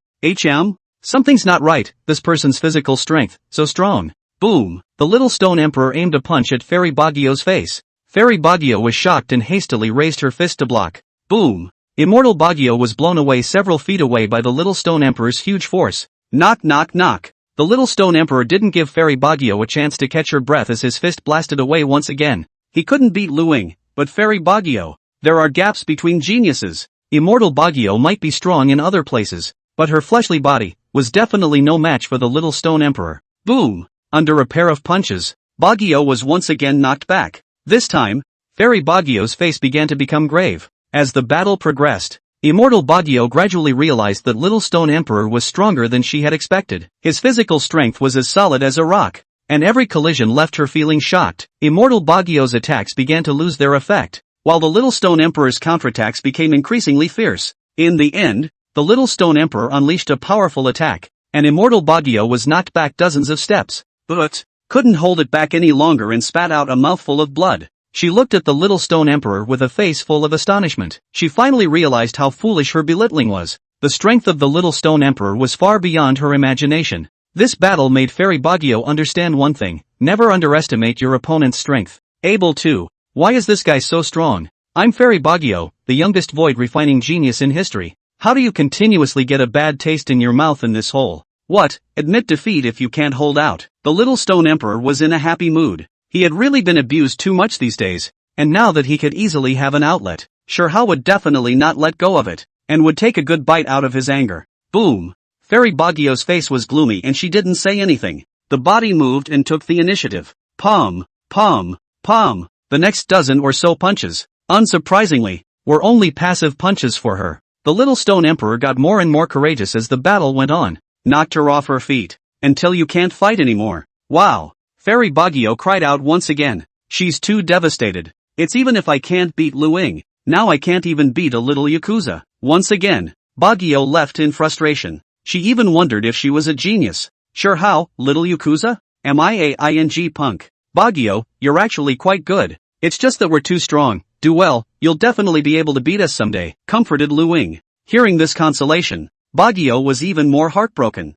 Something's not right, this person's physical strength, so strong. Boom! The Little Stone Emperor aimed a punch at Fairy Baguio's face. Fairy Baguio was shocked and hastily raised her fist to block. Boom! Immortal Baguio was blown away several feet away by the Little Stone Emperor's huge force. Knock knock knock! The Little Stone Emperor didn't give Fairy Baguio a chance to catch her breath as his fist blasted away once again. He couldn't beat Lu Ying, but Fairy Baguio. There are gaps between geniuses. Immortal Baguio might be strong in other places, but her fleshly body was definitely no match for the little stone emperor. Boom! Under a pair of punches, Baguio was once again knocked back. This time, Fairy Baguio's face began to become grave. As the battle progressed, Immortal Baguio gradually realized that Little Stone Emperor was stronger than she had expected. His physical strength was as solid as a rock, and every collision left her feeling shocked. Immortal Baguio's attacks began to lose their effect, while the Little Stone Emperor's counterattacks became increasingly fierce. In the end, the Little Stone Emperor unleashed a powerful attack, and Immortal Baguio was knocked back dozens of steps, but couldn't hold it back any longer and spat out a mouthful of blood. She looked at the Little Stone Emperor with a face full of astonishment. She finally realized how foolish her belittling was. The strength of the Little Stone Emperor was far beyond her imagination. This battle made Fairy Baguio understand one thing: never underestimate your opponent's strength. Able to. Why is this guy so strong? I'm Fairy Baguio, the youngest void refining genius in history. How do you continuously get a bad taste in your mouth in this hole? What? Admit defeat if you can't hold out. The Little Stone Emperor was in a happy mood. He had really been abused too much these days, and now that he could easily have an outlet, Sure Hao would definitely not let go of it, and would take a good bite out of his anger. Boom! Fairy Baguio's face was gloomy and she didn't say anything. The body moved and took the initiative. Palm, palm, palm. The next dozen or so punches, unsurprisingly, were only passive punches for her. The Little Stone Emperor got more and more courageous as the battle went on. Knocked her off her feet, until you can't fight anymore. Wow! Fairy Baguio cried out once again. She's too devastated. It's even if I can't beat Lu Ying, now I can't even beat a little Yakuza. Once again, Baguio left in frustration. She even wondered if she was a genius. Sure Hao, little Yakuza? Am I a ing punk? Baguio, you're actually quite good. It's just that we're too strong. Do well, you'll definitely be able to beat us someday, comforted Lu Ying. Hearing this consolation, Baguio was even more heartbroken.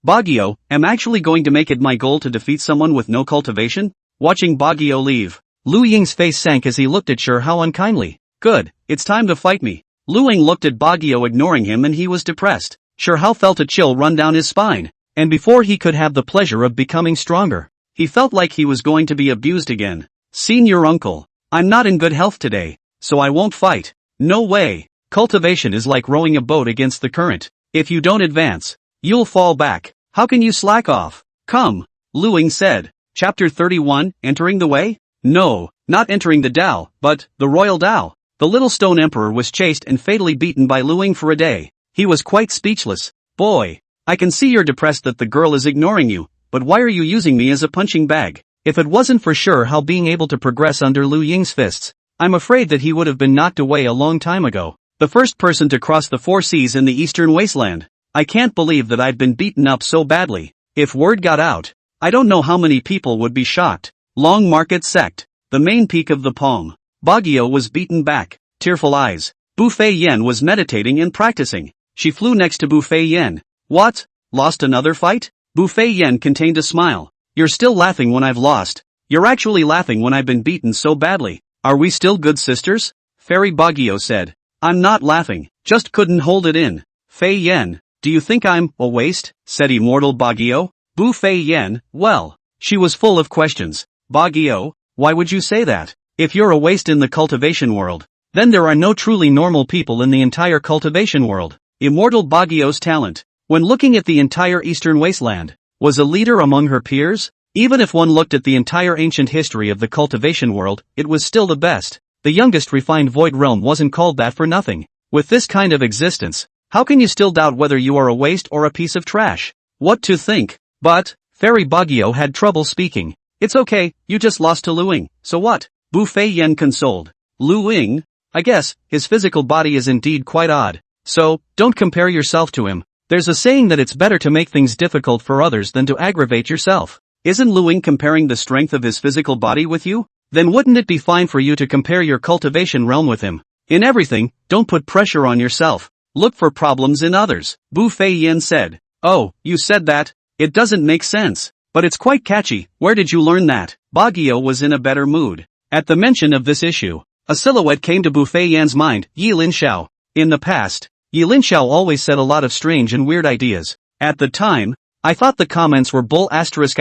Baguio, am actually going to make it my goal to defeat someone with no cultivation? Watching Baguio leave, Lu Ying's face sank as he looked at Sure Hao unkindly. Good, it's time to fight me. Lu Ying looked at Baguio ignoring him and he was depressed. Sure Hao felt a chill run down his spine, and before he could have the pleasure of becoming stronger, he felt like he was going to be abused again. Senior uncle, I'm not in good health today, so I won't fight. No way. Cultivation is like rowing a boat against the current. If you don't advance, you'll fall back. How can you slack off? Come, Lu Ying said. Chapter 31, Entering the Way? No, not entering the Dao, but the Royal Dao. The Little Stone Emperor was chased and fatally beaten by Lu Ying for a day. He was quite speechless. Boy, I can see you're depressed that the girl is ignoring you, but why are you using me as a punching bag? If it wasn't for Sure Hao being able to progress under Lu Ying's fists, I'm afraid that he would have been knocked away a long time ago. The first person to cross the 4 seas in the Eastern Wasteland. I can't believe that I'd been beaten up so badly. If word got out, I don't know how many people would be shocked. Long Market Sect, the main peak of the palm. Baguio was beaten back, tearful eyes. Bu Fei Yen was meditating and practicing. She flew next to Bu Fei Yen. What? Lost another fight? Bu Fei Yen contained a smile. You're still laughing when I've lost. You're actually laughing when I've been beaten so badly. Are we still good sisters? Fairy Baguio said. I'm not laughing, just couldn't hold it in. Fei Yen, do you think I'm a waste? Said Immortal Baguio. Bu Fei Yen, well, she was full of questions. Baguio, why would you say that? If you're a waste in the cultivation world, then there are no truly normal people in the entire cultivation world. Immortal Baguio's talent, when looking at the entire Eastern Wasteland, was a leader among her peers? Even if one looked at the entire ancient history of the cultivation world, it was still the best. The youngest refined void realm wasn't called that for nothing. With this kind of existence, how can you still doubt whether you are a waste or a piece of trash? What to think? But, Fairy Baguio had trouble speaking. It's okay, you just lost to Lu Ying, so what? Bu Fei Yen consoled. Lu Ying? I guess, his physical body is indeed quite odd. So, don't compare yourself to him. There's a saying that it's better to make things difficult for others than to aggravate yourself. Isn't Lu Ying comparing the strength of his physical body with you? Then wouldn't it be fine for you to compare your cultivation realm with him? In everything, don't put pressure on yourself. Look for problems in others. Bu Fei Yen said. Oh, you said that? It doesn't make sense. But it's quite catchy. Where did you learn that? Baguio was in a better mood. At the mention of this issue, a silhouette came to Bu Fei Yan's mind, Yi Linxiao. In the past, Yi Linxiao always said a lot of strange and weird ideas. At the time, I thought the comments were bull asterisk.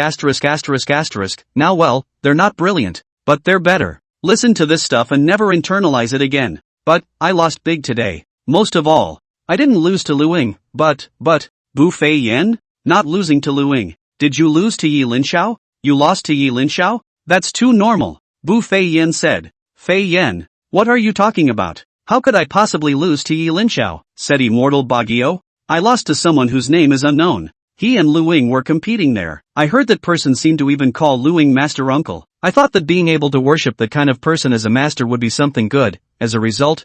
Now well, they're not brilliant, but they're better. Listen to this stuff and never internalize it again. But, I lost big today. Most of all, I didn't lose to Luing, but, Bu Fei Yan? Not losing to Luing. Did you lose to Yi Linxiao? You lost to Yi Linxiao? That's too normal, Bu Fei Yan said. Fei Yan, what are you talking about? How could I possibly lose to Yi Linxiao? Said Immortal Bagio. I lost to someone whose name is unknown. He and Luing were competing there. I heard that person seemed to even call Luing Master Uncle. I thought that being able to worship that kind of person as a master would be something good. As a result,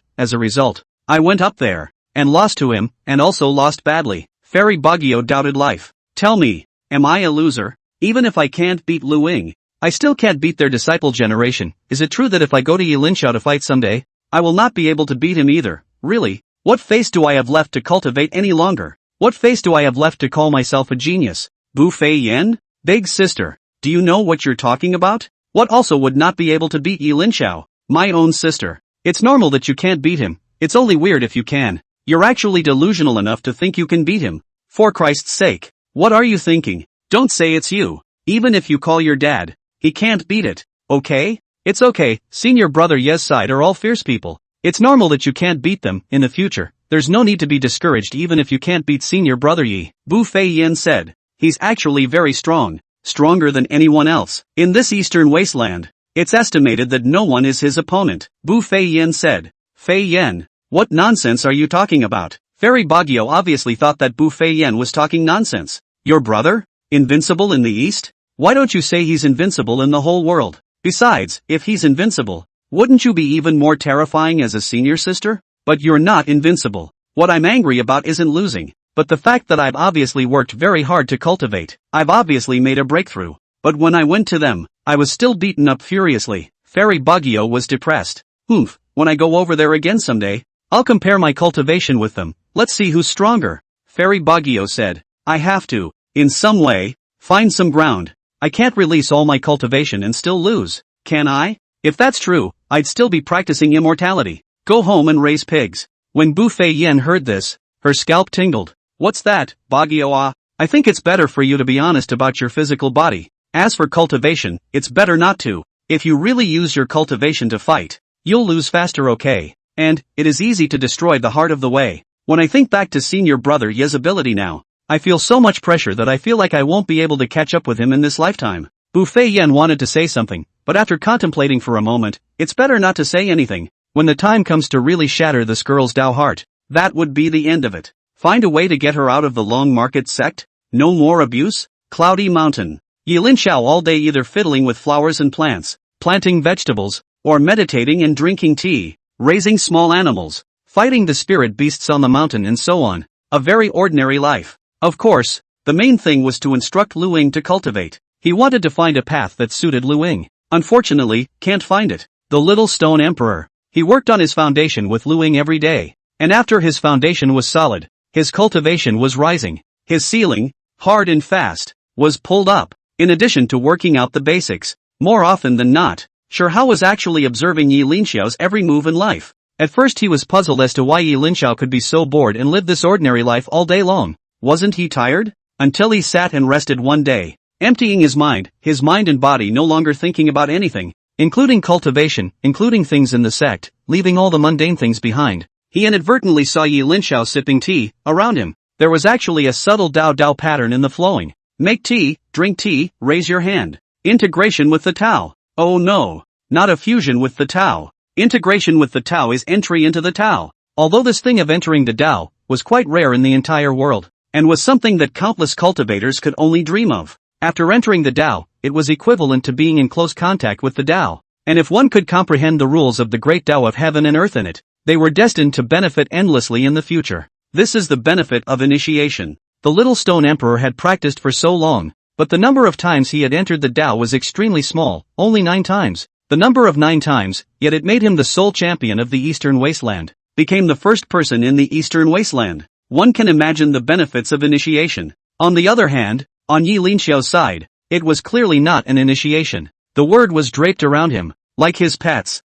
I went up there and lost to him, and also lost badly. Fairy Bagio doubted life. Tell me, am I a loser? Even if I can't beat Luing, I still can't beat their disciple generation. Is it true that if I go to Yi Linxiao to fight someday, I will not be able to beat him either? Really? What face do I have left to cultivate any longer? What face do I have left to call myself a genius? Bu Fei Yan? Big sister, do you know what you're talking about? What also would not be able to beat Yi Linxiao? My own sister. It's normal that you can't beat him. It's only weird if you can. You're actually delusional enough to think you can beat him. For Christ's sake. What are you thinking? Don't say it's you. Even if you call your dad. He can't beat it. Okay? It's okay. Senior brother Ye's side are all fierce people. It's normal that you can't beat them in the future. There's no need to be discouraged even if you can't beat senior brother Yi. Bu Fei Yan said. He's actually very strong. Stronger than anyone else. In this eastern wasteland, it's estimated that no one is his opponent. Bu Fei Yan said. Fei Yan, what nonsense are you talking about? Fairy Bagio obviously thought that Bu Fei Yan was talking nonsense. Your brother? Invincible in the east? Why don't you say he's invincible in the whole world? Besides, if he's invincible, wouldn't you be even more terrifying as a senior sister? But you're not invincible. What I'm angry about isn't losing, but the fact that I've obviously worked very hard to cultivate. I've obviously made a breakthrough. But when I went to them, I was still beaten up furiously. Fairy Bagio was depressed. Oof, when I go over there again someday, I'll compare my cultivation with them. Let's see who's stronger. Fairy Bagio said. I have to, in some way, find some ground. I can't release all my cultivation and still lose, can I? If that's true, I'd still be practicing immortality. Go home and raise pigs. When Bu Fei Yan heard this, her scalp tingled. What's that, Bagio? I think it's better for you to be honest about your physical body. As for cultivation, it's better not to. If you really use your cultivation to fight, you'll lose faster, okay? And, it is easy to destroy the heart of the way. When I think back to senior brother Ye's ability now, I feel so much pressure that I feel like I won't be able to catch up with him in this lifetime. Bu Fei Yan wanted to say something, but after contemplating for a moment, it's better not to say anything. When the time comes to really shatter this girl's Dao heart, that would be the end of it. Find a way to get her out of the Long Market sect? No more abuse? Cloudy Mountain. Yi Linxiao all day either fiddling with flowers and plants, planting vegetables, or meditating and drinking tea, raising small animals, fighting the spirit beasts on the mountain and so on. A very ordinary life. Of course, the main thing was to instruct Luing to cultivate. He wanted to find a path that suited Luing. Unfortunately, can't find it. The Little Stone Emperor. He worked on his foundation with Luing every day. And after his foundation was solid, his cultivation was rising. His ceiling, hard and fast, was pulled up. In addition to working out the basics, more often than not, Shihao was actually observing Yi Linxiao's every move in life. At first he was puzzled as to why Yi Linxiao could be so bored and live this ordinary life all day long. Wasn't he tired? Until he sat and rested one day, emptying his mind and body no longer thinking about anything, including cultivation, including things in the sect, leaving all the mundane things behind. He inadvertently saw Yi Linxiao sipping tea. Around him, there was actually a subtle Dao pattern in the flowing. Make tea, drink tea, raise your hand. Integration with the Tao. Oh no, not a fusion with the Tao. Integration with the Tao is entry into the Tao. Although this thing of entering the Tao was quite rare in the entire world, and was something that countless cultivators could only dream of. After entering the Tao, it was equivalent to being in close contact with the Tao. And if one could comprehend the rules of the great Tao of heaven and earth in it, they were destined to benefit endlessly in the future. This is the benefit of initiation. The Little Stone Emperor had practiced for so long, but the number of times he had entered the Tao was extremely small, only 9 times. The number of 9 times, yet it made him the sole champion of the Eastern Wasteland. Became the first person in the Eastern Wasteland. One can imagine the benefits of initiation. On the other hand, on Yi Linxiao's side, it was clearly not an initiation. The word was draped around him, like his pets.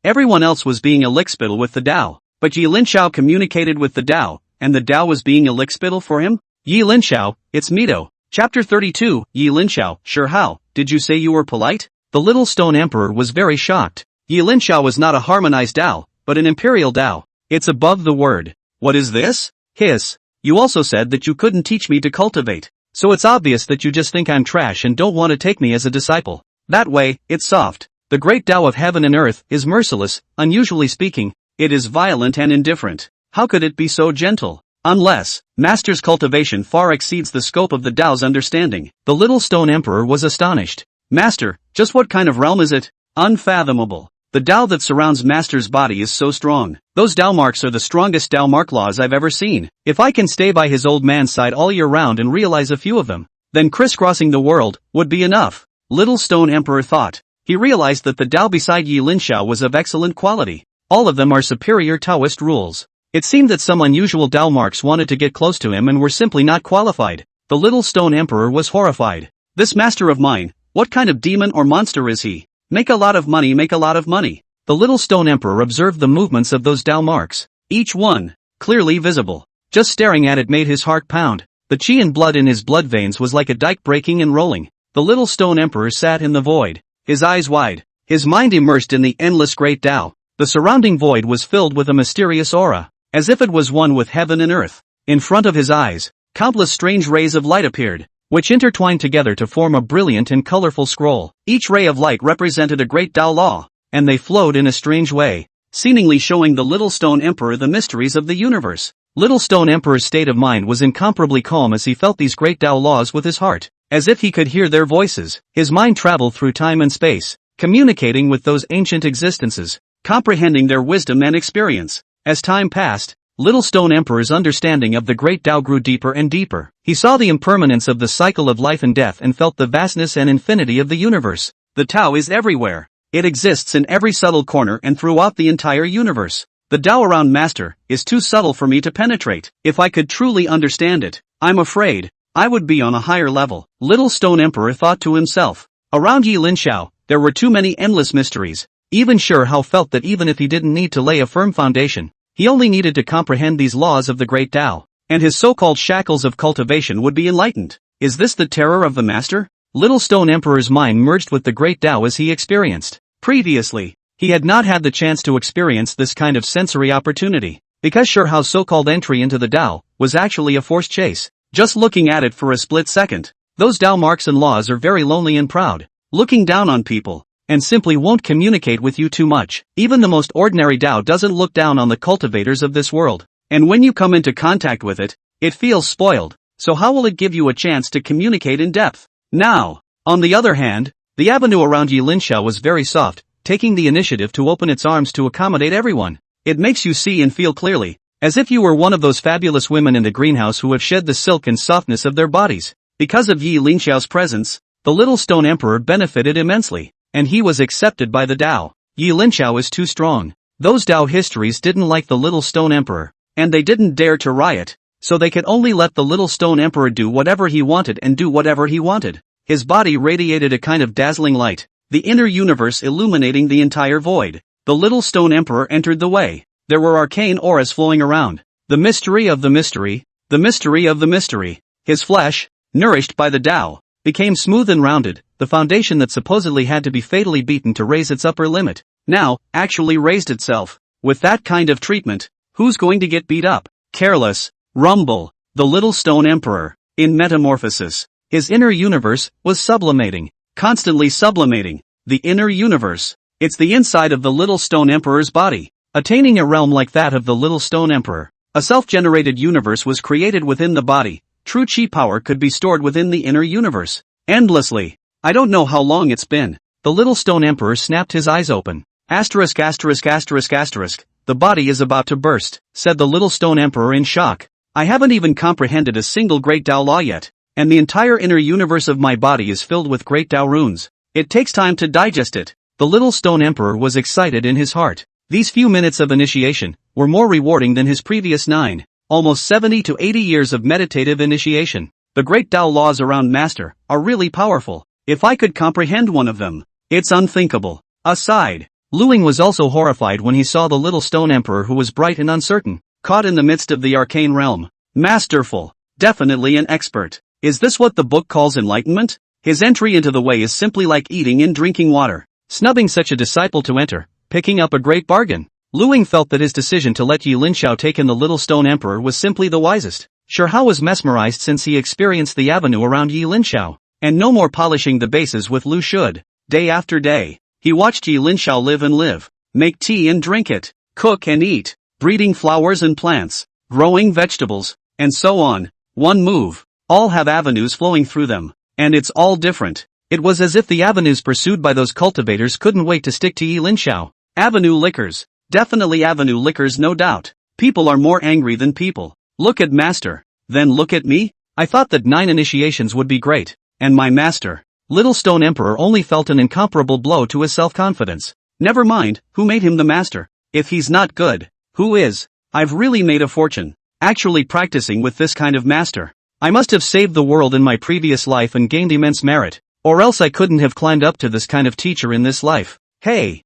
Everyone else was being a lickspittle with the Tao, but Yi Linxiao communicated with the Tao, and the Tao was being a lickspittle for him? Yi Linxiao, it's Mito. Chapter 32, Yi Linxiao, Shihao, did you say you were polite? The Little Stone Emperor was very shocked. Yi Linxiao was not a harmonized Tao, but an imperial Tao. It's above the word. What is this? Hiss. You also said that you couldn't teach me to cultivate. So it's obvious that you just think I'm trash and don't want to take me as a disciple. That way, it's soft. The great Tao of heaven and earth is merciless, unusually speaking. It is violent and indifferent. How could it be so gentle? Unless, Master's cultivation far exceeds the scope of the Tao's understanding. The little stone emperor was astonished. Master, just what kind of realm is it? Unfathomable. The Tao that surrounds Master's body is so strong. Those Tao marks are the strongest Tao mark laws I've ever seen. If I can stay by his old man's side all year round and realize a few of them, then crisscrossing the world would be enough. Little Stone Emperor thought. He realized that the Tao beside Yi Linxiao was of excellent quality. All of them are superior Taoist rules. It seemed that some unusual Tao marks wanted to get close to him and were simply not qualified. The little Stone Emperor was horrified. This master of mine, what kind of demon or monster is he? Make a lot of money, make a lot of money. The little Stone Emperor observed the movements of those Tao marks. Each one, clearly visible. Just staring at it made his heart pound. The chi and blood in his blood veins was like a dike breaking and rolling. The little Stone Emperor sat in the void, his eyes wide, his mind immersed in the endless great Tao. The surrounding void was filled with a mysterious aura, as if it was one with heaven and earth. In front of his eyes, countless strange rays of light appeared, which intertwined together to form a brilliant and colorful scroll. Each ray of light represented a great Tao law, and they flowed in a strange way, seemingly showing the little Stone Emperor the mysteries of the universe. Little Stone Emperor's state of mind was incomparably calm as he felt these great Tao laws with his heart, as if he could hear their voices. His mind traveled through time and space, communicating with those ancient existences, comprehending their wisdom and experience. As time passed, Little Stone Emperor's understanding of the great Tao grew deeper and deeper. He saw the impermanence of the cycle of life and death and felt the vastness and infinity of the universe. The Tao is everywhere. It exists in every subtle corner and throughout the entire universe. The Tao around Master is too subtle for me to penetrate. If I could truly understand it, I'm afraid I would be on a higher level. Little Stone Emperor thought to himself. Around Yi Linxiao, there were too many endless mysteries. Even Sure Hao felt that even if he didn't need to lay a firm foundation, he only needed to comprehend these laws of the great Tao, and his so-called shackles of cultivation would be enlightened. Is this the terror of the Master? Little Stone Emperor's mind merged with the great Tao as he experienced. Previously, he had not had the chance to experience this kind of sensory opportunity, because Sure Hao's so-called entry into the Tao was actually a forced chase. Just looking at it for a split second, those Tao marks and laws are very lonely and proud, looking down on people, and simply won't communicate with you too much. Even the most ordinary Tao doesn't look down on the cultivators of this world, and when you come into contact with it, it feels spoiled. So how will it give you a chance to communicate in depth? Now, on the other hand, the avenue around Yi Linxiao was very soft, taking the initiative to open its arms to accommodate everyone. It makes you see and feel clearly, as if you were one of those fabulous women in the greenhouse who have shed the silk and softness of their bodies. Because of Yi Linxiao's presence, the little Stone Emperor benefited immensely, and he was accepted by the Tao. Yi Linxiao is too strong. Those Tao histories didn't like the little Stone Emperor, and they didn't dare to riot, so they could only let the little Stone Emperor do whatever he wanted and do whatever he wanted. His body radiated a kind of dazzling light, the inner universe illuminating the entire void. The little Stone Emperor entered the way. There were arcane auras flowing around. The mystery of the mystery, the mystery of the mystery. His flesh, nourished by the Tao, became smooth and rounded. The foundation that supposedly had to be fatally beaten to raise its upper limit, now, actually raised itself. With that kind of treatment, who's going to get beat up? Careless, rumble, the little Stone Emperor, in metamorphosis. His inner universe was sublimating, constantly sublimating. The inner universe. It's the inside of the little Stone Emperor's body. Attaining a realm like that of the little Stone Emperor, a self-generated universe was created within the body. True chi power could be stored within the inner universe, endlessly. I don't know how long it's been. The little Stone Emperor snapped his eyes open. Asterisk asterisk asterisk asterisk. The body is about to burst, said the little Stone Emperor in shock. I haven't even comprehended a single great Tao law yet, and the entire inner universe of my body is filled with great Tao runes. It takes time to digest it. The little Stone Emperor was excited in his heart. These few minutes of initiation were more rewarding than his previous 9, almost 70 to 80 years of meditative initiation. The great Tao laws around Master are really powerful. If I could comprehend one of them, it's unthinkable. Aside, Luing was also horrified when he saw the little Stone Emperor, who was bright and uncertain, caught in the midst of the arcane realm. Masterful. Definitely an expert. Is this what the book calls enlightenment? His entry into the way is simply like eating and drinking water. Snubbing such a disciple to enter, picking up a great bargain. Lu Ying felt that his decision to let Yi Linxiao take in the Little Stone Emperor was simply the wisest. Sure, Hao was mesmerized since he experienced the avenue around Yi Linxiao, and no more polishing the bases with Lu should. Day after day, he watched Yi Linxiao live and live, make tea and drink it, cook and eat, breeding flowers and plants, growing vegetables, and so on. One move, all have avenues flowing through them, and it's all different. It was as if the avenues pursued by those cultivators couldn't wait to stick to Yi Linxiao. Avenue lickers. Definitely avenue lickers, no doubt. People are more angry than people. Look at Master. Then look at me? I thought that 9 initiations would be great. And my Master, Little Stone Emperor, only felt an incomparable blow to his self-confidence. Never mind, who made him the Master? If he's not good, who is? I've really made a fortune, actually practicing with this kind of Master. I must have saved the world in my previous life and gained immense merit, or else I couldn't have climbed up to this kind of teacher in this life. Hey,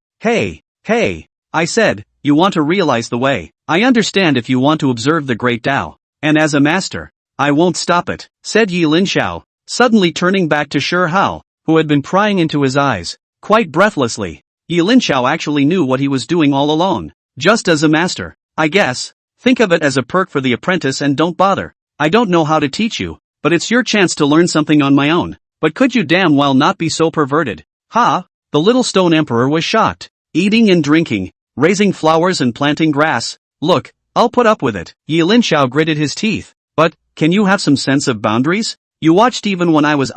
I said, you want to realize the way. I understand if you want to observe the great Tao, and as a master, I won't stop it, said Yi Linxiao, suddenly turning back to Shi Hao, who had been prying into his eyes, quite breathlessly. Yi Linxiao actually knew what he was doing all along, just as a master, I guess. Think of it as a perk for the apprentice and don't bother. I don't know how to teach you, but it's your chance to learn something on my own. But could you damn well not be so perverted? Ha! The Little Stone Emperor was shocked. Eating and drinking, raising flowers and planting grass. Look, I'll put up with it. Yi Linxiao gritted his teeth. But, can you have some sense of boundaries? You watched even when I was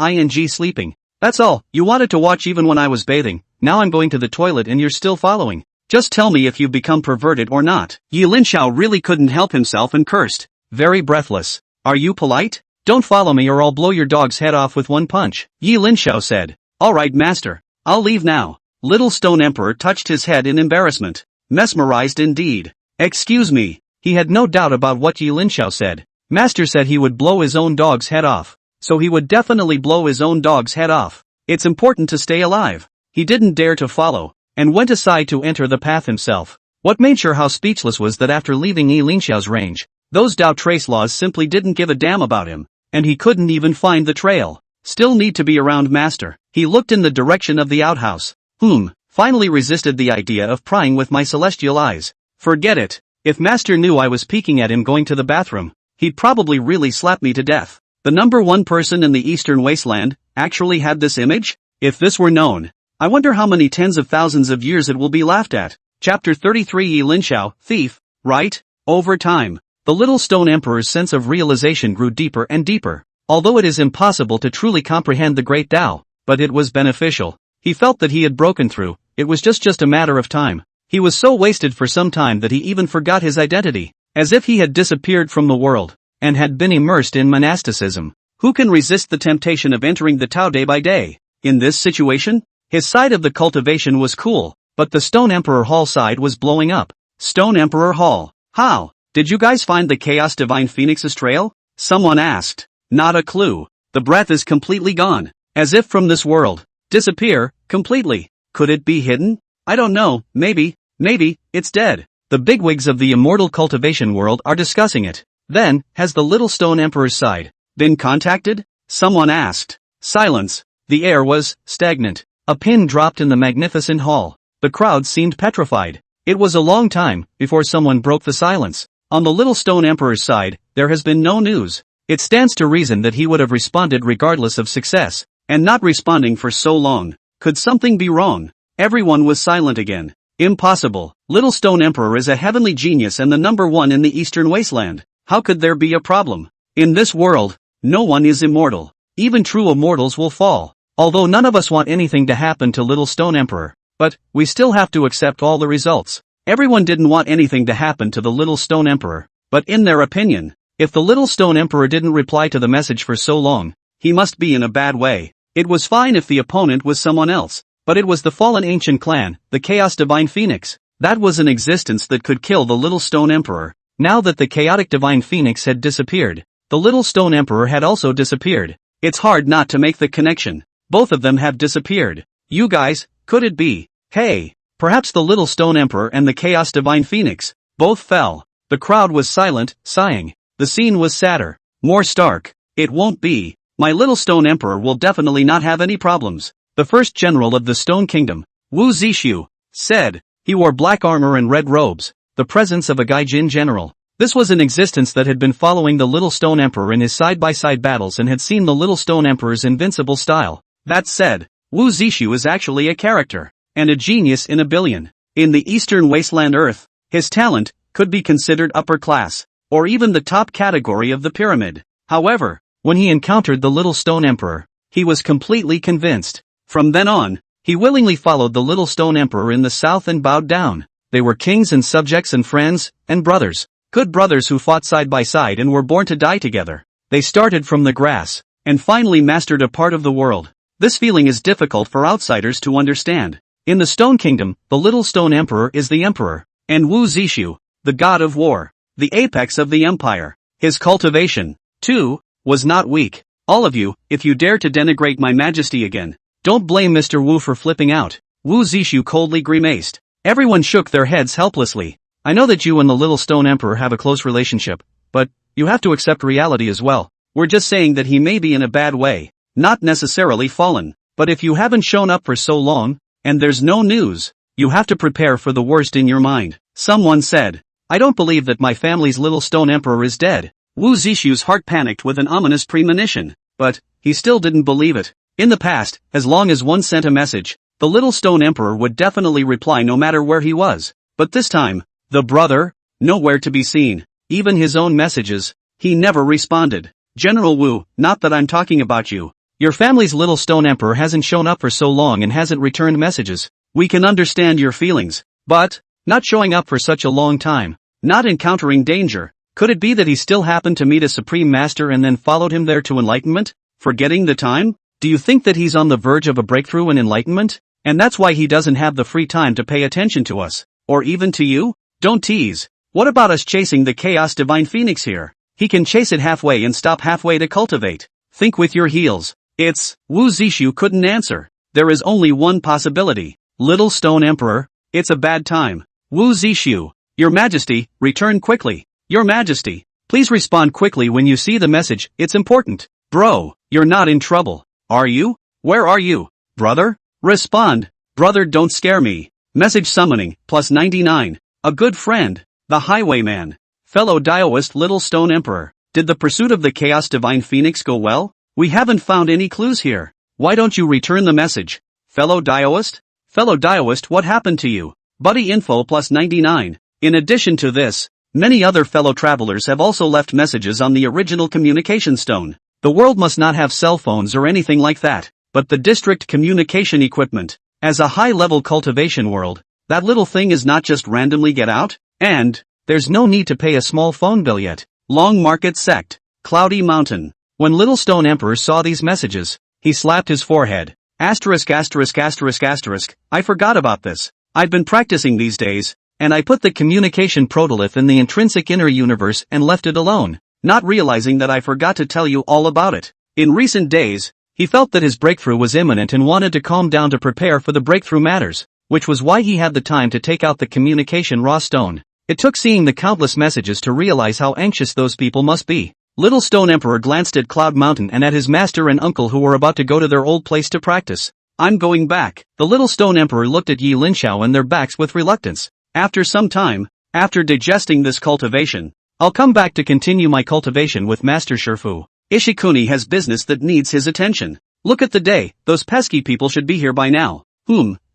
sleeping. That's all. You wanted to watch even when I was bathing. Now I'm going to the toilet and you're still following. Just tell me if you've become perverted or not. Yi Linxiao really couldn't help himself and cursed. Very breathless. Are you polite? Don't follow me or I'll blow your dog's head off with one punch. Yi Linxiao said. Alright, Master. I'll leave now. Little Stone Emperor touched his head in embarrassment. Mesmerized indeed. Excuse me. He had no doubt about what Yi Linxiao said. Master said he would blow his own dog's head off. So he would definitely blow his own dog's head off. It's important to stay alive. He didn't dare to follow, and went aside to enter the path himself. What made Shi Hao speechless was that after leaving Yi Linxiao's range, those Dao trace laws simply didn't give a damn about him, and he couldn't even find the trail. Still need to be around Master. He looked in the direction of the outhouse. Finally resisted the idea of prying with my celestial eyes. Forget it. If Master knew I was peeking at him going to the bathroom, he'd probably really slap me to death. The number 1 person in the Eastern Wasteland actually had this image? If this were known, I wonder how many tens of thousands of years it will be laughed at. Chapter 33 Yi Linxiao, thief, right? Over time, the Little Stone Emperor's sense of realization grew deeper and deeper. Although it is impossible to truly comprehend the great Tao, but it was beneficial. He felt that he had broken through. It was just a matter of time. He was so wasted for some time that he even forgot his identity, as if he had disappeared from the world, and had been immersed in monasticism. Who can resist the temptation of entering the Tao day by day? In this situation, his side of the cultivation was cool, but the Stone Emperor Hall side was blowing up. Stone Emperor Hall. How? Did you guys find the Chaos Divine Phoenix's trail? Someone asked. Not a clue. The breath is completely gone. As if from this world. Disappear, completely. Could it be hidden? I don't know, maybe, it's dead. The bigwigs of the immortal cultivation world are discussing it. Then, has the Little Stone Emperor's side been contacted? Someone asked. Silence. The air was stagnant. A pin dropped in the magnificent hall. The crowd seemed petrified. It was a long time before someone broke the silence. On the Little Stone Emperor's side, there has been no news. It stands to reason that he would have responded regardless of success, and not responding for so long. Could something be wrong? Everyone was silent again. Impossible. Little Stone Emperor is a heavenly genius and the number 1 in the Eastern Wasteland. How could there be a problem? In this world, no one is immortal. Even true immortals will fall. Although none of us want anything to happen to Little Stone Emperor. But, we still have to accept all the results. Everyone didn't want anything to happen to the Little Stone Emperor. But in their opinion, if the Little Stone Emperor didn't reply to the message for so long, he must be in a bad way. It was fine if the opponent was someone else, but it was the fallen ancient clan, the Chaos Divine Phoenix. That was an existence that could kill the Little Stone Emperor. Now that the Chaotic Divine Phoenix had disappeared, the Little Stone Emperor had also disappeared. It's hard not to make the connection. Both of them have disappeared. You guys, could it be? Hey, perhaps the Little Stone Emperor and the Chaos Divine Phoenix both fell. The crowd was silent, sighing. The scene was sadder, more stark. It won't be. My Little Stone Emperor will definitely not have any problems. The first general of the Stone Kingdom, Wu Zixu, said. He wore black armor and red robes, the presence of a Gaijin general. This was an existence that had been following the Little Stone Emperor in his side-by-side battles and had seen the Little Stone Emperor's invincible style. That said, Wu Zixu is actually a character, and a genius in a billion. In the Eastern Wasteland Earth, his talent could be considered upper class, or even the top category of the pyramid. However, when he encountered the Little Stone Emperor, he was completely convinced. From then on, he willingly followed the Little Stone Emperor in the south and bowed down. They were kings and subjects and friends, and brothers. Good brothers who fought side by side and were born to die together. They started from the grass, and finally mastered a part of the world. This feeling is difficult for outsiders to understand. In the Stone Kingdom, the Little Stone Emperor is the emperor, and Wu Zixu, the god of war, the apex of the empire. His cultivation, too, was not weak. All of you, if you dare to denigrate my majesty again, don't blame Mr. Wu for flipping out. Wu Zixu coldly grimaced. Everyone shook their heads helplessly. I know that you and the Little Stone Emperor have a close relationship, but you have to accept reality as well. We're just saying that he may be in a bad way, not necessarily fallen. But if you haven't shown up for so long, and there's no news, you have to prepare for the worst in your mind. Someone said, I don't believe that my family's Little Stone Emperor is dead. Wu Zixu's heart panicked with an ominous premonition, but he still didn't believe it. In the past, as long as one sent a message, the Little Stone Emperor would definitely reply no matter where he was. But this time, the brother, nowhere to be seen. Even his own messages, he never responded. General Wu, not that I'm talking about you. Your family's Little Stone Emperor hasn't shown up for so long and hasn't returned messages. We can understand your feelings, but not showing up for such a long time, not encountering danger. Could it be that he still happened to meet a supreme master and then followed him there to enlightenment? Forgetting the time? Do you think that he's on the verge of a breakthrough in enlightenment? And that's why he doesn't have the free time to pay attention to us, or even to you? Don't tease. What about us chasing the Chaos Divine Phoenix here? He can chase it halfway and stop halfway to cultivate. Think with your heels. Wu Zixu couldn't answer. There is only one possibility. Little Stone Emperor, it's a bad time. Wu Zixu, Your Majesty, return quickly. Your Majesty, please respond quickly when you see the message, it's important. Bro, you're not in trouble, are you? Where are you? Brother? Respond. Brother, don't scare me. Message summoning, +99. A good friend. The Highwayman. Fellow Daoist Little Stone Emperor. Did the pursuit of the Chaos Divine Phoenix go well? We haven't found any clues here. Why don't you return the message? Fellow Daoist? Fellow Daoist, what happened to you? Buddy info +99. In addition to this, many other fellow travelers have also left messages on the original communication stone. The world must not have cell phones or anything like that, but the district communication equipment. As a high-level cultivation world, that little thing is not just randomly get out, and there's no need to pay a small phone bill yet. Long Market Sect, Cloudy Mountain. When Little Stone Emperor saw these messages, he slapped his forehead. I forgot about this. I've been practicing these days, and I put the communication protolith in the intrinsic inner universe and left it alone, not realizing that I forgot to tell you all about it. In recent days, he felt that his breakthrough was imminent and wanted to calm down to prepare for the breakthrough matters, which was why he had the time to take out the communication raw stone. It took seeing the countless messages to realize how anxious those people must be. Little Stone Emperor glanced at Cloud Mountain and at his master and uncle who were about to go to their old place to practice. I'm going back. The Little Stone Emperor looked at Yi Linxiao and their backs with reluctance. After some time, after digesting this cultivation, I'll come back to continue my cultivation with Master Shifu. Ishikuni has business that needs his attention. Look at the day, those pesky people should be here by now.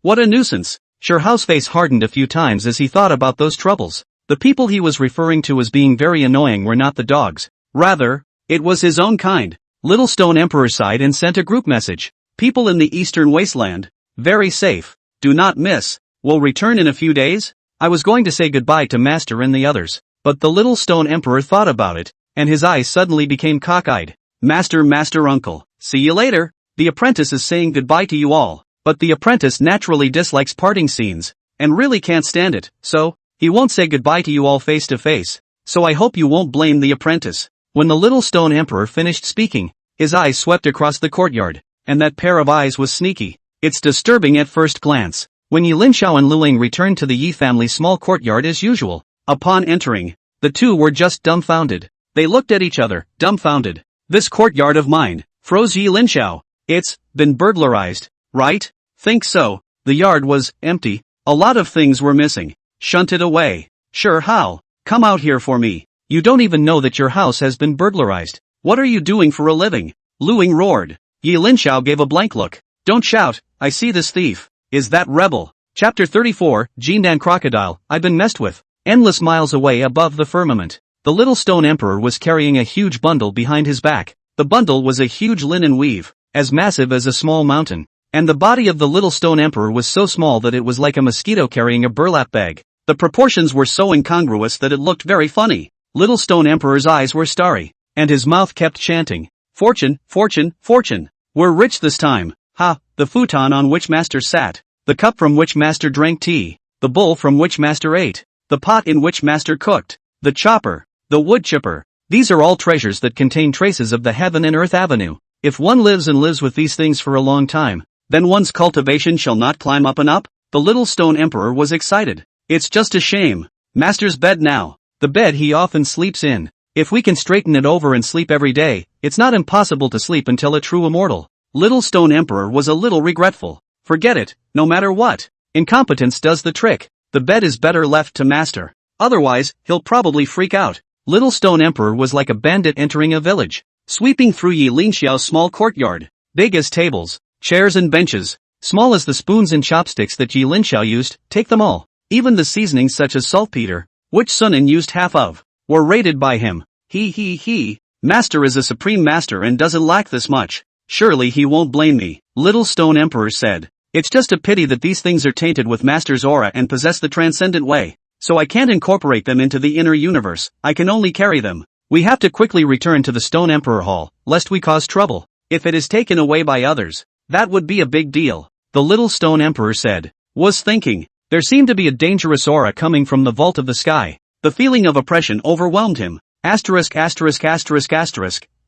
What a nuisance. Shifu's face hardened a few times as he thought about those troubles. The people he was referring to as being very annoying were not the dogs. Rather, it was his own kind. Little Stone Emperor sighed and sent a group message. People in the Eastern Wasteland, very safe. Do not miss. Will return in a few days? I was going to say goodbye to Master and the others, but the Little Stone Emperor thought about it, and his eyes suddenly became cockeyed. Master, uncle, see you later. The apprentice is saying goodbye to you all, but the apprentice naturally dislikes parting scenes, and really can't stand it, so he won't say goodbye to you all face to face. So I hope you won't blame the apprentice. When the Little Stone Emperor finished speaking, his eyes swept across the courtyard, and that pair of eyes was sneaky. It's disturbing at first glance. When Yi Linxiao and Luling returned to the Yi family's small courtyard as usual, upon entering, the two were just dumbfounded. They looked at each other, dumbfounded. This courtyard of mine, froze Yi Linxiao. It's been burglarized, right? Think so. The yard was empty, A lot of things were missing. Shunted away. Sure, how? Come out here for me. You don't even know that your house has been burglarized. What are you doing for a living? Luing roared. Yi Linxiao gave a blank look. Don't shout, I see this thief. Is that rebel? Chapter 34, Jindan Crocodile, I've been messed with. Endless miles away above the firmament, the little stone emperor was carrying a huge bundle behind his back. The bundle was a huge linen weave, as massive as a small mountain. And the body of the little stone emperor was so small that it was like a mosquito carrying a burlap bag. The proportions were so incongruous that it looked very funny. Little stone emperor's eyes were starry, and his mouth kept chanting, fortune, fortune, fortune. We're rich this time. Ha, the futon on which master sat, the cup from which master drank tea, the bowl from which master ate, the pot in which master cooked, the chopper, the wood chipper. These are all treasures that contain traces of the heaven and earth avenue. If one lives and lives with these things for a long time, then one's cultivation shall not climb up and up. The little stone emperor was excited. It's just a shame. Master's bed now. The bed he often sleeps in. If we can straighten it over and sleep every day, it's not impossible to sleep until a true immortal. Little stone emperor was a little regretful. Forget it, no matter what. Incompetence does the trick. The bed is better left to master. Otherwise, he'll probably freak out. Little stone emperor was like a bandit entering a village, sweeping through Yi Linxiao's small courtyard. Big as tables, chairs and benches, small as the spoons and chopsticks that Yi Linxiao used, take them all. Even the seasonings such as saltpeter, which Sunan used half of, were raided by him. He. Master is a supreme master and doesn't lack this much. Surely he won't blame me, Little Stone Emperor said. It's just a pity that these things are tainted with Master's aura and possess the transcendent way. So I can't incorporate them into the inner universe, I can only carry them. We have to quickly return to the Stone Emperor Hall, lest we cause trouble. If it is taken away by others, that would be a big deal, the Little Stone Emperor said. Was thinking. There seemed to be a dangerous aura coming from the vault of the sky. The feeling of oppression overwhelmed him. Asterisk.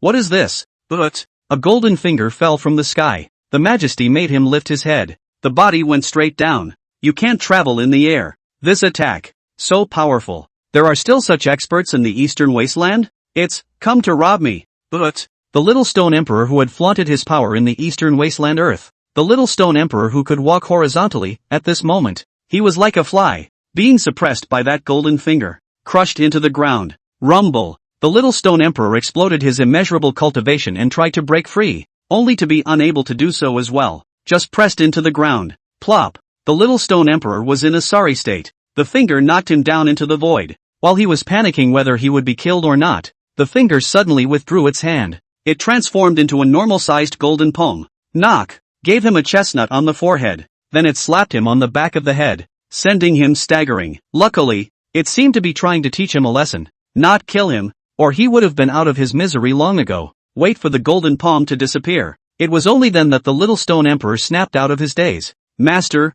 What is this? But a golden finger fell from the sky. The majesty made him lift his head. The body went straight down. You can't travel in the air. This attack. So powerful. There are still such experts in the eastern wasteland? It's come to rob me. But the Little Stone Emperor who had flaunted his power in the eastern wasteland earth. The Little Stone Emperor who could walk horizontally, at this moment. He was like a fly, being suppressed by that golden finger, crushed into the ground. Rumble. The Little Stone Emperor exploded his immeasurable cultivation and tried to break free, only to be unable to do so as well, just pressed into the ground. Plop. The Little Stone Emperor was in a sorry state. The finger knocked him down into the void. While he was panicking whether he would be killed or not, the finger suddenly withdrew its hand. It transformed into a normal-sized golden palm. Knock. Gave him a chestnut on the forehead. Then it slapped him on the back of the head, sending him staggering. Luckily, it seemed to be trying to teach him a lesson. Not kill him, or he would have been out of his misery long ago. Wait for the golden palm to disappear. It was only then that the Little Stone Emperor snapped out of his daze. Master,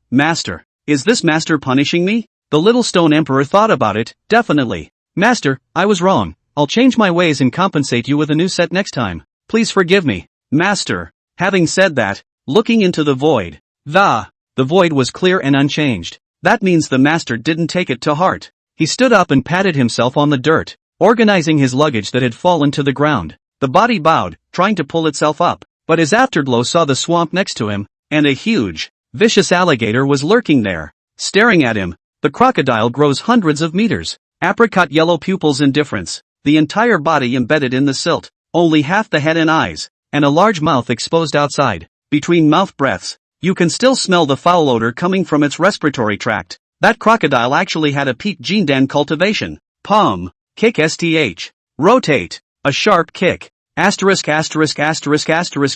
is this Master punishing me? The Little Stone Emperor thought about it. Definitely. Master, I was wrong. I'll change my ways and compensate you with a new set next time. Please forgive me. Master. Having said that, looking into the void. The void was clear and unchanged. That means the master didn't take it to heart. He stood up and patted himself on the dirt, organizing his luggage that had fallen to the ground. The body bowed, trying to pull itself up, but his afterglow saw the swamp next to him, and a huge, vicious alligator was lurking there, staring at him. The crocodile grows hundreds of meters. Apricot yellow pupils and difference. The entire body embedded in the silt, only half the head and eyes, and a large mouth exposed outside. Between mouth breaths, you can still smell the foul odor coming from its respiratory tract. That crocodile actually had a peak Jindan cultivation. Palm. Kick sth. Rotate. A sharp kick. Asterisk.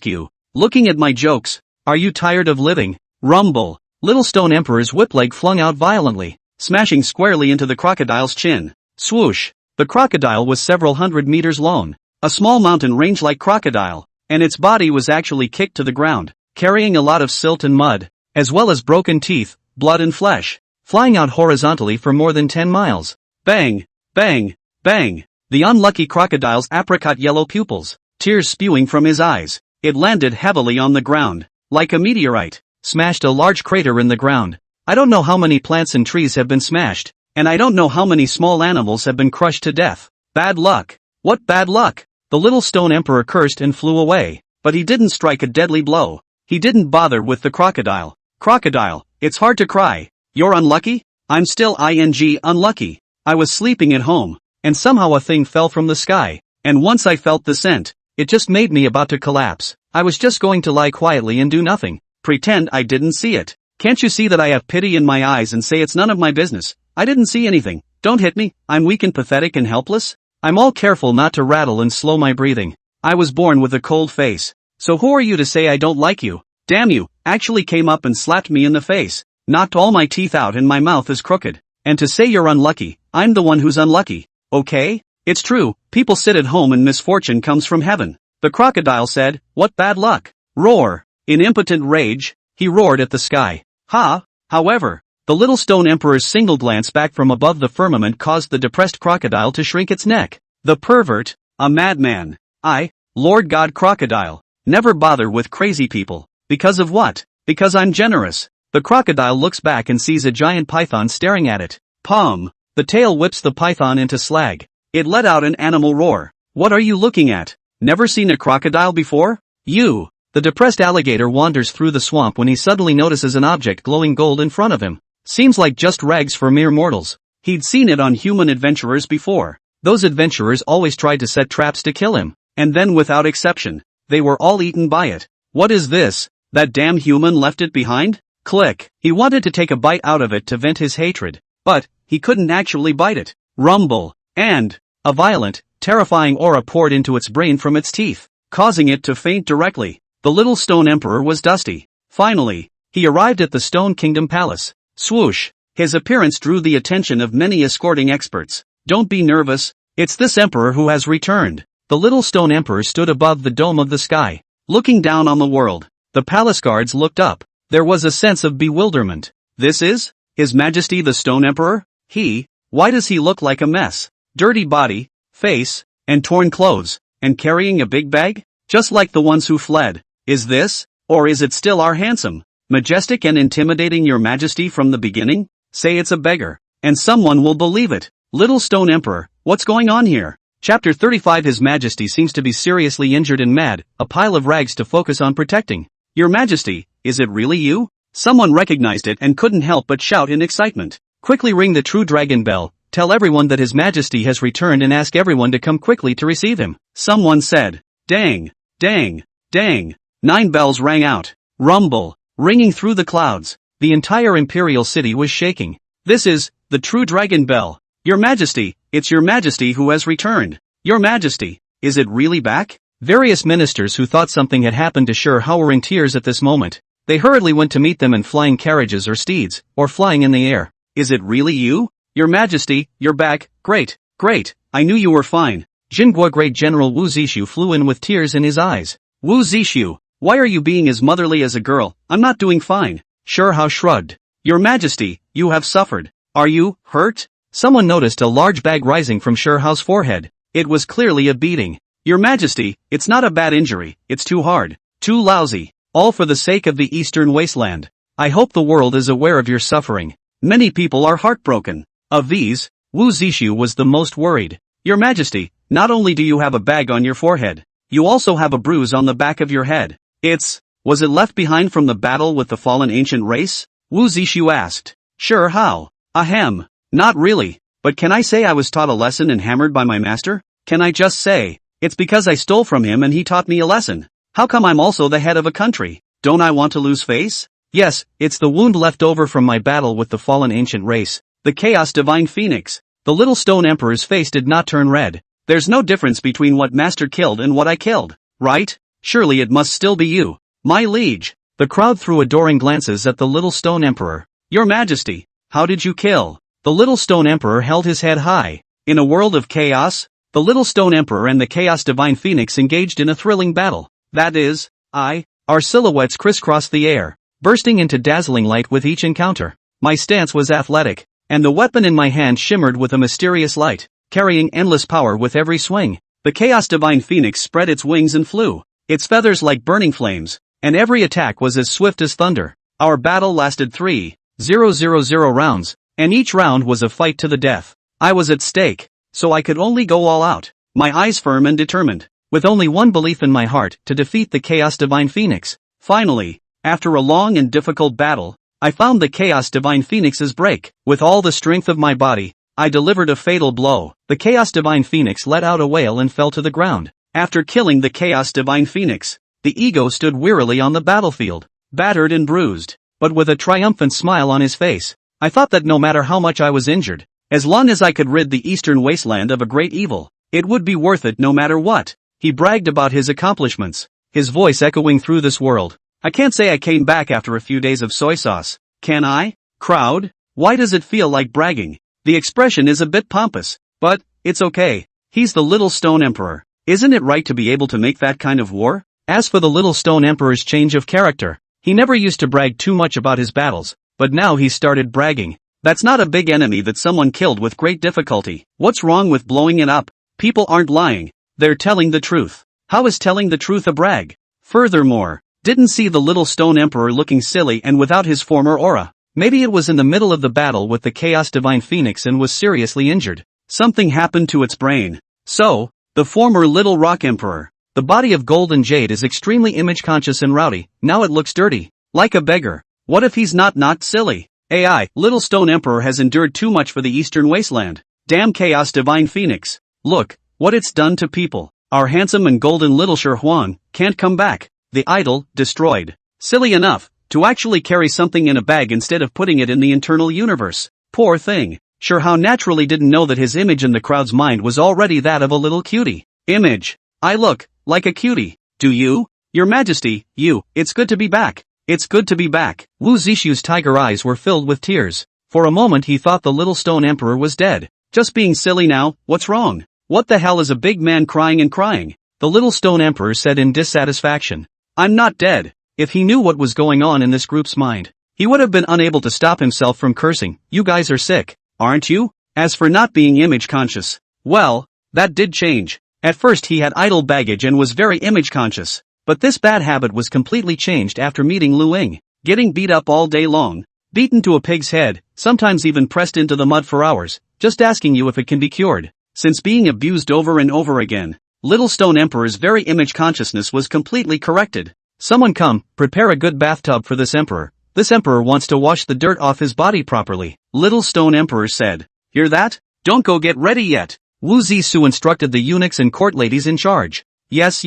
You. Looking at my jokes. Are you tired of living? Rumble. Little Stone Emperor's whip leg flung out violently, smashing squarely into the crocodile's chin. Swoosh. The crocodile was several hundred meters long. A small mountain range-like crocodile, and its body was actually kicked to the ground, carrying a lot of silt and mud, as well as broken teeth, blood and flesh, flying out horizontally for more than 10 miles. Bang, bang, bang. The unlucky crocodile's apricot yellow pupils, tears spewing from his eyes. It landed heavily on the ground, like a meteorite, smashed a large crater in the ground. I don't know how many plants and trees have been smashed, and I don't know how many small animals have been crushed to death. Bad luck. What bad luck? The Little Stone Emperor cursed and flew away, but he didn't strike a deadly blow. He didn't bother with the crocodile. Crocodile, it's hard to cry. You're unlucky? I'm still unlucky. I was sleeping at home, and somehow a thing fell from the sky, and once I felt the scent, it just made me about to collapse. I was just going to lie quietly and do nothing. Pretend I didn't see it. Can't you see that I have pity in my eyes and say it's none of my business? I didn't see anything. Don't hit me. I'm weak and pathetic and helpless. I'm all careful not to rattle and slow my breathing. I was born with a cold face. So who are you to say I don't like you? Damn you, actually came up and slapped me in the face. Knocked all my teeth out and my mouth is crooked. And to say you're unlucky, I'm the one who's unlucky. Okay? It's true, people sit at home and misfortune comes from heaven. The crocodile said, what bad luck. Roar. In impotent rage, he roared at the sky. Ha! However, the little stone emperor's single glance back from above the firmament caused the depressed crocodile to shrink its neck. The pervert, a madman. I, Lord God Crocodile, never bother with crazy people. Because of what? Because I'm generous. The crocodile looks back and sees a giant python staring at it. Pum! The tail whips the python into slag. It let out an animal roar. What are you looking at? Never seen a crocodile before? You! The depressed alligator wanders through the swamp when he suddenly notices an object glowing gold in front of him. Seems like just rags for mere mortals. He'd seen it on human adventurers before. Those adventurers always tried to set traps to kill him, and then without exception, they were all eaten by it. What is this? That damn human left it behind? Click. He wanted to take a bite out of it to vent his hatred, but he couldn't actually bite it. Rumble. And a violent, terrifying aura poured into its brain from its teeth, causing it to faint directly. The little stone emperor was dusty. Finally, he arrived at the Stone Kingdom Palace. Swoosh. His appearance drew the attention of many escorting experts. Don't be nervous, it's this emperor who has returned. The little stone emperor stood above the dome of the sky, looking down on the world. The palace guards looked up. There was a sense of bewilderment. This is His Majesty the Stone Emperor? Why does he look like a mess? Dirty body, face, and torn clothes, and carrying a big bag? Just like the ones who fled. Is this, or is it still our handsome, majestic and intimidating Your Majesty from the beginning? Say it's a beggar, and someone will believe it. Little Stone Emperor, what's going on here? Chapter 35 His Majesty seems to be seriously injured and mad, a pile of rags to focus on protecting. Your Majesty, is it really you? Someone recognized it and couldn't help but shout in excitement. Quickly ring the true dragon bell, tell everyone that His Majesty has returned and ask everyone to come quickly to receive him. Someone said. Dang, dang, dang. 9 bells rang out. Rumble, ringing through the clouds. The entire imperial city was shaking. This is the true dragon bell. Your Majesty, it's Your Majesty who has returned. Your Majesty, is it really back? Various ministers who thought something had happened to Sher Hao were in tears at this moment. They hurriedly went to meet them in flying carriages or steeds, or flying in the air. Is it really you? Your Majesty, you're back. Great, great, I knew you were fine. Jinghua Great General Wu Zishu flew in with tears in his eyes. Wu Zishu, why are you being as motherly as a girl? I'm not doing fine. Sher Hao shrugged. Your Majesty, you have suffered. Are you hurt? Someone noticed a large bag rising from Sher Hao's forehead. It was clearly a beating. Your Majesty, it's not a bad injury, it's too hard, too lousy, all for the sake of the Eastern Wasteland. I hope the world is aware of your suffering. Many people are heartbroken. Of these, Wu Zishu was the most worried. Your Majesty, not only do you have a bag on your forehead, you also have a bruise on the back of your head. Was it left behind from the battle with the fallen ancient race? Wu Zishu asked. Sure how? Ahem. Not really, but can I say I was taught a lesson and hammered by my master? Can I just say, it's because I stole from him and he taught me a lesson. How come I'm also the head of a country? Don't I want to lose face? Yes, it's the wound left over from my battle with the fallen ancient race, the Chaos Divine Phoenix. The little stone emperor's face did not turn red. There's no difference between what master killed and what I killed, right? Surely it must still be you, my liege. The crowd threw adoring glances at the little stone emperor. Your Majesty, how did you kill? The little stone emperor held his head high. In a world of chaos, the little stone emperor and the Chaos Divine Phoenix engaged in a thrilling battle. That is, our silhouettes crisscrossed the air, bursting into dazzling light with each encounter. My stance was athletic, and the weapon in my hand shimmered with a mysterious light, carrying endless power with every swing. The Chaos Divine Phoenix spread its wings and flew, its feathers like burning flames, and every attack was as swift as thunder. Our battle lasted 3,000 rounds, and each round was a fight to the death. I was at stake, so I could only go all out, my eyes firm and determined, with only one belief in my heart, to defeat the Chaos Divine Phoenix. Finally, after a long and difficult battle, I found the Chaos Divine Phoenix's break. With all the strength of my body, I delivered a fatal blow. The Chaos Divine Phoenix let out a wail and fell to the ground. After killing the Chaos Divine Phoenix, the ego stood wearily on the battlefield, battered and bruised, but with a triumphant smile on his face. I thought that no matter how much I was injured, as long as I could rid the Eastern Wasteland of a great evil, it would be worth it no matter what. He bragged about his accomplishments, his voice echoing through this world. I can't say I came back after a few days of soy sauce, can I? Crowd? Why does it feel like bragging? The expression is a bit pompous, but it's okay. He's the Little Stone Emperor. Isn't it right to be able to make that kind of war? As for the Little Stone Emperor's change of character, he never used to brag too much about his battles, but now he started bragging. That's not a big enemy that someone killed with great difficulty. What's wrong with blowing it up? People aren't lying. They're telling the truth. How is telling the truth a brag? Furthermore, didn't see the Little Stone Emperor looking silly and without his former aura. Maybe it was in the middle of the battle with the Chaos Divine Phoenix and was seriously injured. Something happened to its brain. So, the former Little Rock Emperor. The body of gold and jade is extremely image-conscious and rowdy. Now it looks dirty. Like a beggar. What if he's not silly? AI, Little Stone Emperor has endured too much for the Eastern Wasteland. Damn Chaos Divine Phoenix. Look, what it's done to people. Our handsome and golden Little Shi Huang can't come back. The idol, destroyed. Silly enough, to actually carry something in a bag instead of putting it in the internal universe. Poor thing. Shi Huang naturally didn't know that his image in the crowd's mind was already that of a little cutie. Image. I look like a cutie. Do you? Your Majesty, it's good to be back. It's good to be back. Wu Zixu's tiger eyes were filled with tears. For a moment he thought the Little Stone Emperor was dead. Just being silly now, what's wrong? What the hell is a big man crying and crying? The Little Stone Emperor said in dissatisfaction. I'm not dead. If he knew what was going on in this group's mind, he would have been unable to stop himself from cursing. You guys are sick, aren't you? As for not being image conscious, well, that did change. At first he had idle baggage and was very image conscious, but this bad habit was completely changed after meeting Lu Ying. Getting beat up all day long, beaten to a pig's head, sometimes even pressed into the mud for hours, just asking you if it can be cured. Since being abused over and over again, Little Stone Emperor's very image consciousness was completely corrected. Someone come, prepare a good bathtub for this emperor. This emperor wants to wash the dirt off his body properly. Little Stone Emperor said. Hear that? Don't go get ready yet. Wu Zixu instructed the eunuchs and court ladies in charge. Yes.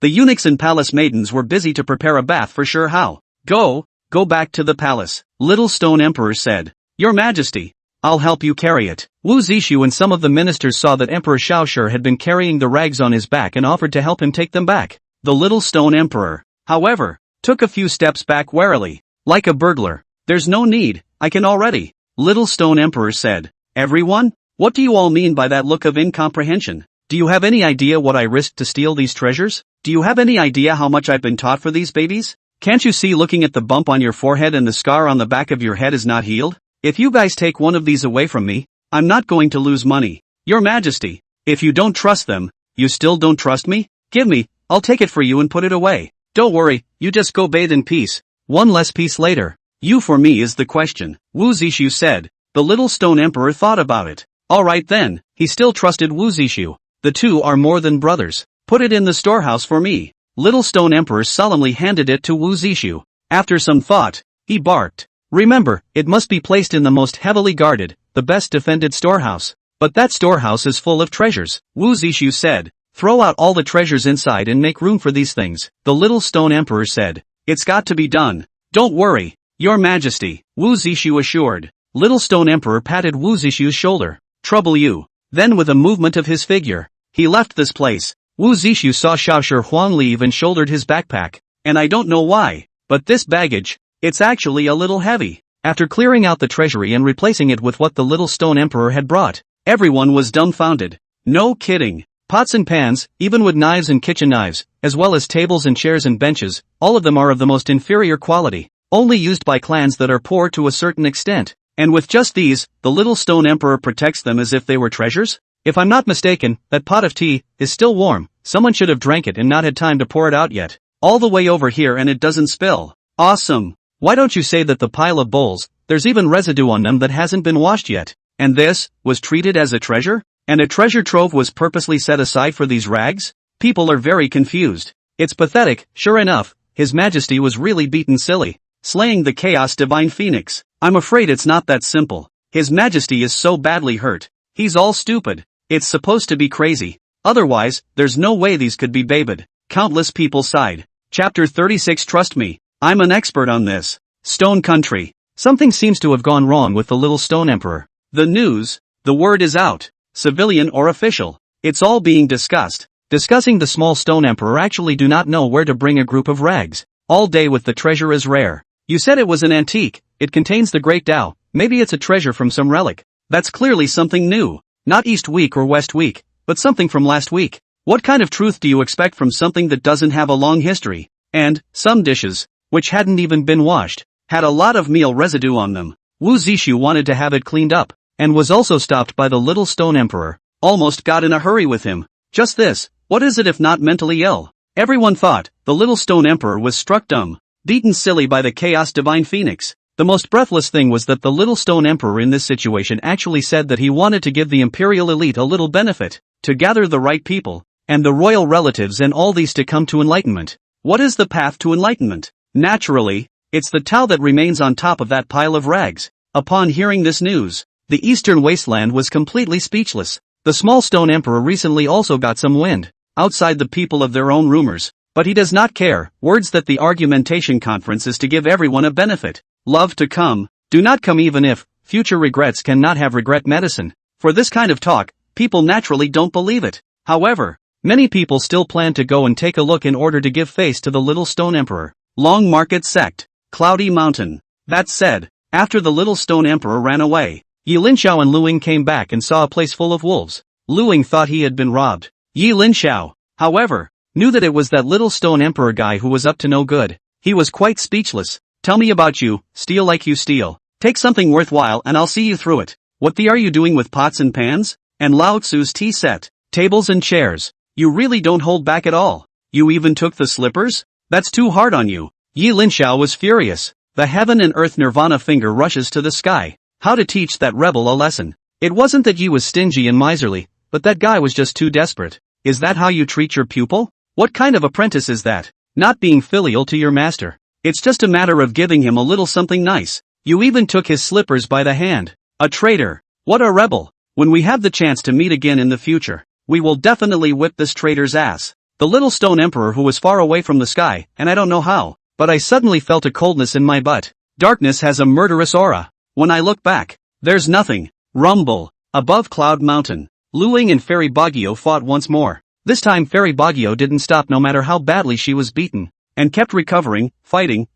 The eunuchs and palace maidens were busy to prepare a bath for Shi Huang. Go back to the palace. Little Stone Emperor said. Your Majesty, I'll help you carry it. Wu Zixu and some of the ministers saw that Emperor Xiaoshi had been carrying the rags on his back and offered to help him take them back. The Little Stone Emperor, however, took a few steps back warily. Like a burglar. There's no need, I can already. Little Stone Emperor said. Everyone? What do you all mean by that look of incomprehension? Do you have any idea what I risked to steal these treasures? Do you have any idea how much I've been taught for these babies? Can't you see looking at the bump on your forehead and the scar on the back of your head is not healed? If you guys take one of these away from me, I'm not going to lose money. Your Majesty, if you don't trust them, you still don't trust me? Give me, I'll take it for you and put it away. Don't worry, you just go bathe in peace. One less piece later. You for me is the question, Wu Zixu said. The Little Stone Emperor thought about it. Alright then, he still trusted Wu Zixu. The two are more than brothers. Put it in the storehouse for me. Little Stone Emperor solemnly handed it to Wu Zixu. After some thought, he barked. Remember, it must be placed in the most heavily guarded, the best defended storehouse. But that storehouse is full of treasures, Wu Zixu said. Throw out all the treasures inside and make room for these things, the Little Stone Emperor said. It's got to be done. Don't worry, Your Majesty, Wu Zixu assured. Little Stone Emperor patted Wu Zixu's shoulder. Trouble you. Then with a movement of his figure, he left this place. Wu Zixu saw Xiaoshi Huang leave and shouldered his backpack. And I don't know why, but this baggage, it's actually a little heavy. After clearing out the treasury and replacing it with what the Little Stone Emperor had brought, everyone was dumbfounded. No kidding. Pots and pans, even wood knives and kitchen knives, as well as tables and chairs and benches, all of them are of the most inferior quality, only used by clans that are poor to a certain extent. And with just these, the Little Stone Emperor protects them as if they were treasures? If I'm not mistaken, that pot of tea is still warm. Someone should have drank it and not had time to pour it out yet. All the way over here and it doesn't spill. Awesome. Why don't you say that the pile of bowls, there's even residue on them that hasn't been washed yet. And this, was treated as a treasure? And a treasure trove was purposely set aside for these rags? People are very confused. It's pathetic, sure enough, His Majesty was really beaten silly. slaying the chaos divine phoenix. I'm afraid it's not that simple. His Majesty is so badly hurt. He's all stupid. It's supposed to be crazy. Otherwise, there's no way these could be babed. Countless people sighed. Chapter 36. Trust me, I'm an expert on this. Stone Country. Something seems to have gone wrong with the little Stone Emperor. The news, the word is out. Civilian or official. It's all being discussed. Discussing the small Stone Emperor actually do not know where to bring a group of rags. All day with the treasure is rare. You said it was an antique, it contains the Great Tao, maybe it's a treasure from some relic. That's clearly something new. Not East Week or West Week, but something from last week. What kind of truth do you expect from something that doesn't have a long history? And, some dishes, which hadn't even been washed, had a lot of meal residue on them. Wu Zishu wanted to have it cleaned up, and was also stopped by the little Stone Emperor. Almost got in a hurry with him. Just this, what is it if not mentally ill? Everyone thought, the little Stone Emperor was struck dumb, beaten silly by the chaos divine phoenix. The most breathless thing was that the little Stone Emperor in this situation actually said that he wanted to give the imperial elite a little benefit, to gather the right people, and the royal relatives and all these to come to enlightenment. What is the path to enlightenment? Naturally, it's the Tao that remains on top of that pile of rags. Upon hearing this news, the eastern wasteland was completely speechless. The small Stone Emperor recently also got some wind, outside the people of their own rumors, but he does not care. Words that the argumentation conference is to give everyone a benefit. Love to come, do not come even if, future regrets cannot have regret medicine. For this kind of talk, people naturally don't believe it. However, many people still plan to go and take a look in order to give face to the little Stone Emperor. Long Market Sect, Cloudy Mountain. That said, after the little Stone Emperor ran away, Yi Linxiao and Luing came back and saw a place full of wolves. Luing thought he had been robbed. Yi Linxiao, however, knew that it was that little Stone Emperor guy who was up to no good. He was quite speechless. Tell me about you, steal like you steal. Take something worthwhile and I'll see you through it. What the are you doing with pots and pans? And Lao Tzu's tea set, tables and chairs. You really don't hold back at all. You even took the slippers? That's too hard on you. Yi Linxiao was furious. The heaven and earth nirvana finger rushes to the sky. How to teach that rebel a lesson? It wasn't that Yi was stingy and miserly, but that guy was just too desperate. Is that how you treat your pupil? What kind of apprentice is that? Not being filial to your master. It's just a matter of giving him a little something nice. You even took his slippers by the hand. A traitor. What a rebel. When we have the chance to meet again in the future, we will definitely whip this traitor's ass. The little Stone Emperor who was far away from the sky, and I don't know how, but I suddenly felt a coldness in my butt. Darkness has a murderous aura. When I look back, there's nothing. Rumble. Above Cloud Mountain, Luing and Fairy Baguio fought once more. This time Fairy Baguio didn't stop no matter how badly she was beaten, and kept recovering, fighting,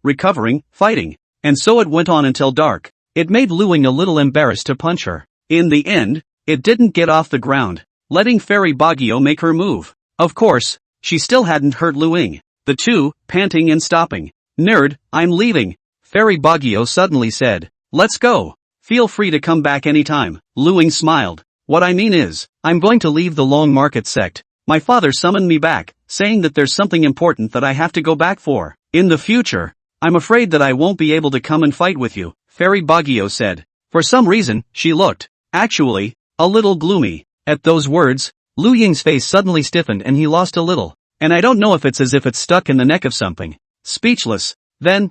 and so it went on until dark. It made Luing a little embarrassed to punch her. In the end, it didn't get off the ground, letting Fairy Baguio make her move. Of course, she still hadn't hurt Luing. The two, panting and stopping. Nerd, I'm leaving. Fairy Baguio suddenly said, let's go. Feel free to come back anytime. Luing smiled. What I mean is, I'm going to leave the Long Market Sect. My father summoned me back, saying that there's something important that I have to go back for. In the future, I'm afraid that I won't be able to come and fight with you, Fairy Baguio said. For some reason, she looked, actually, a little gloomy. At those words, Lu Ying's face suddenly stiffened and he lost a little. And I don't know if it's as if it's stuck in the neck of something. Speechless. Then,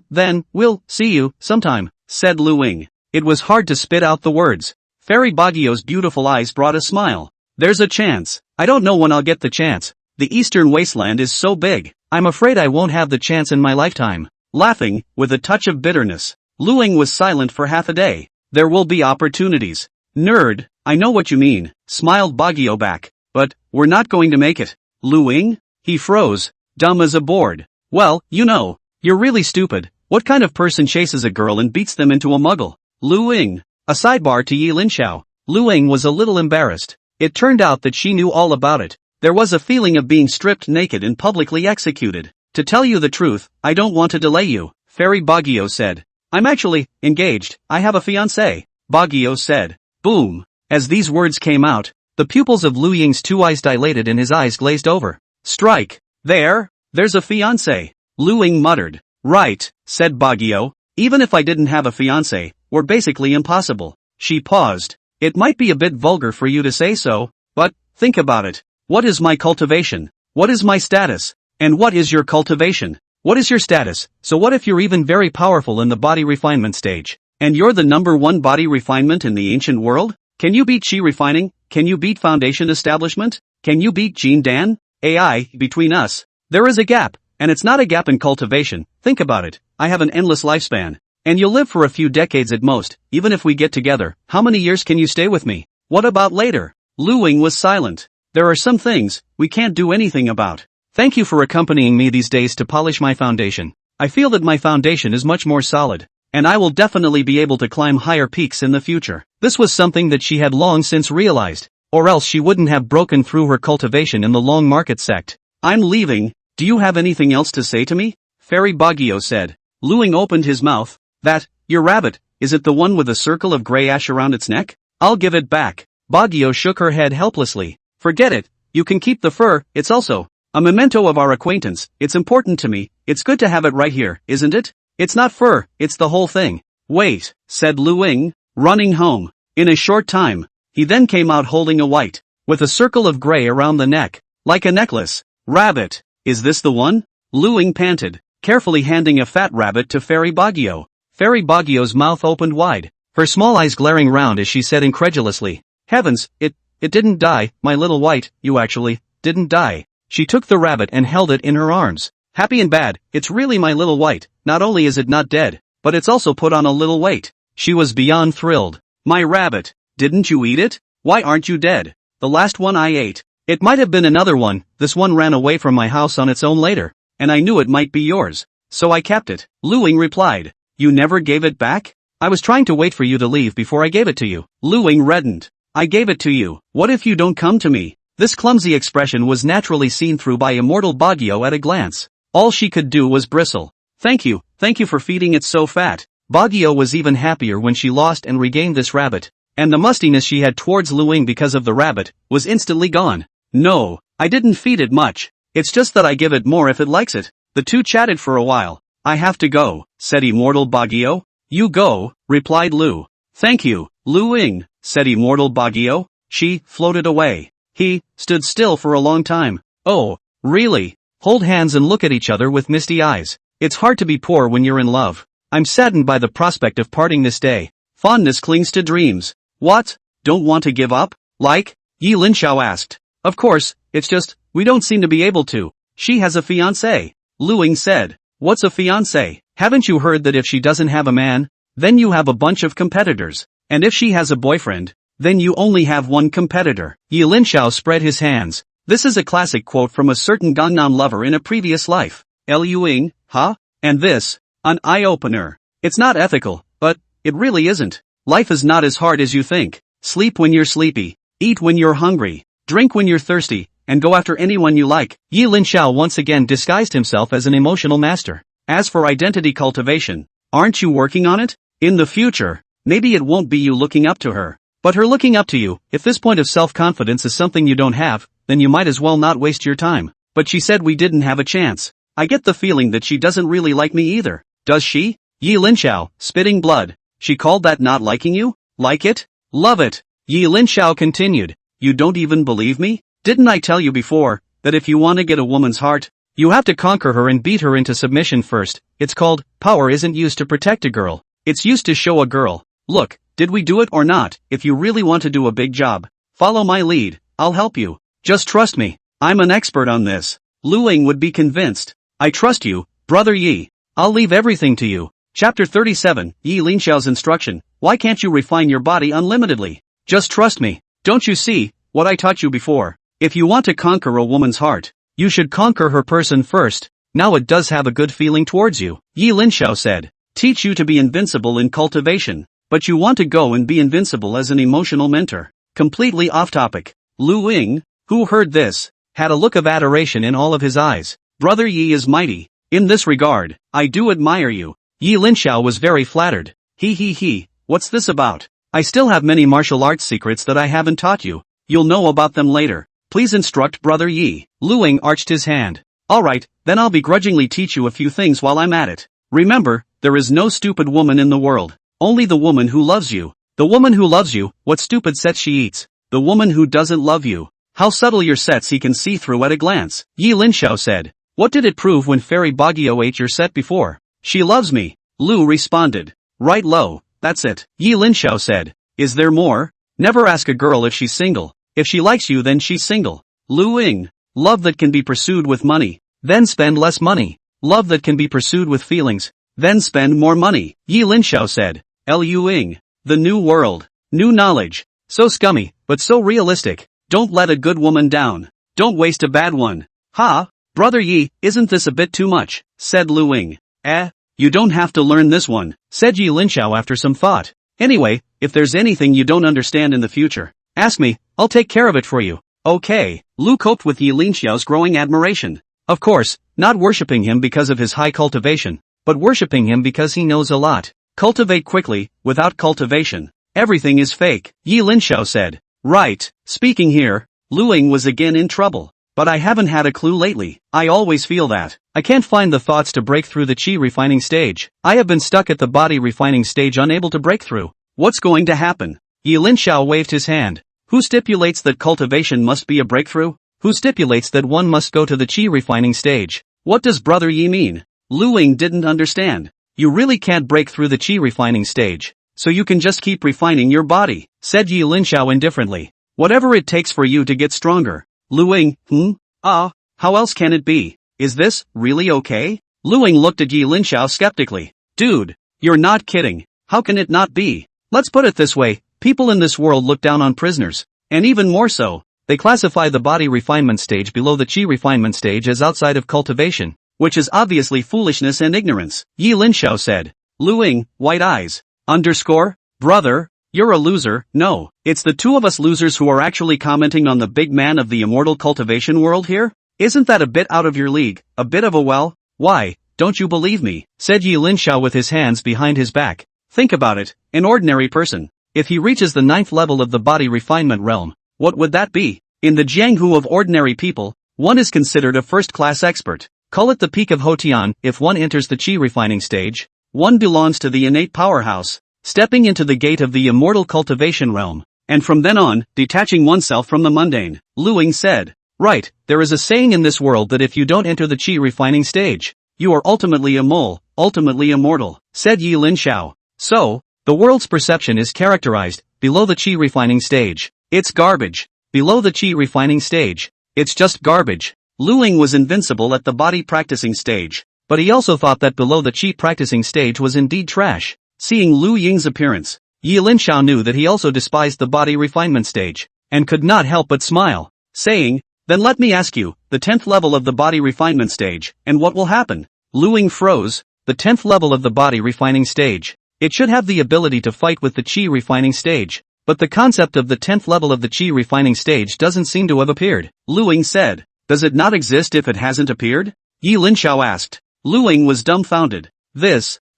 we'll see you sometime, said Lu Ying. It was hard to spit out the words. Fairy Baguio's beautiful eyes brought a smile. There's a chance. I don't know when I'll get the chance. The Eastern Wasteland is so big, I'm afraid I won't have the chance in my lifetime. Laughing, with a touch of bitterness, Lu Ying was silent for half a day. There will be opportunities. Nerd, I know what you mean, smiled Baguio back. But, we're not going to make it. Lu Ying? He froze, dumb as a board. Well, you know, you're really stupid. What kind of person chases a girl and beats them into a muggle? Lu Ying. A sidebar to Yi Linxiao. Lu Ying was a little embarrassed. It turned out that she knew all about it. There was a feeling of being stripped naked and publicly executed. To tell you the truth, I don't want to delay you, Fairy Baguio said. I'm actually engaged. I have a fiancé, Baguio said. Boom. As these words came out, the pupils of Lu Ying's two eyes dilated and his eyes glazed over. Strike. There's a fiancé. Lu Ying muttered. Right, said Baguio. Even if I didn't have a fiancé, we're basically impossible. She paused. It might be a bit vulgar for you to say so, but, think about it. What is my cultivation? What is my status? And what is your cultivation? What is your status? So what if you're even very powerful in the body refinement stage? And you're the #1 body refinement in the ancient world? Can you beat Chi refining? Can you beat Foundation establishment? Can you beat Gene Dan? AI, between us, there is a gap, and it's not a gap in cultivation. Think about it. I have an endless lifespan. And you'll live for a few decades at most. Even if we get together, how many years can you stay with me? What about later? Lu Ying was silent. There are some things we can't do anything about. Thank you for accompanying me these days to polish my foundation. I feel that my foundation is much more solid, and I will definitely be able to climb higher peaks in the future. This was something that she had long since realized, or else she wouldn't have broken through her cultivation in the long market sect. I'm leaving. Do you have anything else to say to me? Fairy Baguio said. Lu Ying opened his mouth. That, your rabbit, is it the one with a circle of gray ash around its neck? I'll give it back. Baguio shook her head helplessly. Forget it. You can keep the fur. It's also a memento of our acquaintance. It's important to me. It's good to have it right here, isn't it? It's not fur, it's the whole thing. Wait, said Lu Ying, running home. In a short time, he then came out holding a white, with a circle of gray around the neck, like a necklace. Rabbit, is this the one? Lu Ying panted, carefully handing a fat rabbit to Fairy Baguio. Fairy Baguio's mouth opened wide, her small eyes glaring round as she said incredulously, Heavens, it didn't die, my little white, you actually didn't die. She took the rabbit and held it in her arms. Happy and bad, it's really my little white. Not only is it not dead, but it's also put on a little weight. She was beyond thrilled. My rabbit, didn't you eat it? Why aren't you dead? The last one I ate. It might have been another one, this one ran away from my house on its own later, and I knew it might be yours. So I kept it. Lu Ying replied. You never gave it back? I was trying to wait for you to leave before I gave it to you. Lu Ying reddened. I gave it to you. What if you don't come to me? This clumsy expression was naturally seen through by immortal Baguio at a glance. All she could do was bristle. Thank you for feeding it so fat. Baguio was even happier when she lost and regained this rabbit, and the mustiness she had towards Lu Ying because of the rabbit was instantly gone. No, I didn't feed it much. It's just that I give it more if it likes it. The two chatted for a while. I have to go, said immortal Baguio. You go, replied Lu. Thank you, Lu Ying, said immortal Baguio. She floated away. He stood still for a long time. Oh, really? Hold hands and look at each other with misty eyes. It's hard to be poor when you're in love. I'm saddened by the prospect of parting this day. Fondness clings to dreams. What? Don't want to give up? Like? Yi Linxiao asked. Of course, it's just, we don't seem to be able to. She has a fiancé. Lu Ying said. What's a fiancé? Haven't you heard that if she doesn't have a man, then you have a bunch of competitors? And if she has a boyfriend, then you only have one competitor. Yi Linxiao spread his hands. This is a classic quote from a certain Gangnam lover in a previous life. Lu Ying, huh? And this, an eye-opener. It's not ethical, but it really isn't. Life is not as hard as you think. Sleep when you're sleepy, eat when you're hungry, drink when you're thirsty, and go after anyone you like. Yi Linxiao once again disguised himself as an emotional master. As for identity cultivation, aren't you working on it? In the future, maybe it won't be you looking up to her, but her looking up to you. If this point of self-confidence is something you don't have, then you might as well not waste your time. But she said we didn't have a chance. I get the feeling that she doesn't really like me either. Does she? Yi Linxiao, spitting blood. She called that not liking you? Like it? Love it. Yi Linxiao continued. You don't even believe me? Didn't I tell you before, that if you want to get a woman's heart, you have to conquer her and beat her into submission first? It's called, power isn't used to protect a girl. It's used to show a girl. Look, did we do it or not? If you really want to do a big job, follow my lead. I'll help you. Just trust me. I'm an expert on this. Lu Ying would be convinced. I trust you, brother Yi. I'll leave everything to you. Chapter 37, Yi Linxiao's instruction. Why can't you refine your body unlimitedly? Just trust me. Don't you see, what I taught you before? If you want to conquer a woman's heart, you should conquer her person first. Now it does have a good feeling towards you. Yi Linxiao said. Teach you to be invincible in cultivation, but you want to go and be invincible as an emotional mentor. Completely off topic. Lu Ying, who heard this, had a look of adoration in all of his eyes. Brother Yi is mighty. In this regard, I do admire you. Yi Linxiao was very flattered. He, what's this about? I still have many martial arts secrets that I haven't taught you. You'll know about them later. Please instruct Brother Yi. Lu Ying arched his hand. Alright, then I'll begrudgingly teach you a few things while I'm at it. Remember, there is no stupid woman in the world. Only the woman who loves you. The woman who loves you, what stupid sets she eats. The woman who doesn't love you. How subtle your sets he can see through at a glance. Yi Linxiao said. What did it prove when Fairy Baguio ate your set before? She loves me, Lu responded. Right low, that's it. Yi Linxiao said. Is there more? Never ask a girl if she's single. If she likes you then she's single. Lu Ying. Love that can be pursued with money. Then spend less money. Love that can be pursued with feelings. Then spend more money. Yi Linxiao said. Lu Ying. The new world. New knowledge. So scummy, but so realistic. Don't let a good woman down. Don't waste a bad one. Ha, brother Yi, isn't this a bit too much? Said Lu Ying. You don't have to learn this one, said Yi Linxiao after some thought. Anyway, if there's anything you don't understand in the future, ask me, I'll take care of it for you. Okay, Lu coped with Yi Linxiao's growing admiration. Of course, not worshipping him because of his high cultivation, but worshipping him because he knows a lot. Cultivate quickly, without cultivation. Everything is fake, Yi Linxiao said. Right, speaking here, Lu Ying was again in trouble. But I haven't had a clue lately. I always feel that. I can't find the thoughts to break through the chi refining stage. I have been stuck at the body refining stage unable to break through. What's going to happen? Yi Linxiao waved his hand. Who stipulates that cultivation must be a breakthrough? Who stipulates that one must go to the chi refining stage? What does Brother Yi mean? Lu Ying didn't understand. You really can't break through the chi refining stage. So you can just keep refining your body, said Yi Linxiao indifferently. Whatever it takes for you to get stronger. Lu Ying, how else can it be? Is this really okay? Lu Ying looked at Yi Linxiao skeptically. Dude, you're not kidding. How can it not be? Let's put it this way, people in this world look down on prisoners. And even more so, they classify the body refinement stage below the chi refinement stage as outside of cultivation, which is obviously foolishness and ignorance, Yi Linxiao said. Lu Ying, white eyes. Brother, you're a loser. No, it's the two of us losers who are actually commenting on the big man of the immortal cultivation world here? Isn't that a bit out of your league, a bit of a well? Why, don't you believe me? Said Yi Linxiao with his hands behind his back. Think about it, an ordinary person. If he reaches the 9th level of the body refinement realm, what would that be? In the Jianghu of ordinary people, one is considered a first-class expert. Call it the peak of Hotian. If one enters the chi refining stage, one belongs to the innate powerhouse, stepping into the gate of the immortal cultivation realm, and from then on, detaching oneself from the mundane. Lu Ying said. Right, there is a saying in this world that if you don't enter the chi refining stage, you are ultimately a mole, ultimately immortal, said Yi Linxiao. So, the world's perception is characterized, below the chi refining stage. It's garbage. Below the chi refining stage. It's just garbage. Lu Ying was invincible at the body practicing stage, but he also thought that below the chi practicing stage was indeed trash. Seeing Lu Ying's appearance, Yi Linxiao knew that he also despised the body refinement stage, and could not help but smile, saying, then let me ask you, the 10th level of the body refinement stage, and what will happen? Lu Ying froze. The 10th level of the body refining stage. It should have the ability to fight with the chi refining stage, but the concept of the 10th level of the chi refining stage doesn't seem to have appeared. Lu Ying said. Does it not exist if it hasn't appeared? Yi Linxiao asked. Lu Ying was dumbfounded.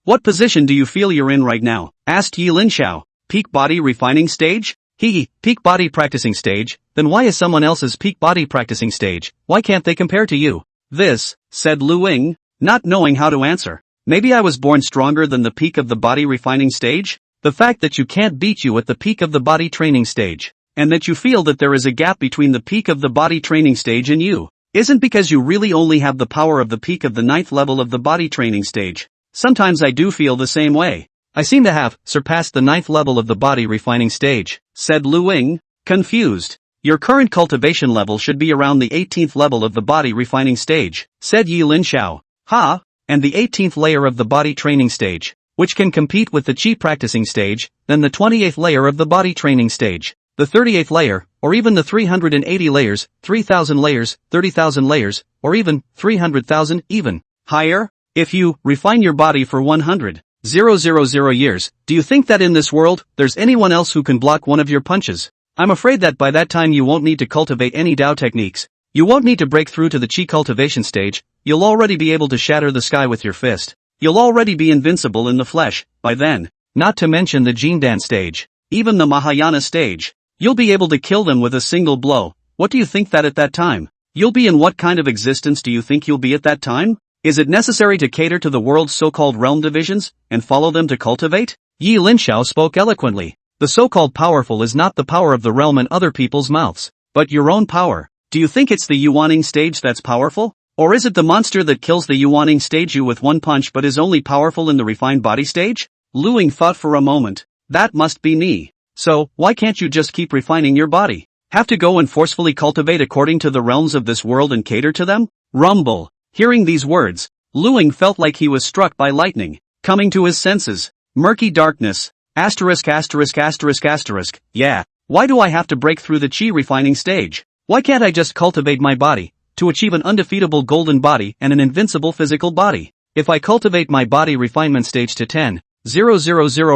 What position do you feel you're in right now? Asked Yi Linxiao. Peak body refining stage? Peak body practicing stage? Then why is someone else's peak body practicing stage? Why can't they compare to you? Said Lu Ying, not knowing how to answer. Maybe I was born stronger than the peak of the body refining stage? The fact that you can't beat you at the peak of the body training stage, and that you feel that there is a gap between the peak of the body training stage and you, isn't because you really only have the power of the peak of the 9th level of the body training stage. Sometimes I do feel the same way. I seem to have surpassed the 9th level of the body refining stage, said Lu Ying, confused. Your current cultivation level should be around the 18th level of the body refining stage, said Yi Linxiao. And the 18th layer of the body training stage, which can compete with the chi practicing stage, then the 28th layer of the body training stage, the 38th layer, or even the 380 layers, 3,000 layers, 30,000 layers, or even 300,000, even higher? If you refine your body for 100,000 years, do you think that in this world, there's anyone else who can block one of your punches? I'm afraid that by that time you won't need to cultivate any Dao techniques. You won't need to break through to the chi cultivation stage. You'll already be able to shatter the sky with your fist. You'll already be invincible in the flesh, by then. Not to mention the Jindan stage. Even the Mahayana stage. You'll be able to kill them with a single blow. What do you think that at that time? You'll be in what kind of existence do you think you'll be at that time? Is it necessary to cater to the world's so-called realm divisions, and follow them to cultivate? Yi Linxiao spoke eloquently. The so-called powerful is not the power of the realm in other people's mouths, but your own power. Do you think it's the Yuaning stage that's powerful? Or is it the monster that kills the Yuaning stage you with one punch but is only powerful in the refined body stage? Lu Ying thought for a moment. That must be me. So, why can't you just keep refining your body? Have to go and forcefully cultivate according to the realms of this world and cater to them? Rumble. Hearing these words, Lu Ying felt like he was struck by lightning. Coming to his senses. Murky darkness. Asterisk. Yeah. Why do I have to break through the chi refining stage? Why can't I just cultivate my body, to achieve an undefeatable golden body and an invincible physical body? If I cultivate my body refinement stage to 10,000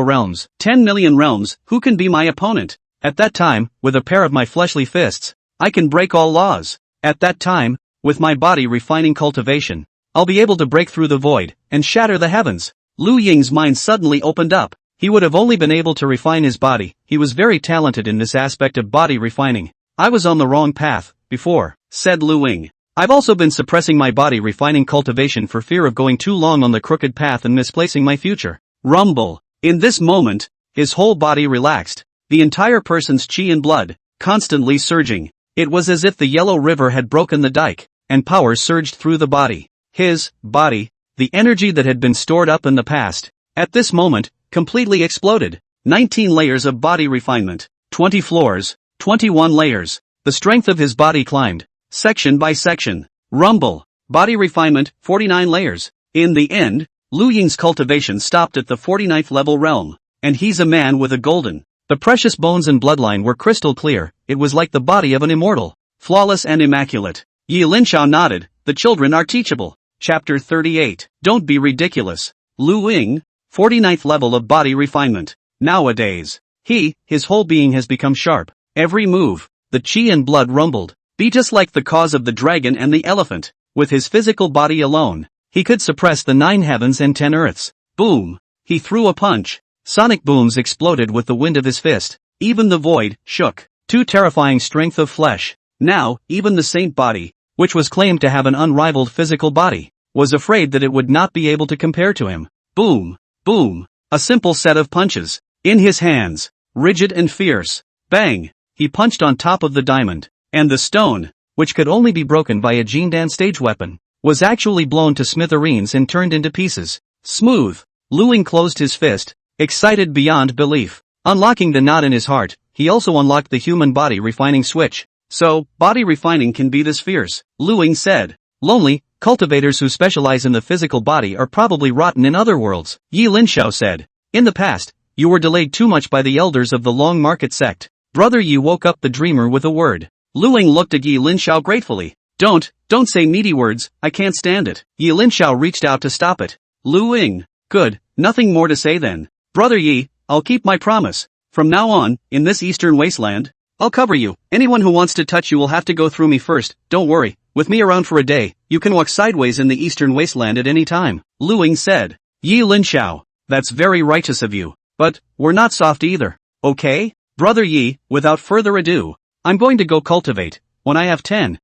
realms, 10 million realms, who can be my opponent? At that time, with a pair of my fleshly fists, I can break all laws. At that time, with my body refining cultivation, I'll be able to break through the void, and shatter the heavens. Lu Ying's mind suddenly opened up. He would have only been able to refine his body. He was very talented in this aspect of body refining. I was on the wrong path, before, said Lu Ying. I've also been suppressing my body refining cultivation for fear of going too long on the crooked path and misplacing my future. Rumble. In this moment, his whole body relaxed. The entire person's chi and blood, constantly surging. It was as if the yellow river had broken the dike, and power surged through the body. His body, the energy that had been stored up in the past, at this moment, completely exploded. 19 layers of body refinement. 20 floors. 21 layers. The strength of his body climbed, section by section. Rumble. Body refinement, 49 layers. In the end, Lu Ying's cultivation stopped at the 49th level realm. And he's a man with a golden. The precious bones and bloodline were crystal clear. It was like the body of an immortal. Flawless and immaculate. Yi Linxiao nodded. The children are teachable. Chapter 38. Don't be ridiculous. Lu Ying, 49th level of body refinement. Nowadays, his whole being has become sharp. Every move, the chi and blood rumbled. Be just like the cause of the dragon and the elephant. With his physical body alone, he could suppress the 9 heavens and 10 earths. Boom! He threw a punch. Sonic booms exploded with the wind of his fist. Even the void shook. Too terrifying strength of flesh. Now, even the saint body, which was claimed to have an unrivaled physical body, was afraid that it would not be able to compare to him. Boom! Boom! A simple set of punches. In his hands, rigid and fierce. Bang! He punched on top of the diamond. And the stone, which could only be broken by a Jindan stage weapon, was actually blown to smithereens and turned into pieces. Smooth. Lu Ying closed his fist, excited beyond belief. Unlocking the knot in his heart, he also unlocked the human body refining switch. So, body refining can be this fierce, Lu Ying said. Lonely, cultivators who specialize in the physical body are probably rotten in other worlds, Yi Linxiao said. In the past, you were delayed too much by the elders of the Long Market sect. Brother Yi woke up the dreamer with a word. Lu Ying looked at Yi Linxiao gratefully. Don't say meaty words, I can't stand it. Yi Linxiao reached out to stop it. Lu Ying, good, nothing more to say then. Brother Yi, I'll keep my promise. From now on, in this eastern wasteland, I'll cover you. Anyone who wants to touch you will have to go through me first. Don't worry, with me around for a day, you can walk sideways in the eastern wasteland at any time, Lu Ying said. Yi Linxiao, that's very righteous of you. But, we're not soft either. Okay? Brother Yi, without further ado, I'm going to go cultivate. When I have 10,000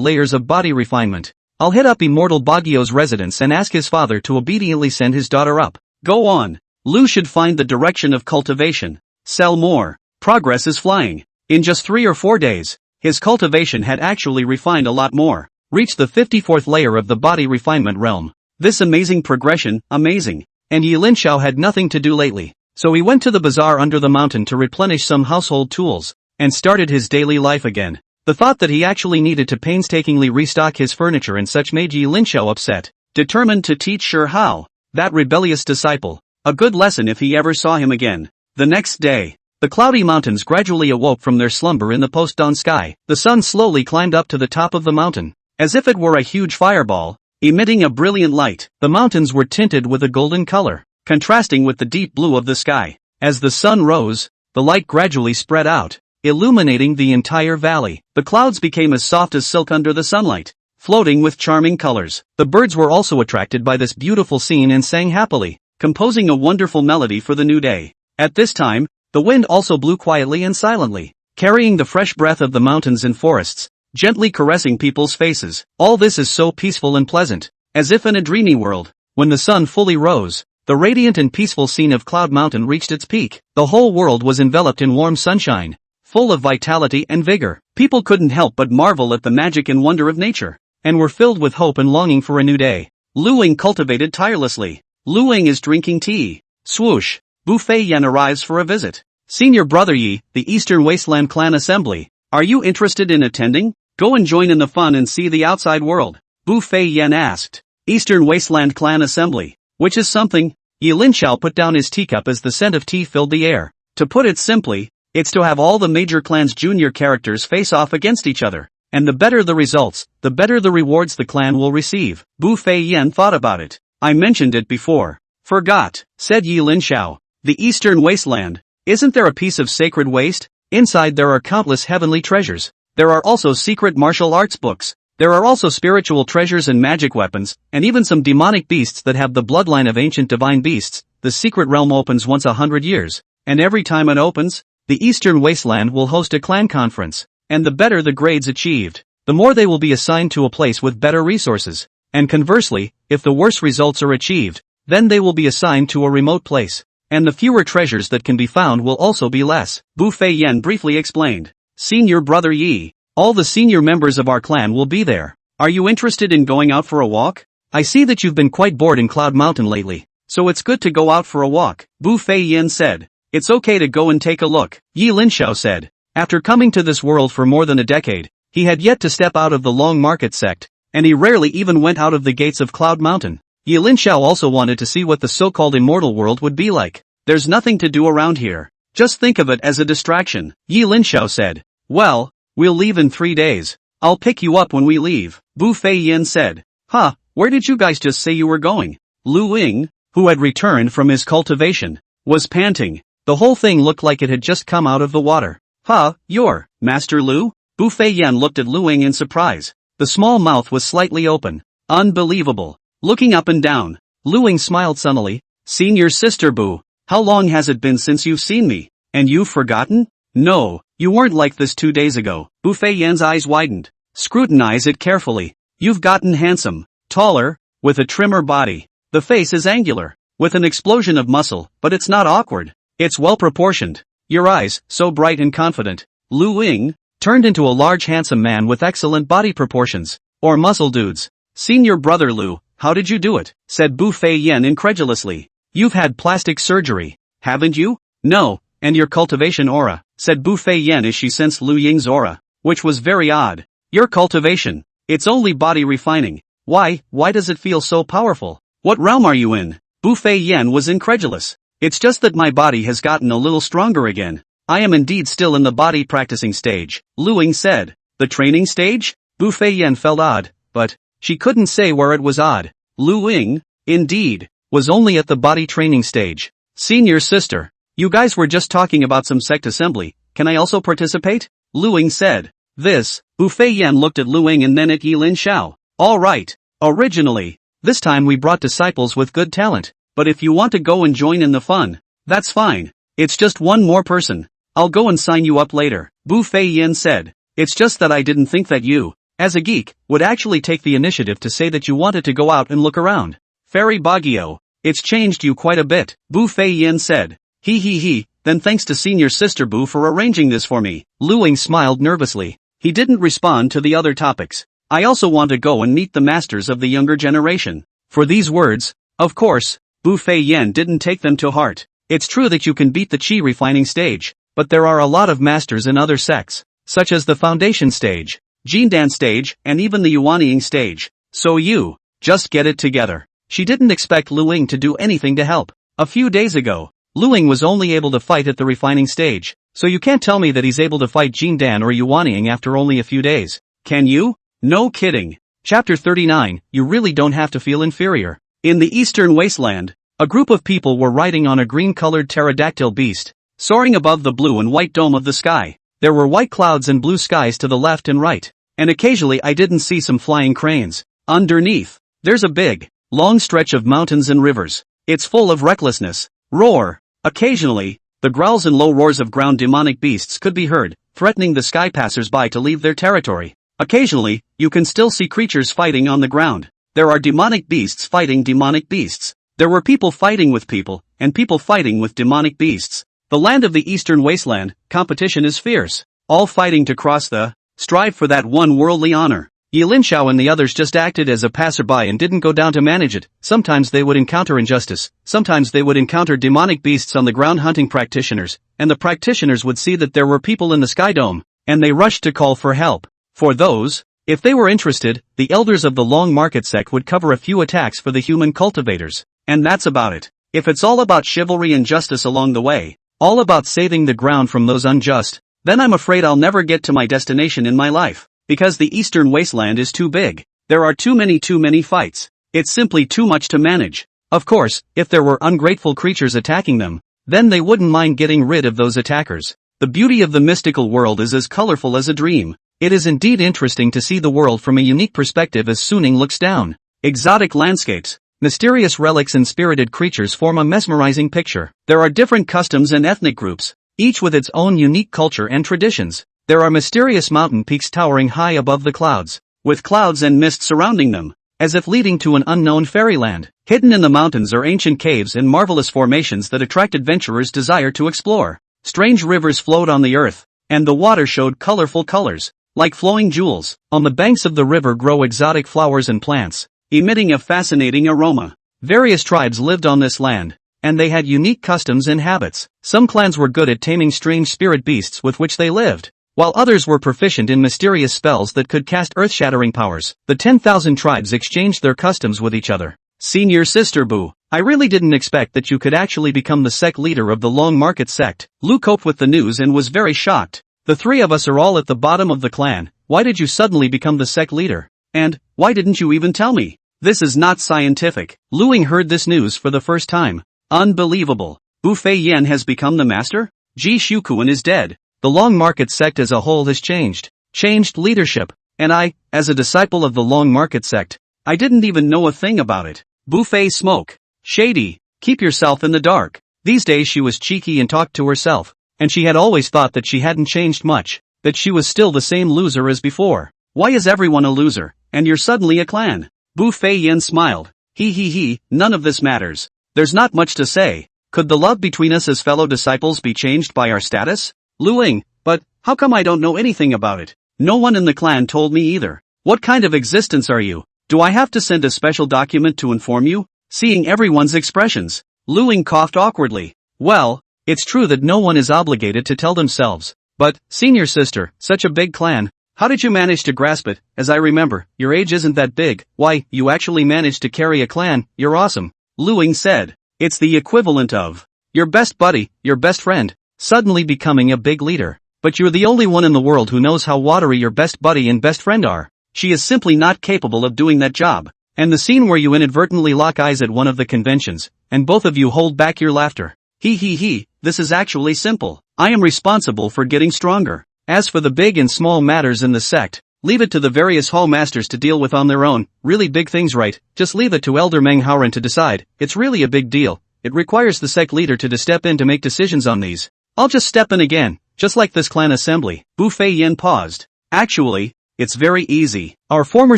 layers of body refinement, I'll hit up Immortal Baguio's residence and ask his father to obediently send his daughter up. Go on. Lu should find the direction of cultivation. Sell more. Progress is flying. In just 3 or 4 days, his cultivation had actually refined a lot more. Reached the 54th layer of the body refinement realm. This amazing progression, amazing. And Yi Linxiao had nothing to do lately. So he went to the bazaar under the mountain to replenish some household tools, and started his daily life again. The thought that he actually needed to painstakingly restock his furniture and such made Yi Linxiao upset. Determined to teach Sure Hao, that rebellious disciple, a good lesson if he ever saw him again. The next day, the cloudy mountains gradually awoke from their slumber in the post-dawn sky. The sun slowly climbed up to the top of the mountain, as if it were a huge fireball, emitting a brilliant light. The mountains were tinted with a golden color, contrasting with the deep blue of the sky. As the sun rose, the light gradually spread out, illuminating the entire valley. The clouds became as soft as silk under the sunlight, floating with charming colors. The birds were also attracted by this beautiful scene and sang happily, composing a wonderful melody for the new day. At this time, the wind also blew quietly and silently, carrying the fresh breath of the mountains and forests, gently caressing people's faces. All this is so peaceful and pleasant, as if in a dreamy world. When the sun fully rose, the radiant and peaceful scene of Cloud Mountain reached its peak. The whole world was enveloped in warm sunshine, full of vitality and vigor. People couldn't help but marvel at the magic and wonder of nature. and were filled with hope and longing for a new day. Lu Ying cultivated tirelessly. Lu Ying is drinking tea. Swoosh. Bu Fei Yan arrives for a visit. Senior Brother Yi, the Eastern Wasteland Clan Assembly. Are you interested in attending? Go and join in the fun and see the outside world. Bu Fei Yan asked. Eastern Wasteland Clan Assembly. Which is something? Yi Linxiao put down his teacup as the scent of tea filled the air. To put it simply, it's to have all the major clans' junior characters face off against each other. And the better the results, the better the rewards the clan will receive. Bu Fei Yan thought about it. I mentioned it before. Forgot, said Yi Linxiao. The Eastern Wasteland. Isn't there a piece of sacred waste? Inside there are countless heavenly treasures. There are also secret martial arts books. There are also spiritual treasures and magic weapons, and even some demonic beasts that have the bloodline of ancient divine beasts. The secret realm opens once 100 years. And every time it opens, the Eastern Wasteland will host a clan conference. And the better the grades achieved, the more they will be assigned to a place with better resources. And conversely, if the worse results are achieved, then they will be assigned to a remote place. And the fewer treasures that can be found will also be less. Bu Fei Yan briefly explained. Senior Brother Yi, all the senior members of our clan will be there. Are you interested in going out for a walk? I see that you've been quite bored in Cloud Mountain lately, so it's good to go out for a walk. Bu Fei Yan said. It's okay to go and take a look, Yi Linxiao said. After coming to this world for more than a decade, he had yet to step out of the Long Market sect, and he rarely even went out of the gates of Cloud Mountain. Yi Linxiao also wanted to see what the so-called immortal world would be like. There's nothing to do around here. Just think of it as a distraction, Yi Linxiao said. Well, we'll leave in 3 days. I'll pick you up when we leave, Bu Fei Yan said. Huh, where did you guys just say you were going? Lu Ying, who had returned from his cultivation, was panting. The whole thing looked like it had just come out of the water. Huh, you're Master Lu? Bu Fei Yan looked at Lu Ying in surprise. The small mouth was slightly open. Unbelievable. Looking up and down, Lu Ying smiled sunnily. Senior sister Bu, how long has it been since you've seen me? And you've forgotten? No, you weren't like this 2 days ago. Bu Fei Yan's eyes widened. Scrutinize it carefully. You've gotten handsome, taller, with a trimmer body. The face is angular, with an explosion of muscle, but it's not awkward. It's well proportioned. Your eyes, so bright and confident. Lu Ying turned into a large handsome man with excellent body proportions. Or muscle dudes. Senior Brother Lu, how did you do it? Said Bu Fei Yan incredulously. You've had plastic surgery, haven't you? No, and your cultivation aura, said Bu Fei Yan as she sensed Lu Ying's aura, which was very odd. Your cultivation, it's only body refining. Why does it feel so powerful? What realm are you in? Bu Fei Yan was incredulous. It's just that my body has gotten a little stronger again. I am indeed still in the body practicing stage, Lu Ying said. The training stage? Bu Fei Yan felt odd, but she couldn't say where it was odd. Lu Ying, indeed, was only at the body training stage. Senior sister, you guys were just talking about some sect assembly, can I also participate? Lu Ying said. This, Bu Fei Yan looked at Lu Ying and then at Yi Linxiao. Alright, originally, this time we brought disciples with good talent. But if you want to go and join in the fun, that's fine. It's just one more person. I'll go and sign you up later, Bu Fei Yan said. It's just that I didn't think that you, as a geek, would actually take the initiative to say that you wanted to go out and look around. Fairy Baguio, it's changed you quite a bit, Bu Fei Yan said. He, then thanks to senior sister Bu for arranging this for me. Lu Ying smiled nervously. He didn't respond to the other topics. I also want to go and meet the masters of the younger generation. For these words, of course, Bu Fei Yan didn't take them to heart. It's true that you can beat the chi refining stage, but there are a lot of masters in other sects, such as the foundation stage, Jindan stage, and even the Yuanying stage. So you, just get it together. She didn't expect Lu Ying to do anything to help. A few days ago, Lu Ying was only able to fight at the refining stage, so you can't tell me that he's able to fight Jindan or Yuanying after only a few days. Can you? No kidding. Chapter 39, you really don't have to feel inferior. In the Eastern Wasteland, a group of people were riding on a green-colored pterodactyl beast, soaring above the blue and white dome of the sky. There were white clouds and blue skies to the left and right, and occasionally I didn't see some flying cranes. Underneath, there's a big, long stretch of mountains and rivers. It's full of recklessness. Roar. Occasionally, the growls and low roars of ground demonic beasts could be heard, threatening the sky passers-by to leave their territory. Occasionally, you can still see creatures fighting on the ground. There are demonic beasts fighting demonic beasts. There were people fighting with people, and people fighting with demonic beasts. The land of the Eastern Wasteland, competition is fierce. All fighting to cross the, strive for that one worldly honor. Yi Linxiao and the others just acted as a passerby and didn't go down to manage it. Sometimes they would encounter injustice, sometimes they would encounter demonic beasts on the ground hunting practitioners, and the practitioners would see that there were people in the Sky Dome, and they rushed to call for help. For those, if they were interested, the elders of the Long Market Sect would cover a few attacks for the human cultivators. And that's about it. If it's all about chivalry and justice along the way, all about saving the ground from those unjust, then I'm afraid I'll never get to my destination in my life. Because the Eastern Wasteland is too big. There are too many fights. It's simply too much to manage. Of course, if there were ungrateful creatures attacking them, then they wouldn't mind getting rid of those attackers. The beauty of the mystical world is as colorful as a dream. It is indeed interesting to see the world from a unique perspective as Suning looks down. Exotic landscapes, mysterious relics and spirited creatures form a mesmerizing picture. There are different customs and ethnic groups, each with its own unique culture and traditions. There are mysterious mountain peaks towering high above the clouds, with clouds and mist surrounding them, as if leading to an unknown fairyland. Hidden in the mountains are ancient caves and marvelous formations that attract adventurers' desire to explore. Strange rivers flowed on the earth, and the water showed colorful colors, like flowing jewels. On the banks of the river grow exotic flowers and plants, emitting a fascinating aroma. Various tribes lived on this land, and they had unique customs and habits. Some clans were good at taming strange spirit beasts with which they lived, while others were proficient in mysterious spells that could cast earth-shattering powers. The 10,000 tribes exchanged their customs with each other. Senior Sister Boo, I really didn't expect that you could actually become the sect leader of the Long Market Sect. Lu coped with the news and was very shocked. The three of us are all at the bottom of the clan. Why did you suddenly become the sect leader? And, why didn't you even tell me? This is not scientific. Luing heard this news for the first time. Unbelievable. Bu Fei Yan has become the master? Ji Shukuan is dead. The Long Market Sect as a whole has changed leadership, and I, as a disciple of the Long Market Sect, I didn't even know a thing about it. Bu Fei smoke. Shady, keep yourself in the dark. These days she was cheeky and talked to herself, and she had always thought that she hadn't changed much, that she was still the same loser as before. Why is everyone a loser, and you're suddenly a clan? Bu Fei Yan smiled. He, none of this matters. There's not much to say. Could the love between us as fellow disciples be changed by our status? Luing, but, how come I don't know anything about it? No one in the clan told me either. What kind of existence are you? Do I have to send a special document to inform you? Seeing everyone's expressions, Luing coughed awkwardly. Well, it's true that no one is obligated to tell themselves. But, senior sister, such a big clan, how did you manage to grasp it? As I remember, your age isn't that big. Why, you actually managed to carry a clan, you're awesome. Luing said. It's the equivalent of your best buddy, your best friend, suddenly becoming a big leader. But you're the only one in the world who knows how watery your best buddy and best friend are. She is simply not capable of doing that job. And the scene where you inadvertently lock eyes at one of the conventions, and both of you hold back your laughter. This is actually simple. I am responsible for getting stronger. As for the big and small matters in the sect, leave it to the various hall masters to deal with on their own. Really big things, right? Just leave it to Elder Meng Haoren to decide. It's really a big deal. It requires the sect leader to step in to make decisions on these. I'll just step in again, just like this clan assembly. Bu Fei Yan paused. Actually, it's very easy. Our former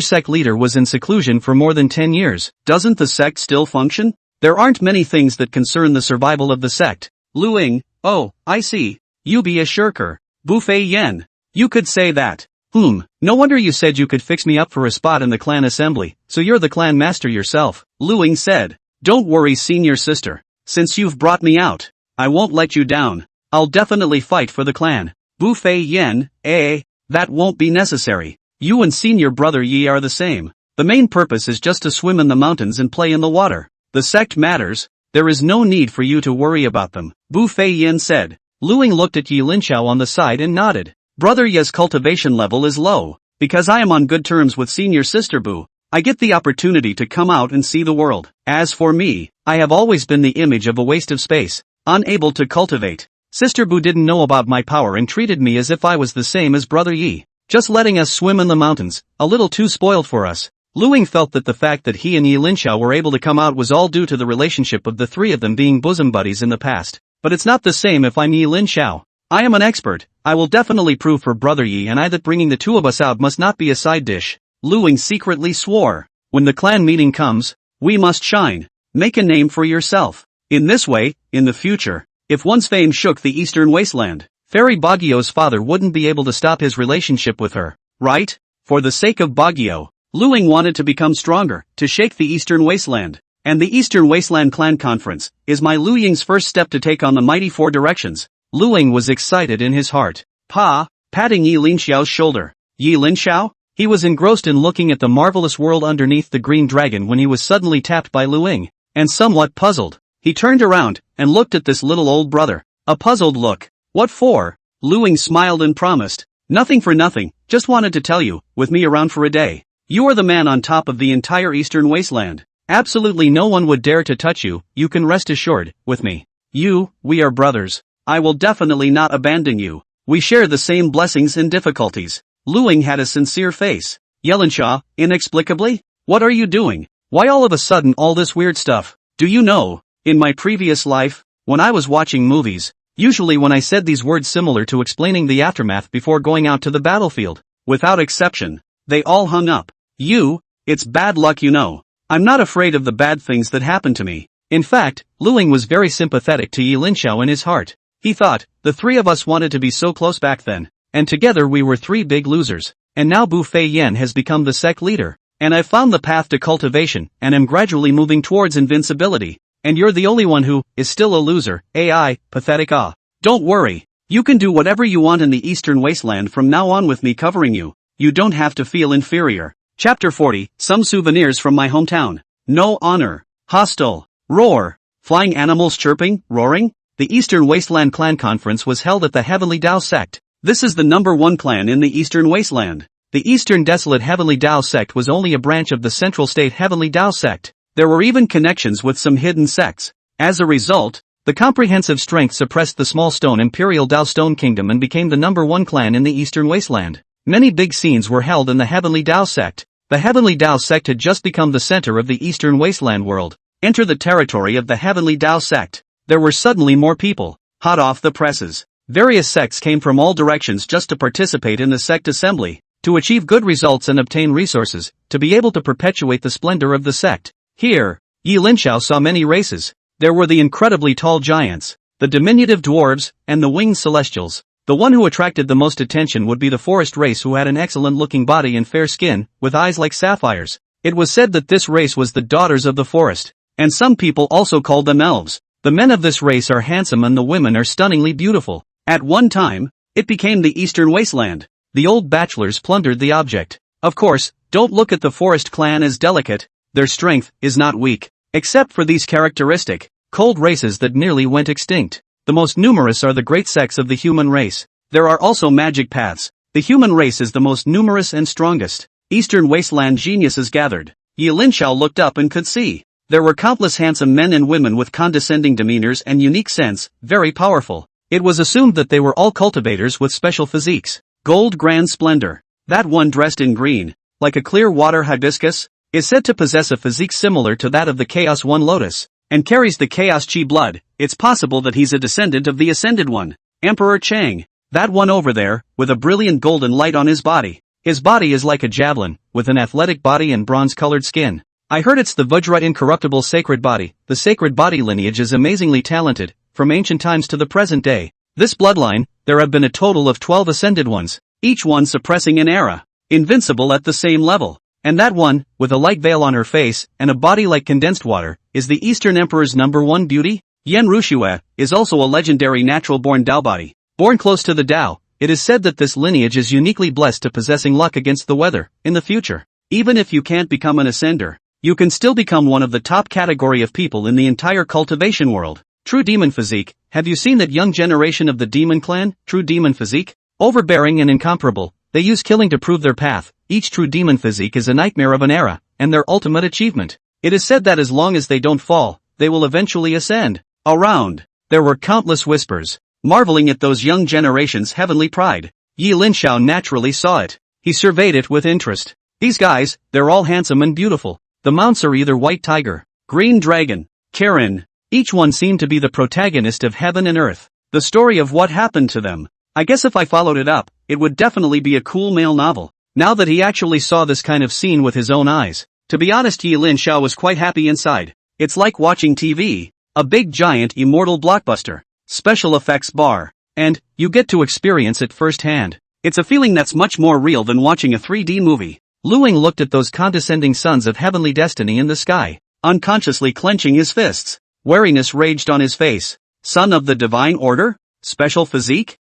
sect leader was in seclusion for more than 10 years. Doesn't the sect still function? There aren't many things that concern the survival of the sect. Luing, oh, I see. You be a shirker. Bu Fei Yan. You could say that. No wonder you said you could fix me up for a spot in the clan assembly, so you're the clan master yourself. Luing said. Don't worry, senior sister. Since you've brought me out, I won't let you down. I'll definitely fight for the clan. Bu Fei Yan, that won't be necessary. You and senior brother Yi are the same. The main purpose is just to swim in the mountains and play in the water. The sect matters. There is no need for you to worry about them. Bu Fei Yan said. Luing looked at Yi Linxiao on the side and nodded. Brother Yi's cultivation level is low. Because I am on good terms with senior sister Bu, I get the opportunity to come out and see the world. As for me, I have always been the image of a waste of space, unable to cultivate. Sister Bu didn't know about my power and treated me as if I was the same as Brother Yi, just letting us swim in the mountains, a little too spoiled for us. Luing felt that the fact that he and Yi Linxiao were able to come out was all due to the relationship of the three of them being bosom buddies in the past. But it's not the same if I'm Yi Linxiao. I am an expert. I will definitely prove for Brother Yi and I that bringing the two of us out must not be a side dish. Luing secretly swore. When the clan meeting comes, we must shine. Make a name for yourself. In this way, in the future, if one's fame shook the Eastern Wasteland, Fairy Baguio's father wouldn't be able to stop his relationship with her, right? For the sake of Baguio, Luing wanted to become stronger, to shake the Eastern Wasteland. And the Eastern Wasteland Clan Conference is my Lu Ying's first step to take on the mighty Four Directions. Luing was excited in his heart. Patting Yi Linxiao's shoulder. Yi Linxiao? He was engrossed in looking at the marvelous world underneath the green dragon when he was suddenly tapped by Luing. And somewhat puzzled, he turned around and looked at this little old brother. A puzzled look. What for? Luing smiled and promised. Nothing for nothing, just wanted to tell you, with me around for a day. You are the man on top of the entire Eastern Wasteland. Absolutely no one would dare to touch you, you can rest assured, with me. We are brothers. I will definitely not abandon you. We share the same blessings and difficulties. Luing had a sincere face. Yelinshaw, inexplicably? What are you doing? Why all of a sudden all this weird stuff? Do you know, in my previous life, when I was watching movies, usually when I said these words similar to explaining the aftermath before going out to the battlefield, without exception, they all hung up. It's bad luck you know. I'm not afraid of the bad things that happen to me. In fact, Luing was very sympathetic to Yi Linxiao in his heart. He thought, the three of us wanted to be so close back then, and together we were three big losers. And now Bu Fei Yen has become the Sect Leader, and I've found the path to cultivation, and am gradually moving towards invincibility. And you're the only one who is still a loser. Pathetic. Don't worry. You can do whatever you want in the Eastern Wasteland from now on with me covering you. You don't have to feel inferior. Chapter 40, Some Souvenirs from My Hometown. No honor. Hostile. Roar. Flying animals chirping, roaring? The Eastern Wasteland Clan Conference was held at the Heavenly Dao Sect. This is the #1 clan in the Eastern Wasteland. The Eastern Desolate Heavenly Dao Sect was only a branch of the Central State Heavenly Dao Sect. There were even connections with some hidden sects. As a result, the comprehensive strength suppressed the small stone Imperial Dao Stone Kingdom and became the #1 clan in the Eastern Wasteland. Many big scenes were held in the Heavenly Dao Sect. The Heavenly Dao Sect had just become the center of the Eastern Wasteland world. Enter the territory of the Heavenly Dao Sect. There were suddenly more people, hot off the presses. Various sects came from all directions just to participate in the sect assembly, to achieve good results and obtain resources, to be able to perpetuate the splendor of the sect. Here, Yi Linxiao saw many races. There were the incredibly tall giants, the diminutive dwarves, and the winged celestials. The one who attracted the most attention would be the forest race, who had an excellent-looking body and fair skin, with eyes like sapphires. It was said that this race was the daughters of the forest, and some people also called them elves. The men of this race are handsome and the women are stunningly beautiful. At one time, it became the Eastern Wasteland. The old bachelors plundered the object. Of course, don't look at the forest clan as delicate. Their strength is not weak, except for these characteristic, cold races that nearly went extinct. The most numerous are the great sects of the human race. There are also magic paths. The human race is the most numerous and strongest. Eastern Wasteland geniuses gathered. Yi Linxiao looked up and could see. There were countless handsome men and women with condescending demeanors and unique scents, very powerful. It was assumed that they were all cultivators with special physiques. Gold grand splendor. That one dressed in green, like a clear water hibiscus, is said to possess a physique similar to that of the Chaos One Lotus, and carries the Chaos Chi blood. It's possible that he's a descendant of the Ascended One, Emperor Chang. That one over there, with a brilliant golden light on his body. His body is like a javelin, with an athletic body and bronze-colored skin. I heard it's the Vajra incorruptible sacred body. The sacred body lineage is amazingly talented, from ancient times to the present day. This bloodline, there have been a total of 12 Ascended Ones, each one suppressing an era. Invincible at the same level. And that one, with a light veil on her face, and a body like condensed water, is the Eastern Emperor's #1 beauty. Yen Rushue is also a legendary natural-born Dao body. Born close to the Dao, it is said that this lineage is uniquely blessed to possessing luck against the weather, in the future. Even if you can't become an Ascender, you can still become one of the top category of people in the entire cultivation world. True Demon Physique. Have you seen that young generation of the Demon Clan? True Demon Physique? Overbearing and incomparable, they use killing to prove their path. Each True Demon Physique is a nightmare of an era, and their ultimate achievement. It is said that as long as they don't fall, they will eventually ascend. Around, there were countless whispers, marveling at those young generations' heavenly pride. Yi Linxiao naturally saw it. He surveyed it with interest. These guys, they're all handsome and beautiful. The mounts are either White Tiger, Green Dragon, Karen. Each one seemed to be the protagonist of heaven and earth. The story of what happened to them. I guess if I followed it up, it would definitely be a cool male novel. Now that he actually saw this kind of scene with his own eyes. To be honest, Yi Linxiao was quite happy inside. It's like watching TV. A big giant immortal blockbuster. Special effects bar. And, you get to experience it firsthand. It's a feeling that's much more real than watching a 3D movie. Luing looked at those condescending sons of heavenly destiny in the sky, unconsciously clenching his fists. Wariness raged on his face. Son of the divine order? Special physique?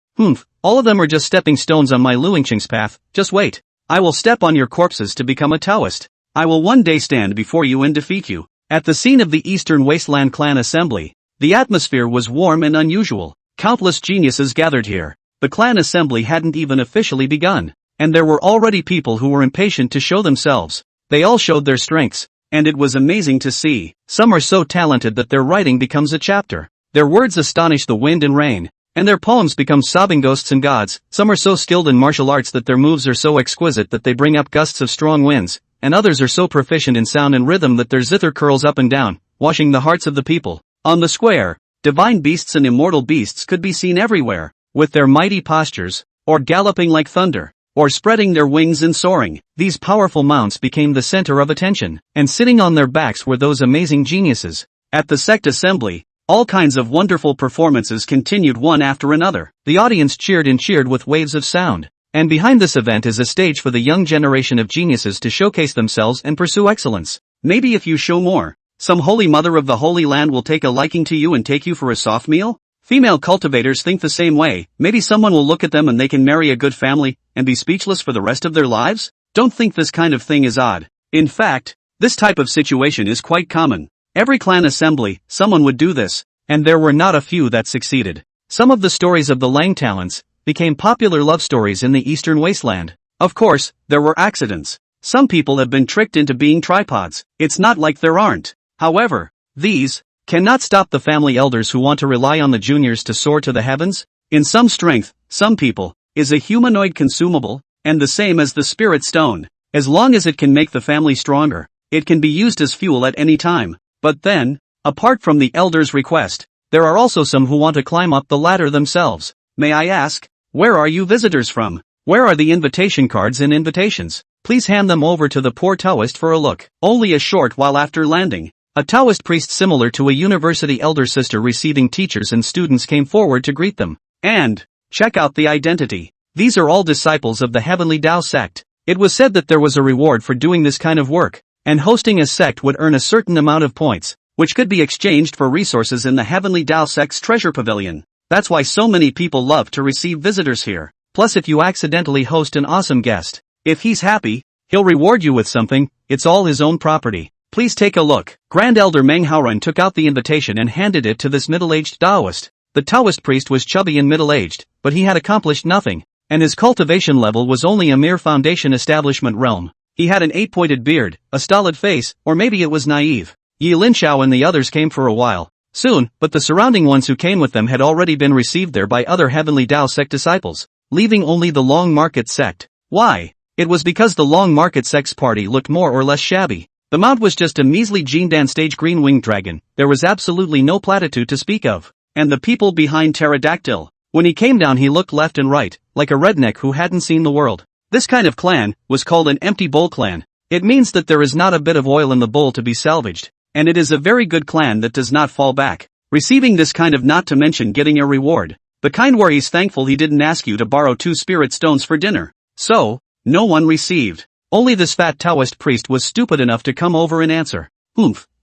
All of them are just stepping stones on my Luingqing's path. Just wait. I will step on your corpses to become a Taoist. I will one day stand before you and defeat you. At the scene of the Eastern Wasteland clan assembly, the atmosphere was warm and unusual. Countless geniuses gathered here. The clan assembly hadn't even officially begun, and there were already people who were impatient to show themselves. They all showed their strengths, and it was amazing to see. Some are so talented that their writing becomes a chapter. Their words astonish the wind and rain, and their poems become sobbing ghosts and gods. Some are so skilled in martial arts that their moves are so exquisite that they bring up gusts of strong winds, and others are so proficient in sound and rhythm that their zither curls up and down, washing the hearts of the people. On the square, divine beasts and immortal beasts could be seen everywhere, with their mighty postures, or galloping like thunder, or spreading their wings and soaring. These powerful mounts became the center of attention, and sitting on their backs were those amazing geniuses. At the sect assembly, all kinds of wonderful performances continued one after another. The audience cheered and cheered with waves of sound. And behind this event is a stage for the young generation of geniuses to showcase themselves and pursue excellence. Maybe if you show more, some holy mother of the Holy Land will take a liking to you and take you for a soft meal? Female cultivators think the same way. Maybe someone will look at them and they can marry a good family and be speechless for the rest of their lives? Don't think this kind of thing is odd. In fact, this type of situation is quite common. Every clan assembly, someone would do this, and there were not a few that succeeded. Some of the stories of the Lang talents became popular love stories in the Eastern Wasteland. Of course, there were accidents. Some people have been tricked into being tripods. It's not like there aren't. However, these cannot stop the family elders who want to rely on the juniors to soar to the heavens. In some strength, some people, is a humanoid consumable, and the same as the spirit stone. As long as it can make the family stronger, it can be used as fuel at any time. But then, apart from the elders' request, there are also some who want to climb up the ladder themselves. May I ask, where are you visitors from? Where are the invitation cards and invitations? Please hand them over to the poor Taoist for a look. Only a short while after landing, a Taoist priest similar to a university elder sister receiving teachers and students came forward to greet them. And, check out the identity. These are all disciples of the Heavenly Tao sect. It was said that there was a reward for doing this kind of work, and hosting a sect would earn a certain amount of points, which could be exchanged for resources in the Heavenly Tao sect's treasure pavilion. That's why so many people love to receive visitors here. Plus if you accidentally host an awesome guest, if he's happy, he'll reward you with something. It's all his own property. Please take a look. Grand Elder Meng Haoren took out the invitation and handed it to this middle-aged Taoist. The Taoist priest was chubby and middle-aged, but he had accomplished nothing, and his cultivation level was only a mere foundation establishment realm. He had an 8-pointed beard, a stolid face, or maybe it was naive. Yi Linxiao and the others came for a while. Soon, but the surrounding ones who came with them had already been received there by other Heavenly Tao sect disciples, leaving only the Long Market sect. Why? It was because the Long Market sect's party looked more or less shabby. The mount was just a measly Jindan stage green-winged dragon. There was absolutely no platitude to speak of. And the people behind Pterodactyl. When he came down he looked left and right, like a redneck who hadn't seen the world. This kind of clan was called an empty bowl clan. It means that there is not a bit of oil in the bowl to be salvaged. And it is a very good clan that does not fall back. Receiving this kind of, not to mention getting a reward. The kind where he's thankful he didn't ask you to borrow 2 spirit stones for dinner. So, no one received. Only this fat Taoist priest was stupid enough to come over and answer.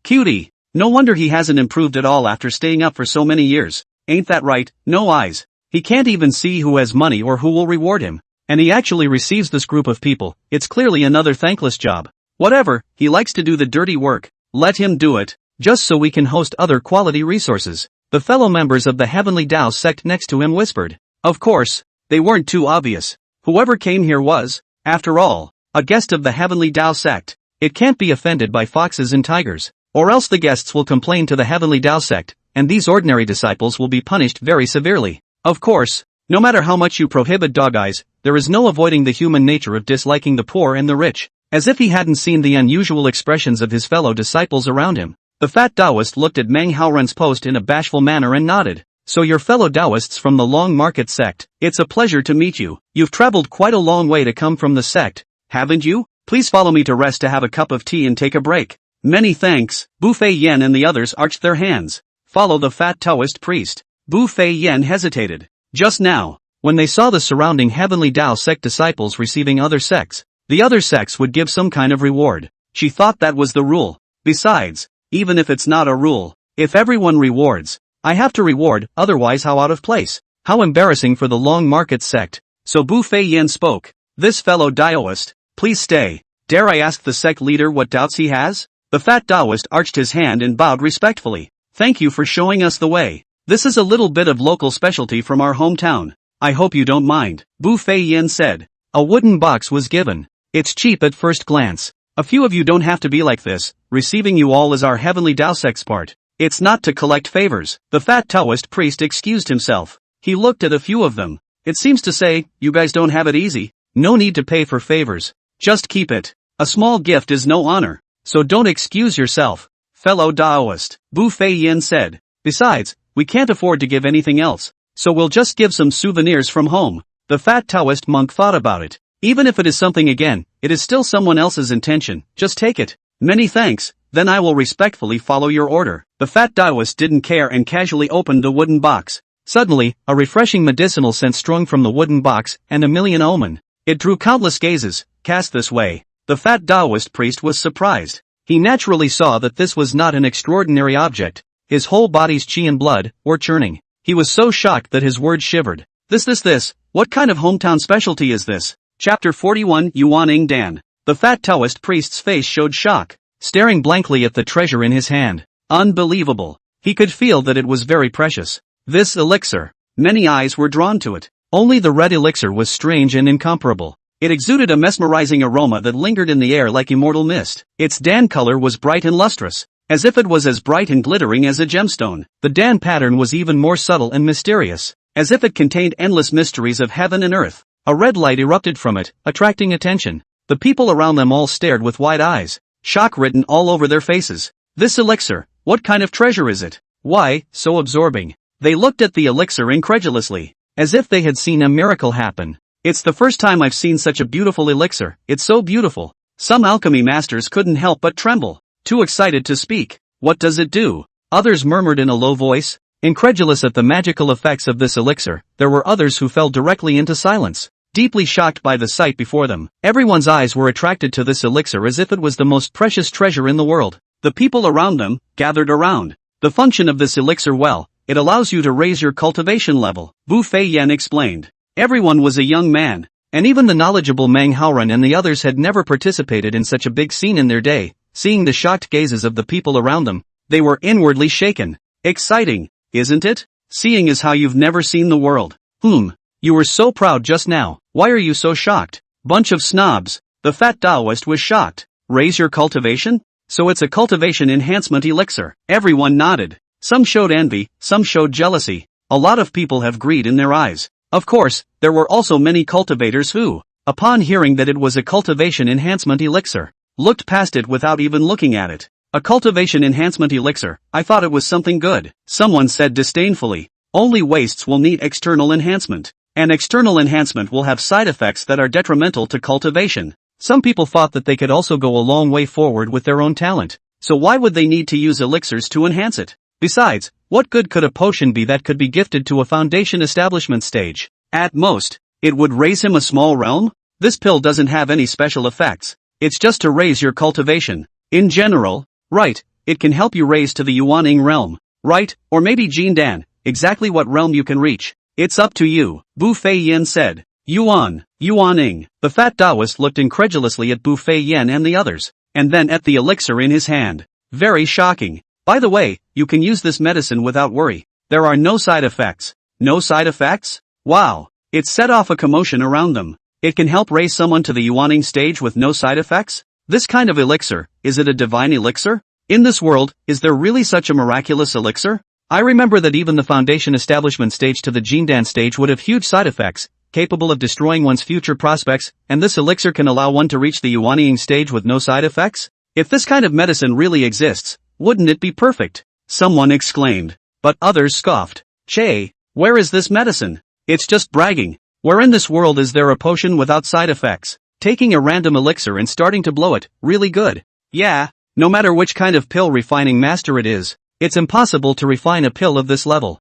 Cutie. No wonder he hasn't improved at all after staying up for so many years. Ain't that right? No eyes. He can't even see who has money or who will reward him. And he actually receives this group of people. It's clearly another thankless job. Whatever, he likes to do the dirty work. Let him do it, just so we can host other quality resources. The fellow members of the Heavenly Tao sect next to him whispered. Of course, they weren't too obvious. Whoever came here was, after all, a guest of the Heavenly Tao sect. It can't be offended by foxes and tigers, or else the guests will complain to the Heavenly Tao sect, and these ordinary disciples will be punished very severely. Of course, no matter how much you prohibit dog eyes, there is no avoiding the human nature of disliking the poor and the rich. As if he hadn't seen the unusual expressions of his fellow disciples around him, the fat Taoist looked at Meng Haoren's post in a bashful manner and nodded. So your fellow Taoists from the Long Market sect, it's a pleasure to meet you. You've traveled quite a long way to come from the sect, haven't you? Please follow me to rest to have a cup of tea and take a break. Many thanks. Bu Fei Yen and the others arched their hands. Follow the fat Taoist priest. Bu Fei Yen hesitated. Just now, When they saw the surrounding Heavenly Tao sect disciples receiving other sects, the other sects would give some kind of reward. She thought that was the rule. Besides, even if it's not a rule, if everyone rewards, I have to reward, otherwise how out of place. How embarrassing for the Long Market sect. So Bu Fei Yen spoke. This fellow Daoist, please stay. Dare I ask the sect leader what doubts he has? The fat Daoist arched his hand and bowed respectfully. Thank you for showing us the way. This is a little bit of local specialty from our hometown. I hope you don't mind. Bu Fei Yen said. A wooden box was given. It's cheap at first glance. A few of you don't have to be like this. Receiving you all is our Heavenly Tao sect's part. It's not to collect favors. The fat Taoist priest excused himself. He looked at a few of them. It seems to say, you guys don't have it easy. No need to pay for favors. Just keep it. A small gift is no honor. So don't excuse yourself, fellow Daoist, Bu Fei Yen said. Besides, we can't afford to give anything else. So we'll just give some souvenirs from home. The fat Taoist monk thought about it. Even if it is something again, it is still someone else's intention. Just take it. Many thanks, then I will respectfully follow your order. The fat Daoist didn't care and casually opened the wooden box. Suddenly, a refreshing medicinal scent strung from the wooden box, and a million omen. It drew countless gazes, cast this way. The fat Daoist priest was surprised. He naturally saw that this was not an extraordinary object. His whole body's chi and blood were churning. He was so shocked that his words shivered. This, what kind of hometown specialty is this? Chapter 41 Yuaning Dan. The fat Taoist priest's face showed shock, staring blankly at the treasure in his hand. Unbelievable. He could feel that it was very precious. This elixir. Many eyes were drawn to it. Only the red elixir was strange and incomparable. It exuded a mesmerizing aroma that lingered in the air like immortal mist. Its Dan color was bright and lustrous, as if it was as bright and glittering as a gemstone. The Dan pattern was even more subtle and mysterious, as if it contained endless mysteries of heaven and earth. A red light erupted from it, attracting attention. The people around them all stared with wide eyes, shock written all over their faces. This elixir, what kind of treasure is it? Why, so absorbing? They looked at the elixir incredulously, as if they had seen a miracle happen. It's the first time I've seen such a beautiful elixir. It's so beautiful. Some alchemy masters couldn't help but tremble, too excited to speak. What does it do? Others murmured in a low voice. Incredulous at the magical effects of this elixir, there were others who fell directly into silence, deeply shocked by the sight before them. Everyone's eyes were attracted to this elixir as if it was the most precious treasure in the world. The people around them gathered around. The function of this elixir, well, it allows you to raise your cultivation level, Bu Fei Yen explained. Everyone was a young man, and even the knowledgeable Meng Haoran and the others had never participated in such a big scene in their day. Seeing the shocked gazes of the people around them, they were inwardly shaken. Exciting, isn't it? Seeing is how you've never seen the world. You were so proud just now. Why are you so shocked? Bunch of snobs. The fat Daoist was shocked. Raise your cultivation? So it's a cultivation enhancement elixir. Everyone nodded. Some showed envy, some showed jealousy. A lot of people have greed in their eyes. Of course, there were also many cultivators who, upon hearing that it was a cultivation enhancement elixir, looked past it without even looking at it. A cultivation enhancement elixir, I thought it was something good. Someone said disdainfully. Only wastes will need external enhancement. An external enhancement will have side effects that are detrimental to cultivation. Some people thought that they could also go a long way forward with their own talent. So why would they need to use elixirs to enhance it? Besides, what good could a potion be that could be gifted to a foundation establishment stage? At most, it would raise him a small realm? This pill doesn't have any special effects. It's just to raise your cultivation. In general, right, it can help you raise to the Yuaning realm. Right, or maybe Jindan, exactly what realm you can reach. It's up to you, Bu Fei Yen said. Yuaning. The fat Taoist looked incredulously at Bu Fei Yen and the others, and then at the elixir in his hand. Very shocking. By the way, you can use this medicine without worry. There are no side effects. No side effects? Wow. It set off a commotion around them. It can help raise someone to the Yuaning stage with no side effects? This kind of elixir, is it a divine elixir? In this world, is there really such a miraculous elixir? I remember that even the foundation establishment stage to the Jindan stage would have huge side effects, capable of destroying one's future prospects, and this elixir can allow one to reach the Yuaning stage with no side effects? If this kind of medicine really exists, wouldn't it be perfect? Someone exclaimed. But others scoffed. Che, where is this medicine? It's just bragging. Where in this world is there a potion without side effects? Taking a random elixir and starting to blow it, really good. Yeah, no matter which kind of pill refining master it is, it's impossible to refine a pill of this level.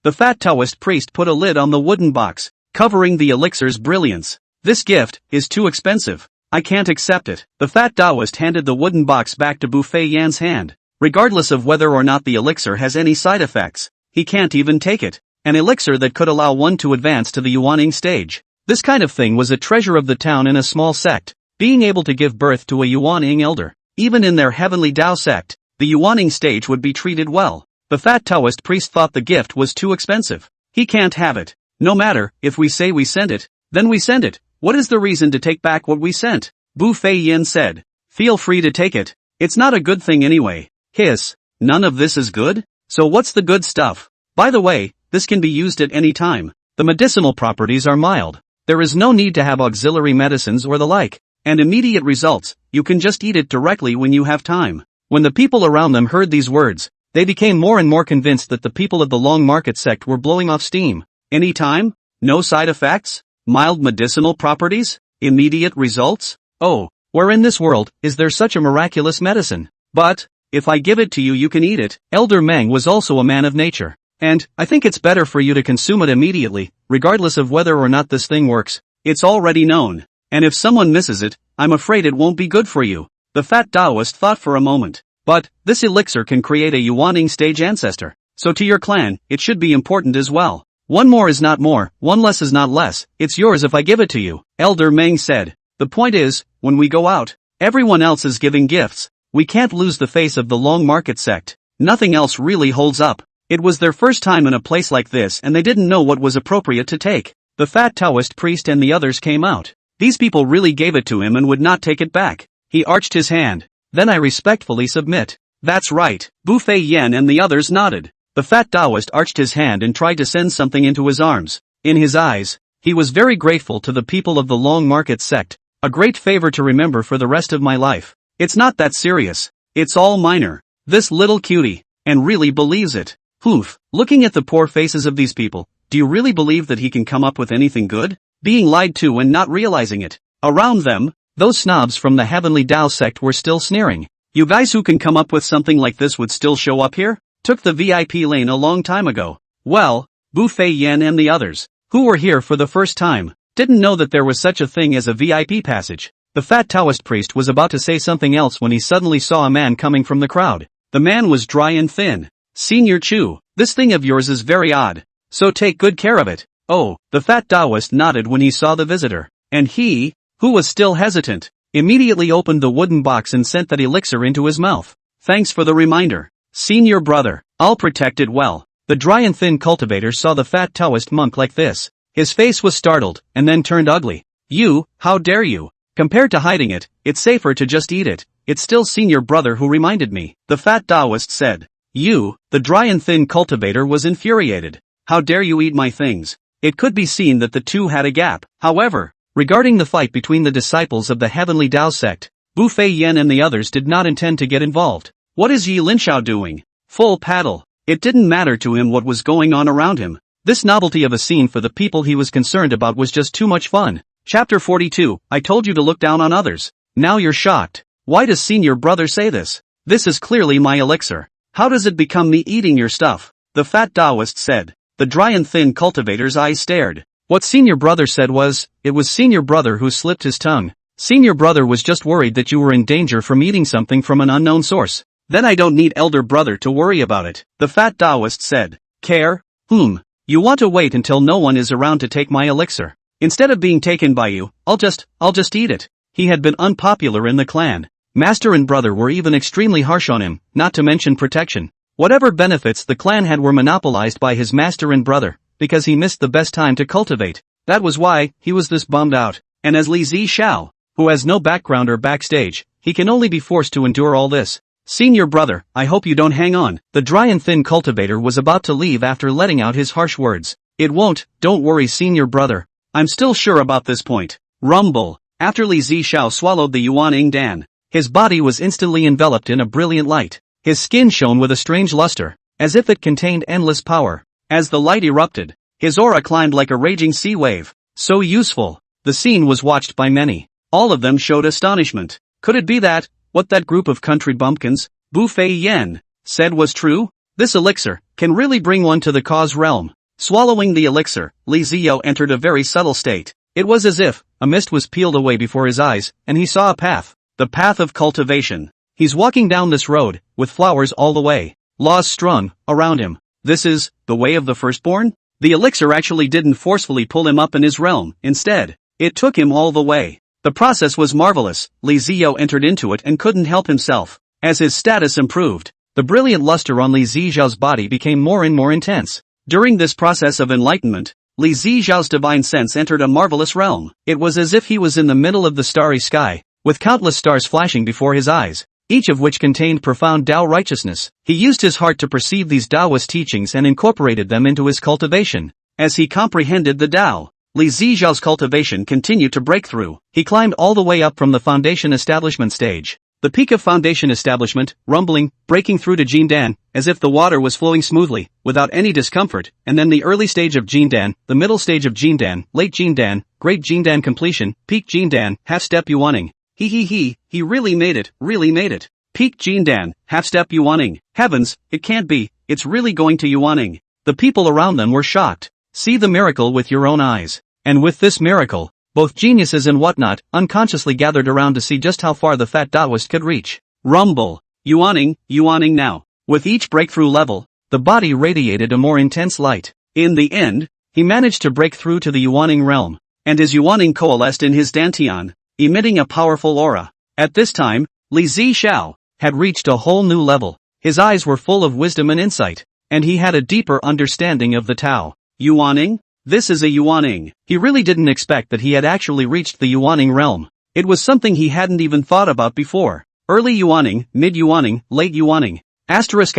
The fat Taoist priest put a lid on the wooden box, covering the elixir's brilliance. This gift is too expensive. I can't accept it. The fat Taoist handed the wooden box back to Bu Fei Yan's hand. Regardless of whether or not the elixir has any side effects, he can't even take it. An elixir that could allow one to advance to the Yuaning stage. This kind of thing was a treasure of the town in a small sect, being able to give birth to a Yuaning elder. Even in their heavenly Tao sect, the Yuaning stage would be treated well. The fat Taoist priest thought the gift was too expensive. He can't have it. No matter, if we say we send it, then we send it. What is the reason to take back what we sent? Bu Fei Yan said. Feel free to take it. It's not a good thing anyway. Hiss. None of this is good? So what's the good stuff? By the way, this can be used at any time. The medicinal properties are mild. There is no need to have auxiliary medicines or the like. And immediate results, you can just eat it directly when you have time. When the people around them heard these words, they became more and more convinced that the people of the Long Market sect were blowing off steam. Any time? No side effects? Mild medicinal properties? Immediate results? Oh, where in this world is there such a miraculous medicine? But, if I give it to you, you can eat it. Elder Meng was also a man of nature. And, I think it's better for you to consume it immediately, regardless of whether or not this thing works. It's already known. And if someone misses it, I'm afraid it won't be good for you. The fat Taoist thought for a moment. But, this elixir can create a Yuaning stage ancestor. So to your clan, it should be important as well. One more is not more, one less is not less. It's yours if I give it to you, Elder Meng said. The point is, when we go out, everyone else is giving gifts. We can't lose the face of the Long Market sect. Nothing else really holds up. It was their first time in a place like this and they didn't know what was appropriate to take. The fat Taoist priest and the others came out. These people really gave it to him and would not take it back. He arched his hand. Then I respectfully submit. That's right. Bu Fei Yan and the others nodded. The fat Taoist arched his hand and tried to send something into his arms. In his eyes, he was very grateful to the people of the Long Market sect. A great favor to remember for the rest of my life. It's not that serious. It's all minor. This little cutie, and really believes it. Poof, looking at the poor faces of these people, do you really believe that he can come up with anything good? Being lied to and not realizing it. Around them, those snobs from the Heavenly Tao sect were still sneering. You guys who can come up with something like this would still show up here? Took the VIP lane a long time ago. Well, Bu Fei Yan and the others, who were here for the first time, didn't know that there was such a thing as a VIP passage. The fat Taoist priest was about to say something else when he suddenly saw a man coming from the crowd. The man was dry and thin. Senior Chu, this thing of yours is very odd. So take good care of it. Oh, the fat Taoist nodded when he saw the visitor. And he, who was still hesitant, immediately opened the wooden box and sent that elixir into his mouth. Thanks for the reminder. Senior brother, I'll protect it well. The dry and thin cultivator saw the fat Taoist monk like this. His face was startled, and then turned ugly. You, how dare you? Compared to hiding it, it's safer to just eat it. It's still senior brother who reminded me, the fat Taoist said. You, the dry and thin cultivator was infuriated. How dare you eat my things? It could be seen that the two had a gap. However, regarding the fight between the disciples of the Heavenly Tao sect, Bu Fei Yan and the others did not intend to get involved. What is Yi Linxiao doing? Full paddle. It didn't matter to him what was going on around him. This novelty of a scene for the people he was concerned about was just too much fun. Chapter 42, I told you to look down on others. Now you're shocked. Why does senior brother say this? This is clearly my elixir. How does it become me eating your stuff? The fat Taoist said. The dry and thin cultivator's eyes stared. What senior brother said was, it was senior brother who slipped his tongue. Senior brother was just worried that you were in danger from eating something from an unknown source. Then I don't need elder brother to worry about it. The fat Taoist said. Care? You want to wait until no one is around to take my elixir. Instead of being taken by you, I'll just eat it. He had been unpopular in the clan. Master and brother were even extremely harsh on him, not to mention protection. Whatever benefits the clan had were monopolized by his master and brother, because he missed the best time to cultivate. That was why he was this bummed out. And as Li Zixiao, who has no background or backstage, he can only be forced to endure all this. Senior brother, I hope you don't hang on. The dry and thin cultivator was about to leave after letting out his harsh words. It won't, don't worry senior brother. I'm still sure about this point. Rumble. After Li Zixiao swallowed the Yuan Dan, his body was instantly enveloped in a brilliant light. His skin shone with a strange luster, as if it contained endless power. As the light erupted, his aura climbed like a raging sea wave. So useful. The scene was watched by many. All of them showed astonishment. Could it be that, what that group of country bumpkins, Bu Fei Yan, said was true? This elixir can really bring one to the cause realm. Swallowing the elixir, Linxiao entered a very subtle state. It was as if a mist was peeled away before his eyes, and he saw a path. The path of cultivation. He's walking down this road, with flowers all the way. Laws strung around him. This is the way of the firstborn? The elixir actually didn't forcefully pull him up in his realm, instead, it took him all the way. The process was marvelous. Linxiao entered into it and couldn't help himself. As his status improved, the brilliant luster on Linxiao's body became more and more intense. During this process of enlightenment, Linxiao's divine sense entered a marvelous realm. It was as if he was in the middle of the starry sky, with countless stars flashing before his eyes, each of which contained profound Tao righteousness. He used his heart to perceive these Taoist teachings and incorporated them into his cultivation. As he comprehended the Tao, Linxiao's cultivation continued to break through. He climbed all the way up from the foundation establishment stage. The peak of foundation establishment, rumbling, breaking through to Jindan, as if the water was flowing smoothly, without any discomfort, and then the early stage of Jindan, the middle stage of Jindan, late Jindan, great Jindan completion, peak Jindan, half-step yuaning. He really made it. Peak Jindan, half-step yuaning. Heavens, it can't be, it's really going to yuaning. The people around them were shocked. See the miracle with your own eyes. And with this miracle, both geniuses and whatnot unconsciously gathered around to see just how far the fat Taoist could reach. Rumble. Yuaning now. With each breakthrough level, the body radiated a more intense light. In the end, he managed to break through to the yuaning realm, and his yuaning coalesced in his dantian, emitting a powerful aura. At this time, Linxiao had reached a whole new level. His eyes were full of wisdom and insight, and he had a deeper understanding of the Tao. Yuaning? This is a yuaning. He really didn't expect that he had actually reached the yuaning realm. It was something he hadn't even thought about before. Early yuaning, mid yuaning, late yuaning. Asterisk.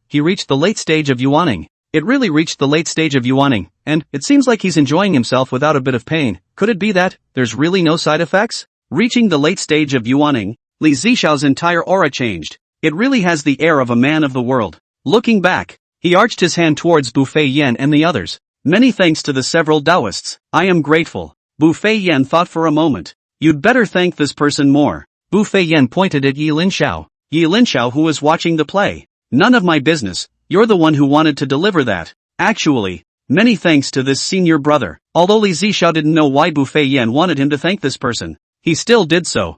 He reached the late stage of yuaning. It really reached the late stage of yuaning, and it seems like he's enjoying himself without a bit of pain. Could it be that there's really no side effects? Reaching the late stage of yuaning, Linxiao's entire aura changed. It really has the air of a man of the world. Looking back, he arched his hand towards Bu Fei Yan and the others. Many thanks to the several Taoists. I am grateful. Bu Fei Yan thought for a moment. You'd better thank this person more. Bu Fei Yan pointed at Yi Linxiao. Yi Linxiao, who was watching the play. None of my business. You're the one who wanted to deliver that. Actually, many thanks to this senior brother. Although Linxiao didn't know why Bu Fei Yan wanted him to thank this person, he still did so.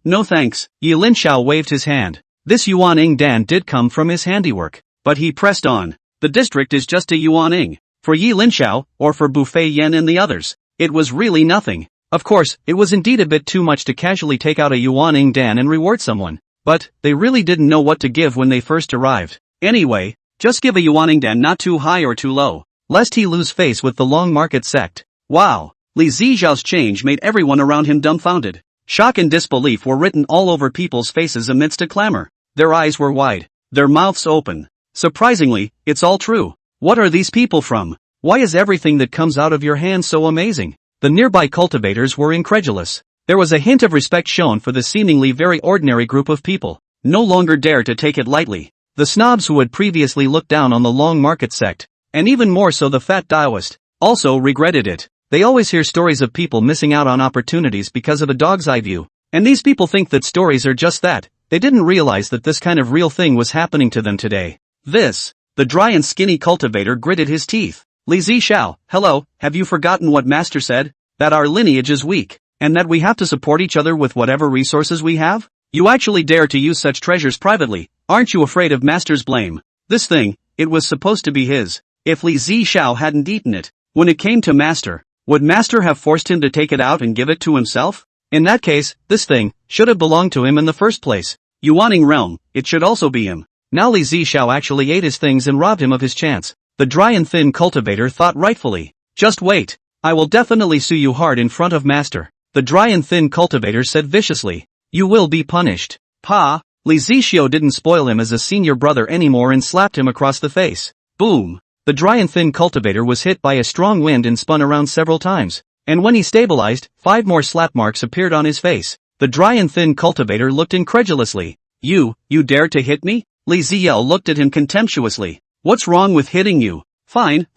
No thanks. Yi Linxiao waved his hand. This yuaning dan did come from his handiwork. But he pressed on. The district is just a yuaning. For Yi Linxiao, or for Bu Fei Yan and the others, it was really nothing. Of course, it was indeed a bit too much to casually take out a yuaning dan and reward someone. But they really didn't know what to give when they first arrived. Anyway, just give a yuaning dan, not too high or too low, lest he lose face with the long market sect. Wow. Linxiao's change made everyone around him dumbfounded. Shock and disbelief were written all over people's faces amidst a clamor. Their eyes were wide, their mouths open. Surprisingly, it's all true. What are these people from? Why is everything that comes out of your hand so amazing? The nearby cultivators were incredulous. There was a hint of respect shown for the seemingly very ordinary group of people. No longer dared to take it lightly. The snobs who had previously looked down on the long market sect, and even more so the fat Taoist, also regretted it. They always hear stories of people missing out on opportunities because of a dog's eye view. And these people think that stories are just that. They didn't realize that this kind of real thing was happening to them today. The dry and skinny cultivator gritted his teeth. Linxiao, hello, have you forgotten what Master said? That our lineage is weak, and that we have to support each other with whatever resources we have? You actually dare to use such treasures privately. Aren't you afraid of Master's blame? This thing, it was supposed to be his. If Linxiao hadn't eaten it, when it came to Master, would Master have forced him to take it out and give it to himself? In that case, this thing should have belonged to him in the first place. Yuaning realm, it should also be him. Now Linxiao actually ate his things and robbed him of his chance. The dry and thin cultivator thought rightfully. Just wait. I will definitely sue you hard in front of Master. The dry and thin cultivator said viciously. You will be punished. Pa. Linxiao didn't spoil him as a senior brother anymore and slapped him across the face. Boom. The dry and thin cultivator was hit by a strong wind and spun around several times. And when he stabilized, 5 more slap marks appeared on his face. The dry and thin cultivator looked incredulously. You dared to hit me? Linxiao looked at him contemptuously. What's wrong with hitting you? Fine.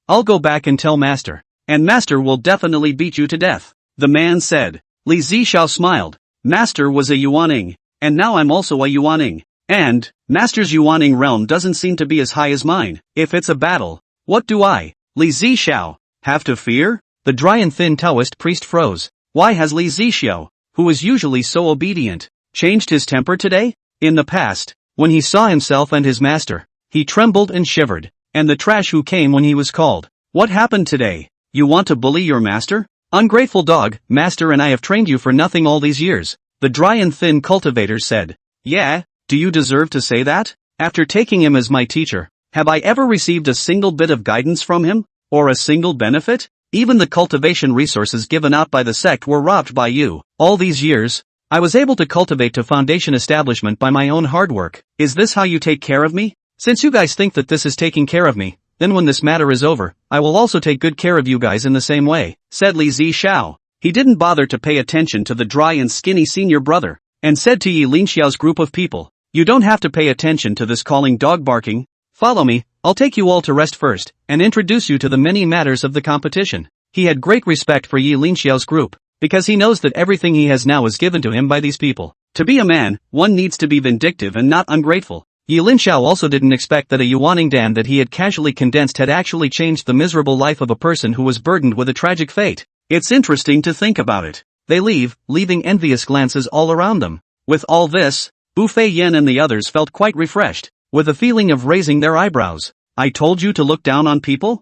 I'll go back and tell Master. And Master will definitely beat you to death. The man said. Linxiao smiled. Master was a yuaning. And now I'm also a yuaning. And, Master's Yuaning realm doesn't seem to be as high as mine. If it's a battle, what do I, Li Zixiao, have to fear? The dry and thin Taoist priest froze. Why has Li Zixiao, who is usually so obedient, changed his temper today? In the past, when he saw himself and his master, he trembled and shivered, and the trash who came when he was called. What happened today? You want to bully your master? Ungrateful dog, master and I have trained you for nothing all these years, the dry and thin cultivator said. Yeah, do you deserve to say that? After taking him as my teacher, have I ever received a single bit of guidance from him? Or a single benefit? Even the cultivation resources given out by the sect were robbed by you. All these years, I was able to cultivate a foundation establishment by my own hard work. Is this how you take care of me? Since you guys think that this is taking care of me, then when this matter is over, I will also take good care of you guys in the same way, said Li Zixiao. He didn't bother to pay attention to the dry and skinny senior brother, and said to Yi Linxiao's group of people, you don't have to pay attention to this calling dog barking. Follow me, I'll take you all to rest first, and introduce you to the many matters of the competition. He had great respect for Yi Linxiao's group, because he knows that everything he has now is given to him by these people. To be a man, one needs to be vindictive and not ungrateful. Yi Linxiao also didn't expect that a Yuaning Dan that he had casually condensed had actually changed the miserable life of a person who was burdened with a tragic fate. It's interesting to think about it. They leave, leaving envious glances all around them. With all this, Bu Fei Yen and the others felt quite refreshed, with a feeling of raising their eyebrows. I told you to look down on people?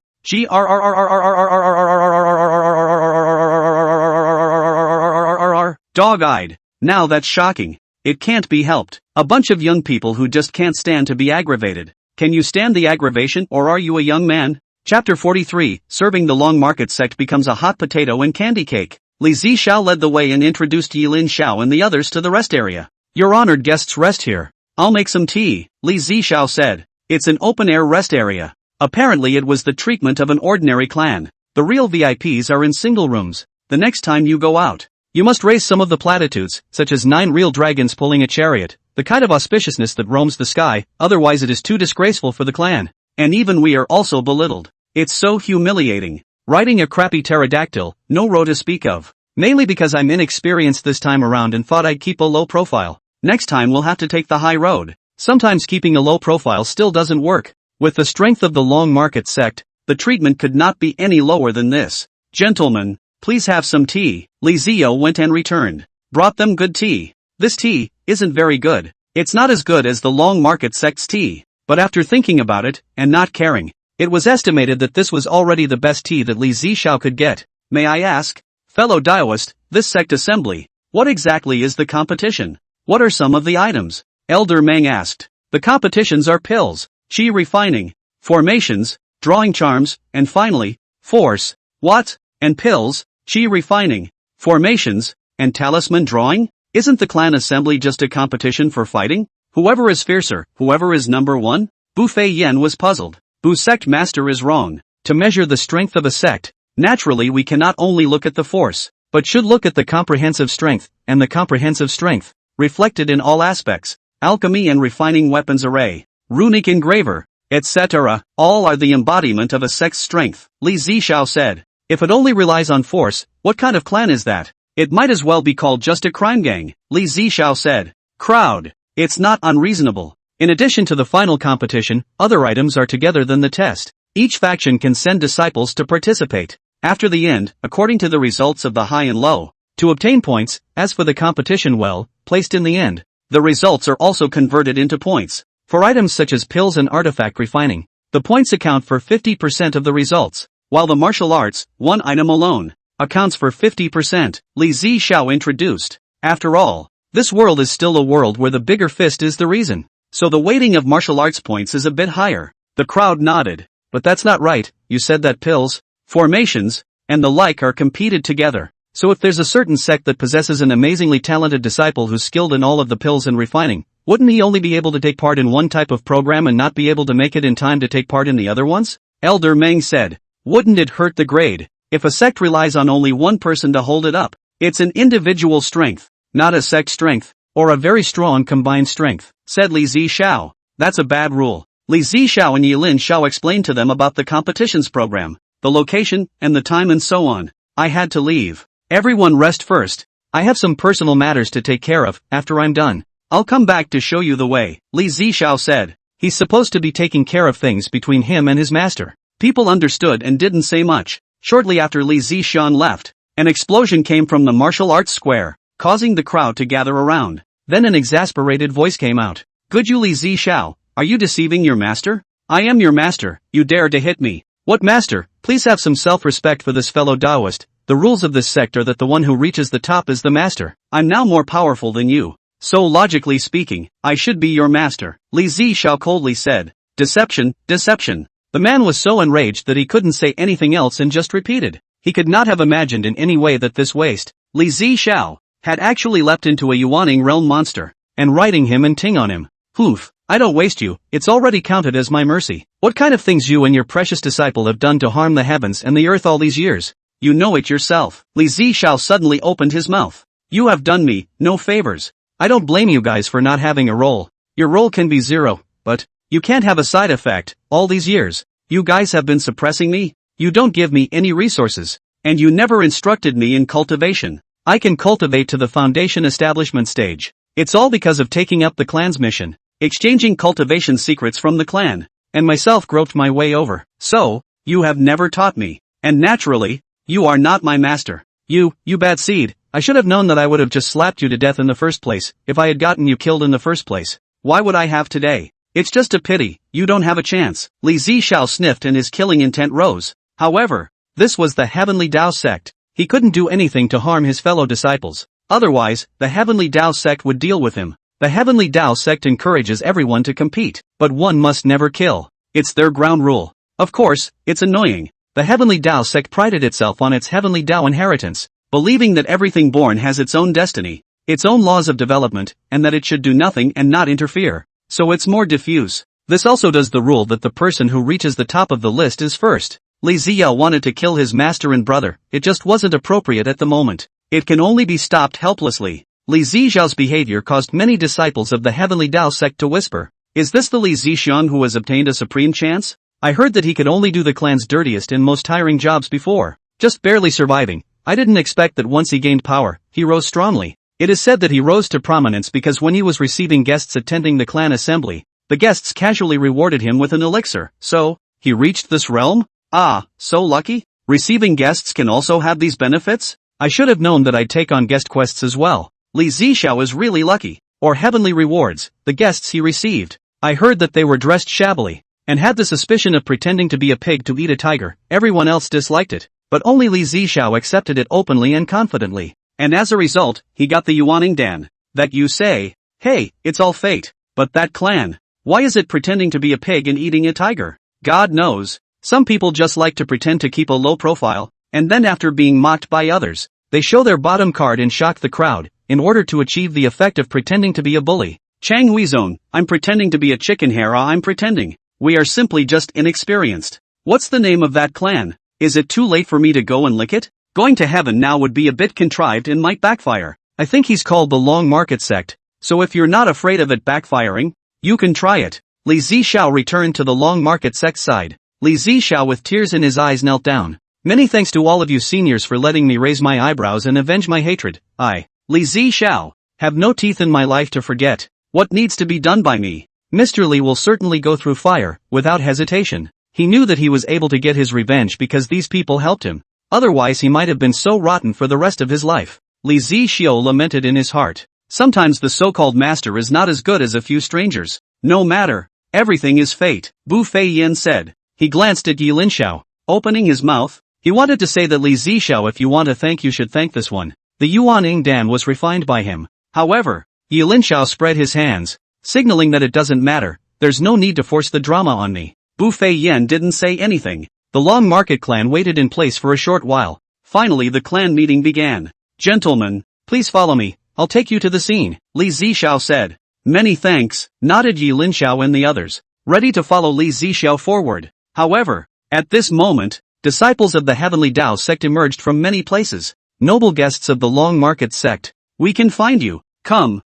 Dog-eyed. Now that's shocking. It can't be helped. A bunch of young people who just can't stand to be aggravated. Can you stand the aggravation or are you a young man? Chapter 43, Serving the Long Market Sect becomes a hot potato and candy cake. Li Zixiao led the way and introduced Yi Linxiao and the others to the rest area. Your honored guests rest here. I'll make some tea, Li Zixiao said. It's an open-air rest area. Apparently it was the treatment of an ordinary clan. The real VIPs are in single rooms. The next time you go out, you must raise some of the platitudes, such as 9 real dragons pulling a chariot, the kind of auspiciousness that roams the sky, otherwise it is too disgraceful for the clan. And even we are also belittled. It's so humiliating. Riding a crappy pterodactyl, no row to speak of. Mainly because I'm inexperienced this time around and thought I'd keep a low profile. Next time we'll have to take the high road. Sometimes keeping a low profile still doesn't work. With the strength of the long market sect, the treatment could not be any lower than this. Gentlemen, please have some tea. Li Zixiao went and returned. Brought them good tea. This tea isn't very good. It's not as good as the long market sect's tea. But after thinking about it, and not caring, it was estimated that this was already the best tea that Li Zixiao could get. May I ask, fellow Daoist, this sect assembly, what exactly is the competition? What are some of the items? Elder Meng asked. The competitions are pills, chi refining, formations, drawing charms, and finally, force. What? And pills, chi refining, formations, and talisman drawing? Isn't the clan assembly just a competition for fighting? Whoever is fiercer, whoever is number one? Bu Fei Yen was puzzled. Bu sect master is wrong. To measure the strength of a sect, naturally we cannot only look at the force, but should look at the comprehensive strength, and the comprehensive strength, reflected in all aspects, alchemy and refining weapons array, runic engraver, etc., all are the embodiment of a sect's strength, Li Zixiao said. If it only relies on force, what kind of clan is that? It might as well be called just a crime gang, Li Zixiao said. Crowd. It's not unreasonable. In addition to the final competition, other items are together than the test. Each faction can send disciples to participate. After the end, according to the results of the high and low, to obtain points. As for the competition well, placed in the end, the results are also converted into points. For items such as pills and artifact refining, the points account for 50% of the results, while the martial arts, one item alone, accounts for 50%, Li Zixiao introduced. After all, this world is still a world where the bigger fist is the reason. So the weighting of martial arts points is a bit higher. The crowd nodded. But that's not right, you said that pills, formations, and the like are competed together. So if there's a certain sect that possesses an amazingly talented disciple who's skilled in all of the pills and refining, wouldn't he only be able to take part in one type of program and not be able to make it in time to take part in the other ones? Elder Meng said. Wouldn't it hurt the grade if a sect relies on only one person to hold it up? It's an individual strength, not a sect strength, or a very strong combined strength, said Li Zixiao. That's a bad rule. Li Zixiao and Yi Linxiao explained to them about the competitions program, the location, and the time and so on. I had to leave. Everyone rest first. I have some personal matters to take care of. After I'm done, I'll come back to show you the way, Li Zixiao said. He's supposed to be taking care of things between him and his master. People understood and didn't say much. Shortly after Li Zixian left, an explosion came from the martial arts square, causing the crowd to gather around. Then an exasperated voice came out. Good you Li Zixiao, are you deceiving your master? I am your master, you dare to hit me. What master? Please have some self-respect for this fellow Taoist. The rules of this sect are that the one who reaches the top is the master. I'm now more powerful than you. So logically speaking, I should be your master, Li Zixiao coldly said. Deception, deception. The man was so enraged that he couldn't say anything else and just repeated. He could not have imagined in any way that this waste, Li Zixiao, had actually leapt into a Yuaning realm monster, and riding him and ting on him. Oof, I don't waste you, it's already counted as my mercy. What kind of things you and your precious disciple have done to harm the heavens and the earth all these years? You know it yourself. Li Zixiao suddenly opened his mouth. You have done me no favors. I don't blame you guys for not having a role. Your role can be zero, but you can't have a side effect. All these years, you guys have been suppressing me. You don't give me any resources, and you never instructed me in cultivation. I can cultivate to the foundation establishment stage. It's all because of taking up the clan's mission, exchanging cultivation secrets from the clan, and myself groped my way over. So, you have never taught me, and naturally, you are not my master. You bad seed, I should have known that I would have just slapped you to death in the first place, if I had gotten you killed in the first place. Why would I have today? It's just a pity, you don't have a chance. Li Zixiao sniffed and his killing intent rose. However, this was the Heavenly Tao sect. He couldn't do anything to harm his fellow disciples. Otherwise, the Heavenly Tao sect would deal with him. The Heavenly Tao sect encourages everyone to compete, but one must never kill. It's their ground rule. Of course, it's annoying. The Heavenly Tao sect prided itself on its Heavenly Tao inheritance, believing that everything born has its own destiny, its own laws of development, and that it should do nothing and not interfere. So it's more diffuse. This also does the rule that the person who reaches the top of the list is first. Li Zixiao wanted to kill his master and brother, it just wasn't appropriate at the moment. It can only be stopped helplessly. Li Zixiao's behavior caused many disciples of the Heavenly Tao sect to whisper, is this the Li Zixian who has obtained a supreme chance? I heard that he could only do the clan's dirtiest and most tiring jobs before, just barely surviving. I didn't expect that once he gained power, he rose strongly. It is said that he rose to prominence because when he was receiving guests attending the clan assembly, the guests casually rewarded him with an elixir. So, he reached this realm? Ah, so lucky? Receiving guests can also have these benefits? I should have known that I'd take on guest quests as well. Li Zixiao is really lucky. Or heavenly rewards, the guests he received. I heard that they were dressed shabbily, and had the suspicion of pretending to be a pig to eat a tiger. Everyone else disliked it, but only Li Zixiao accepted it openly and confidently. And as a result, he got the Yuaning Dan. That you say, hey, it's all fate. But that clan, why is it pretending to be a pig and eating a tiger? God knows. Some people just like to pretend to keep a low profile, and then after being mocked by others, they show their bottom card and shock the crowd, in order to achieve the effect of pretending to be a bully. Chang Huizong, I'm pretending to be a chicken hair. I'm pretending. We are simply just inexperienced. What's the name of that clan? Is it too late for me to go and lick it? Going to heaven now would be a bit contrived and might backfire. I think he's called the Long Market Sect, so if you're not afraid of it backfiring, you can try it. Li Zixiao returned to the Long Market Sect side. Li Zixiao with tears in his eyes knelt down. Many thanks to all of you seniors for letting me raise my eyebrows and avenge my hatred. I, Li Zixiao, have no teeth in my life to forget what needs to be done by me. Mr. Li will certainly go through fire, without hesitation. He knew that he was able to get his revenge because these people helped him. Otherwise he might have been so rotten for the rest of his life. Li Zixiao lamented in his heart. Sometimes the so-called master is not as good as a few strangers. No matter. Everything is fate, Bu Feiyin said. He glanced at Yi Linxiao, opening his mouth. He wanted to say that Li Zixiao, if you want to thank you should thank this one. The Yuan Dan was refined by him. However, Yi Linxiao spread his hands, signaling that it doesn't matter, there's no need to force the drama on me. Bu Feiyin didn't say anything. The Long Market clan waited in place for a short while. Finally the clan meeting began. Gentlemen, please follow me, I'll take you to the scene, Li Zixiao said. Many thanks, nodded Yi Linxiao and the others, ready to follow Li Zixiao forward. However, at this moment, disciples of the Heavenly Tao sect emerged from many places. Noble guests of the Long Market sect, we can find you. Come,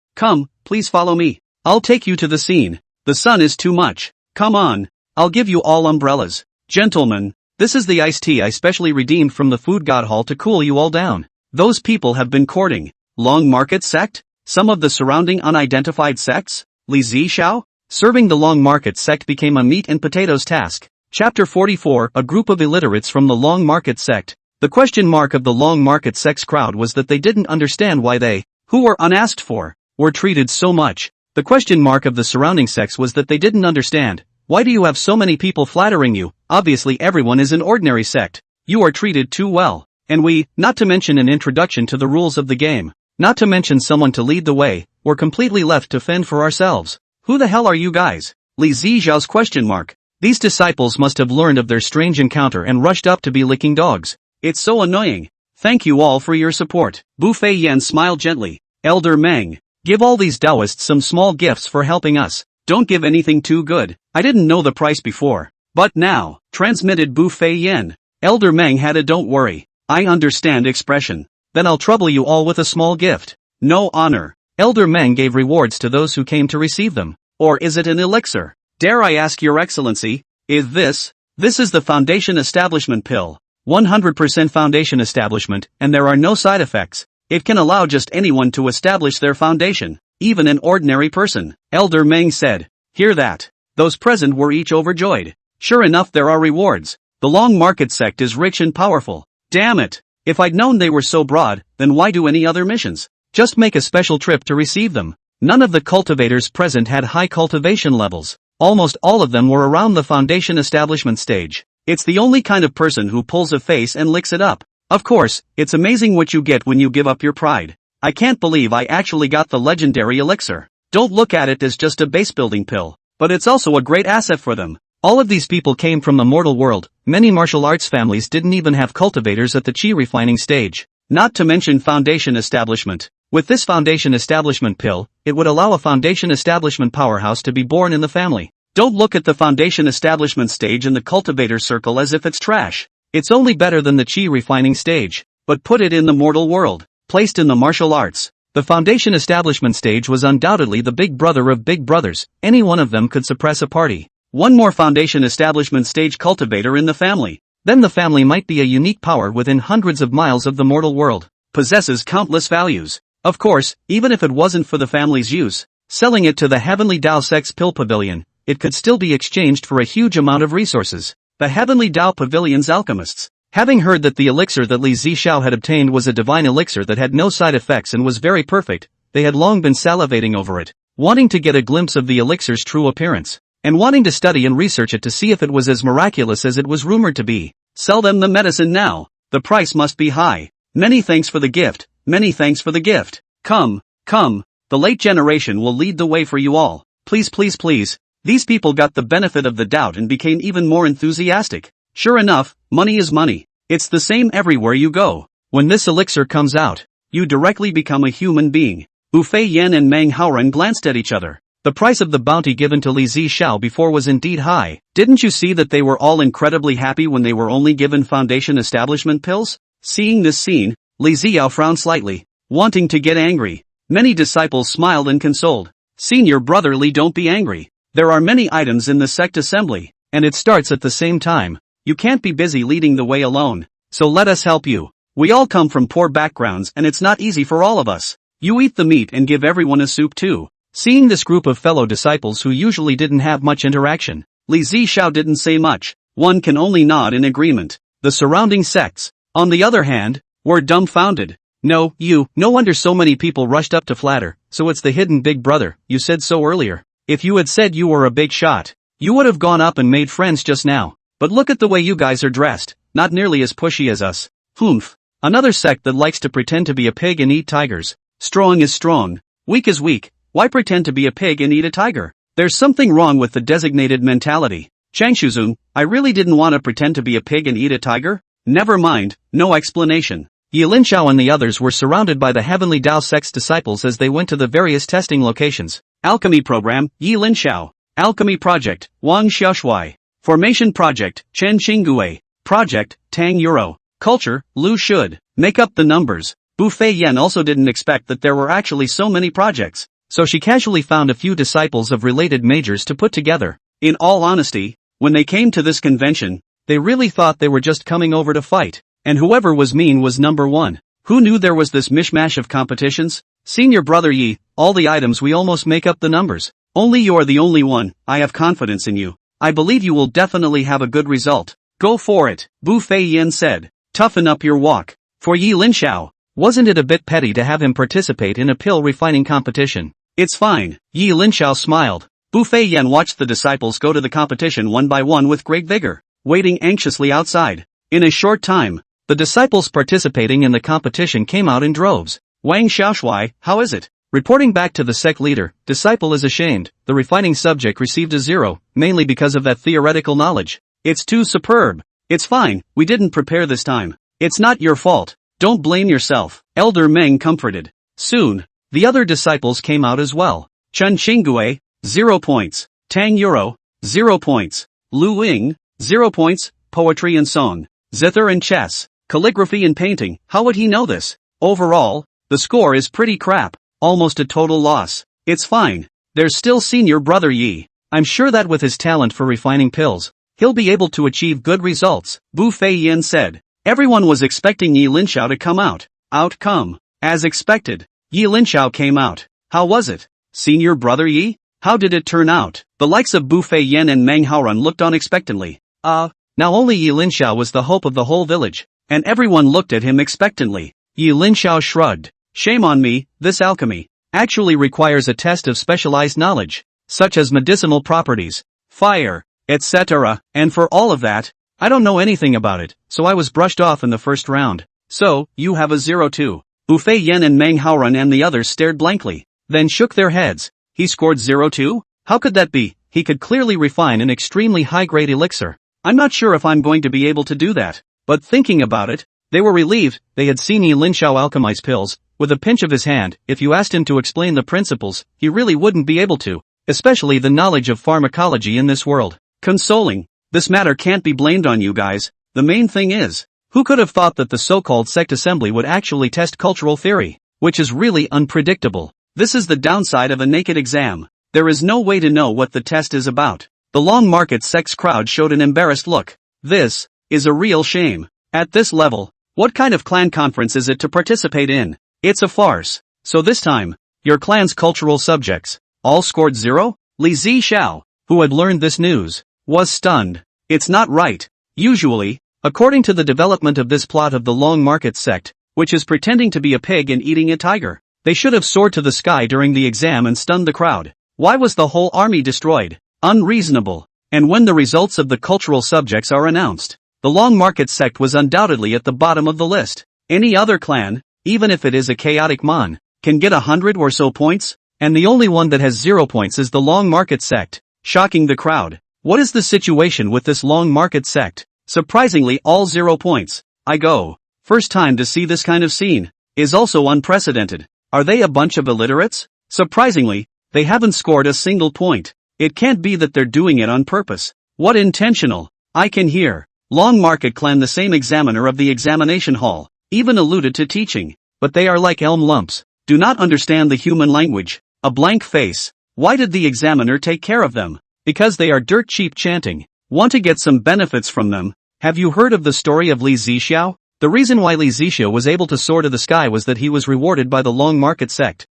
please follow me. I'll take you to the scene. The sun is too much. Come on, I'll give you all umbrellas. Gentlemen, this is the iced tea I specially redeemed from the food god hall to cool you all down. Those people have been courting. Long Market sect? some of the surrounding unidentified sects? Linxiao? Serving the Long Market sect became a meat and potatoes task. Chapter 44, a group of illiterates from the Long Market sect. The question mark of the Long Market sect's crowd was that they didn't understand why they, who were unasked for, were treated so much. The question mark of the surrounding sects was that they didn't understand. Why do you have so many people flattering you? Obviously everyone is an ordinary sect. You are treated too well. And we, not to mention an introduction to the rules of the game, not to mention someone to lead the way, were completely left to fend for ourselves. Who the hell are you guys? Li Zixiao's question mark. These disciples must have learned of their strange encounter and rushed up to be licking dogs. It's so annoying. Thank you all for your support. Bu Fei Yan smiled gently. Elder Meng, give all these Taoists some small gifts for helping us. Don't give anything too good. I didn't know the price before. But now, transmitted Bu Fei Yan. Elder Meng had a don't worry, I understand expression. Then I'll trouble you all with a small gift. No honor. Elder Meng gave rewards to those who came to receive them. Or is it an elixir? Dare I ask your excellency, is this? This is the Foundation Establishment pill. 100% Foundation Establishment, and there are no side effects. It can allow just anyone to establish their foundation, even an ordinary person. Elder Meng said. Hear that? Those present were each overjoyed. Sure enough, there are rewards. The Long Market sect is rich and powerful. Damn it. If I'd known they were so broad, then why do any other missions? Just make a special trip to receive them. None of the cultivators present had high cultivation levels. Almost all of them were around the Foundation Establishment stage. It's the only kind of person who pulls a face and licks it up. Of course, it's amazing what you get when you give up your pride. I can't believe I actually got the legendary elixir. Don't look at it as just a base building pill, but it's also a great asset for them. All of these people came from the mortal world. Many martial arts families didn't even have cultivators at the chi refining stage. Not to mention Foundation Establishment. With this Foundation Establishment pill, it would allow a Foundation Establishment powerhouse to be born in the family. Don't look at the Foundation Establishment stage in the cultivator circle as if it's trash. It's only better than the chi refining stage. But put it in the mortal world, placed in the martial arts. The Foundation Establishment stage was undoubtedly the big brother of big brothers. Any one of them could suppress a party. One more Foundation Establishment stage cultivator in the family. Then the family might be a unique power within hundreds of miles of the mortal world. Possesses countless values. Of course, even if it wasn't for the family's use, selling it to the Heavenly Tao Sect's Pill Pavilion, it could still be exchanged for a huge amount of resources. The Heavenly Tao Pavilion's alchemists, having heard that the elixir that Li Zixiao had obtained was a divine elixir that had no side effects and was very perfect, they had long been salivating over it, wanting to get a glimpse of the elixir's true appearance, and wanting to study and research it to see if it was as miraculous as it was rumored to be. Sell them the medicine now. The price must be high. Many thanks for the gift. Many thanks for the gift. Come, come. The late generation will lead the way for you all. Please, please, please. These people got the benefit of the doubt and became even more enthusiastic. Sure enough, money is money. It's the same everywhere you go. When this elixir comes out, you directly become a human being. Bu Fei Yan and Meng Haoren glanced at each other. The price of the bounty given to Li Zixiao before was indeed high. Didn't you see that they were all incredibly happy when they were only given Foundation Establishment pills? Seeing this scene, Li Zixiao frowned slightly, wanting to get angry. Many disciples smiled and consoled. Senior brother Li, don't be angry. There are many items in the sect assembly, and it starts at the same time. You can't be busy leading the way alone. So let us help you. We all come from poor backgrounds and it's not easy for all of us. You eat the meat and give everyone a soup too. Seeing this group of fellow disciples who usually didn't have much interaction, Li Zixiao didn't say much. One can only nod in agreement. The surrounding sects, on the other hand, were dumbfounded. No wonder so many people rushed up to flatter. So it's the hidden big brother, you said so earlier. If you had said you were a big shot, you would have gone up and made friends just now. But look at the way you guys are dressed, not nearly as pushy as us. Humph. Another sect that likes to pretend to be a pig and eat tigers. Strong is strong, weak is weak. Why pretend to be a pig and eat a tiger? There's something wrong with the designated mentality. Changshuzun, I really didn't want to pretend to be a pig and eat a tiger? Never mind, no explanation. Yi Linxiao and the others were surrounded by the Heavenly Tao Sect's disciples as they went to the various testing locations. Alchemy Program, Yi Linxiao. Alchemy Project, Wang Xiaoshui. Formation Project, Chen Qinggui. Project, Tang Euro. Culture, Lu Shud. Make up the numbers. Bu Fei Yan also didn't expect that there were actually so many projects. So she casually found a few disciples of related majors to put together. In all honesty, when they came to this convention, they really thought they were just coming over to fight. And whoever was mean was number one. Who knew there was this mishmash of competitions? Senior brother Yi, all the items we almost make up the numbers. Only you're the only one, I have confidence in you. I believe you will definitely have a good result. Go for it, Bu Fei Yin said. Toughen up your walk. For Yi Linxiao, wasn't it a bit petty to have him participate in a pill refining competition? It's fine, Yi Linxiao smiled. Bu Fei Yin watched the disciples go to the competition one by one with great vigor, waiting anxiously outside. In a short time, the disciples participating in the competition came out in droves. Wang Xiaoshuai, how is it? Reporting back to the sect leader, disciple is ashamed, the refining subject received a 0, mainly because of that theoretical knowledge. It's too superb. It's fine, we didn't prepare this time. It's not your fault. Don't blame yourself. Elder Meng comforted. Soon, the other disciples came out as well. Chen Qinggui, 0 points. Tang Euro, 0 points. Lu Ying, 0 points, poetry and song. Zither and chess, calligraphy and painting, how would he know this? Overall, the score is pretty crap, almost a total loss. It's fine. There's still senior brother Yi. I'm sure that with his talent for refining pills, he'll be able to achieve good results, Bu Fei Yin said. Everyone was expecting Yi Linxiao to come out. Outcome. As expected, Yi Linxiao came out. How was it? Senior brother Yi? How did it turn out? The likes of Bu Fei Yin and Meng Haoran looked on expectantly. Now only Yi Linxiao was the hope of the whole village, and everyone looked at him expectantly. Yi Linxiao shrugged. Shame on me, this alchemy actually requires a test of specialized knowledge, such as medicinal properties, fire, etc., and for all of that, I don't know anything about it, so I was brushed off in the first round. So, you have a 0 too. Bu Fei Yin and Meng Haoran and the others stared blankly, then shook their heads. He scored 0 too? How could that be? He could clearly refine an extremely high-grade elixir. I'm not sure if I'm going to be able to do that. But thinking about it, they were relieved. They had seen Yi Linxiao alchemize pills. With a pinch of his hand, if you asked him to explain the principles, he really wouldn't be able to, especially the knowledge of pharmacology in this world. Consoling. This matter can't be blamed on you guys. The main thing is, who could have thought that the so-called sect assembly would actually test cultural theory, which is really unpredictable. This is the downside of a naked exam. There is no way to know what the test is about. The Long Market sect's crowd showed an embarrassed look. This is a real shame. At this level, what kind of clan conference is it to participate in? It's a farce. So this time, your clan's cultural subjects all scored 0? Li Zixiao, who had learned this news, was stunned. It's not right. Usually, according to the development of this plot of the Long Market sect, which is pretending to be a pig and eating a tiger, they should have soared to the sky during the exam and stunned the crowd. Why was the whole army destroyed? Unreasonable. And when the results of the cultural subjects are announced, the Long Market sect was undoubtedly at the bottom of the list. Any other clan, even if it is a chaotic mon, can get 100 or so points, and the only one that has 0 points is the Long Market sect, shocking the crowd. What is the situation with this Long Market sect? Surprisingly all 0 points. I go. First time to see this kind of scene. Is also unprecedented. Are they a bunch of illiterates? Surprisingly, they haven't scored a single point. It can't be that they're doing it on purpose. What intentional? I can hear. Long Market clan, the same examiner of the examination hall, even alluded to teaching, but they are like elm lumps, do not understand the human language, a blank face. Why did the examiner take care of them? Because they are dirt cheap chanting. Want to get some benefits from them? Have you heard of the story of Li Zixiao? The reason why Li Zixiao was able to soar to the sky was that he was rewarded by the Long Market sect.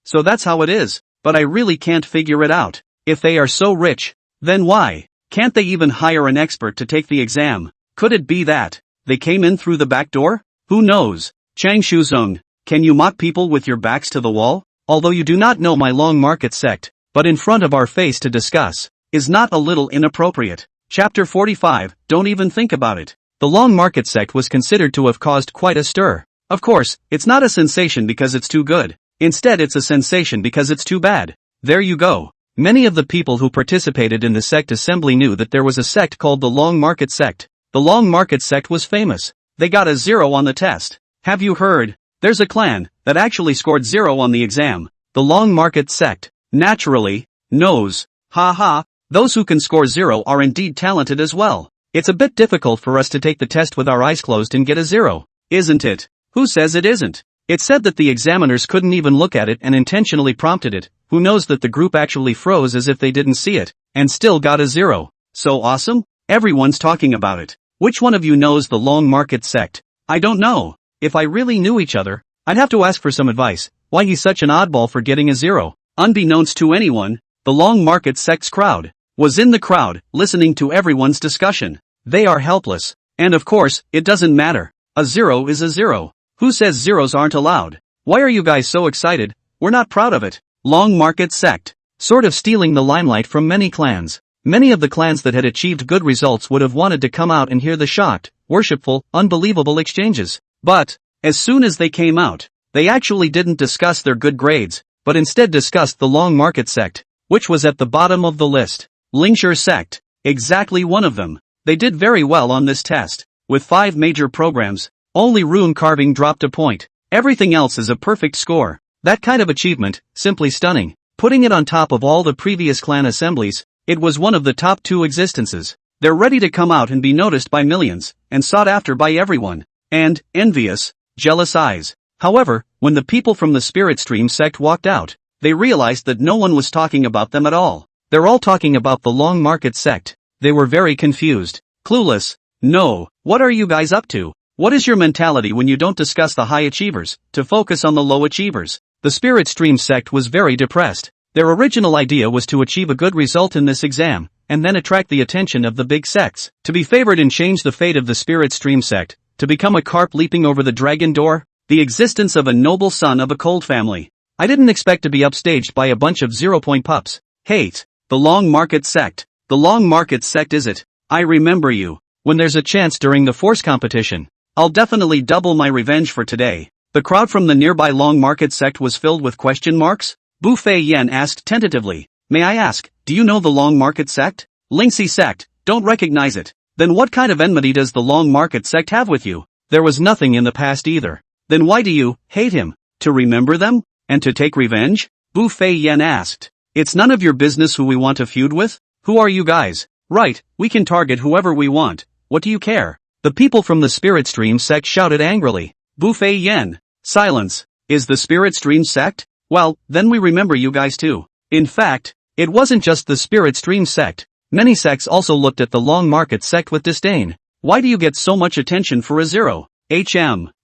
So that's how it is, but I really can't figure it out. If they are so rich, then why can't they even hire an expert to take the exam? Could it be that they came in through the back door? Who knows? Chang Shuzong, can you mock people with your backs to the wall? Although you do not know my Long Market sect, but in front of our face to discuss, is not a little inappropriate. Chapter 45, don't even think about it. The Long Market sect was considered to have caused quite a stir. Of course, it's not a sensation because it's too good. Instead it's a sensation because it's too bad. There you go. Many of the people who participated in the sect assembly knew that there was a sect called the Long Market sect. The Long Market sect was famous. They got a 0 on the test. Have you heard? There's a clan that actually scored 0 on the exam. The Long Market sect. Naturally, knows. Ha. Those who can score 0 are indeed talented as well. It's a bit difficult for us to take the test with our eyes closed and get a 0. Isn't it? Who says it isn't? It said that the examiners couldn't even look at it and intentionally prompted it. Who knows that the group actually froze as if they didn't see it, and still got a 0. So awesome? Everyone's talking about it. Which one of you knows the Long Market sect? I don't know. If I really knew each other, I'd have to ask for some advice. Why he's such an oddball for getting a 0. Unbeknownst to anyone, the long market sect's crowd was in the crowd, listening to everyone's discussion. They are helpless. And of course, it doesn't matter. A 0 is a 0. Who says zeros aren't allowed? Why are you guys so excited? We're not proud of it. Long market sect. Sort of stealing the limelight from many clans. Many of the clans that had achieved good results would have wanted to come out and hear the shocked, worshipful, unbelievable exchanges. But, as soon as they came out, they actually didn't discuss their good grades, but instead discussed the long market sect, which was at the bottom of the list. Linxiao sect. Exactly one of them. They did very well on this test. With 5 major programs, only rune carving dropped a point. Everything else is a perfect score. That kind of achievement, simply stunning. Putting it on top of all the previous clan assemblies, it was one of the top 2 existences. They're ready to come out and be noticed by millions, and sought after by everyone. And, envious, jealous eyes. However, when the people from the Spirit Stream sect walked out, they realized that no one was talking about them at all. They're all talking about the long market sect. They were very confused. Clueless. No, what are you guys up to? What is your mentality when you don't discuss the high achievers, to focus on the low achievers? The Spirit Stream sect was very depressed. Their original idea was to achieve a good result in this exam, and then attract the attention of the big sects, to be favored and change the fate of the Spirit Stream sect, to become a carp leaping over the dragon door, the existence of a noble son of a cold family. I didn't expect to be upstaged by a bunch of 0-point pups. Hate. The long market sect. The long market sect is it? I remember you. When there's a chance during the force competition, I'll definitely double my revenge for today. The crowd from the nearby long market sect was filled with question marks. Bu Fei Yan asked tentatively, may I ask, do you know the long market sect? Linxiao sect, don't recognize it. Then what kind of enmity does the long market sect have with you? There was nothing in the past either. Then why do you hate him? To remember them? And to take revenge? Bu Fei Yan asked. It's none of your business who we want to feud with? Who are you guys? Right, we can target whoever we want. What do you care? The people from the Spirit Stream sect shouted angrily. Bu Fei Yan. Silence. Is the Spirit Stream sect? Well, then we remember you guys too. In fact, it wasn't just the Spirit Stream sect. Many sects also looked at the long market sect with disdain. Why do you get so much attention for a 0?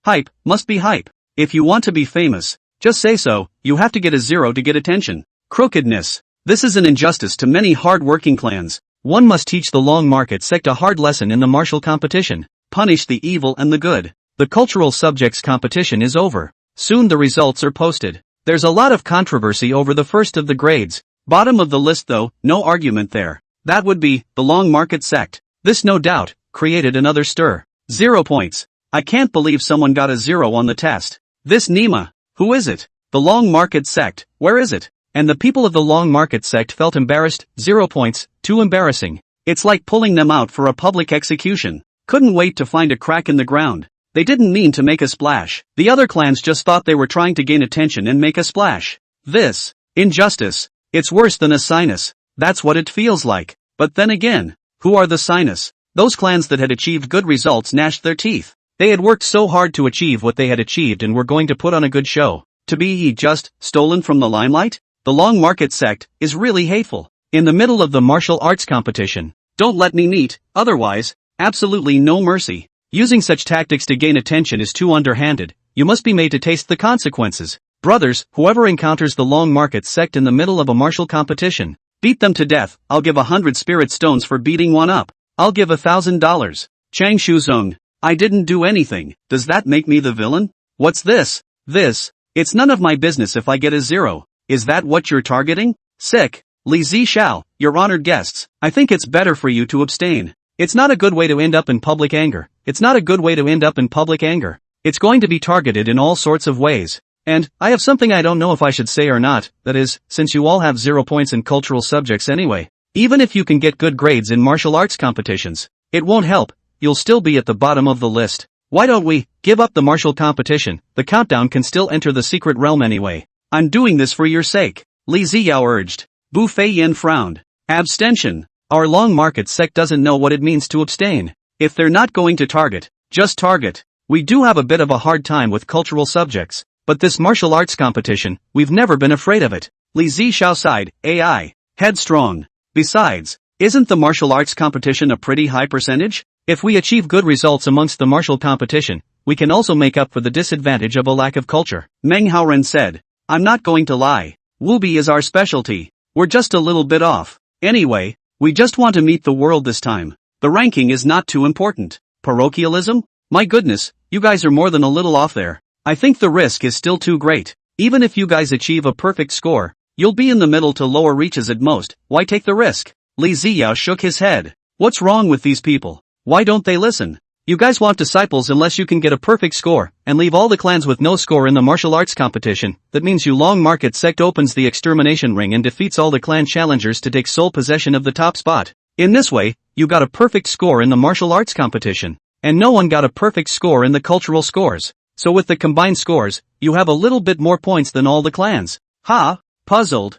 Hype, must be hype. If you want to be famous, just say so. You have to get a 0 to get attention. Crookedness. This is an injustice to many hard-working clans. One must teach the long market sect a hard lesson in the martial competition. Punish the evil and the good. The cultural subjects competition is over. Soon the results are posted. There's a lot of controversy over the first of the grades. Bottom of the list though, no argument there. That would be the long market sect. This no doubt created another stir. 0 points. I can't believe someone got a 0 on the test. This Nima. Who is it? The long market sect. Where is it? And the people of the long market sect felt embarrassed. 0 points. Too embarrassing. It's like pulling them out for a public execution. Couldn't wait to find a crack in the ground. They didn't mean to make a splash. The other clans just thought they were trying to gain attention and make a splash. This injustice. It's worse than a sinus. That's what it feels like. But then again, who are the sinus? Those clans that had achieved good results gnashed their teeth. They had worked so hard to achieve what they had achieved and were going to put on a good show. To be just stolen from the limelight? The long market sect is really hateful. In the middle of the martial arts competition, don't let me meet, otherwise, absolutely no mercy. Using such tactics to gain attention is too underhanded. You must be made to taste the consequences. Brothers, whoever encounters the long market sect in the middle of a martial competition, beat them to death. I'll give 100 spirit stones for beating one up. I'll give $1,000. Chang Shuzong. I didn't do anything. Does that make me the villain? What's this? It's none of my business if I get a 0. Is that what you're targeting? Sick. Li Zishao, your honored guests, I think it's better for you to abstain. It's not a good way to end up in public anger. It's going to be targeted in all sorts of ways. And, I have something I don't know if I should say or not, that is, since you all have 0 points in cultural subjects anyway. Even if you can get good grades in martial arts competitions, it won't help. You'll still be at the bottom of the list. Why don't we give up the martial competition? The countdown can still enter the secret realm anyway. I'm doing this for your sake. Li Ziyao urged. Bu Feiyin frowned. Abstention. Our long market sect doesn't know what it means to abstain. If they're not going to target, just target. We do have a bit of a hard time with cultural subjects, but this martial arts competition, we've never been afraid of it. Li Zishao sighed. AI. Headstrong. Besides, isn't the martial arts competition a pretty high percentage? If we achieve good results amongst the martial competition, we can also make up for the disadvantage of a lack of culture. Meng Haoren said. I'm not going to lie. Wooby is our specialty. We're just a little bit off. Anyway, we just want to meet the world this time. The ranking is not too important. Parochialism? My goodness, you guys are more than a little off there. I think the risk is still too great. Even if you guys achieve a perfect score, you'll be in the middle to lower reaches at most. Why take the risk? Li Ziya shook his head. What's wrong with these people? Why don't they listen? You guys want disciples unless you can get a perfect score, and leave all the clans with no score in the martial arts competition. That means you Long Market Sect opens the extermination ring and defeats all the clan challengers to take sole possession of the top spot. In this way, you got a perfect score in the martial arts competition, and no one got a perfect score in the cultural scores. So with the combined scores, you have a little bit more points than all the clans. Ha? Puzzled.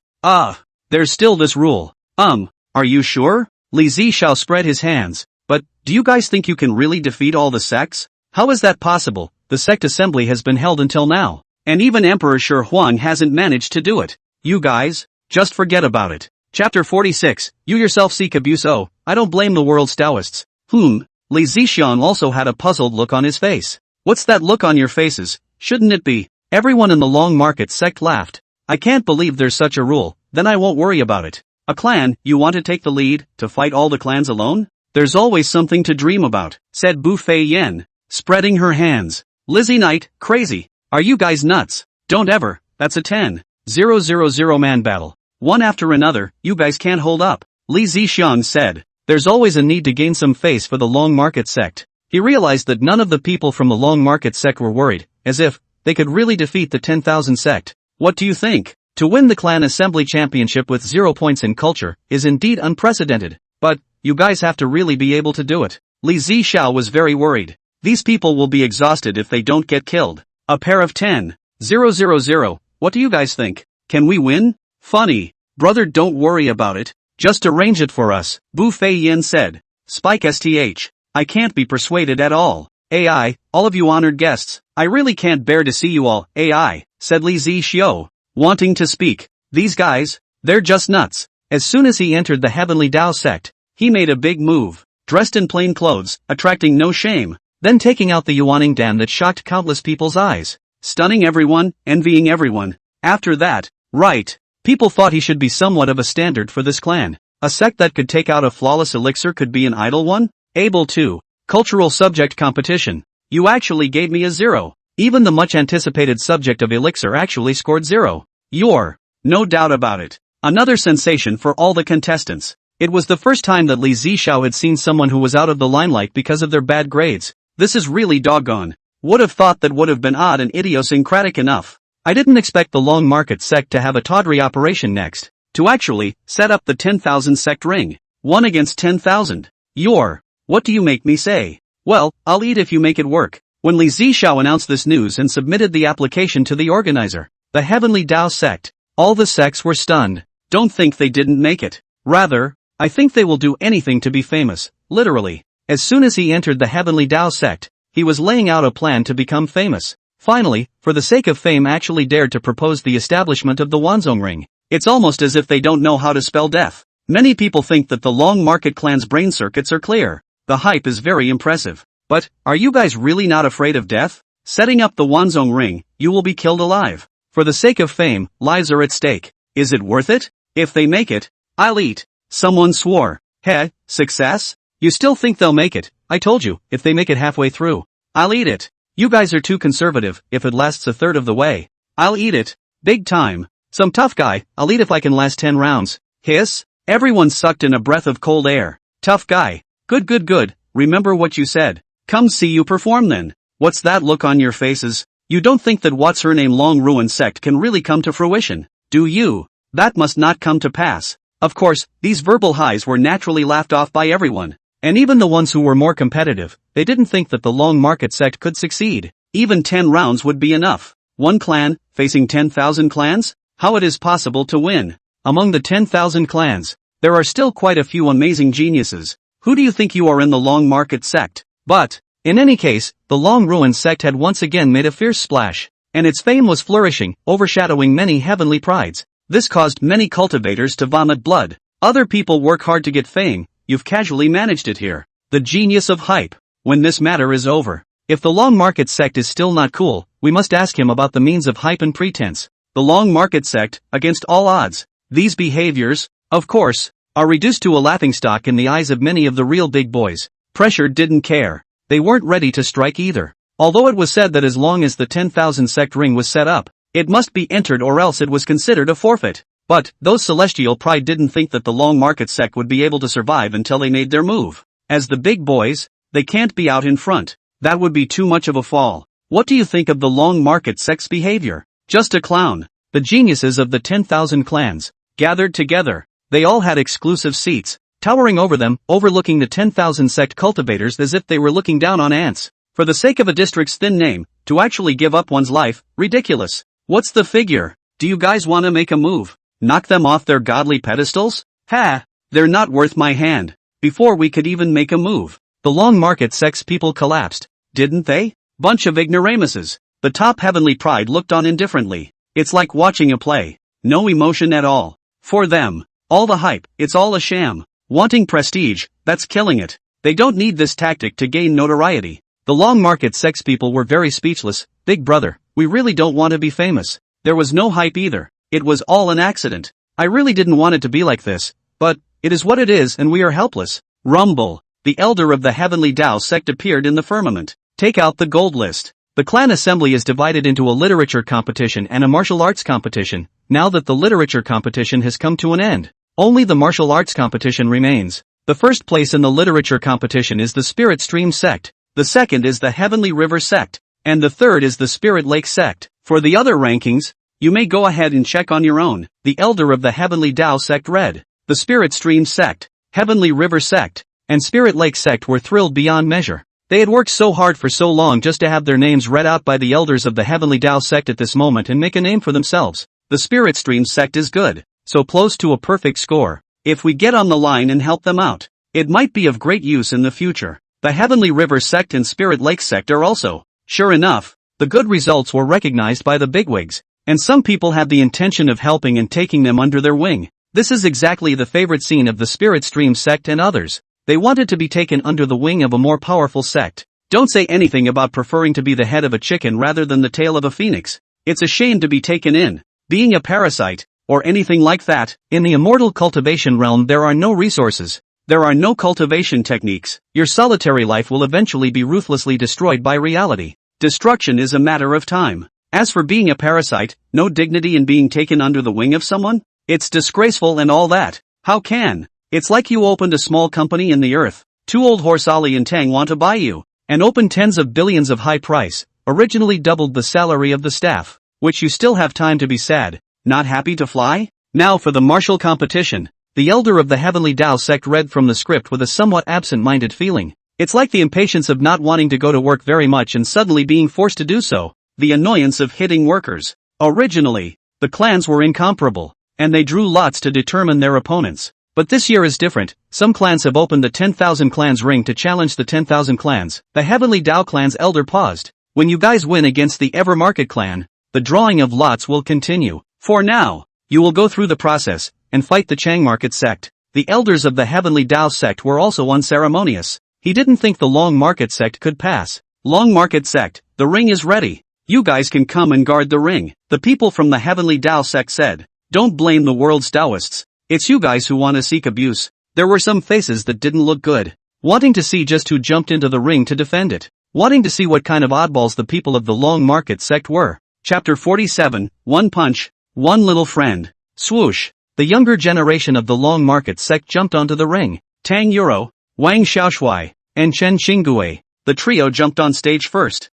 There's still this rule. Are you sure? Li Zixiao spread his hands. But, do you guys think you can really defeat all the sects? How is that possible? The sect assembly has been held until now, and even Emperor Shi Huang hasn't managed to do it. You guys, just forget about it. Chapter 46, You yourself seek abuse. Oh, I don't blame the world's Taoists. Li Zixiang also had a puzzled look on his face. What's that look on your faces? Shouldn't it be? Everyone in the Long Market Sect laughed. I can't believe there's such a rule, then I won't worry about it. A clan, you want to take the lead, to fight all the clans alone? There's always something to dream about, said Bu Fei Yen, spreading her hands. Lizzie Knight, crazy. Are you guys nuts? Don't ever. That's a 10-0-0-0 man battle. One after another, you guys can't hold up. Li Zixiang said. There's always a need to gain some face for the Long Market Sect. He realized that none of the people from the Long Market Sect were worried, as if they could really defeat the 10,000 sect. What do you think? To win the clan assembly championship with 0 points in culture is indeed unprecedented. But, you guys have to really be able to do it. Li Zixiao was very worried. These people will be exhausted if they don't get killed. A pair of 10-0-0-0. What do you guys think? Can we win? Funny. Brother, don't worry about it. Just arrange it for us, Bu Fei Yin said. Spike STH. I can't be persuaded at all. AI, all of you honored guests, I really can't bear to see you all. AI, said Li Zixiao, wanting to speak. These guys, they're just nuts. As soon as he entered the Heavenly Tao sect, he made a big move, dressed in plain clothes, attracting no shame, then taking out the Yuaning Dan that shocked countless people's eyes, stunning everyone, envying everyone. After that, right, people thought he should be somewhat of a standard for this clan. A sect that could take out a flawless elixir could be an idle one? Able to. Cultural subject competition. You actually gave me a 0. Even the much anticipated subject of elixir actually scored 0. You're. No doubt about it. Another sensation for all the contestants. It was the first time that Li Zixiao had seen someone who was out of the limelight because of their bad grades. This is really doggone. Would have thought that would have been odd and idiosyncratic enough. I didn't expect the Long Market Sect to have a tawdry operation next. To actually set up the 10,000 sect ring. 1 against 10,000. You're. What do you make me say? Well, I'll eat if you make it work. When Li Zixiao announced this news and submitted the application to the organizer, the Heavenly Tao sect, all the sects were stunned. Don't think they didn't make it. Rather, I think they will do anything to be famous, literally. As soon as he entered the Heavenly Tao sect, he was laying out a plan to become famous. Finally, for the sake of fame, actually dared to propose the establishment of the Wanzhong ring. It's almost as if they don't know how to spell death. Many people think that the Long Market clan's brain circuits are clear. The hype is very impressive. But, are you guys really not afraid of death? Setting up the Wanzhong ring, you will be killed alive. For the sake of fame, lives are at stake. Is it worth it? If they make it, I'll eat. Someone swore. Heh, success? You still think they'll make it? I told you, if they make it halfway through, I'll eat it. You guys are too conservative. If it lasts a third of the way, I'll eat it. Big time. Some tough guy, I'll eat if I can last 10 rounds. Hiss? Everyone sucked in a breath of cold air. Tough guy. Good. Remember what you said. Come see you perform then. What's that look on your faces? You don't think that what's her name Long Ruin sect can really come to fruition, do you? That must not come to pass. Of course, these verbal highs were naturally laughed off by everyone. And even the ones who were more competitive, they didn't think that the Long Market sect could succeed. Even 10 rounds would be enough. One clan, facing 10,000 clans? How it is possible to win? Among the 10,000 clans, there are still quite a few amazing geniuses. Who do you think you are in the Long Market sect? But, in any case, the Long Ruin sect had once again made a fierce splash, and its fame was flourishing, overshadowing many heavenly prides. This caused many cultivators to vomit blood. Other people work hard to get fame, you've casually managed it here. The genius of hype. When this matter is over, if the Long Market sect is still not cool, we must ask him about the means of hype and pretense. the long market sect, against all odds. These behaviors, of course, are reduced to a laughingstock in the eyes of many of the real big boys. Pressure didn't care. They weren't ready to strike either. Although it was said that as long as the 10,000 sect ring was set up, it must be entered or else it was considered a forfeit. But, those celestial pride didn't think that the long market sect would be able to survive until they made their move. As the big boys, they can't be out in front. That would be too much of a fall. What do you think of the long market sect's behavior? Just a clown. The geniuses of the 10,000 clans, gathered together. They all had exclusive seats, towering over them, overlooking the 10,000 sect cultivators as if they were looking down on ants. For the sake of a district's thin name, to actually give up one's life, ridiculous. What's the figure? Do you guys want to make a move? Knock them off their godly pedestals? Ha! They're not worth my hand. Before we could even make a move, the long market sect's people collapsed, didn't they? Bunch of ignoramuses. The top heavenly pride looked on indifferently. It's like watching a play. No emotion at all. For them, all the hype, it's all a sham. Wanting prestige, that's killing it. They don't need this tactic to gain notoriety. The long market sect's people were very speechless. Big brother, we really don't want to be famous. There was no hype either. It was all an accident. I really didn't want it to be like this, but it is what it is and we are helpless. Rumble. The elder of the heavenly Tao sect appeared in the firmament. Take out the gold list. The clan assembly is divided into a literature competition and a martial arts competition. Now that the literature competition has come to an end, only the martial arts competition remains. The first place in the literature competition is the Spirit Stream sect. The second is the Heavenly River sect. And the third is the Spirit Lake sect. For the other rankings, you may go ahead and check on your own. The elder of the Heavenly Tao sect read. The Spirit Stream sect, Heavenly River sect, and Spirit Lake sect were thrilled beyond measure. They had worked so hard for so long just to have their names read out by the elders of the Heavenly Tao sect at this moment and make a name for themselves. The Spirit Stream sect is good, so close to a perfect score. If we get on the line and help them out, it might be of great use in the future. The Heavenly River sect and Spirit Lake sect are also. Sure enough, the good results were recognized by the bigwigs, and some people had the intention of helping and taking them under their wing. This is exactly the favorite scene of the Spirit Stream sect and others. They wanted to be taken under the wing of a more powerful sect. Don't say anything about preferring to be the head of a chicken rather than the tail of a phoenix. It's a shame to be taken in, being a parasite, or anything like that. In the immortal cultivation realm there are no resources. There are no cultivation techniques. Your solitary life will eventually be ruthlessly destroyed by reality. Destruction is a matter of time. As for being a parasite, no dignity in being taken under the wing of someone? It's disgraceful and all that. How can? It's like you opened a small company in the earth. Two old horse Ali and Tang want to buy you, and opened tens of billions of high price, originally doubled the salary of the staff, which you still have time to be sad, not happy to fly? Now for the martial competition. The elder of the Heavenly Tao sect read from the script with a somewhat absent-minded feeling. It's like the impatience of not wanting to go to work very much and suddenly being forced to do so. The annoyance of hitting workers. Originally, the clans were incomparable, and they drew lots to determine their opponents. But this year is different. Some clans have opened the 10,000 clans ring to challenge the 10,000 clans. The Heavenly Tao clan's elder paused. When you guys win against the Ever Market clan, the drawing of lots will continue. For now, you will go through the process, and fight the Chang Market sect. The elders of the Heavenly Tao sect were also unceremonious. He didn't think the Long Market sect could pass. Long Market sect, the ring is ready. You guys can come and guard the ring. The people from the Heavenly Tao sect said. Don't blame the world's Taoists. It's you guys who want to seek abuse. There were some faces that didn't look good. Wanting to see just who jumped into the ring to defend it. Wanting to see what kind of oddballs the people of the Long Market sect were. Chapter 47, One Punch, One Little Friend. Swoosh. The younger generation of the Long Market sect jumped onto the ring. Tang Yuro, Wang Xiaoshui, and Chen Xinggui. The trio jumped on stage first.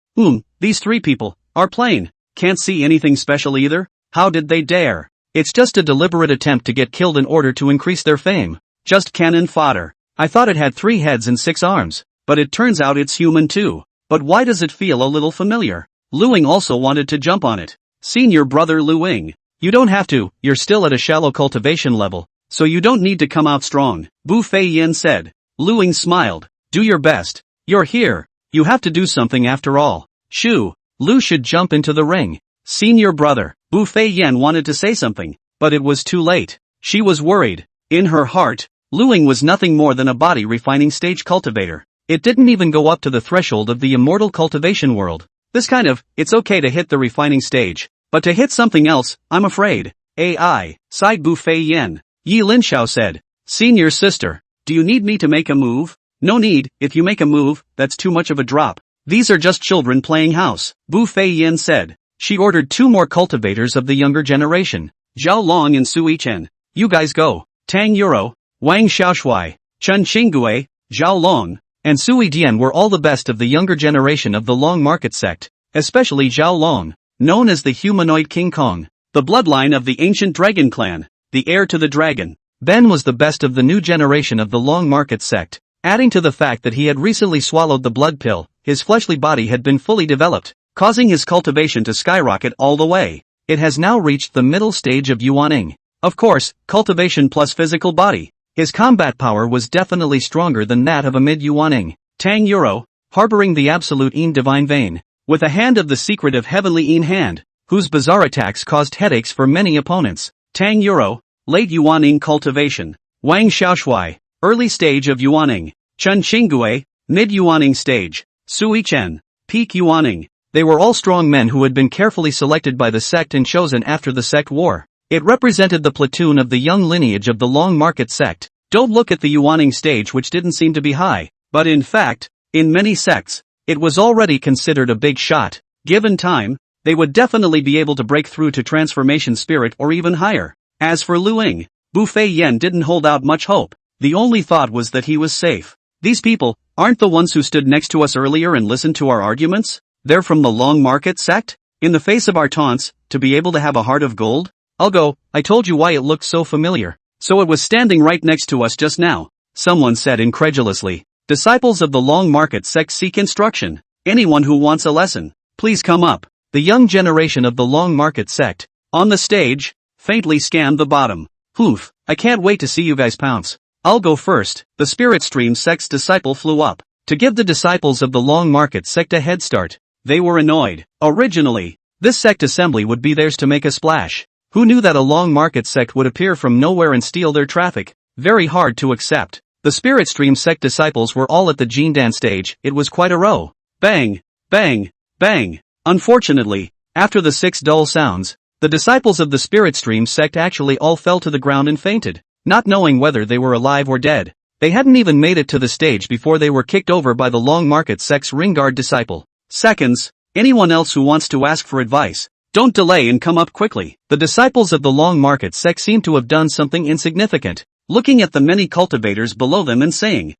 These three people are plain. Can't see anything special either. How did they dare? It's just a deliberate attempt to get killed in order to increase their fame. Just cannon fodder. I thought it had 3 heads and 6 arms, but it turns out it's human too. But why does it feel a little familiar? Luing also wanted to jump on it. Senior brother Luing. You don't have to, you're still at a shallow cultivation level, so you don't need to come out strong, Bu Fei Yin said. Luing smiled. Do your best. You're here. You have to do something after all. Shoo. Lu should jump into the ring. Senior brother. Bu Fei Yin wanted to say something, but it was too late. She was worried. In her heart, Luing was nothing more than a body refining stage cultivator. It didn't even go up to the threshold of the immortal cultivation world. This kind of, it's okay to hit the refining stage, But to hit something else, I'm afraid. AI, sighed Bu Fei Yen. Yi Linxiao said. Senior sister, do you need me to make a move? No need, if you make a move, that's too much of a drop. These are just children playing house, Bu Fei Yen said. She ordered 2 more cultivators of the younger generation, Zhao Long and Sui Chen. You guys go. Tang Yuro, Wang Xiaoshui, Chen Qinggui, Zhao Long, and Sui Dian were all the best of the younger generation of the Long Market sect, especially Zhao Long, known as the humanoid King Kong, the bloodline of the ancient dragon clan, the heir to the dragon. Ben was the best of the new generation of the Long Market sect, adding to the fact that he had recently swallowed the blood pill, his fleshly body had been fully developed, causing his cultivation to skyrocket all the way. It has now reached the middle stage of Yuaning. Of course, cultivation plus physical body. His combat power was definitely stronger than that of a mid-Yuaning. Tang Yuro, harboring the absolute Yin divine vein, with a hand of the secretive heavenly Yin hand, whose bizarre attacks caused headaches for many opponents. Tang Yuro, late Yuaning cultivation. Wang Xiaoshui, early stage of Yuaning. Chen Qinggui, mid-Yuaning stage. Sui Chen, peak Yuaning. They were all strong men who had been carefully selected by the sect and chosen after the sect war. It represented the platoon of the young lineage of the Long Market sect. Don't look at the Yuaning stage, which didn't seem to be high, but in fact, in many sects, it was already considered a big shot. Given time, they would definitely be able to break through to transformation spirit or even higher. As for Lu Ying, Bu Fei Yen didn't hold out much hope. The only thought was that he was safe. These people aren't the ones who stood next to us earlier and listened to our arguments? They're from the Long Market sect? In the face of our taunts, to be able to have a heart of gold? I'll go, I told you why it looked so familiar. So it was standing right next to us just now, someone said incredulously. Disciples of the Long Market sect seek instruction. Anyone who wants a lesson, please come up. The young generation of the Long Market sect, on the stage, faintly scanned the bottom. Oof, I can't wait to see you guys pounce. I'll go first. The Spirit Stream sect's disciple flew up, to give the disciples of the Long Market sect a head start. They were annoyed. Originally, this sect assembly would be theirs to make a splash. Who knew that a Long Market sect would appear from nowhere and steal their traffic? Very hard to accept. The Spirit Stream sect disciples were all at the Jindan stage. It was quite a row. Bang, bang, bang. Unfortunately, after the 6 dull sounds, the disciples of the Spirit Stream sect actually all fell to the ground and fainted, not knowing whether they were alive or dead. They hadn't even made it to the stage before they were kicked over by the Long Market sect's ringguard disciple. Seconds, anyone else who wants to ask for advice, don't delay and come up quickly. The disciples of the Long Market sect seem to have done something insignificant, looking at the many cultivators below them and saying,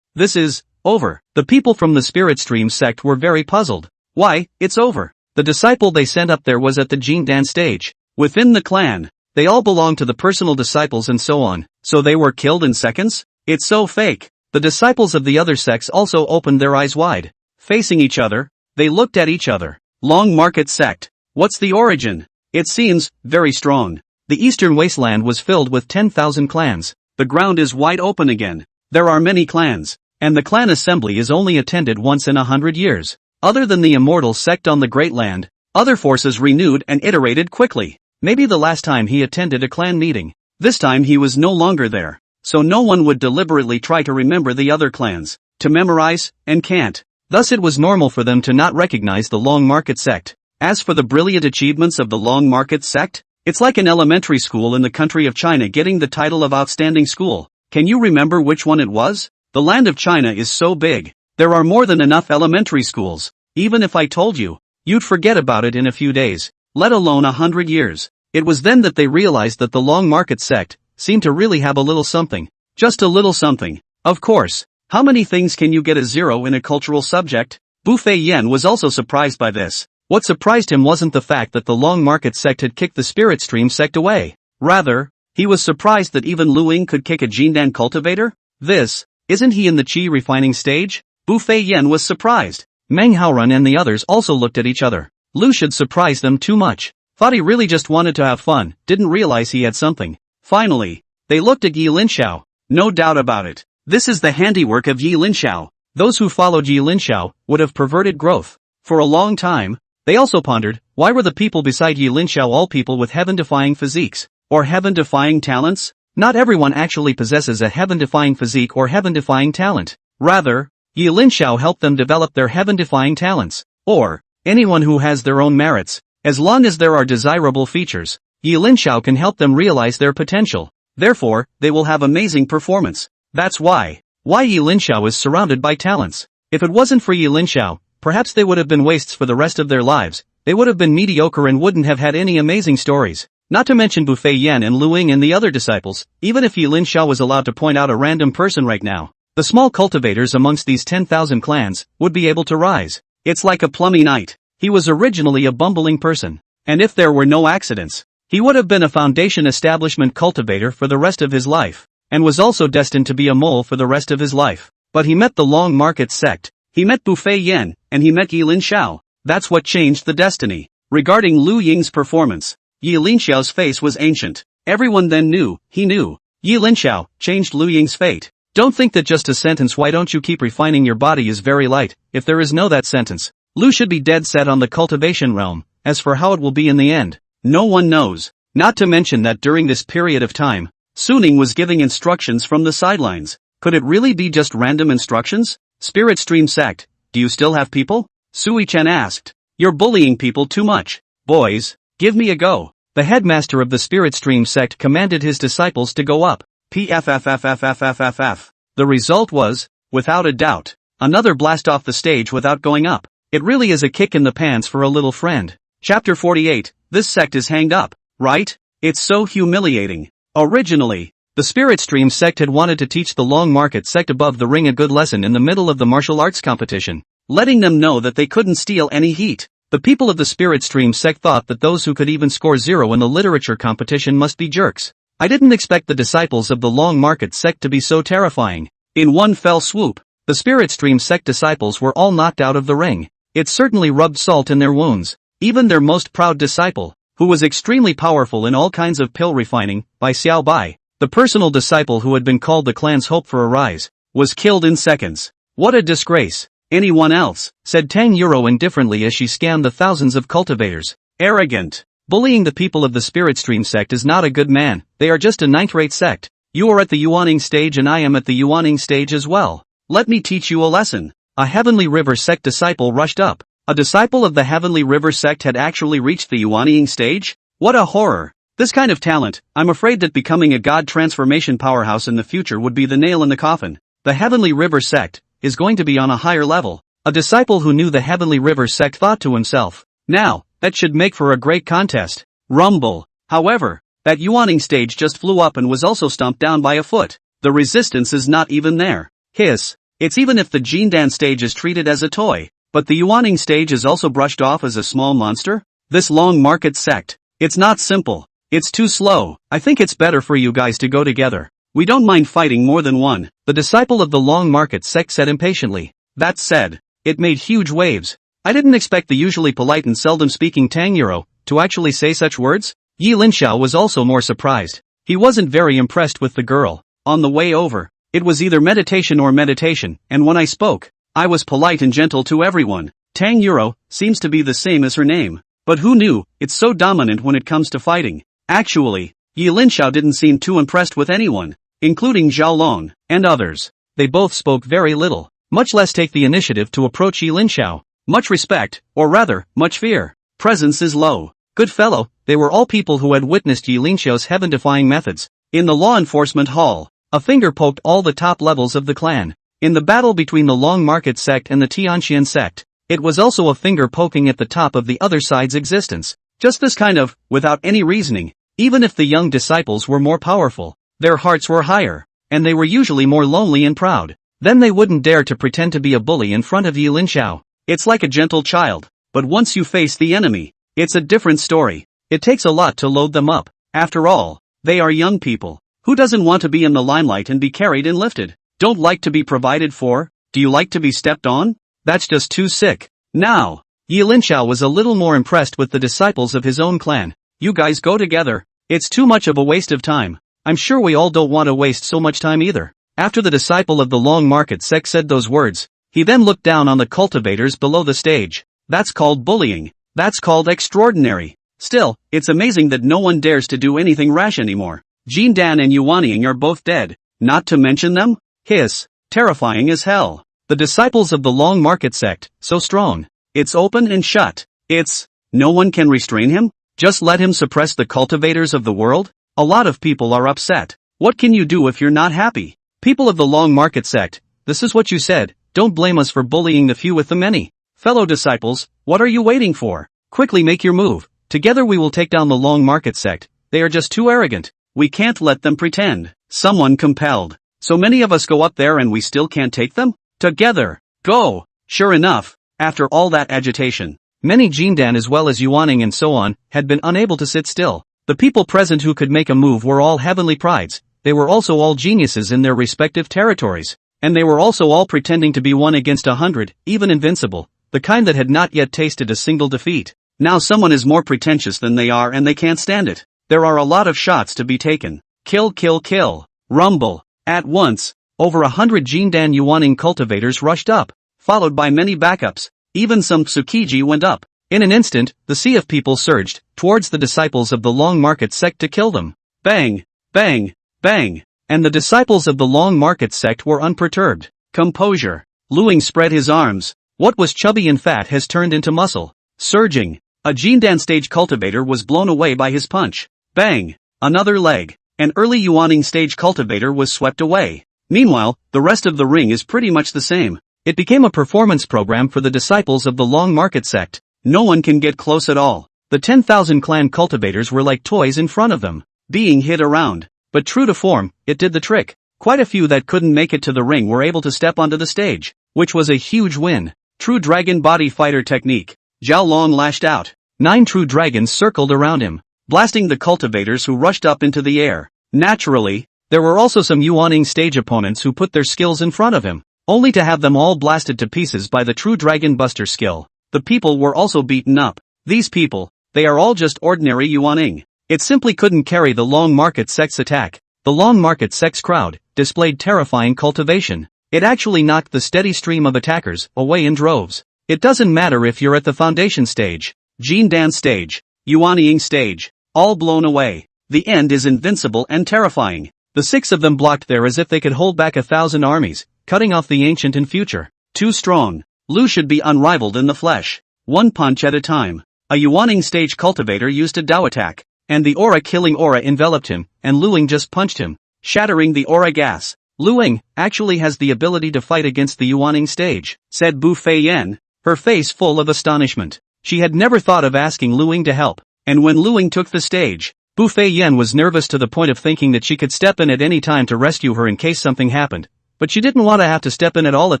this is over. The people from the Spirit Stream sect were very puzzled. Why, it's over. The disciple they sent up there was at the Jindan stage. Within the clan, they all belonged to the personal disciples and so on, so they were killed in seconds? It's so fake. The disciples of the other sects also opened their eyes wide. Facing each other, they looked at each other. Long Market sect. What's the origin? It seems very strong. The eastern wasteland was filled with 10,000 clans. The ground is wide open again. There are many clans, and the clan assembly is only attended once in 100 years. Other than the immortal sect on the Great Land, other forces renewed and iterated quickly. Maybe the last time he attended a clan meeting, this time he was no longer there, so no one would deliberately try to remember the other clans, to memorize, and can't. Thus it was normal for them to not recognize the Long Market sect. As for the brilliant achievements of the Long Market sect, it's like an elementary school in the country of China getting the title of outstanding school. Can you remember which one it was? The land of China is so big, there are more than enough elementary schools. Even if I told you, you'd forget about it in a few days, let alone 100 years. It was then that they realized that the Long Market sect seemed to really have a little something. Just a little something. Of course, how many things can you get a 0 in a cultural subject? Bu Fei Yen was also surprised by this. What surprised him wasn't the fact that the Long Market sect had kicked the Spirit Stream sect away. Rather, he was surprised that even Lu Ying could kick a Jindan cultivator? Isn't he in the Qi refining stage? Bu Fei Yen was surprised. Meng Haorun and the others also looked at each other. Lu should surprise them too much. Thought he really just wanted to have fun, didn't realize he had something. Finally, they looked at Yi Linxiao. No doubt about it. This is the handiwork of Yi Linxiao. Those who followed Yi Linxiao would have perverted growth. For a long time, they also pondered, why were the people beside Yi Linxiao all people with heaven-defying physiques, or heaven-defying talents? Not everyone actually possesses a heaven-defying physique or heaven-defying talent. Rather, Yi Linxiao helped them develop their heaven-defying talents, or anyone who has their own merits, As long as there are desirable features, Yi Linxiao can help them realize their potential. Therefore, they will have amazing performance. That's why Yi Linxiao is surrounded by talents. If it wasn't for Yi Linxiao, perhaps they would have been wastes for the rest of their lives. They would have been mediocre and wouldn't have had any amazing stories. Not to mention Bufei Yan and Lu Ying and the other disciples. Even if Yi Linxiao was allowed to point out a random person right now, the small cultivators amongst these 10,000 clans would be able to rise. It's like a plummy knight. He was originally a bumbling person. And if there were no accidents, he would have been a foundation establishment cultivator for the rest of his life, and was also destined to be a mole for the rest of his life. But he met the Long Market sect. He met Bufei Yan, and he met Yi Linxiao. That's what changed the destiny. Regarding Lu Ying's performance, Yi Linxiao's face was ancient. Everyone then knew, he knew. Yi Linxiao changed Lu Ying's fate. Don't think that just a sentence "why don't you keep refining your body" is very light. If there is no that sentence, Lu should be dead set on the cultivation realm. As for how it will be in the end, no one knows. Not to mention that during this period of time, Suning was giving instructions from the sidelines. Could it really be just random instructions? Spirit Stream Sect, do you still have people? Sui Chen asked. You're bullying people too much. Boys, give me a go. The headmaster of the Spirit Stream Sect commanded his disciples to go up. PFFFFFFFF. The result was, without a doubt, another blast off the stage without going up. It really is a kick in the pants for a little friend. Chapter 48, this sect is hanged up, right? It's so humiliating. Originally, the Spirit Stream Sect had wanted to teach the Long Market Sect above the ring a good lesson in the middle of the martial arts competition, letting them know that they couldn't steal any heat. The people of the Spirit Stream Sect thought that those who could even score 0 in the literature competition must be jerks. I didn't expect the disciples of the Long Market Sect to be so terrifying. In one fell swoop, the Spirit Stream Sect disciples were all knocked out of the ring. It certainly rubbed salt in their wounds. Even their most proud disciple, who was extremely powerful in all kinds of pill refining, by Xiao Bai, the personal disciple who had been called the clan's hope for a rise, was killed in seconds. What a disgrace. Anyone else, said Tang Euro indifferently as she scanned the thousands of cultivators. Arrogant. Bullying the people of the Spirit Stream Sect is not a good man. They are just a ninth-rate sect. You are at the Yuaning stage and I am at the Yuaning stage as well. Let me teach you a lesson. A Heavenly River Sect disciple rushed up. A disciple of the Heavenly River Sect had actually reached the Yuaning stage? What a horror. This kind of talent, I'm afraid that becoming a god transformation powerhouse in the future would be the nail in the coffin. The Heavenly River Sect is going to be on a higher level. A disciple who knew the Heavenly River Sect thought to himself, now, that should make for a great contest. Rumble. However, that Yuaning stage just flew up and was also stomped down by a foot. The resistance is not even there. Hiss. It's even if the Jindan stage is treated as a toy, but the Yuaning stage is also brushed off as a small monster? This Long Market Sect. It's not simple. It's too slow. I think it's better for you guys to go together. We don't mind fighting more than one, the disciple of the Long Market Sect said impatiently. That said, it made huge waves. I didn't expect the usually polite and seldom speaking Tang Euro to actually say such words. Yi Linxiao was also more surprised. He wasn't very impressed with the girl. On the way over, it was either meditation or meditation, and when I spoke, I was polite and gentle to everyone. Tang Euro seems to be the same as her name. But who knew, it's so dominant when it comes to fighting. Actually, Yi Linxiao didn't seem too impressed with anyone, including Zhao Long and others. They both spoke very little, much less take the initiative to approach Yi Linxiao. Much respect, or rather, much fear. Presence is low. Good fellow, they were all people who had witnessed Yi Linxiao's heaven-defying methods. In the law enforcement hall, a finger poked all the top levels of the clan. In the battle between the Long Market Sect and the Tianqian Sect, it was also a finger poking at the top of the other side's existence. Just this kind of, without any reasoning. Even if the young disciples were more powerful, their hearts were higher, and they were usually more lonely and proud. Then they wouldn't dare to pretend to be a bully in front of Yi Linxiao. It's like a gentle child, but once you face the enemy, it's a different story. It takes a lot to load them up. After all, they are young people. Who doesn't want to be in the limelight and be carried and lifted? Don't like to be provided for? Do you like to be stepped on? That's just too sick. Now, Yi Linxiao was a little more impressed with the disciples of his own clan. You guys go together. It's too much of a waste of time. I'm sure we all don't want to waste so much time either. After the disciple of the Long Market Sect said those words, he then looked down on the cultivators below the stage. That's called bullying. That's called extraordinary. Still, it's amazing that no one dares to do anything rash anymore. Jindan and Yuanying are both dead. Not to mention them? Hiss. Terrifying as hell. The disciples of the Long Market Sect, so strong. It's open and shut. It's No one can restrain him? Just let him suppress the cultivators of the world? A lot of people are upset. What can you do if you're not happy? People of the Long Market Sect, this is what you said, don't blame us for bullying the few with the many. Fellow disciples, what are you waiting for? Quickly make your move. Together we will take down the Long Market Sect. They are just too arrogant. We can't let them pretend. Someone compelled. So many of us go up there and we still can't take them? Together. Go. Sure enough, after all that agitation, many Jindan as well as Yuaning and so on, had been unable to sit still. The people present who could make a move were all heavenly prides. They were also all geniuses in their respective territories. And they were also all pretending to be 1 against 100, even invincible, the kind that had not yet tasted a single defeat. Now someone is more pretentious than they are and they can't stand it. There are a lot of shots to be taken. Kill, kill, kill. Rumble. At once, over 100 Jindan Yuaning cultivators rushed up, followed by many backups. Even some Tsukiji went up. In an instant, the sea of people surged towards the disciples of the Long Market Sect to kill them. Bang, bang, bang. And the disciples of the Long Market Sect were unperturbed. Composure. Luing spread his arms. What was chubby and fat has turned into muscle. Surging. A Jindan stage cultivator was blown away by his punch. Bang. Another leg. An early Yuaning stage cultivator was swept away. Meanwhile, the rest of the ring is pretty much the same. It became a performance program for the disciples of the Long Market Sect. No one can get close at all. The 10,000 clan cultivators were like toys in front of them, being hit around. But true to form, it did the trick. Quite a few that couldn't make it to the ring were able to step onto the stage, which was a huge win. True dragon body fighter technique. Zhao Long lashed out. 9 true dragons circled around him, blasting the cultivators who rushed up into the air. Naturally, there were also some Yuaning stage opponents who put their skills in front of him, only to have them all blasted to pieces by the true dragon buster skill. The people were also beaten up. These people, they are all just ordinary Yuaning. It simply couldn't carry the Long Market Sect's attack. The Long Market Sect's crowd displayed terrifying cultivation. It actually knocked the steady stream of attackers away in droves. It doesn't matter if you're at the Foundation stage, Jindan stage, Yuaning stage, all blown away. The end is invincible and terrifying. The 6 of them blocked there as if they could hold back 1,000 armies, cutting off the ancient and future. Too strong. Lu should be unrivaled in the flesh. 1 punch at a time. A Yuaning stage cultivator used a Dao attack, and the aura-killing aura enveloped him, and Luing just punched him, shattering the aura gas. Luing actually has the ability to fight against the Yuaning stage, said Bu Feiyan, her face full of astonishment. She had never thought of asking Luing to help, and when Luing took the stage, Bu Feiyan was nervous to the point of thinking that she could step in at any time to rescue her in case something happened, but she didn't want to have to step in at all at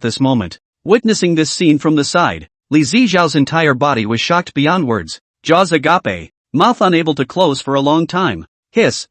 this moment. Witnessing this scene from the side, Li Zixiao's entire body was shocked beyond words, jaws agape, mouth unable to close for a long time. Hiss,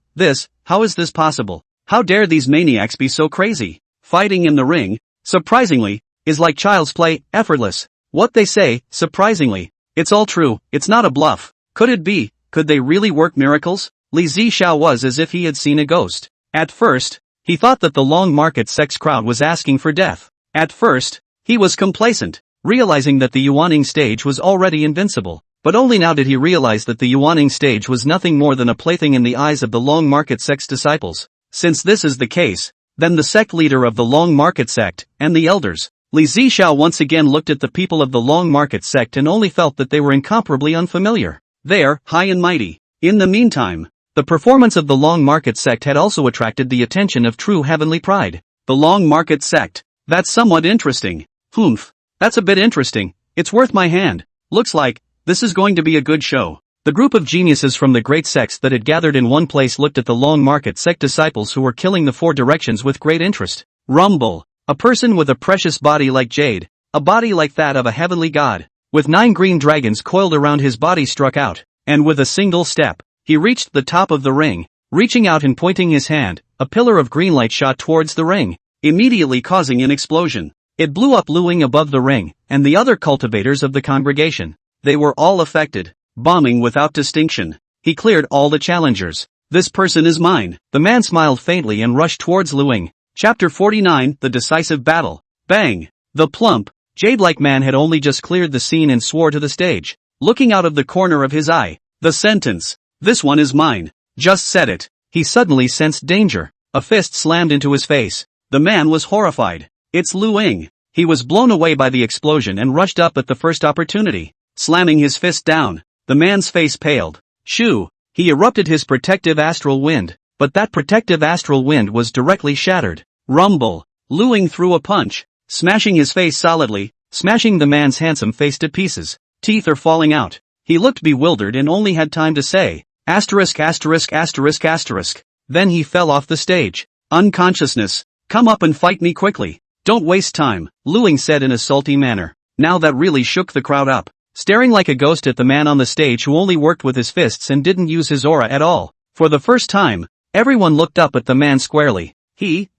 how is this possible? How dare these maniacs be so crazy? Fighting in the ring, surprisingly, is like child's play, effortless. What they say, surprisingly, it's all true, it's not a bluff. Could it be? Could they really work miracles? Li Zixiao was as if he had seen a ghost. At first, he thought that the Long Market Sect's crowd was asking for death. At first, he was complacent, realizing that the Yuaning stage was already invincible. But only now did he realize that the Yuaning stage was nothing more than a plaything in the eyes of the Long Market Sect's disciples. Since this is the case, then the sect leader of the Long Market Sect, and the elders, Li Zixiao once again looked at the people of the Long Market Sect and only felt that they were incomparably unfamiliar. There, high and mighty. In the meantime, the performance of the Long Market Sect had also attracted the attention of true heavenly pride. The Long Market Sect. That's somewhat interesting. Humph. That's a bit interesting. It's worth my hand. Looks like this is going to be a good show. The group of geniuses from the great sects that had gathered in one place looked at the Long Market Sect disciples who were killing the 4 directions with great interest. Rumble. A person with a precious body like jade, a body like that of a heavenly god, with 9 green dragons coiled around his body struck out, and with a single step, he reached the top of the ring. Reaching out and pointing his hand, a pillar of green light shot towards the ring, immediately causing an explosion. It blew up Luing above the ring, and the other cultivators of the congregation. They were all affected, bombing without distinction. He cleared all the challengers. This person is mine. The man smiled faintly and rushed towards Luing. Chapter 49, The Decisive Battle. Bang! The plump, jade-like man had only just cleared the scene and swore to the stage, looking out of the corner of his eye. The sentence, "This one is mine," just said it. He suddenly sensed danger. A fist slammed into his face. The man was horrified. It's Luing. He was blown away by the explosion and rushed up at the first opportunity, slamming his fist down. The man's face paled. Shoo! He erupted his protective astral wind, but that protective astral wind was directly shattered. Rumble! Luing threw a punch, smashing his face solidly, smashing the man's handsome face to pieces. Teeth are falling out. He looked bewildered and only had time to say, asterisk asterisk asterisk asterisk. Then he fell off the stage. Unconsciousness. Come up and fight me quickly. Don't waste time, Luing said in a salty manner. Now that really shook the crowd up, staring like a ghost at the man on the stage who only worked with his fists and didn't use his aura at all. For the first time, everyone looked up at the man squarely. He.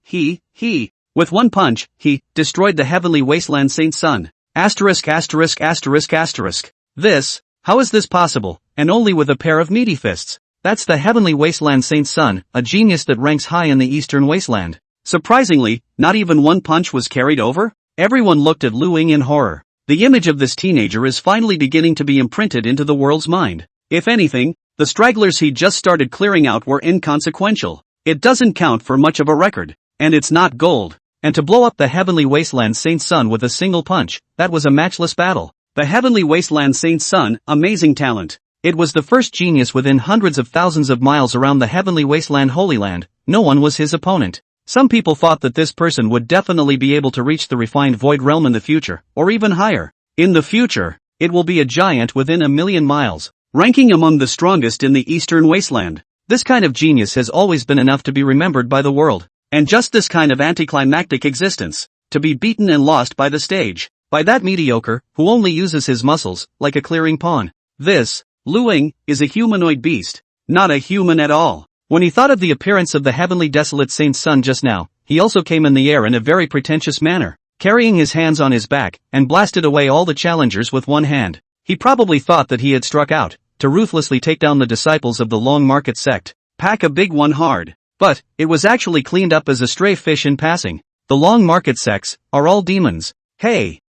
With one punch, he destroyed the heavenly wasteland Saint Sun. Asterisk asterisk asterisk asterisk. This, how is this possible, and only with a pair of meaty fists? That's the heavenly wasteland Saint Sun, a genius that ranks high in the eastern wasteland. Surprisingly, not even one punch was carried over? Everyone looked at Luing in horror. The image of this teenager is finally beginning to be imprinted into the world's mind. If anything, the stragglers he just started clearing out were inconsequential. It doesn't count for much of a record. And it's not gold. And to blow up the heavenly wasteland Saint Sun with a single punch, that was a matchless battle. The heavenly wasteland Saint Sun, amazing talent. It was the first genius within hundreds of thousands of miles around the heavenly wasteland Holy Land. No one was his opponent. Some people thought that this person would definitely be able to reach the refined void realm in the future, or even higher. In the future, it will be a giant within 1,000,000 miles, ranking among the strongest in the eastern wasteland. This kind of genius has always been enough to be remembered by the world. And just this kind of anticlimactic existence, to be beaten and lost by the stage, by that mediocre, who only uses his muscles, like a clearing pawn. This, Luing, is a humanoid beast, not a human at all. When he thought of the appearance of the heavenly desolate Saint Sun just now, he also came in the air in a very pretentious manner, carrying his hands on his back, and blasted away all the challengers with one hand. He probably thought that he had struck out, to ruthlessly take down the disciples of the Long Market sect, pack a big one hard. But, it was actually cleaned up as a stray fish in passing. The Long Market sects are all demons. Hey,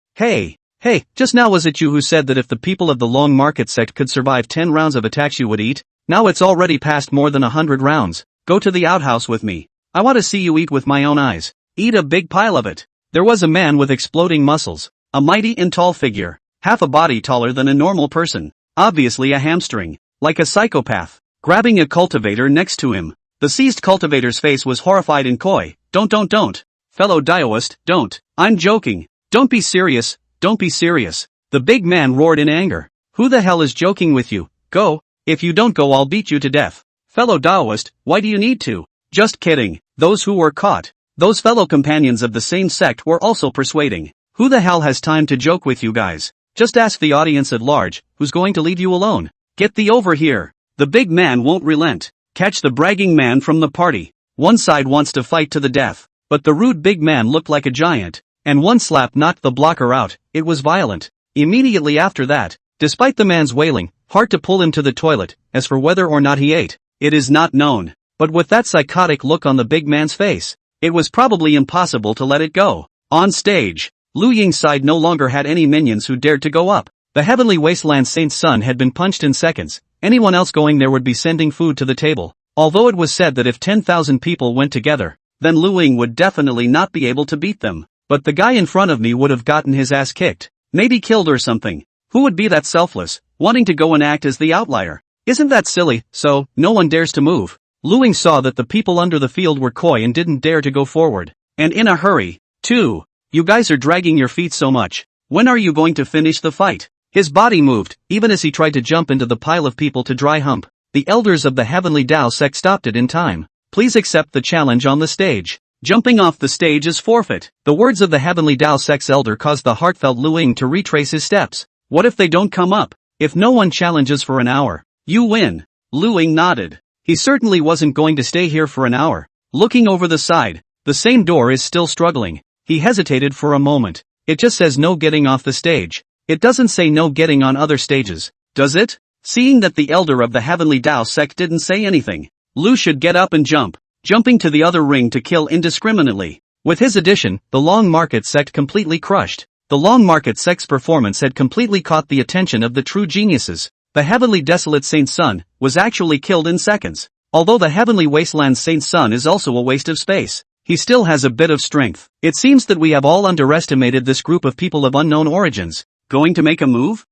just now was it you who said that if the people of the Long Market sect could survive 10 rounds of attacks you would eat? Now it's already past more than 100 rounds. Go to the outhouse with me. I want to see you eat with my own eyes. Eat a big pile of it. There was a man with exploding muscles, a mighty and tall figure, half a body taller than a normal person, obviously a hamstring, like a psychopath, grabbing a cultivator next to him. The seized cultivator's face was horrified and coy. Don't. Fellow Dioist, don't. I'm joking. Don't be serious. The big man roared in anger. Who the hell is joking with you? Go. If you don't go, I'll beat you to death. Fellow Dioist, why do you need to? Just kidding. Those who were caught, those fellow companions of the same sect were also persuading. Who the hell has time to joke with you guys? Just ask the audience at large, who's going to leave you alone? Get thee over here. The big man won't relent. Catch the bragging man from the party. One side wants to fight to the death, but the rude big man looked like a giant, and one slap knocked the blocker out. It was violent. Immediately after that, despite the man's wailing, hard to pull him to the toilet. As for whether or not he ate, it is not known. But with that psychotic look on the big man's face, it was probably impossible to let it go. On stage, Lu Ying's side no longer had any minions who dared to go up. The heavenly wasteland Saint Sun had been punched in seconds. Anyone else going there would be sending food to the table. Although it was said that if 10,000 people went together, then Lu Ying would definitely not be able to beat them. But the guy in front of me would have gotten his ass kicked, maybe killed or something. Who would be that selfless, wanting to go and act as the outlier? Isn't that silly? So, no one dares to move. Lu Ying saw that the people under the field were coy and didn't dare to go forward. And in a hurry, too. You guys are dragging your feet so much. When are you going to finish the fight? His body moved, even as he tried to jump into the pile of people to dry hump. The elders of the Heavenly Tao sect stopped it in time. Please accept the challenge on the stage. Jumping off the stage is forfeit. The words of the Heavenly Tao sect's elder caused the heartfelt Lu Ying to retrace his steps. What if they don't come up? If no one challenges for an hour, you win. Lu Ying nodded. He certainly wasn't going to stay here for an hour. Looking over the side, the same door is still struggling. He hesitated for a moment. It just says no getting off the stage. It doesn't say no getting on other stages, does it? Seeing that the elder of the Heavenly Tao sect didn't say anything, Lu should get up and jump, jumping to the other ring to kill indiscriminately. With his addition, the Long Market sect completely crushed. The Long Market sect's performance had completely caught the attention of the true geniuses. The Heavenly Desolate Saint Sun was actually killed in seconds. Although the Heavenly Wasteland Saint Sun is also a waste of space, he still has a bit of strength. It seems that we have all underestimated this group of people of unknown origins. Going to make a move?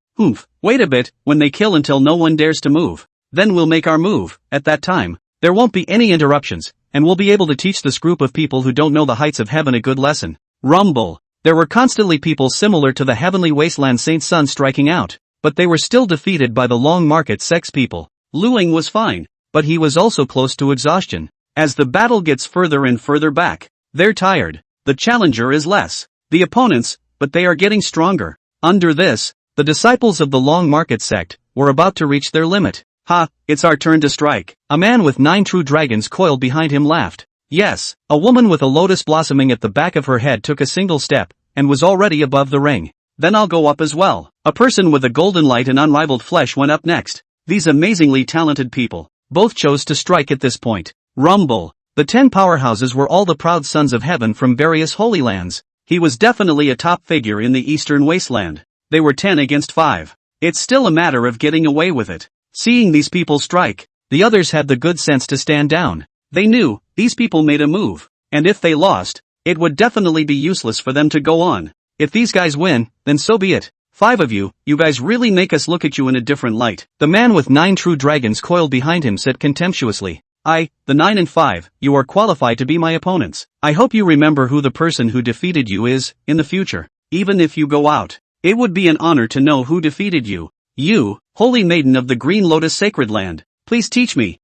Wait a bit, when they kill until no one dares to move. Then we'll make our move. At that time, there won't be any interruptions, and we'll be able to teach this group of people who don't know the heights of heaven a good lesson. Rumble. There were constantly people similar to the heavenly wasteland Saint Sun striking out, but they were still defeated by the long market sex people. Luing was fine, but he was also close to exhaustion. As the battle gets further and further back, they're tired. The challenger is less. The opponents, but they are getting stronger. Under this, the disciples of the long market sect were about to reach their limit. Ha, it's our turn to strike. A man with 9 true dragons coiled behind him laughed. Yes, a woman with a lotus blossoming at the back of her head took a single step, and was already above the ring. Then I'll go up as well. A person with a golden light and unrivaled flesh went up next. These amazingly talented people, both chose to strike at this point. Rumble. The 10 powerhouses were all the proud sons of heaven from various holy lands. He was definitely a top figure in the eastern wasteland. They were 10 against 5. It's still a matter of getting away with it. Seeing these people strike, the others had the good sense to stand down. They knew, these people made a move, and if they lost, it would definitely be useless for them to go on. If these guys win, then so be it. 5 of you guys really make us look at you in a different light. The man with 9 true dragons coiled behind him said contemptuously. The 9 and 5, you are qualified to be my opponents. I hope you remember who the person who defeated you is, in the future. Even if you go out, it would be an honor to know who defeated you. You, holy maiden of the Green Lotus Sacred Land, please teach me.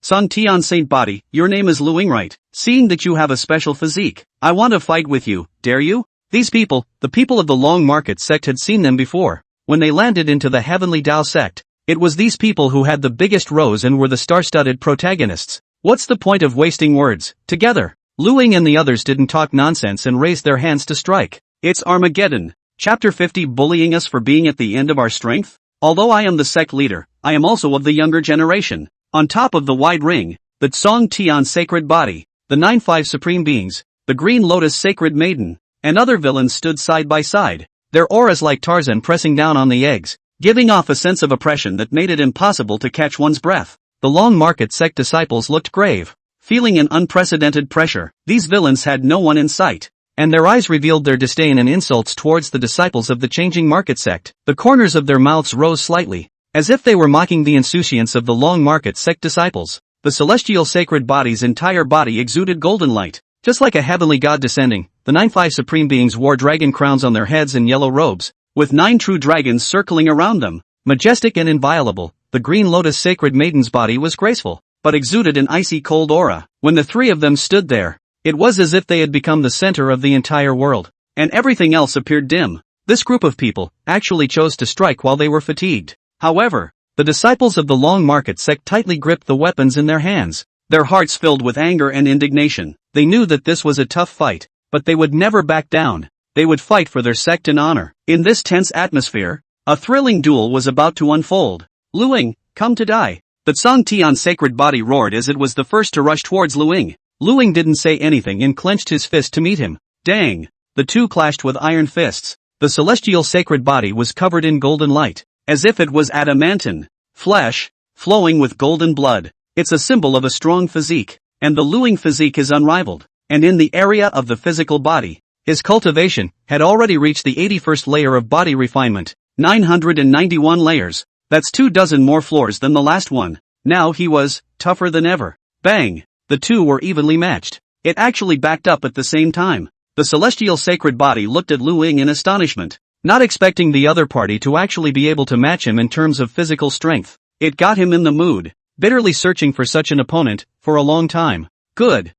Song Tian Saint Body, your name is Luing, right? Seeing that you have a special physique, I want to fight with you, dare you? These people, the people of the Long Market sect had seen them before. When they landed into the Heavenly Tao sect, it was these people who had the biggest rows and were the star-studded protagonists. What's the point of wasting words? Together, Luing and the others didn't talk nonsense and raised their hands to strike. It's Armageddon. Chapter 50. Bullying us for being at the end of our strength? Although I am the sect leader, I am also of the younger generation. On top of the wide ring, the Tsong Tian Sacred Body, the 9-5 Supreme Beings, the Green Lotus Sacred Maiden, and other villains stood side by side, their auras like Tarzan pressing down on the eggs, giving off a sense of oppression that made it impossible to catch one's breath. The Long Market sect disciples looked grave, feeling an unprecedented pressure. These villains had no one in sight, and their eyes revealed their disdain and insults towards the disciples of the changing market sect. The corners of their mouths rose slightly, as if they were mocking the insouciance of the Long Market sect disciples. The celestial sacred body's entire body exuded golden light. Just like a heavenly god descending, the 9-5 supreme beings wore dragon crowns on their heads and yellow robes, with 9 true dragons circling around them. Majestic and inviolable, the Green Lotus Sacred Maiden's body was graceful, but exuded an icy cold aura. When the 3 of them stood there, it was as if they had become the center of the entire world, and everything else appeared dim. This group of people actually chose to strike while they were fatigued. However, the disciples of the Long Market sect tightly gripped the weapons in their hands, their hearts filled with anger and indignation. They knew that this was a tough fight, but they would never back down. They would fight for their sect and honor. In this tense atmosphere, a thrilling duel was about to unfold. Luing, come to die. The Tsong Tian Sacred Body roared as it was the first to rush towards Luing. Luing didn't say anything and clenched his fist to meet him. Dang! The two clashed with iron fists. The celestial sacred body was covered in golden light, as if it was adamantine flesh, flowing with golden blood. It's a symbol of a strong physique, and the Luing physique is unrivaled. And in the area of the physical body, his cultivation had already reached the 81st layer of body refinement, 991 layers. That's 24 more floors than the last one. Now he was tougher than ever. Bang! The two were evenly matched. It actually backed up at the same time. The celestial sacred body looked at Luing in astonishment, not expecting the other party to actually be able to match him in terms of physical strength. It got him in the mood, bitterly searching for such an opponent for a long time. Good,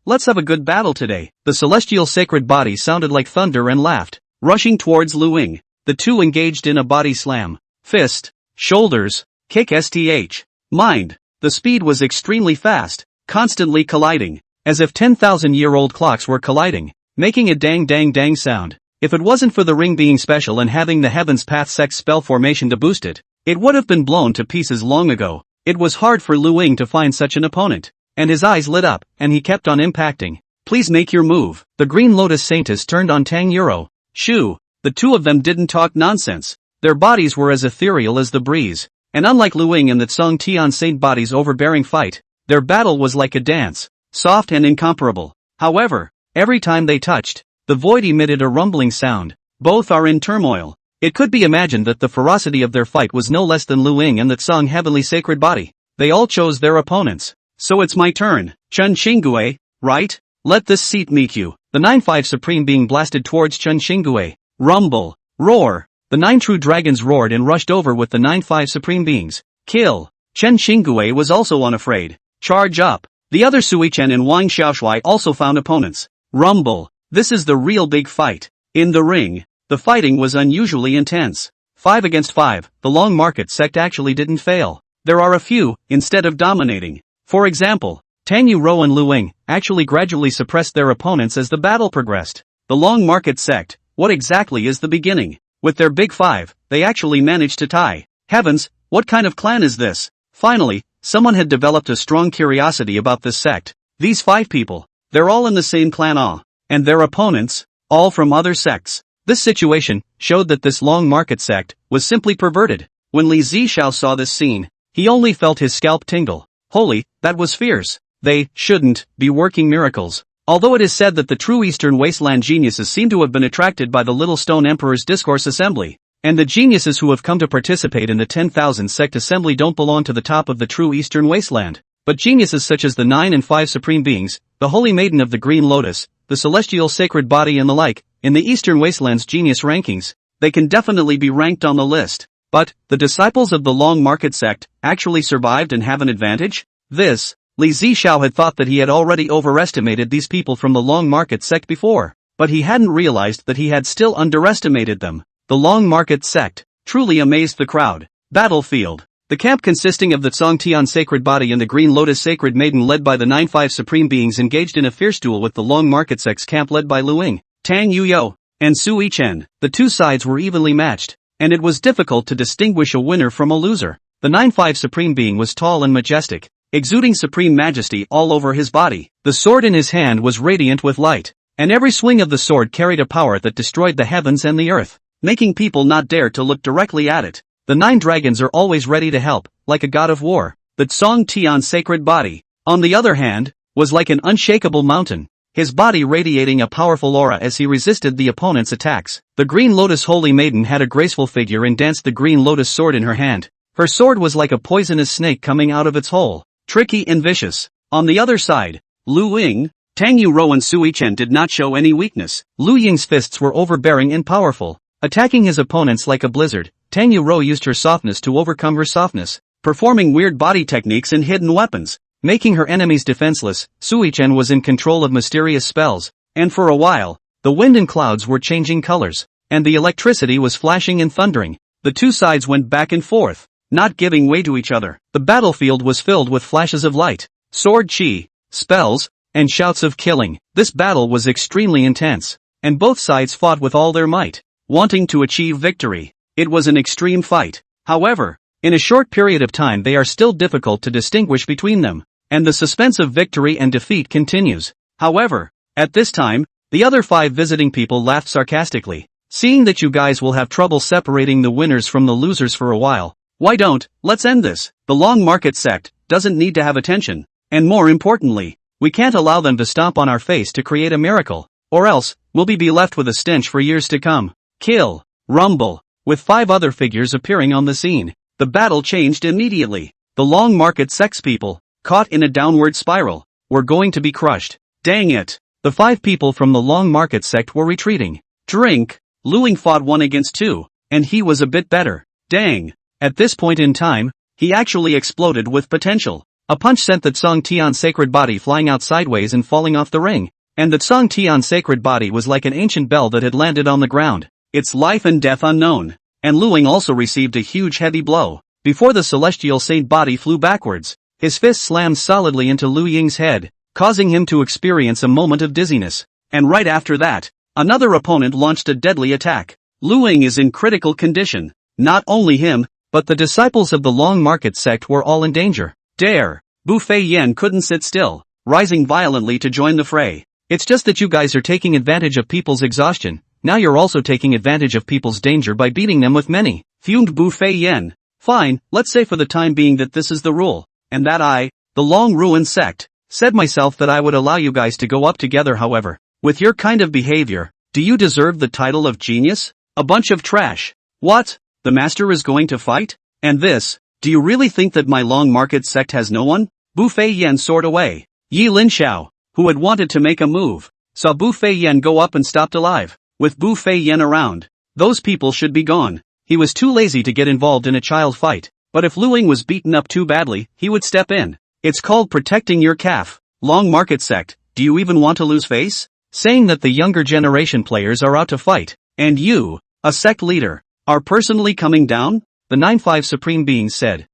let's have a good battle today. The celestial sacred body sounded like thunder and laughed, rushing towards Luing. The two engaged in a body slam. Fist, shoulders, kick sth. Mind. The speed was extremely fast, constantly colliding, as if 10,000-year-old clocks were colliding, making a dang sound. If it wasn't for the ring being special and having the Heaven's Path Sect spell formation to boost it, it would have been blown to pieces long ago. It was hard for Luing to find such an opponent, and his eyes lit up, and he kept on impacting. Please make your move. The Green Lotus Saintess turned on Tang Euro. Shoo! The two of them didn't talk nonsense. Their bodies were as ethereal as the breeze, and unlike Luing and the Tsong Tian Saint body's overbearing fight, their battle was like a dance, soft and incomparable. However, every time they touched, the void emitted a rumbling sound. Both are in turmoil. It could be imagined that the ferocity of their fight was no less than Lu Ying and that Song Heavenly Sacred Body. They all chose their opponents. So it's my turn, Chun Xingue, right? Let this seat meet you. The 9-5 Supreme Being blasted towards Chun Xingue. Rumble. Roar. The 9 true dragons roared and rushed over with the 9-5 Supreme Beings. Kill. Chen Xingue was also unafraid. Charge up. The other Sui Chen and Wang Xiaoshui also found opponents. Rumble. This is the real big fight. In the ring, the fighting was unusually intense. 5 against 5, the Long Market sect actually didn't fail. There are a few, instead of dominating. For example, Tang Yuro and Lu Ying actually gradually suppressed their opponents as the battle progressed. The Long Market sect, what exactly is the beginning? With their big 5, they actually managed to tie. Heavens, what kind of clan is this? Finally, someone had developed a strong curiosity about this sect. These 5 people, they're all in the same clan and their opponents, all from other sects. This situation showed that this Long Market sect was simply perverted. When Li Zixiao saw this scene, he only felt his scalp tingle. Holy, that was fierce. They shouldn't be working miracles. Although it is said that the true Eastern Wasteland geniuses seem to have been attracted by the Little Stone Emperor's discourse assembly, and the geniuses who have come to participate in the 10,000 sect assembly don't belong to the top of the true Eastern Wasteland, but geniuses such as the 9 and 5 Supreme Beings, the Holy Maiden of the Green Lotus, the Celestial Sacred Body and the like, in the Eastern Wasteland's genius rankings, they can definitely be ranked on the list. But, the disciples of the Long Market sect actually survived and have an advantage? Li Zixiao had thought that he had already overestimated these people from the Long Market sect before, but he hadn't realized that he had still underestimated them. The Long Market sect truly amazed the crowd. Battlefield. The camp consisting of the Tsongtian Sacred Body and the Green Lotus Sacred Maiden led by the 9-5 Supreme Beings engaged in a fierce duel with the Long Market sect's camp led by Lu Ying, Tang Yuyo, and Sui Chen. The two sides were evenly matched, and it was difficult to distinguish a winner from a loser. The 9-5 Supreme Being was tall and majestic, exuding supreme majesty all over his body. The sword in his hand was radiant with light, and every swing of the sword carried a power that destroyed the heavens and the earth, making people not dare to look directly at it. The 9 dragons are always ready to help, like a god of war. The Tsongtian Sacred Body, on the other hand, was like an unshakable mountain, his body radiating a powerful aura as he resisted the opponent's attacks. The Green Lotus Holy Maiden had a graceful figure and danced the Green Lotus sword in her hand. Her sword was like a poisonous snake coming out of its hole, tricky and vicious. On the other side, Lu Ying, Tang Yuro and Sui Chen did not show any weakness. Lu Ying's fists were overbearing and powerful, attacking his opponents like a blizzard. Tang Yuro used her softness to overcome her softness, performing weird body techniques and hidden weapons, making her enemies defenseless. Sui Chen was in control of mysterious spells, and for a while, the wind and clouds were changing colors, and the electricity was flashing and thundering. The two sides went back and forth, not giving way to each other. The battlefield was filled with flashes of light, sword chi, spells, and shouts of killing. This battle was extremely intense, and both sides fought with all their might, wanting to achieve victory. It was an extreme fight. However, in a short period of time they are still difficult to distinguish between them, and the suspense of victory and defeat continues. However, at this time, the other 5 visiting people laughed sarcastically. Seeing that you guys will have trouble separating the winners from the losers for a while, let's end this. The Long Market sect doesn't need to have attention, and more importantly, we can't allow them to stomp on our face to create a miracle, or else, we'll be left with a stench for years to come. Kill. Rumble. With 5 other figures appearing on the scene, the battle changed immediately. The Long Market sect's people, caught in a downward spiral, were going to be crushed. Dang it. The 5 people from the Long Market sect were retreating. Drink. Lu Ying fought 1 against 2, and he was a bit better. Dang. At this point in time, he actually exploded with potential. A punch sent the Tsongtian Sacred Body flying out sideways and falling off the ring, and the Tsongtian Sacred Body was like an ancient bell that had landed on the ground, its life and death unknown. And Lu Ying also received a huge heavy blow. Before the Celestial Saint Body flew backwards, his fist slammed solidly into Lu Ying's head, causing him to experience a moment of dizziness. And right after that, another opponent launched a deadly attack. Lu Ying is in critical condition. Not only him, but the disciples of the Long Market sect were all in danger. Dare. Bu Fei Yan couldn't sit still, rising violently to join the fray. It's just that you guys are taking advantage of people's exhaustion. Now you're also taking advantage of people's danger by beating them with many, fumed Bu Fei Yan. Fine, let's say for the time being that this is the rule, and that I, the Long Ruined sect, said myself that I would allow you guys to go up together. However, with your kind of behavior, do you deserve the title of genius? A bunch of trash. What? The master is going to fight? And this? Do you really think that my long market sect has no one? Bu Fei Yan soared away. Yi Linxiao, who had wanted to make a move, saw Bu Fei Yan go up and stopped alive. With Bu Fei Yan around, those people should be gone. He was too lazy to get involved in a child fight, but if Lu Ying was beaten up too badly, he would step in. It's called protecting your calf. Long market sect, do you even want to lose face? Saying that the younger generation players are out to fight, and you, a sect leader, are personally coming down? The 9-5 Supreme Being said,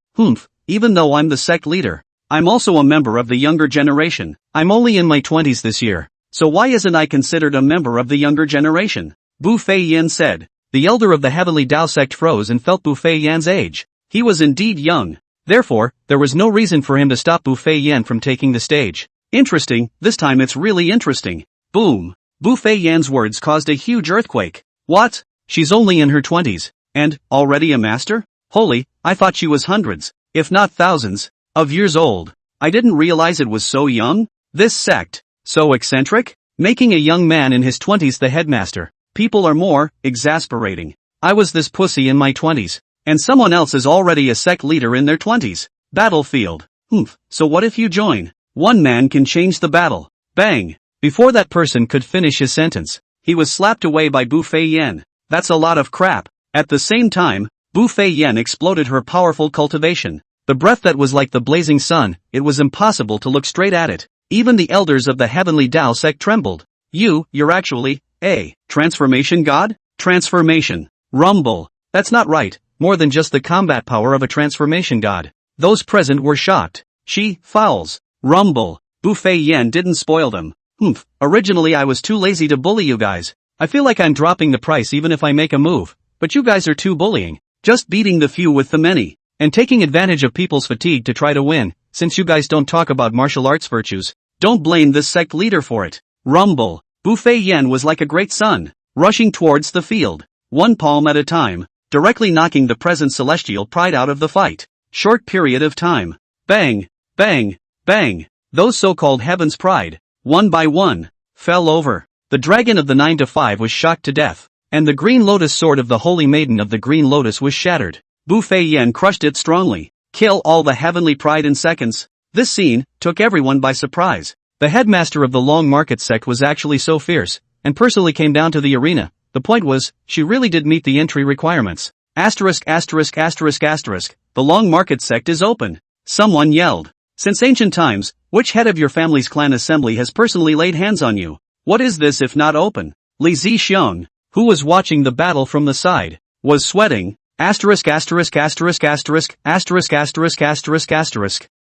even though I'm the sect leader, I'm also a member of the younger generation. I'm only in my 20s this year, so why isn't I considered a member of the younger generation? Bu Fei Yan said. The elder of the Heavenly Tao sect froze and felt Bu Fei Yan's age. He was indeed young. Therefore, there was no reason for him to stop Bu Fei Yan from taking the stage. Interesting, this time it's really interesting. Boom. Bu Fei Yan's words caused a huge earthquake. What? She's only in her 20s, and already a master? Holy, I thought she was hundreds, if not thousands, of years old. I didn't realize it was so young. This sect, so eccentric? Making a young man in his 20s the headmaster. People are more exasperating. I was this pussy in my 20s, and someone else is already a sect leader in their 20s. Battlefield. So what if you join? One man can change the battle. Bang. Before that person could finish his sentence, he was slapped away by Bu Fei Yan. That's a lot of crap. At the same time, Bu Fei Yan exploded her powerful cultivation. The breath that was like the blazing sun, it was impossible to look straight at it. Even the elders of the Heavenly Tao sect trembled. You're actually a transformation god? Transformation. Rumble. That's not right, more than just the combat power of a transformation god. Those present were shocked. She, fouls. Rumble. Bu Fei Yan didn't spoil them. Originally I was too lazy to bully you guys. I feel like I'm dropping the price even if I make a move, but you guys are too bullying. Just beating the few with the many, and taking advantage of people's fatigue to try to win, since you guys don't talk about martial arts virtues. Don't blame this sect leader for it. Rumble. Bu Fei Yan was like a great sun, rushing towards the field, one palm at a time, directly knocking the present celestial pride out of the fight. Short period of time. Bang, bang, bang. Those so-called heaven's pride, one by one, fell over. The dragon of the 9-5 was shocked to death, and the green lotus sword of the holy maiden of the green lotus was shattered. Bu Fei Yan crushed it strongly. Kill all the heavenly pride in seconds. This scene took everyone by surprise. The headmaster of the Long Market sect was actually so fierce, and personally came down to the arena. The point was, she really did meet the entry requirements. Asterisk. The Long Market sect is open. Someone yelled. Since ancient times, which head of your family's clan assembly has personally laid hands on you? What is this if not open? Li Zixiong, who was watching the battle from the side, was sweating. Asterisk.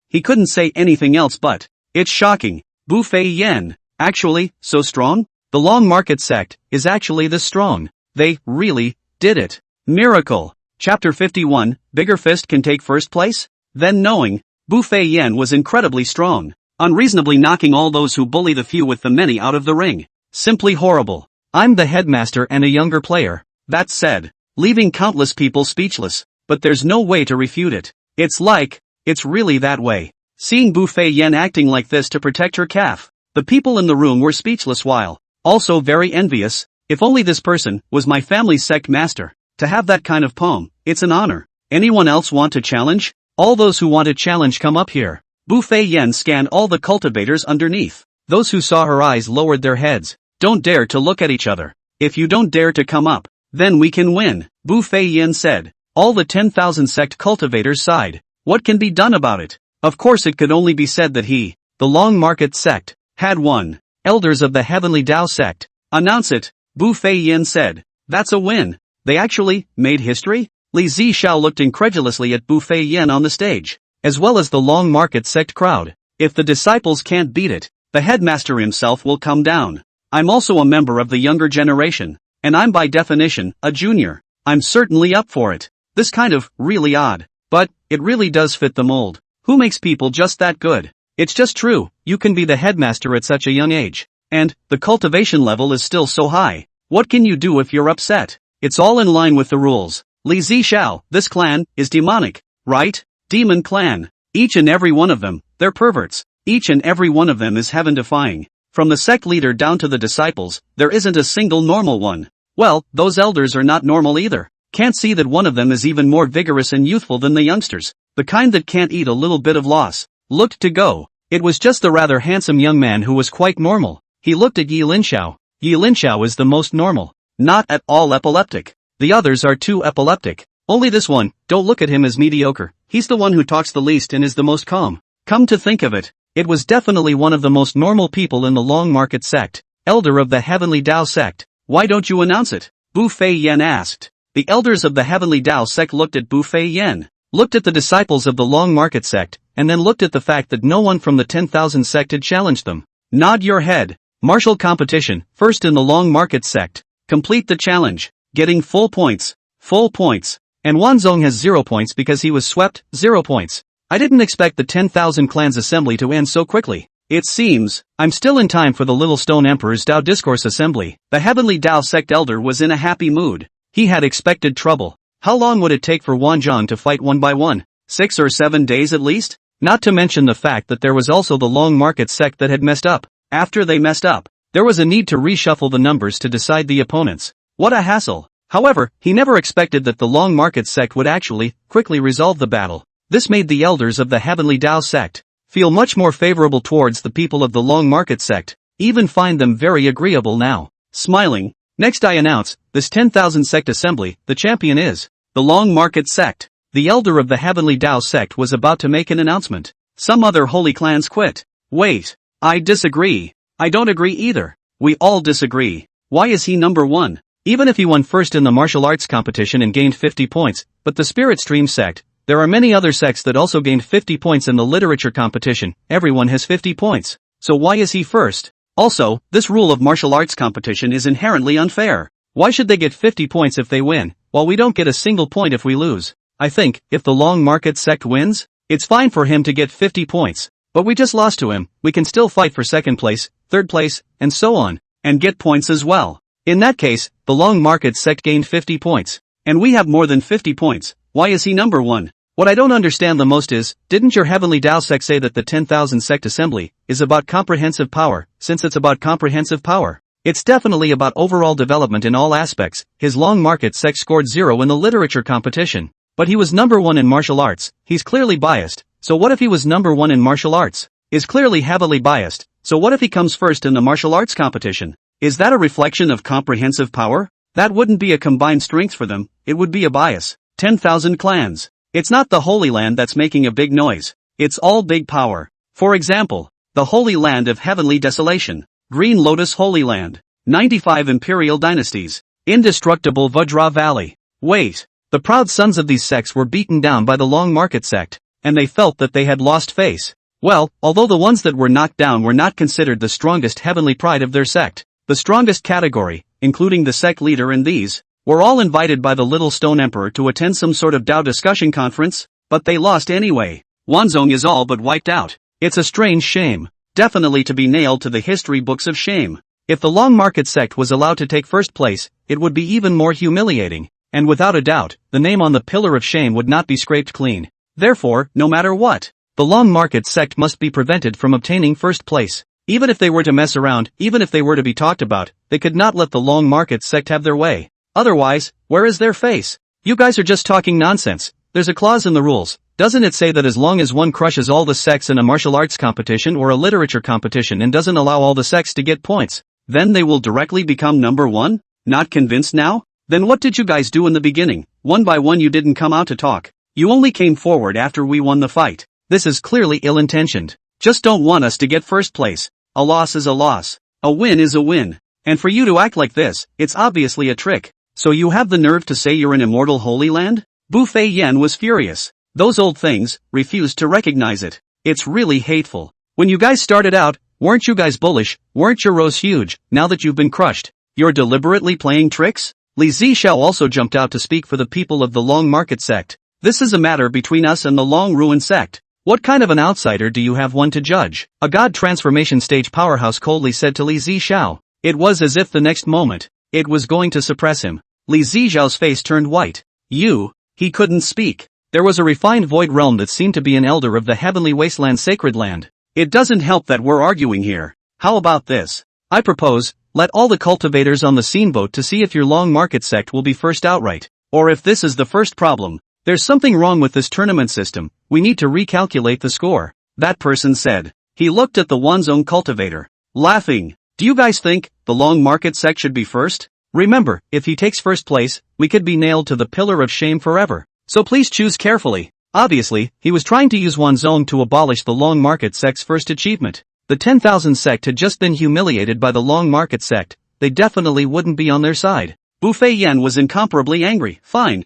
He couldn't say anything else but, it's shocking. Bu Fei Yan, actually, so strong? The Long Market sect is actually this strong. They really did it. Miracle. Chapter 51, Bigger Fist can take first place? Then knowing, Bu Fei Yan was incredibly strong, unreasonably knocking all those who bully the few with the many out of the ring. Simply horrible. I'm the headmaster and a younger player. That said, leaving countless people speechless, but there's no way to refute it. It's really that way. Seeing Bu Fei Yan acting like this to protect her calf, the people in the room were speechless while also very envious. If only this person was my family's sect master. To have that kind of poem, it's an honor. Anyone else want to challenge? All those who want to challenge come up here. Bu Fei Yan scanned all the cultivators underneath. Those who saw her eyes lowered their heads. Don't dare to look at each other. If you don't dare to come up, then we can win, Bu Fei Yan said. All the 10,000 sect cultivators sighed. What can be done about it? Of course it could only be said that he, the Long Market sect, had won. Elders of the Heavenly Tao sect, announce it, Bu Fei Yan said. That's a win. They actually made history? Li Zixiao looked incredulously at Bu Fei Yan on the stage, as well as the Long Market sect crowd. If the disciples can't beat it, the headmaster himself will come down. I'm also a member of the younger generation, and I'm by definition a junior. I'm certainly up for it. This kind of really odd, but it really does fit the mold. Who makes people just that good? It's just true, you can be the headmaster at such a young age, and the cultivation level is still so high. What can you do if you're upset? It's all in line with the rules. Li Zixiao, this clan is demonic, right? Demon clan. Each and every one of them, they're perverts. Each and every one of them is heaven-defying. From the sect leader down to the disciples, there isn't a single normal one. Well, those elders are not normal either. Can't see that one of them is even more vigorous and youthful than the youngsters, the kind that can't eat a little bit of loss. Looked to go. It was just the rather handsome young man who was quite normal. He looked at Yi Linxiao. Yi Linxiao is the most normal. Not at all epileptic. The others are too epileptic. Only this one, don't look at him as mediocre. He's the one who talks the least and is the most calm. Come to think of it, it was definitely one of the most normal people in the Long Market sect. Elder of the Heavenly Tao sect. Why don't you announce it? Bu Fei Yen asked. The elders of the Heavenly Tao sect looked at Bu Fei Yen, looked at the disciples of the Long Market sect, and then looked at the fact that no one from the 10,000 sect had challenged them. Nod your head. Martial competition, first in the Long Market sect. Complete the challenge. Getting full points. Full points. And Wanzong has 0 points because he was swept, 0 points. I didn't expect the 10,000 clans assembly to end so quickly. It seems, I'm still in time for the Little Stone Emperor's Tao Discourse Assembly. The Heavenly Tao sect elder was in a happy mood. He had expected trouble. How long would it take for Wanzhong to fight one by one? 6 or 7 days at least? Not to mention the fact that there was also the Long Market sect that had messed up. After they messed up, there was a need to reshuffle the numbers to decide the opponents. What a hassle. However, he never expected that the Long Market sect would actually, quickly resolve the battle. This made the elders of the Heavenly Tao sect feel much more favorable towards the people of the Long Market sect, even find them very agreeable now. Smiling, next I announce, this 10,000 sect assembly, the champion is the Long Market sect. The elder of the Heavenly Tao sect was about to make an announcement. Some other holy clans quit. Wait, I disagree. I don't agree either. We all disagree. Why is he number one? Even if he won first in the martial arts competition and gained 50 points, but the Spirit Stream sect, there are many other sects that also gained 50 points in the literature competition. Everyone has 50 points. So why is he first? Also, this rule of martial arts competition is inherently unfair. Why should they get 50 points if they win, while we don't get a single point if we lose? I think, if the Long Market sect wins, it's fine for him to get 50 points. But we just lost to him, we can still fight for second place, third place, and so on, and get points as well. In that case, the Long Market sect gained 50 points. And we have more than 50 points. Why is he number one? What I don't understand the most is, didn't your Heavenly Tao sect say that the 10,000 sect assembly is about comprehensive power? Since it's about comprehensive power, it's definitely about overall development in all aspects. His Long Market sect scored 0 in the literature competition. But he was number 1 in martial arts. He's clearly biased. So what if he was number 1 in martial arts? Is clearly heavily biased. So what if he comes first in the martial arts competition? Is that a reflection of comprehensive power? That wouldn't be a combined strength for them, it would be a bias. 10,000 clans. It's not the Holy Land that's making a big noise. It's all big power. For example, the Holy Land of Heavenly Desolation, Green Lotus Holy Land, 95 Imperial Dynasties, Indestructible Vajra Valley. Wait, the proud sons of these sects were beaten down by the Long Market sect, and they felt that they had lost face. Well, although the ones that were knocked down were not considered the strongest heavenly pride of their sect, the strongest category, including the sect leader and these, were all invited by the Little Stone Emperor to attend some sort of Tao discussion conference, but they lost anyway. Wanzong is all but wiped out. It's a strange shame. Definitely to be nailed to the history books of shame. If the Long Market sect was allowed to take first place, it would be even more humiliating, and without a doubt, the name on the pillar of shame would not be scraped clean. Therefore, no matter what, the Long Market sect must be prevented from obtaining first place. Even if they were to mess around, even if they were to be talked about, they could not let the Long Market sect have their way. Otherwise, where is their face? You guys are just talking nonsense. There's a clause in the rules. Doesn't it say that as long as one crushes all the sects in a martial arts competition or a literature competition and doesn't allow all the sects to get points, then they will directly become number one? Not convinced now? Then what did you guys do in the beginning? One by one you didn't come out to talk. You only came forward after we won the fight. This is clearly ill-intentioned. Just don't want us to get first place. A loss is a loss. A win is a win. And for you to act like this, it's obviously a trick. So you have the nerve to say you're an immortal Holy Land? Bu Fei Yen was furious. Those old things refused to recognize it. It's really hateful. When you guys started out, weren't you guys bullish? Weren't your rows huge? Now that you've been crushed, you're deliberately playing tricks? Li Zixiao also jumped out to speak for the people of the Long Market sect. This is a matter between us and the Long Ruin sect. What kind of an outsider do you have one to judge? A god transformation stage powerhouse coldly said to Li Zixiao. It was as if the next moment, it was going to suppress him. Li Zixiao's face turned white. He couldn't speak. There was a refined void realm that seemed to be an elder of the heavenly wasteland sacred land. It doesn't help that we're arguing here. How about this? I propose, let all the cultivators on the scene vote to see if your Long Market sect will be first outright. Or if this is the first problem, there's something wrong with this tournament system, we need to recalculate the score, that person said. He looked at the Wanzong cultivator, laughing. Do you guys think the long market sect should be first? Remember, if he takes first place, we could be nailed to the pillar of shame forever. So please choose carefully. Obviously, he was trying to use Wanzong to abolish the long market sect's first achievement. The 10,000 sect had just been humiliated by the long market sect. They definitely wouldn't be on their side. Bu Fei Yan was incomparably angry. Fine,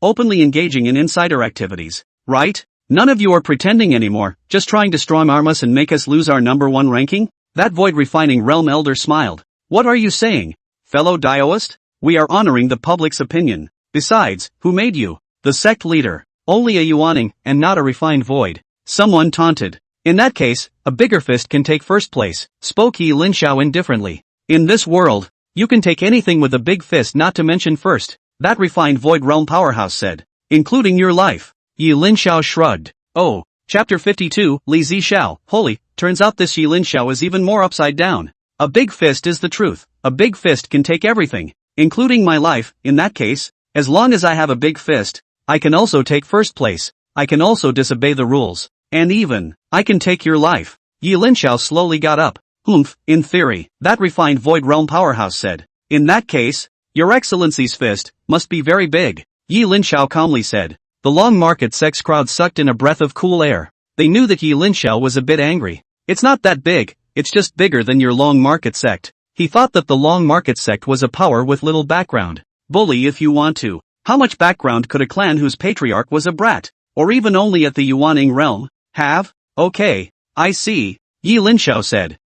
openly engaging in insider activities, right? None of you are pretending anymore, just trying to strong-arm us and make us lose our #1 ranking? That void-refining realm elder smiled. What are you saying, fellow Daoist? We are honoring the public's opinion. Besides, who made you the sect leader? Only a Yuaning, and not a refined void. Someone taunted. In that case, a bigger fist can take first place, spoke Yi Linxiao indifferently. In this world, you can take anything with a big fist, not to mention first, that refined void realm powerhouse said. Including your life. Yi Linxiao shrugged. Oh, chapter 52, Li Zixao, holy, turns out this Yi Linxiao is even more upside down. A big fist is the truth. A big fist can take everything, including my life. In that case, as long as I have a big fist, I can also take first place. I can also disobey the rules. And even, I can take your life. Yi Linxiao slowly got up. In theory, that refined void realm powerhouse said. In that case, your excellency's fist must be very big. Yi Linxiao calmly said. The long market sect's crowd sucked in a breath of cool air. They knew that Yi Linxiao was a bit angry. It's not that big, it's just bigger than your long market sect. He thought that the long market sect was a power with little background. Bully if you want to. How much background could a clan whose patriarch was a brat, or even only at the Yuaning realm, have? Okay, I see, Yi Linxiao said.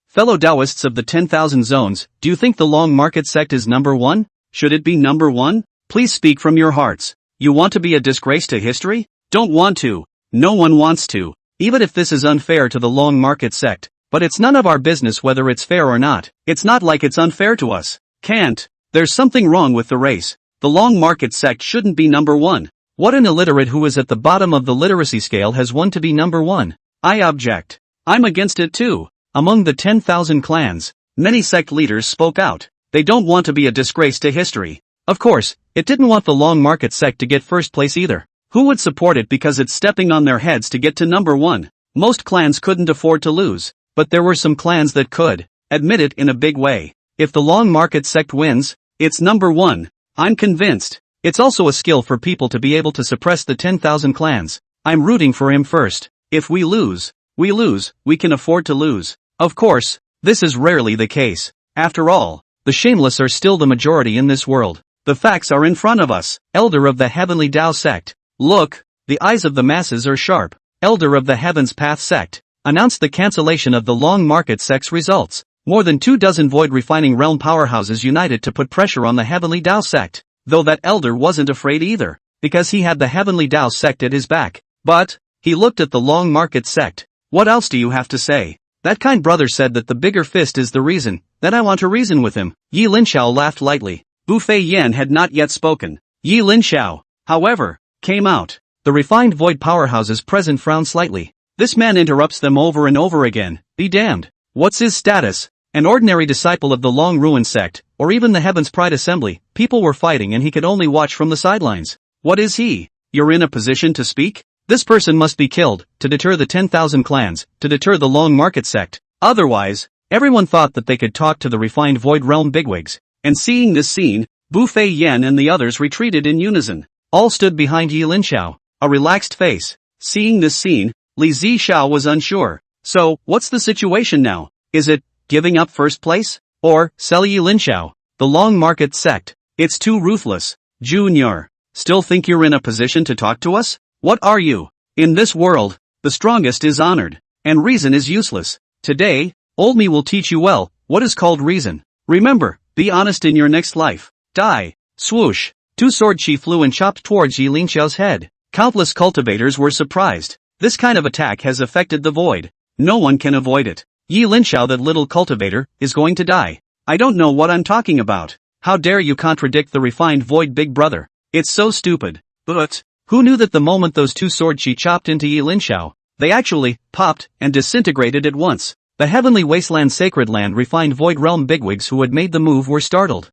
Fellow Taoists of the 10,000 zones, do you think the long market sect is #1? Should it be #1? Please speak from your hearts. You want to be a disgrace to history? Don't want to. No one wants to. Even if this is unfair to the long market sect. But it's none of our business whether it's fair or not. It's not like it's unfair to us. Can't. There's something wrong with the race. The long market sect shouldn't be #1. What an illiterate who is at the bottom of the literacy scale has won to be #1. I object. I'm against it too. Among the 10,000 clans, many sect leaders spoke out. They don't want to be a disgrace to history. Of course, it didn't want the long market sect to get first place either. Who would support it because it's stepping on their heads to get to #1? Most clans couldn't afford to lose, but there were some clans that could. Admit it in a big way. If the long market sect wins, it's #1. I'm convinced. It's also a skill for people to be able to suppress the 10,000 clans. I'm rooting for him first. If we lose, we can afford to lose. Of course, this is rarely the case. After all, the shameless are still the majority in this world. The facts are in front of us. Elder of the Heavenly Tao sect. Look, the eyes of the masses are sharp. Elder of the Heaven's Path sect. Announced the cancellation of the long market sect's results. More than 24 void refining realm powerhouses united to put pressure on the Heavenly Tao sect. Though that elder wasn't afraid either, because he had the Heavenly Tao sect at his back. But, he looked at the long market sect. What else do you have to say? That kind brother said that the bigger fist is the reason, then I want to reason with him. Yi Linxiao laughed lightly. Bu Fei Yan had not yet spoken. Yi Linxiao, however, came out. The refined void powerhouses present frowned slightly. This man interrupts them over and over again. Be damned. What's his status? An ordinary disciple of the Long Ruin sect, or even the Heaven's Pride Assembly. People were fighting and he could only watch from the sidelines. What is he? You're in a position to speak? This person must be killed, to deter the 10,000 clans, to deter the Long Market sect. Otherwise, everyone thought that they could talk to the refined Void Realm bigwigs. And seeing this scene, Bu Fei Yan and the others retreated in unison. All stood behind Yi Linxiao, a relaxed face. Seeing this scene, Li Zixao was unsure. So, what's the situation now? Is it giving up first place? Or, sell Yi Linxiao, the Long Market sect? It's too ruthless. Junior, still think you're in a position to talk to us? What are you? In this world, the strongest is honored, and reason is useless. Today, old me will teach you well, what is called reason. Remember, be honest in your next life. Die. Swoosh. Two sword chi flew and chopped towards Yi Linxiao's head. Countless cultivators were surprised. This kind of attack has affected the void. No one can avoid it. Yi Linxiao, that little cultivator, is going to die. I don't know what I'm talking about. How dare you contradict the refined void big brother? It's so stupid. But, who knew that the moment those two sword chi chopped into Yi Linxiao, they actually popped and disintegrated at once? The Heavenly Wasteland Sacred Land refined Void Realm bigwigs who had made the move were startled.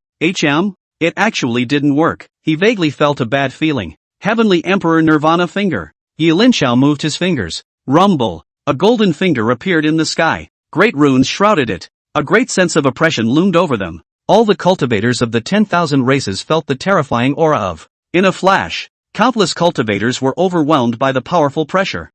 It actually didn't work. He vaguely felt a bad feeling. Heavenly Emperor Nirvana Finger. Yi Linxiao moved his fingers. Rumble. A golden finger appeared in the sky. Great runes shrouded it. A great sense of oppression loomed over them. All the cultivators of the 10,000 races felt the terrifying aura of. In a flash, countless cultivators were overwhelmed by the powerful pressure.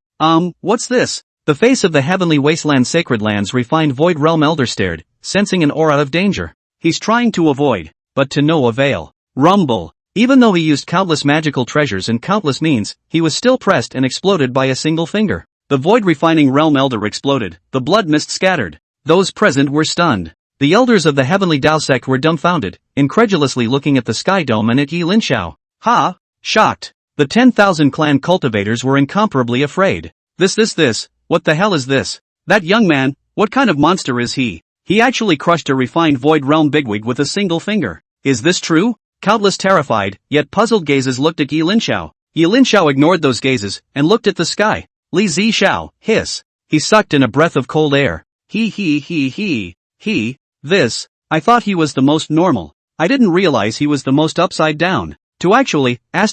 What's this? The face of the heavenly wasteland sacred lands refined void realm elder stared, sensing an aura of danger. He's trying to avoid, but to no avail. Rumble. Even though he used countless magical treasures and countless means, he was still pressed and exploded by a single finger. The void refining realm elder exploded, the blood mist scattered. Those present were stunned. The elders of the heavenly Dao sect were dumbfounded, incredulously looking at the sky dome and at Yi Linxiao. Ha! Shocked. The 10,000 clan cultivators were incomparably afraid. This, what the hell is this? That young man, what kind of monster is he? He actually crushed a refined void realm bigwig with a single finger. Is this true? Countless terrified, yet puzzled gazes looked at Yi Linxiao. Yi Linxiao ignored those gazes, and looked at the sky. Li Zixiao, hiss. He sucked in a breath of cold air. This, I thought he was the most normal. I didn't realize he was the most upside down. To actually, up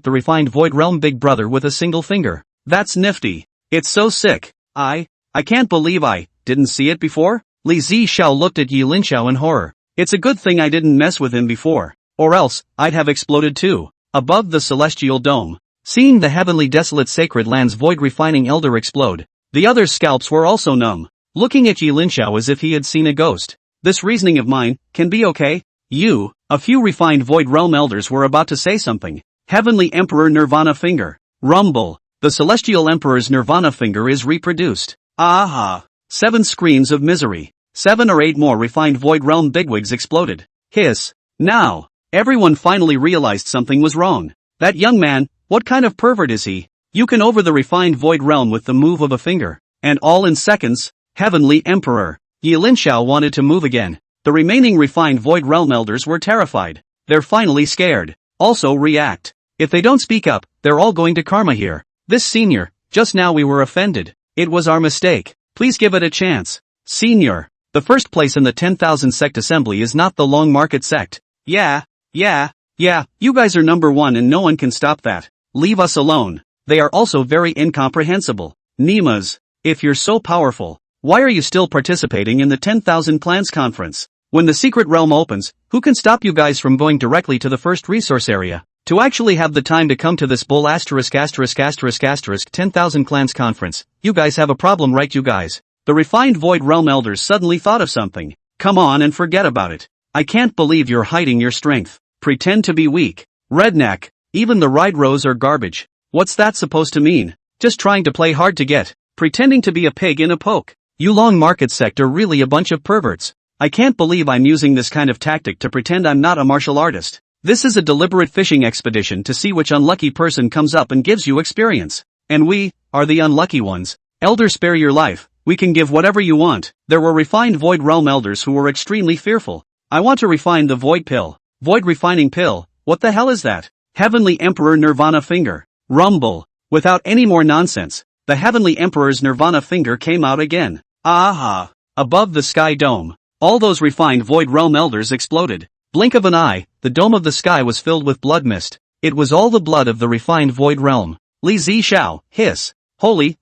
the refined void realm big brother with a single finger. That's nifty. It's so sick. I can't believe I didn't see it before? Li Zixiao looked at Yi Linxiao in horror. It's a good thing I didn't mess with him before. Or else, I'd have exploded too. Above the celestial dome. Seeing the heavenly desolate sacred lands void refining elder explode, the others' scalps were also numb. Looking at Yi Linxiao as if he had seen a ghost. This reasoning of mine can be okay? A few refined void realm elders were about to say something. Heavenly Emperor Nirvana Finger. Rumble. The celestial emperor's Nirvana Finger is reproduced. Aha. 7 screams of misery. 7 or 8 more refined void realm bigwigs exploded. Hiss. Now. Everyone finally realized something was wrong. That young man, what kind of pervert is he? You can over the refined void realm with the move of a finger. And all in seconds. Heavenly Emperor. Yi Linxiao wanted to move again. The remaining refined void realm elders were terrified. They're finally scared. Also react. If they don't speak up, they're all going to karma here. This senior, just now we were offended. It was our mistake. Please give it a chance. Senior. The first place in the 10,000 sect assembly is not the Long Market sect. Yeah, you guys are number 1 and no one can stop that. Leave us alone. They are also very incomprehensible. Nemas. If you're so powerful, why are you still participating in the 10,000 Clans conference? When the secret realm opens, who can stop you guys from going directly to the first resource area? To actually have the time to come to this bull **** 10,000 Clans conference, you guys have a problem, right, you guys? The refined void realm elders suddenly thought of something. Come on and forget about it. I can't believe you're hiding your strength. Pretend to be weak. Redneck. Even the ride rows are garbage. What's that supposed to mean? Just trying to play hard to get. Pretending to be a pig in a poke. You Long Market sect are really a bunch of perverts. I can't believe I'm using this kind of tactic to pretend I'm not a martial artist. This is a deliberate fishing expedition to see which unlucky person comes up and gives you experience. And we are the unlucky ones. Elder, spare your life. We can give whatever you want. There were refined void realm elders who were extremely fearful. I want to refine the void pill. Void refining pill. What the hell is that? Heavenly Emperor Nirvana Finger. Rumble. Without any more nonsense, the Heavenly Emperor's Nirvana Finger came out again. Aha. Above the sky dome. All those refined void realm elders exploded. Blink of an eye, the dome of the sky was filled with blood mist. It was all the blood of the refined void realm. Li Zixiao, hiss. Holy.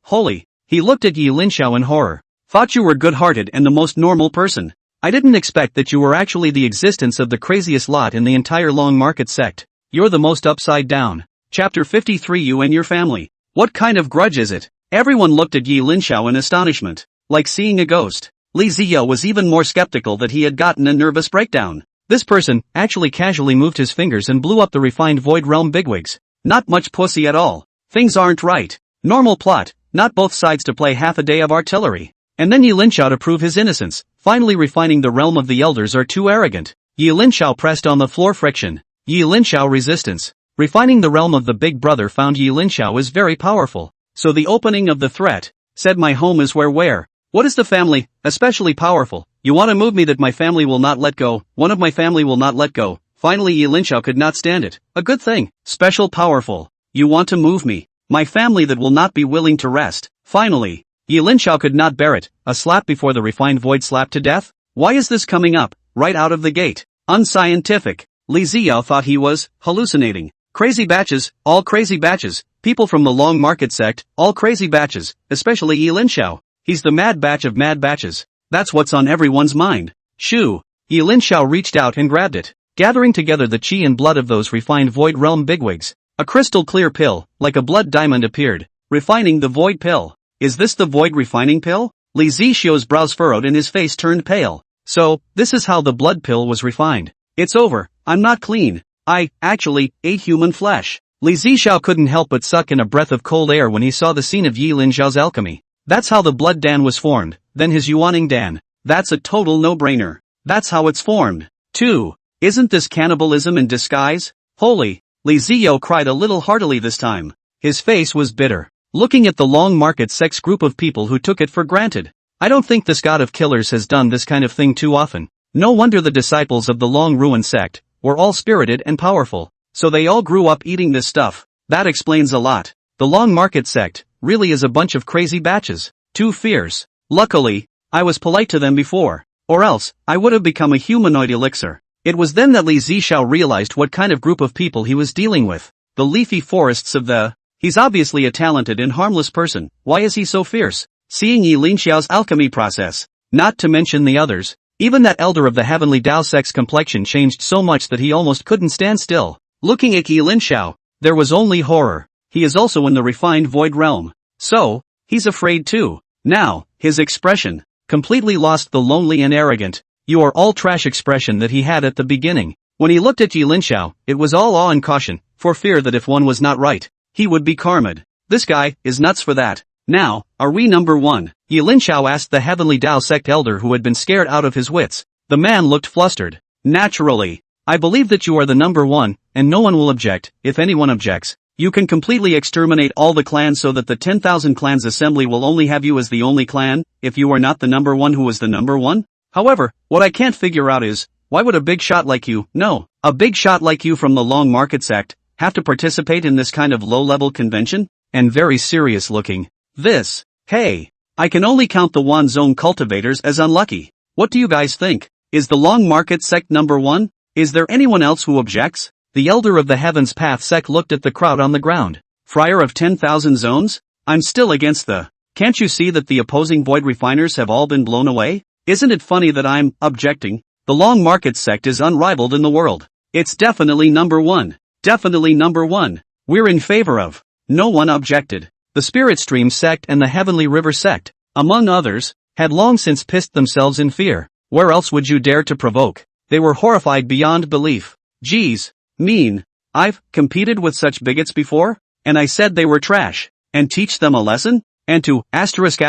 He looked at Yi Linxiao in horror. Thought you were good-hearted and the most normal person. I didn't expect that you were actually the existence of the craziest lot in the entire Long Market sect. You're the most upside down. Chapter 53. You and your family. What kind of grudge is it? Everyone looked at Yi Linxiao in astonishment. Like seeing a ghost. Li Zixiao was even more skeptical that he had gotten a nervous breakdown. This person actually casually moved his fingers and blew up the refined void realm bigwigs. Not much pussy at all. Things aren't right. Normal plot, not both sides to play half a day of artillery. And then Yi Linxiao to prove his innocence, finally refining the realm of the elders are too arrogant. Yi Linxiao pressed on the floor friction. Yi Linxiao resistance. Refining the realm of the big brother found Yi Linxiao is very powerful. So the opening of the threat, said my home is where. What is the family, especially powerful? You want to move me that my family will not let go, one of my family will not let go. Finally Yi Linxiao could not stand it. A good thing. Special powerful. You want to move me. My family that will not be willing to rest. Finally. Yi Linxiao could not bear it. A slap before the refined void slap to death? Why is this coming up, right out of the gate? Unscientific. Linxiao thought he was hallucinating. Crazy batches, all crazy batches. People from the Long Market sect, all crazy batches, especially Linxiao. He's the mad batch of mad batches. That's what's on everyone's mind. Shoo. Linxiao reached out and grabbed it, gathering together the chi and blood of those refined Void Realm bigwigs. A crystal clear pill, like a blood diamond appeared, refining the Void pill. Is this the Void refining pill? Li Zixio's brows furrowed and his face turned pale. So, this is how the blood pill was refined. It's over, I'm not clean. I, actually, ate human flesh. Li Zixio couldn't help but suck in a breath of cold air when he saw the scene of Yi Linxiao's alchemy. That's how the blood Dan was formed, then his Yuaning Dan. That's a total no-brainer. That's how it's formed. 2. Isn't this cannibalism in disguise? Holy. Li Zixio cried a little heartily this time. His face was bitter, looking at the Long Market sect's group of people who took it for granted. I don't think this god of killers has done this kind of thing too often. No wonder the disciples of the Long Ruin sect were all spirited and powerful, so they all grew up eating this stuff. That explains a lot. The Long Market sect really is a bunch of crazy batches, too fierce. Luckily, I was polite to them before, or else I would have become a humanoid elixir. It was then that Li Zixio realized what kind of group of people he was dealing with. The leafy forests of the... He's obviously a talented and harmless person. Why is he so fierce? Seeing Yi Linxiao's alchemy process, not to mention the others, even that elder of the Heavenly Dao sect's complexion changed so much that he almost couldn't stand still. Looking at Yi Linxiao, there was only horror. He is also in the refined Void Realm. So, he's afraid too. Now, his expression completely lost the lonely and arrogant, "You are all trash" expression that he had at the beginning. When he looked at Yi Linxiao, it was all awe and caution, for fear that if one was not right, he would be karma'd. This guy is nuts for that. Now, are we number one? Yi Linxiao asked the Heavenly Dao sect elder who had been scared out of his wits. The man looked flustered. Naturally. I believe that you are the number one, and no one will object. If anyone objects, you can completely exterminate all the clans so that the 10,000 clans assembly will only have you as the only clan, if you are not the number one who is the number one? However, what I can't figure out is, why would a big shot like you, no, a big shot like you from the Long Market sect, have to participate in this kind of low-level convention? And very serious looking. This. Hey. I can only count the Wan Zone cultivators as unlucky. What do you guys think? Is the Long Market sect number one? Is there anyone else who objects? The Elder of the Heavens Path sect looked at the crowd on the ground. Friar of 10,000 zones? I'm still against the... Can't you see that the opposing Void Refiners have all been blown away? Isn't it funny that I'm objecting? The Long Market sect is unrivaled in the world. It's definitely number one. Definitely number one. We're in favor of. No one objected. The Spirit Stream sect and the Heavenly River sect, among others, had long since pissed themselves in fear. Where else would you dare to provoke? They were horrified beyond belief. Geez. Mean. I've competed with such bigots before? And I said they were trash. And teach them a lesson? And to asterisk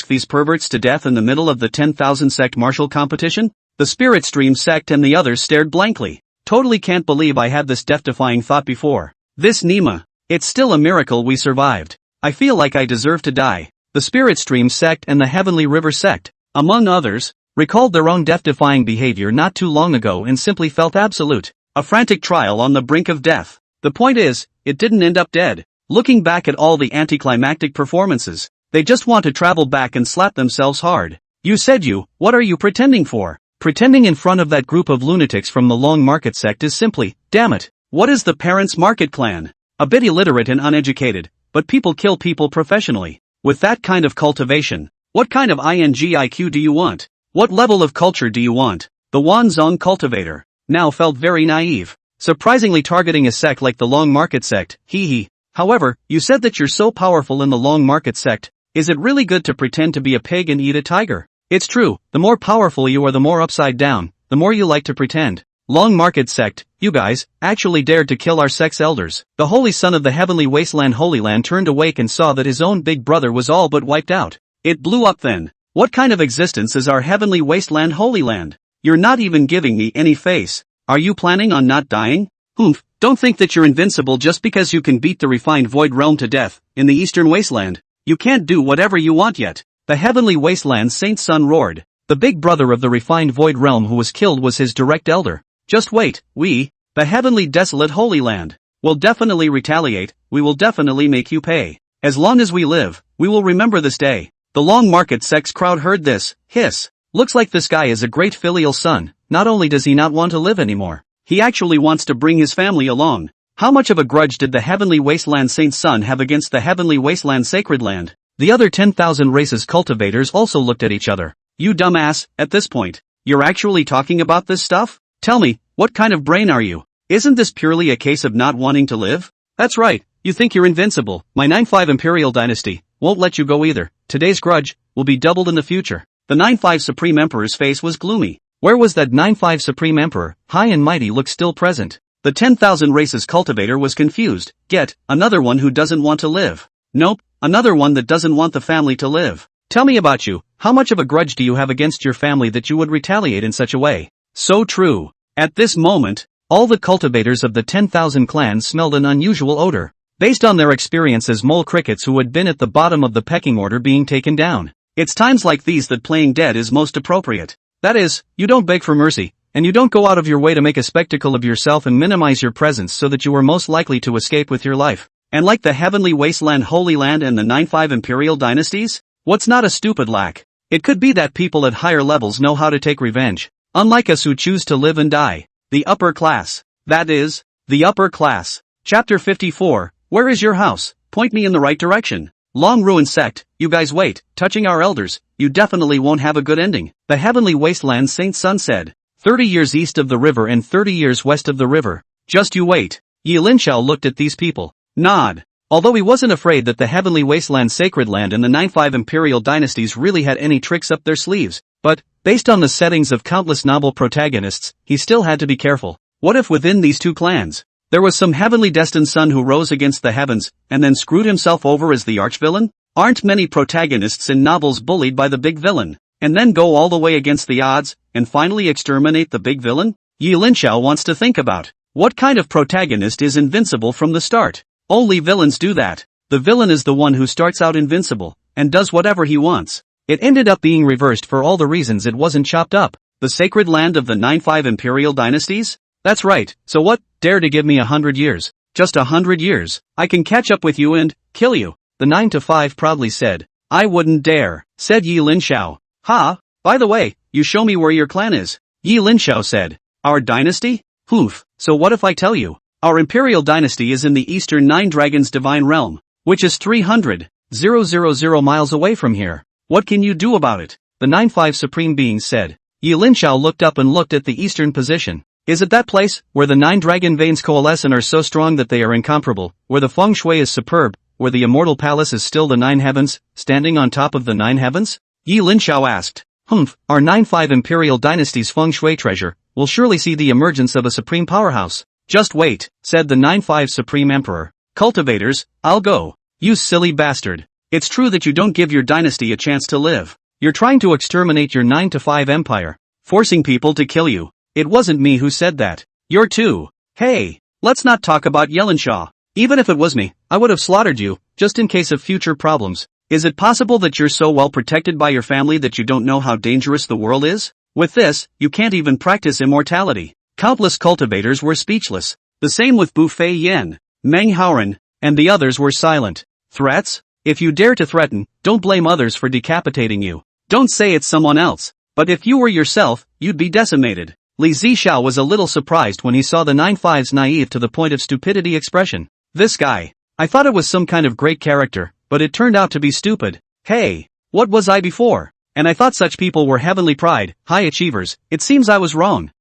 these perverts to death in the middle of the 10,000 sect martial competition? The Spirit Stream sect and the others stared blankly. Totally can't believe I had this death-defying thought before. This Nima. It's still a miracle we survived. I feel like I deserve to die. The Spirit Stream sect and the Heavenly River sect, among others, recalled their own death-defying behavior not too long ago and simply felt absolute. A frantic trial on the brink of death. The point is, it didn't end up dead. Looking back at all the anticlimactic performances, they just want to travel back and slap themselves hard. You said you, what are you pretending for? Pretending in front of that group of lunatics from the Long Market sect is simply, damn it, what is the Parents Market clan? A bit illiterate and uneducated, but people kill people professionally. With that kind of cultivation, what kind of INGIQ do you want? What level of culture do you want? The Wanzong cultivator now felt very naive, surprisingly targeting a sect like the Long Market sect, hee. However, you said that you're so powerful in the Long Market sect, is it really good to pretend to be a pig and eat a tiger? It's true, the more powerful you are the more upside down, the more you like to pretend. Long Market sect, you guys, actually dared to kill our sect's elders. The Holy Son of the Heavenly Wasteland Holy Land turned awake and saw that his own big brother was all but wiped out. It blew up then. What kind of existence is our Heavenly Wasteland Holy Land? You're not even giving me any face. Are you planning on not dying? Humph, don't think that you're invincible just because you can beat the refined Void Realm to death, in the Eastern Wasteland. You can't do whatever you want yet. The Heavenly Wasteland Saint's son roared. The big brother of the refined Void Realm who was killed was his direct elder. Just wait, we, the Heavenly Desolate Holy Land, will definitely retaliate, we will definitely make you pay. As long as we live, we will remember this day. The Long Market sect's crowd heard this, hiss. Looks like this guy is a great filial son, not only does he not want to live anymore, he actually wants to bring his family along. How much of a grudge did the Heavenly Wasteland Saint's son have against the Heavenly Wasteland Sacred Land? The other 10,000 races cultivators also looked at each other. You dumbass, at this point, you're actually talking about this stuff? Tell me, what kind of brain are you? Isn't this purely a case of not wanting to live? That's right, you think you're invincible. My 9-5 Imperial Dynasty won't let you go either. Today's grudge will be doubled in the future. The 9-5 Supreme Emperor's face was gloomy. Where was that 9-5 Supreme Emperor? High and Mighty looked still present. The 10,000 races cultivator was confused. Get, another one who doesn't want to live. Nope, another one that doesn't want the family to live. Tell me about you, how much of a grudge do you have against your family that you would retaliate in such a way? So true. At this moment, all the cultivators of the 10,000 clans smelled an unusual odor, based on their experience as mole crickets who had been at the bottom of the pecking order being taken down. It's times like these that playing dead is most appropriate. That is, you don't beg for mercy, and you don't go out of your way to make a spectacle of yourself and minimize your presence so that you are most likely to escape with your life. And like the Heavenly Wasteland Holy Land and the 9-5 Imperial Dynasties? What's not a stupid lack? It could be that people at higher levels know how to take revenge, unlike us who choose to live and die. The upper class. That is, the upper class. Chapter 54, Where is your house? Point me in the right direction. Long ruined sect, you guys wait, touching our elders, you definitely won't have a good ending. The Heavenly Wasteland Saint's son said. 30 years east of the river and 30 years west of the river. Just you wait. Linxiao looked at these people. Nod. Although he wasn't afraid that the Heavenly Wasteland Sacred Land and the 9-5 Imperial Dynasties really had any tricks up their sleeves, but, based on the settings of countless novel protagonists, he still had to be careful. What if within these two clans, there was some heavenly destined son who rose against the heavens, and then screwed himself over as the archvillain? Aren't many protagonists in novels bullied by the big villain, and then go all the way against the odds, and finally exterminate the big villain? Linxiao wants to think about, what kind of protagonist is invincible from the start? Only villains do that. The villain is the one who starts out invincible, and does whatever he wants. It ended up being reversed for all the reasons it wasn't chopped up. The sacred land of the 9-5 Imperial Dynasties? That's right, so what, dare to give me 100 years? Just 100 years, I can catch up with you and kill you, the 9-5 proudly said. I wouldn't dare, said Linxiao. Ha, by the way, you show me where your clan is. Linxiao said. Our dynasty? Poof, so what if I tell you? Our imperial dynasty is in the eastern Nine Dragons Divine Realm, which is 300,000 miles away from here. What can you do about it? The 9-5 Supreme Being said. Linxiao looked up and looked at the eastern position. Is it that place, where the 9 dragon veins coalesce and are so strong that they are incomparable, where the feng shui is superb, where the immortal palace is still the 9 heavens, standing on top of the 9 heavens? Linxiao asked. Our 9-5 Imperial Dynasty's feng shui treasure will surely see the emergence of a supreme powerhouse. Just wait, said the 9-5 Supreme Emperor. Cultivators, I'll go. You silly bastard. It's true that you don't give your dynasty a chance to live. You're trying to exterminate your 9-5 empire, forcing people to kill you. It wasn't me who said that. You're too. Hey, let's not talk about Linxiao. Even if it was me, I would have slaughtered you, just in case of future problems. Is it possible that you're so well protected by your family that you don't know how dangerous the world is? With this, you can't even practice immortality. Countless cultivators were speechless. The same with Buffet Yen, Meng Haoren, and the others were silent. Threats? If you dare to threaten, don't blame others for decapitating you. Don't say it's someone else. But if you were yourself, you'd be decimated. Li Zixiao was a little surprised when he saw the 9-5's naive to the point of stupidity expression. This guy. I thought it was some kind of great character, but it turned out to be stupid. Hey, what was I before? And I thought such people were heavenly pride, high achievers. It seems I was wrong.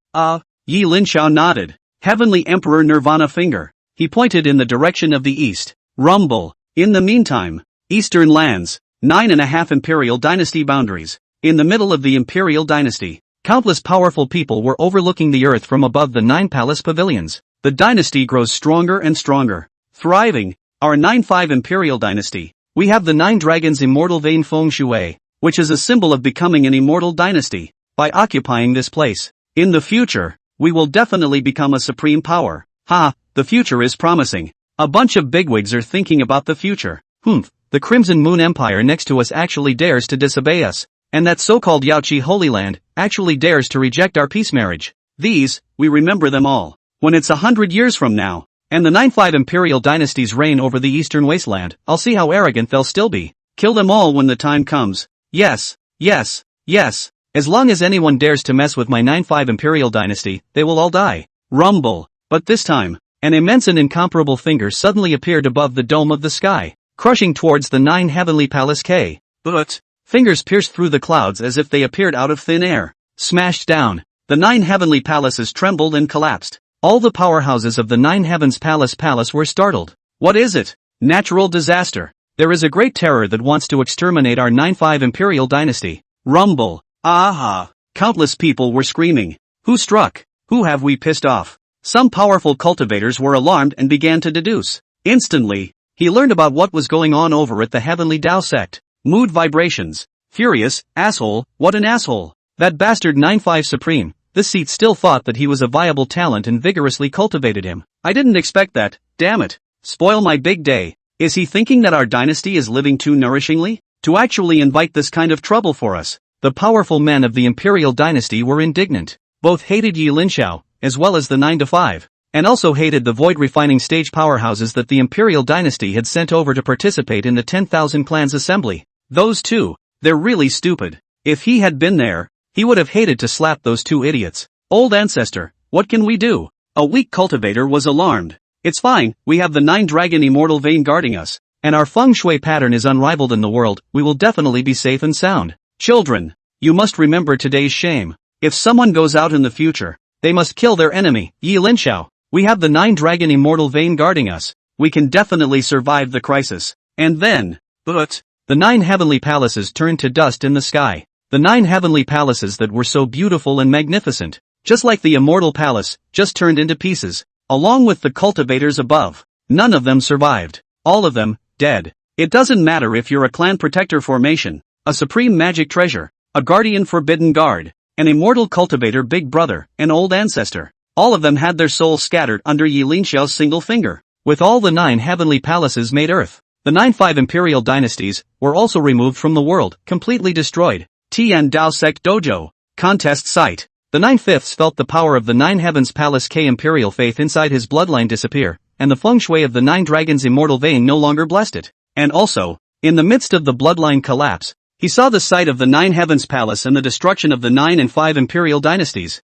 Linxiao nodded. Heavenly Emperor Nirvana finger. He pointed in the direction of the east. Rumble. In the meantime, Eastern lands, 9.5 Imperial Dynasty boundaries. In the middle of the Imperial Dynasty, countless powerful people were overlooking the earth from above the 9 palace pavilions. The dynasty grows stronger and stronger. Thriving. Our 9-5 Imperial Dynasty. We have the 9 dragons immortal vein feng shui, which is a symbol of becoming an immortal dynasty. By occupying this place, in the future, we will definitely become a supreme power. The future is promising. A bunch of bigwigs are thinking about the future. The Crimson Moon Empire next to us actually dares to disobey us. And that so-called Yaoqi Holy Land actually dares to reject our peace marriage. These, we remember them all. When it's 100 years from now, and the 9-5 Imperial Dynasties reign over the Eastern Wasteland, I'll see how arrogant they'll still be. Kill them all when the time comes. Yes, yes, yes. As long as anyone dares to mess with my 9-5 Imperial Dynasty, they will all die. Rumble. But this time, an immense and incomparable finger suddenly appeared above the dome of the sky, crushing towards the 9 Heavenly Palace K. But fingers pierced through the clouds as if they appeared out of thin air. Smashed down. The 9 Heavenly Palaces trembled and collapsed. All the powerhouses of the 9 Heavens Palace were startled. What is it? Natural disaster. There is a great terror that wants to exterminate our 9-5 Imperial Dynasty. Rumble. Aha! Countless people were screaming. Who struck? Who have we pissed off? Some powerful cultivators were alarmed and began to deduce. Instantly, he learned about what was going on over at the Heavenly Tao sect. Mood vibrations. Furious, asshole, what an asshole. That bastard 9-5 Supreme, this seat still thought that he was a viable talent and vigorously cultivated him. I didn't expect that, damn it. Spoil my big day. Is he thinking that our dynasty is living too nourishingly? To actually invite this kind of trouble for us? The powerful men of the Imperial Dynasty were indignant. Both hated Yi Linxiao, as well as the 9-5, and also hated the void refining stage powerhouses that the Imperial Dynasty had sent over to participate in the 10,000 Clans Assembly. Those two, they're really stupid. If he had been there, he would have hated to slap those two idiots. Old ancestor, what can we do? A weak cultivator was alarmed. It's fine, we have the 9-dragon immortal vein guarding us, and our feng shui pattern is unrivaled in the world, we will definitely be safe and sound. Children, you must remember today's shame. If someone goes out in the future, they must kill their enemy, Yi Linxiao. We have the 9-dragon immortal vein guarding us. We can definitely survive the crisis. And then, but, the 9 heavenly palaces turned to dust in the sky. The 9 heavenly palaces that were so beautiful and magnificent, just like the immortal palace, just turned into pieces, along with the cultivators above. None of them survived. All of them, dead. It doesn't matter if you're a clan protector formation, a supreme magic treasure, a guardian forbidden guard, an immortal cultivator big brother, an old ancestor. All of them had their souls scattered under Yi Linxiao's single finger. With all the 9 heavenly palaces made earth, the 9-5 imperial dynasties were also removed from the world, completely destroyed. Tian Dao Sect Dojo. Contest site. The 9/5 felt the power of the 9 heavens palace K imperial faith inside his bloodline disappear, and the feng shui of the 9 dragons immortal vein no longer blessed it. And also, in the midst of the bloodline collapse, he saw the sight of the 9 heavens palace and the destruction of the 9 and 5 imperial dynasties.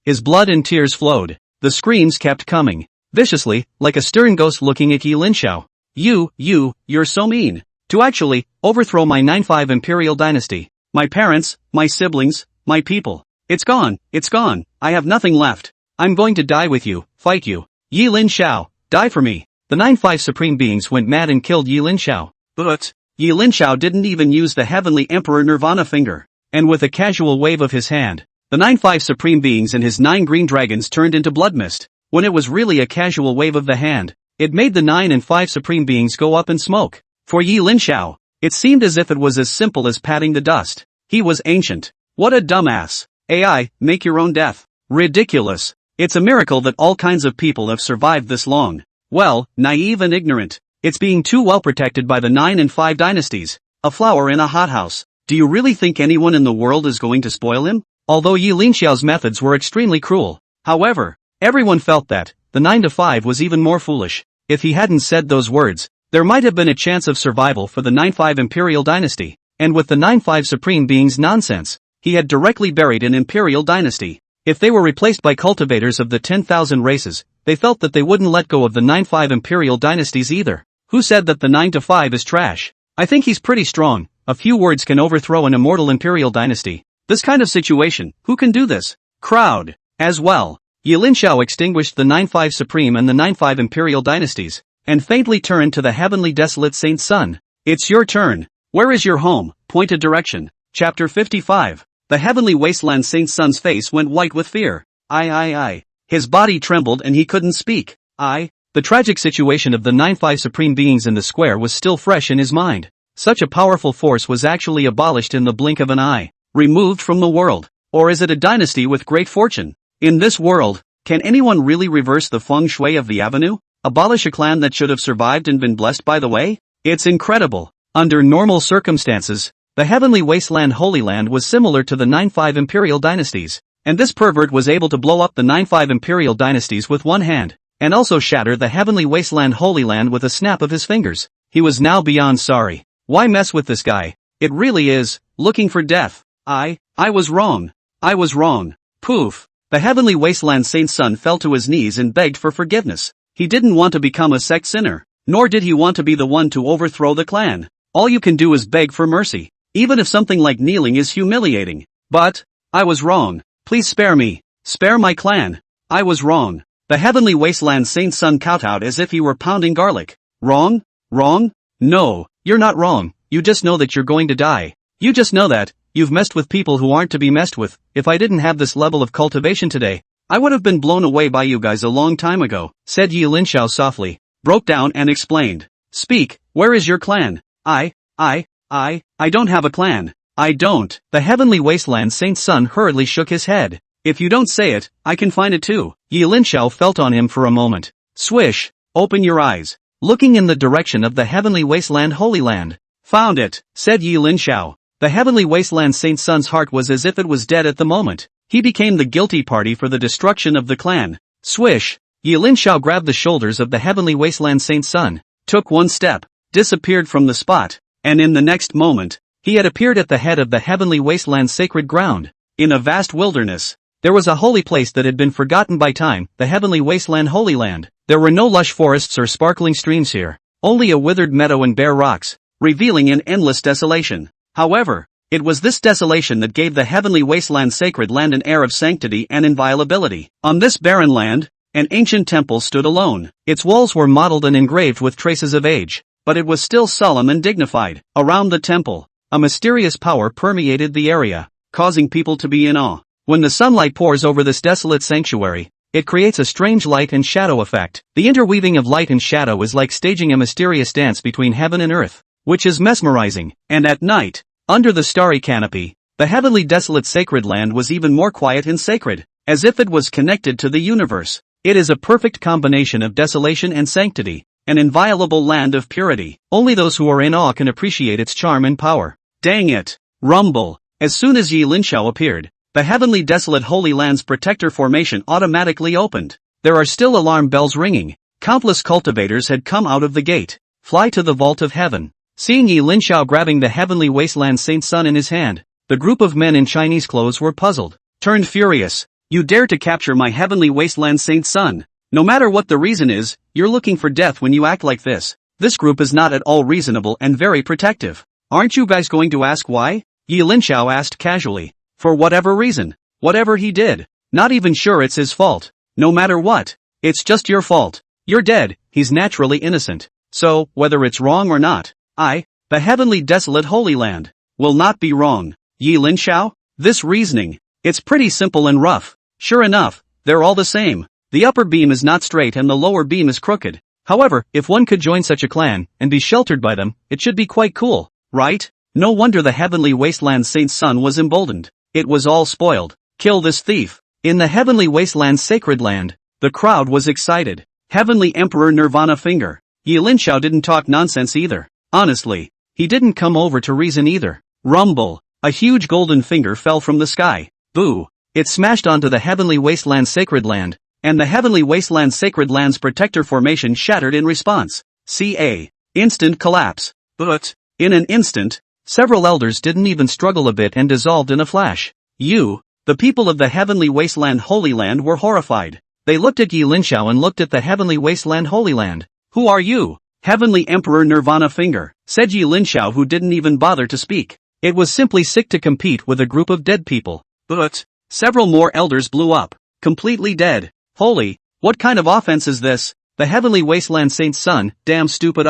His blood and tears flowed. The screams kept coming, viciously, like a stern ghost looking at Yi Linxiao. You're so mean. To actually overthrow my 9-5 imperial dynasty. My parents, my siblings, my people. It's gone, I have nothing left. I'm going to die with you, fight you. Yi Linxiao, die for me. The 9-5 supreme beings went mad and killed Yi Linxiao. But Yi Linxiao didn't even use the heavenly emperor nirvana finger. And with a casual wave of his hand, the 9-5 supreme beings and his 9 green dragons turned into blood mist. When it was really a casual wave of the hand, it made the 9 and 5 supreme beings go up in smoke. For Yi Linxiao, it seemed as if it was as simple as patting the dust. He was ancient. What a dumbass. AI, make your own death. Ridiculous. It's a miracle that all kinds of people have survived this long. Well, naive and ignorant. It's being too well protected by the 9 and 5 dynasties. A flower in a hothouse. Do you really think anyone in the world is going to spoil him? Although Yi Linxiao's methods were extremely cruel. However, everyone felt that the 9-5 was even more foolish. If he hadn't said those words, there might have been a chance of survival for the 9-5 imperial dynasty. And with the 9-5 supreme beings' nonsense, he had directly buried an imperial dynasty. If they were replaced by cultivators of the 10,000 races, they felt that they wouldn't let go of the 9-5 imperial dynasties either. Who said that the 9-5 is trash? I think he's pretty strong. A few words can overthrow an immortal imperial dynasty. This kind of situation, who can do this? Crowd. As well. Yi Linxiao extinguished the 9-5 supreme and the 9-5 imperial dynasties, and faintly turned to the heavenly desolate Saint Sun. It's your turn. Where is your home? Point a direction. Chapter 55. The heavenly wasteland Saint Sun's face went white with fear. His body trembled and he couldn't speak. The tragic situation of the 9-5 supreme beings in the square was still fresh in his mind. Such a powerful force was actually abolished in the blink of an eye. Removed from the world. Or is it a dynasty with great fortune? In this world, can anyone really reverse the feng shui of the avenue? Abolish a clan that should have survived and been blessed by the way? It's incredible. Under normal circumstances, the heavenly wasteland Holy Land was similar to the 9-5 imperial dynasties, and this pervert was able to blow up the 9-5 imperial dynasties with one hand, and also shatter the heavenly wasteland Holy Land with a snap of his fingers. He was now beyond sorry. Why mess with this guy? It really is looking for death. I was wrong. I was wrong. Poof. The Heavenly Wasteland Saint's son fell to his knees and begged for forgiveness. He didn't want to become a sect sinner, nor did he want to be the one to overthrow the clan. All you can do is beg for mercy, even if something like kneeling is humiliating. But, I was wrong. Please spare me. Spare my clan. I was wrong. The Heavenly Wasteland Saint's son kowtowed as if he were pounding garlic. Wrong? Wrong? No, you're not wrong. You just know that you're going to die. You just know that. You've messed with people who aren't to be messed with. If I didn't have this level of cultivation today, I would have been blown away by you guys a long time ago, said Linxiao softly, broke down and explained. Speak, where is your clan? I don't have a clan. I don't. The Heavenly Wasteland Saint's son hurriedly shook his head. If you don't say it, I can find it too. Linxiao felt on him for a moment. Swish, open your eyes. Looking in the direction of the Heavenly Wasteland Holy Land. Found it, said Linxiao. The Heavenly Wasteland Saint's son's heart was as if it was dead at the moment. He became the guilty party for the destruction of the clan. Swish! Linxiao grabbed the shoulders of the Heavenly Wasteland Saint's son, took one step, disappeared from the spot, and in the next moment, he had appeared at the head of the Heavenly Wasteland's sacred ground. In a vast wilderness, there was a holy place that had been forgotten by time, the Heavenly Wasteland Holy Land. There were no lush forests or sparkling streams here, only a withered meadow and bare rocks, revealing an endless desolation. However, it was this desolation that gave the Heavenly Wasteland sacred land an air of sanctity and inviolability. On this barren land, an ancient temple stood alone. Its walls were mottled and engraved with traces of age, but it was still solemn and dignified. Around the temple, a mysterious power permeated the area, causing people to be in awe. When the sunlight pours over this desolate sanctuary, it creates a strange light and shadow effect. The interweaving of light and shadow is like staging a mysterious dance between heaven and earth, which is mesmerizing. And at night, under the starry canopy, the heavenly desolate sacred land was even more quiet and sacred, as if it was connected to the universe. It is a perfect combination of desolation and sanctity, an inviolable land of purity. Only those who are in awe can appreciate its charm and power. Dang it! Rumble! As soon as Linxiao appeared, the Heavenly Desolate Holy Land's protector formation automatically opened. There are still alarm bells ringing. Countless cultivators had come out of the gate. Fly to the vault of heaven. Seeing Linxiao grabbing the Heavenly Wasteland Saint's son in his hand, the group of men in Chinese clothes were puzzled, turned furious. You dare to capture my Heavenly Wasteland Saint's son? No matter what the reason is, you're looking for death when you act like this. This group is not at all reasonable and very protective. Aren't you guys going to ask why? Linxiao asked casually. For whatever reason. Whatever he did. Not even sure it's his fault. No matter what. It's just your fault. You're dead. He's naturally innocent. So, whether it's wrong or not, the Heavenly Desolate Holy Land, will not be wrong. Linxiao? This reasoning. It's pretty simple and rough. Sure enough, they're all the same. The upper beam is not straight and the lower beam is crooked. However, if one could join such a clan, and be sheltered by them, it should be quite cool, right? No wonder the Heavenly Wasteland Saint's son was emboldened. It was all spoiled. Kill this thief. In the Heavenly Wasteland sacred land, the crowd was excited. Heavenly Emperor Nirvana Finger. Linxiao didn't talk nonsense either. Honestly, he didn't come over to reason either. Rumble. A huge golden finger fell from the sky. Boo. It smashed onto the Heavenly Wasteland sacred land, and the Heavenly Wasteland sacred land's protector formation shattered in response. Instant collapse. But, in an instant, several elders didn't even struggle a bit and dissolved in a flash. The people of the Heavenly Wasteland Holy Land were horrified. They looked at Linxiao and looked at the Heavenly Wasteland Holy Land. Who are you? Heavenly Emperor Nirvana Finger, said Linxiao, who didn't even bother to speak. It was simply sick to compete with a group of dead people. But, several more elders blew up. Completely dead. Holy, what kind of offense is this? The Heavenly Wasteland Saint's son, damn stupid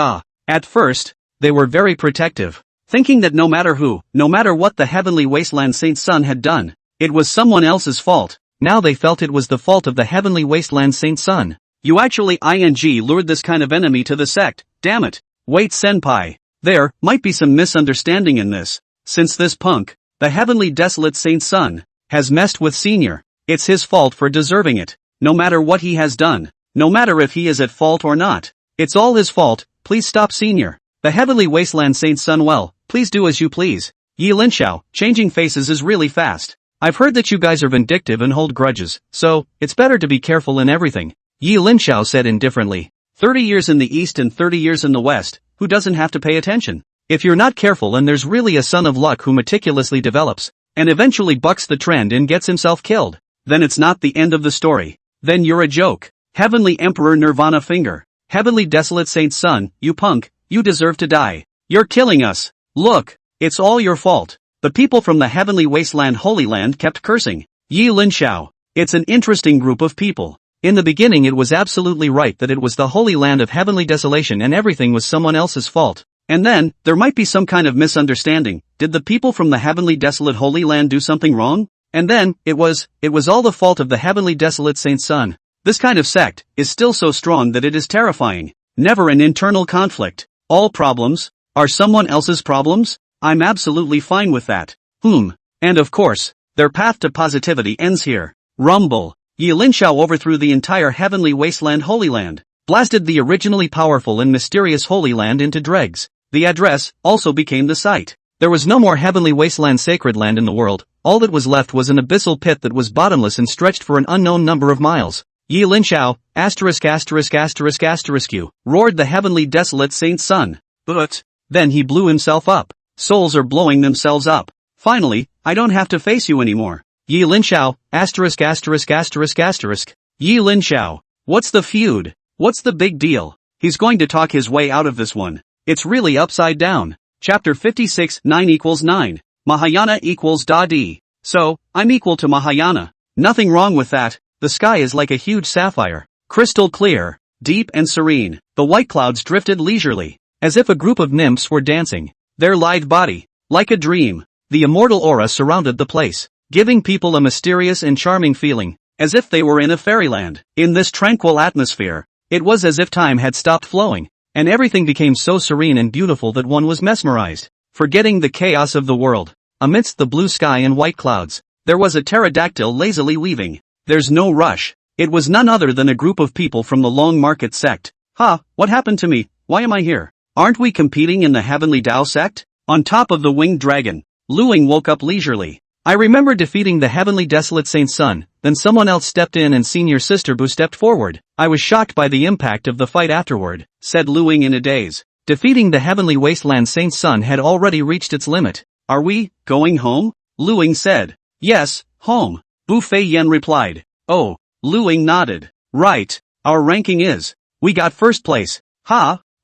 At first, they were very protective, thinking that no matter who, no matter what the Heavenly Wasteland Saint's son had done, it was someone else's fault. Now they felt it was the fault of the Heavenly Wasteland Saint's son. You actually lured this kind of enemy to the sect, damn it. Wait senpai. There might be some misunderstanding in this. Since this punk, the Heavenly Desolate Saint's son, has messed with Senior, it's his fault for deserving it. No matter what he has done, no matter if he is at fault or not, it's all his fault. Please stop Senior. The Heavenly Wasteland Saint's son, well, please do as you please. Linxiao, changing faces is really fast. I've heard that you guys are vindictive and hold grudges, so, it's better to be careful in everything. Linxiao said indifferently. 30 years in the east and 30 years in the west, who doesn't have to pay attention? If you're not careful and there's really a son of luck who meticulously develops, and eventually bucks the trend and gets himself killed, then it's not the end of the story. Then you're a joke. Heavenly Emperor Nirvana Finger. Heavenly Desolate Saint Son, you punk, you deserve to die. You're killing us. Look, it's all your fault. The people from the Heavenly Wasteland Holy Land kept cursing. Yi Linxiao. It's an interesting group of people. In the beginning it was absolutely right that it was the Holy Land of Heavenly Desolation and everything was someone else's fault. And then, there might be some kind of misunderstanding. Did the people from the Heavenly Desolate Holy Land do something wrong? And then, it was all the fault of the Heavenly Desolate Saint Son. This kind of sect is still so strong that it is terrifying. Never an internal conflict. All problems are someone else's problems? I'm absolutely fine with that. And of course, their path to positivity ends here. Rumble. Yi Linxiao overthrew the entire Heavenly Wasteland Holy Land, blasted the originally powerful and mysterious Holy Land into dregs. The address also became the site. There was no more Heavenly Wasteland Sacred Land in the world. All that was left was an abyssal pit that was bottomless and stretched for an unknown number of miles. Yi Linxiao, roared the Heavenly Desolate Saint Son. But then he blew himself up. Souls are blowing themselves up. Finally, I don't have to face you anymore. Yi Linxiao, Yi Linxiao. What's the feud? What's the big deal? He's going to talk his way out of this one. It's really upside down. Chapter 56, 9 equals 9. Mahayana equals Da-di. So, I'm equal to Mahayana. Nothing wrong with that. The sky is like a huge sapphire. Crystal clear, deep and serene. The white clouds drifted leisurely, as if a group of nymphs were dancing. Their lithe body, like a dream. The immortal aura surrounded the place, giving people a mysterious and charming feeling, as if they were in a fairyland. In this tranquil atmosphere, it was as if time had stopped flowing, and everything became so serene and beautiful that one was mesmerized, forgetting the chaos of the world. Amidst the blue sky and white clouds, there was a pterodactyl lazily weaving. There's no rush. It was none other than a group of people from the Long Market sect. What happened to me? Why am I here? Aren't we competing in the Heavenly Tao sect? On top of the winged dragon, Luing woke up leisurely. I remember defeating the Heavenly Desolate Saint Son, then someone else stepped in and Senior Sister Bu stepped forward. I was shocked by the impact of the fight afterward, said Luing in a daze. Defeating the Heavenly Wasteland Saint Son had already reached its limit. Are we going home? Luing said. Yes, home. Bu Feiyan replied. Oh, Luing nodded. Right, our ranking is. We got first place.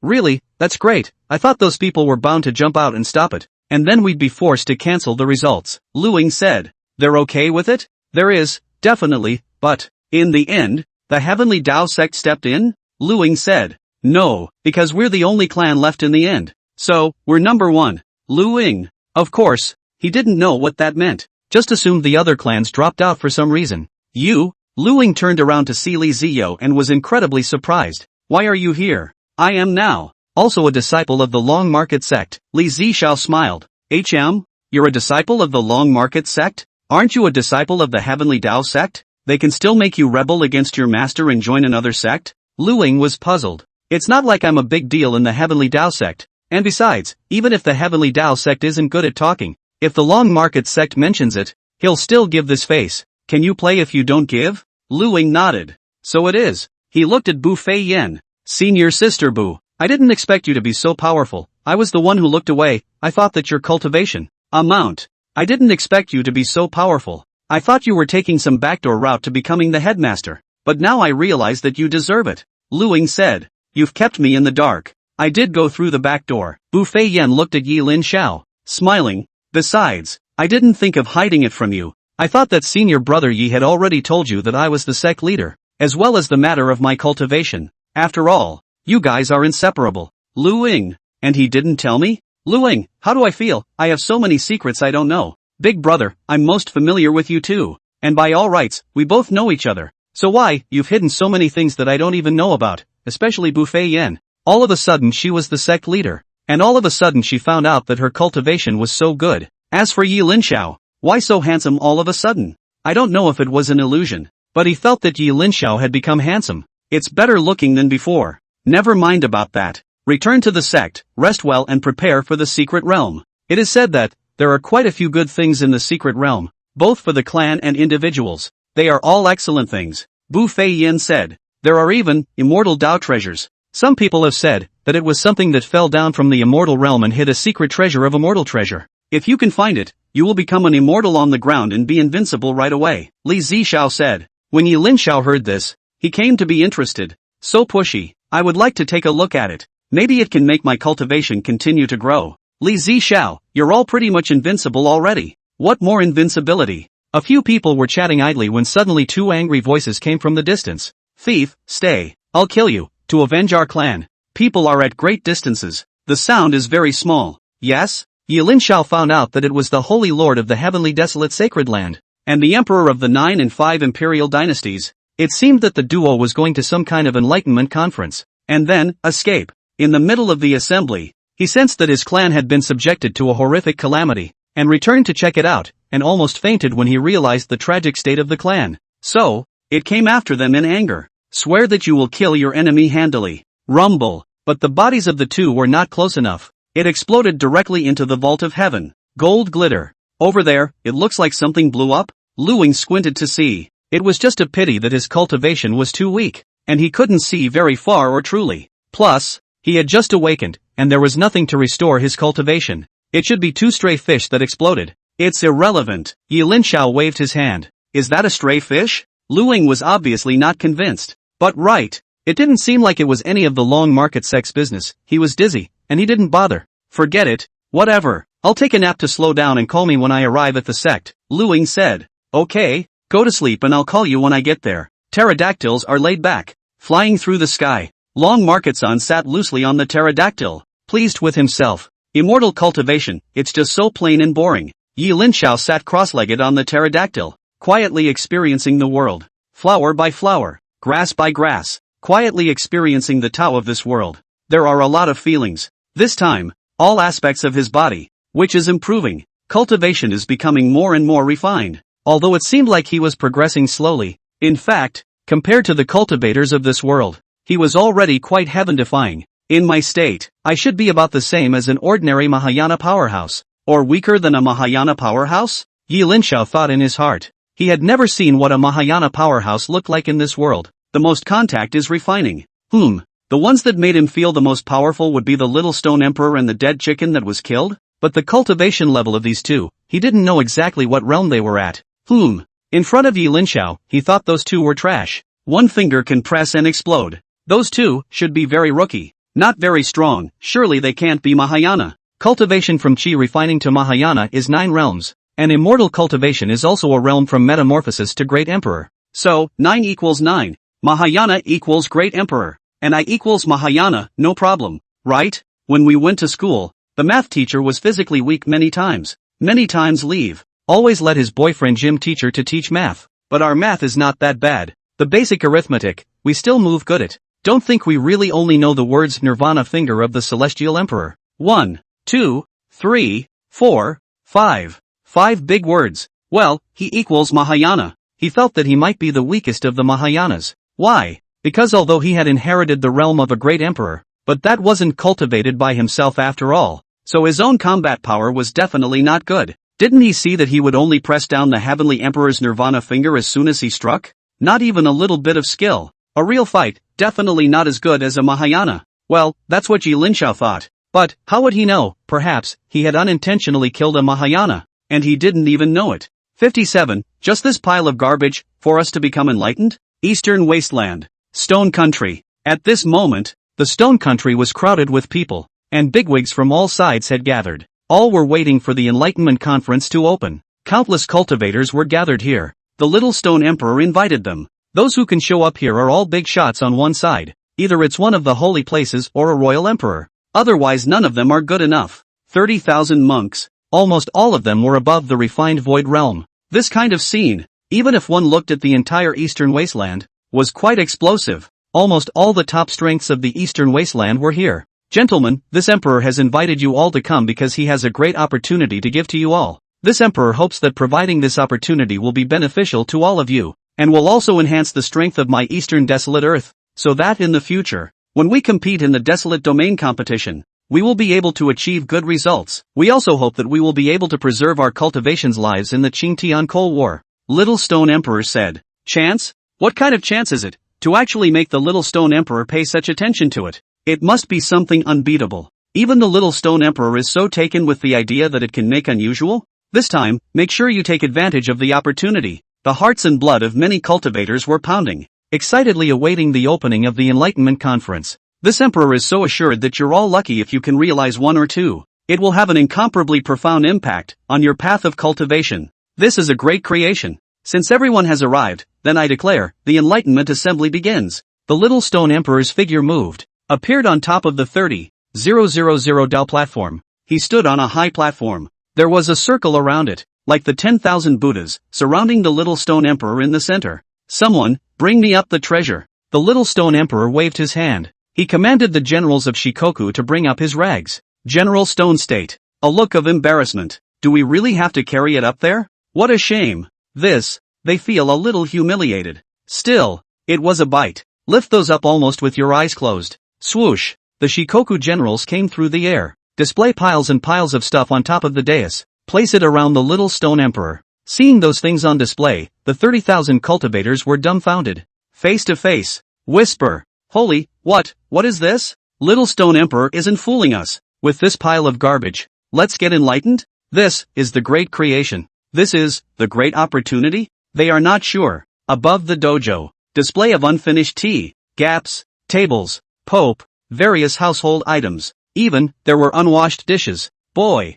Really, that's great. I thought those people were bound to jump out and stop it, and then we'd be forced to cancel the results. Luing said. They're okay with it? There is, definitely, but, in the end, the Heavenly Tao sect stepped in? Luing said. No, because we're the only clan left in the end. So, we're number one. Luing. Of course, he didn't know what that meant. Just assumed the other clans dropped out for some reason. You? Luing turned around to see Li Ziyo and was incredibly surprised. Why are you here? I am now. Also a disciple of the Long Market sect. Li Zixiao smiled. You're a disciple of the Long Market sect? Aren't you a disciple of the Heavenly Tao sect? They can still make you rebel against your master and join another sect? Luing was puzzled. It's not like I'm a big deal in the Heavenly Tao sect. And besides, even if the Heavenly Tao sect isn't good at talking, if the Long Market sect mentions it, he'll still give this face. Can you play if you don't give? Luing nodded. So it is. He looked at Bu Feiyan. Senior Sister Bu, I didn't expect you to be so powerful. I was the one who looked away. I thought that your cultivation amount. I didn't expect you to be so powerful. I thought you were taking some backdoor route to becoming the headmaster. But now I realize that you deserve it. Luing said. You've kept me in the dark. I did go through the back door. Bu Feiyan looked at Yi Linxiao, smiling. Besides, I didn't think of hiding it from you. I thought that senior brother Yi had already told you that I was the sect leader, as well as the matter of my cultivation. After all, you guys are inseparable. Luing. And he didn't tell me? Luing, how do I feel? I have so many secrets I don't know. Big brother, I'm most familiar with you too. And by all rights, we both know each other. So why, you've hidden so many things that I don't even know about, especially Bu Feiyan. All of a sudden she was the sect leader. And all of a sudden she found out that her cultivation was so good. As for Yi Linxiao, why so handsome all of a sudden? I don't know if it was an illusion, but he felt that Yi Linxiao had become handsome. It's better looking than before. Never mind about that. Return to the sect, rest well and prepare for the secret realm. It is said that there are quite a few good things in the secret realm, both for the clan and individuals. They are all excellent things. Bu Feiyan said. There are even immortal Dao treasures. Some people have said that it was something that fell down from the immortal realm and hid a secret treasure of immortal treasure. If you can find it, you will become an immortal on the ground and be invincible right away, Li Zixiao said. When Yi Linxiao heard this, he came to be interested. So pushy, I would like to take a look at it. Maybe it can make my cultivation continue to grow. Li Zixiao, you're all pretty much invincible already. What more invincibility? A few people were chatting idly when suddenly two angry voices came from the distance. Thief, stay. I'll kill you, to avenge our clan. People are at great distances. The sound is very small. Yes? Yi Linxiao found out that it was the Holy Lord of the Heavenly Desolate Sacred Land, and the Emperor of the 9 and 5 Imperial Dynasties. It seemed that the duo was going to some kind of enlightenment conference, and then, escape. In the middle of the assembly, he sensed that his clan had been subjected to a horrific calamity, and returned to check it out, and almost fainted when he realized the tragic state of the clan. So, it came after them in anger. Swear that you will kill your enemy handily. Rumble. But the bodies of the two were not close enough. It exploded directly into the vault of heaven. Gold glitter. Over there, it looks like something blew up. Luing squinted to see. It was just a pity that his cultivation was too weak, and he couldn't see very far or truly. Plus, he had just awakened, and there was nothing to restore his cultivation. It should be two stray fish that exploded. It's irrelevant. Yi Linxiao waved his hand. Is that a stray fish? Luing was obviously not convinced. But right. It didn't seem like it was any of the long market sect's business. He was dizzy, and he didn't bother. Forget it. Whatever. I'll take a nap to slow down and call me when I arrive at the sect, Luing said. Okay, go to sleep and I'll call you when I get there. Pterodactyls are laid back, flying through the sky. Long Market Sun sat loosely on the pterodactyl, pleased with himself. Immortal cultivation, it's just so plain and boring. Yi Linxiao sat cross-legged on the pterodactyl, quietly experiencing the world. Flower by flower, grass by grass, quietly experiencing the Tao of this world. There are a lot of feelings. This time, all aspects of his body, which is improving. Cultivation is becoming more and more refined, although it seemed like he was progressing slowly. In fact, compared to the cultivators of this world, he was already quite heaven-defying. In my state, I should be about the same as an ordinary Mahayana powerhouse, or weaker than a Mahayana powerhouse? Yi Linxiao thought in his heart. He had never seen what a Mahayana powerhouse looked like in this world. The most contact is refining. The ones that made him feel the most powerful would be the little stone emperor and the dead chicken that was killed? But the cultivation level of these two, he didn't know exactly what realm they were at. In front of Yi Linxiao, he thought those two were trash. One finger can press and explode. Those two should be very rookie. Not very strong, surely they can't be Mahayana. Cultivation from Qi refining to Mahayana is 9 realms, and immortal cultivation is also a realm from metamorphosis to Great Emperor. So, 9 equals 9. Mahayana equals Great Emperor. And I equals Mahayana, no problem, right? When we went to school, the math teacher was physically weak many times. Many times leave. Always let his boyfriend gym teacher to teach math. But our math is not that bad. The basic arithmetic, we still move good at. Don't think we really only know the words Nirvana finger of the Celestial Emperor. 1, 2, 3, 4, 5. 5 big words. Well, he equals Mahayana. He felt that he might be the weakest of the Mahayanas. Why? Because although he had inherited the realm of a great emperor, but that wasn't cultivated by himself after all, so his own combat power was definitely not good. Didn't he see that he would only press down the heavenly emperor's Nirvana finger as soon as he struck? Not even a little bit of skill. A real fight, definitely not as good as a Mahayana. Well, that's what Yi Linxiao thought. But, how would he know? Perhaps, he had unintentionally killed a Mahayana, and he didn't even know it. 57. Just this pile of garbage, for us to become enlightened? Eastern Wasteland. Stone Country. At this moment, the Stone Country was crowded with people, and bigwigs from all sides had gathered. All were waiting for the Enlightenment Conference to open. Countless cultivators were gathered here. The little Stone Emperor invited them. Those who can show up here are all big shots on one side. Either it's one of the holy places or a royal emperor. Otherwise none of them are good enough. 30,000 monks. Almost all of them were above the refined void realm. This kind of scene, even if one looked at the entire Eastern Wasteland, was quite explosive. Almost all the top strengths of the Eastern Wasteland were here. Gentlemen, this emperor has invited you all to come because he has a great opportunity to give to you all. This emperor hopes that providing this opportunity will be beneficial to all of you, and will also enhance the strength of my Eastern Desolate Earth, so that in the future, when we compete in the Desolate Domain competition, we will be able to achieve good results. We also hope that we will be able to preserve our cultivation's lives in the Qingtian Coal War. Little Stone Emperor said. Chance? What kind of chance is it, to actually make the Little Stone Emperor pay such attention to it? It must be something unbeatable. Even the little stone emperor is so taken with the idea that it can make unusual. This time, make sure you take advantage of the opportunity. The hearts and blood of many cultivators were pounding, excitedly awaiting the opening of the Enlightenment Conference. This emperor is so assured that you're all lucky if you can realize one or two. It will have an incomparably profound impact on your path of cultivation. This is a great creation. Since everyone has arrived, then I declare, the Enlightenment Assembly begins. The little stone emperor's figure moved, appeared on top of the 30,000 Dao platform. He stood on a high platform. There was a circle around it, like the 10,000 Buddhas, surrounding the little stone emperor in the center. Someone, bring me up the treasure. The little stone emperor waved his hand. He commanded the generals of Shikoku to bring up his rags. General Stone State. A look of embarrassment. Do we really have to carry it up there? What a shame. They feel a little humiliated. Still, it was a bite. Lift those up almost with your eyes closed. Swoosh. The Shikoku generals came through the air. Display piles and piles of stuff on top of the dais. Place it around the little stone emperor. Seeing those things on display, the 30,000 cultivators were dumbfounded. Face to face. Whisper. Holy, what is this? Little stone emperor isn't fooling us. With this pile of garbage. Let's get enlightened? This is the great creation. This is the great opportunity? They are not sure. Above the dojo. Display of unfinished tea, gaps, tables, pope, various household items. Even, there were unwashed dishes. Boy.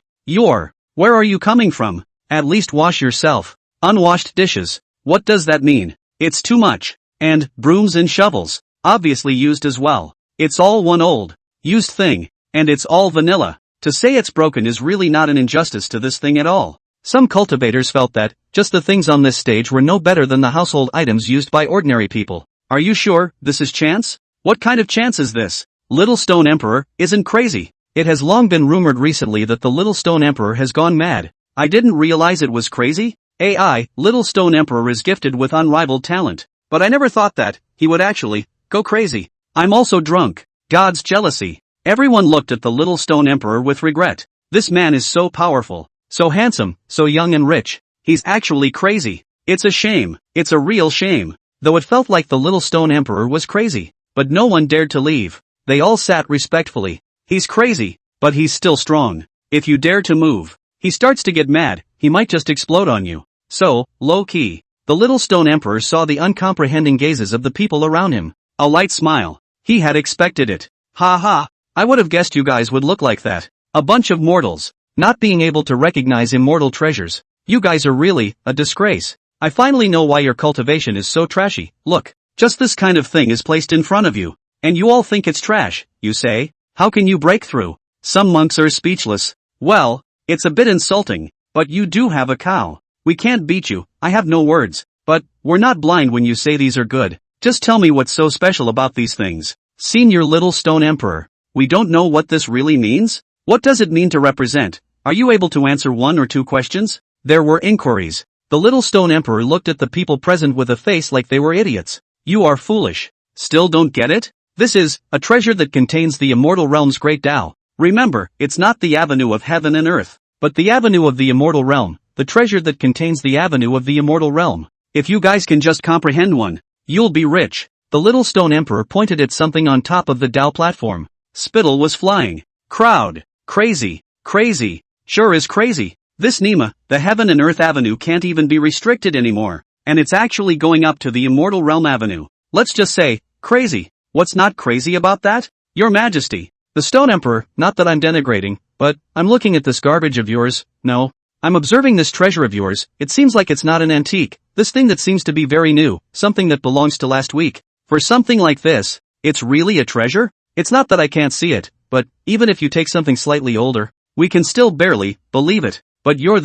Where are you coming from? At least wash yourself. Unwashed dishes. What does that mean? It's too much. And, brooms and shovels. Obviously used as well. It's all one old, used thing. And it's all vanilla. To say it's broken is really not an injustice to this thing at all. Some cultivators felt that, just the things on this stage were no better than the household items used by ordinary people. Are you sure this is chance? What kind of chance is this? Little Stone Emperor isn't crazy. It has long been rumored recently that the Little Stone Emperor has gone mad. I didn't realize it was crazy. Little Stone Emperor is gifted with unrivaled talent. But I never thought that he would actually go crazy. I'm also drunk. God's jealousy. Everyone looked at the Little Stone Emperor with regret. This man is so powerful, so handsome, so young and rich. He's actually crazy. It's a shame. It's a real shame. Though it felt like the Little Stone Emperor was crazy. But no one dared to leave. They all sat respectfully. He's crazy, but he's still strong. If you dare to move, he starts to get mad, he might just explode on you. So, low-key. The Little Stone Emperor saw the uncomprehending gazes of the people around him. A light smile. He had expected it. Ha ha. I would have guessed you guys would look like that. A bunch of mortals. Not being able to recognize immortal treasures. You guys are really a disgrace. I finally know why your cultivation is so trashy. Look, just this kind of thing is placed in front of you. And you all think it's trash, you say? How can you break through? Some monks are speechless. Well, it's a bit insulting, but you do have a cow. We can't beat you, I have no words. But, we're not blind when you say these are good. Just tell me what's so special about these things. Senior Little Stone Emperor. We don't know what this really means? What does it mean to represent? Are you able to answer one or two questions? There were inquiries. The Little Stone Emperor looked at the people present with a face like they were idiots. You are foolish. Still don't get it? This is a treasure that contains the immortal realm's great Tao. Remember, it's not the avenue of heaven and earth, but the avenue of the immortal realm, the treasure that contains the avenue of the immortal realm. If you guys can just comprehend one, you'll be rich. The Little Stone Emperor pointed at something on top of the Tao platform. Spittle was flying. Crowd. Crazy. Crazy. Sure is crazy. This Nima, the heaven and earth avenue can't even be restricted anymore. And it's actually going up to the immortal realm avenue. Let's just say, crazy. What's not crazy about that? Your Majesty. The Stone Emperor, not that I'm denigrating, but, I'm looking at this garbage of yours. No. I'm observing this treasure of yours. It seems like it's not an antique. This thing that seems to be very new. Something that belongs to last week. For something like this, it's really a treasure? It's not that I can't see it, but, even if you take something slightly older, we can still barely believe it. But you're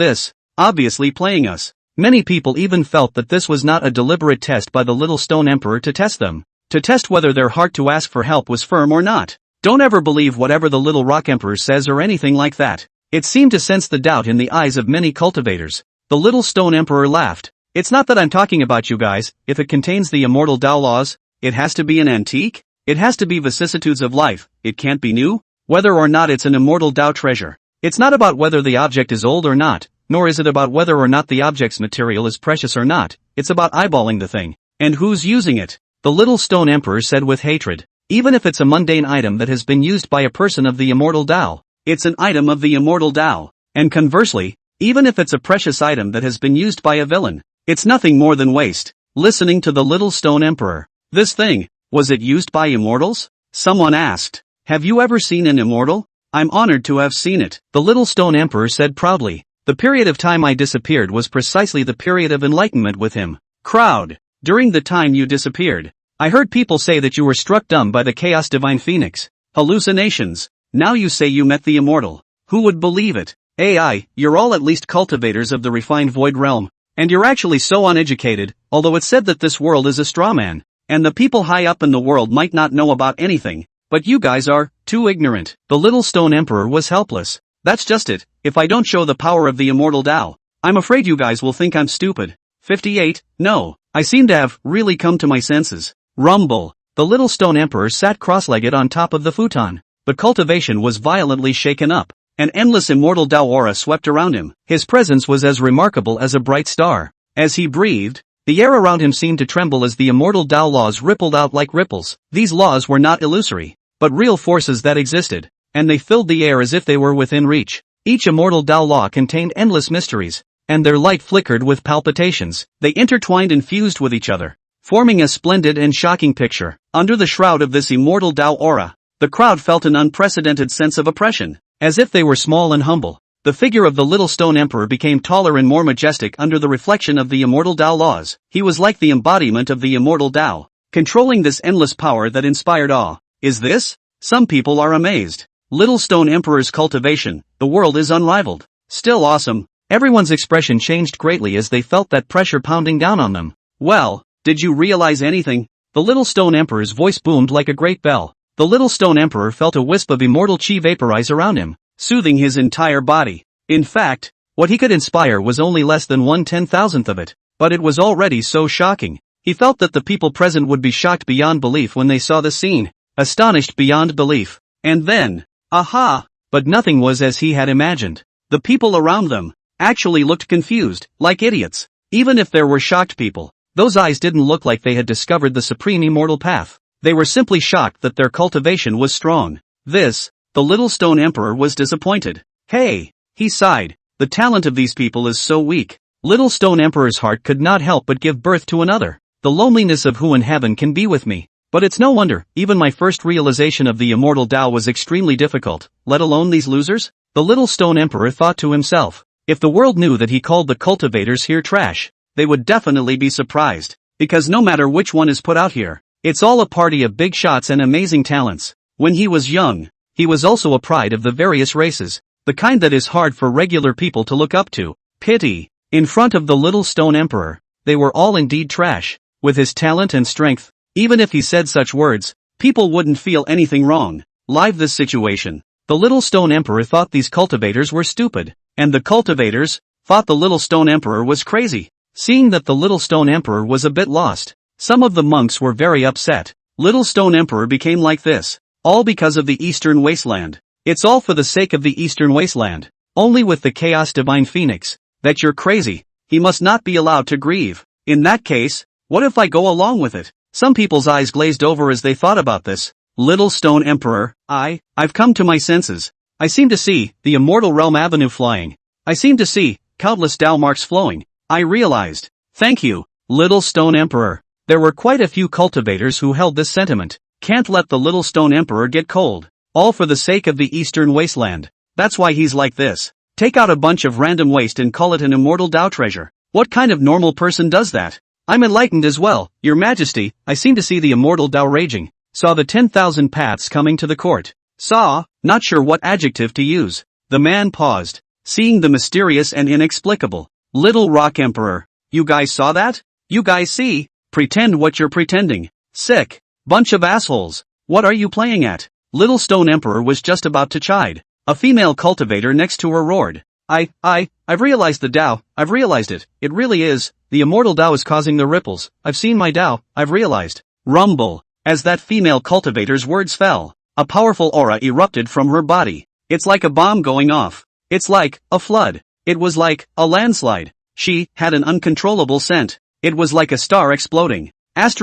obviously playing us. Many people even felt that this was not a deliberate test by the Little Stone Emperor to test them. To test whether their heart to ask for help was firm or not. Don't ever believe whatever the Little Rock Emperor says or anything like that. It seemed to sense the doubt in the eyes of many cultivators. The Little Stone Emperor laughed. It's not that I'm talking about you guys. If it contains the immortal Tao laws, it has to be an antique? It has to be vicissitudes of life. It can't be new? Whether or not it's an immortal Tao treasure. It's not about whether the object is old or not, nor is it about whether or not the object's material is precious or not. It's about eyeballing the thing. And who's using it? The Little Stone Emperor said with hatred. Even if it's a mundane item that has been used by a person of the immortal Tao, it's an item of the immortal Tao. And conversely, even if it's a precious item that has been used by a villain, it's nothing more than waste. Listening to the Little Stone Emperor. This thing, was it used by immortals? Someone asked. Have you ever seen an immortal? I'm honored to have seen it, the Little Stone Emperor said proudly. The period of time I disappeared was precisely the period of enlightenment with him. Crowd. During the time you disappeared, I heard people say that you were struck dumb by the chaos divine phoenix. Hallucinations. Now you say you met the immortal. Who would believe it? AI, you're all at least cultivators of the refined void realm. And you're actually so uneducated, although it's said that this world is a straw man. And the people high up in the world might not know about anything. But you guys are too ignorant. The Little Stone Emperor was helpless. That's just it. If I don't show the power of the immortal Tao, I'm afraid you guys will think I'm stupid. 58. No, I seem to have really come to my senses. Rumble. The Little Stone Emperor sat cross-legged on top of the futon. But Cultivation was violently shaken up. An endless immortal Tao aura swept around him. His presence was as remarkable as a bright star. As he breathed, the air around him seemed to tremble as the immortal Tao laws rippled out like ripples. These laws were not illusory, but real forces that existed, and they filled the air as if they were within reach. Each immortal Tao law contained endless mysteries, and their light flickered with palpitations. They intertwined and fused with each other, forming a splendid and shocking picture. Under the shroud of this immortal Tao aura, the crowd felt an unprecedented sense of oppression, as if they were small and humble. The figure of the Little Stone Emperor became taller and more majestic under the reflection of the immortal Tao laws. He was like the embodiment of the immortal Tao, controlling this endless power that inspired awe. Is this? Some people are amazed. Little Stone Emperor's cultivation, the world is unrivaled. Still awesome. Everyone's expression changed greatly as they felt that pressure pounding down on them. Well, did you realize anything? The Little Stone Emperor's voice boomed like a great bell. The Little Stone Emperor felt a wisp of immortal chi vaporize around him, soothing his entire body. In fact, what he could inspire was only less than 1/10,000th of it, but it was already so shocking. He felt that the people present would be shocked beyond belief when they saw the scene, astonished beyond belief. And then, aha! But nothing was as he had imagined. The people around them actually looked confused, like idiots. Even if there were shocked people, those eyes didn't look like they had discovered the supreme immortal path. They were simply shocked that their cultivation was strong. The Little Stone Emperor was disappointed. Hey, he sighed, the talent of these people is so weak. Little Stone Emperor's heart could not help but give birth to another. The loneliness of who in heaven can be with me. But it's no wonder, even my first realization of the immortal Tao was extremely difficult, let alone these losers? The Little Stone Emperor thought to himself. If the world knew that he called the cultivators here trash, they would definitely be surprised. Because no matter which one is put out here, it's all a party of big shots and amazing talents. When he was young, he was also a pride of the various races, the kind that is hard for regular people to look up to. Pity. In front of the Little Stone Emperor, they were all indeed trash. With his talent and strength, even if he said such words, people wouldn't feel anything wrong. Live this situation. The Little Stone Emperor thought these cultivators were stupid, and the cultivators thought the Little Stone Emperor was crazy. Seeing that the Little Stone Emperor was a bit lost, some of the monks were very upset. Little Stone Emperor became like this, all because of the Eastern Wasteland. It's all for the sake of the Eastern Wasteland. Only with the Chaos Divine Phoenix, that you're crazy. He must not be allowed to grieve. In that case, what if I go along with it? Some people's eyes glazed over as they thought about this. Little Stone Emperor, I've come to my senses. I seem to see the immortal realm avenue flying. I seem to see countless Tao marks flowing. I realized. Thank you, Little Stone Emperor. There were quite a few cultivators who held this sentiment. Can't let the Little Stone Emperor get cold. All for the sake of the Eastern Wasteland. That's why he's like this. Take out a bunch of random waste and call it an immortal Tao treasure. What kind of normal person does that? I'm enlightened as well, Your Majesty. I seem to see the immortal Tao raging. Saw the 10,000 paths coming to the court. Saw, not sure what adjective to use. The man paused, seeing the mysterious and inexplicable. Little Rock Emperor. You guys saw that? You guys see? Pretend what you're pretending. Sick. Bunch of assholes. What are you playing at? Little Stone Emperor was just about to chide. A female cultivator next to her roared. I've realized the Tao, I've realized it. It really is. The immortal Tao is causing the ripples. I've seen my Tao, I've realized. Rumble. As that female cultivator's words fell, a powerful aura erupted from her body. It's like a bomb going off. It's like a flood. It was like a landslide. She had an uncontrollable scent. It was like a star exploding. This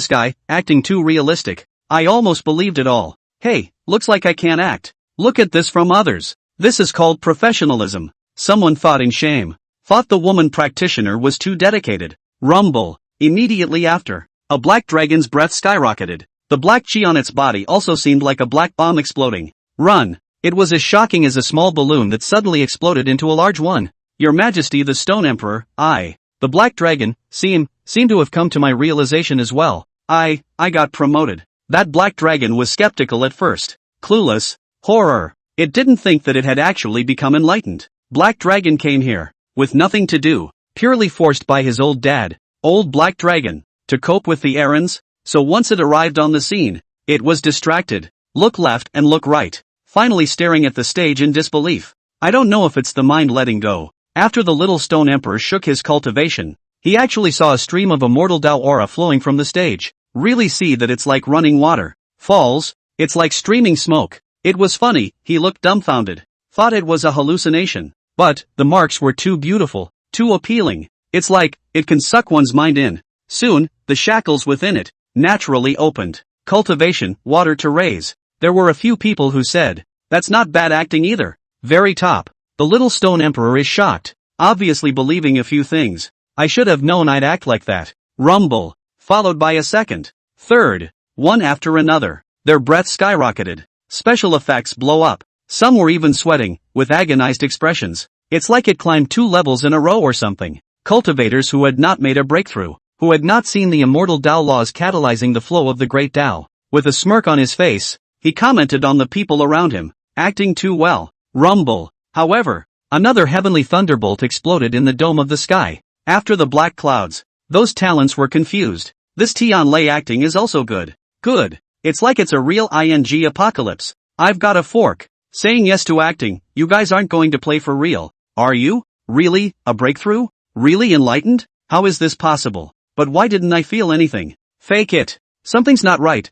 guy, acting too realistic. I almost believed it all. Hey, looks like I can't act. Look at this from others. This is called professionalism. Someone thought in shame. Thought the woman practitioner was too dedicated. Rumble. Immediately after, a black dragon's breath skyrocketed. The black chi on its body also seemed like a black bomb exploding. Run. It was as shocking as a small balloon that suddenly exploded into a large one. Your Majesty the Stone Emperor, the Black Dragon, seem to have come to my realization as well. I got promoted. That Black Dragon was skeptical at first. Clueless. Horror. It didn't think that it had actually become enlightened. Black Dragon came here, with nothing to do, purely forced by his old dad, old Black Dragon, to cope with the errands, so once it arrived on the scene, it was distracted. Look left and look right, finally staring at the stage in disbelief. I don't know if it's the mind letting go. After the little stone emperor shook his cultivation, he actually saw a stream of immortal Tao aura flowing from the stage. Really see that it's like running water. Falls, it's like streaming smoke. It was funny, he looked dumbfounded. Thought it was a hallucination. But, the marks were too beautiful, too appealing. It's like, it can suck one's mind in. Soon, the shackles within it, naturally opened. Cultivation, water to raise. There were a few people who said, that's not bad acting either. Very top. The little stone emperor is shocked, obviously believing a few things. I should have known I'd act like that. Rumble. Followed by a second. Third. One after another. Their breath skyrocketed. Special effects blow up. Some were even sweating, with agonized expressions. It's like it climbed 2 levels in a row or something. Cultivators who had not made a breakthrough, who had not seen the immortal Tao laws catalyzing the flow of the great Tao. With a smirk on his face, he commented on the people around him, acting too well. Rumble. However, another heavenly thunderbolt exploded in the dome of the sky. After the black clouds, those talents were confused. This Tianlei acting is also good. Good. It's like it's a real ING apocalypse. I've got a fork. Saying yes to acting, you guys aren't going to play for real, are you? Really? A breakthrough? Really enlightened? How is this possible? But why didn't I feel anything? Fake it. Something's not right,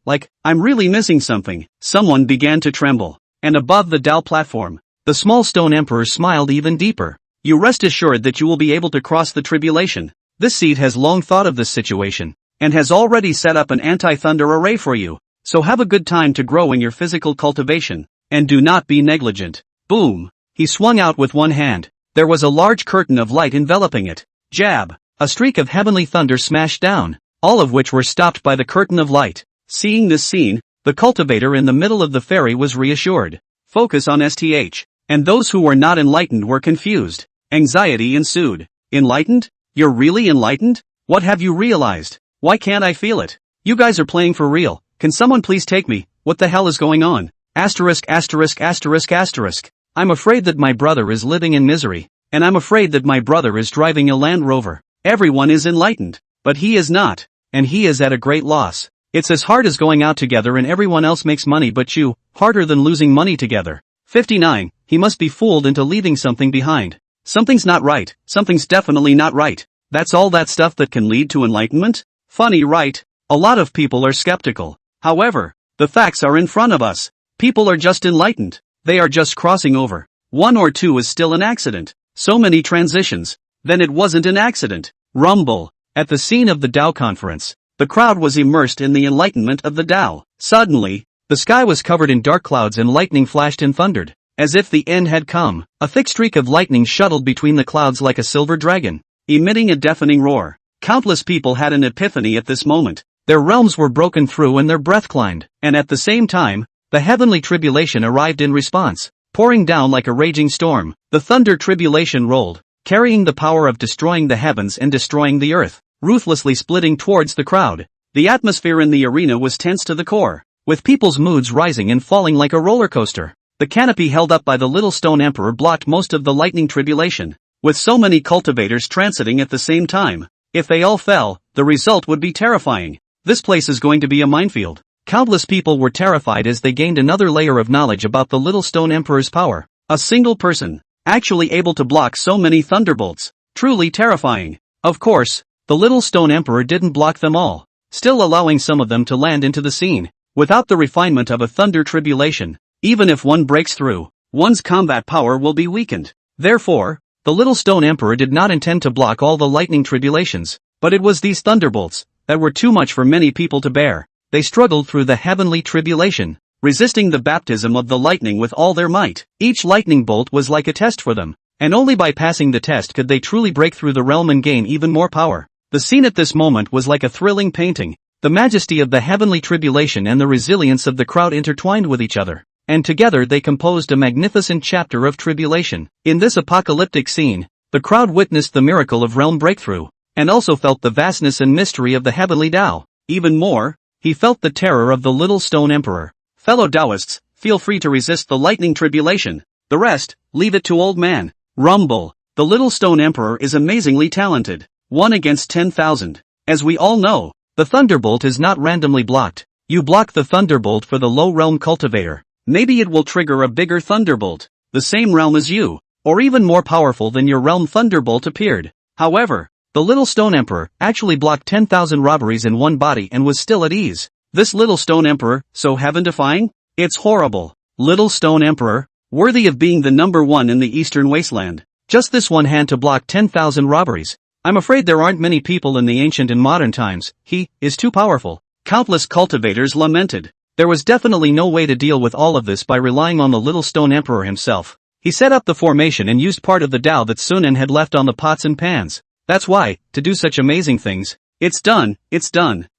like, I'm really missing something. Someone began to tremble. And above the Tao platform, the small stone emperor smiled even deeper. You rest assured that you will be able to cross the tribulation. This seed has long thought of this situation, and has already set up an anti-thunder array for you. So have a good time to grow in your physical cultivation, and do not be negligent. Boom! He swung out with one hand. There was a large curtain of light enveloping it. Jab! A streak of heavenly thunder smashed down, all of which were stopped by the curtain of light. Seeing this scene, the cultivator in the middle of the ferry was reassured. Focus on STH. And those who were not enlightened were confused. Anxiety ensued. Enlightened? You're really enlightened? What have you realized? Why can't I feel it? You guys are playing for real. Can someone please take me? What the hell is going on? I'm afraid that my brother is living in misery. And I'm afraid that my brother is driving a Land Rover. Everyone is enlightened. But he is not. And he is at a great loss. It's as hard as going out together and everyone else makes money but you, harder than losing money together. 59. He must be fooled into leaving something behind. Something's not right. Something's definitely not right. That's all that stuff that can lead to enlightenment? Funny, right? A lot of people are skeptical. However, the facts are in front of us. People are just enlightened. They are just crossing over. 1 or 2 is still an accident. So many transitions. Then it wasn't an accident. Rumble. At the scene of the Tao conference, the crowd was immersed in the enlightenment of the Tao. Suddenly, the sky was covered in dark clouds and lightning flashed and thundered. As if the end had come, a thick streak of lightning shuttled between the clouds like a silver dragon, emitting a deafening roar. Countless people had an epiphany at this moment. Their realms were broken through and their breath climbed. And at the same time, the heavenly tribulation arrived in response, pouring down like a raging storm. The thunder tribulation rolled, carrying the power of destroying the heavens and destroying the earth, ruthlessly splitting towards the crowd. The atmosphere in the arena was tense to the core, with people's moods rising and falling like a roller coaster. The canopy held up by the little stone emperor blocked most of the lightning tribulation. With so many cultivators transiting at the same time, if they all fell, the result would be terrifying. This place is going to be a minefield. Countless people were terrified as they gained another layer of knowledge about the little stone emperor's power. A single person, actually able to block so many thunderbolts. Truly terrifying. Of course, the little stone emperor didn't block them all, still allowing some of them to land into the scene. Without the refinement of a thunder tribulation, even if one breaks through, one's combat power will be weakened. Therefore, The little stone emperor did not intend to block all the lightning tribulations, but it was these thunderbolts that were too much for many people to bear. They struggled through the heavenly tribulation, resisting the baptism of the lightning with all their might. Each lightning bolt was like a test for them, and only by passing the test could they truly break through the realm and gain even more power. The scene at this moment was like a thrilling painting. The majesty of the heavenly tribulation and the resilience of the crowd intertwined with each other, and together they composed a magnificent chapter of tribulation. In this apocalyptic scene, the crowd witnessed the miracle of realm breakthrough, and also felt the vastness and mystery of the heavenly Tao. Even more, he felt the terror of the little stone emperor. Fellow Taoists, feel free to resist the lightning tribulation. The rest, leave it to old man. Rumble. The little stone emperor is amazingly talented. 1 against 10,000. As we all know, the thunderbolt is not randomly blocked. You block the thunderbolt for the low realm cultivator. Maybe it will trigger a bigger thunderbolt, the same realm as you, or even more powerful than your realm thunderbolt appeared. However, the little stone emperor actually blocked 10,000 robberies in one body and was still at ease. This little stone emperor, so heaven-defying? It's horrible. Little stone emperor, worthy of being the #1 in the eastern wasteland. Just this one hand to block 10,000 robberies. I'm afraid there aren't many people in the ancient and modern times. He is too powerful. Countless cultivators lamented. There was definitely no way to deal with all of this by relying on the little stone emperor himself. He set up the formation and used part of the Tao that Sunan had left on the pots and pans. That's why, to do such amazing things. It's done,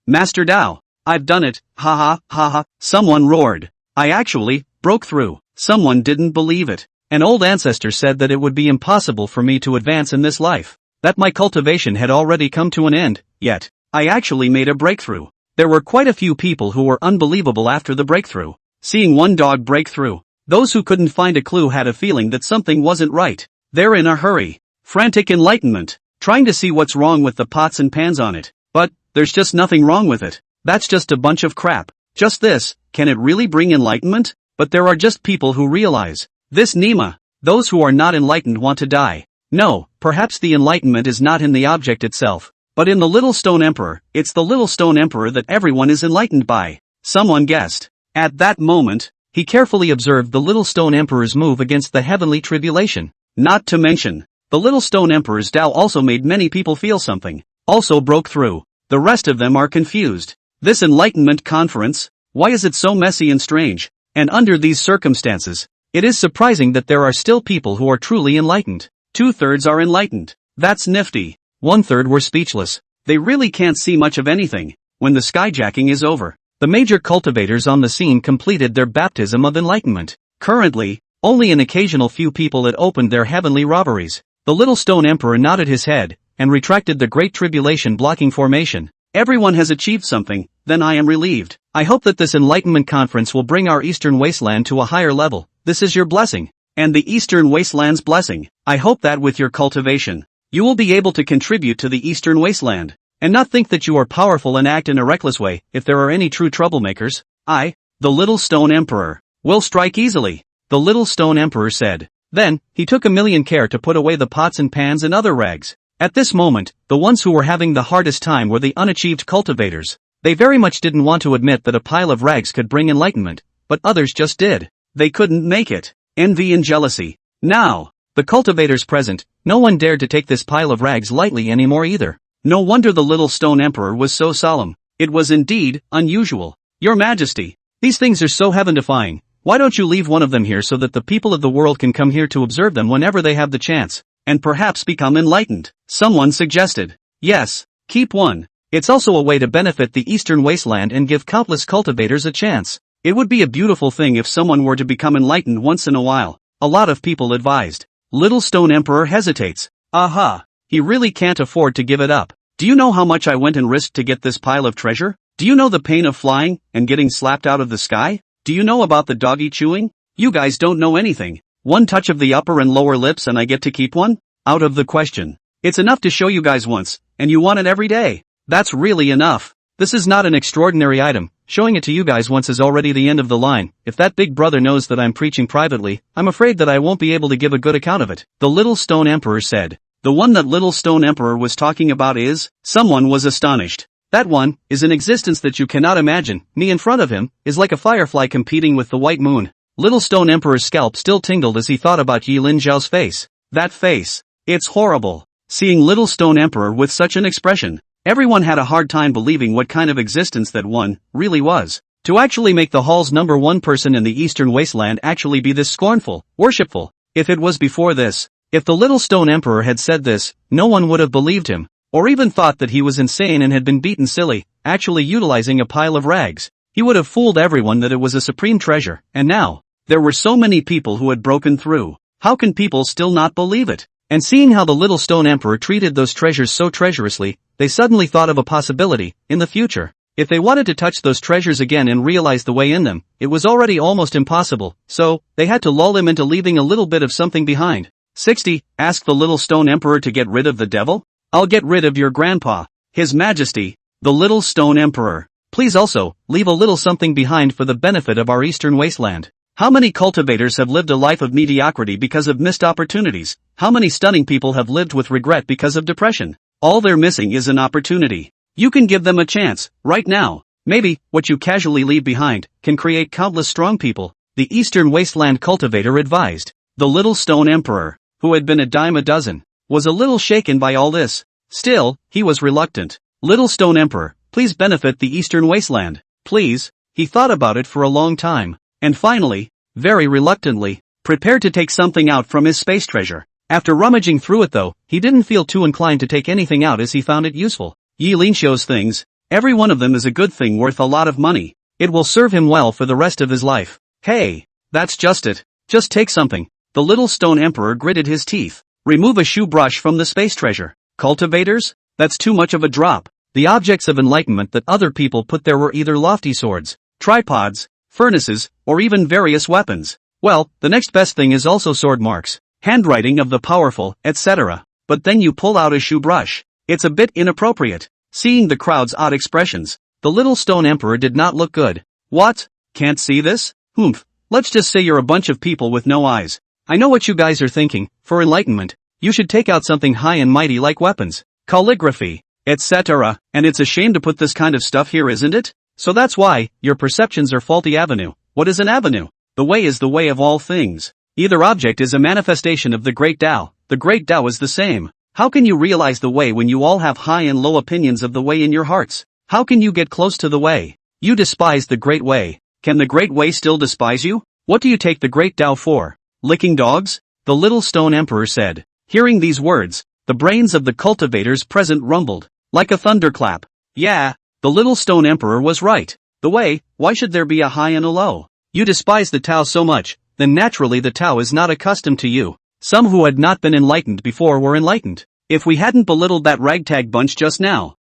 Master Tao. I've done it, ha ha, ha ha. Someone roared. I actually broke through. Someone didn't believe it. An old ancestor said that it would be impossible for me to advance in this life. That my cultivation had already come to an end, yet, I actually made a breakthrough. There were quite a few people who were unbelievable after the breakthrough. Seeing one dog break through, those who couldn't find a clue had a feeling that something wasn't right. They're in a hurry. Frantic enlightenment, trying to see what's wrong with the pots and pans on it. But, there's just nothing wrong with it. That's just a bunch of crap. Just this, can it really bring enlightenment? But there are just people who realize this Nima. Those who are not enlightened want to die. No, perhaps the enlightenment is not in the object itself, but in the little stone emperor. It's the little stone emperor that everyone is enlightened by. Someone guessed. At that moment, he carefully observed the little stone emperor's move against the heavenly tribulation. Not to mention, the little stone emperor's Tao also made many people feel something. Also broke through. The rest of them are confused. This enlightenment conference, why is it so messy and strange? And under these circumstances, it is surprising that there are still people who are truly enlightened. 2/3 are enlightened. That's nifty. 1/3 were speechless. They really can't see much of anything. When the skyjacking is over, the major cultivators on the scene completed their baptism of enlightenment. Currently, only an occasional few people had opened their heavenly robberies. The little stone emperor nodded his head, and retracted the great tribulation blocking formation. Everyone has achieved something, then I am relieved. I hope that this enlightenment conference will bring our eastern wasteland to a higher level. This is your blessing. And the eastern wasteland's blessing. I hope that with your cultivation, you will be able to contribute to the eastern wasteland, and not think that you are powerful and act in a reckless way. If there are any true troublemakers, I, the little stone emperor, will strike easily, the little stone emperor said. Then, he took 1,000,000 care to put away the pots and pans and other rags. At this moment, the ones who were having the hardest time were the unachieved cultivators. They very much didn't want to admit that a pile of rags could bring enlightenment, but others just did. They couldn't make it. Envy and jealousy. Now, the cultivators present, no one dared to take this pile of rags lightly anymore either. No wonder the little stone emperor was so solemn. It was indeed unusual. Your Majesty, these things are so heaven-defying. Why don't you leave one of them here so that the people of the world can come here to observe them whenever they have the chance, and perhaps become enlightened? Someone suggested. Yes, keep one. It's also a way to benefit the eastern wasteland and give countless cultivators a chance. It would be a beautiful thing if someone were to become enlightened once in a while. A lot of people advised. Little stone emperor hesitates. Aha, he really can't afford to give it up. Do you know how much I went and risked to get this pile of treasure? Do you know the pain of flying and getting slapped out of the sky? Do you know about the doggy chewing? You guys don't know anything. One touch of the upper and lower lips and I get to keep one? Out of the question. It's enough to show you guys once, and you want it every day. That's really enough. This is not an extraordinary item. Showing it to you guys once is already the end of the line. If that big brother knows that I'm preaching privately, I'm afraid that I won't be able to give a good account of it. The little stone emperor said. The one that little stone emperor was talking about is? Someone was astonished. That one is an existence that you cannot imagine. Me in front of him is like a firefly competing with the white moon. Little stone emperor's scalp still tingled as he thought about Yi Linxiao's face. That face. It's horrible. Seeing Little Stone Emperor with such an expression, everyone had a hard time believing what kind of existence that one really was. To actually make the hall's #1 person in the Eastern Wasteland actually be this scornful, worshipful. If it was before this, if the Little Stone Emperor had said this, no one would have believed him, or even thought that he was insane and had been beaten silly, actually utilizing a pile of rags. He would have fooled everyone that it was a supreme treasure, and now, there were so many people who had broken through. How can people still not believe it? And seeing how the Little Stone Emperor treated those treasures so treacherously, they suddenly thought of a possibility, in the future. If they wanted to touch those treasures again and realize the way in them, it was already almost impossible, so, they had to lull him into leaving a little bit of something behind. 60. Ask the Little Stone Emperor to get rid of the devil? I'll get rid of your grandpa, His Majesty, the Little Stone Emperor. Please also, leave a little something behind for the benefit of our Eastern Wasteland. How many cultivators have lived a life of mediocrity because of missed opportunities? How many stunning people have lived with regret because of depression? All they're missing is an opportunity. You can give them a chance, right now. Maybe, what you casually leave behind, can create countless strong people, the Eastern Wasteland cultivator advised. The Little Stone Emperor, who had been a dime a dozen, was a little shaken by all this. Still, he was reluctant. Little Stone Emperor, please benefit the Eastern Wasteland. Please. He thought about it for a long time, and finally, very reluctantly, prepared to take something out from his space treasure. After rummaging through it though, he didn't feel too inclined to take anything out as he found it useful. Linxiao's things, every one of them is a good thing worth a lot of money. It will serve him well for the rest of his life. Hey, that's just it. Just take something. The Little Stone Emperor gritted his teeth. Remove a shoe brush from the space treasure. Cultivators? That's too much of a drop. The objects of enlightenment that other people put there were either lofty swords, tripods, furnaces, or even various weapons. Well, the next best thing is also sword marks, handwriting of the powerful, etc. But then you pull out a shoe brush. It's a bit inappropriate. Seeing the crowd's odd expressions, the Little Stone Emperor did not look good. What? Can't see this? Humph. Let's just say you're a bunch of people with no eyes. I know what you guys are thinking. For enlightenment, you should take out something high and mighty like weapons, calligraphy, etc. And it's a shame to put this kind of stuff here, isn't it? So that's why, your perceptions are faulty. Avenue. What is an avenue? The way is the way of all things. Either object is a manifestation of the Great Tao. The Great Tao is the same. How can you realize the way when you all have high and low opinions of the way in your hearts? How can you get close to the way? You despise the Great Way. Can the Great Way still despise you? What do you take the Great Tao for? Licking dogs? The Little Stone Emperor said. Hearing these words, the brains of the cultivators present rumbled, like a thunderclap. Yeah, the Little Stone Emperor was right. The way, why should there be a high and a low? You despise the Tao so much, then naturally the Tao is not accustomed to you. Some who had not been enlightened before were enlightened. If we hadn't belittled that ragtag bunch just now,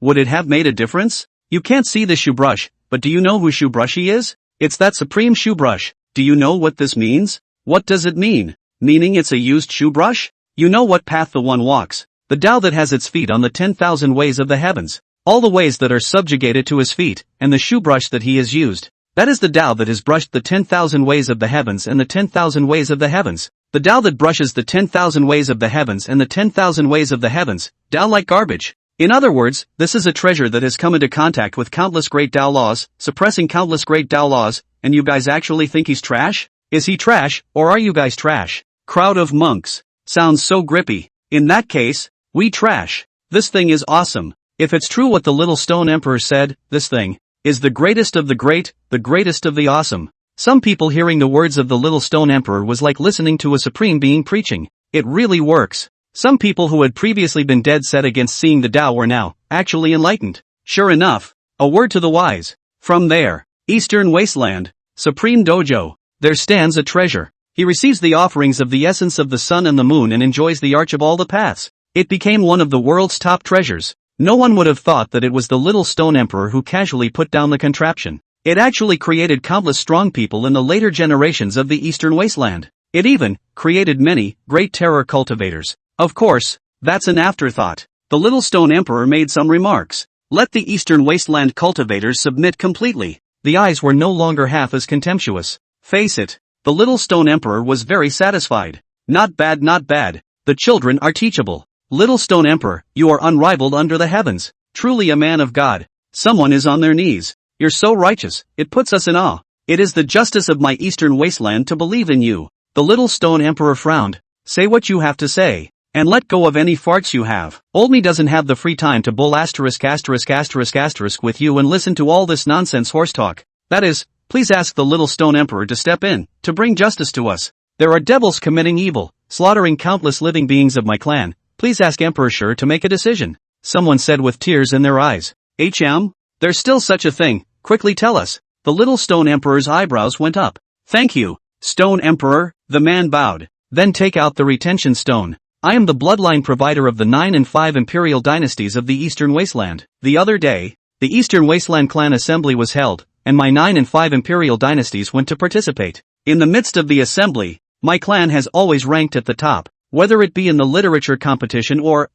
would it have made a difference? You can't see the shoe brush, but do you know who Shoe Brushy is? It's that supreme shoe brush. Do you know what this means? What does it mean? Meaning it's a used shoe brush? You know what path the one walks. The Tao that has its feet on the 10,000 ways of the heavens. All the ways that are subjugated to his feet, and the shoe brush that he has used. That is the Tao that has brushed the 10,000 ways of the heavens and the 10,000 ways of the heavens. The Tao that brushes the 10,000 ways of the heavens and the 10,000 ways of the heavens, Tao like garbage. In other words, this is a treasure that has come into contact with countless great Tao laws, suppressing countless great Tao laws, and you guys actually think he's trash? Is he trash, or are you guys trash? Crowd of monks. Sounds so grippy. In that case, we trash. This thing is awesome. If it's true what the Little Stone Emperor said, this thing is the greatest of the great, the greatest of the awesome. Some people hearing the words of the Little Stone Emperor was like listening to a supreme being preaching. It really works. Some people who had previously been dead set against seeing the Tao were now actually enlightened. Sure enough, a word to the wise. From there, Eastern Wasteland, Supreme Dojo, there stands a treasure. He receives the offerings of the essence of the sun and the moon and enjoys the arch of all the paths. It became one of the world's top treasures. No one would have thought that it was the Little Stone Emperor who casually put down the contraption. It actually created countless strong people in the later generations of the Eastern Wasteland. It even created many great terror cultivators. Of course, that's an afterthought. The Little Stone Emperor made some remarks. Let the Eastern Wasteland cultivators submit completely. The eyes were no longer half as contemptuous. Face it, the Little Stone Emperor was very satisfied. Not bad, not bad. The children are teachable. Little Stone Emperor, you are unrivaled under the heavens. Truly a man of God. Someone is on their knees. You're so righteous, it puts us in awe. It is the justice of my Eastern Wasteland to believe in you. The Little Stone Emperor frowned. Say what you have to say. And let go of any farts you have. Old me doesn't have the free time to bull asterisk asterisk asterisk asterisk with you and listen to all this nonsense horse talk. That is, please ask the little stone emperor to step in, to bring justice to us. There are devils committing evil, slaughtering countless living beings of my clan. Please ask Emperor Sure to make a decision. Someone said with tears in their eyes. There's still such a thing, quickly tell us. The little stone emperor's eyebrows went up. Thank you, Stone Emperor, the man bowed. Then take out the retention stone. I am the bloodline provider of the 9 and 5 imperial dynasties of the Eastern Wasteland. The other day, the Eastern Wasteland clan assembly was held, and my 9 and 5 imperial dynasties went to participate. In the midst of the assembly, my clan has always ranked at the top, whether it be in the literature competition or,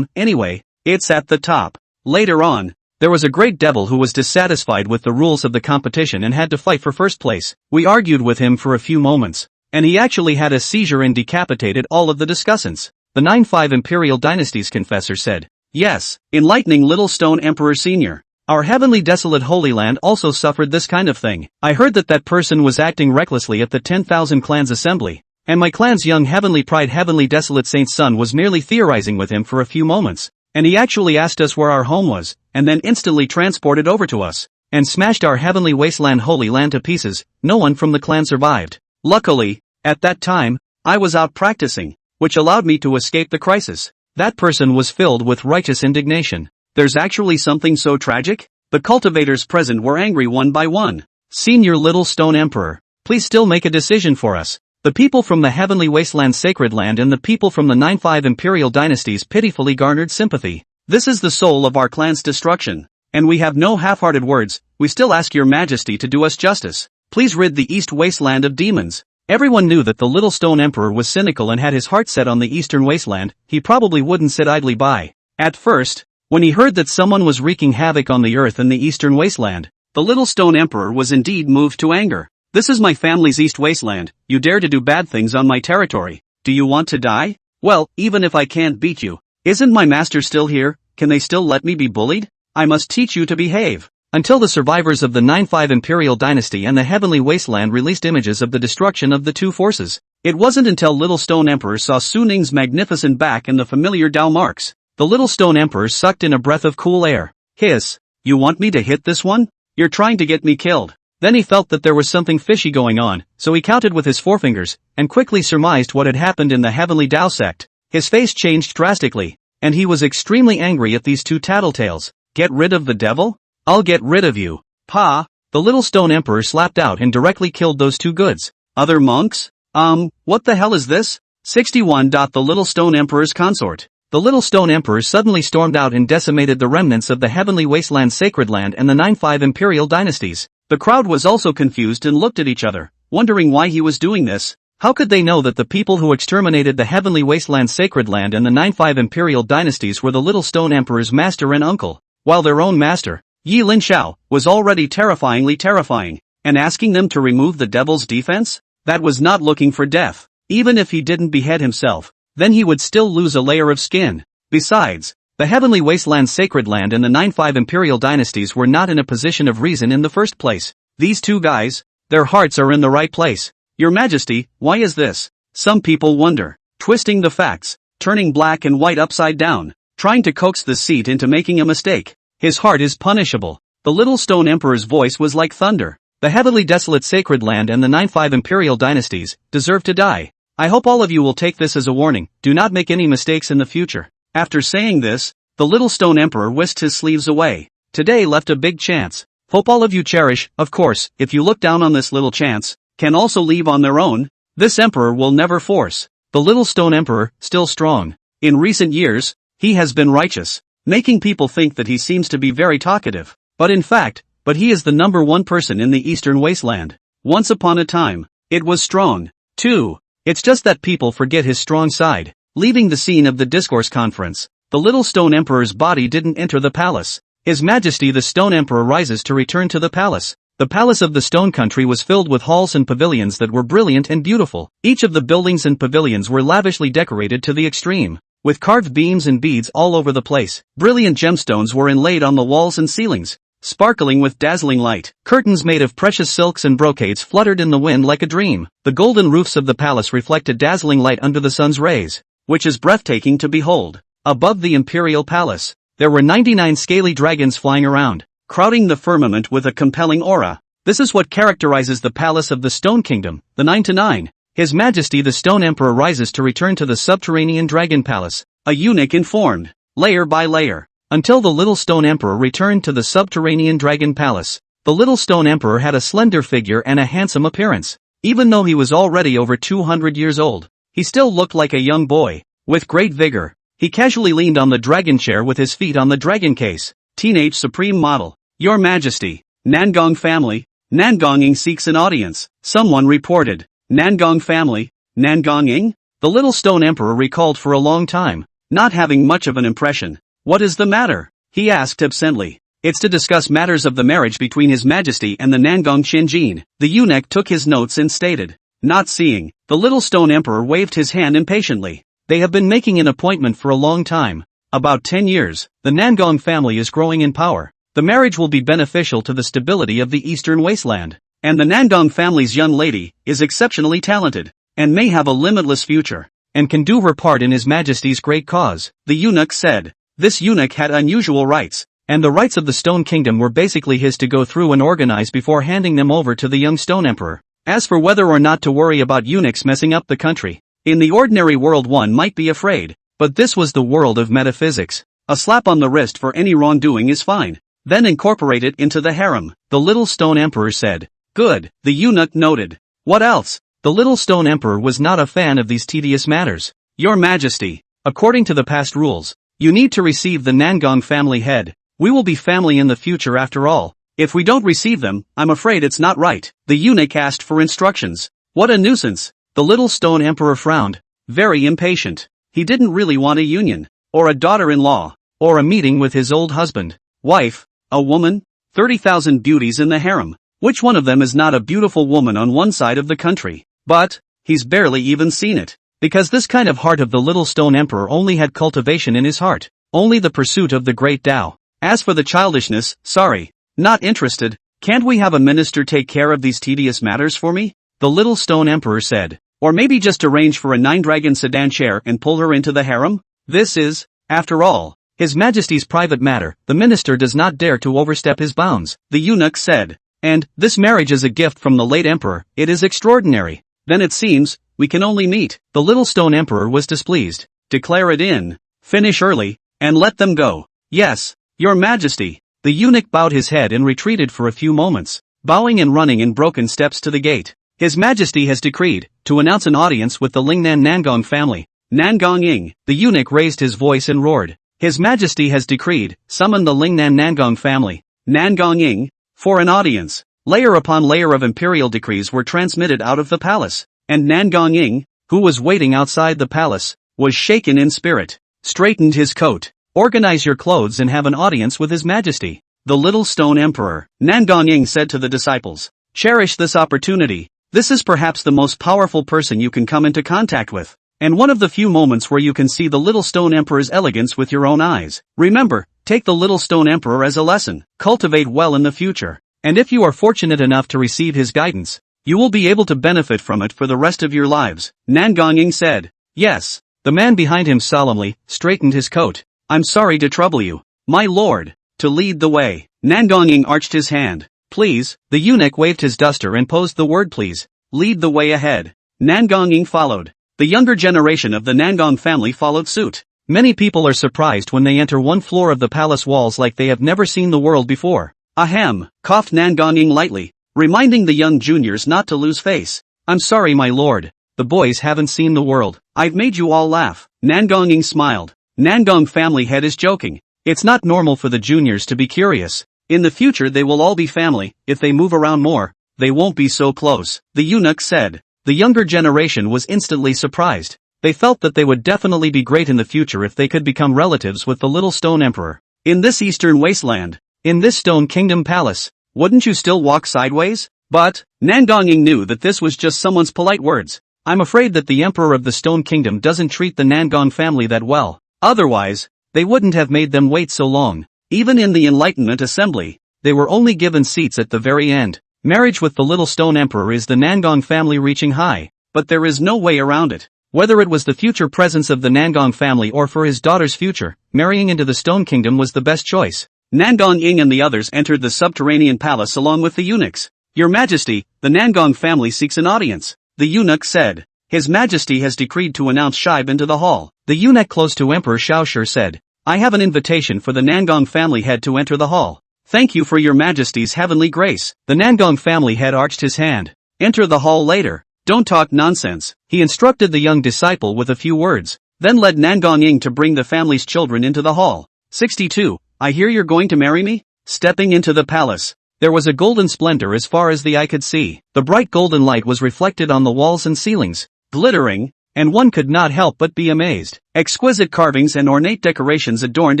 anyway, it's at the top. Later on, there was a great devil who was dissatisfied with the rules of the competition and had to fight for first place. We argued with him for a few moments, and he actually had a seizure and decapitated all of the discussants. The 9-5 Imperial Dynasty's confessor said, yes, enlightening little stone emperor senior. Our heavenly desolate Holy Land also suffered this kind of thing. I heard that person was acting recklessly at the 10,000 clans assembly, and my clan's young heavenly pride heavenly desolate saint's son was merely theorizing with him for a few moments, and he actually asked us where our home was, and then instantly transported over to us, and smashed our heavenly wasteland Holy Land to pieces. No one from the clan survived. Luckily, at that time, I was out practicing, which allowed me to escape the crisis. That person was filled with righteous indignation. There's actually something so tragic? The cultivators present were angry one by one. Senior Little Stone Emperor, please still make a decision for us. The people from the heavenly wasteland sacred land and the people from the 9-5 imperial dynasties pitifully garnered sympathy. This is the soul of our clan's destruction, and we have no half-hearted words. We still ask your majesty to do us justice. Please rid the east wasteland of demons. Everyone knew that the little stone emperor was cynical and had his heart set on the eastern wasteland. He probably wouldn't sit idly by. At first, when he heard that someone was wreaking havoc on the earth in the eastern wasteland, the little stone emperor was indeed moved to anger. This is my family's east wasteland. You dare to do bad things on my territory. Do you want to die? Well, even if I can't beat you, isn't my master still here? Can they still let me be bullied? I must teach you to behave. Until the survivors of the 9-5 Imperial Dynasty and the Heavenly Wasteland released images of the destruction of the two forces. It wasn't until Little Stone Emperor saw Su Ning's magnificent back and the familiar Dao marks. The Little Stone Emperor sucked in a breath of cool air. Hiss. You want me to hit this one? You're trying to get me killed. Then he felt that there was something fishy going on, so he counted with his forefingers, and quickly surmised what had happened in the Heavenly Dao sect. His face changed drastically, and he was extremely angry at these two tattletales. Get rid of the devil? I'll get rid of you. Pa! The Little Stone Emperor slapped out and directly killed those two goods. Other monks? What the hell is this? 61. The Little Stone Emperor's consort. The Little Stone Emperor suddenly stormed out and decimated the remnants of the Heavenly Wasteland Sacred Land and the 9-5 Imperial Dynasties. The crowd was also confused and looked at each other, wondering why he was doing this. How could they know that the people who exterminated the Heavenly Wasteland Sacred Land and the 9-5 Imperial Dynasties were the Little Stone Emperor's master and uncle, while their own master, Yi Linxiao, was already terrifyingly terrifying, and asking them to remove the devil's defense? That was not looking for death. Even if he didn't behead himself, then he would still lose a layer of skin. Besides, the Heavenly Wasteland Sacred Land and the 9-5 Imperial Dynasties were not in a position of reason in the first place. These two guys, their hearts are in the right place. Your Majesty, why is this? Some people wonder, twisting the facts, turning black and white upside down, trying to coax the seat into making a mistake. His heart is punishable. The Little Stone Emperor's voice was like thunder. The Heavenly Desolate Sacred Land and the 9-5 Imperial Dynasties deserve to die. I hope all of you will take this as a warning. Do not make any mistakes in the future. After saying this, the Little Stone Emperor whisked his sleeves away. Today left a big chance. Hope all of you cherish, of course, if you look down on this little chance, can also leave on their own. This emperor will never force. The Little Stone Emperor, still strong. In recent years, he has been righteous, making people think that he seems to be very talkative. But he is the number one person in the Eastern Wasteland. Once upon a time, it was strong, too. It's just that people forget his strong side. Leaving the scene of the discourse conference, the Little Stone Emperor's body didn't enter the palace. His Majesty the Stone Emperor rises to return to the palace. The palace of the Stone Country was filled with halls and pavilions that were brilliant and beautiful. Each of the buildings and pavilions were lavishly decorated to the extreme, with carved beams and beads all over the place. Brilliant gemstones were inlaid on the walls and ceilings, sparkling with dazzling light. Curtains made of precious silks and brocades fluttered in the wind like a dream. The golden roofs of the palace reflected dazzling light under the sun's rays. which is breathtaking to behold. Above the imperial palace, there were 99 scaly dragons flying around, crowding the firmament with a compelling aura. This is what characterizes the palace of the Stone Kingdom, the 9 to 9. His Majesty the Stone Emperor rises to return to the subterranean dragon palace, a eunuch informed, layer by layer, until the little Stone Emperor returned to the subterranean dragon palace. The little Stone Emperor had a slender figure and a handsome appearance. Even though he was already over 200 years old, he still looked like a young boy. With great vigor, he casually leaned on the dragon chair with his feet on the dragon case. Teenage Supreme Model. Your Majesty, Nangong family. Nangonging seeks an audience, someone reported. Nangong family, Nangonging? The little Stone Emperor recalled for a long time, not having much of an impression. What is the matter? He asked absently. It's to discuss matters of the marriage between His Majesty and the Nangong Shenjin. The eunuch took his notes and stated. Not seeing. The little Stone Emperor waved his hand impatiently. They have been making an appointment for a long time. About 10 years, the Nangong family is growing in power. The marriage will be beneficial to the stability of the Eastern Wasteland. And the Nangong family's young lady is exceptionally talented, and may have a limitless future, and can do her part in His Majesty's great cause, the eunuch said. This eunuch had unusual rights, and the rights of the Stone Kingdom were basically his to go through and organize before handing them over to the young Stone Emperor. As for whether or not to worry about eunuchs messing up the country, in the ordinary world one might be afraid, but this was the world of metaphysics. A slap on the wrist for any wrongdoing is fine. Then incorporate it into the harem, the little Stone Emperor said. Good, the eunuch noted. What else? The little Stone Emperor was not a fan of these tedious matters. Your Majesty, according to the past rules, you need to receive the Nangong family head. We will be family in the future after all. If we don't receive them, I'm afraid it's not right. The eunuch asked for instructions. What a nuisance. The little Stone Emperor frowned, very impatient. He didn't really want a union, or a daughter-in-law, or a meeting with his old husband, wife, a woman, 30,000 beauties in the harem. Which one of them is not a beautiful woman on one side of the country? But, he's barely even seen it. Because this kind of heart of the little Stone Emperor only had cultivation in his heart, only the pursuit of the great Tao. As for the childishness, sorry, not interested. Can't we have a minister take care of these tedious matters for me? The little Stone Emperor said. Or maybe just arrange for a 9-dragon sedan chair and pull her into the harem? This is, after all, His Majesty's private matter. The minister does not dare to overstep his bounds, the eunuch said. And, this marriage is a gift from the late emperor. It is extraordinary. Then it seems, we can only meet. The little Stone Emperor was displeased. Declare it in. Finish early, and let them go. Yes, Your Majesty. The eunuch bowed his head and retreated for a few moments, bowing and running in broken steps to the gate. His Majesty has decreed, to announce an audience with the Lingnan Nangong family. Nangonging. The eunuch raised his voice and roared. His Majesty has decreed, summon the Lingnan Nangong family. Nangonging. For an audience. Layer upon layer of imperial decrees were transmitted out of the palace, and Nangonging, who was waiting outside the palace, was shaken in spirit, straightened his coat. Organize your clothes and have an audience with His Majesty. The little Stone Emperor, Nangonging said to the disciples. Cherish this opportunity. This is perhaps the most powerful person you can come into contact with, and one of the few moments where you can see the little Stone Emperor's elegance with your own eyes. Remember, take the little Stone Emperor as a lesson. Cultivate well in the future, and if you are fortunate enough to receive his guidance, you will be able to benefit from it for the rest of your lives. Nangonging said. Yes. The man behind him solemnly straightened his coat. I'm sorry to trouble you, my lord. To lead the way. Nangonging arched his hand. Please. The eunuch waved his duster and posed the word please. Lead the way ahead. Nangonging followed. The younger generation of the Nangong family followed suit. Many people are surprised when they enter one floor of the palace walls like they have never seen the world before. Ahem, coughed Nangonging lightly, reminding the young juniors not to lose face. I'm sorry my lord. The boys haven't seen the world. I've made you all laugh. Nangonging smiled. Nangong family head is joking. It's not normal for the juniors to be curious. In the future they will all be family. If they move around more, they won't be so close, the eunuch said. The younger generation was instantly surprised. They felt that they would definitely be great in the future if they could become relatives with the little Stone Emperor. In this eastern wasteland, in this Stone Kingdom palace, wouldn't you still walk sideways? But, Nangonging knew that this was just someone's polite words. I'm afraid that the Emperor of the Stone Kingdom doesn't treat the Nangong family that well. Otherwise, they wouldn't have made them wait so long. Even in the Enlightenment Assembly, they were only given seats at the very end. Marriage with the little Stone Emperor is the Nangong family reaching high, but there is no way around it. Whether it was the future presence of the Nangong family or for his daughter's future, marrying into the Stone Kingdom was the best choice. Nangong Ying and the others entered the subterranean palace along with the eunuchs. Your Majesty, the Nangong family seeks an audience, the eunuch said. His Majesty has decreed to announce Shibe into the hall. The eunuch close to Emperor Xiaoshi said, I have an invitation for the Nangong family head to enter the hall. Thank you for your Majesty's heavenly grace. The Nangong family head arched his hand. Enter the hall later. Don't talk nonsense. He instructed the young disciple with a few words, then led Nangong Ying to bring the family's children into the hall. 62. I hear you're going to marry me? Stepping into the palace. There was a golden splendor as far as the eye could see. The bright golden light was reflected on the walls and ceilings, glittering, and one could not help but be amazed. Exquisite carvings and ornate decorations adorned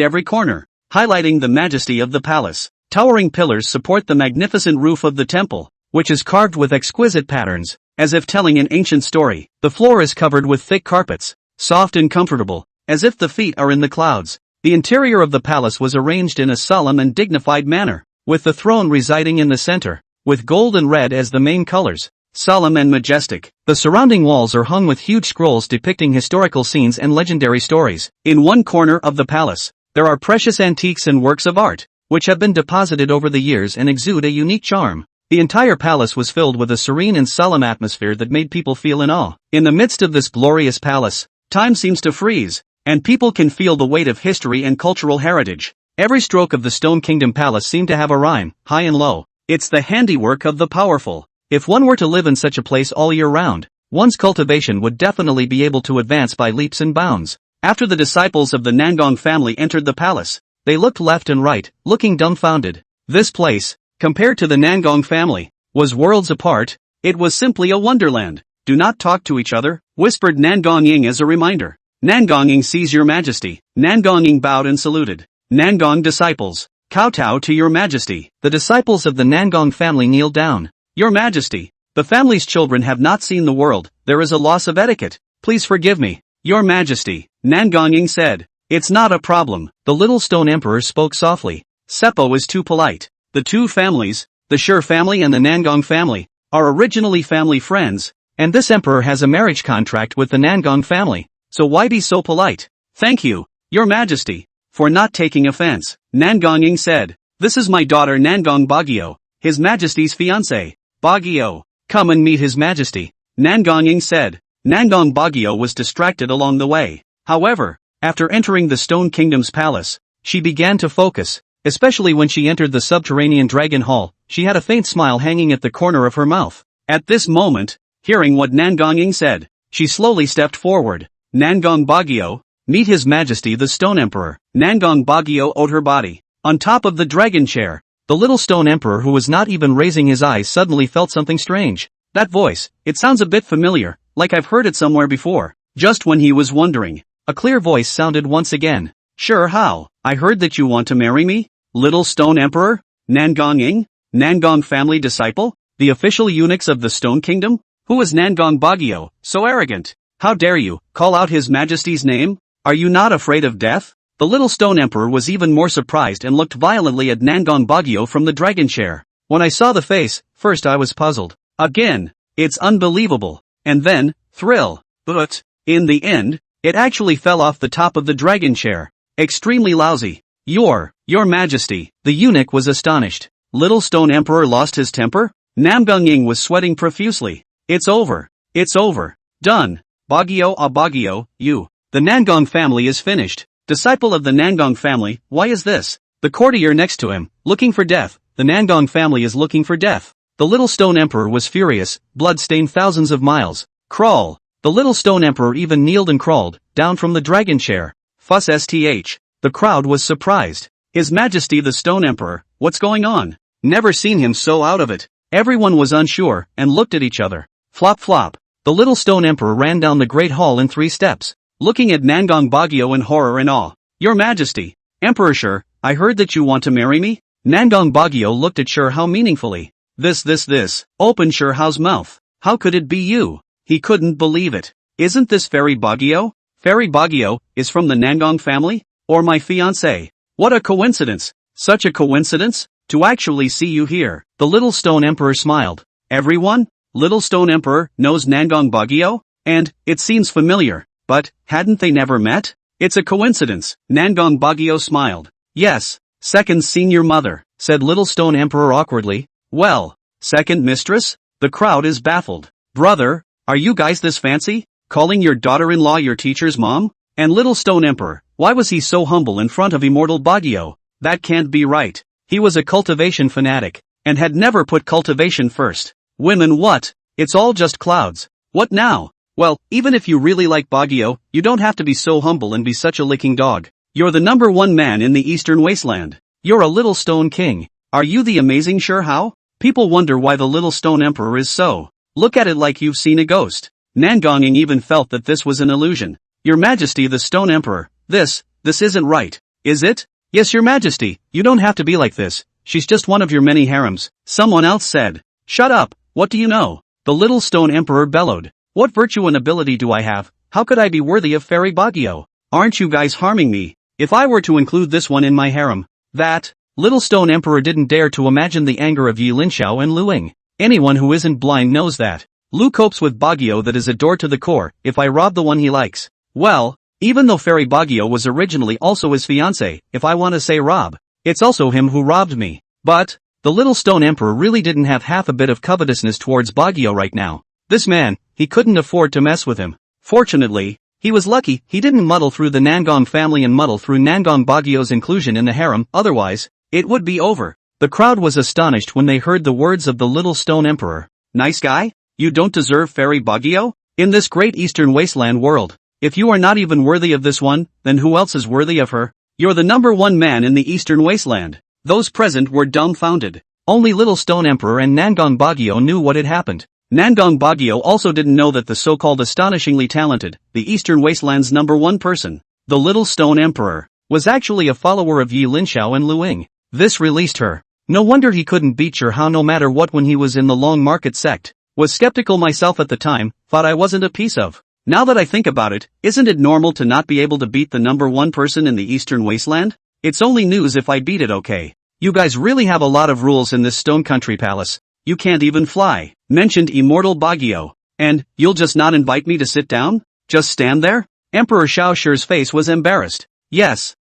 every corner, highlighting the majesty of the palace. Towering pillars support the magnificent roof of the temple, which is carved with exquisite patterns, as if telling an ancient story. The floor is covered with thick carpets, soft and comfortable, as if the feet are in the clouds. The interior of the palace was arranged in a solemn and dignified manner, with the throne residing in the center, with gold and red as the main colors. Solemn and majestic. The surrounding walls are hung with huge scrolls depicting historical scenes and legendary stories. In one corner of the palace, there are precious antiques and works of art, which have been deposited over the years and exude a unique charm. The entire palace was filled with a serene and solemn atmosphere that made people feel in awe. In the midst of this glorious palace, time seems to freeze, and people can feel the weight of history and cultural heritage. Every stroke of the Stone Kingdom palace seemed to have a rhyme, high and low. It's the handiwork of the powerful. If one were to live in such a place all year round, one's cultivation would definitely be able to advance by leaps and bounds. After the disciples of the Nangong family entered the palace, they looked left and right, looking dumbfounded. This place, compared to the Nangong family, was worlds apart. It was simply a wonderland. Do not talk to each other, whispered Nangong Ying as a reminder. Nangong Ying sees your majesty. Nangong Ying bowed and saluted. Nangong disciples, kowtow to your majesty. The disciples of the Nangong family kneeled down. Your Majesty, the family's children have not seen the world. There is a loss of etiquette. Please forgive me. Your Majesty, Nangong Ying said. It's not a problem. The little stone emperor spoke softly. Seppo is too polite. The two families, the Shi family and the Nangong family, are originally family friends, and this emperor has a marriage contract with the Nangong family, so why be so polite? Thank you, Your Majesty, for not taking offense. Nangong Ying said. This is my daughter Nangong Bagyo, His Majesty's fiancée. Bagyo, come and meet His Majesty, Nangong Ying said. Nangong Bagyo was distracted along the way. However, after entering the Stone Kingdom's palace, she began to focus, especially when she entered the subterranean dragon hall. She had a faint smile hanging at the corner of her mouth. At this moment, hearing what Nangong Ying said, she slowly stepped forward. Nangong Bagyo, meet His Majesty the Stone Emperor. Nangong Bagyo owed her body. On top of the dragon chair, the little stone emperor who was not even raising his eyes suddenly felt something strange. That voice, it sounds a bit familiar, like I've heard it somewhere before. Just when he was wondering, a clear voice sounded once again. Sure, how? I heard that you want to marry me? Little stone emperor? Nangong Ying? Nangong family disciple? The official eunuchs of the Stone Kingdom? Who is Nangong Bagyo, so arrogant? How dare you, call out His Majesty's name? Are you not afraid of death? The little stone emperor was even more surprised and looked violently at Nangong Bagyo from the dragon chair. When I saw the face, first I was puzzled. Again, it's unbelievable. And then, thrill. But, in the end, it actually fell off the top of the dragon chair. Extremely lousy. Your Majesty. The eunuch was astonished. Little stone emperor lost his temper? Nangong Ying was sweating profusely. It's over. It's over. Done. Bagyo Bagyo, you. The Nangong family is finished. Disciple of the Nangong family, why is this? The courtier next to him, looking for death. The Nangong family is looking for death. The little stone emperor was furious, blood stained thousands of miles. Crawl. The little stone emperor even kneeled and crawled, down from the dragon chair. Fuss sth. The crowd was surprised. His Majesty the Stone Emperor, what's going on? Never seen him so out of it. Everyone was unsure, and looked at each other. Flop flop. The little stone emperor ran down the great hall in 3 steps, looking at Nangong Bagyo in horror and awe. Your Majesty, Emperor Shi, I heard that you want to marry me? Nangong Bagyo looked at Shi Hao meaningfully. This. Open Shi Hao's mouth. How could it be you? He couldn't believe it. Isn't this Fairy Bagyo? Fairy Bagyo is from the Nangong family? Or my fiancé? What a coincidence. Such a coincidence? To actually see you here. The little stone emperor smiled. Everyone? Little stone emperor knows Nangong Bagyo? And, it seems familiar, but, hadn't they never met? It's a coincidence, Nangong Bagyo smiled. Yes, second senior mother, said Little Stone Emperor awkwardly. Well, second mistress? The crowd is baffled. Brother, are you guys this fancy? Calling your daughter-in-law your teacher's mom? And Little Stone Emperor, why was he so humble in front of immortal Bagyo? That can't be right. He was a cultivation fanatic, and had never put cultivation first. Women what? It's all just clouds. What now? Well, even if you really like Bagyo, you don't have to be so humble and be such a licking dog. You're the #1 man in the Eastern Wasteland. You're a Little Stone King. Are you the amazing Sure How? People wonder why the Little Stone Emperor is so. Look at it like you've seen a ghost. Nangong even felt that this was an illusion. Your Majesty the Stone Emperor, this isn't right. Is it? Yes, Your Majesty, you don't have to be like this. She's just one of your many harems, someone else said. Shut up, what do you know? The Little Stone Emperor bellowed. What virtue and ability do I have? How could I be worthy of Fairy Bagyo? Aren't you guys harming me? If I were to include this one in my harem, that Little Stone Emperor didn't dare to imagine the anger of Yi Linxiao and Lu Ying. Anyone who isn't blind knows that. Lu copes with Bagyo that is adored to the core, if I rob the one he likes. Well, even though Fairy Bagyo was originally also his fiancé, if I want to say rob, it's also him who robbed me. But, the Little Stone Emperor really didn't have half a bit of covetousness towards Bagyo right now. This man, he couldn't afford to mess with him. Fortunately, he was lucky he didn't muddle through the Nangong family and muddle through Nangong Bagyo's inclusion in the harem, otherwise, it would be over. The crowd was astonished when they heard the words of the Little Stone Emperor. Nice guy? You don't deserve Fairy Bagyo? In this great Eastern Wasteland world, if you are not even worthy of this one, then who else is worthy of her? You're the #1 man in the Eastern Wasteland. Those present were dumbfounded. Only Little Stone Emperor and Nangong Bagyo knew what had happened. Nangong Bagyo also didn't know that the so-called astonishingly talented, the Eastern Wasteland's #1 person, the Little Stone Emperor, was actually a follower of Yi Linxiao and Lu Ying. This released her. No wonder he couldn't beat Sure How no matter what when he was in the Long Market sect. Was skeptical myself at the time, thought I wasn't a piece of. Now that I think about it, isn't it normal to not be able to beat the #1 person in the Eastern Wasteland? It's only news if I beat it, okay? You guys really have a lot of rules in this Stone Country Palace. You can't even fly, mentioned immortal Bagyo. And, you'll just not invite me to sit down? Just stand there? Emperor Shaoshi's face was embarrassed. Yes.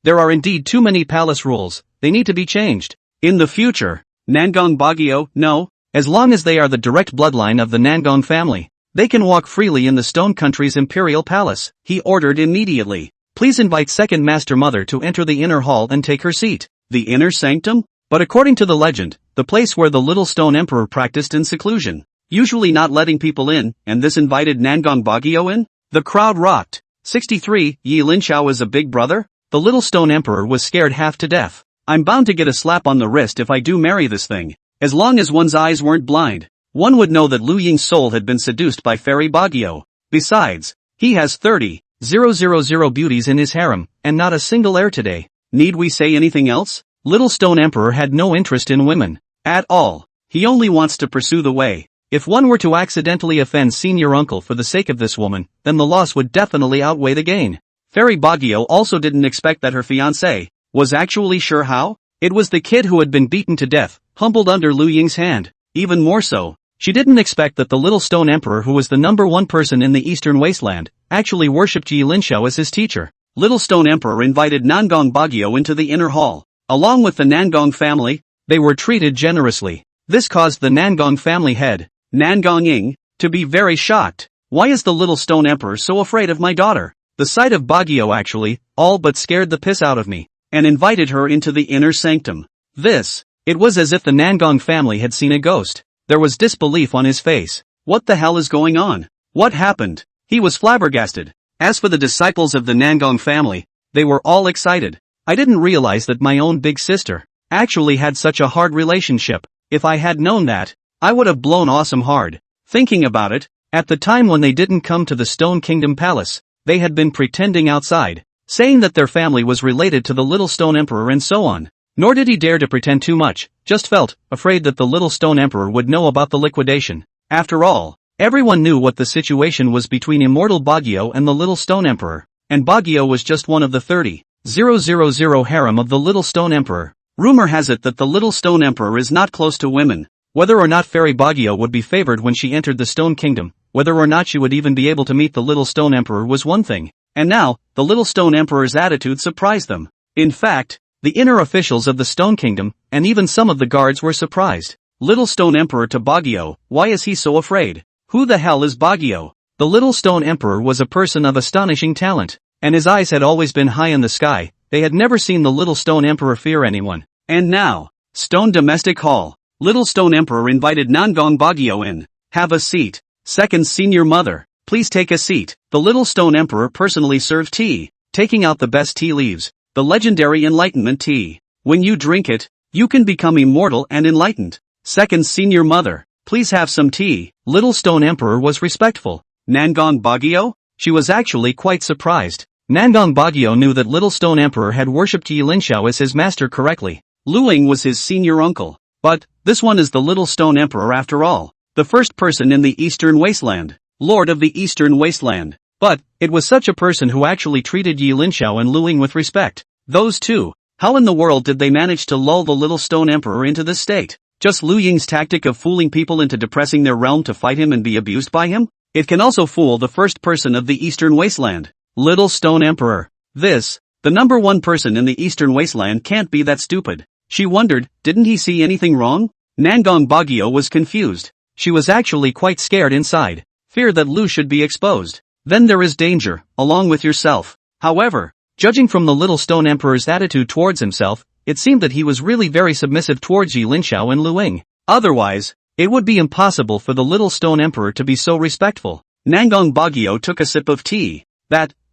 There are indeed too many palace rules, they need to be changed. In the future, Nangong Bagyo, no. As long as they are the direct bloodline of the Nangong family, they can walk freely in the Stone Country's imperial palace. He ordered immediately. Please invite Second Master Mother to enter the inner hall and take her seat. The inner sanctum? But according to the legend, the place where the Little Stone Emperor practiced in seclusion, usually not letting people in, and this invited Nangong Bagyo in? The crowd rocked. 63, Yi Linxiao is a big brother? The Little Stone Emperor was scared half to death. I'm bound to get a slap on the wrist if I do marry this thing. As long as one's eyes weren't blind, one would know that Lu Ying's soul had been seduced by Fairy Bagyo. Besides, he has 30,000 beauties in his harem, and not a single heir today. Need we say anything else? Little Stone Emperor had no interest in women. At all. He only wants to pursue the way. If one were to accidentally offend senior uncle for the sake of this woman, then the loss would definitely outweigh the gain. Fairy Bagyo also didn't expect that her fiancé was actually Sure How. It was the kid who had been beaten to death, humbled under Lu Ying's hand. Even more so, she didn't expect that the Little Stone Emperor, who was the #1 person in the Eastern Wasteland, actually worshipped Yi Linxiao as his teacher. Little Stone Emperor invited Nangong Bagyo into the inner hall. Along with the Nangong family, they were treated generously. This caused the Nangong family head, Nangong Ying, to be very shocked. Why is the Little Stone Emperor so afraid of my daughter? The sight of Bagyo actually, all but scared the piss out of me, and invited her into the inner sanctum. It was as if the Nangong family had seen a ghost. There was disbelief on his face. What the hell is going on? What happened? He was flabbergasted. As for the disciples of the Nangong family, they were all excited. I didn't realize that my own big sister actually had such a hard relationship. If I had known that, I would have blown awesome hard. Thinking about it, at the time when they didn't come to the Stone Kingdom Palace, they had been pretending outside, saying that their family was related to the Little Stone Emperor and so on. Nor did he dare to pretend too much, just felt afraid that the Little Stone Emperor would know about the liquidation. After all, everyone knew what the situation was between immortal Bagyo and the Little Stone Emperor, and Bagyo was just one of the 30,000 harem of the Little Stone Emperor. Rumor has it that the Little Stone Emperor is not close to women. Whether or not Fairy Bagyo would be favored when she entered the Stone Kingdom Whether or not she would even be able to meet the Little Stone Emperor was one thing, and now, the Little Stone Emperor's attitude surprised them. In fact, the inner officials of the Stone Kingdom, and even some of the guards were surprised. Little Stone Emperor to Baguio, why is he so afraid? Who the hell is Baguio? The Little Stone Emperor was a person of astonishing talent, and his eyes had always been high in the sky. They had never seen the Little Stone Emperor fear anyone. And now, Stone Domestic Hall. Little Stone Emperor invited Nangong Baguio in. Have a seat. Second Senior Mother, please take a seat. The Little Stone Emperor personally served tea, taking out the best tea leaves, the legendary Enlightenment tea. When you drink it, you can become immortal and enlightened. Second Senior Mother, please have some tea. Little Stone Emperor was respectful. Nangong Baguio? She was actually quite surprised. Nangong Baguio knew that Little Stone Emperor had worshipped Linxiao as his master correctly. Luing was his senior uncle. But, this one is the Little Stone Emperor after all. The first person in the Eastern Wasteland. Lord of the Eastern Wasteland. But, it was such a person who actually treated Linxiao and Luing with respect. Those two. How in the world did they manage to lull the Little Stone Emperor into this state? Just Lu Ying's tactic of fooling people into depressing their realm to fight him and be abused by him? It can also fool the first person of the Eastern Wasteland. Little Stone Emperor. This, the number one person in the Eastern Wasteland can't be that stupid. She wondered, didn't he see anything wrong? Nangong Baguio was confused. She was actually quite scared inside. Fear that Lu should be exposed. Then there is danger, along with yourself. However, judging from the Little Stone Emperor's attitude towards himself, it seemed that he was really very submissive towards Linxiao and Luing. Otherwise, it would be impossible for the Little Stone Emperor to be so respectful. Nangong Baguio took a sip of tea.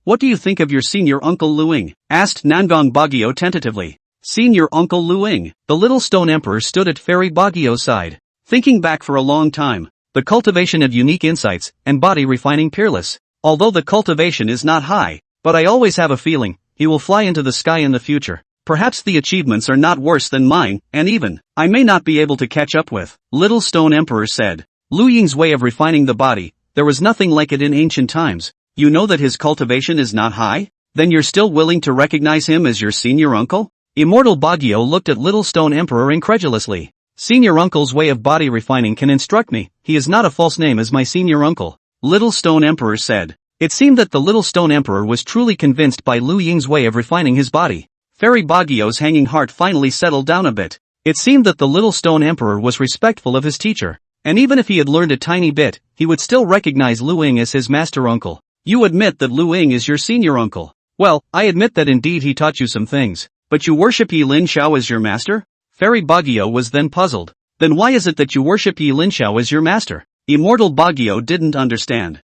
What do you think of your senior uncle Luing? Asked Nangong Baguio tentatively. Senior Uncle Luing. The Little Stone Emperor stood at Fairy Baguio's side, thinking back for a long time. The cultivation of unique insights, and body refining peerless. Although the cultivation is not high, but I always have a feeling, he will fly into the sky in the future. Perhaps the achievements are not worse than mine, and even, I may not be able to catch up with. Little Stone Emperor said. Lu Ying's way of refining the body, there was nothing like it in ancient times. You know that his cultivation is not high? Then you're still willing to recognize him as your senior uncle? Immortal Baguio looked at Little Stone Emperor incredulously. Senior uncle's way of body refining can instruct me, he is not a false name as my senior uncle. Little Stone Emperor said. It seemed that the Little Stone Emperor was truly convinced by Lu Ying's way of refining his body. Fairy Baguio's hanging heart finally settled down a bit. It seemed that the Little Stone Emperor was respectful of his teacher. And even if he had learned a tiny bit, he would still recognize Lu Ying as his master uncle. You admit that Lu Ying is your senior uncle. Well, I admit that indeed he taught you some things. But you worship Linxiao as your master? Fairy Baguio was then puzzled. Then why is it that you worship Linxiao as your master? Immortal Baguio didn't understand.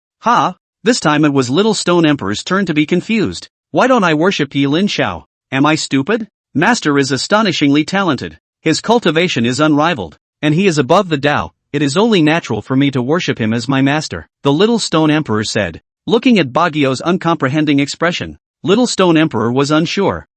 This time it was Little Stone Emperor's turn to be confused. Why don't I worship Linxiao? Am I stupid? Master is astonishingly talented. His cultivation is unrivaled. And he is above the Tao. It is only natural for me to worship him as my master, the Little Stone Emperor said. Looking at Baguio's uncomprehending expression, Little Stone Emperor was unsure.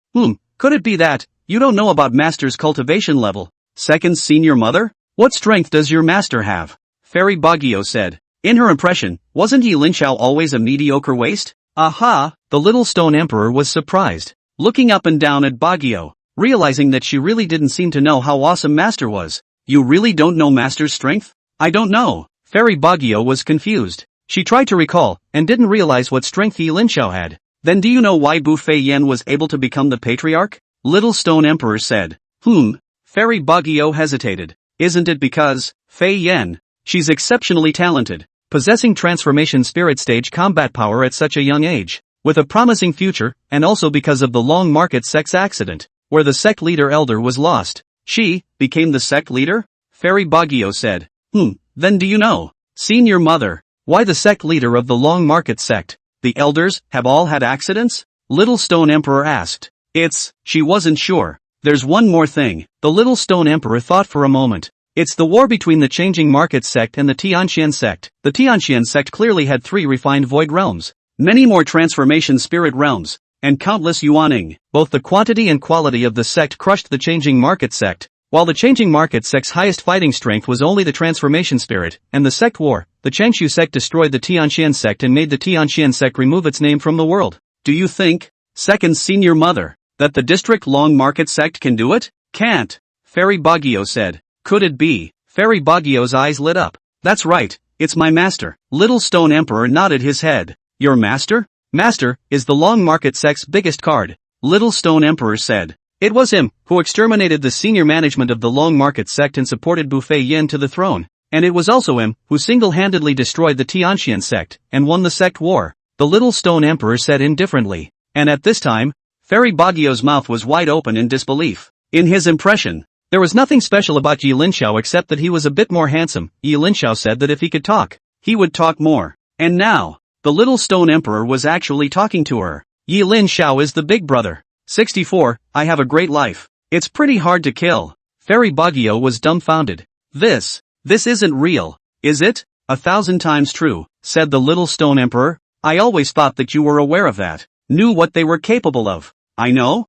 Could it be that, you don't know about Master's cultivation level? Second Senior Mother? What strength does your master have? Fairy Baguio said. In her impression, wasn't Linxiao always a mediocre waste? The Little Stone Emperor was surprised, looking up and down at Baguio, realizing that she really didn't seem to know how awesome Master was. You really don't know Master's strength? I don't know. Fairy Baguio was confused. She tried to recall, and didn't realize what strength Linxiao had. Then do you know why Bu Fei Yen was able to become the patriarch? Little Stone Emperor said. Fairy Baguio hesitated. Isn't it because, Fei Yen, she's exceptionally talented, possessing transformation spirit stage combat power at such a young age, with a promising future, and also because of the Long Market Sect's accident, where the Sect Leader elder was lost. She became the Sect Leader? Fairy Baguio said. Then do you know, Senior Mother, why the Sect Leader of the Long Market Sect, the elders, have all had accidents? Little Stone Emperor asked. She wasn't sure. There's one more thing. The Little Stone Emperor thought for a moment. It's the war between the Changing Market Sect and the Tianxian Sect. The Tianxian Sect clearly had 3 refined void realms, many more transformation spirit realms, and countless yuaning. Both the quantity and quality of the sect crushed the Changing Market Sect, while the Changing Market Sect's highest fighting strength was only the transformation spirit, and the sect war. The Changshu Sect destroyed the Tianxian Sect and made the Tianxian Sect remove its name from the world. Do you think, Second Senior Mother, that the District Long Market Sect can do it? Can't. Fairy Baguio said. Could it be? Fairy Baguio's eyes lit up. That's right, it's my master. Little Stone Emperor nodded his head. Your master? Master is the Long Market Sect's biggest card, Little Stone Emperor said. It was him who exterminated the senior management of the Long Market Sect and supported Buffet Yin to the throne. And it was also him who single-handedly destroyed the Tianxian sect and won the sect war, the Little Stone Emperor said indifferently. And at this time, Fairy Baguio's mouth was wide open in disbelief. In his impression, there was nothing special about Yi Linxiao except that he was a bit more handsome. Yi Linxiao said that if he could talk, he would talk more. And now, the Little Stone Emperor was actually talking to her. Yi Linxiao is the big brother. 64, I have a great life. It's pretty hard to kill. Fairy Baguio was dumbfounded. This isn't real, is it? 1,000 times true, said the Little Stone Emperor. I always thought that you were aware of that, knew what they were capable of. I know.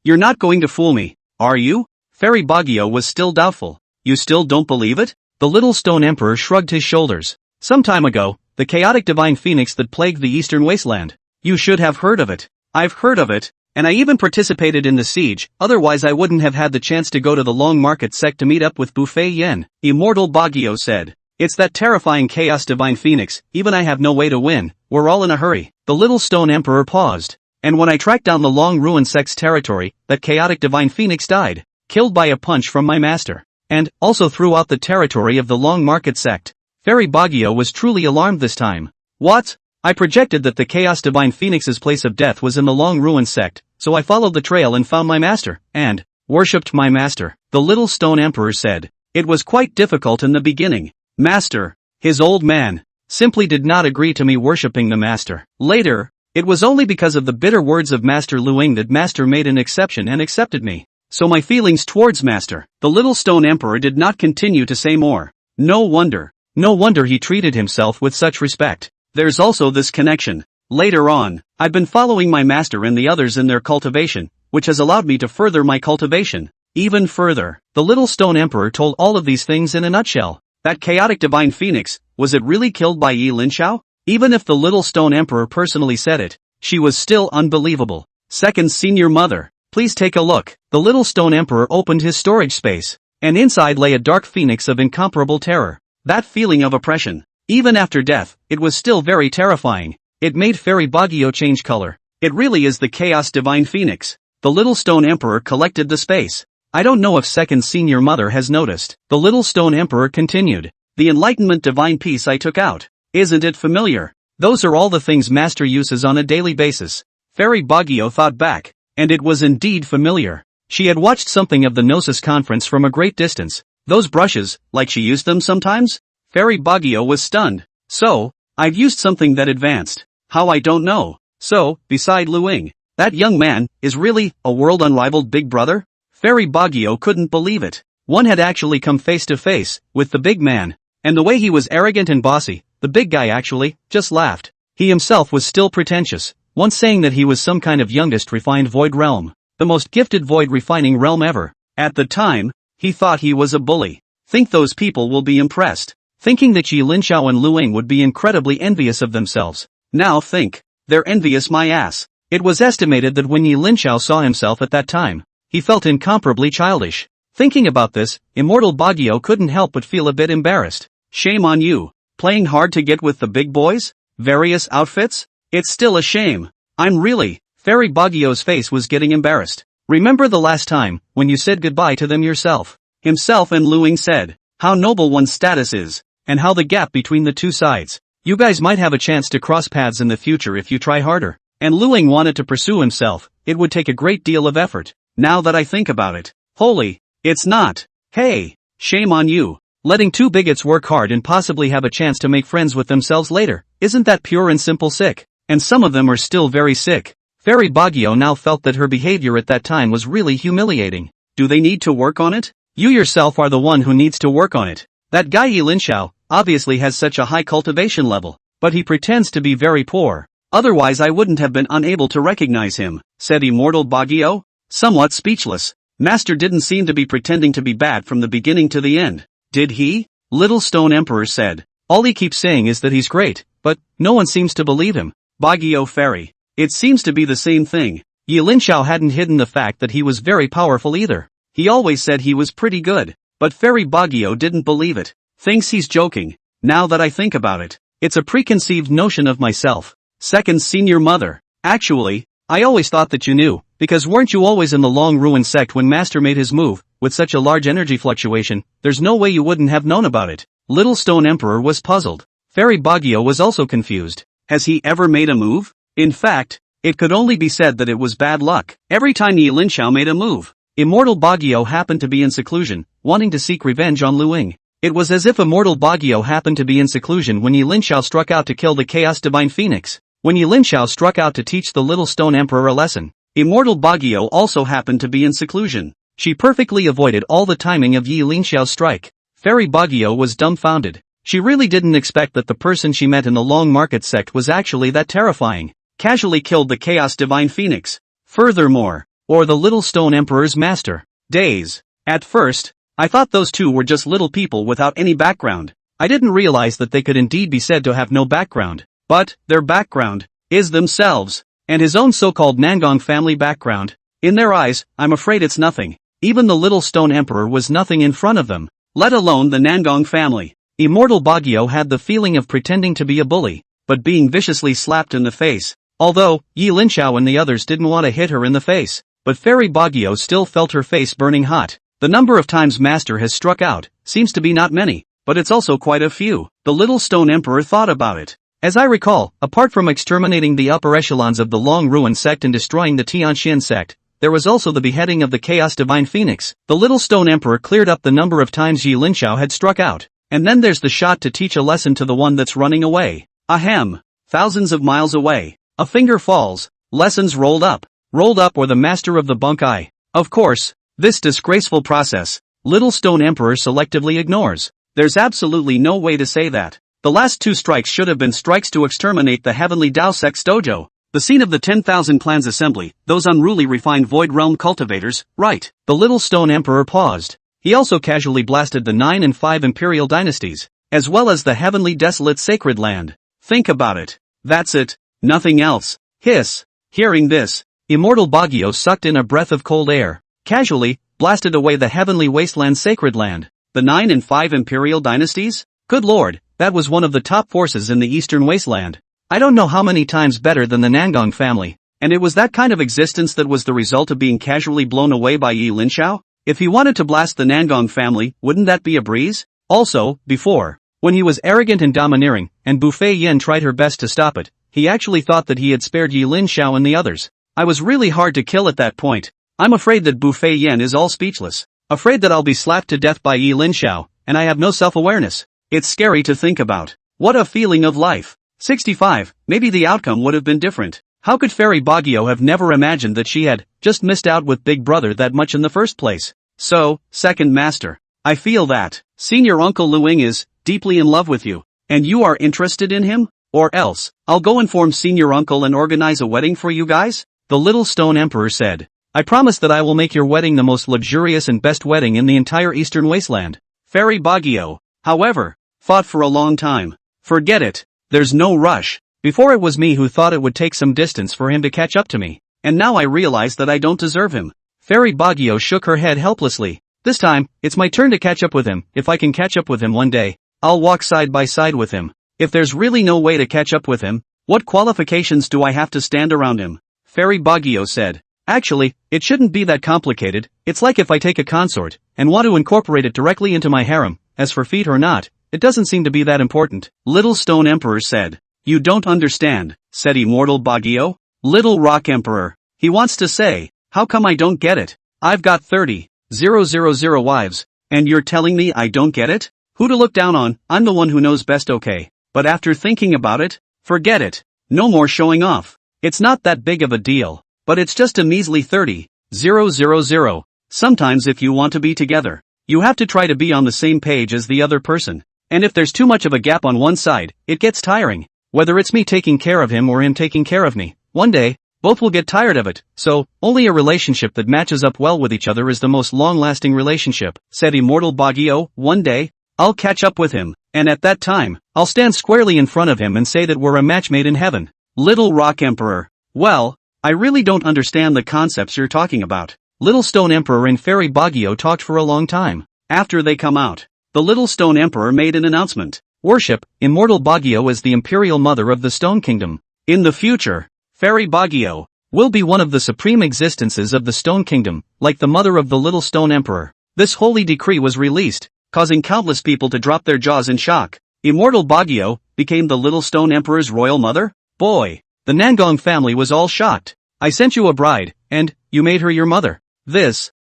You're not going to fool me, are you? Fairy Baguio was still doubtful. You still don't believe it? The Little Stone Emperor shrugged his shoulders. Some time ago, the chaotic divine phoenix that plagued the eastern wasteland. You should have heard of it. I've heard of it, and I even participated in the siege, otherwise I wouldn't have had the chance to go to the Long Market Sect to meet up with Buffet Yin. Immortal Baguio said. It's that terrifying chaos divine phoenix, even I have no way to win, we're all in a hurry. The Little Stone Emperor paused. And when I tracked down the Long Ruin Sect's territory, that chaotic divine phoenix died, killed by a punch from my master. And, also throughout the territory of the Long Market Sect. Fairy Baguio was truly alarmed this time. What? I projected that the Chaos Divine Phoenix's place of death was in the Long Ruin Sect, so I followed the trail and found my master, and worshipped my master, the Little Stone Emperor said. It was quite difficult in the beginning. Master, his old man, simply did not agree to me worshipping the master. Later, it was only because of the bitter words of Master Luing that Master made an exception and accepted me. So my feelings towards Master, the Little Stone Emperor did not continue to say more. No wonder he treated himself with such respect. There's also this connection. Later on, I've been following my master and the others in their cultivation, which has allowed me to further my cultivation. Even further, the Little Stone Emperor told all of these things in a nutshell. That chaotic divine phoenix, was it really killed by Yi Linxiao? Even if the Little Stone Emperor personally said it, she was still unbelievable. Second Senior Mother, please take a look. The Little Stone Emperor opened his storage space, and inside lay a dark phoenix of incomparable terror. That feeling of oppression. Even after death, it was still very terrifying. It made Fairy Baguio change color. It really is the Chaos Divine Phoenix. The Little Stone Emperor collected the space. I don't know if Second Senior Mother has noticed. The Little Stone Emperor continued. The Enlightenment Divine piece I took out. Isn't it familiar? Those are all the things Master uses on a daily basis. Fairy Baguio thought back. And it was indeed familiar. She had watched something of the Gnosis conference from a great distance. Those brushes, like she used them sometimes? Fairy Baguio was stunned. So, I've used something that advanced. How I don't know. So, beside Luing, that young man, is really, a world unrivaled big brother? Fairy Baguio couldn't believe it. One had actually come face to face, with the big man. And the way he was arrogant and bossy, the big guy actually, just laughed. He himself was still pretentious, once saying that he was some kind of youngest refined void realm. The most gifted void refining realm ever. At the time, he thought he was a bully. Think those people will be impressed. Thinking that Yi Linxiao and Luing would be incredibly envious of themselves. Now think. They're envious my ass. It was estimated that when Yi Linxiao saw himself at that time, he felt incomparably childish. Thinking about this, Immortal Baguio couldn't help but feel a bit embarrassed. Shame on you. Playing hard to get with the big boys? Various outfits? It's still a shame. I'm really. Fairy Baguio's face was getting embarrassed. Remember the last time, when you said goodbye to them yourself? Himself and Luing said, how noble one's status is. And how the gap between the two sides. You guys might have a chance to cross paths in the future if you try harder. And Luing wanted to pursue himself, it would take a great deal of effort. Now that I think about it. Holy, it's not. Hey, shame on you. Letting two bigots work hard and possibly have a chance to make friends with themselves later. Isn't that pure and simple sick? And some of them are still very sick. Fairy Baguio now felt that her behavior at that time was really humiliating. Do they need to work on it? You yourself are the one who needs to work on it. That guy Yi Linxiao obviously has such a high cultivation level, but he pretends to be very poor. Otherwise I wouldn't have been unable to recognize him, said Immortal Baguio, somewhat speechless. Master didn't seem to be pretending to be bad from the beginning to the end. Did he? Little Stone Emperor said. All he keeps saying is that he's great, but no one seems to believe him. Baguio Fairy. It seems to be the same thing. Yi Linxiao hadn't hidden the fact that he was very powerful either. He always said he was pretty good. But Fairy Baguio didn't believe it. Thinks he's joking. Now that I think about it, it's a preconceived notion of myself. Second senior mother. Actually, I always thought that you knew, because weren't you always in the long ruined sect when Master made his move, with such a large energy fluctuation, there's no way you wouldn't have known about it. Little Stone Emperor was puzzled. Fairy Baguio was also confused. Has he ever made a move? In fact, it could only be said that it was bad luck. Every time Linxiao made a move, Immortal Baguio happened to be in seclusion, wanting to seek revenge on Luing. It was as if Immortal Baguio happened to be in seclusion when Linxiao struck out to kill the Chaos Divine Phoenix. When Linxiao struck out to teach the Little Stone Emperor a lesson, Immortal Baguio also happened to be in seclusion. She perfectly avoided all the timing of Linxiao's strike. Fairy Baguio was dumbfounded. She really didn't expect that the person she met in the Long Market sect was actually that terrifying. Casually killed the Chaos Divine Phoenix. Furthermore, or the Little Stone Emperor's master. Days. At first, I thought those two were just little people without any background. I didn't realize that they could indeed be said to have no background. But, their background, is themselves, and his own so-called Nangong family background. In their eyes, I'm afraid it's nothing. Even the Little Stone Emperor was nothing in front of them, let alone the Nangong family. Immortal Baguio had the feeling of pretending to be a bully, but being viciously slapped in the face. Although, Linxiao and the others didn't want to hit her in the face, but Fairy Baguio still felt her face burning hot. The number of times Master has struck out seems to be not many, but it's also quite a few. The Little Stone Emperor thought about it. As I recall, apart from exterminating the upper echelons of the Long Ruin sect and destroying the Tianxian sect, there was also the beheading of the Chaos Divine Phoenix. The Little Stone Emperor cleared up the number of times Linxiao had struck out. And then there's the shot to teach a lesson to the one that's running away. Ahem. Thousands of miles away. A finger falls. Lessons rolled up or the master of the bunkai. Of course, this disgraceful process, Little Stone Emperor selectively ignores. There's absolutely no way to say that. The last two strikes should have been strikes to exterminate the Heavenly Dao Sect's dojo. The scene of the 10,000 Clans Assembly, those unruly refined Void Realm cultivators, right. The Little Stone Emperor paused. He also casually blasted the 9 and 5 Imperial dynasties, as well as the Heavenly Desolate Sacred Land. Think about it. That's it. Nothing else. Hiss. Hearing this, Immortal Baguio sucked in a breath of cold air. Casually, blasted away the Heavenly Wasteland Sacred Land. The 9 and 5 Imperial dynasties? Good lord, that was one of the top forces in the Eastern Wasteland. I don't know how many times better than the Nangong family, and it was that kind of existence that was the result of being casually blown away by Linxiao? If he wanted to blast the Nangong family, wouldn't that be a breeze? Also, before, when he was arrogant and domineering, and Bufei Yen tried her best to stop it, he actually thought that he had spared Linxiao and the others. I was really hard to kill at that point. I'm afraid that Bufei Yen is all speechless. Afraid that I'll be slapped to death by Linxiao, and I have no self-awareness. It's scary to think about. What a feeling of life. 65, maybe the outcome would have been different. How could Fairy Baguio have never imagined that she had just missed out with Big Brother that much in the first place? So, Second Master, I feel that Senior Uncle Luing is deeply in love with you, and you are interested in him? Or else, I'll go inform Senior Uncle and organize a wedding for you guys? The Little Stone Emperor said. I promise that I will make your wedding the most luxurious and best wedding in the entire Eastern Wasteland. Fairy Baguio, however, thought for a long time. Forget it. There's no rush. Before it was me who thought it would take some distance for him to catch up to me, and now I realize that I don't deserve him. Fairy Baguio shook her head helplessly. This time, it's my turn to catch up with him. If I can catch up with him one day, I'll walk side by side with him. If there's really no way to catch up with him, what qualifications do I have to stand around him? Fairy Baguio said. Actually, it shouldn't be that complicated. It's like if I take a consort, and want to incorporate it directly into my harem. As for feet or not, it doesn't seem to be that important. Little Stone Emperor said. You don't understand, said Immortal Baguio. Little Rock Emperor. He wants to say, how come I don't get it? I've got 30,000 wives, and you're telling me I don't get it? Who to look down on? I'm the one who knows best, okay. But after thinking about it, forget it. No more showing off. It's not that big of a deal, but it's just a measly 30,000. Sometimes if you want to be together, you have to try to be on the same page as the other person. And if there's too much of a gap on one side, it gets tiring. Whether it's me taking care of him or him taking care of me, one day, both will get tired of it. So, only a relationship that matches up well with each other is the most long-lasting relationship, said Immortal Baguio. One day, I'll catch up with him, and at that time, I'll stand squarely in front of him and say that we're a match made in heaven. Little Rock Emperor. Well, I really don't understand the concepts you're talking about. Little Stone Emperor and Fairy Baguio talked for a long time. After they come out, the Little Stone Emperor made an announcement. Worship, immortal Baguio as the imperial mother of the Stone Kingdom. In the future, Fairy Baguio will be one of the supreme existences of the Stone Kingdom, like the mother of the Little Stone Emperor. This holy decree was released, causing countless people to drop their jaws in shock. Immortal Baguio became the Little Stone Emperor's royal mother? Boy, the Nangong family was all shocked. I sent you a bride, and you made her your mother.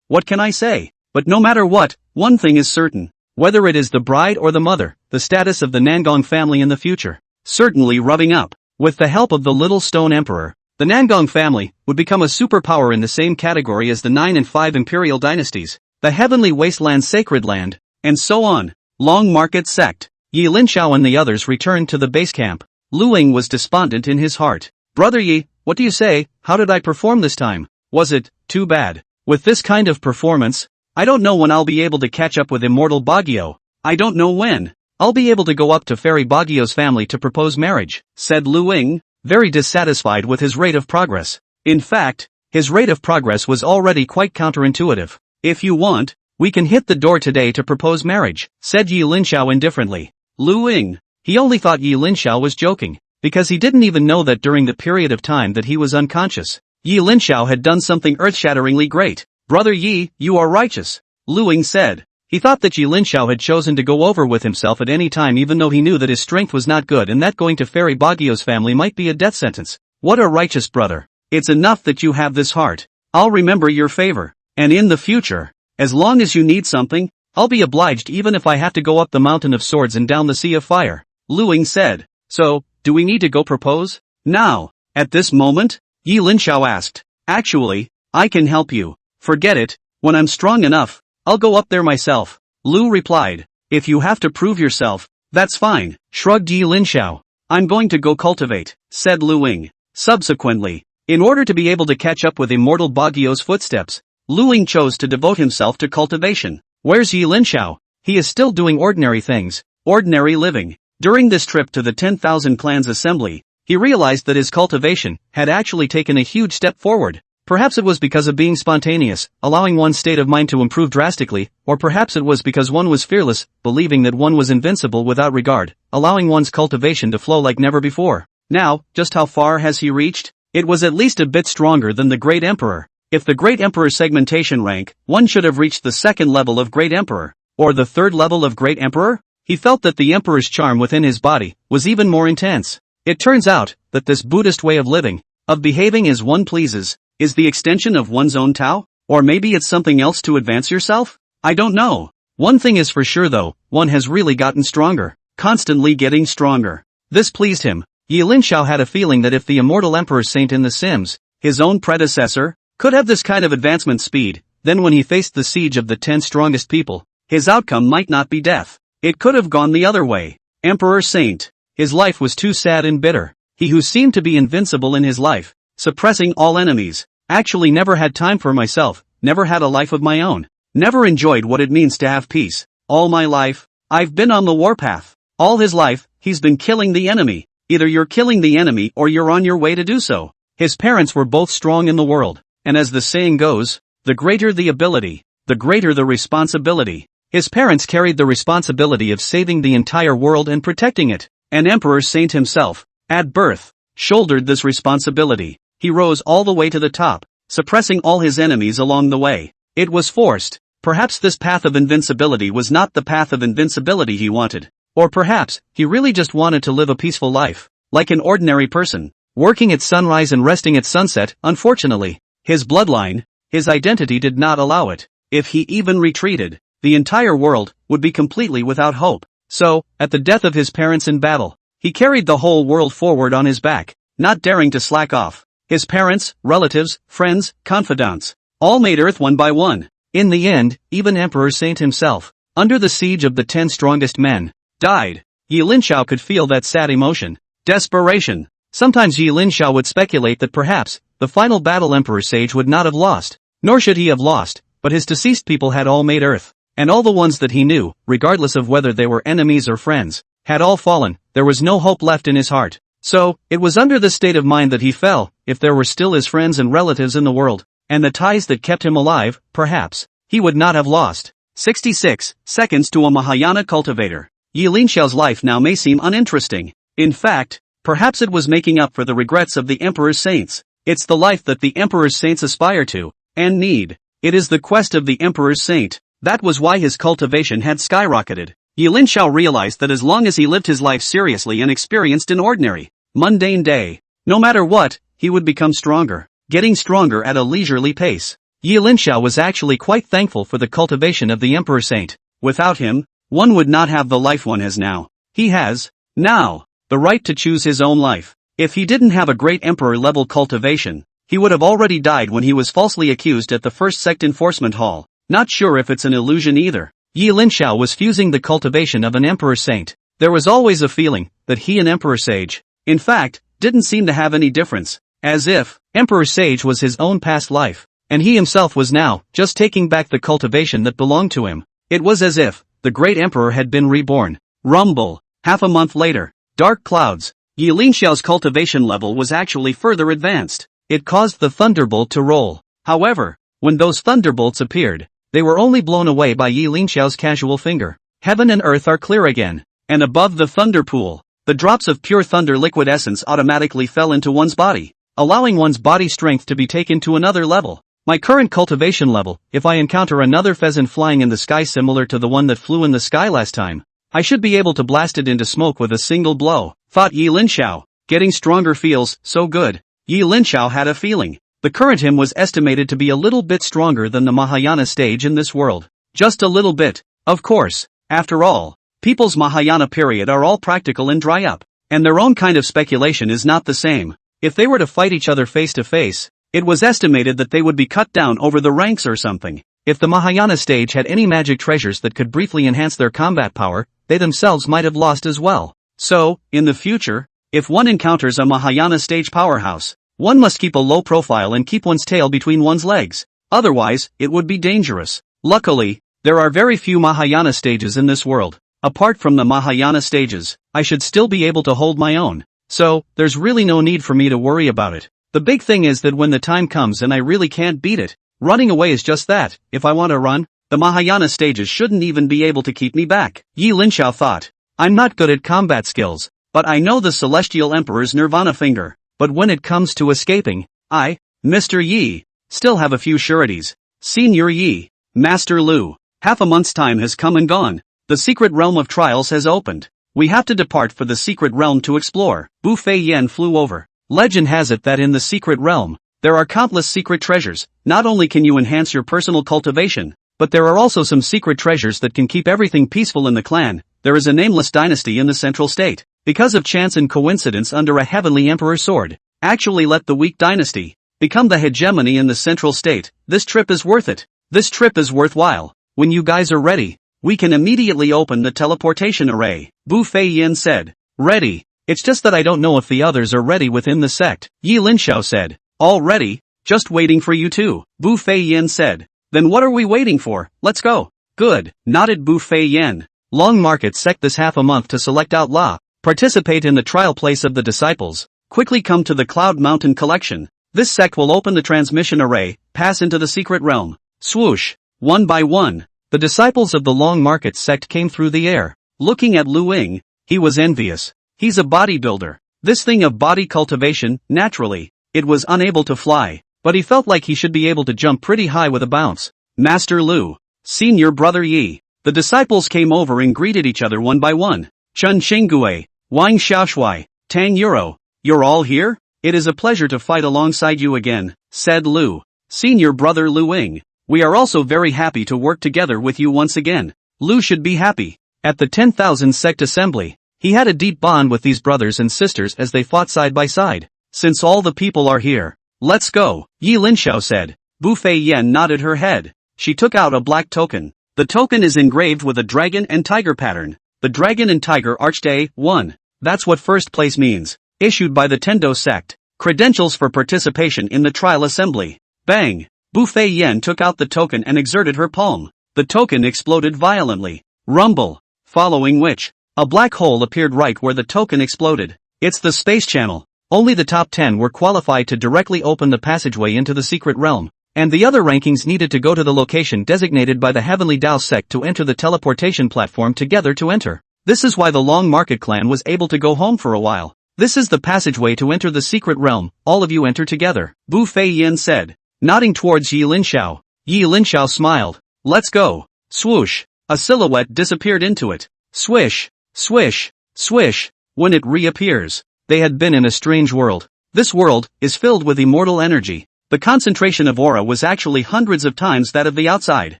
What can I say? But no matter what, one thing is certain. Whether it is the bride or the mother, the status of the Nangong family in the future certainly rubbing up. With the help of the Little Stone Emperor, the Nangong family would become a superpower in the same category as the 9 and 5 imperial dynasties, the Heavenly Wasteland Sacred Land, and so on. Long Market Sect. Yi Linxiao and the others returned to the base camp. Lu Ying was despondent in his heart. Brother Yi, what do you say? How did I perform this time? Was it too bad? With this kind of performance, I don't know when I'll be able to catch up with Immortal Baguio. I don't know when I'll be able to go up to Fairy Baguio's family to propose marriage, said Lu Ying, very dissatisfied with his rate of progress. In fact, his rate of progress was already quite counterintuitive. If you want, we can hit the door today to propose marriage, said Yi Linxiao indifferently. Lu Ying, he only thought Yi Linxiao was joking, because he didn't even know that during the period of time that he was unconscious, Yi Linxiao had done something earth-shatteringly great. Brother Yi, you are righteous, Lu Ying said. He thought that Yi Linxiao had chosen to go over with himself at any time even though he knew that his strength was not good and that going to Fairy Baguio's family might be a death sentence. What a righteous brother. It's enough that you have this heart. I'll remember your favor. And in the future, as long as you need something, I'll be obliged even if I have to go up the mountain of swords and down the sea of fire. Lu Ying said. So, do we need to go propose? Now, at this moment? Yi Linxiao asked. Actually, I can help you. Forget it, when I'm strong enough, I'll go up there myself. Lu replied. If you have to prove yourself, that's fine, shrugged Yi Linxiao. I'm going to go cultivate, said Lu Ying. Subsequently, in order to be able to catch up with Immortal Baguio's footsteps, Lu Ying chose to devote himself to cultivation. Where's Yi Linxiao? He is still doing ordinary things, ordinary living. During this trip to the 10,000 Clans Assembly, he realized that his cultivation had actually taken a huge step forward. Perhaps it was because of being spontaneous, allowing one's state of mind to improve drastically, or perhaps it was because one was fearless, believing that one was invincible without regard, allowing one's cultivation to flow like never before. Now, just how far has he reached? It was at least a bit stronger than the Great Emperor. If the Great Emperor's segmentation rank, one should have reached the second level of Great Emperor, or the third level of Great Emperor? He felt that the Emperor's charm within his body was even more intense. It turns out that this Buddhist way of living, of behaving as one pleases, is the extension of one's own Tao? Or maybe it's something else to advance yourself? I don't know. One thing is for sure though, one has really gotten stronger, constantly getting stronger. This pleased him. Yi Linxiao had a feeling that if the immortal Emperor Saint in The Sims, his own predecessor, could have this kind of advancement speed, then when he faced the siege of the 10 strongest people, his outcome might not be death. It could have gone the other way. Emperor Saint. His life was too sad and bitter. He who seemed to be invincible in his life, suppressing all enemies, actually never had time for myself, never had a life of my own, never enjoyed what it means to have peace. All my life, I've been on the warpath. All his life, he's been killing the enemy. Either you're killing the enemy or you're on your way to do so. His parents were both strong in the world, and as the saying goes, the greater the ability, the greater the responsibility. His parents carried the responsibility of saving the entire world and protecting it, and Emperor Saint himself, at birth, shouldered this responsibility. He rose all the way to the top, suppressing all his enemies along the way. It was forced. Perhaps this path of invincibility was not the path of invincibility he wanted. Or perhaps, he really just wanted to live a peaceful life, like an ordinary person, working at sunrise and resting at sunset. Unfortunately, his bloodline, his identity did not allow it. If he even retreated, the entire world would be completely without hope. So, at the death of his parents in battle, he carried the whole world forward on his back, not daring to slack off. His parents, relatives, friends, confidants, all made Earth one by one. In the end, even Emperor Saint himself, under the siege of the 10 strongest men, died. Yi Linxiao could feel that sad emotion, desperation. Sometimes Yi Linxiao would speculate that perhaps, the final battle Emperor Sage would not have lost, nor should he have lost, but his deceased people had all made Earth, and all the ones that he knew, regardless of whether they were enemies or friends, had all fallen. There was no hope left in his heart. So, it was under this state of mind that he fell. If there were still his friends and relatives in the world, and the ties that kept him alive, perhaps, he would not have lost. 66 seconds to a Mahayana cultivator. Yi Linxiao's life now may seem uninteresting. In fact, perhaps it was making up for the regrets of the Emperor's saints. It's the life that the Emperor's saints aspire to, and need. It is the quest of the Emperor's saint. That was why his cultivation had skyrocketed. Yi Linxiao realized that as long as he lived his life seriously and experienced an ordinary, mundane day, no matter what, he would become stronger, getting stronger at a leisurely pace. Yi Linxiao was actually quite thankful for the cultivation of the Emperor Saint. Without him, one would not have the life one has now. He has, now, the right to choose his own life. If he didn't have a great Emperor-level cultivation, he would have already died when he was falsely accused at the first sect enforcement hall. Not sure if it's an illusion either. Yi Linxiao was fusing the cultivation of an Emperor Saint. There was always a feeling that he and Emperor Sage, in fact, didn't seem to have any difference. As if Emperor Sage was his own past life, and he himself was now just taking back the cultivation that belonged to him. It was as if the great Emperor had been reborn. Rumble. Half a month later. Dark clouds. Yi Linxiao's cultivation level was actually further advanced. It caused the thunderbolt to roll. However, when those thunderbolts appeared, they were only blown away by Yi Linxiao's casual finger. Heaven and earth are clear again. And above the thunder pool, the drops of pure thunder liquid essence automatically fell into one's body, allowing one's body strength to be taken to another level. My current cultivation level, if I encounter another pheasant flying in the sky similar to the one that flew in the sky last time, I should be able to blast it into smoke with a single blow, thought Yi Linxiao. Getting stronger feels so good. Yi Linxiao had a feeling. The current him was estimated to be a little bit stronger than the Mahayana stage in this world. Just a little bit. Of course, after all, people's Mahayana period are all practical and dry up, and their own kind of speculation is not the same. If they were to fight each other face to face, it was estimated that they would be cut down over the ranks or something. If the Mahayana stage had any magic treasures that could briefly enhance their combat power, they themselves might have lost as well. So, in the future, if one encounters a Mahayana stage powerhouse, one must keep a low profile and keep one's tail between one's legs. Otherwise, it would be dangerous. Luckily, there are very few Mahayana stages in this world. Apart from the Mahayana stages, I should still be able to hold my own. So, there's really no need for me to worry about it. The big thing is that when the time comes and I really can't beat it, running away is just that. If I want to run, the Mahayana stages shouldn't even be able to keep me back. Yi Linxiao thought. I'm not good at combat skills, but I know the Celestial Emperor's Nirvana finger. But when it comes to escaping, I, Mr. Yi, still have a few sureties. Senior Yi, Master Lu. Half a month's time has come and gone. The secret realm of trials has opened. We have to depart for the secret realm to explore. Bu Fei Yan flew over. Legend has it that in the secret realm, there are countless secret treasures. Not only can you enhance your personal cultivation, but there are also some secret treasures that can keep everything peaceful in the clan. There is a nameless dynasty in the central state. Because of chance and coincidence under a heavenly emperor sword, actually let the weak dynasty become the hegemony in the central state. This trip is worth it. This trip is worthwhile. When you guys are ready, we can immediately open the teleportation array. Bu Fei Yin said. Ready. It's just that I don't know if the others are ready within the sect. Yi Linxiao said. All ready, just waiting for you too. Bu Fei Yin said. Then what are we waiting for? Let's go. Good, nodded Bu Fei Yin. Long market sect this half a month to select outlaw. Participate in the trial place of the disciples. Quickly come to the Cloud Mountain collection. This sect will open the transmission array, pass into the secret realm. Swoosh. One by one, the disciples of the Long Market sect came through the air. Looking at Lu Ying, he was envious. He's a bodybuilder. This thing of body cultivation, naturally, it was unable to fly, but he felt like he should be able to jump pretty high with a bounce. Master Lu, Senior Brother Yi. The disciples came over and greeted each other one by one. Chun Xinggui, Wang Xiaoshui, Tang Euro, you're all here? It is a pleasure to fight alongside you again, said Lu. Senior Brother Lu Ying. We are also very happy to work together with you once again. Lu should be happy. At the 10,000 sect assembly, he had a deep bond with these brothers and sisters as they fought side by side. Since all the people are here, let's go, Yi Linxiao said. Bu Fei Yan nodded her head. She took out a black token. The token is engraved with a dragon and tiger pattern. The dragon and tiger arched A1. That's what first place means. Issued by the Tendo sect. Credentials for participation in the trial assembly. Bang! Bu Fei Yan took out the token and exerted her palm. The token exploded violently. Rumble. Following which, a black hole appeared right where the token exploded. It's the space channel. Only the top 10 were qualified to directly open the passageway into the secret realm, and the other rankings needed to go to the location designated by the Heavenly Dao sect to enter the teleportation platform together to enter. This is why the Long Market clan was able to go home for a while. This is the passageway to enter the secret realm, all of you enter together, Bu Feiyin said, nodding towards Yi Linxiao. Yi Linxiao smiled. Let's go. Swoosh. A silhouette disappeared into it. Swish. Swish. Swish. When it reappears. They had been in a strange world. This world is filled with immortal energy. The concentration of aura was actually hundreds of times that of the outside.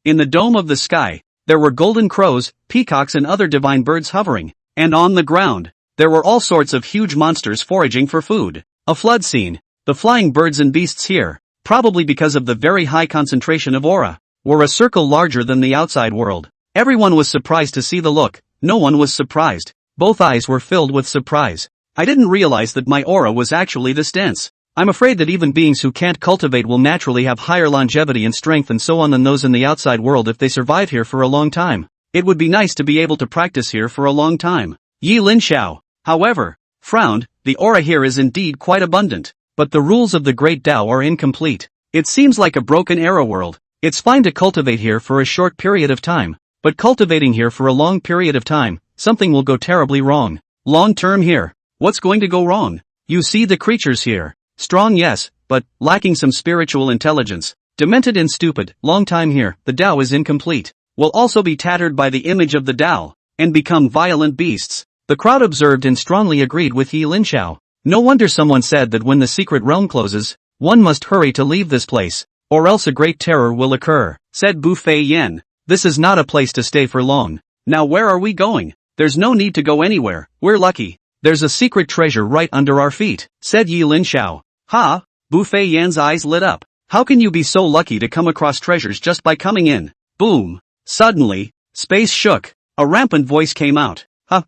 In the dome of the sky, there were golden crows, peacocks and other divine birds hovering. And on the ground, there were all sorts of huge monsters foraging for food. A flood scene. The flying birds and beasts here, probably because of the very high concentration of aura, were a circle larger than the outside world. Everyone was surprised to see the look. No one was surprised. Both eyes were filled with surprise. I didn't realize that my aura was actually this dense. I'm afraid that even beings who can't cultivate will naturally have higher longevity and strength and so on than those in the outside world if they survive here for a long time. It would be nice to be able to practice here for a long time. Yi Linxiao, however, frowned. The aura here is indeed quite abundant, but the rules of the Great Tao are incomplete. It seems like a broken era world. It's fine to cultivate here for a short period of time, but cultivating here for a long period of time, something will go terribly wrong. Long term here. What's going to go wrong? You see the creatures here. Strong yes, but lacking some spiritual intelligence. Demented and stupid. Long time here, the Tao is incomplete. Will also be tattered by the image of the Tao, and become violent beasts. The crowd observed and strongly agreed with Yi Linxiao. No wonder someone said that when the secret realm closes, one must hurry to leave this place, or else a great terror will occur, said Bu Feiyin. This is not a place to stay for long. Now where are we going? There's no need to go anywhere, we're lucky. There's a secret treasure right under our feet, said Yi Linxiao. Ha! Bu Feiyin's eyes lit up. How can you be so lucky to come across treasures just by coming in? Boom! Suddenly, space shook. A rampant voice came out.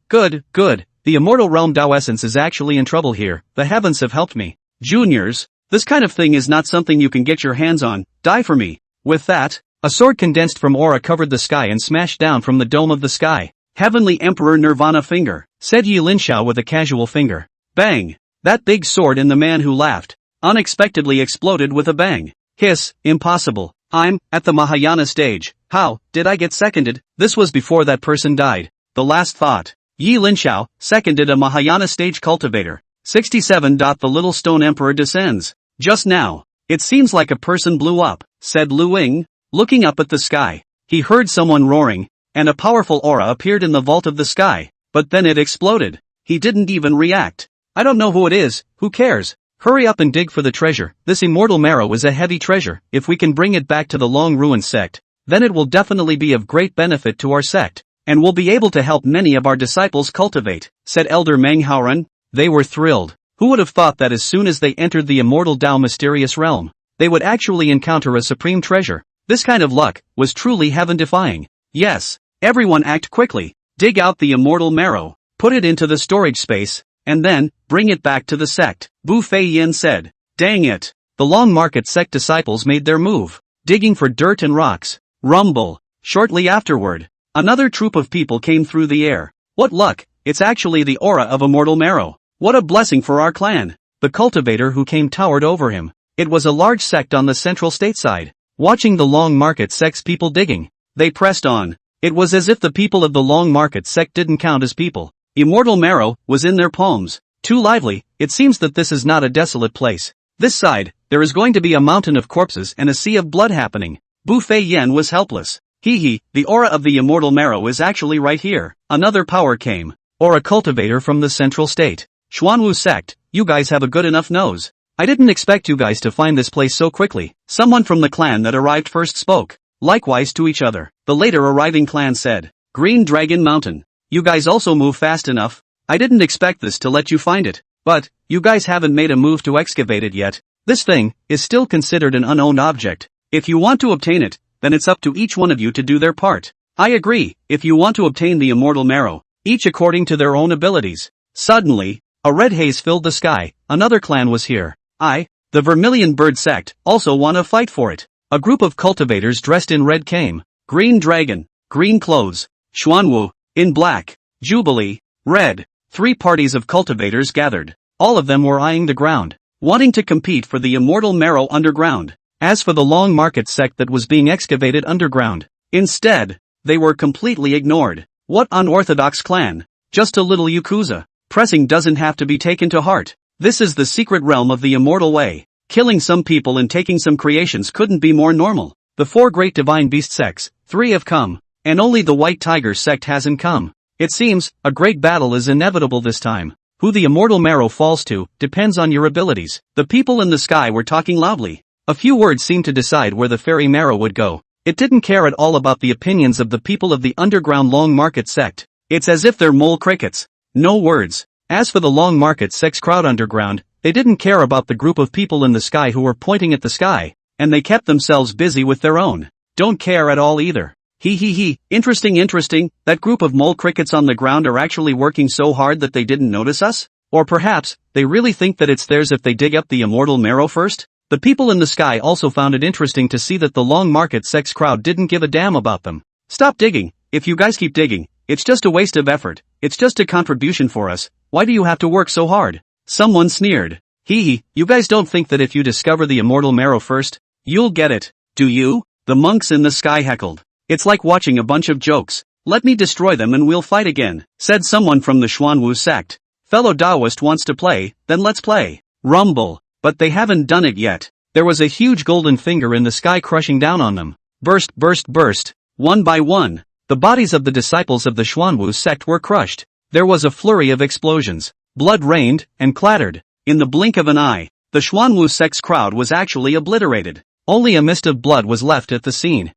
Good, good. The immortal realm Tao essence is actually in trouble here. The heavens have helped me. Juniors, this kind of thing is not something you can get your hands on. Die for me. With that, a sword condensed from aura covered the sky and smashed down from the dome of the sky. Heavenly Emperor Nirvana finger, said Yi Linxiao with a casual finger. Bang! That big sword in the man who laughed unexpectedly exploded with a bang. Hiss, impossible. I'm at the Mahayana stage. How did I get seconded? This was before that person died. The last thought. Yi Linxiao, seconded a Mahayana stage cultivator. 67. The little stone emperor descends. Just now. It seems like a person blew up, said Lu Ying, looking up at the sky. He heard someone roaring, and a powerful aura appeared in the vault of the sky, but then it exploded. He didn't even react. I don't know who it is, who cares? Hurry up and dig for the treasure. This immortal marrow is a heavy treasure. If we can bring it back to the long ruined sect, then it will definitely be of great benefit to our sect, and we'll be able to help many of our disciples cultivate, said Elder Manghwaerecap. They were thrilled. Who would have thought that as soon as they entered the immortal Tao mysterious realm, they would actually encounter a supreme treasure? This kind of luck was truly heaven-defying. Yes, everyone act quickly. Dig out the immortal marrow, put it into the storage space, and then, bring it back to the sect, Bu Feiyin said. Dang it. The Long Market sect disciples made their move, digging for dirt and rocks. Rumble. Shortly afterward, another troop of people came through the air. What luck, it's actually the aura of immortal marrow. What a blessing for our clan. The cultivator who came towered over him. It was a large sect on the central state side. Watching the Long Market sect's people digging, they pressed on. It was as if the people of the Long Market sect didn't count as people. Immortal marrow was in their palms. Too lively. It seems that this is not a desolate place. This side, there is going to be a mountain of corpses and a sea of blood happening. Bu Feiyin was helpless. The aura of the immortal marrow is actually right here. Another power came. Or a cultivator from the central state. Xuanwu sect, you guys have a good enough nose. I didn't expect you guys to find this place so quickly. Someone from the clan that arrived first spoke. Likewise to each other, the later arriving clan said. Green Dragon Mountain. You guys also move fast enough. I didn't expect this to let you find it. But, you guys haven't made a move to excavate it yet. This thing is still considered an unowned object. If you want to obtain it, then it's up to each one of you to do their part. I agree, if you want to obtain the immortal marrow, each according to their own abilities. Suddenly, a red haze filled the sky. Another clan was here. The Vermilion Bird sect, also want to fight for it. A group of cultivators dressed in red came. Green Dragon, green clothes. Xuanwu, in black. Jubilee, red. 3 parties of cultivators gathered. All of them were eyeing the ground, wanting to compete for the immortal marrow underground. As for the Long Market sect that was being excavated underground, instead, they were completely ignored. What unorthodox clan? Just a little yakuza. Pressing doesn't have to be taken to heart. This is the secret realm of the immortal way. Killing some people and taking some creations couldn't be more normal. The 4 great divine beast sects, 3 have come, and only the white tiger sect hasn't come. It seems, a great battle is inevitable this time. Who the immortal marrow falls to, depends on your abilities. The people in the sky were talking loudly. A few words seemed to decide where the fairy marrow would go. It didn't care at all about the opinions of the people of the underground Long Market sect. It's as if they're mole crickets. No words. As for the Long Market sect's crowd underground, they didn't care about the group of people in the sky who were pointing at the sky, and they kept themselves busy with their own. Don't care at all either. Interesting, that group of mole crickets on the ground are actually working so hard that they didn't notice us? Or perhaps, they really think that it's theirs if they dig up the immortal marrow first? The people in the sky also found it interesting to see that the Long Market sect's crowd didn't give a damn about them. Stop digging. If you guys keep digging, it's just a waste of effort. It's just a contribution for us. Why do you have to work so hard? Someone sneered. You guys don't think that if you discover the immortal marrow first, you'll get it, do you? The monks in the sky heckled. It's like watching a bunch of jokes. Let me destroy them and we'll fight again, said someone from the Xuanwu sect. Fellow Taoist wants to play, then let's play. Rumble. But they haven't done it yet. There was a huge golden finger in the sky crushing down on them. Burst. One by one, the bodies of the disciples of the Xuanwu sect were crushed. There was a flurry of explosions. Blood rained and clattered. In the blink of an eye, the Xuanwu sect's crowd was actually obliterated. Only a mist of blood was left at the scene.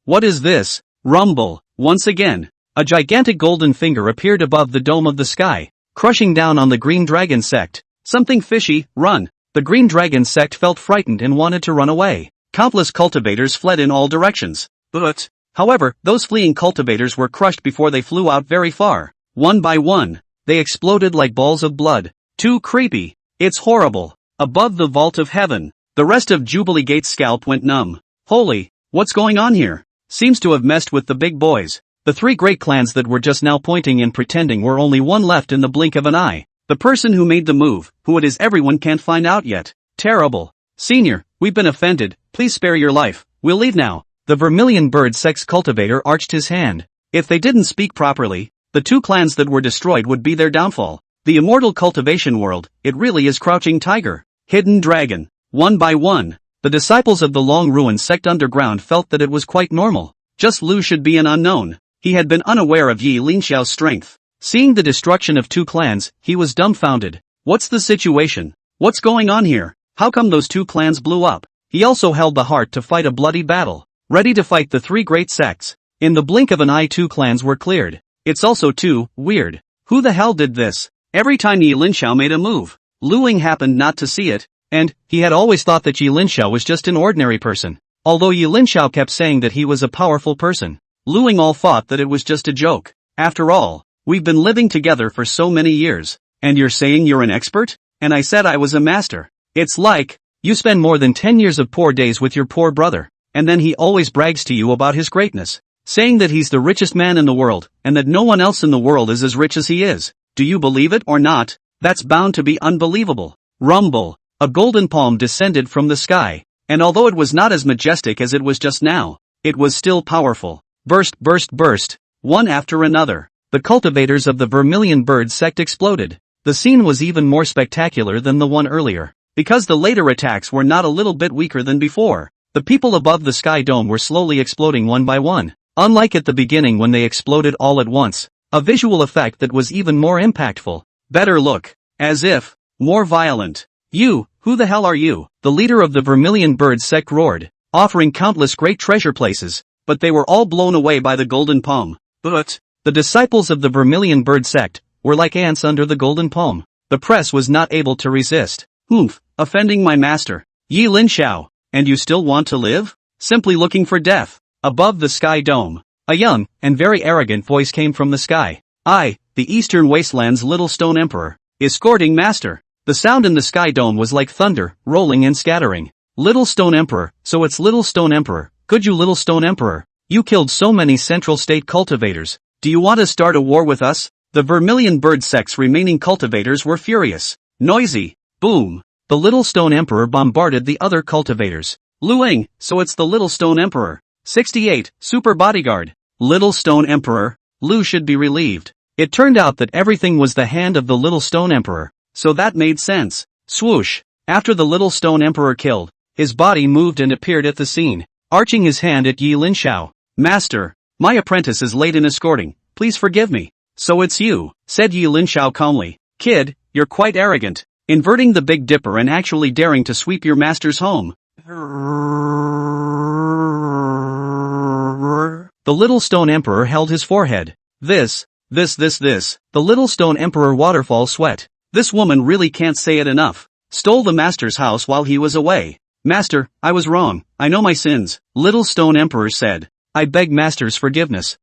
What is this? Rumble. Once again, a gigantic golden finger appeared above the dome of the sky, crushing down on the Green Dragon sect. Something fishy, run. The Green Dragon sect felt frightened and wanted to run away. Countless cultivators fled in all directions. However, those fleeing cultivators were crushed before they flew out very far. One by one, they exploded like balls of blood. Too creepy. It's horrible. Above the vault of heaven, the rest of Jubilee Gate's scalp went numb. Holy, what's going on here? Seems to have messed with the big boys. The 3 great clans that were just now pointing and pretending were only one left in the blink of an eye. The person who made the move, who it is everyone can't find out yet. Terrible. Senior, we've been offended, please spare your life, we'll leave now. The Vermilion Bird sect's cultivator arched his hand. If they didn't speak properly, the 2 clans that were destroyed would be their downfall. The immortal cultivation world, it really is Crouching Tiger. Hidden Dragon. One by one, the disciples of the Long Ruin sect underground felt that it was quite normal. Just Lu should be an unknown. He had been unaware of Yi Linxiao's strength. Seeing the destruction of 2 clans, he was dumbfounded. What's the situation? What's going on here? How come those 2 clans blew up? He also held the heart to fight a bloody battle, ready to fight the 3 great sects. In the blink of an eye 2 clans were cleared. It's also too weird. Who the hell did this? Every time Yi Linxiao made a move, Lu Ying happened not to see it, and he had always thought that Yi Linxiao was just an ordinary person. Although Yi Linxiao kept saying that he was a powerful person, Lu Ying all thought that it was just a joke. After all, we've been living together for so many years, and you're saying you're an expert? And I said I was a master. It's like, you spend more than 10 years of poor days with your poor brother, and then he always brags to you about his greatness, saying that he's the richest man in the world, and that no one else in the world is as rich as he is. Do you believe it or not? That's bound to be unbelievable. Rumble. A golden palm descended from the sky, and although it was not as majestic as it was just now, it was still powerful. Burst. One after another, the cultivators of the Vermilion Bird sect exploded. The scene was even more spectacular than the one earlier, because the later attacks were not a little bit weaker than before. The people above the sky dome were slowly exploding one by one, unlike at the beginning when they exploded all at once, a visual effect that was even more impactful. Better look. As if. More violent. You, who the hell are you? The leader of the Vermilion Bird sect roared, offering countless great treasure places, but they were all blown away by the golden palm. But the disciples of the Vermilion Bird sect were like ants under the golden palm. The press was not able to resist. Offending my master, Yi Linxiao, and you still want to live? Simply looking for death. Above the sky dome, a young and very arrogant voice came from the sky. I, the Eastern Wasteland's Little Stone Emperor, escorting master. The sound in the sky dome was like thunder, rolling and scattering. Little Stone Emperor, so it's Little Stone Emperor. Could you Little Stone Emperor? You killed so many Central State cultivators. Do you want to start a war with us? The Vermilion Bird sect's remaining cultivators were furious. Noisy. Boom. The Little Stone Emperor bombarded the other cultivators. Lu Ying, so it's the Little Stone Emperor. 68, Super Bodyguard. Little Stone Emperor. Lu should be relieved. It turned out that everything was the hand of the Little Stone Emperor, so that made sense. Swoosh! After the Little Stone Emperor killed, his body moved and appeared at the scene, arching his hand at Yi Linxiao. Master, my apprentice is late in escorting, please forgive me. So it's you, said Yi Linxiao calmly. Kid, you're quite arrogant, inverting the Big Dipper and actually daring to sweep your master's home. The Little Stone Emperor held his forehead. The Little Stone Emperor waterfall sweat. This woman really can't say it enough. Stole the master's house while he was away. Master, I was wrong, I know my sins, Little Stone Emperor said. I beg master's forgiveness.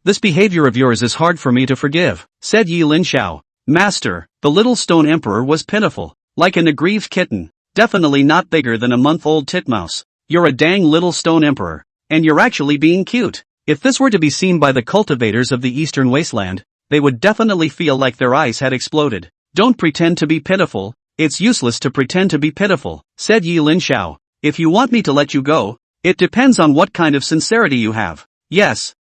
This behavior of yours is hard for me to forgive, said Yi Linxiao. Master, the Little Stone Emperor was pitiful, like an aggrieved kitten, definitely not bigger than a month-old titmouse. You're a dang Little Stone Emperor, and you're actually being cute. If this were to be seen by the cultivators of the Eastern Wasteland, they would definitely feel like their eyes had exploded. Don't pretend to be pitiful, it's useless to pretend to be pitiful, said Yi Linxiao. If you want me to let you go, it depends on what kind of sincerity you have. Yes.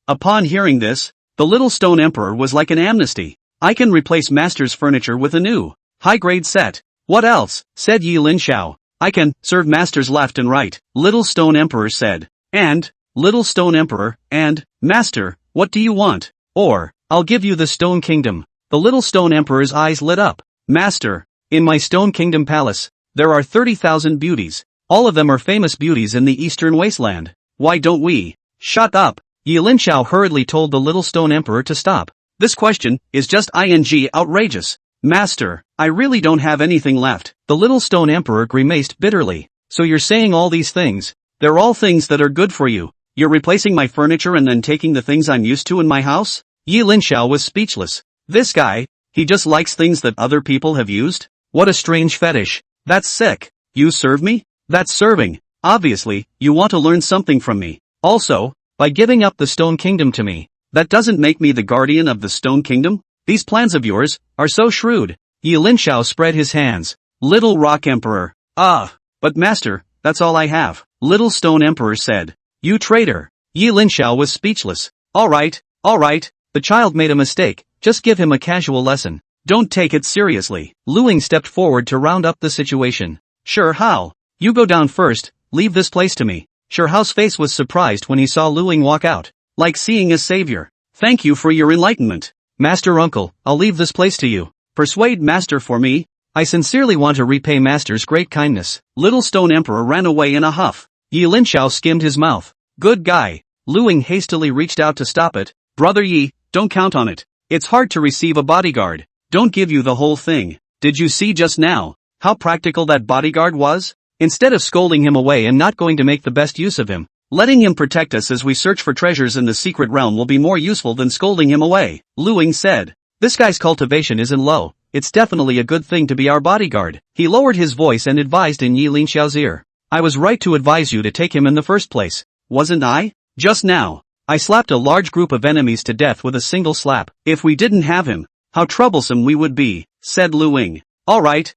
Upon hearing this, the Little Stone Emperor was like an amnesty. I can replace master's furniture with a new, high-grade set. What else? Said Yi Linxiao. I can serve masters left and right, Little Stone Emperor said. And, Little Stone Emperor, and, Master, what do you want? Or, I'll give you the Stone Kingdom. The Little Stone Emperor's eyes lit up. Master, in my Stone Kingdom palace, there are 30,000 beauties. All of them are famous beauties in the Eastern Wasteland. Why don't we? Shut up. Yi Linxiao hurriedly told the Little Stone Emperor to stop. This question is just outrageous. Master, I really don't have anything left. The Little Stone Emperor grimaced bitterly. So you're saying all these things? They're all things that are good for you. You're replacing my furniture and then taking the things I'm used to in my house? Yi Linxiao was speechless. This guy, he just likes things that other people have used? What a strange fetish. That's sick. You serve me? That's serving. Obviously, you want to learn something from me. Also, by giving up the Stone Kingdom to me, that doesn't make me the guardian of the Stone Kingdom? These plans of yours are so shrewd. Yi Linxiao spread his hands. Little Rock Emperor. But master, that's all I have, Little Stone Emperor said. You traitor. Yi Linxiao was speechless. Alright, the child made a mistake, just give him a casual lesson. Don't take it seriously. Luing stepped forward to round up the situation. Sure Hao. You go down first, leave this place to me. Sure Hao's face was surprised when he saw Luing walk out. Like seeing a savior. Thank you for your enlightenment. Master Uncle, I'll leave this place to you. Persuade Master for me. I sincerely want to repay Master's great kindness. Little Stone Emperor ran away in a huff. Yi Linxiao skimmed his mouth. Good guy. Luing hastily reached out to stop it. Brother Yi, don't count on it. It's hard to receive a bodyguard. Don't give you the whole thing. Did you see just now how practical that bodyguard was? Instead of scolding him away and not going to make the best use of him, letting him protect us as we search for treasures in the secret realm will be more useful than scolding him away, Luing said. This guy's cultivation isn't low. It's definitely a good thing to be our bodyguard. He lowered his voice and advised in Yi Linxiao's ear. I was right to advise you to take him in the first place. Wasn't I? Just now, I slapped a large group of enemies to death with a single slap. If we didn't have him, how troublesome we would be, said Luing. Alright,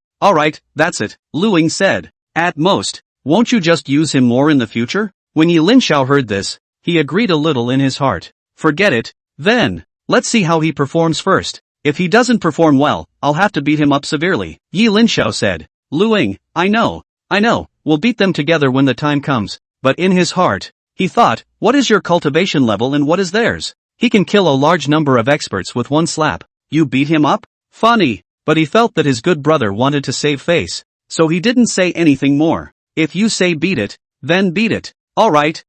that's it, Luing said. At most, won't you just use him more in the future? When Yi Linxiao heard this, he agreed a little in his heart. Forget it, then. Let's see how he performs first. If he doesn't perform well, I'll have to beat him up severely, Yi Linxiao said. Luing, I know, we'll beat them together when the time comes. But in his heart, he thought, what is your cultivation level and what is theirs? He can kill a large number of experts with one slap. You beat him up? Funny. But he felt that his good brother wanted to save face, so he didn't say anything more. If you say beat it, then beat it. Alright,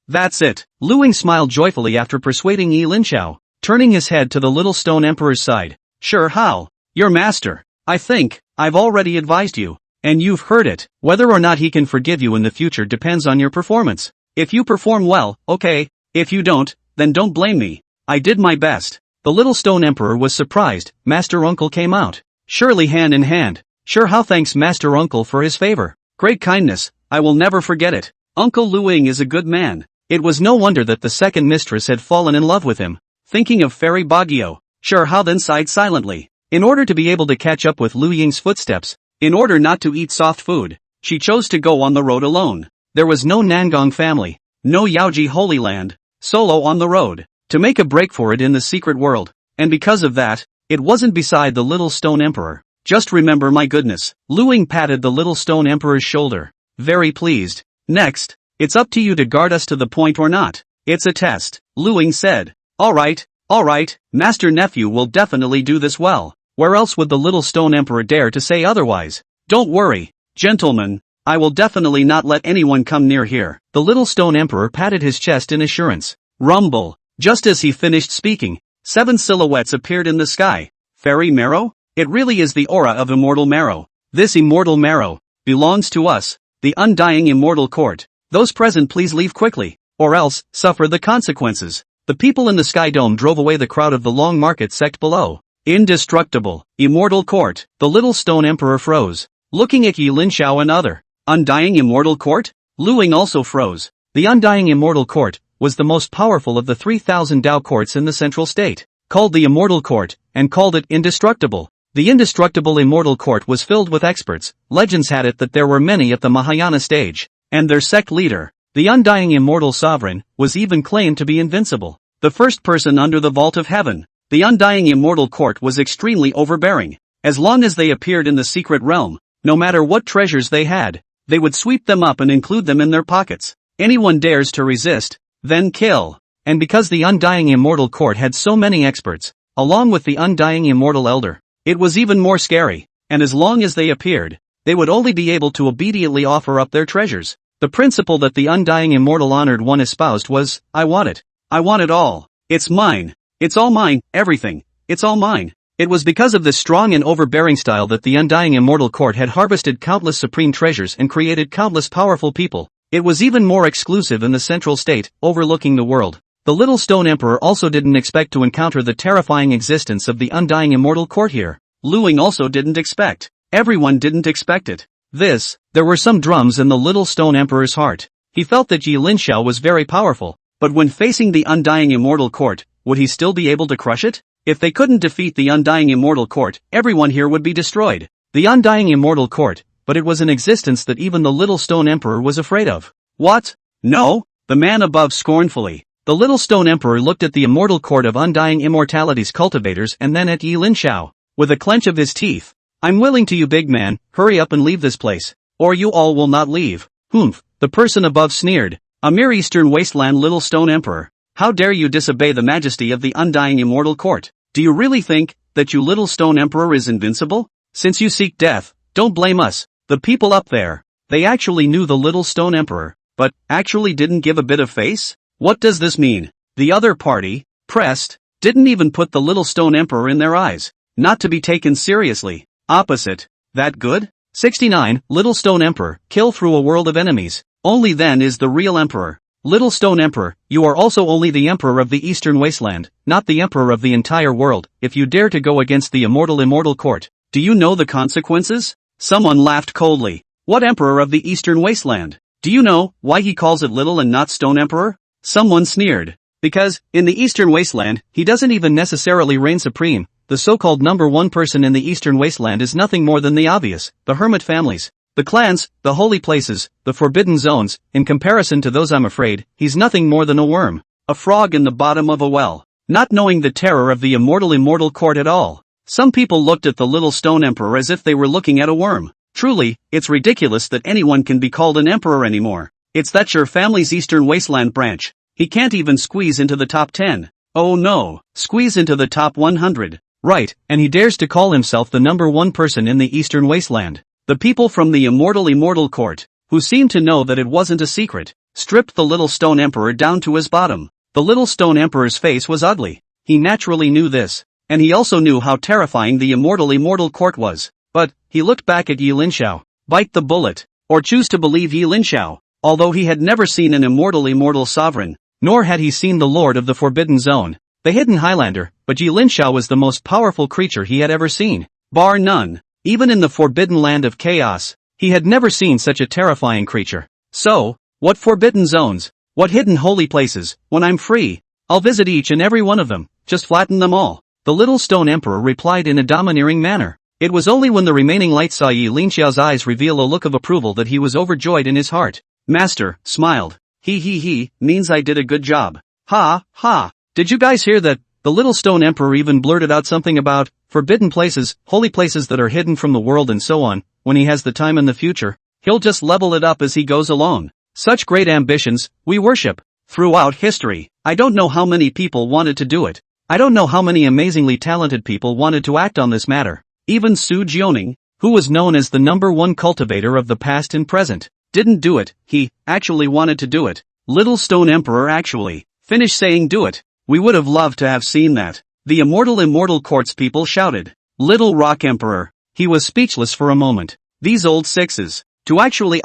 that's it. Luing smiled joyfully after persuading Yi Linxiao, turning his head to the Little Stone Emperor's side. Sure Hao, your master. I think, I've already advised you, and you've heard it. Whether or not he can forgive you in the future depends on your performance. If you perform well, okay. If you don't, then don't blame me. I did my best. The Little Stone Emperor was surprised. Master Uncle came out. Surely hand in hand. Sure Hao thanks Master Uncle for his favor. Great kindness, I will never forget it. Uncle Luing is a good man. It was no wonder that the second mistress had fallen in love with him. Thinking of Fairy Baguio, Sure Hao then sighed silently. In order to be able to catch up with Lu Ying's footsteps, in order not to eat soft food, she chose to go on the road alone. There was no Nangong family, no Yaoji Holy Land, solo on the road, to make a break for it in the secret world. And because of that, it wasn't beside the little stone emperor. Just remember my goodness. Lu Ying patted the little stone emperor's shoulder. Very pleased. Next, it's up to you to guard us to the point or not. It's a test, Lu Ying said. Alright, Master Nephew will definitely do this well. Where else would the little stone emperor dare to say otherwise? Don't worry, gentlemen, I will definitely not let anyone come near here. The little stone emperor patted his chest in assurance. Rumble. Just as he finished speaking, 7 silhouettes appeared in the sky. Fairy marrow? It really is the aura of immortal marrow. This immortal marrow belongs to us, the undying immortal court. Those present please leave quickly, or else suffer the consequences. The people in the sky dome drove away the crowd of the long market sect below. Indestructible, immortal court. The little stone emperor froze, looking at Yi Linxiao and other. Undying immortal court? Lu Ying also froze. The undying immortal court was the most powerful of the 3,000 Dao courts in the central state, called the immortal court, and called it indestructible. The indestructible immortal court was filled with experts. Legends had it that there were many at the Mahayana stage, and their sect leader, the undying immortal sovereign, was even claimed to be invincible. The first person under the vault of heaven. The undying immortal court was extremely overbearing. As long as they appeared in the secret realm, no matter what treasures they had, they would sweep them up and include them in their pockets. Anyone dares to resist, then kill. And because the undying immortal court had so many experts, along with the undying immortal elder, it was even more scary, and as long as they appeared, they would only be able to obediently offer up their treasures. The principle that the undying immortal honored one espoused was, I want it. I want it all. It's mine. It's all mine, everything. It's all mine. It was because of this strong and overbearing style that the undying immortal court had harvested countless supreme treasures and created countless powerful people. It was even more exclusive in the central state, overlooking the world. The little stone emperor also didn't expect to encounter the terrifying existence of the undying immortal court here. Lu Ying also didn't expect. Everyone didn't expect it. There were some drums in the little stone emperor's heart. He felt that Yi Linxiao was very powerful, but when facing the undying immortal court, would he still be able to crush it? If they couldn't defeat the undying immortal court, everyone here would be destroyed. The undying immortal court, but it was an existence that even the little stone emperor was afraid of. What? No? The man above scornfully. The little stone emperor looked at the immortal court of undying immortality's cultivators and then at Yi Linxiao. With a clench of his teeth. I'm willing to you, big man, hurry up and leave this place, or you all will not leave. Humph, the person above sneered. A mere eastern wasteland little stone emperor. How dare you disobey the majesty of the undying immortal court? Do you really think that you little stone emperor is invincible? Since you seek death, don't blame us. The people up there, they actually knew the little stone emperor, but actually didn't give a bit of face? What does this mean? The other party, pressed, didn't even put the little stone emperor in their eyes. Not to be taken seriously. Opposite. That good? 69. Little stone emperor, kill through a world of enemies. Only then is the real emperor. Little stone emperor, you are also only the emperor of the eastern wasteland, not the emperor of the entire world. If you dare to go against the immortal court, do you know the consequences? Someone laughed coldly. What emperor of the eastern wasteland? Do you know why he calls it little and not stone emperor? Someone sneered. Because, in the eastern wasteland, he doesn't even necessarily reign supreme. The so-called number one person in the eastern wasteland is nothing more than the obvious, the hermit families, the clans, the holy places, the forbidden zones. In comparison to those, I'm afraid, he's nothing more than a worm, a frog in the bottom of a well, not knowing the terror of the immortal court at all. Some people looked at the little stone emperor as if they were looking at a worm. Truly, it's ridiculous that anyone can be called an emperor anymore. It's that your family's eastern wasteland branch. He can't even squeeze into the top 10. Oh no, squeeze into the top 100. Right, and he dares to call himself the number one person in the eastern wasteland. The people from the immortal court, who seemed to know that it wasn't a secret, stripped the little stone emperor down to his bottom. The little stone emperor's face was ugly. He naturally knew this, and he also knew how terrifying the immortal court was. But, he looked back at Yi Linxiao. Bite the bullet, or choose to believe Yi Linxiao. Although he had never seen an immortal sovereign, nor had he seen the lord of the forbidden zone, the hidden Highlander, but Yi Linxiao was the most powerful creature he had ever seen. Bar none. Even in the forbidden land of chaos, he had never seen such a terrifying creature. So, what forbidden zones, what hidden holy places, when I'm free, I'll visit each and every one of them, just flatten them all. The little stone emperor replied in a domineering manner. It was only when the remaining light saw Yi Linxiao's eyes reveal a look of approval that he was overjoyed in his heart. Master, smiled. He, means I did a good job. Ha, ha. Did you guys hear that? The little stone emperor even blurted out something about forbidden places, holy places that are hidden from the world and so on. When he has the time in the future, he'll just level it up as he goes along. Such great ambitions, we worship. Throughout history, I don't know how many people wanted to do it. I don't know how many amazingly talented people wanted to act on this matter. Even Su Jianing, who was known as the #1 cultivator of the past and present, didn't do it. He actually wanted to do it. Little Stone Emperor actually finished saying do it. We would have loved to have seen that. The immortal courts people shouted. Little Rock Emperor. He was speechless for a moment. These old sixes, to actually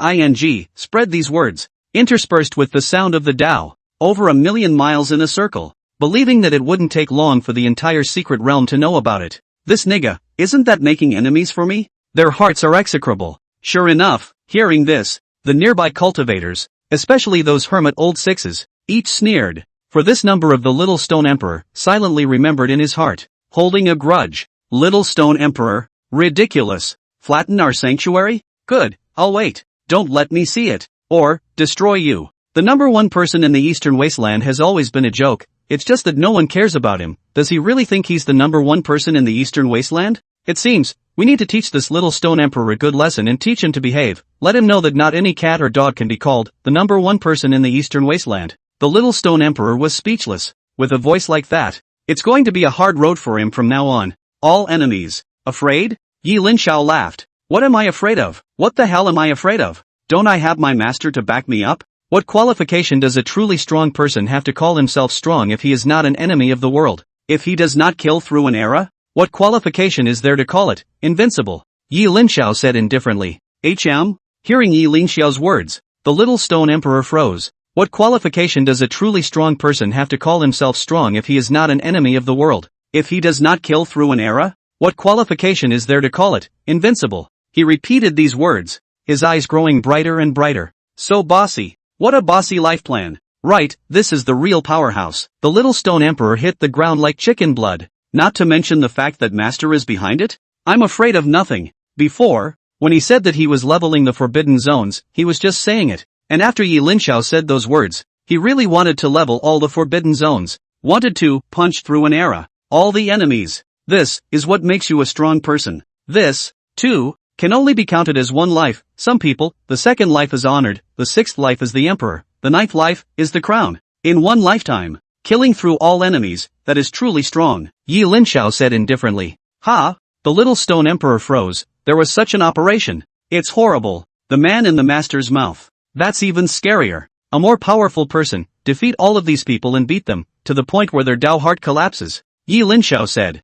spread these words, interspersed with the sound of the Tao, over 1,000,000 miles in a circle, believing that it wouldn't take long for the entire secret realm to know about it. This nigga, isn't that making enemies for me? Their hearts are execrable. Sure enough, hearing this, the nearby cultivators, especially those hermit old sixes, each sneered. For this number of the Little Stone Emperor, silently remembered in his heart, holding a grudge. Little Stone Emperor, ridiculous. Flatten our sanctuary? Good, I'll wait. Don't let me see it. Or, destroy you. The #1 person in the Eastern Wasteland has always been a joke, it's just that no one cares about him. Does he really think he's the #1 person in the Eastern Wasteland? It seems, we need to teach this Little Stone Emperor a good lesson and teach him to behave. Let him know that not any cat or dog can be called the #1 person in the Eastern Wasteland. The Little Stone Emperor was speechless. With a voice like that, it's going to be a hard road for him from now on. All enemies. Afraid? Yi Linxiao laughed. What am I afraid of? What the hell am I afraid of? Don't I have my master to back me up? What qualification does a truly strong person have to call himself strong if he is not an enemy of the world? If he does not kill through an era? What qualification is there to call it invincible? Yi Linxiao said indifferently. Hearing Yi Linxiao's words, the Little Stone Emperor froze. What qualification does a truly strong person have to call himself strong if he is not an enemy of the world? If he does not kill through an era? What qualification is there to call it invincible? He repeated these words, his eyes growing brighter and brighter. So bossy. What a bossy life plan. Right, this is the real powerhouse. The Little Stone Emperor hit the ground like chicken blood. Not to mention the fact that Master is behind it? I'm afraid of nothing. Before, when he said that he was leveling the forbidden zones, he was just saying it. And after Yi Linxiao said those words, he really wanted to level all the forbidden zones. Wanted to punch through an era. All the enemies. This is what makes you a strong person. This, too, can only be counted as one life. Some people, the second life is honored, the sixth life is the emperor, the ninth life is the crown. In one lifetime, killing through all enemies, that is truly strong. Yi Linxiao said indifferently. Ha! The Little Stone Emperor froze. There was such an operation. It's horrible. The man in the master's mouth. That's even scarier. A more powerful person, defeat all of these people and beat them, to the point where their Tao heart collapses. Yi Linxiao said.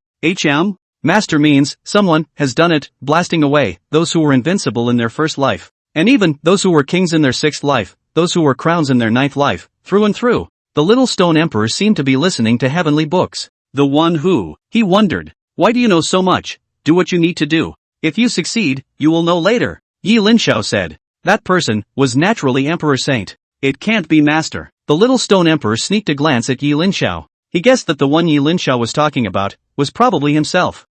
Master means, someone has done it, blasting away those who were invincible in their first life. And even those who were kings in their sixth life, those who were crowns in their ninth life, through and through. The Little Stone Emperor seemed to be listening to heavenly books. The one who, he wondered, why do you know so much? Do what you need to do. If you succeed, you will know later. Yi Linxiao said. That person was naturally Emperor Saint. It can't be Master. The Little Stone Emperor sneaked a glance at Yi Linxiao. He guessed that the one Yi Linxiao was talking about was probably himself.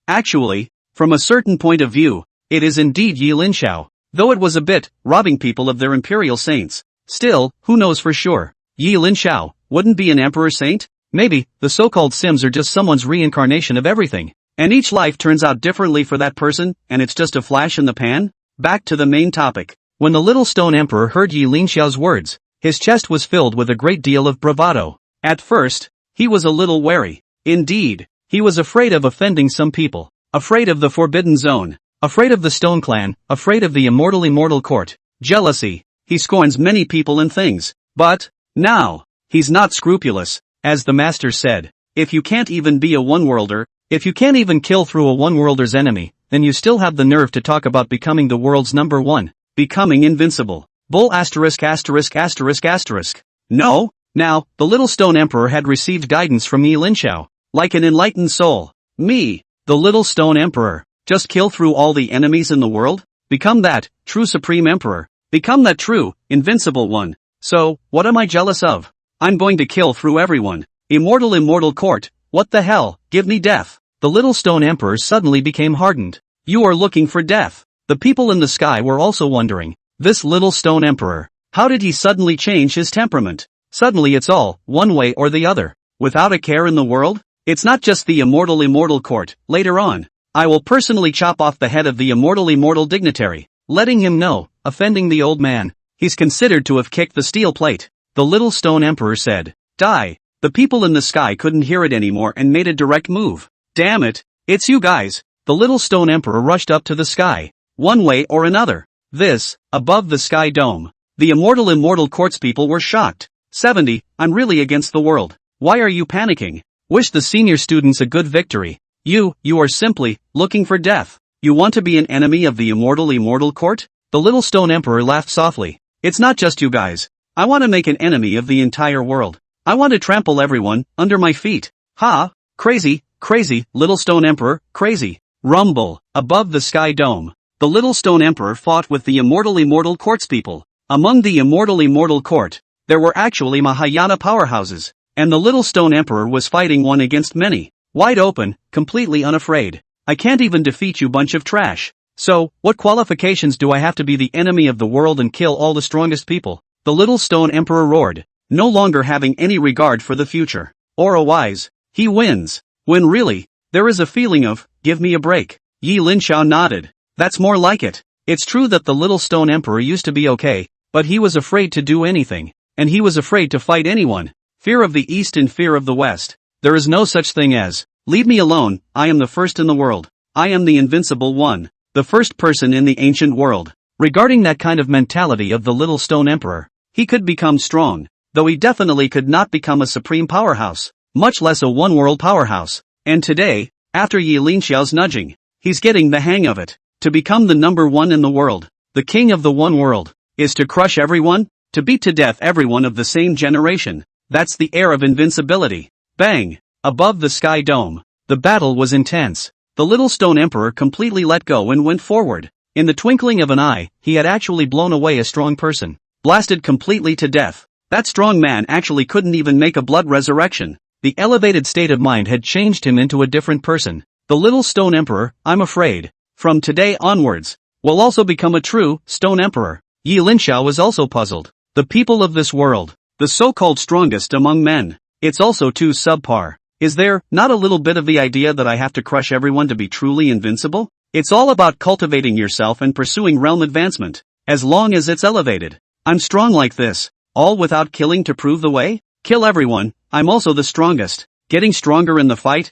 Actually, from a certain point of view, it is indeed Yi Linxiao, though it was a bit robbing people of their imperial saints. Still, who knows for sure? Yi Linxiao wouldn't be an Emperor Saint? Maybe the so-called Sims are just someone's reincarnation of everything, and each life turns out differently for that person, and it's just a flash in the pan? Back to the main topic. When the Little Stone Emperor heard Yi Linxiao's words, his chest was filled with a great deal of bravado. At first, he was a little wary. Indeed, he was afraid of offending some people, afraid of the Forbidden Zone, afraid of the Stone Clan, afraid of the immortal court, jealousy. He scorns many people and things. But, now, he's not scrupulous, as the Master said. If you can't even be a one-worlder, if you can't even kill through a one-worlder's enemy, then you still have the nerve to talk about becoming the world's #1, becoming invincible. Bull ********. No? Now, the Little Stone Emperor had received guidance from Yi Linxiao, like an enlightened soul. Me, the Little Stone Emperor, just kill through all the enemies in the world? Become that true Supreme Emperor. Become that true, invincible one. So, what am I jealous of? I'm going to kill through everyone. Immortal court, what the hell, give me death. The Little Stone Emperor suddenly became hardened. You are looking for death. The people in the sky were also wondering. This Little Stone Emperor, how did he suddenly change his temperament? Suddenly it's all, one way or the other. Without a care in the world? It's not just the immortal court. Later on, I will personally chop off the head of the immortal dignitary, letting him know, offending the old man. He's considered to have kicked the steel plate. The little stone emperor said, "Die." The people in the sky couldn't hear it anymore and made a direct move. "Damn it, it's you guys." The little stone emperor rushed up to the sky. One way or another. This, above the sky dome. The immortal courts people were shocked. 70, I'm really against the world. Why are you panicking? Wish the senior students a good victory. You are simply, looking for death. You want to be an enemy of the immortal court? The little stone emperor laughed softly. It's not just you guys. I want to make an enemy of the entire world. I want to trample everyone, under my feet. Ha! Crazy, little stone emperor, crazy. Rumble, above the sky dome. The little stone emperor fought with the immortal courts people. Among the immortal court, there were actually Mahayana powerhouses, and the little stone emperor was fighting one against many. Wide open, completely unafraid. I can't even defeat you bunch of trash. So, what qualifications do I have to be the enemy of the world and kill all the strongest people? The little stone emperor roared, no longer having any regard for the future. Or a wise, he wins. When really, there is a feeling of, give me a break. Linxiao nodded. That's more like it. It's true that the little stone emperor used to be okay, but he was afraid to do anything. And he was afraid to fight anyone. Fear of the East and fear of the West. There is no such thing as, leave me alone, I am the first in the world. I am the invincible one. The first person in the ancient world. Regarding that kind of mentality of the little stone emperor, he could become strong, though he definitely could not become a supreme powerhouse, much less a one-world powerhouse. And today, after Linxiao's nudging, he's getting the hang of it. To become the number one in the world, the king of the one world, is to crush everyone, to beat to death everyone of the same generation. That's the air of invincibility. Bang! Above the sky dome. The battle was intense. The little stone emperor completely let go and went forward. In the twinkling of an eye, he had actually blown away a strong person. Blasted completely to death. That strong man actually couldn't even make a blood resurrection. The elevated state of mind had changed him into a different person. The little stone emperor, I'm afraid, from today onwards, will also become a true stone emperor. Linxiao was also puzzled. The people of this world, the so-called strongest among men, it's also too subpar. Is there not a little bit of the idea that I have to crush everyone to be truly invincible? It's all about cultivating yourself and pursuing realm advancement, as long as it's elevated. I'm strong like this, all without killing to prove the way? Kill everyone, I'm also the strongest. Getting stronger in the fight,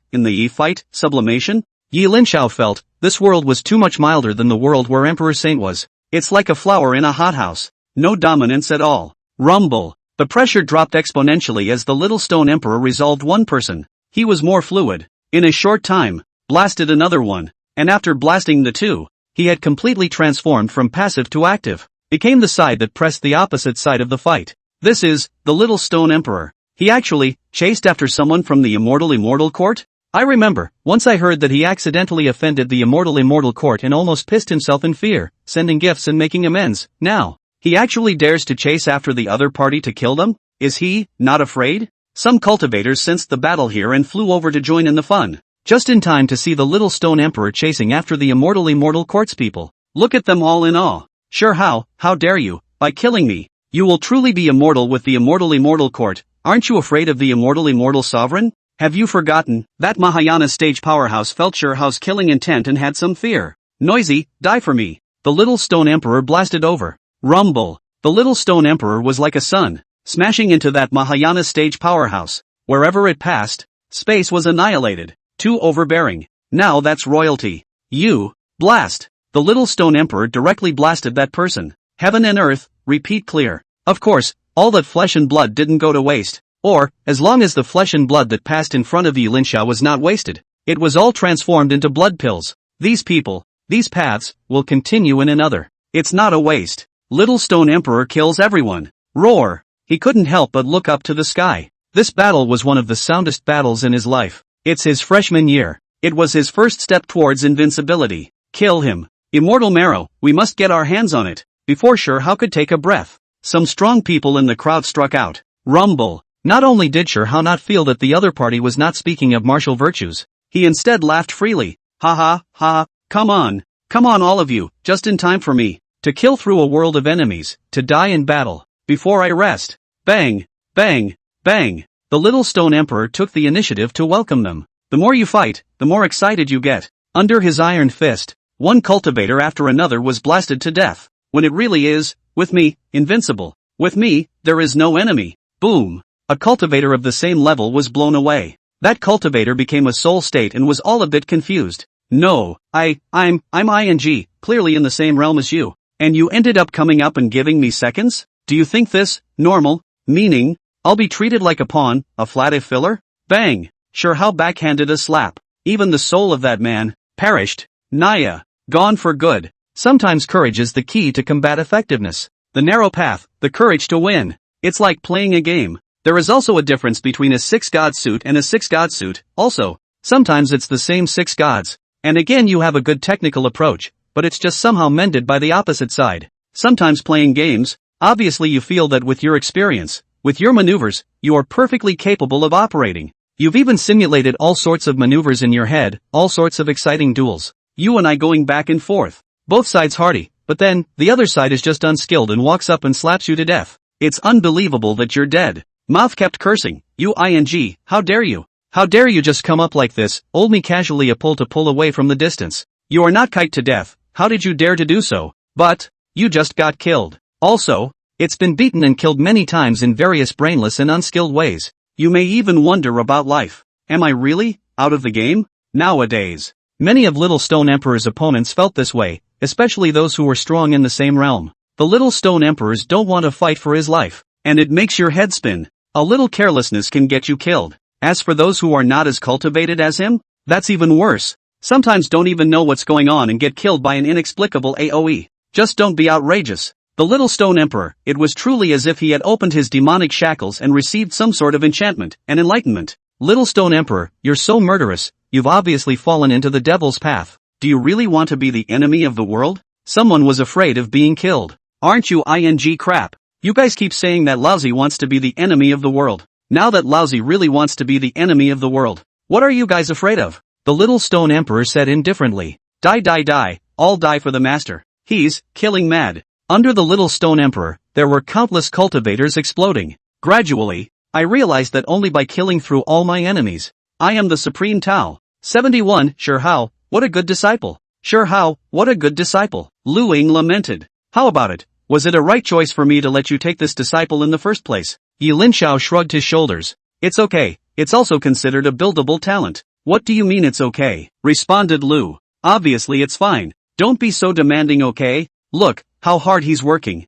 sublimation? Linxiao felt, this world was too much milder than the world where Emperor Saint was. It's like a flower in a hothouse. No dominance at all. Rumble. The pressure dropped exponentially as the little stone emperor resolved one person. He was more fluid. In a short time, blasted another one. And after blasting the two, he had completely transformed from passive to active. Became the side that pressed the opposite side of the fight. This is, the little stone emperor. He actually, chased after someone from the immortal court? I remember, once I heard that he accidentally offended the immortal court and almost pissed himself in fear, sending gifts and making amends. Now, he actually dares to chase after the other party to kill them? Is he, not afraid? Some cultivators sensed the battle here and flew over to join in the fun. Just in time to see the little stone emperor chasing after the immortal court's people. Look at them all in awe. Sure, how dare you, by killing me. You will truly be immortal with the immortal court. Aren't you afraid of the immortal sovereign? Have you forgotten that Mahayana stage powerhouse felt Sherhao's killing intent and had some fear? Noisy, die for me. The little stone emperor blasted over. Rumble. The little stone emperor was like a sun, smashing into that Mahayana stage powerhouse. Wherever it passed, space was annihilated. Too overbearing. Now that's royalty. You, blast. The little stone emperor directly blasted that person. Heaven and earth, repeat clear. Of course, all that flesh and blood didn't go to waste. Or, as long as the flesh and blood that passed in front of Linxiao was not wasted, it was all transformed into blood pills. These people, these paths, will continue in another. It's not a waste. Little stone emperor kills everyone. Roar. He couldn't help but look up to the sky. This battle was one of the soundest battles in his life. It's his freshman year. It was his first step towards invincibility. Kill him. Immortal marrow, we must get our hands on it. Before Sherhao could take a breath, some strong people in the crowd struck out. Rumble. Not only did Sherhao not feel that the other party was not speaking of martial virtues, he instead laughed freely. Ha ha, come on all of you, just in time for me, to kill through a world of enemies, to die in battle, before I rest. Bang! Bang! Bang! The little stone emperor took the initiative to welcome them. The more you fight, the more excited you get. Under his iron fist, one cultivator after another was blasted to death. When it really is, with me, invincible. With me, there is no enemy. Boom! A cultivator of the same level was blown away. That cultivator became a soul state and was all a bit confused. No, I'm ing, clearly in the same realm as you. And you ended up coming up and giving me seconds? Do you think this, normal? Meaning, I'll be treated like a pawn, a flat-if filler? Bang! Sure how backhanded a slap. Even the soul of that man, perished. Naya, gone for good. Sometimes courage is the key to combat effectiveness. The narrow path, the courage to win. It's like playing a game. There is also a difference between a 6-god suit and a 6-god suit. Also, sometimes it's the same 6 gods. And again you have a good technical approach, but it's just somehow mended by the opposite side. Sometimes playing games, obviously you feel that with your experience, with your maneuvers, you are perfectly capable of operating. You've even simulated all sorts of maneuvers in your head, all sorts of exciting duels. You and I going back and forth. Both sides hearty, but then, the other side is just unskilled and walks up and slaps you to death. It's unbelievable that you're dead. Mouth kept cursing. You ing, how dare you? How dare you just come up like this, old me casually a pull away from the distance. You are not kite to death, how did you dare to do so? But, you just got killed. Also, it's been beaten and killed many times in various brainless and unskilled ways. You may even wonder about life. Am I really, out of the game? Nowadays. Many of Little Stone Emperor's opponents felt this way, especially those who were strong in the same realm. The Little Stone Emperors don't want to fight for his life, and it makes your head spin. A little carelessness can get you killed. As for those who are not as cultivated as him, that's even worse. Sometimes don't even know what's going on and get killed by an inexplicable AoE. Just don't be outrageous. The Little Stone Emperor, it was truly as if he had opened his demonic shackles and received some sort of enchantment and enlightenment. Little Stone Emperor, you're so murderous, you've obviously fallen into the devil's path. Do you really want to be the enemy of the world? Someone was afraid of being killed. Aren't you ing crap? You guys keep saying that Lousy wants to be the enemy of the world. Now that Lousy really wants to be the enemy of the world, what are you guys afraid of? The Little Stone Emperor said indifferently. Die, all die for the master. He's killing mad. Under the Little Stone Emperor, there were countless cultivators exploding. Gradually, I realized that only by killing through all my enemies, I am the Supreme Tao. 71, sure how, what a good disciple. Sure how, what a good disciple. Lu Ying lamented. How about it? Was it a right choice for me to let you take this disciple in the first place? Linxiao shrugged his shoulders. It's okay, it's also considered a buildable talent. What do you mean it's okay? Responded Lu. Obviously it's fine. Don't be so demanding, okay? Look, how hard he's working.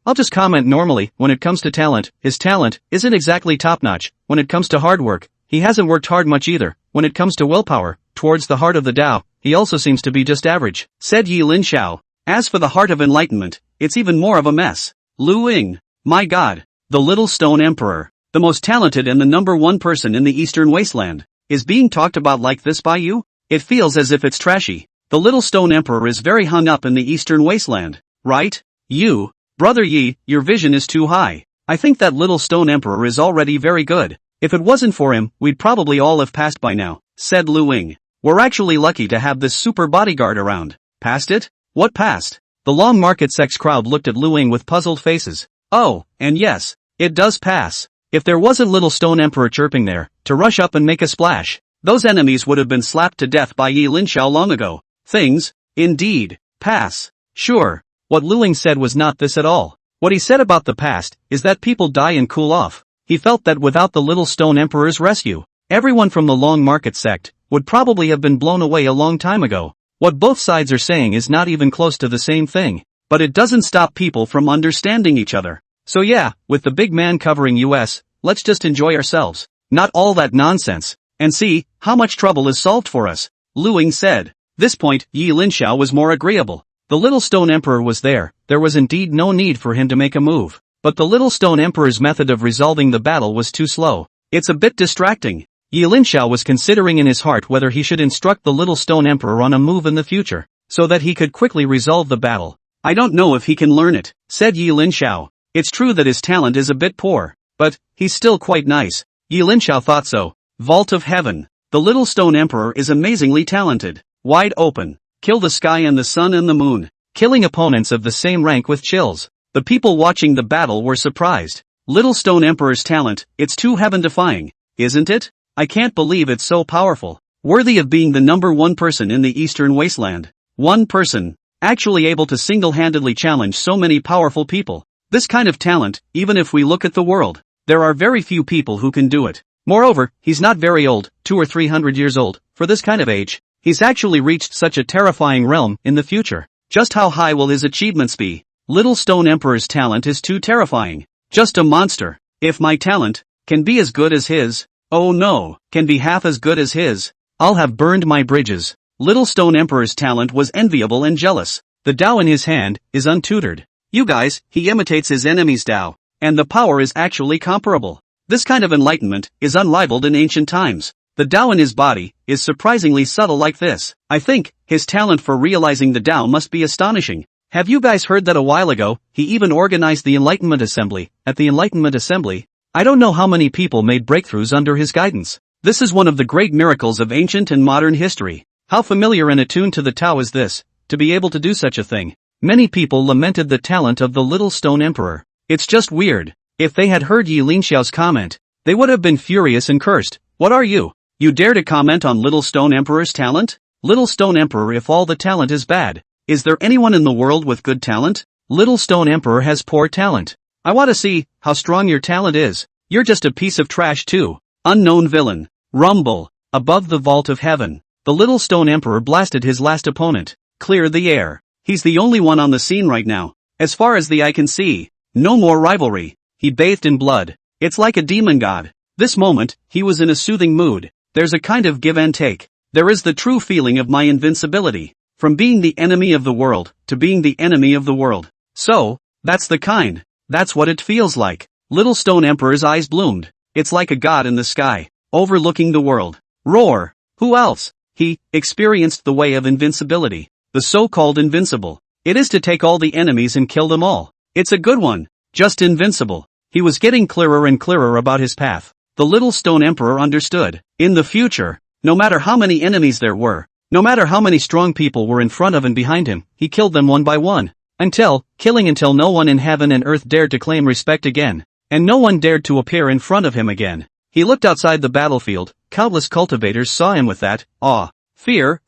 I'll just comment normally, when it comes to talent, his talent isn't exactly top-notch. When it comes to hard work, he hasn't worked hard much either. When it comes to willpower, towards the heart of the Tao, he also seems to be just average, said Linxiao. As for the heart of enlightenment, it's even more of a mess. Lu Ying. My god. The Little Stone Emperor, the most talented and the #1 person in the Eastern Wasteland, is being talked about like this by you? It feels as if it's trashy. The Little Stone Emperor is very hung up in the Eastern Wasteland, right? You, Brother Yi, your vision is too high. I think that Little Stone Emperor is already very good. If it wasn't for him, we'd probably all have passed by now, said Lu Ying. We're actually lucky to have this super bodyguard around. Passed it? What passed? The Long Market Sect's crowd looked at Lu Ying with puzzled faces. Oh, and yes, it does pass. If there wasn't Little Stone Emperor chirping there, to rush up and make a splash, those enemies would have been slapped to death by Linxiao long ago. Things, indeed, pass. Sure. What Lu Ying said was not this at all. What he said about the past is that people die and cool off. He felt that without the Little Stone Emperor's rescue, everyone from the Long Market Sect would probably have been blown away a long time ago. What both sides are saying is not even close to the same thing, but it doesn't stop people from understanding each other. So yeah, with the big man covering US, let's just enjoy ourselves. Not all that nonsense, and see how much trouble is solved for us, Lu Ying said. This point, Linxiao was more agreeable. The Little Stone Emperor was there was indeed no need for him to make a move. But the Little Stone Emperor's method of resolving the battle was too slow. It's a bit distracting. Linxiao was considering in his heart whether he should instruct the Little Stone Emperor on a move in the future, so that he could quickly resolve the battle. I don't know if he can learn it, said Linxiao. It's true that his talent is a bit poor, but he's still quite nice. Linxiao thought so. Vault of Heaven. The Little Stone Emperor is amazingly talented. Wide open. Kill the sky and the sun and the moon. Killing opponents of the same rank with chills. The people watching the battle were surprised. Little Stone Emperor's talent, it's too heaven-defying, isn't it? I can't believe it's so powerful. Worthy of being the #1 person in the Eastern Wasteland. One person, actually able to single-handedly challenge so many powerful people. This kind of talent, even if we look at the world, there are very few people who can do it. Moreover, he's not very old, 200 or 300 years old, for this kind of age. He's actually reached such a terrifying realm in the future. Just how high will his achievements be? Little Stone Emperor's talent is too terrifying. Just a monster. If my talent can be as good as his, oh no, can be half as good as his, I'll have burned my bridges. Little Stone Emperor's talent was enviable and jealous. The Tao in his hand is untutored. You guys, he imitates his enemy's Tao, and the power is actually comparable. This kind of enlightenment is unrivaled in ancient times. The Tao in his body is surprisingly subtle like this. I think his talent for realizing the Tao must be astonishing. Have you guys heard that a while ago, he even organized the Enlightenment Assembly? At the Enlightenment Assembly, I don't know how many people made breakthroughs under his guidance. This is one of the great miracles of ancient and modern history. How familiar and attuned to the Tao is this, to be able to do such a thing? Many people lamented the talent of the Little Stone Emperor. It's just weird. If they had heard Yi Linxiao's comment, they would have been furious and cursed. What are you? You dare to comment on Little Stone Emperor's talent? Little Stone Emperor, if all the talent is bad, is there anyone in the world with good talent? Little Stone Emperor has poor talent. I want to see how strong your talent is. You're just a piece of trash too. Unknown villain. Rumble. Above the vault of heaven, the Little Stone Emperor blasted his last opponent. Clear the air. He's the only one on the scene right now. As far as the eye can see. No more rivalry. He bathed in blood. It's like a demon god. This moment, he was in a soothing mood. There's a kind of give and take. There is the true feeling of my invincibility. From being the enemy of the world, to being the enemy of the world. So, that's the kind. That's what it feels like. Little Stone Emperor's eyes bloomed. It's like a god in the sky, overlooking the world. Roar! Who else? He experienced the way of invincibility. The so-called invincible. It is to take all the enemies and kill them all. It's a good one. Just invincible. He was getting clearer and clearer about his path. The Little Stone Emperor understood. In the future, no matter how many enemies there were, no matter how many strong people were in front of and behind him, he killed them one by one. Until no one in heaven and earth dared to claim respect again. And no one dared to appear in front of him again. He looked outside the battlefield. Countless cultivators saw him with that awe. Fear.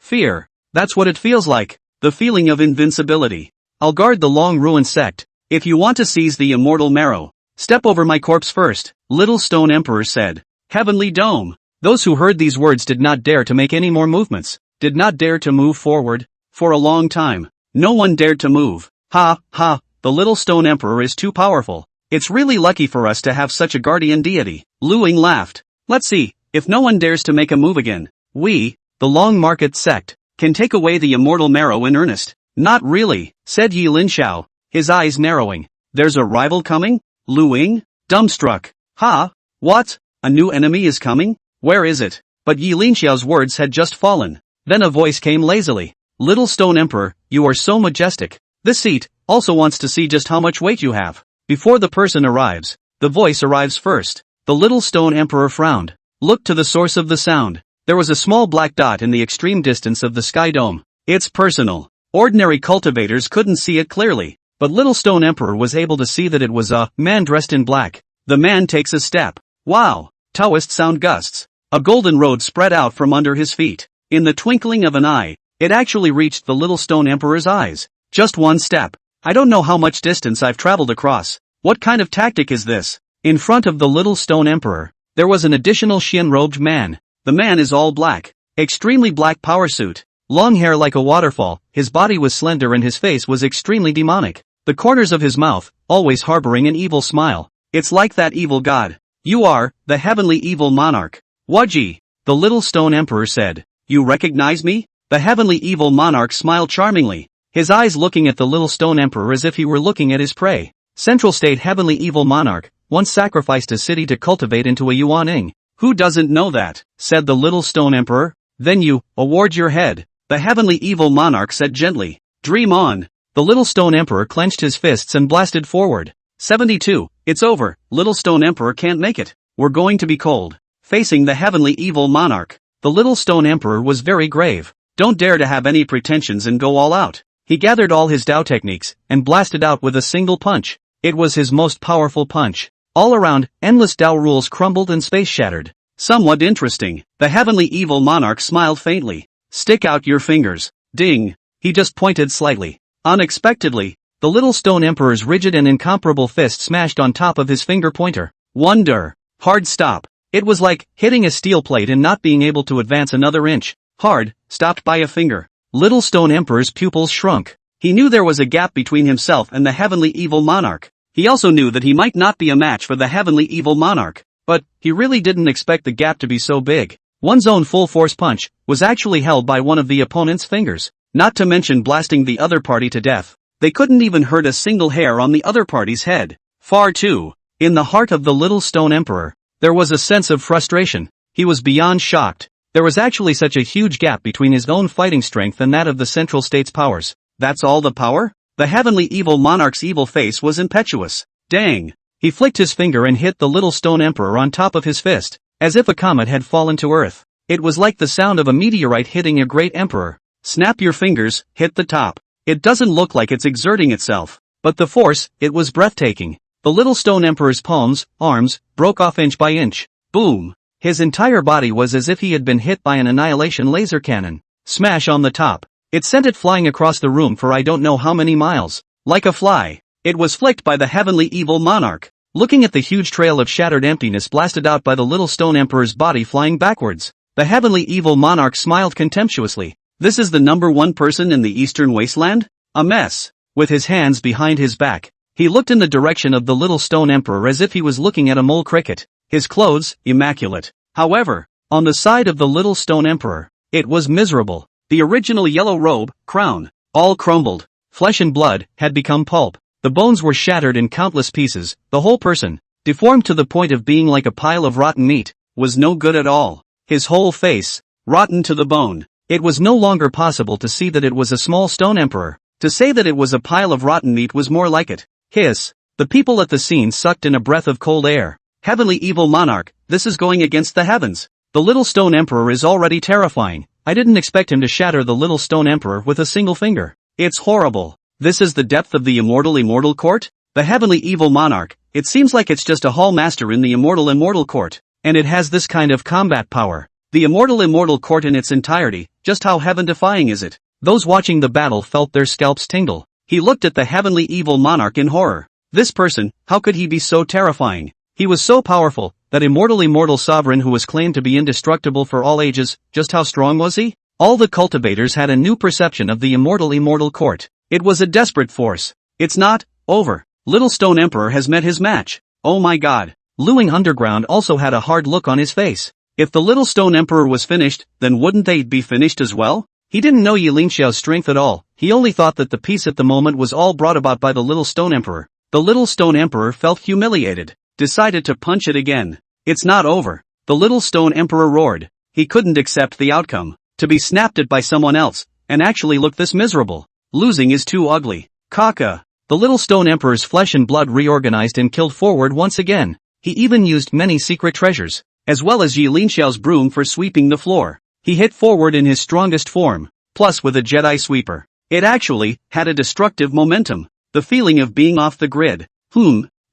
That's what it feels like. The feeling of invincibility. I'll guard the long-ruined sect. If you want to seize the immortal marrow, step over my corpse first, Little Stone Emperor said. Heavenly Dome. Those who heard these words did not dare to make any more movements. Did not dare to move forward. For a long time, no one dared to move. Ha, the Little Stone Emperor is too powerful. It's really lucky for us to have such a guardian deity. Luing laughed. Let's see, if no one dares to make a move again, we, the Long Market sect, can take away the immortal marrow in earnest. Not really, said Yi Linxiao, his eyes narrowing. There's a rival coming? Luing? Dumbstruck. Ha? What? A new enemy is coming? Where is it? But Yi Linxiao's words had just fallen. Then a voice came lazily. Little Stone Emperor, you are so majestic. This seat also wants to see just how much weight you have. Before the person arrives, the voice arrives first. The Little Stone Emperor frowned. Looked to the source of the sound. There was a small black dot in the extreme distance of the sky dome. It's personal. Ordinary cultivators couldn't see it clearly, but Little Stone Emperor was able to see that it was a man dressed in black. The man takes a step. Wow! Taoist sound gusts. A golden road spread out from under his feet. In the twinkling of an eye, it actually reached the Little Stone Emperor's eyes. Just one step. I don't know how much distance I've traveled across. What kind of tactic is this? In front of the Little Stone Emperor, there was an additional Xian-robed man. The man is all black. Extremely black power suit. Long hair like a waterfall, his body was slender and his face was extremely demonic. The corners of his mouth, always harboring an evil smile. It's like that evil god. You are, the heavenly evil monarch. Waji, the Little Stone Emperor said. You recognize me? The heavenly evil monarch smiled charmingly. His eyes looking at the Little Stone Emperor as if he were looking at his prey. Central State heavenly evil monarch, once sacrificed a city to cultivate into a yuaning. Who doesn't know that? Said the Little Stone Emperor. Then you, award your head. The heavenly evil monarch said gently. Dream on. The Little Stone Emperor clenched his fists and blasted forward. 72. It's over. Little Stone Emperor can't make it. We're going to be cold. Facing the heavenly evil monarch, the Little Stone Emperor was very grave. Don't dare to have any pretensions and go all out. He gathered all his Tao techniques and blasted out with a single punch. It was his most powerful punch. All around, endless Tao rules crumbled and space shattered. Somewhat interesting. The heavenly evil monarch smiled faintly. Stick out your fingers. Ding. He just pointed slightly. Unexpectedly, the little stone emperor's rigid and incomparable fist smashed on top of his finger pointer. Wonder. Hard stop. It was like hitting a steel plate and not being able to advance another inch. Hard, stopped by a finger. Little stone emperor's pupils shrunk. He knew there was a gap between himself and the heavenly evil monarch. He also knew that he might not be a match for the heavenly evil monarch. But he really didn't expect the gap to be so big. One's own full-force punch was actually held by one of the opponent's fingers, not to mention blasting the other party to death. They couldn't even hurt a single hair on the other party's head. Far too. In the heart of the little stone emperor, there was a sense of frustration. He was beyond shocked. There was actually such a huge gap between his own fighting strength and that of the central state's powers. That's all the power? The heavenly evil monarch's evil face was impetuous. Dang. He flicked his finger and hit the little stone emperor on top of his fist, as if a comet had fallen to Earth. It was like the sound of a meteorite hitting a great emperor. Snap your fingers, hit the top. It doesn't look like it's exerting itself. But the force, it was breathtaking. The little stone emperor's palms, arms, broke off inch by inch. Boom. His entire body was as if he had been hit by an annihilation laser cannon. Smash on the top. It sent it flying across the room for I don't know how many miles. Like a fly. It was flicked by the heavenly evil monarch. Looking at the huge trail of shattered emptiness blasted out by the little stone emperor's body flying backwards, the heavenly evil monarch smiled contemptuously. This is the number one person in the eastern wasteland? A mess. With his hands behind his back, he looked in the direction of the little stone emperor as if he was looking at a mole cricket. His clothes, immaculate. However, on the side of the little stone emperor, it was miserable. The original yellow robe, crown, all crumbled. Flesh and blood had become pulp. The bones were shattered in countless pieces. The whole person, deformed to the point of being like a pile of rotten meat, was no good at all. His whole face, rotten to the bone. It was no longer possible to see that it was a small stone emperor. To say that it was a pile of rotten meat was more like it. Hiss. The people at the scene sucked in a breath of cold air. Heavenly evil monarch, this is going against the heavens. The little stone emperor is already terrifying. I didn't expect him to shatter the little stone emperor with a single finger. It's horrible. This is the depth of the immortal court? The heavenly evil monarch, it seems like it's just a hall master in the immortal court. And it has this kind of combat power. The immortal court in its entirety, just how heaven-defying is it? Those watching the battle felt their scalps tingle. He looked at the heavenly evil monarch in horror. This person, how could he be so terrifying? He was so powerful, that immortal sovereign who was claimed to be indestructible for all ages. Just how strong was he? All the cultivators had a new perception of the immortal court. It was a desperate force. It's not over. Little Stone Emperor has met his match. Oh my god. Luing Underground also had a hard look on his face. If the Little Stone Emperor was finished, then wouldn't they be finished as well? He didn't know Linxiao's strength at all. He only thought that the peace at the moment was all brought about by the Little Stone Emperor. The Little Stone Emperor felt humiliated. Decided to punch it again. It's not over. The Little Stone Emperor roared. He couldn't accept the outcome. To be snapped at by someone else, and actually look this miserable. Losing is too ugly. Kaka. The Little Stone Emperor's flesh and blood reorganized and killed forward once again. He even used many secret treasures, as well as Linxiao's broom for sweeping the floor. He hit forward in his strongest form, plus with a Jedi sweeper. It actually had a destructive momentum. The feeling of being off the grid.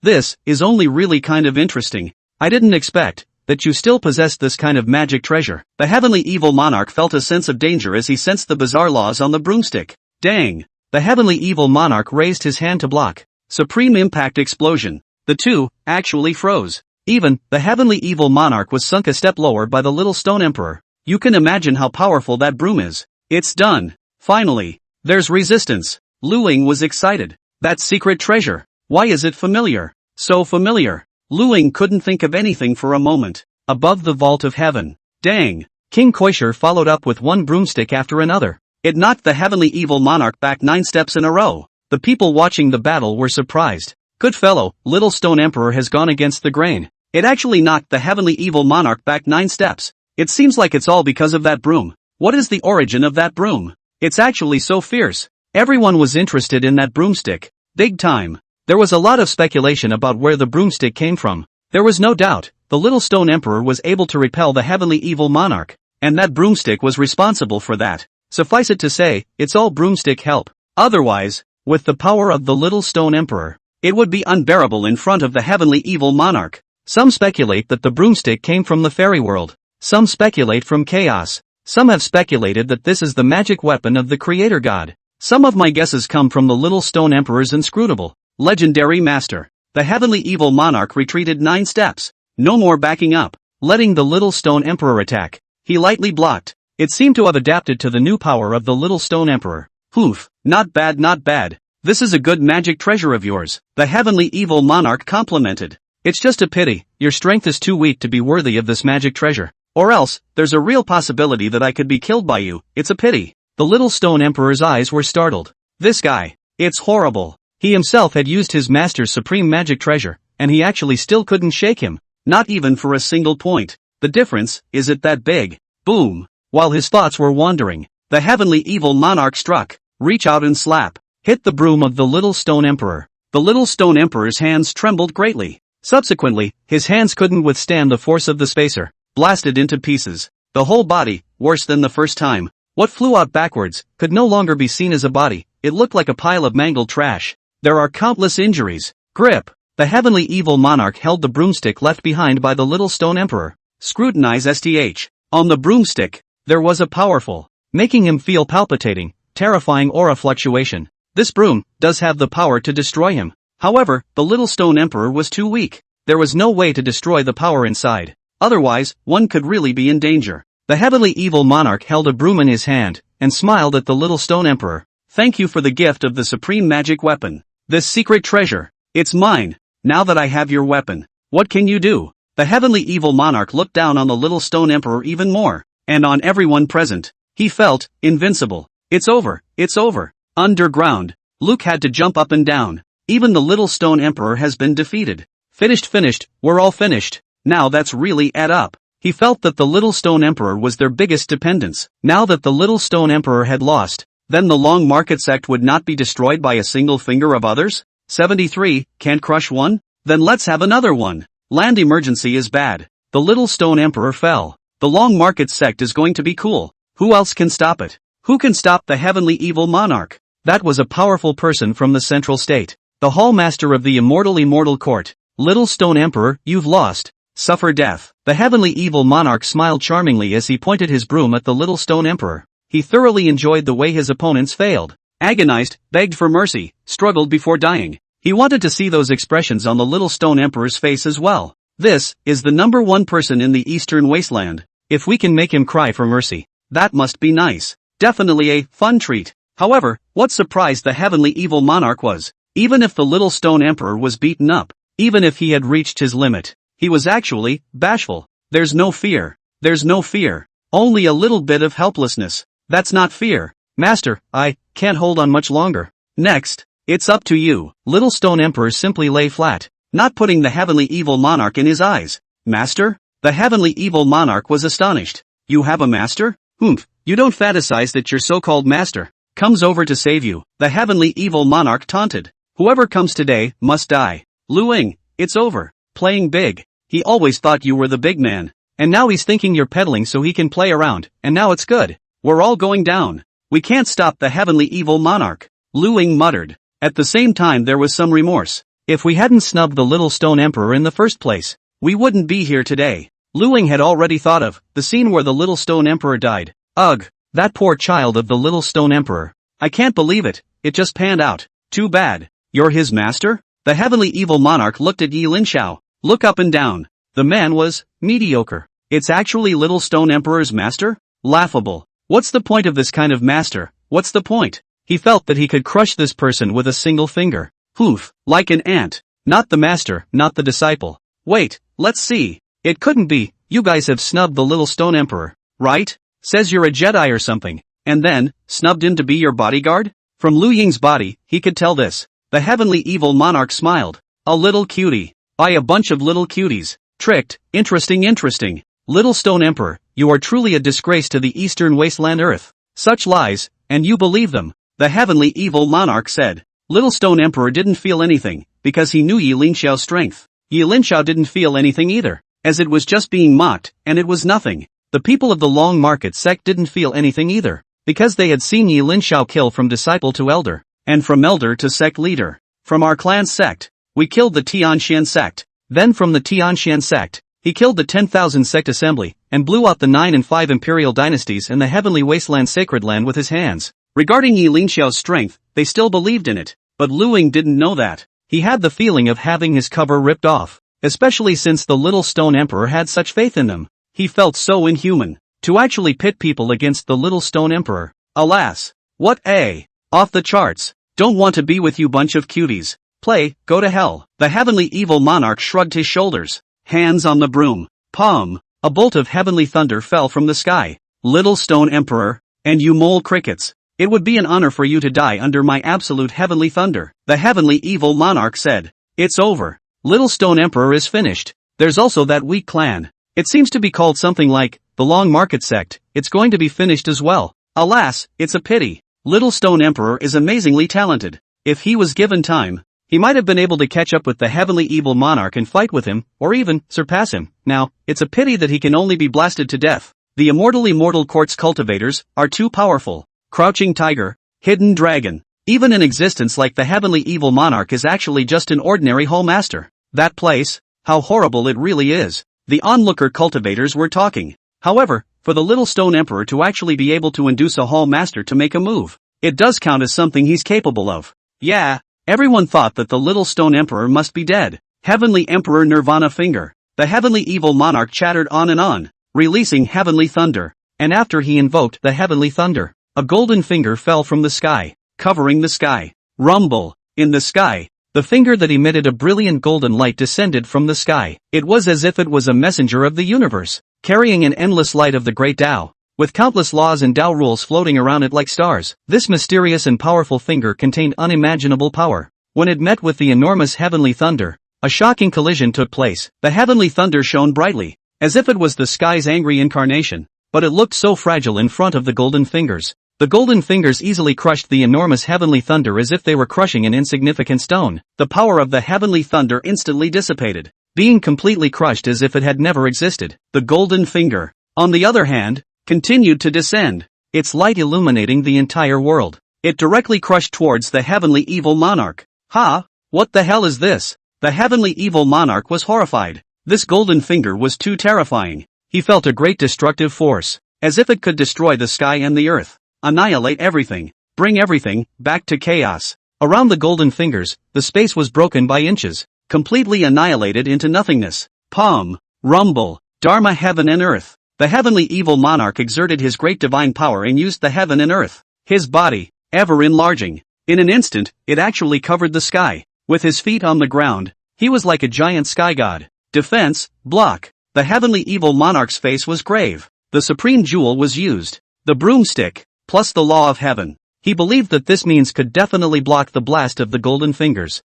This is only really kind of interesting. I didn't expect that you still possessed this kind of magic treasure. The heavenly evil monarch felt a sense of danger as he sensed the bizarre laws on the broomstick. Dang! The heavenly evil monarch raised his hand to block. Supreme impact explosion. The two actually froze. Even the heavenly evil monarch was sunk a step lower by the Little Stone Emperor. You can imagine how powerful that broom is. It's done. Finally. There's resistance. Luing was excited. That secret treasure. Why is it familiar? So familiar. Luing couldn't think of anything for a moment. Above the vault of heaven. Dang. King Koisher followed up with one broomstick after another. It knocked the heavenly evil monarch back 9 steps in a row. The people watching the battle were surprised. Good fellow, Little Stone Emperor has gone against the grain. It actually knocked the heavenly evil monarch back 9 steps. It seems like it's all because of that broom. What is the origin of that broom? It's actually so fierce. Everyone was interested in that broomstick. Big time. There was a lot of speculation about where the broomstick came from. There was no doubt, the Little Stone Emperor was able to repel the heavenly evil monarch. And that broomstick was responsible for that. Suffice it to say, it's all broomstick help. Otherwise, with the power of the Little Stone Emperor, It would be unbearable in front of the heavenly evil monarch. Some speculate that the broomstick came from the fairy world. Some speculate from chaos. Some have speculated that this is the magic weapon of the creator god. Some of my guesses come from the Little Stone Emperor's inscrutable, legendary master. The heavenly evil monarch retreated 9 steps. No more backing up, letting the Little Stone Emperor attack. He lightly blocked. It seemed to have adapted to the new power of the Little Stone Emperor. Oof, not bad, not bad. This is a good magic treasure of yours, the heavenly evil monarch complimented. It's just a pity, your strength is too weak to be worthy of this magic treasure. Or else, there's a real possibility that I could be killed by you. It's a pity. The Little Stone Emperor's eyes were startled. This guy. It's horrible. He himself had used his master's supreme magic treasure, and he actually still couldn't shake him. Not even for a single point. The difference, is it that big? Boom. While his thoughts were wandering, the heavenly evil monarch struck. Reach out and slap. Hit the broom of the Little Stone Emperor. The Little Stone Emperor's hands trembled greatly. Subsequently, his hands couldn't withstand the force of the spacer. Blasted into pieces. The whole body, worse than the first time. What flew out backwards, could no longer be seen as a body. It looked like a pile of mangled trash. There are countless injuries. Grip. The heavenly evil monarch held the broomstick left behind by the Little Stone Emperor. Scrutinize STH. On the broomstick, there was a powerful, making him feel palpitating, terrifying aura fluctuation. This broom does have the power to destroy him. However, the Little Stone Emperor was too weak. There was no way to destroy the power inside. Otherwise, one could really be in danger. The heavenly evil monarch held a broom in his hand, and smiled at the Little Stone Emperor. Thank you for the gift of the supreme magic weapon. This secret treasure. It's mine. Now that I have your weapon, what can you do? The heavenly evil monarch looked down on the Little Stone Emperor even more, and on everyone present. He felt invincible. It's over. It's over. Underground. Luke had to jump up and down. Even the Little Stone Emperor has been defeated. Finished. We're all finished. Now that's really add up. He felt that the Little Stone Emperor was their biggest dependence. Now that the Little Stone Emperor had lost, then the Long Market Sect would not be destroyed by a single finger of others? 73, can't crush one? Then let's have another one. Land emergency is bad. The Little Stone Emperor fell. The Long Market Sect is going to be cool. Who else can stop it? Who can stop the heavenly evil monarch? That was a powerful person from the Central State. The Hall Master of the Immortal Court. Little Stone Emperor, you've lost. Suffer death. The heavenly evil monarch smiled charmingly as he pointed his broom at the Little Stone Emperor. He thoroughly enjoyed the way his opponents failed. Agonized, begged for mercy, struggled before dying. He wanted to see those expressions on the Little Stone Emperor's face as well. This is the #1 person in the Eastern Wasteland. If we can make him cry for mercy, that must be nice. Definitely a fun treat. However, what surprised the heavenly evil monarch was, even if the Little Stone Emperor was beaten up, even if he had reached his limit, he was actually bashful. There's no fear. There's no fear. Only a little bit of helplessness. That's not fear. Master, I can't hold on much longer. Next, it's up to you. Little Stone Emperor simply lay flat, not putting the heavenly evil monarch in his eyes. Master? The heavenly evil monarch was astonished. You have a master? Humph, you don't fantasize that your so-called master comes over to save you. The heavenly evil monarch taunted. Whoever comes today must die. Lu Ying, it's over. Playing big. He always thought you were the big man. And now he's thinking you're peddling so he can play around, and now it's good. We're all going down. We can't stop the heavenly evil monarch. Lu Ying muttered. At the same time there was some remorse. If we hadn't snubbed the Little Stone Emperor in the first place, we wouldn't be here today. Lu Ying had already thought of the scene where the Little Stone Emperor died. Ugh, that poor child of the Little Stone Emperor. I can't believe it, it just panned out. Too bad. You're his master? The heavenly evil monarch looked at Linxiao. Look up and down. The man was mediocre. It's actually Little Stone Emperor's master? Laughable. What's the point of this kind of master? What's the point? He felt that he could crush this person with a single finger. Poof, like an ant. Not the master, not the disciple. Wait, let's see. It couldn't be, you guys have snubbed the Little Stone Emperor, right? Says you're a Jedi or something, and then, snubbed him to be your bodyguard? From Lu Ying's body, he could tell this. The heavenly evil monarch smiled. A little cutie. By a bunch of little cuties. Tricked, interesting. Little Stone Emperor, you are truly a disgrace to the Eastern Wasteland Earth. Such lies, and you believe them. The heavenly evil monarch said. Little Stone Emperor didn't feel anything, because he knew Linxiao's strength. Linxiao didn't feel anything either, as it was just being mocked, and it was nothing. The people of the Long Market Sect didn't feel anything either, because they had seen Linxiao kill from disciple to elder, and from elder to sect leader. From our clan's sect, we killed the Tianxian sect. Then from the Tianxian sect, he killed the 10,000 sect assembly, and blew out the 9 and 5 imperial dynasties and the heavenly wasteland sacred land with his hands. Regarding Yi Linxiao's strength, they still believed in it, but Lu Ying didn't know that. He had the feeling of having his cover ripped off, especially since the little stone emperor had such faith in them. He felt so inhuman, to actually pit people against the little stone emperor. Alas! What a off the charts. Don't want to be with you bunch of cuties. Play, go to hell. The heavenly evil monarch shrugged his shoulders. Hands on the broom. Palm. A bolt of heavenly thunder fell from the sky. Little stone emperor, and you mole crickets. It would be an honor for you to die under my absolute heavenly thunder. The heavenly evil monarch said. It's over. Little stone emperor is finished. There's also that weak clan. It seems to be called something like the Long Market sect. It's going to be finished as well. Alas, it's a pity. Little stone emperor is amazingly talented. If he was given time, he might have been able to catch up with the heavenly evil monarch and fight with him, or even surpass him. Now, it's a pity that he can only be blasted to death. The immortal quartz cultivators are too powerful. Crouching tiger, hidden dragon. Even an existence like the heavenly evil monarch is actually just an ordinary hall master. That place, how horrible it really is. The onlooker cultivators were talking. However, for the little stone emperor to actually be able to induce a hall master to make a move, it does count as something he's capable of. Yeah, everyone thought that the little stone emperor must be dead. Heavenly Emperor Nirvana Finger. The heavenly evil monarch chattered on, releasing heavenly thunder. And after he invoked the heavenly thunder, a golden finger fell from the sky, covering the sky. Rumble. In the sky, the finger that emitted a brilliant golden light descended from the sky. It was as if it was a messenger of the universe, carrying an endless light of the great Tao, with countless laws and Tao rules floating around it like stars. This mysterious and powerful finger contained unimaginable power. When it met with the enormous heavenly thunder, a shocking collision took place. The heavenly thunder shone brightly, as if it was the sky's angry incarnation, but it looked so fragile in front of the golden fingers. The golden fingers easily crushed the enormous heavenly thunder as if they were crushing an insignificant stone. The power of the heavenly thunder instantly dissipated, being completely crushed as if it had never existed. The golden finger, on the other hand, continued to descend, its light illuminating the entire world. It directly crushed towards the heavenly evil monarch. Ha! What the hell is this? The heavenly evil monarch was horrified. This golden finger was too terrifying. He felt a great destructive force, as if it could destroy the sky and the earth. Annihilate everything. Bring everything back to chaos. Around the golden fingers, the space was broken by inches, completely annihilated into nothingness. Palm. Rumble. Dharma heaven and earth. The heavenly evil monarch exerted his great divine power and used the heaven and earth. His body, ever enlarging. In an instant, it actually covered the sky. With his feet on the ground, he was like a giant sky god. Defense, block. The heavenly evil monarch's face was grave. The supreme jewel was used. The broomstick, plus the law of heaven. He believed that this means could definitely block the blast of the golden fingers.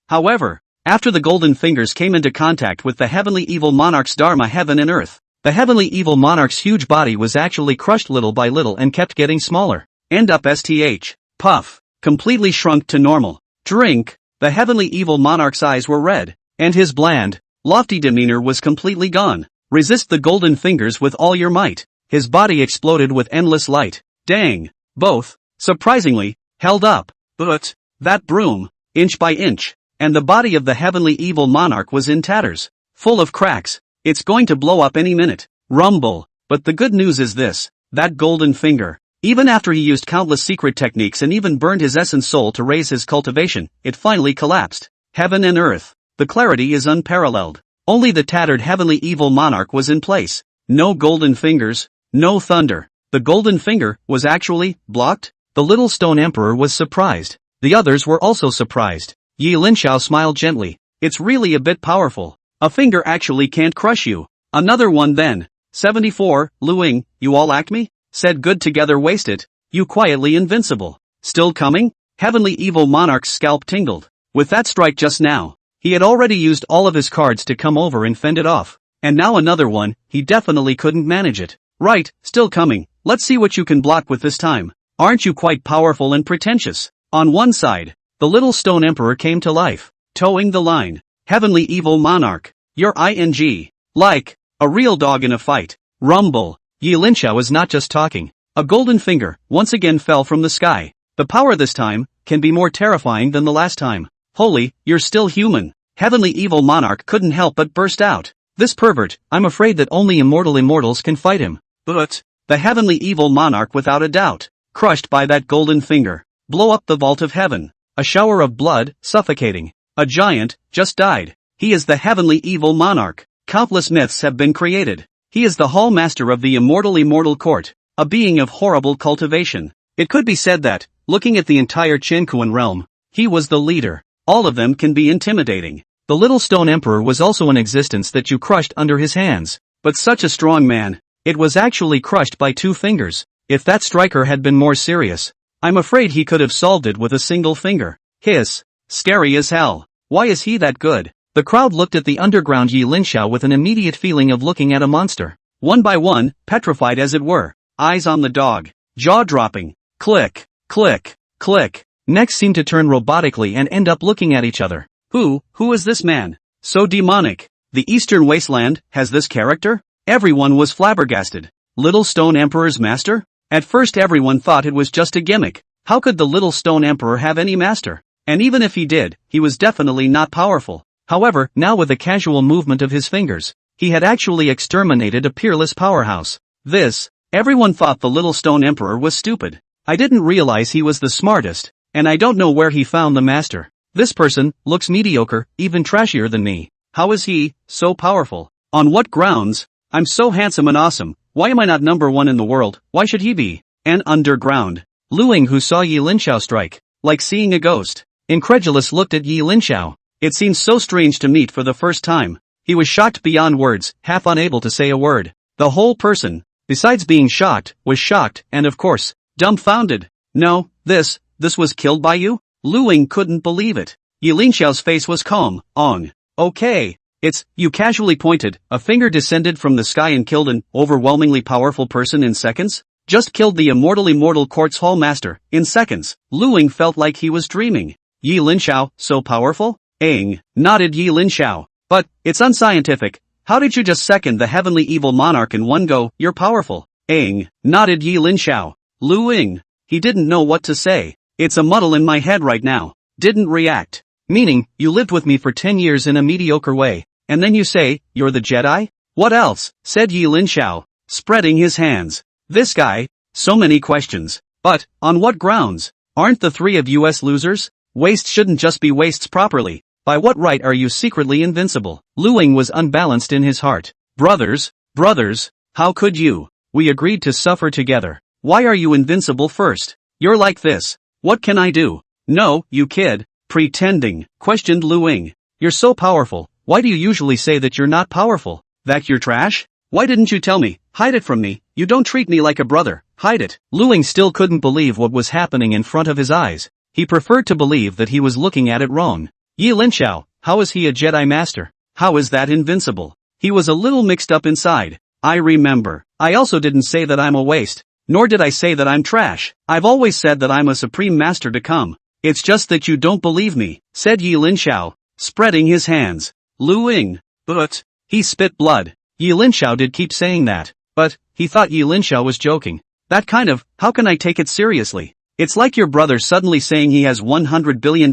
However, after the golden fingers came into contact with the heavenly evil monarch's dharma heaven and earth, the heavenly evil monarch's huge body was actually crushed little by little and kept getting smaller. End up sth. Puff. Completely shrunk to normal. Drink. The heavenly evil monarch's eyes were red, and his bland, lofty demeanor was completely gone. Resist the golden fingers with all your might. His body exploded with endless light. Dang. Both, surprisingly, held up. But that broom, inch by inch, and the body of the heavenly evil monarch was in tatters, full of cracks. It's going to blow up any minute. Rumble. But the good news is this, that golden finger, even after he used countless secret techniques and even burned his essence soul to raise his cultivation, it finally collapsed. Heaven and earth. The clarity is unparalleled. Only the tattered heavenly evil monarch was in place. No golden fingers, no thunder. The golden finger was actually blocked. The little stone emperor was surprised. The others were also surprised. Yi Linxiao smiled gently. It's really a bit powerful. A finger actually can't crush you. Another one then. 74, Lu Ying, you all act me? Said good together waste it. You quietly invincible. Still coming? Heavenly evil monarch's scalp tingled. With that strike just now, he had already used all of his cards to come over and fend it off. And now another one, he definitely couldn't manage it. Right, still coming. Let's see what you can block with this time. Aren't you quite powerful and pretentious? On one side, the little stone emperor came to life, towing the line. Heavenly evil monarch, you're ing. Like a real dog in a fight. Rumble. Yi Linxiao was not just talking. A golden finger once again fell from the sky. The power this time can be more terrifying than the last time. Holy, you're still human. Heavenly Evil Monarch couldn't help but burst out. This pervert, I'm afraid that only immortal immortals can fight him. But the Heavenly Evil Monarch without a doubt, crushed by that golden finger. Blow up the vault of heaven. A shower of blood, suffocating. A giant, just died. He is the Heavenly Evil Monarch. Countless myths have been created. He is the Hall Master of the immortal court. A being of horrible cultivation. It could be said that, looking at the entire Chinquan realm, he was the leader. All of them can be intimidating. The Little Stone Emperor was also an existence that you crushed under his hands. But such a strong man. It was actually crushed by 2 fingers. If that striker had been more serious, I'm afraid he could have solved it with a single finger. Hiss. Scary as hell. Why is he that good? The crowd looked at the underground Yi Linxiao with an immediate feeling of looking at a monster. One by one, petrified as it were. Eyes on the dog. Jaw dropping. Click. Click. Click. Necks seemed to turn robotically and end up looking at each other. Who is this man? So demonic. The Eastern Wasteland has this character? Everyone was flabbergasted. Little Stone Emperor's master? At first everyone thought it was just a gimmick. How could the Little Stone Emperor have any master? And even if he did, he was definitely not powerful. However, now with a casual movement of his fingers, he had actually exterminated a peerless powerhouse. Everyone thought the Little Stone Emperor was stupid. I didn't realize he was the smartest, and I don't know where he found the master. This person looks mediocre, even trashier than me. How is he so powerful? On what grounds? I'm so handsome and awesome. Why am I not number 1 in the world? Why should he be? And underground. Luing, who saw Yi Linxiao strike, like seeing a ghost, incredulous looked at Yi Linxiao. It seemed so strange to meet for the first time. He was shocked beyond words, half unable to say a word. The whole person, besides being shocked, was shocked, and of course, dumbfounded. No, this was killed by you? Luing couldn't believe it. Yi Linxiao's face was calm. Okay. It's, you casually pointed, a finger descended from the sky and killed an overwhelmingly powerful person in seconds? Just killed the immortal court's hall master, in seconds. Luing felt like he was dreaming. Yi Linxiao, so powerful? Nodded Yi Linxiao. But, it's unscientific. How did you just second the Heavenly Evil Monarch in one go? You're powerful. Nodded Yi Linxiao. Luing. He didn't know what to say. It's a muddle in my head right now. Didn't react. Meaning, you lived with me for 10 years in a mediocre way, and then you say, you're the Jedi? What else? Said Yi Linxiao, spreading his hands. This guy, so many questions. But, on what grounds? Aren't the 3 of us losers? Wastes shouldn't just be wastes properly. By what right are you secretly invincible? Luing was unbalanced in his heart. Brothers, how could you? We agreed to suffer together. Why are you invincible first? You're like this. What can I do? No, you kid. Pretending, questioned Luing. You're so powerful, why do you usually say that you're not powerful? That you're trash? Why didn't you tell me? Hide it from me. You don't treat me like a brother. Hide it. Luing still couldn't believe what was happening in front of his eyes. He preferred to believe that he was looking at it wrong. Yi Linxiao, how is he a Jedi Master? How is that invincible? He was a little mixed up inside. I remember. I also didn't say that I'm a waste. Nor did I say that I'm trash. I've always said that I'm a supreme master to come. It's just that you don't believe me, said Yi Linxiao, spreading his hands. Luing. But, he spit blood. Yi Linxiao did keep saying that, but, he thought Yi Linxiao was joking. That kind of, how can I take it seriously? It's like your brother suddenly saying he has $100 billion,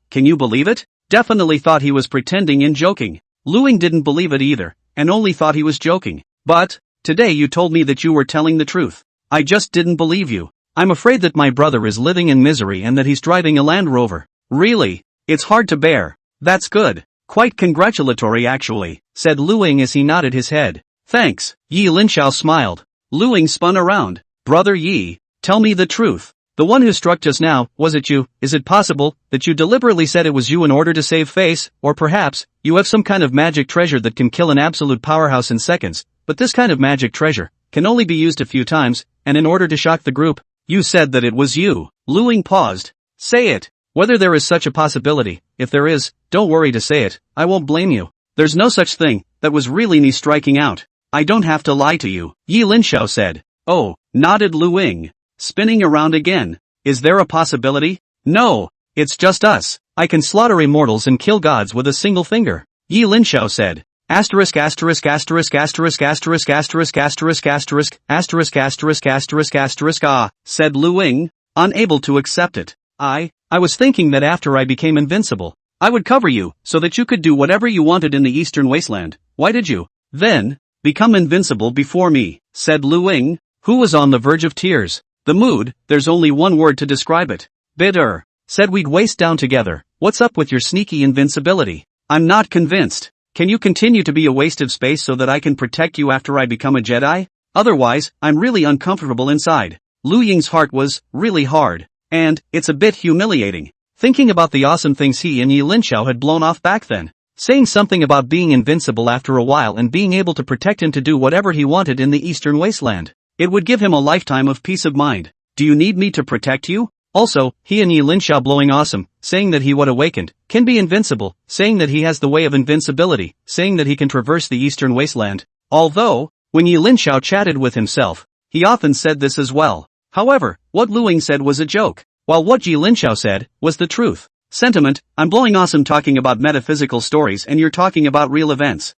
can you believe it? Definitely thought he was pretending and joking. Luing didn't believe it either, and only thought he was joking. But, today you told me that you were telling the truth. I just didn't believe you. I'm afraid that my brother is living in misery and that he's driving a Land Rover. Really? It's hard to bear. That's good. Quite congratulatory actually, said Luing as he nodded his head. Thanks. Yi Linxiao smiled. Luing spun around. Brother Yi, tell me the truth. The one who struck just now, was it you? Is it possible that you deliberately said it was you in order to save face, or perhaps, you have some kind of magic treasure that can kill an absolute powerhouse in seconds, but this kind of magic treasure can only be used a few times, and in order to shock the group, you said that it was you. Luing paused. Say it. Whether there is such a possibility, if there is, don't worry to say it, I won't blame you. There's no such thing, that was really me striking out. I don't have to lie to you. Yi Linxiao said. Oh, nodded Luing, spinning around again. Is there a possibility? No, it's just us. I can slaughter immortals and kill gods with a single finger. Yi Linxiao said. Asterisk asterisk asterisk asterisk asterisk asterisk asterisk asterisk asterisk asterisk asterisk asterisk said Luing. unable to accept it. I was thinking that after I became invincible, I would cover you, so that you could do whatever you wanted in the Eastern Wasteland. Why did you, then, become invincible before me? Said Lu Ying, who was on the verge of tears. The mood, there's only one word to describe it. Bitter. Said we'd waste down together. What's up with your sneaky invincibility? I'm not convinced. Can you continue to be a waste of space so that I can protect you after I become a Jedi? Otherwise, I'm really uncomfortable inside. Lu Ying's heart was really hard. And it's a bit humiliating. Thinking about the awesome things he and Yi Linxiao had blown off back then. Saying something about being invincible after a while and being able to protect him to do whatever he wanted in the Eastern Wasteland. It would give him a lifetime of peace of mind. Do you need me to protect you? Also, he and Yi Linxiao blowing awesome, saying that he what awakened, can be invincible, saying that he has the way of invincibility, saying that he can traverse the Eastern Wasteland. Although, when Yi Linxiao chatted with himself, he often said this as well. However, what Lu Ying said was a joke, while what Yi Linxiao said was the truth. Sentiment, I'm blowing awesome talking about metaphysical stories and you're talking about real events.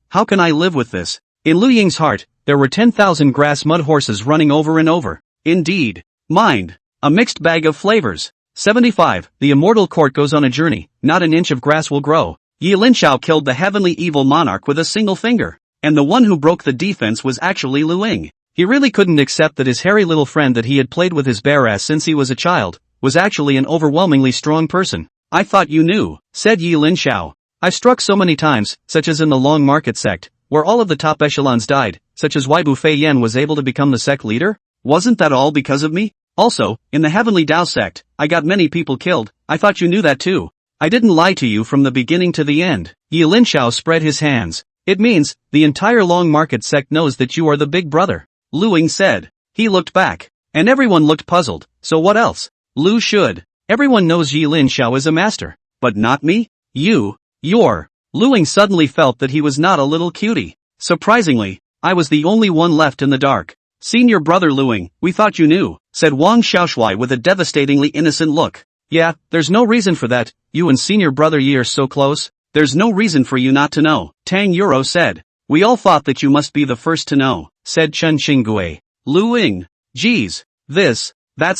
How can I live with this? In Lu Ying's heart, there were 10,000 grass mud horses running over and over. Indeed. Mind. A mixed bag of flavors. 75. The immortal court goes on a journey, not an inch of grass will grow. Yi Linxiao killed the heavenly evil monarch with a single finger. And the one who broke the defense was actually Lu Ying. He really couldn't accept that his hairy little friend that he had played with his bare ass since he was a child, was actually an overwhelmingly strong person. I thought you knew, said Yi Linxiao. I've struck so many times, such as in the Long Market sect, where all of the top echelons died, such as why Bu Fei Yan was able to become the sect leader. Wasn't that all because of me? Also, in the Heavenly Dao sect, I got many people killed. I thought you knew that too. I didn't lie to you from the beginning to the end. Yi Linxiao spread his hands. It means, the entire Long Market sect knows that you are the big brother. Lu Ying said. He looked back. And everyone looked puzzled. So what else? Lu should. Everyone knows Yi Linxiao is a master. But not me? You're. Lu Ying suddenly felt that he was not a little cutie. Surprisingly, I was the only one left in the dark. Senior brother Lu Ying, we thought you knew, said Wang Xiaoshui with a devastatingly innocent look. Yeah, there's no reason for that. You and senior brother Yi are so close. There's no reason for you not to know, Tang Euro said. We all thought that you must be the first to know, said Chen Xinggui. Lu Ying. Geez. That's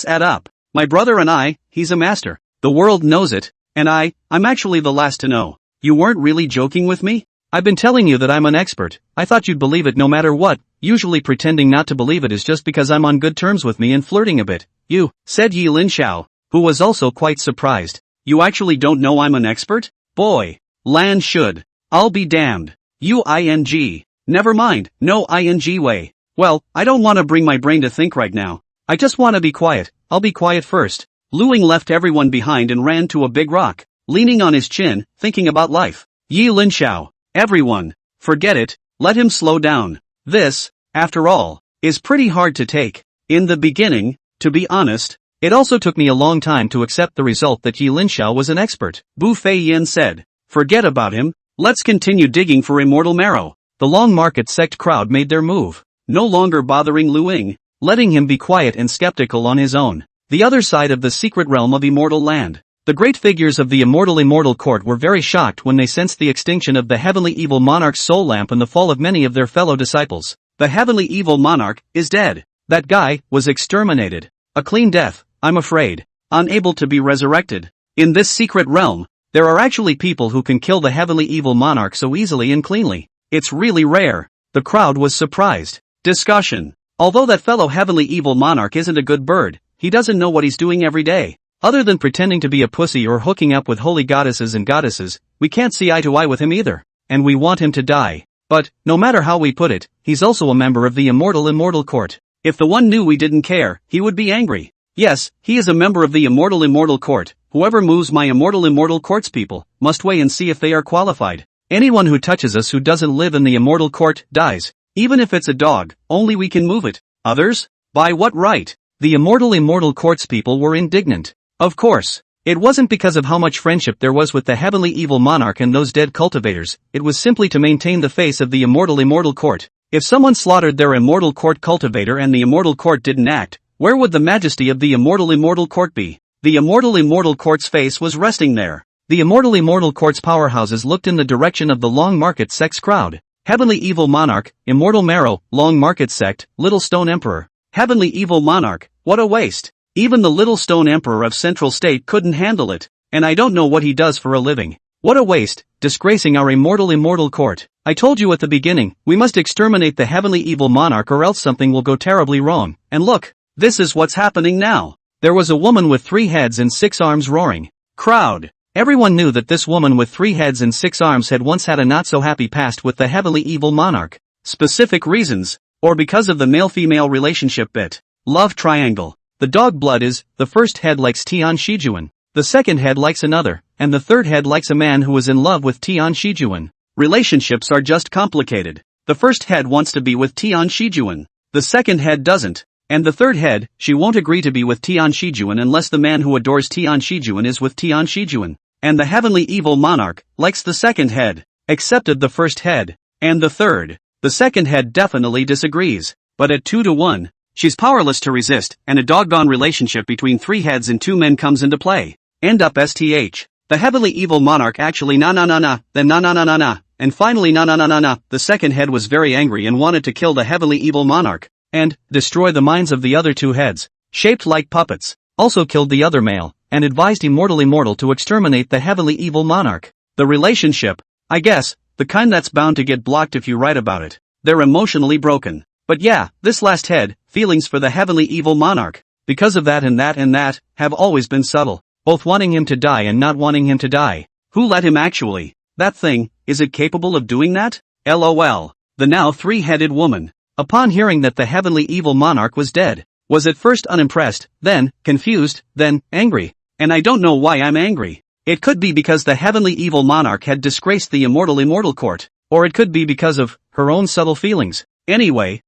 add up. My brother and I, he's a master. The world knows it, and I'm actually the last to know. You weren't really joking with me? I've been telling you that I'm an expert. I thought you'd believe it no matter what. Usually pretending not to believe it is just because I'm on good terms with me and flirting a bit. You, said Yi Linxiao, who was also quite surprised. You actually don't know I'm an expert? Boy. Lan should. I'll be damned. UING. Never mind, no ing way. Well, I don't want to bring my brain to think right now. I just want to be quiet. I'll be quiet first. Lu Ying left everyone behind and ran to a big rock, leaning on his chin, thinking about life. Yi Linxiao. Everyone. Forget it, let him slow down. This, after all, is pretty hard to take. In the beginning, to be honest, it also took me a long time to accept the result that Yi Linxiao was an expert. Bu Fei Yan said. Forget about him, let's continue digging for immortal marrow. The Long Market sect crowd made their move, no longer bothering Lu Ying, letting him be quiet and skeptical on his own. The other side of the secret realm of immortal land. The great figures of the immortal court were very shocked when they sensed the extinction of the heavenly evil monarch's soul lamp and the fall of many of their fellow disciples. The heavenly evil monarch is dead. That guy was exterminated. A clean death, I'm afraid. Unable to be resurrected. In this secret realm, there are actually people who can kill the heavenly evil monarch so easily and cleanly. It's really rare. The crowd was surprised. Discussion. Although that fellow heavenly evil monarch isn't a good bird, he doesn't know what he's doing every day. Other than pretending to be a pussy or hooking up with holy goddesses and goddesses, we can't see eye to eye with him either. And we want him to die. But, no matter how we put it, he's also a member of the immortal court. If the one knew we didn't care, he would be angry. Yes, he is a member of the immortal court. Whoever moves my immortal court's people, must weigh and see if they are qualified. Anyone who touches us who doesn't live in the immortal court, dies. Even if it's a dog, only we can move it. Others? By what right? The immortal court's people were indignant. Of course. It wasn't because of how much friendship there was with the heavenly evil monarch and those dead cultivators, it was simply to maintain the face of the immortal court. If someone slaughtered their immortal court cultivator and the immortal court didn't act, where would the majesty of the immortal court be? The immortal court's face was resting there. The immortal court's powerhouses looked in the direction of the Long Market sect's crowd. Heavenly evil monarch, immortal marrow, Long Market sect, Little Stone Emperor. Heavenly evil monarch, what a waste. Even the little stone emperor of Central State couldn't handle it, and I don't know what he does for a living. What a waste, disgracing our immortal court. I told you at the beginning, we must exterminate the heavenly evil monarch or else something will go terribly wrong. And look, this is what's happening now. There was a woman with 3 heads and 6 arms roaring. Crowd. Everyone knew that this woman with 3 heads and 6 arms had once had a not-so-happy past with the heavenly evil monarch. Specific reasons, or because of the male-female relationship bit. Love triangle. The dog blood is, the first head likes Tian Shijuan, the second head likes another, and the third head likes a man who is in love with Tian Shijuan. Relationships are just complicated. The first head wants to be with Tian Shijuan. The second head doesn't. And the third head, she won't agree to be with Tian Shijuan unless the man who adores Tian Shijuan is with Tian Shijuan. And the heavenly evil monarch likes the second head, accepted the first head, and the third. The second head definitely disagrees, but at 2 to 1, she's powerless to resist, and a doggone relationship between 3 heads and 2 men comes into play. End up STH. The heavenly evil monarch actually then and finally the second head was very angry and wanted to kill the heavenly evil monarch, and destroy the minds of the other 2 heads, shaped like puppets, also killed the other male, and advised immortal to exterminate the heavenly evil monarch. The relationship, I guess, the kind that's bound to get blocked if you write about it. They're emotionally broken. But yeah, this last head, feelings for the heavenly evil monarch, because of that, have always been subtle. Both wanting him to die and not wanting him to die. Who let him actually? That thing, is it capable of doing that? LOL. The now 3-headed woman, upon hearing that the heavenly evil monarch was dead, was at first unimpressed, then confused, then angry. And I don't know why I'm angry. It could be because the heavenly evil monarch had disgraced the immortal court, or it could be because of her own subtle feelings. Anyway,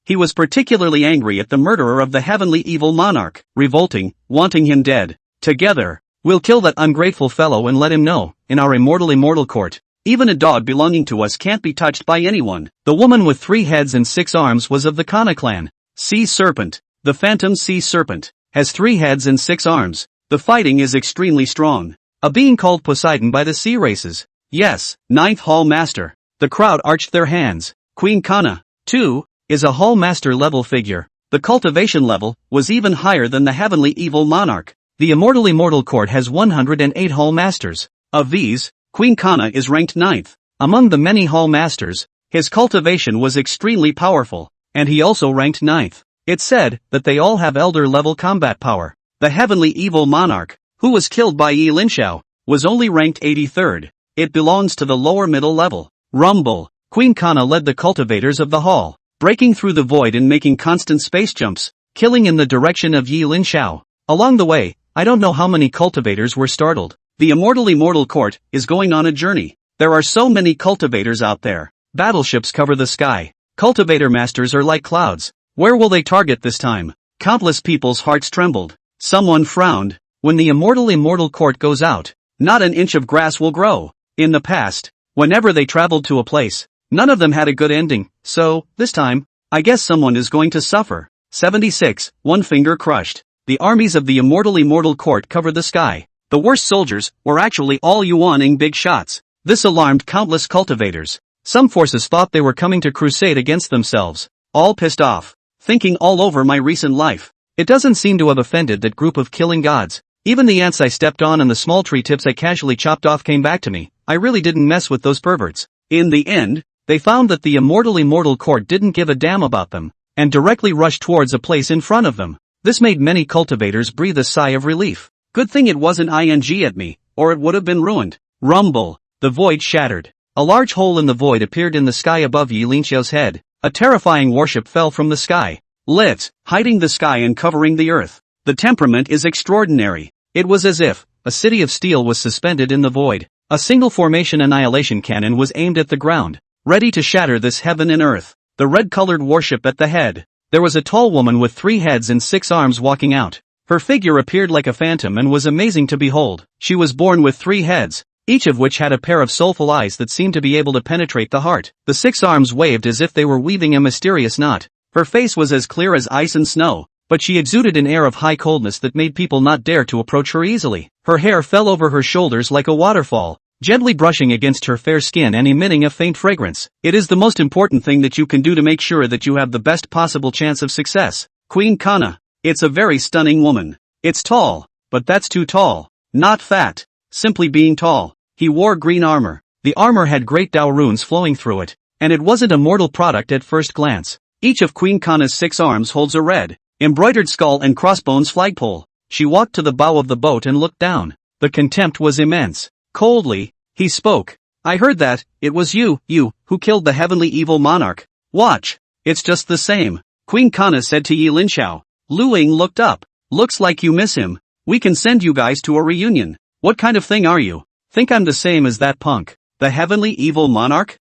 he was particularly angry at the murderer of the heavenly evil monarch, revolting, wanting him dead. Together, we'll kill that ungrateful fellow and let him know, in our immortal court, even a dog belonging to us can't be touched by anyone. The woman with 3 heads and 6 arms was of the Kana clan. Sea Serpent. The Phantom Sea Serpent has 3 heads and 6 arms. The fighting is extremely strong. A being called Poseidon by the sea races. Yes, 9th Hall Master. The crowd arched their hands. Queen Kana, too, is a Hall Master level figure. The cultivation level was even higher than the heavenly evil monarch. The immortal court has 108 Hall Masters. Of these, Queen Kana is ranked 9th. Among the many Hall Masters, his cultivation was extremely powerful, and he also ranked 9th. It's said that they all have elder level combat power. The heavenly evil monarch, who was killed by Linxiao, was only ranked 83rd. It belongs to the lower middle level. Rumble. Queen Kana led the cultivators of the hall, breaking through the void and making constant space jumps, killing in the direction of Linxiao. Along the way, I don't know how many cultivators were startled. The immortal court is going on a journey. There are so many cultivators out there. Battleships cover the sky. Cultivator masters are like clouds. Where will they target this time? Countless people's hearts trembled. Someone frowned. When the immortal court goes out, not an inch of grass will grow. In the past, whenever they traveled to a place, none of them had a good ending, so, this time, I guess someone is going to suffer. 76, one finger crushed. The armies of the immortal court covered the sky. The worst soldiers were actually all Yuaning big shots. This alarmed countless cultivators. Some forces thought they were coming to crusade against themselves. All pissed off. Thinking all over my recent life. It doesn't seem to have offended that group of killing gods. Even the ants I stepped on and the small tree tips I casually chopped off came back to me. I really didn't mess with those perverts. In the end, they found that the immortal court didn't give a damn about them, and directly rushed towards a place in front of them. This made many cultivators breathe a sigh of relief. Good thing it wasn't ing at me, or it would have been ruined. Rumble. The void shattered. A large hole in the void appeared in the sky above Linxiao's head. A terrifying warship fell from the sky. Lit, hiding the sky and covering the earth. The temperament is extraordinary. It was as if a city of steel was suspended in the void. A single formation annihilation cannon was aimed at the ground, ready to shatter this heaven and earth. The red-colored warship at the head. There was a tall woman with 3 heads and 6 arms walking out. Her figure appeared like a phantom and was amazing to behold. She was born with 3 heads, each of which had a pair of soulful eyes that seemed to be able to penetrate the heart. The 6 arms waved as if they were weaving a mysterious knot. Her face was as clear as ice and snow, but she exuded an air of high coldness that made people not dare to approach her easily. Her hair fell over her shoulders like a waterfall, gently brushing against her fair skin and emitting a faint fragrance. It is the most important thing that you can do to make sure that you have the best possible chance of success. Queen Kana. It's a very stunning woman. It's tall, but that's too tall. Not fat. Simply being tall. He wore green armor. The armor had great Dao runes flowing through it, and it wasn't a mortal product at first glance. Each of Queen Kana's 6 arms holds a red, embroidered skull and crossbones flagpole. She walked to the bow of the boat and looked down. The contempt was immense. Coldly, he spoke. I heard that, it was you, who killed the heavenly evil monarch. Watch. It's just the same. Queen Kana said to Yi Linxiao. Lu Ying looked up. Looks like you miss him. We can send you guys to a reunion. What kind of thing are you? Think I'm the same as that punk? The heavenly evil monarch?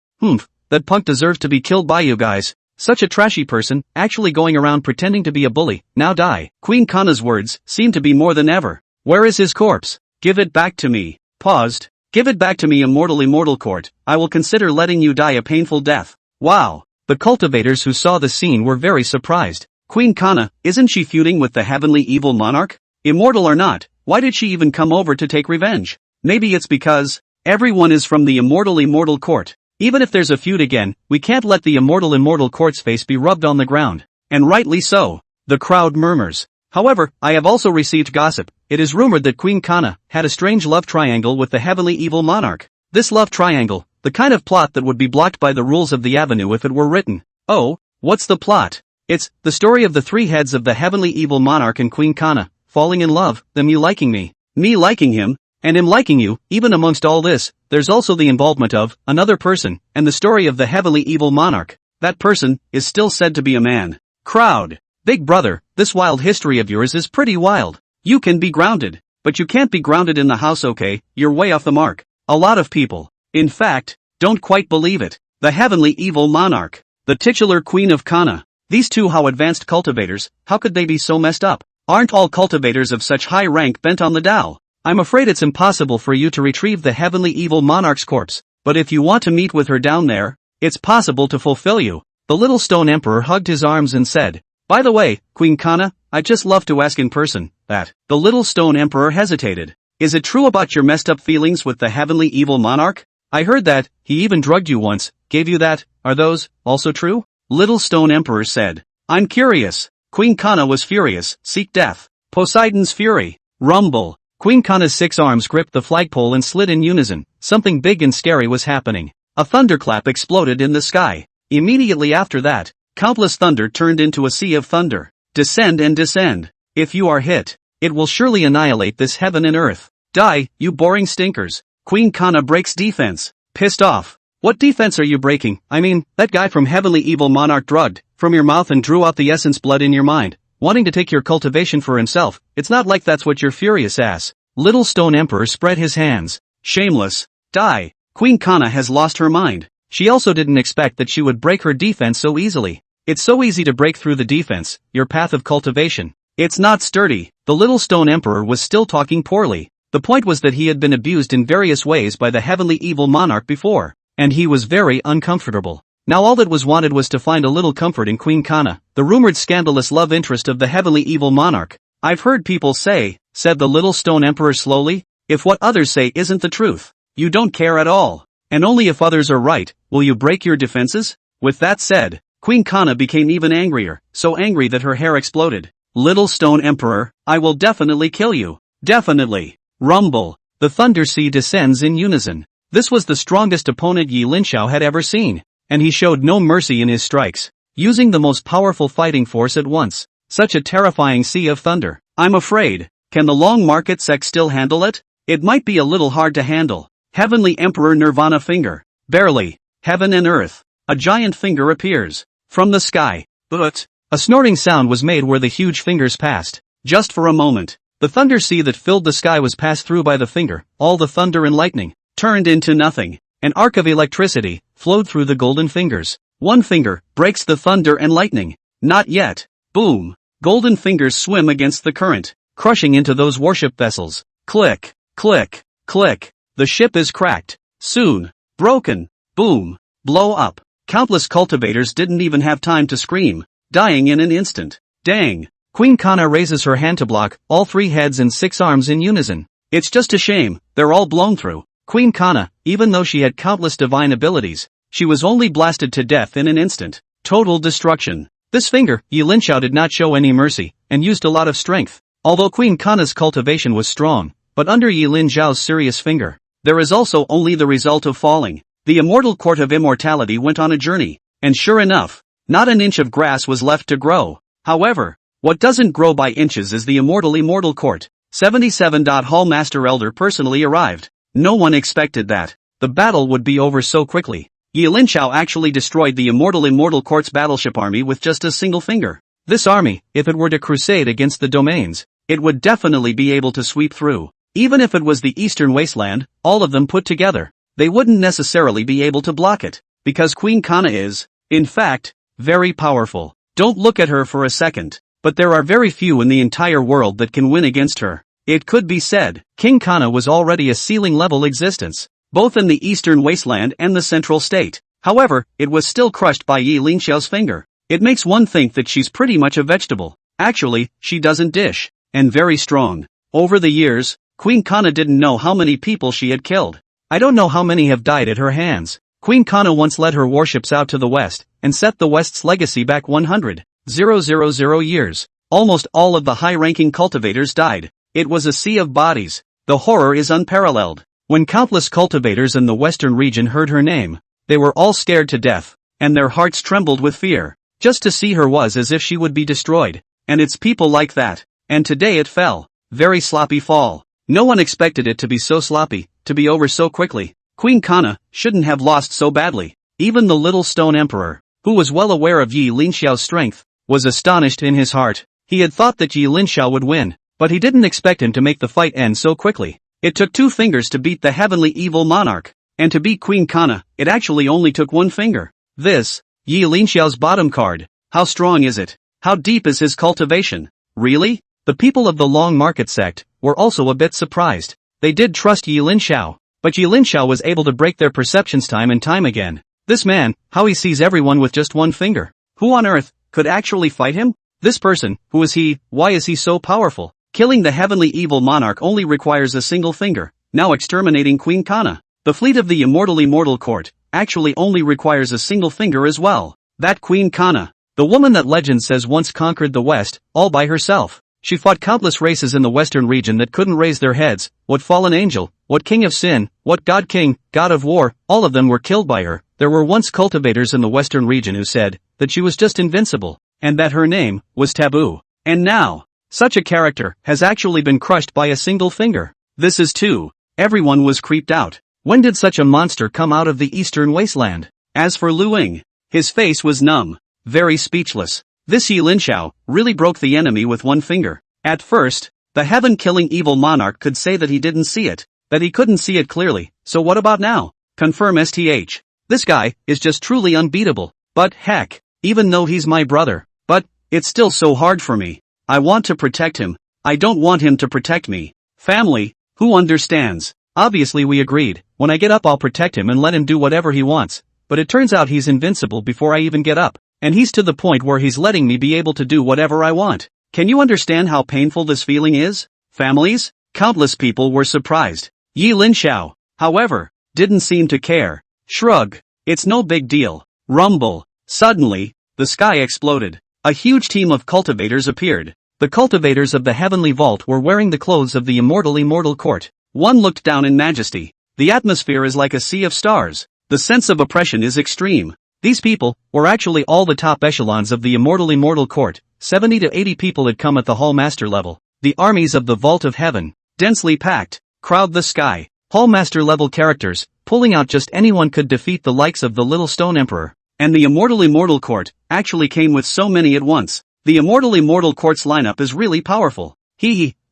That punk deserves to be killed by you guys. Such a trashy person, actually going around pretending to be a bully, now die. Queen Kana's words seemed to be more than ever. Where is his corpse? Give it back to me. Paused. Give it back to me, immortal court. I will consider letting you die a painful death. Wow. The cultivators who saw the scene were very surprised. Queen Kana, isn't she feuding with the heavenly evil monarch? Immortal or not, why did she even come over to take revenge? Maybe it's because everyone is from the immortal court. Even if there's a feud again, we can't let the immortal court's face be rubbed on the ground. And rightly so. The crowd murmurs. However, I have also received gossip. It is rumored that Queen Kana had a strange love triangle with the heavenly evil monarch. This love triangle, the kind of plot that would be blocked by the rules of the Avenue if it were written. Oh, what's the plot? It's the story of the 3 heads of the heavenly evil monarch and Queen Kana, falling in love, them you liking me liking him, and him liking you. Even amongst all this, there's also the involvement of another person, and the story of the heavenly evil monarch. That person is still said to be a man. Crowd. Big brother, this wild history of yours is pretty wild. You can be grounded, but you can't be grounded in the house, okay? You're way off the mark. A lot of people, in fact, don't quite believe it. The heavenly evil monarch, the titular queen of Kana. These two how advanced cultivators, how could they be so messed up? Aren't all cultivators of such high rank bent on the Tao? I'm afraid it's impossible for you to retrieve the heavenly evil monarch's corpse, but if you want to meet with her down there, it's possible to fulfill you. The little stone emperor hugged his arms and said, by the way, Queen Kana, I'd just love to ask in person, that. The little stone emperor hesitated. Is it true about your messed up feelings with the heavenly evil monarch? I heard that, he even drugged you once, gave you that, are those, also true? Little stone emperor said. I'm curious. Queen Kana was furious, seek death. Poseidon's fury. Rumble. Queen Kana's 6 arms gripped the flagpole and slid in unison. Something big and scary was happening. A thunderclap exploded in the sky. Immediately after that, countless thunder turned into a sea of thunder. Descend and descend. If you are hit, it will surely annihilate this heaven and earth. Die, you boring stinkers. Queen Kana breaks defense. Pissed off. What defense are you breaking? I mean, that guy from heavenly evil monarch drugged from your mouth and drew out the essence blood in your mind, wanting to take your cultivation for himself. It's not like that's what you're furious as. Little stone emperor spread his hands. Shameless. Die. Queen Kana has lost her mind. She also didn't expect that she would break her defense so easily. It's so easy to break through the defense, your path of cultivation. It's not sturdy. The little stone emperor was still talking poorly. The point was that he had been abused in various ways by the heavenly evil monarch before, and he was very uncomfortable. Now all that was wanted was to find a little comfort in Queen Kana, the rumored scandalous love interest of the heavenly evil monarch. I've heard people say, said the little stone emperor slowly, if what others say isn't the truth, you don't care at all. And only if others are right, will you break your defenses? With that said, Queen Kana became even angrier, so angry that her hair exploded. Little stone emperor, I will definitely kill you. Definitely. Rumble. The thunder sea descends in unison. This was the strongest opponent Yi Linxiao had ever seen, and he showed no mercy in his strikes, using the most powerful fighting force at once. Such a terrifying sea of thunder. I'm afraid, can the long market sect still handle it? It might be a little hard to handle. Heavenly Emperor Nirvana finger. Barely. Heaven and earth. A giant finger appears from the sky. But a snorting sound was made where the huge fingers passed. Just for a moment, the thunder sea that filled the sky was passed through by the finger. All the thunder and lightning turned into nothing. An arc of electricity flowed through the golden fingers. One finger breaks the thunder and lightning. Not yet. Boom. Golden fingers swim against the current, crushing into those warship vessels. Click, click, click. The ship is cracked. Soon. Broken. Boom. Blow up. Countless cultivators didn't even have time to scream, dying in an instant. Dang. Queen Kana raises her hand to block, all 3 heads and 6 arms in unison. It's just a shame, they're all blown through. Queen Kana, even though she had countless divine abilities, she was only blasted to death in an instant. Total destruction. This finger, Linxiao did not show any mercy, and used a lot of strength. Although Queen Kana's cultivation was strong, but under Linxiao's serious finger, there is also only the result of falling. The immortal court of immortality went on a journey, and sure enough, not an inch of grass was left to grow. However, what doesn't grow by inches is the immortal court. 77. Hall Master Elder personally arrived. No one expected that the battle would be over so quickly. Linxiao actually destroyed the immortal court's battleship army with just a single finger. This army, if it were to crusade against the domains, it would definitely be able to sweep through. Even if it was the Eastern Wasteland, all of them put together, they wouldn't necessarily be able to block it, because Queen Kana is, in fact, very powerful. Don't look at her for a second, but there are very few in the entire world that can win against her. It could be said, King Kana was already a ceiling-level existence, both in the Eastern Wasteland and the Central State. However, it was still crushed by Linxiao's finger. It makes one think that she's pretty much a vegetable. Actually, she doesn't dish, and very strong. Over the years, Queen Kana didn't know how many people she had killed. I don't know how many have died at her hands. Queen Kana once led her warships out to the west, and set the West's legacy back 100,000 years. Almost all of the high-ranking cultivators died. It was a sea of bodies. The horror is unparalleled. When countless cultivators in the western region heard her name, they were all scared to death, and their hearts trembled with fear. Just to see her was as if she would be destroyed. And it's people like that. And today it fell. Very sloppy fall. No one expected it to be so sloppy, to be over so quickly. Queen Kana shouldn't have lost so badly. Even the little stone emperor, who was well aware of Linxiao's strength, was astonished in his heart. He had thought that Linxiao would win, but he didn't expect him to make the fight end so quickly. It took 2 fingers to beat the heavenly evil monarch, and to beat Queen Kana, it actually only took 1 finger. This, Linxiao's bottom card. How strong is it? How deep is his cultivation? Really? The people of the Long Market sect were also a bit surprised. They did trust Linxiao, but Linxiao was able to break their perceptions time and time again. This man, how he sees everyone with just 1 finger. Who on earth could actually fight him? This person, who is he? Why is he so powerful? Killing the heavenly evil monarch only requires a single finger. Now exterminating Queen Kana. The fleet of the immortal court actually only requires a single finger as well. That Queen Kana, the woman that legend says once conquered the West, all by herself. She fought countless races in the western region that couldn't raise their heads. What fallen angel, what king of sin, what god king, god of war, all of them were killed by her. There were once cultivators in the western region who said that she was just invincible, and that her name was taboo. And now, such a character has actually been crushed by a single finger. This is too. Everyone was creeped out. When did such a monster come out of the Eastern Wasteland? As for Lu Ying, his face was numb, very speechless. This Linxiao really broke the enemy with 1 finger. At first, the heaven-killing evil monarch could say that he didn't see it, that he couldn't see it clearly. So what about now? Confirm STH. This guy is just truly unbeatable. But heck, even though he's my brother, but it's still so hard for me. I want to protect him. I don't want him to protect me. Family, who understands? Obviously we agreed. When I get up I'll protect him and let him do whatever he wants. But it turns out he's invincible before I even get up. And he's to the point where he's letting me be able to do whatever I want. Can you understand how painful this feeling is? Families? Countless people were surprised. Linxiao, however, didn't seem to care. Shrug. It's no big deal. Rumble. Suddenly, the sky exploded. A huge team of cultivators appeared. The cultivators of the heavenly vault were wearing the clothes of the immortal court. One looked down in majesty. The atmosphere is like a sea of stars. The sense of oppression is extreme. These people were actually all the top echelons of the immortal court. 70 to 80 people had come at the Hall Master level. The armies of the Vault of Heaven, densely packed, crowd the sky. Hall Master level characters, pulling out just anyone could defeat the likes of the Little Stone Emperor. And the immortal court actually came with so many at once. The immortal court's lineup is really powerful.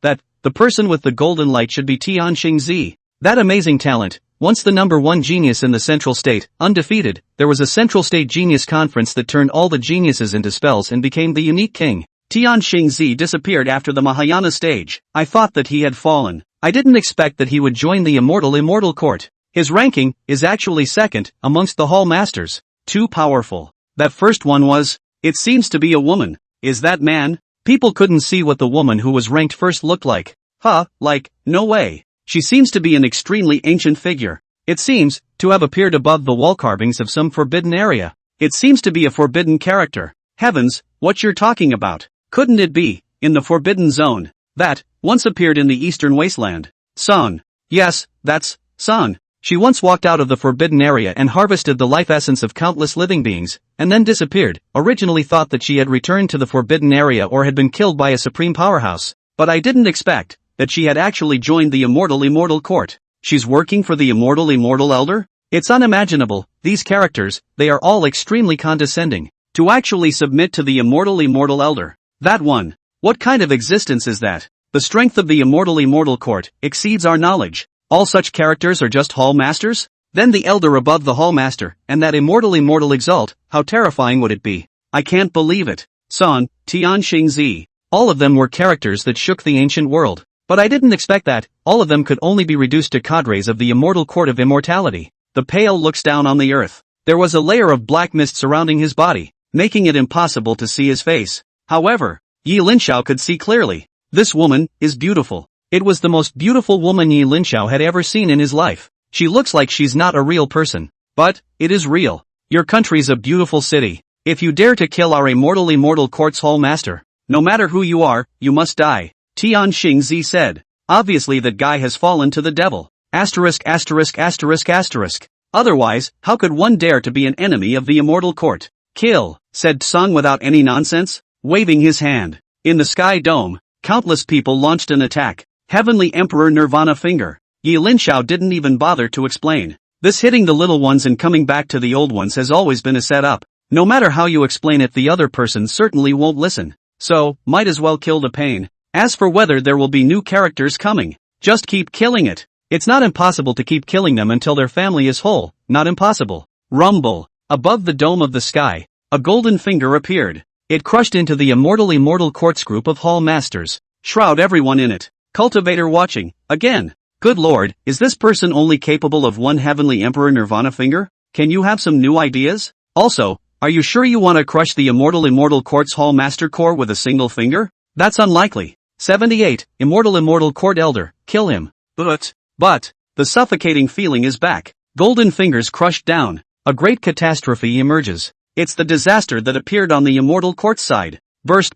That, the person with the golden light should be Tian Xingzi. That amazing talent. Once the #1 genius in the Central State, undefeated, there was a Central State Genius Conference that turned all the geniuses into spells and became the unique king. Tian Xingzi disappeared after the Mahayana stage. I thought that he had fallen. I didn't expect that he would join the immortal court. His ranking is actually second amongst the Hall Masters. Too powerful. That first one was, it seems to be a woman. Is that man? People couldn't see what the woman who was ranked first looked like. No way. She seems to be an extremely ancient figure. It seems to have appeared above the wall carvings of some forbidden area. It seems to be a forbidden character. Heavens, what you're talking about? Couldn't it be, in the Forbidden Zone, that, once appeared in the Eastern Wasteland? Song. Yes, that's, Song. She once walked out of the Forbidden Area and harvested the life essence of countless living beings, and then disappeared. Originally thought that she had returned to the Forbidden Area or had been killed by a supreme powerhouse. But I didn't expect that she had actually joined the Immortal Court. She's working for the Immortal Elder? It's unimaginable. These characters, they are all extremely condescending. To actually submit to the Immortal Elder. That one. What kind of existence is that? The strength of the Immortal Court exceeds our knowledge. All such characters are just Hall Masters? Then the Elder above the Hall Master, and that Immortal Exalt, how terrifying would it be? I can't believe it. Son, Tianxing Zi. All of them were characters that shook the ancient world. But I didn't expect that, all of them could only be reduced to cadres of the Immortal Court of Immortality. The Pale looks down on the earth. There was a layer of black mist surrounding his body, making it impossible to see his face. However, Yi Linxiao could see clearly. This woman is beautiful. It was the most beautiful woman Yi Linxiao had ever seen in his life. She looks like she's not a real person. But, it is real. Your country's a beautiful city. If you dare to kill our Immortal Court's Hall Master, no matter who you are, you must die. Tianxing Zi said. Obviously that guy has fallen to the devil. Asterisk. Otherwise, how could one dare to be an enemy of the Immortal Court? Kill, said Song without any nonsense, waving his hand. In the Sky Dome, countless people launched an attack. Heavenly Emperor Nirvana Finger. Yi Linxiao didn't even bother to explain. This hitting the little ones and coming back to the old ones has always been a setup. No matter how you explain it, the other person certainly won't listen. So, might as well kill the pain. As for whether there will be new characters coming, just keep killing it. It's not impossible to keep killing them until their family is whole. Not impossible. Rumble. Above the dome of the sky, a golden finger appeared. It crushed into the Immortal Court's group of Hall Masters. Shroud everyone in it. Cultivator watching. Again. Good lord, is this person only capable of one Heavenly Emperor Nirvana Finger? Can you have some new ideas? Also, are you sure you want to crush the Immortal Court's Hall Master Core with a single finger? That's unlikely. 78, Immortal Court Elder, kill him. But, the suffocating feeling is back. Golden fingers crushed down. A great catastrophe emerges. It's the disaster that appeared on the Immortal Court side. Burst.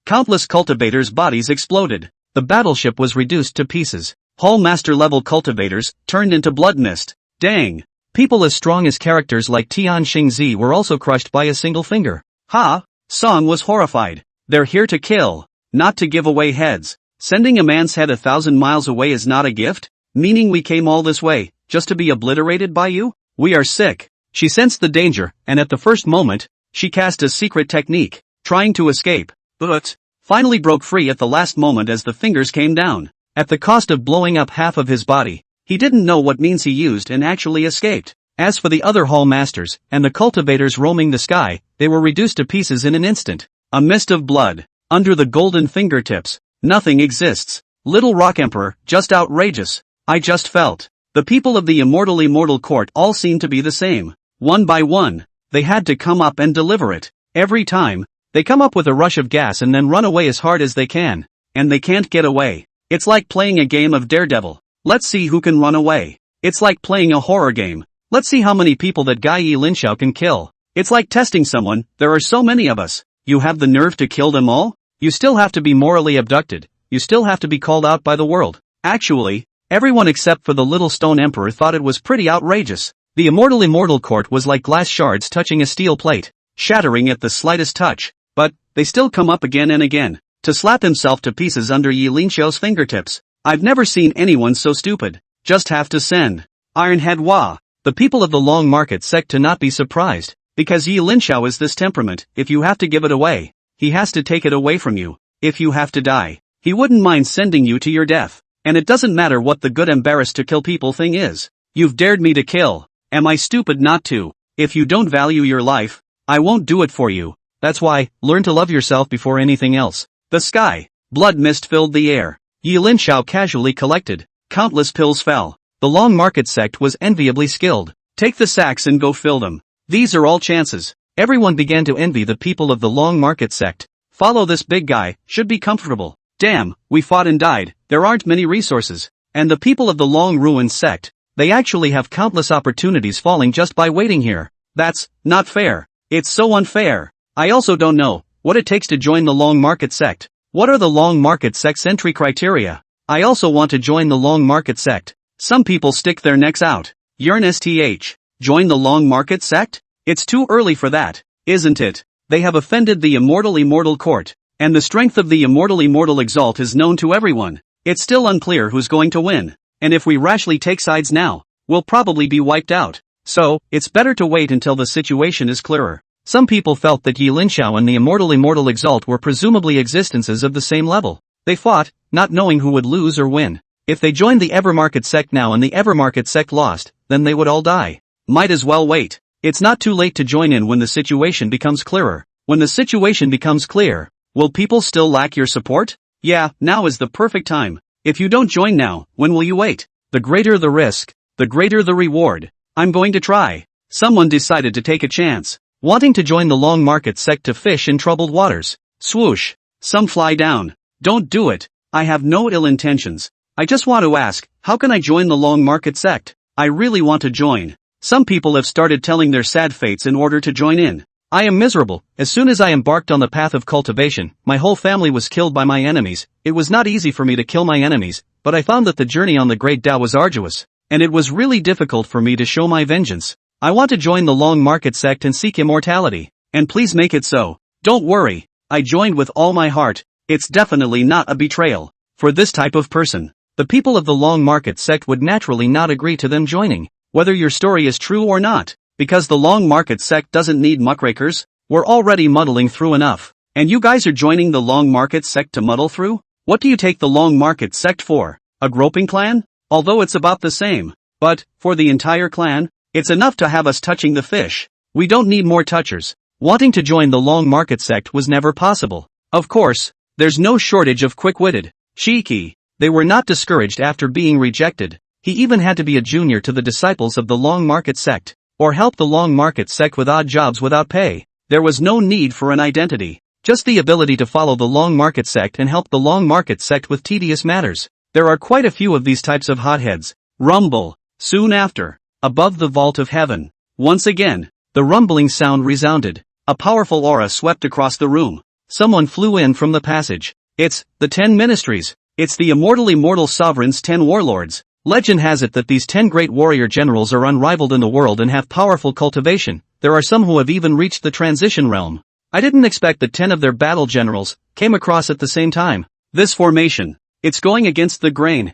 Countless cultivators' bodies exploded. The battleship was reduced to pieces. Hall Master level cultivators turned into blood mist. Dang. People as strong as characters like Tianxing Zi were also crushed by a single finger. Ha! Song was horrified. They're here to kill, not to give away heads. Sending a man's head 1,000 miles away is not a gift? Meaning we came all this way, just to be obliterated by you? We are sick. She sensed the danger, and at the first moment, she cast a secret technique, trying to escape, but finally broke free at the last moment as the fingers came down. At the cost of blowing up half of his body, he didn't know what means he used and actually escaped. As for the other Hall Masters, and the cultivators roaming the sky, they were reduced to pieces in an instant. A mist of blood. Under the golden fingertips, nothing exists. Little Rock Emperor, just outrageous. I just felt. The people of the Immortal Court all seem to be the same. One by one, they had to come up and deliver it. Every time, they come up with a rush of gas and then run away as hard as they can. And they can't get away. It's like playing a game of Daredevil. Let's see who can run away. It's like playing a horror game. Let's see how many people that guy Yi Linxiao can kill. It's like testing someone. There are so many of us. You have the nerve to kill them all? You still have to be morally abducted. You still have to be called out by the world. Actually, everyone except for the little stone emperor thought it was pretty outrageous. The Immortal Court was like glass shards touching a steel plate, shattering at the slightest touch. But, they still come up again and again, to slap himself to pieces under Yi Linxiao's fingertips. I've never seen anyone so stupid. Just have to send Ironhead Hua, the people of the Long Market Sect, to not be surprised. Because Yi Linxiao is this temperament. If you have to give it away, he has to take it away from you. If you have to die, he wouldn't mind sending you to your death. And it doesn't matter what the good embarrassed to kill people thing is. You've dared me to kill. Am I stupid not to? If you don't value your life, I won't do it for you. That's why, learn to love yourself before anything else. The sky. Blood mist filled the air. Yi Linxiao casually collected. Countless pills fell. The Long Market Sect was enviably skilled. Take the sacks and go fill them. These are all chances. Everyone began to envy the people of the Long Market Sect. Follow this big guy, should be comfortable. Damn, we fought and died, there aren't many resources. And the people of the Long Ruined Sect, they actually have countless opportunities falling just by waiting here. That's not fair. It's so unfair. I also don't know what it takes to join the long market sect. What are the long market sect's entry criteria? I also want to join the long market sect. Some people stick their necks out. Yearn.sth. Join the long market sect? It's too early for that, isn't it? They have offended the immortal court, and the strength of the immortal exalt is known to everyone. It's still unclear who's going to win, and if we rashly take sides now, we'll probably be wiped out. So, it's better to wait until the situation is clearer. Some people felt that Linxiao and the immortal exalt were presumably existences of the same level. They fought, not knowing who would lose or win. If they joined the Evermarket sect now and the Evermarket sect lost, then they would all die. Might as well wait. It's not too late to join in when the situation becomes clearer. When the situation becomes clear, will people still lack your support? Yeah, now is the perfect time. If you don't join now, when will you wait? The greater the risk, the greater the reward. I'm going to try. Someone decided to take a chance, wanting to join the long market sect to fish in troubled waters. Swoosh. Some fly down. Don't do it. I have no ill intentions. I just want to ask, how can I join the long market sect? I really want to join. Some people have started telling their sad fates in order to join in. I am miserable. As soon as I embarked on the path of cultivation, my whole family was killed by my enemies. It was not easy for me to kill my enemies, but I found that the journey on the Great Tao was arduous, and it was really difficult for me to show my vengeance. I want to join the long market sect and seek immortality, and please make it so. Don't worry. I joined with all my heart. It's definitely not a betrayal. For this type of person, the people of the long market sect would naturally not agree to them joining, whether your story is true or not, because the long market sect doesn't need muckrakers. We're already muddling through enough, and you guys are joining the long market sect to muddle through? What do you take the long market sect for? A groping clan? Although it's about the same, but, for the entire clan, it's enough to have us touching the fish. We don't need more touchers. Wanting to join the long market sect was never possible. Of course, there's no shortage of quick-witted, cheeky. They were not discouraged after being rejected. He even had to be a junior to the disciples of the long market sect, or help the long market sect with odd jobs without pay. There was no need for an identity, just the ability to follow the long market sect and help the long market sect with tedious matters. There are quite a few of these types of hotheads. Rumble. Soon after, above the vault of heaven, once again, the rumbling sound resounded. A powerful aura swept across the room. Someone flew in from the passage. It's the 10 ministries. It's the immortal sovereign's 10 warlords. Legend has it that these 10 great warrior generals are unrivaled in the world and have powerful cultivation. There are some who have even reached the transition realm. I didn't expect that 10 of their battle generals came across at the same time. This formation, it's going against the grain.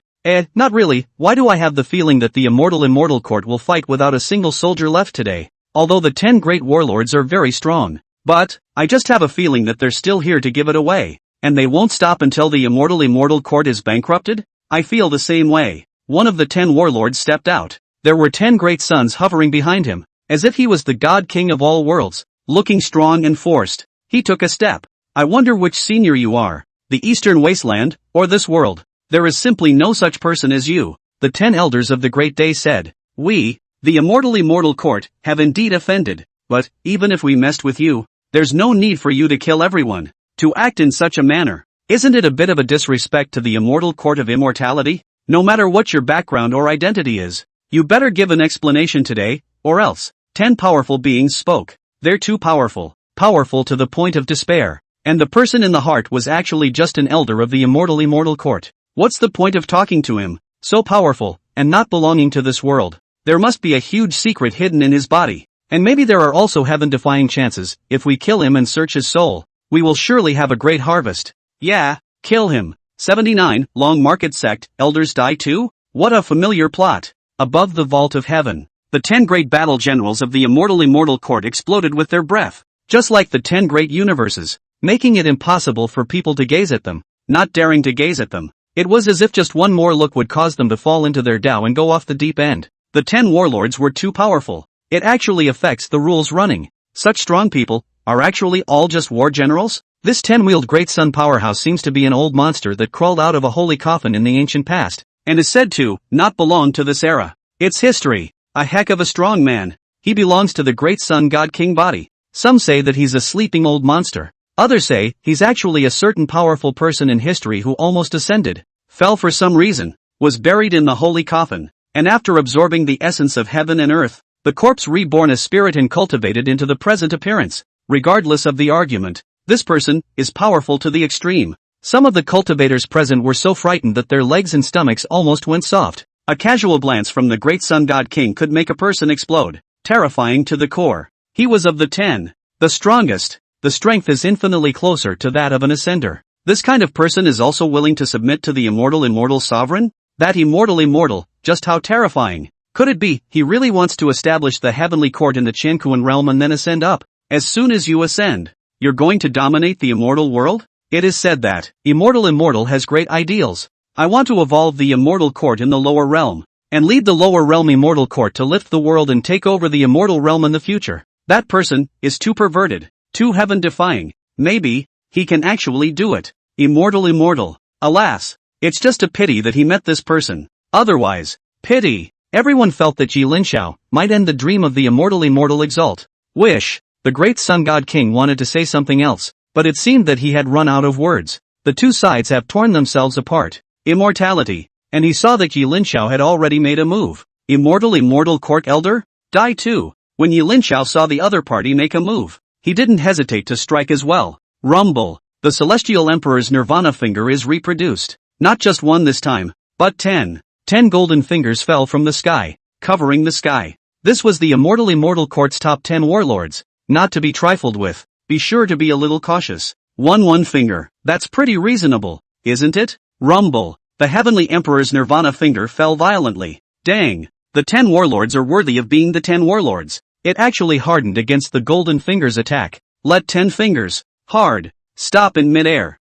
Not really. Why do I have the feeling that the immortal court will fight without a single soldier left today? Although the 10 great warlords are very strong. But, I just have a feeling that they're still here to give it away. And they won't stop until the immortal court is bankrupted? I feel the same way. One of the 10 warlords stepped out. There were 10 great suns hovering behind him, as if he was the god king of all worlds, looking strong and forced. He took a step. I wonder which senior you are, the Eastern Wasteland, or this world. There is simply no such person as you, the 10 elders of the Great Day said. We, the immortal court, have indeed offended, but, even if we messed with you, there's no need for you to kill everyone. To act in such a manner, isn't it a bit of a disrespect to the immortal court of immortality? No matter what your background or identity is, you better give an explanation today, or else. 10 powerful beings spoke. They're too powerful to the point of despair. And the person in the heart was actually just an elder of the immortal court. What's the point of talking to him? So powerful, and not belonging to this world. There must be a huge secret hidden in his body. And maybe there are also heaven-defying chances. If we kill him and search his soul, we will surely have a great harvest. Yeah, kill him. 79, Long Market Sect, Elders die too? What a familiar plot. Above the vault of heaven, the 10 great battle generals of the immortal court exploded with their breath, just like the 10 great universes, making it impossible for people to gaze at them, not daring to gaze at them. It was as if just one more look would cause them to fall into their Tao and go off the deep end. The 10 warlords were too powerful. It actually affects the rules running. Such strong people are actually all just war generals? This 10-wheeled great sun powerhouse seems to be an old monster that crawled out of a holy coffin in the ancient past, and is said to not belong to this era. It's history. A heck of a strong man. He belongs to the great sun god king body. Some say that he's a sleeping old monster. Others say he's actually a certain powerful person in history who almost ascended, fell for some reason, was buried in the holy coffin, and after absorbing the essence of heaven and earth, the corpse reborn as spirit and cultivated into the present appearance. regardless of the argument. This person is powerful to the extreme. Some of the cultivators present were so frightened that their legs and stomachs almost went soft. A casual glance from the great Sun God King could make a person explode, terrifying to the core. He was of the 10, the strongest. The strength is infinitely closer to that of an ascender. This kind of person is also willing to submit to the immortal sovereign? That immortal, just how terrifying. Could it be, he really wants to establish the heavenly court in the Chankuan realm and then ascend up? As soon as you ascend, you're going to dominate the immortal world? It is said that, immortal has great ideals. I want to evolve the immortal court in the lower realm, and lead the lower realm immortal court to lift the world and take over the immortal realm in the future. That person is too perverted, too heaven-defying. Maybe he can actually do it. Immortal. Alas, it's just a pity that he met this person. Otherwise, pity. Everyone felt that Linxiao might end the dream of the immortal exalt. Wish. The great Sun God King wanted to say something else, but it seemed that he had run out of words. The two sides have torn themselves apart. Immortality. And he saw that Linxiao had already made a move. Immortal court elder? Die too. When Linxiao saw the other party make a move, he didn't hesitate to strike as well. Rumble. The celestial emperor's nirvana finger is reproduced. Not just one this time, but 10. 10 golden fingers fell from the sky, covering the sky. This was the immortal court's top 10 warlords. Not to be trifled with. Be sure to be a little cautious. One finger. That's pretty reasonable, isn't it? Rumble. The heavenly emperor's nirvana finger fell violently. Dang. The 10 warlords are worthy of being the 10 warlords. It actually hardened against the golden finger's attack. Let 10 fingers. Hard. Stop in midair.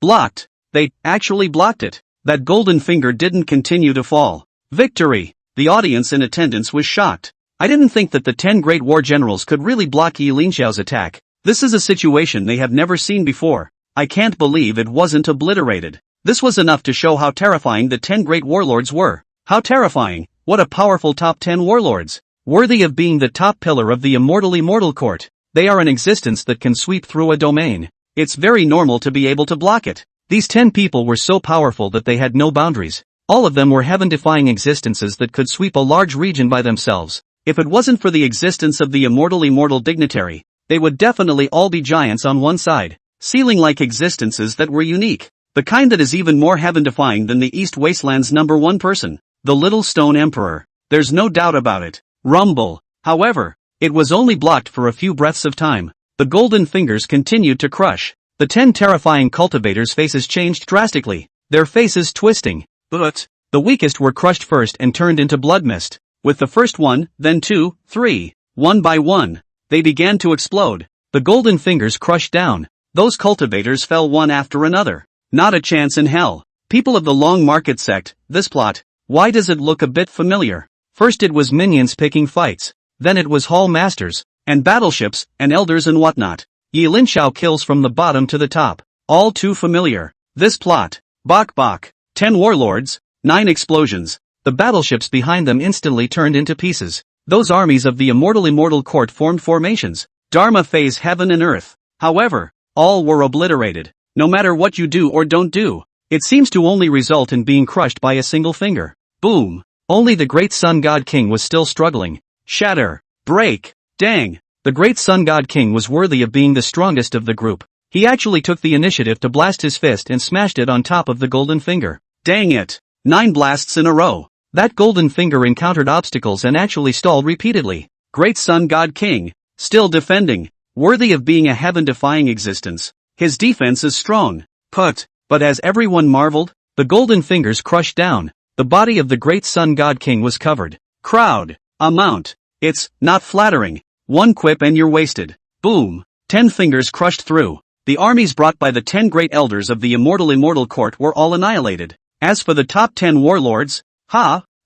Blocked. They actually blocked it. That golden finger didn't continue to fall. Victory. The audience in attendance was shocked. I didn't think that the 10 great war generals could really block Linxiao's attack. This is a situation they have never seen before. I can't believe it wasn't obliterated. This was enough to show how terrifying the 10 great warlords were. How terrifying. What a powerful top 10 warlords. Worthy of being the top pillar of the immortal court. They are an existence that can sweep through a domain. It's very normal to be able to block it. These 10 people were so powerful that they had no boundaries. All of them were heaven-defying existences that could sweep a large region by themselves. If it wasn't for the existence of the immortal dignitary, they would definitely all be giants on one side, ceiling-like existences that were unique. The kind that is even more heaven-defying than the East Wasteland's number 1 person, the Little Stone Emperor. There's no doubt about it. Rumble. However, it was only blocked for a few breaths of time. The golden fingers continued to crush. The 10 terrifying cultivators' faces changed drastically, their faces twisting. But the weakest were crushed first and turned into blood mist. With the first one, then 2, 3, one by one, they began to explode. The golden fingers crushed down. Those cultivators fell one after another. Not a chance in hell. People of the Long Market sect, this plot, why does it look a bit familiar? First it was minions picking fights. Then it was hall masters, and battleships, and elders and whatnot. Linxiao kills from the bottom to the top. All too familiar. This plot. Bok. 10 warlords, 9 explosions. The battleships behind them instantly turned into pieces. Those armies of the immortal court formed formations. Dharma phase heaven and earth. However, all were obliterated. No matter what you do or don't do, it seems to only result in being crushed by a single finger. Boom. Only the great Sun God King was still struggling. Shatter. Break. Dang. The great Sun God King was worthy of being the strongest of the group. He actually took the initiative to blast his fist and smashed it on top of the golden finger. Dang it. 9 blasts in a row. That golden finger encountered obstacles and actually stalled repeatedly. Great Sun God King, still defending, worthy of being a heaven-defying existence. His defense is strong. But as everyone marveled, the golden fingers crushed down. The body of the great Sun God King was covered. Crowd. Amount. It's not flattering. One quip and you're wasted. Boom. 10 fingers crushed through. The armies brought by the 10 great elders of the immortal court were all annihilated. As for the top 10 warlords,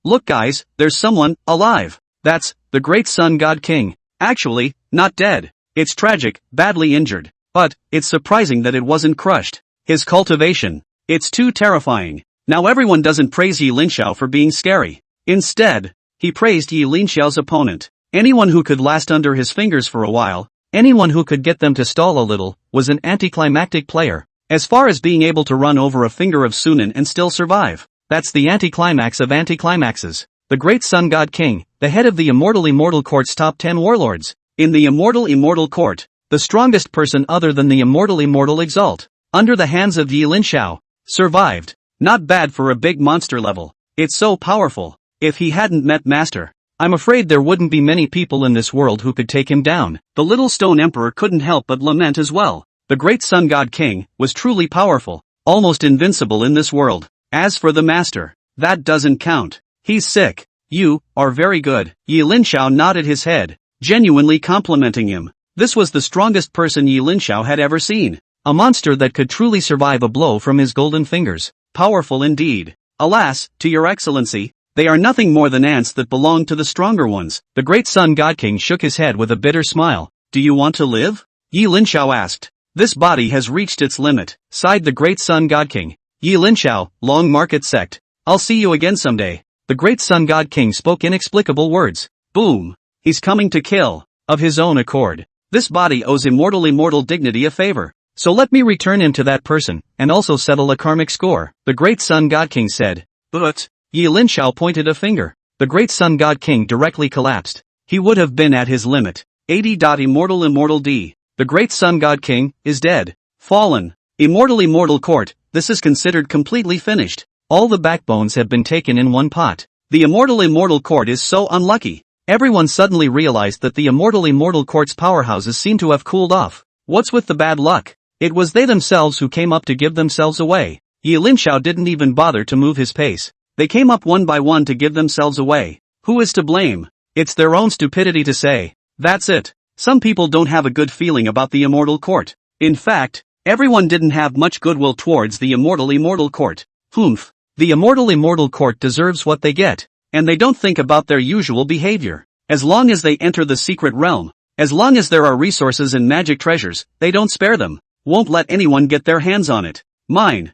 look guys, there's someone alive. That's the great Sun God King. Actually, not dead. It's tragic, badly injured. But it's surprising that it wasn't crushed. His cultivation. It's too terrifying. Now everyone doesn't praise Linxiao for being scary. Instead, he praised Linxiao's opponent. Anyone who could last under his fingers for a while, anyone who could get them to stall a little, was an anticlimactic player. As far as being able to run over a finger of Sunan and still survive. That's the anticlimax of anticlimaxes. The great Sun God King, the head of the immortal court's top 10 warlords. In the immortal court, The strongest person other than the immortal exalt, under the hands of Yi Linxiao, survived. Not bad for a big monster level. It's so powerful. If he hadn't met Master, I'm afraid there wouldn't be many people in this world who could take him down. The little stone emperor couldn't help but lament as well. The great sun god king was truly powerful, almost invincible in this world. As for the master, that doesn't count. He's sick. You are very good. Yi Linxiao nodded his head, genuinely complimenting him. This was the strongest person Yi Linxiao had ever seen. A monster that could truly survive a blow from his golden fingers. Powerful indeed. Alas, to your excellency, they are nothing more than ants that belong to the stronger ones. The great sun god king shook his head with a bitter smile. Do you want to live? Yi Linxiao asked. This body has reached its limit, sighed the great sun god king. Yi Linxiao, Long Market Sect. I'll see you again someday. The great sun god king spoke inexplicable words. Boom. He's coming to kill. Of his own accord. This body owes immortal dignity a favor. So let me return him to that person, and also settle a karmic score, the great sun god king said. But, Yi Linxiao pointed a finger. The great sun god king directly collapsed. He would have been at his limit. 80. Immortal D. The great sun god king is dead. Fallen. Immortal court, this is considered completely finished. All the backbones have been taken in one pot. The immortal court is so unlucky. Everyone suddenly realized that the immortal court's powerhouses seem to have cooled off. What's with the bad luck? It was they themselves who came up to give themselves away. Yi Linxiao didn't even bother to move his pace. They came up one by one to give themselves away. Who is to blame? It's their own stupidity to say. That's it. Some people don't have a good feeling about the immortal court. In fact, everyone didn't have much goodwill towards the immortal court. Humph. The immortal court deserves what they get. And they don't think about their usual behavior. As long as they enter the secret realm, as long as there are resources and magic treasures, they don't spare them. Won't let anyone get their hands on it. Mine,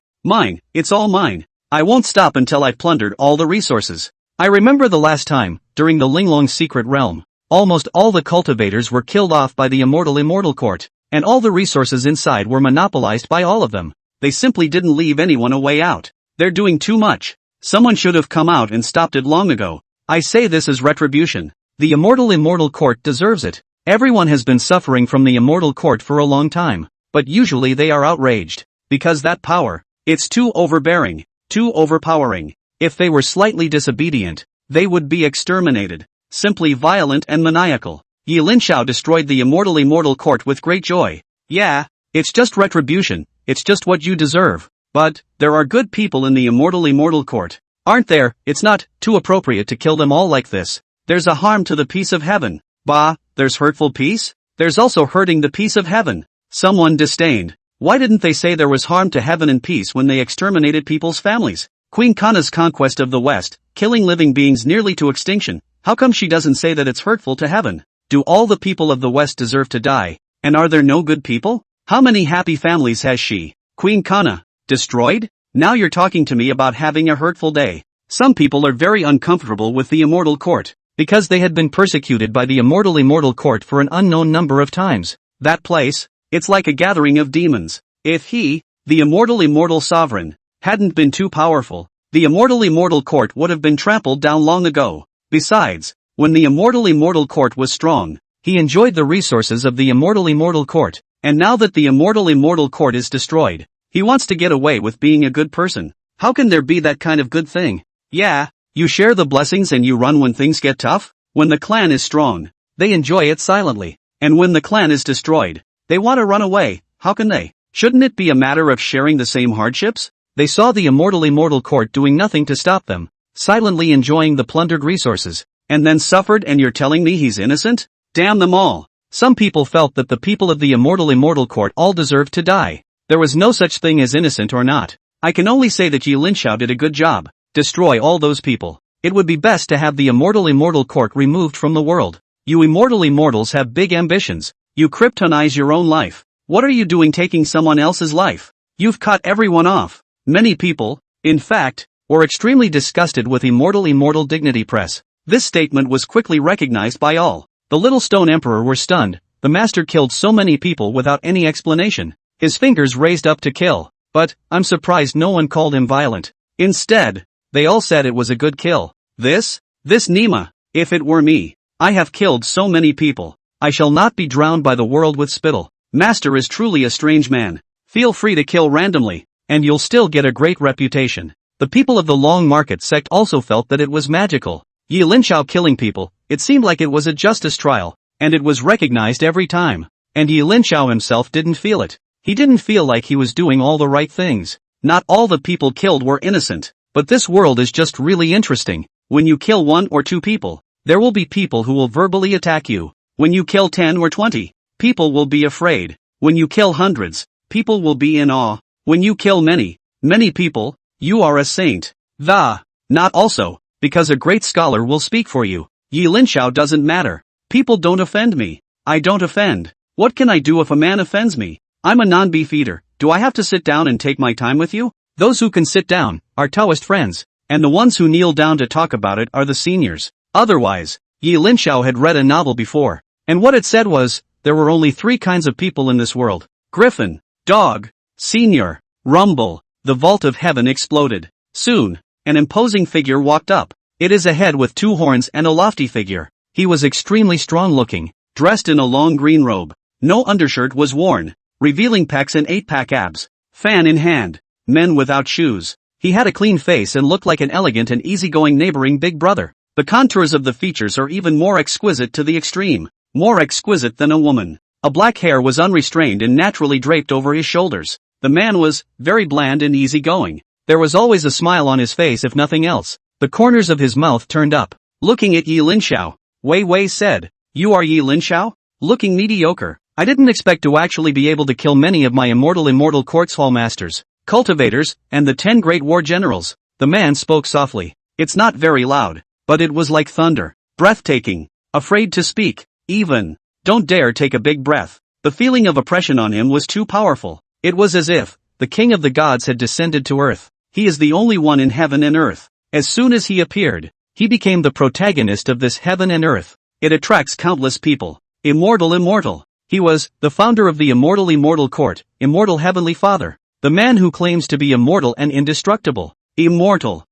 it's all mine. I won't stop until I've plundered all the resources. I remember the last time, during the Linglong secret realm, almost all the cultivators were killed off by the immortal court, and all the resources inside were monopolized by all of them. They simply didn't leave anyone a way out. They're doing too much. Someone should have come out and stopped it long ago. I say this as retribution. The immortal court deserves it. Everyone has been suffering from the immortal court for a long time, but usually they are outraged. Because that power, it's too overbearing, too overpowering. If they were slightly disobedient, they would be exterminated. Simply violent and maniacal. Yi Linxiao destroyed the immortal court with great joy. Yeah, it's just retribution, it's just what you deserve. But, there are good people in the immortal court. Aren't there? It's not too appropriate to kill them all like this. There's a harm to the peace of heaven. Bah, there's hurtful peace? There's also hurting the peace of heaven. Someone disdained. Why didn't they say there was harm to heaven and peace when they exterminated people's families? Queen Kana's conquest of the West, killing living beings nearly to extinction. How come she doesn't say that it's hurtful to heaven? Do all the people of the West deserve to die? And are there no good people? How many happy families has she, Queen Kana, destroyed? Now you're talking to me about having a hurtful day. Some people are very uncomfortable with the immortal court, because they had been persecuted by the immortal court for an unknown number of times. That place, it's like a gathering of demons. If he, the immortal sovereign, hadn't been too powerful, the immortal court would have been trampled down long ago. Besides, when the immortal court was strong, he enjoyed the resources of the immortal court, and now that the immortal court is destroyed, he wants to get away with being a good person. How can there be that kind of good thing? Yeah, you share the blessings and you run when things get tough? When the clan is strong, they enjoy it silently. And when the clan is destroyed, they want to run away. How can they? Shouldn't it be a matter of sharing the same hardships? They saw the immortal court doing nothing to stop them, silently enjoying the plundered resources, and then suffered, and you're telling me he's innocent? Damn them all. Some people felt that the people of the immortal court all deserved to die. There was no such thing as innocent or not. I can only say that Yi Linxiao did a good job. Destroy all those people. It would be best to have the immortal court removed from the world. You immortals have big ambitions. You kryptonize your own life. What are you doing taking someone else's life? You've cut everyone off. Many people, in fact, were extremely disgusted with immortal dignity press. This statement was quickly recognized by all. The little stone emperor were stunned. The master killed so many people without any explanation. His fingers raised up to kill. But, I'm surprised no one called him violent. Instead, they all said it was a good kill. This Nima, if it were me, I have killed so many people. I shall not be drowned by the world with spittle. Master is truly a strange man. Feel free to kill randomly, and you'll still get a great reputation. The people of the Long Market sect also felt that it was magical. Yi Linxiao killing people, it seemed like it was a justice trial, and it was recognized every time. And Yi Linxiao himself didn't feel it. He didn't feel like he was doing all the right things. Not all the people killed were innocent, but this world is just really interesting. When you kill 1 or 2 people, there will be people who will verbally attack you. When you kill 10 or 20, people will be afraid. When you kill hundreds, people will be in awe. When you kill many people, you are a saint. Not also, because a great scholar will speak for you. Yi Linxiao doesn't matter. People don't offend me. I don't offend. What can I do if a man offends me? I'm a non-beef eater. Do I have to sit down and take my time with you? Those who can sit down are Taoist friends, and the ones who kneel down to talk about it are the seniors. Otherwise, Yi Linxiao had read a novel before, and what it said was, there were only 3 kinds of people in this world: Griffin, Dog, Senior, Rumble. The vault of heaven exploded. Soon, an imposing figure walked up. It is a head with 2 horns and a lofty figure. He was extremely strong-looking, dressed in a long green robe. No undershirt was worn, revealing pecs and 8-pack abs. Fan in hand. Men without shoes. He had a clean face and looked like an elegant and easygoing neighboring big brother. The contours of the features are even more exquisite to the extreme. More exquisite than a woman. A black hair was unrestrained and naturally draped over his shoulders. The man was very bland and easygoing. There was always a smile on his face if nothing else. The corners of his mouth turned up. Looking at Yi Linxiao, Wei Wei said, "You are Yi Linxiao? Looking mediocre. I didn't expect to actually be able to kill many of my immortal courts hall masters, cultivators, and the 10 great war generals." The man spoke softly. It's not very loud, but it was like thunder. Breathtaking. Afraid to speak. Even. Don't dare take a big breath. The feeling of oppression on him was too powerful. It was as if the king of the gods had descended to earth. He is the only one in heaven and earth. As soon as he appeared, he became the protagonist of this heaven and earth. It attracts countless people. Immortal. He was the founder of the immortal court, immortal heavenly father. The man who claims to be immortal and indestructible. Immortal.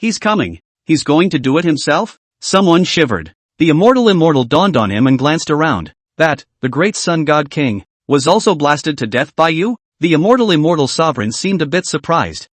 He's coming. He's going to do it himself? Someone shivered. The immortal dawned on him and glanced around. That, the great sun god king, was also blasted to death by you? The immortal sovereign seemed a bit surprised.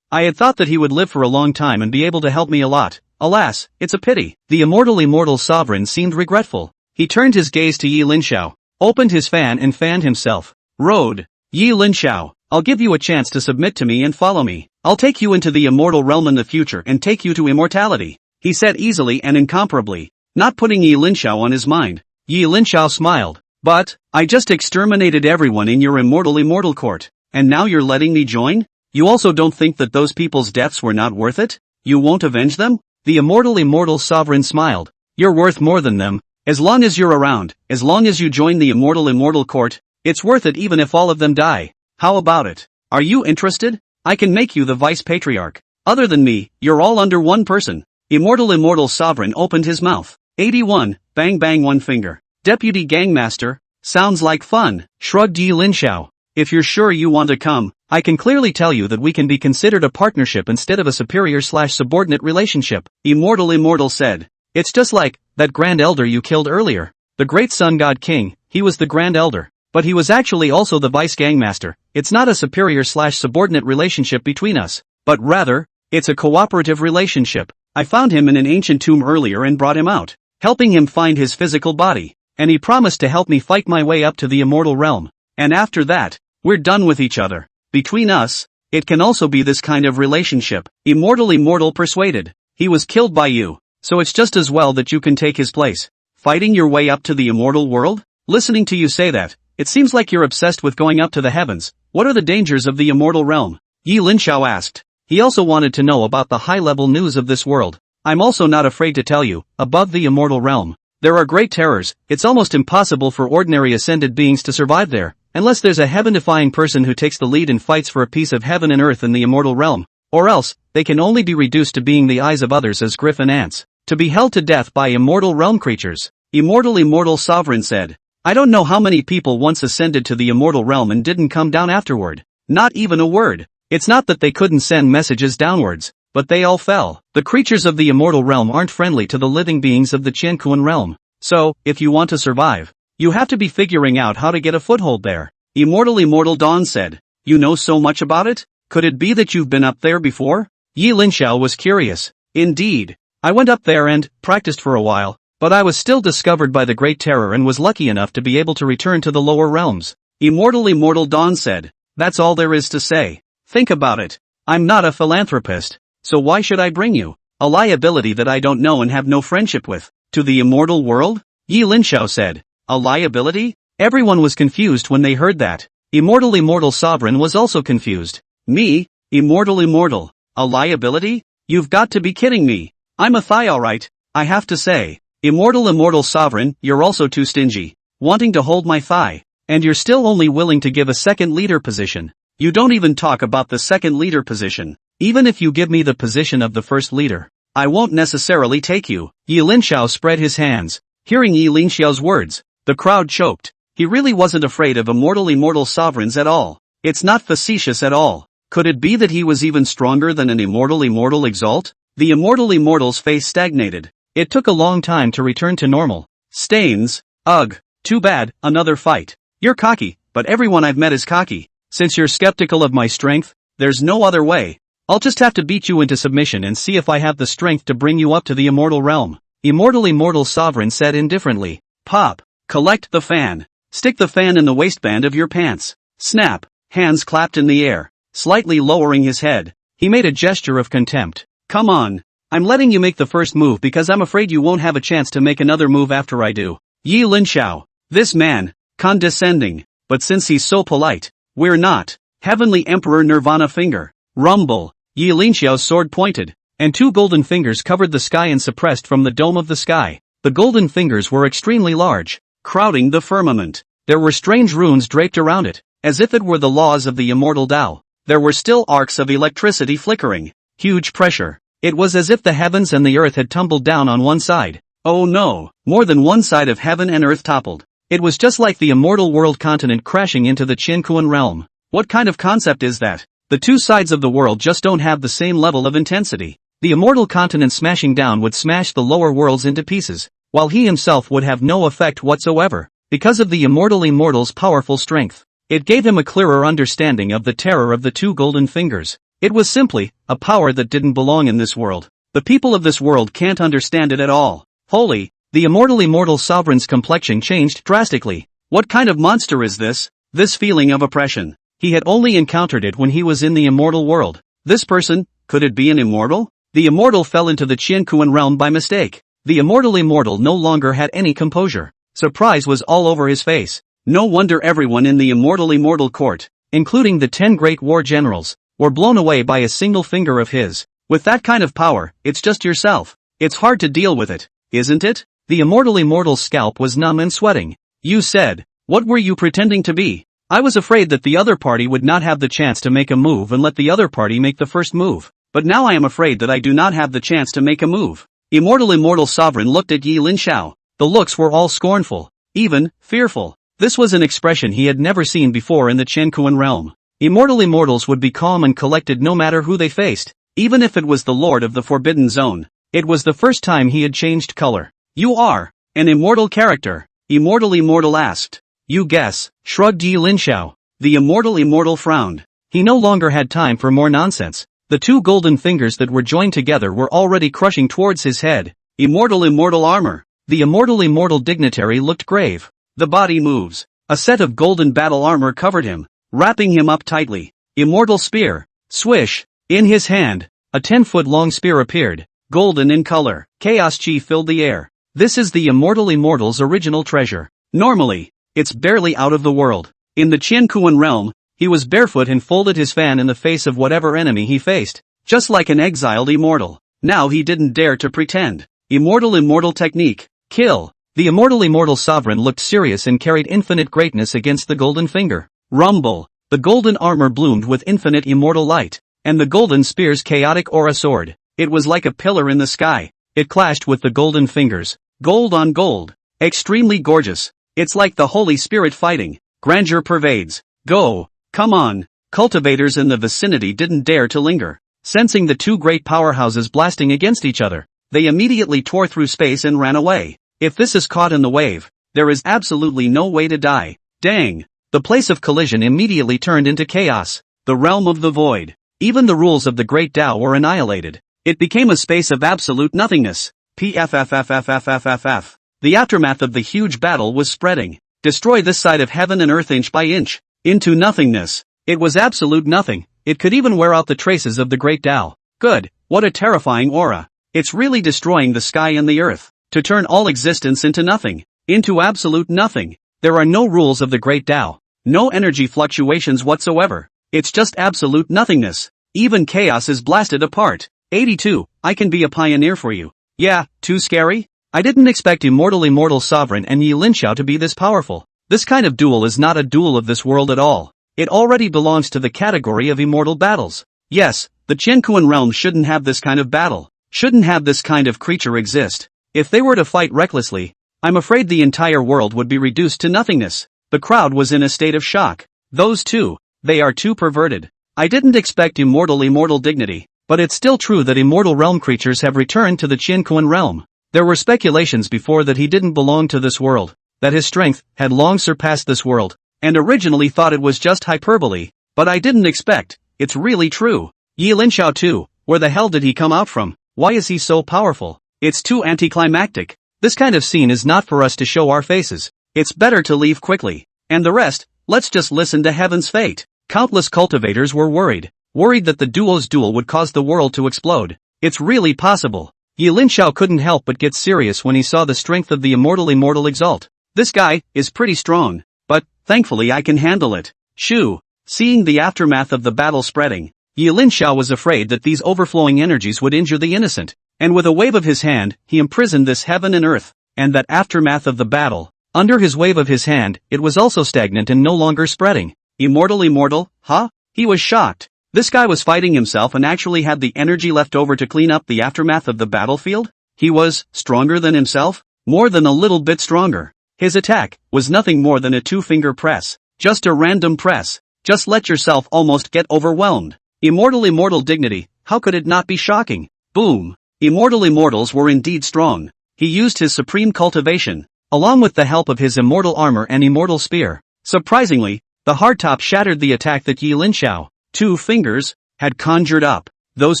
I had thought that he would live for a long time and be able to help me a lot. Alas, it's a pity. The immortal sovereign seemed regretful. He turned his gaze to Yi Linxiao, opened his fan and fanned himself. Road. Yi Linxiao, I'll give you a chance to submit to me and follow me. I'll take you into the immortal realm in the future and take you to immortality. He said easily and incomparably, not putting Yi Linxiao on his mind. Yi Linxiao smiled. But, I just exterminated everyone in your immortal court, and now you're letting me join? You also don't think that those people's deaths were not worth it? You won't avenge them? The immortal sovereign smiled. You're worth more than them. As long as you're around, as long as you join the immortal court, it's worth it even if all of them die. How about it? Are you interested? I can make you the vice patriarch. Other than me, you're all under one person. Immortal sovereign opened his mouth. 81, bang one finger. Deputy Gangmaster, sounds like fun, shrugged Yi Linxiao. If you're sure you want to come, I can clearly tell you that we can be considered a partnership instead of a superior/subordinate relationship. Immortal said. It's just like that Grand Elder you killed earlier. The great Sun God King, he was the Grand Elder, but he was actually also the Vice Gangmaster. It's not a superior/subordinate relationship between us, but rather, it's a cooperative relationship. I found him in an ancient tomb earlier and brought him out, helping him find his physical body. And he promised to help me fight my way up to the immortal realm. And after that, we're done with each other. Between us, it can also be this kind of relationship. Immortal persuaded. He was killed by you, so it's just as well that you can take his place. Fighting your way up to the immortal world? Listening to you say that, it seems like you're obsessed with going up to the heavens. What are the dangers of the immortal realm? Yi Linxiao asked. He also wanted to know about the high-level news of this world. I'm also not afraid to tell you, above the immortal realm, there are great terrors. It's almost impossible for ordinary ascended beings to survive there, unless there's a heaven-defying person who takes the lead and fights for a piece of heaven and earth in the immortal realm, or else, they can only be reduced to being the eyes of others as griffin ants, to be held to death by immortal realm creatures. Immortal sovereign said. I don't know how many people once ascended to the immortal realm and didn't come down afterward. Not even a word. It's not that they couldn't send messages downwards, but they all fell. The creatures of the immortal realm aren't friendly to the living beings of the Qianquan realm. So, if you want to survive, you have to be figuring out how to get a foothold there. Immortal Dawn said. You know so much about it? Could it be that you've been up there before? Yi Linxiao was curious. Indeed. I went up there and practiced for a while, but I was still discovered by the Great Terror and was lucky enough to be able to return to the lower realms. Immortal Dawn said. That's all there is to say. Think about it. I'm not a philanthropist, so why should I bring you a liability that I don't know and have no friendship with to the immortal world? Yi Linxiao said. A liability? Everyone was confused when they heard that. Immortal Sovereign was also confused. Me? Immortal. A liability? You've got to be kidding me. I'm a thigh alright, I have to say. Immortal Sovereign, you're also too stingy. Wanting to hold my thigh. And you're still only willing to give a second leader position. You don't even talk about the second leader position. Even if you give me the position of the first leader, I won't necessarily take you. Yi Linxiao spread his hands. Hearing Yi Linxiao's words, the crowd choked. He really wasn't afraid of immortal sovereigns at all. It's not facetious at all. Could it be that he was even stronger than an immortal exalt? The immortal's face stagnated. It took a long time to return to normal. Stains. Ugh. Too bad, another fight. You're cocky, but everyone I've met is cocky. Since you're skeptical of my strength, there's no other way. I'll just have to beat you into submission and see if I have the strength to bring you up to the immortal realm. Immortal Sovereign said indifferently. Pop. Collect the fan. Stick the fan in the waistband of your pants. Snap. Hands clapped in the air. Slightly lowering his head, he made a gesture of contempt. Come on. I'm letting you make the first move because I'm afraid you won't have a chance to make another move after I do. Yi Linxiao. This man. Condescending. But since he's so polite, we're not. Heavenly Emperor Nirvana finger. Rumble. Yi Linxiao's sword pointed, and two golden fingers covered the sky and suppressed from the dome of the sky. The golden fingers were extremely large, crowding the firmament. There were strange runes draped around it, as if it were the laws of the immortal Tao. There were still arcs of electricity flickering. Huge pressure. It was as if the heavens and the earth had tumbled down on one side. Oh no, more than one side of heaven and earth toppled. It was just like the immortal world continent crashing into the Qianquan realm. What kind of concept is that? The two sides of the world just don't have the same level of intensity. The immortal continent smashing down would smash the lower worlds into pieces, while he himself would have no effect whatsoever, because of the immortal's powerful strength. It gave him a clearer understanding of the terror of the two golden fingers. It was simply a power that didn't belong in this world. The people of this world can't understand it at all. Holy, the immortal sovereign's complexion changed drastically. What kind of monster is this? This feeling of oppression. He had only encountered it when he was in the immortal world. This person, could it be an immortal? The immortal fell into the Qianquan realm by mistake. The immortal no longer had any composure. Surprise was all over his face. No wonder everyone in the immortal court, including the 10 great war generals, were blown away by a single finger of his. With that kind of power, it's just yourself. It's hard to deal with it, isn't it? The immortal's scalp was numb and sweating. You said, what were you pretending to be? I was afraid that the other party would not have the chance to make a move and let the other party make the first move. But now I am afraid that I do not have the chance to make a move. Immortal Sovereign looked at Yi Linxiao. The looks were all scornful, even fearful. This was an expression he had never seen before in the Qianquan realm. Immortals would be calm and collected no matter who they faced, even if it was the Lord of the Forbidden Zone. It was the first time he had changed color. You are an immortal character, Immortal asked. You guess, shrugged Yi Linxiao. The immortal frowned. He no longer had time for more nonsense. The two golden fingers that were joined together were already crushing towards his head. Immortal armor. The immortal dignitary looked grave. The body moves. A set of golden battle armor covered him, wrapping him up tightly. Immortal spear. Swish. In his hand, a 10-foot-long spear appeared, golden in color. Chaos chi filled the air. This is the immortal's original treasure. Normally, it's barely out of the world. In the Qianquan realm, he was barefoot and folded his fan in the face of whatever enemy he faced, just like an exiled immortal. Now he didn't dare to pretend. Immortal technique. Kill. The immortal sovereign looked serious and carried infinite greatness against the golden finger. Rumble. The golden armor bloomed with infinite immortal light, and the golden spear's chaotic aura soared. It was like a pillar in the sky. It clashed with the golden fingers. Gold on gold. Extremely gorgeous. It's like the Holy Spirit fighting. Grandeur pervades. Go. Come on. Cultivators in the vicinity didn't dare to linger. Sensing the two great powerhouses blasting against each other, they immediately tore through space and ran away. If this is caught in the wave, there is absolutely no way to die. Dang. The place of collision immediately turned into chaos, the realm of the void. Even the rules of the Great Tao were annihilated. It became a space of absolute nothingness. PFFFFFFFF. The aftermath of the huge battle was spreading. Destroy this side of heaven and earth inch by inch. Into nothingness. It was absolute nothing. It could even wear out the traces of the Great Tao. Good. What a terrifying aura. It's really destroying the sky and the earth. To turn all existence into nothing. Into absolute nothing. There are no rules of the Great Tao. No energy fluctuations whatsoever. It's just absolute nothingness. Even chaos is blasted apart. 82. I can be a pioneer for you. Yeah, too scary? I didn't expect immortal sovereign and Yi Linxiao to be this powerful. This kind of duel is not a duel of this world at all. It already belongs to the category of immortal battles. Yes, the Qiankuan realm shouldn't have this kind of battle. Shouldn't have this kind of creature exist. If they were to fight recklessly, I'm afraid the entire world would be reduced to nothingness. The crowd was in a state of shock. Those two, they are too perverted. I didn't expect immortal dignity, but it's still true that immortal realm creatures have returned to the Qiankuan realm. There were speculations before that he didn't belong to this world, that his strength had long surpassed this world, and originally thought it was just hyperbole, but I didn't expect, it's really true. Yi Linxiao too, where the hell did he come out from? Why is he so powerful? It's too anticlimactic. This kind of scene is not for us to show our faces. It's better to leave quickly. And the rest, let's just listen to heaven's fate. Countless cultivators were worried that the duo's duel would cause the world to explode. It's really possible. Yi Linxiao couldn't help but get serious when he saw the strength of the immortal exalt. This guy is pretty strong, but thankfully I can handle it. Shoo. Seeing the aftermath of the battle spreading, Yi Linxiao was afraid that these overflowing energies would injure the innocent, and with a wave of his hand, he imprisoned this heaven and earth, and that aftermath of the battle. Under his wave of his hand, it was also stagnant and no longer spreading. Immortal, huh? He was shocked. This guy was fighting himself and actually had the energy left over to clean up the aftermath of the battlefield? He was stronger than himself? More than a little bit stronger. His attack was nothing more than a two-finger press. Just a random press. Just let yourself almost get overwhelmed. Immortal dignity, how could it not be shocking? Boom. Immortals were indeed strong. He used his supreme cultivation, along with the help of his immortal armor and immortal spear. Surprisingly, the hardtop shattered the attack that Yi Linxiao, 2 fingers, had conjured up. Those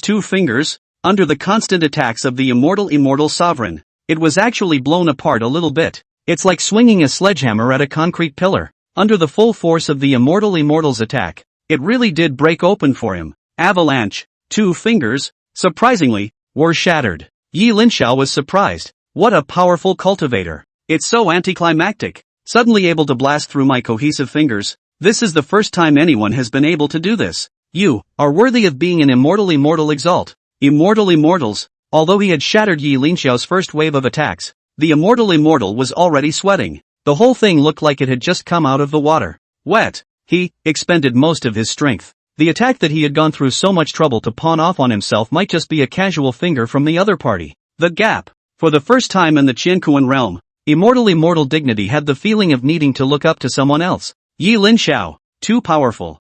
2 fingers, under the constant attacks of the immortal sovereign, it was actually blown apart a little bit. It's like swinging a sledgehammer at a concrete pillar. Under the full force of the immortal's attack, it really did break open for him. Avalanche, 2 fingers, surprisingly, were shattered. Yi Linxiao was surprised. What a powerful cultivator. It's so anticlimactic. Suddenly able to blast through my cohesive fingers. This is the first time anyone has been able to do this. You are worthy of being an immortal exalt. Immortals. Although he had shattered Yi Linxiao's first wave of attacks, the immortal was already sweating. The whole thing looked like it had just come out of the water. Wet. He expended most of his strength. The attack that he had gone through so much trouble to pawn off on himself might just be a casual finger from the other party. The gap. For the first time in the Qiankuan realm, immortal dignity had the feeling of needing to look up to someone else. Yi Linxiao, too powerful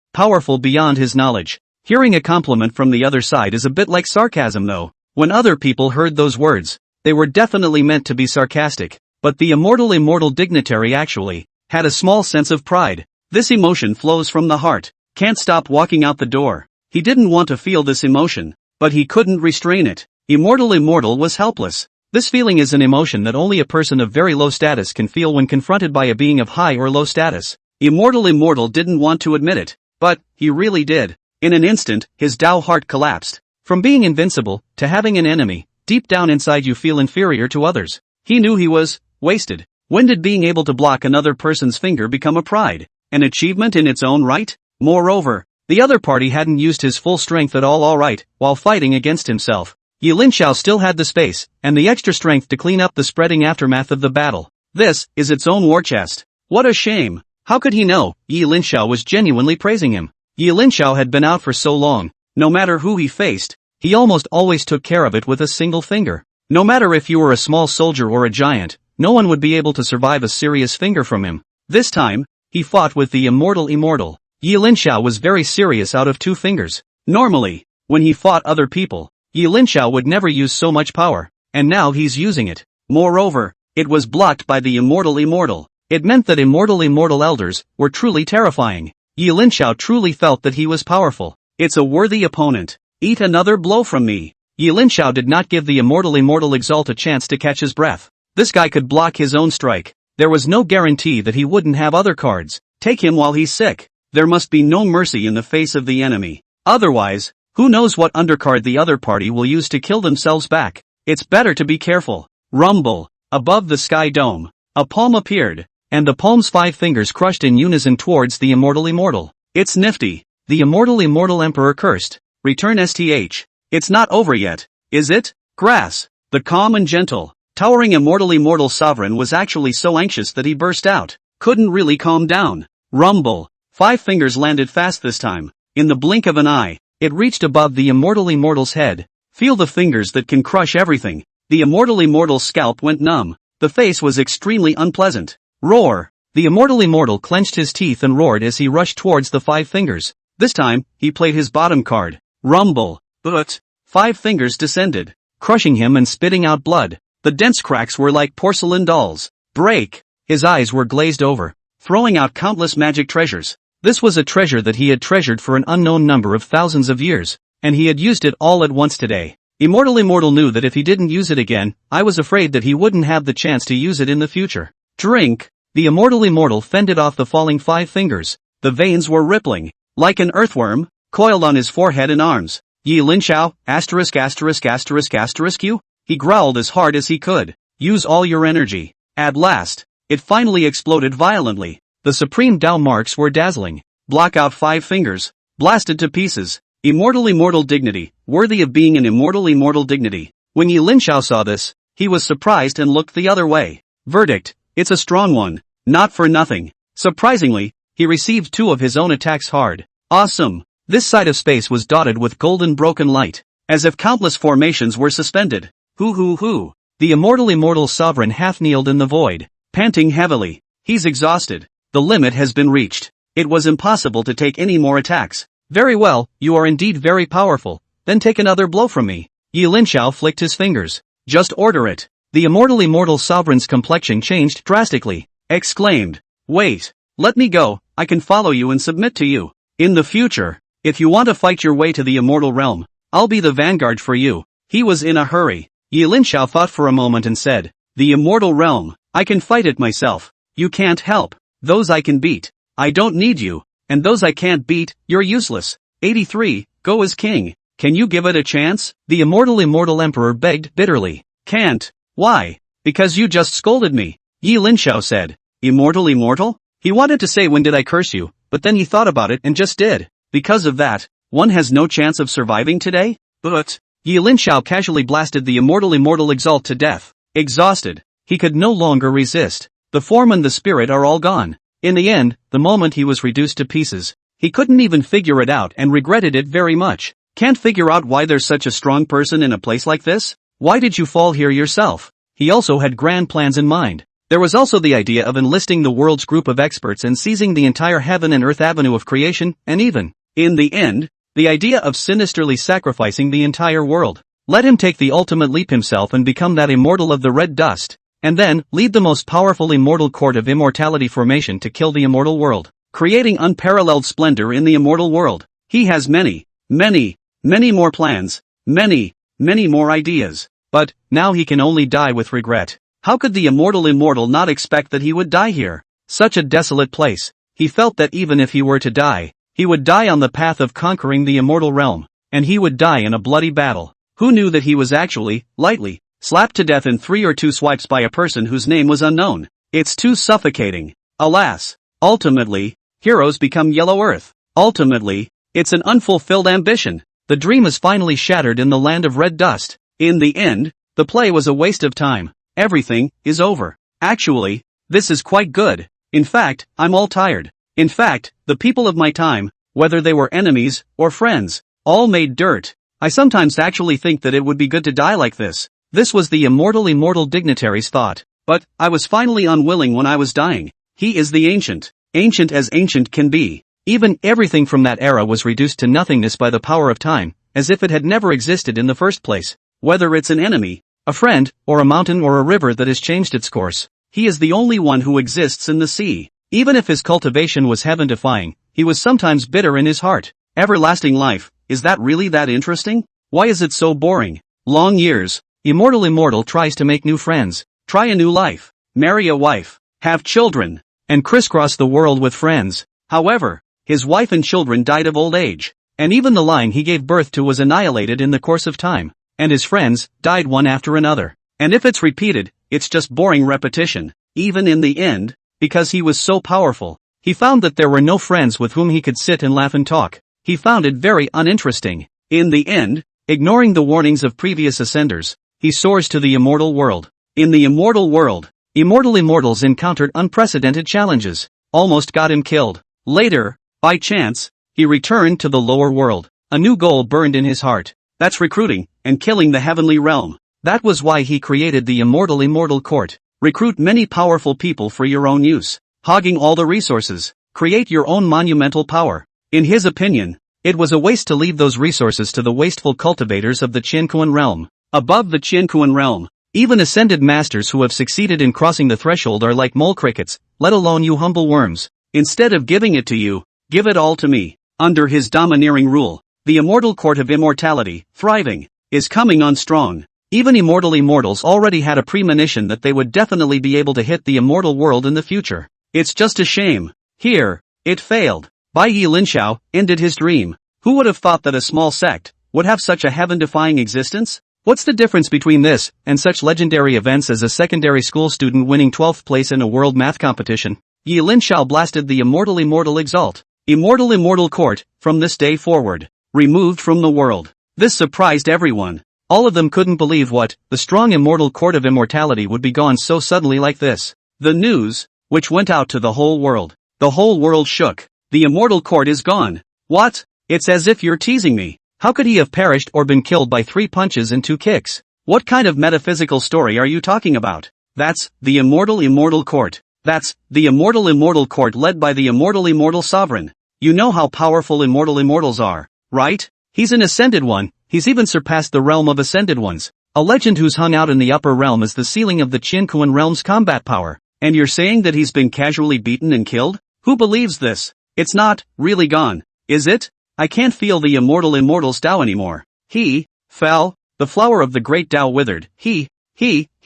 beyond his knowledge. Hearing a compliment from the other side is a bit like sarcasm though. When other people heard those words, they were definitely meant to be sarcastic, but the immortal dignitary actually had a small sense of pride. This emotion flows from the heart. Can't stop walking out the door. He didn't want to feel this emotion, but he couldn't restrain it. Immortal was helpless. This feeling is an emotion that only a person of very low status can feel when confronted by a being of high or low status. Immortal didn't want to admit it, but he really did. In an instant, his Tao heart collapsed. From being invincible to having an enemy, deep down inside you feel inferior to others. He knew he was wasted. When did being able to block another person's finger become a pride? An achievement in its own right? Moreover, the other party hadn't used his full strength at all right, while fighting against himself. Yi Linxiao still had the space, and the extra strength to clean up the spreading aftermath of the battle. This is its own war chest. What a shame. How could he know? Yi Linxiao was genuinely praising him. Yi Linxiao had been out for so long, no matter who he faced, he almost always took care of it with a single finger. No matter if you were a small soldier or a giant, no one would be able to survive a serious finger from him. This time, he fought with the immortal. Yi Linxiao was very serious out of 2 fingers. Normally, when he fought other people, Yi Linxiao would never use so much power, and now he's using it. Moreover, It was blocked by the immortal. It meant that immortal elders were truly terrifying. Linxiao truly felt that he was powerful. It's a worthy opponent. Eat another blow from me. Linxiao did not give the immortal exalt a chance to catch his breath. This guy could block his own strike. There was no guarantee that he wouldn't have other cards. Take him while he's sick. There must be no mercy in the face of the enemy. Otherwise, who knows what undercard the other party will use to kill themselves back. It's better to be careful. Rumble. Above the sky dome, a palm appeared, and the palm's 5 fingers crushed in unison towards the immortal. It's nifty. The immortal emperor cursed. Return STH. It's not over yet, is it? Grass. The calm and gentle, towering immortal sovereign was actually so anxious that he burst out. Couldn't really calm down. Rumble. 5 fingers landed fast this time. In the blink of an eye, it reached above the immortal's head. Feel the fingers that can crush everything. The immortal's scalp went numb. The face was extremely unpleasant. Roar. The immortal clenched his teeth and roared as he rushed towards the 5 fingers. This time, he played his bottom card. Rumble. But 5 fingers descended, crushing him and spitting out blood. The dense cracks were like porcelain dolls. Break. His eyes were glazed over, throwing out countless magic treasures. This was a treasure that he had treasured for an unknown number of thousands of years, and he had used it all at once today. Immortal knew that if he didn't use it again, I was afraid that he wouldn't have the chance to use it in the future. Drink. The immortal fended off the falling 5 fingers. The veins were rippling, like an earthworm, coiled on his forehead and arms. Linxiao, **********, he growled as hard as he could. Use all your energy. At last, it finally exploded violently. The supreme Dao marks were dazzling. Block out 5 fingers. Blasted to pieces. Immortal dignity, worthy of being an immortal dignity. When Linxiao saw this, he was surprised and looked the other way. Verdict, it's a strong one, not for nothing. Surprisingly, he received 2 of his own attacks hard. Awesome. This side of space was dotted with golden broken light, as if countless formations were suspended. Hoo. The immortal sovereign half-kneeled in the void, panting heavily. He's exhausted. The limit has been reached. It was impossible to take any more attacks. Very well, you are indeed very powerful. Then take another blow from me. Linxiao flicked his fingers. Just order it. The immortal sovereign's complexion changed drastically. Exclaimed. Wait. Let me go. I can follow you and submit to you. In the future, if you want to fight your way to the immortal realm, I'll be the vanguard for you. He was in a hurry. Linxiao thought for a moment and said, the immortal realm, I can fight it myself. You can't help. Those I can beat. I don't need you. And those I can't beat, you're useless. 83, go as king. Can you give it a chance? The immortal emperor begged bitterly. Can't. Why? Because you just scolded me. Linxiao said. Immortal? He wanted to say when did I curse you, but then he thought about it and just did. Because of that, one has no chance of surviving today? But Linxiao casually blasted the immortal exalt to death. Exhausted, he could no longer resist. The form and the spirit are all gone. In the end, the moment he was reduced to pieces, he couldn't even figure it out and regretted it very much. Can't figure out why there's such a strong person in a place like this? Why did you fall here yourself? He also had grand plans in mind. There was also the idea of enlisting the world's group of experts and seizing the entire heaven and earth avenue of creation, and even, in the end, the idea of sinisterly sacrificing the entire world. Let him take the ultimate leap himself and become that immortal of the red dust. And then, lead the most powerful immortal court of immortality formation to kill the immortal world, creating unparalleled splendor in the immortal world. He has many more plans, many more ideas. But, now he can only die with regret. How could the immortal not expect that he would die here? Such a desolate place. He felt that even if he were to die, he would die on the path of conquering the immortal realm, and he would die in a bloody battle. Who knew that he was actually, lightly, slapped to death in 3 or 2 swipes by a person whose name was unknown? It's too suffocating. Alas. Ultimately, heroes become Yellow Earth. Ultimately, it's an unfulfilled ambition. The dream is finally shattered in the land of red dust. In the end, the play was a waste of time. Everything is over. Actually, this is quite good. In fact, I'm all tired. In fact, the people of my time, whether they were enemies or friends, all made dirt. I sometimes actually think that it would be good to die like this. This was the immortal dignitary's thought. But, I was finally unwilling when I was dying. He is the ancient as ancient can be. Even everything from that era was reduced to nothingness by the power of time, as if it had never existed in the first place. Whether it's an enemy, A friend, or a mountain or a river that has changed its course. He is the only one who exists in the sea. Even if his cultivation was heaven-defying, he was sometimes bitter in his heart. Everlasting life, is that really that interesting? Why is it so boring? Long years. Immortal tries to make new friends, try a new life, marry a wife, have children, and crisscross the world with friends. However, his wife and children died of old age, and even the line he gave birth to was annihilated in the course of time, and his friends died one after another. And if it's repeated, it's just boring repetition. Even in the end, because he was so powerful, he found that there were no friends with whom he could sit and laugh and talk. He found it very uninteresting. In the end, ignoring the warnings of previous ascenders, he soars to the immortal world. In the immortal world, immortals encountered unprecedented challenges, almost got him killed. Later, by chance, he returned to the lower world. A new goal burned in his heart. That's recruiting and killing the heavenly realm. That was why he created the immortal court. Recruit many powerful people for your own use, hogging all the resources. Create your own monumental power. In his opinion, it was a waste to leave those resources to the wasteful cultivators of the Qianquan realm. Above the Qianquan realm, even ascended masters who have succeeded in crossing the threshold are like mole crickets, let alone you humble worms. Instead of giving it to you, give it all to me. Under his domineering rule, the immortal court of immortality, thriving, is coming on strong. Even immortals already had a premonition that they would definitely be able to hit the immortal world in the future. It's just a shame. Here, it failed. Bai Yi Linxiao ended his dream. Who would have thought that a small sect would have such a heaven-defying existence? What's the difference between this and such legendary events as a secondary school student winning 12th place in a world math competition? Yi Linxiao blasted the immortal exalt. Immortal court, from this day forward, removed from the world. This surprised everyone. All of them couldn't believe the strong immortal court of immortality would be gone so suddenly like this. The news, which went out to the whole world. The whole world shook. The immortal court is gone. What? It's as if you're teasing me. How could he have perished or been killed by 3 punches and 2 kicks? What kind of metaphysical story are you talking about? That's the immortal court. That's the immortal court led by the immortal sovereign. You know how powerful immortals are, right? He's an ascended one, he's even surpassed the realm of ascended ones. A legend who's hung out in the upper realm is the ceiling of the Qianquan realm's combat power. And you're saying that he's been casually beaten and killed? Who believes this? It's not really gone, is it? I can't feel the immortal's Tao anymore. He fell, the flower of the great Tao withered. He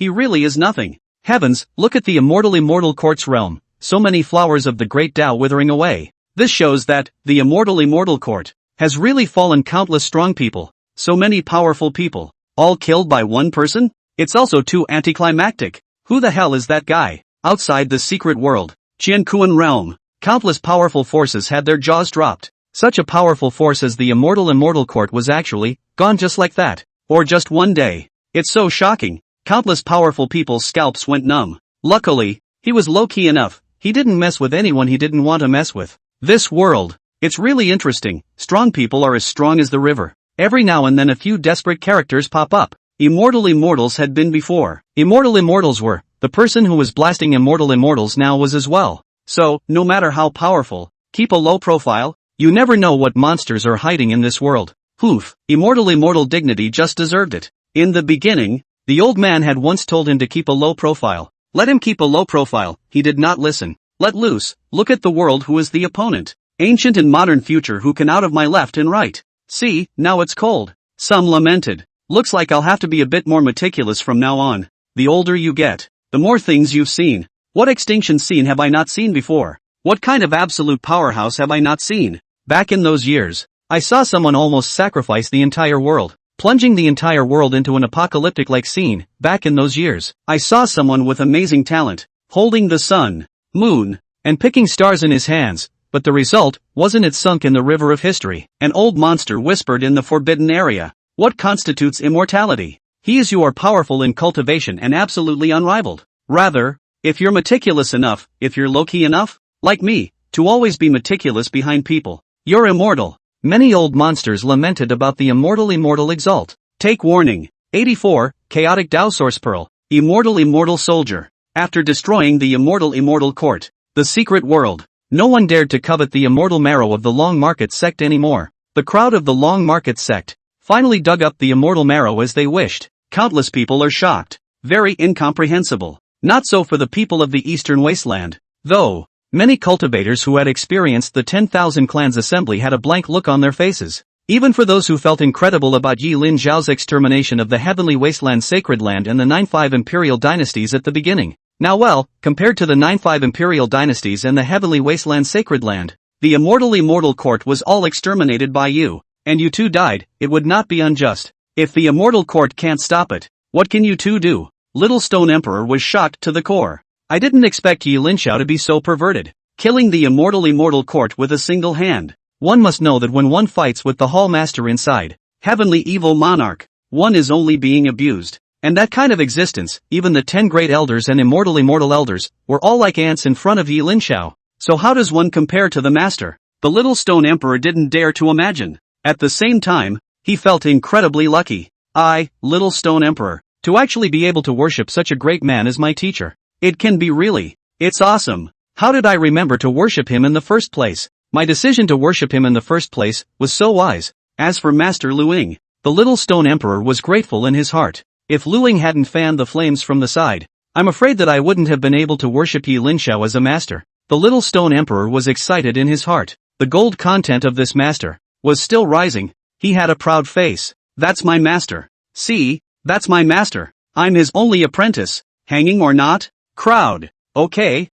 really is nothing. Heavens, look at the immortal court's realm, so many flowers of the great Tao withering away. This shows that the immortal court has really fallen. Countless strong people, so many powerful people, all killed by one person? It's also too anticlimactic. Who the hell is that guy? Outside the secret world, Qianquan realm, countless powerful forces had their jaws dropped. Such a powerful force as the immortal court was actually gone just like that, or just one day. It's so shocking. Countless powerful people's scalps went numb. Luckily, he was low-key enough. He didn't mess with anyone he didn't want to mess with. This world, it's really interesting. Strong people are as strong as the river. Every now and then a few desperate characters pop up. Immortals had been before. Immortals were. The person who was blasting immortals now was as well. So, no matter how powerful, keep a low profile. You never know what monsters are hiding in this world. Poof, immortal dignity just deserved it. In the beginning, the old man had once told him to keep a low profile. Let him keep a low profile, he did not listen. Let loose, look at the world who is the opponent. Ancient and modern future who can out of my left and right. See, now it's cold. Some lamented. Looks like I'll have to be a bit more meticulous from now on. The older you get, the more things you've seen. What extinction scene have I not seen before? What kind of absolute powerhouse have I not seen? Back in those years, I saw someone almost sacrifice the entire world, plunging the entire world into an apocalyptic-like scene. Back in those years, I saw someone with amazing talent, holding the sun, moon, and picking stars in his hands, but the result wasn't it sunk in the river of history. An old monster whispered in the forbidden area. What constitutes immortality? He is you are powerful in cultivation and absolutely unrivaled. Rather, if you're meticulous enough, if you're low-key enough, like me, to always be meticulous behind people, you're immortal. Many old monsters lamented about the immortal exalt. Take warning. 84, Chaotic Tao Source Pearl. Immortal soldier. After destroying the immortal court, the secret world, no one dared to covet the immortal marrow of the Long Market sect anymore. The crowd of the Long Market sect finally dug up the immortal marrow as they wished. Countless people are shocked. Very incomprehensible. Not so for the people of the Eastern Wasteland, though. Many cultivators who had experienced the 10,000 clans assembly had a blank look on their faces. Even for those who felt incredible about Yi Linxiao's extermination of the Heavenly Wasteland Sacred Land and the 9-5 Imperial Dynasties at the beginning. Now well, compared to the 9-5 Imperial Dynasties and the Heavenly Wasteland Sacred Land, the Immortal Court was all exterminated by you, and you two died. It would not be unjust. If the Immortal Court can't stop it, what can you two do? Little Stone Emperor was shocked to the core. I didn't expect Yi Linxiao to be so perverted, killing the Immortal Court with a single hand. One must know that when one fights with the Hall Master inside, Heavenly Evil Monarch, one is only being abused. And that kind of existence, even the 10 Great Elders and Immortal Elders, were all like ants in front of Yi Linxiao. So how does one compare to the Master? The Little Stone Emperor didn't dare to imagine. At the same time, he felt incredibly lucky. I, Little Stone Emperor, to actually be able to worship such a great man as my teacher. It can be really. It's awesome. How did I remember to worship him in the first place? My decision to worship him in the first place was so wise. As for Master Luing, the Little Stone Emperor was grateful in his heart. If Luing hadn't fanned the flames from the side, I'm afraid that I wouldn't have been able to worship Yi Linxiao as a master. The Little Stone Emperor was excited in his heart. The gold content of this master was still rising. He had a proud face. That's my master. See, that's my master. I'm his only apprentice. Hanging or not? Crowd. Okay.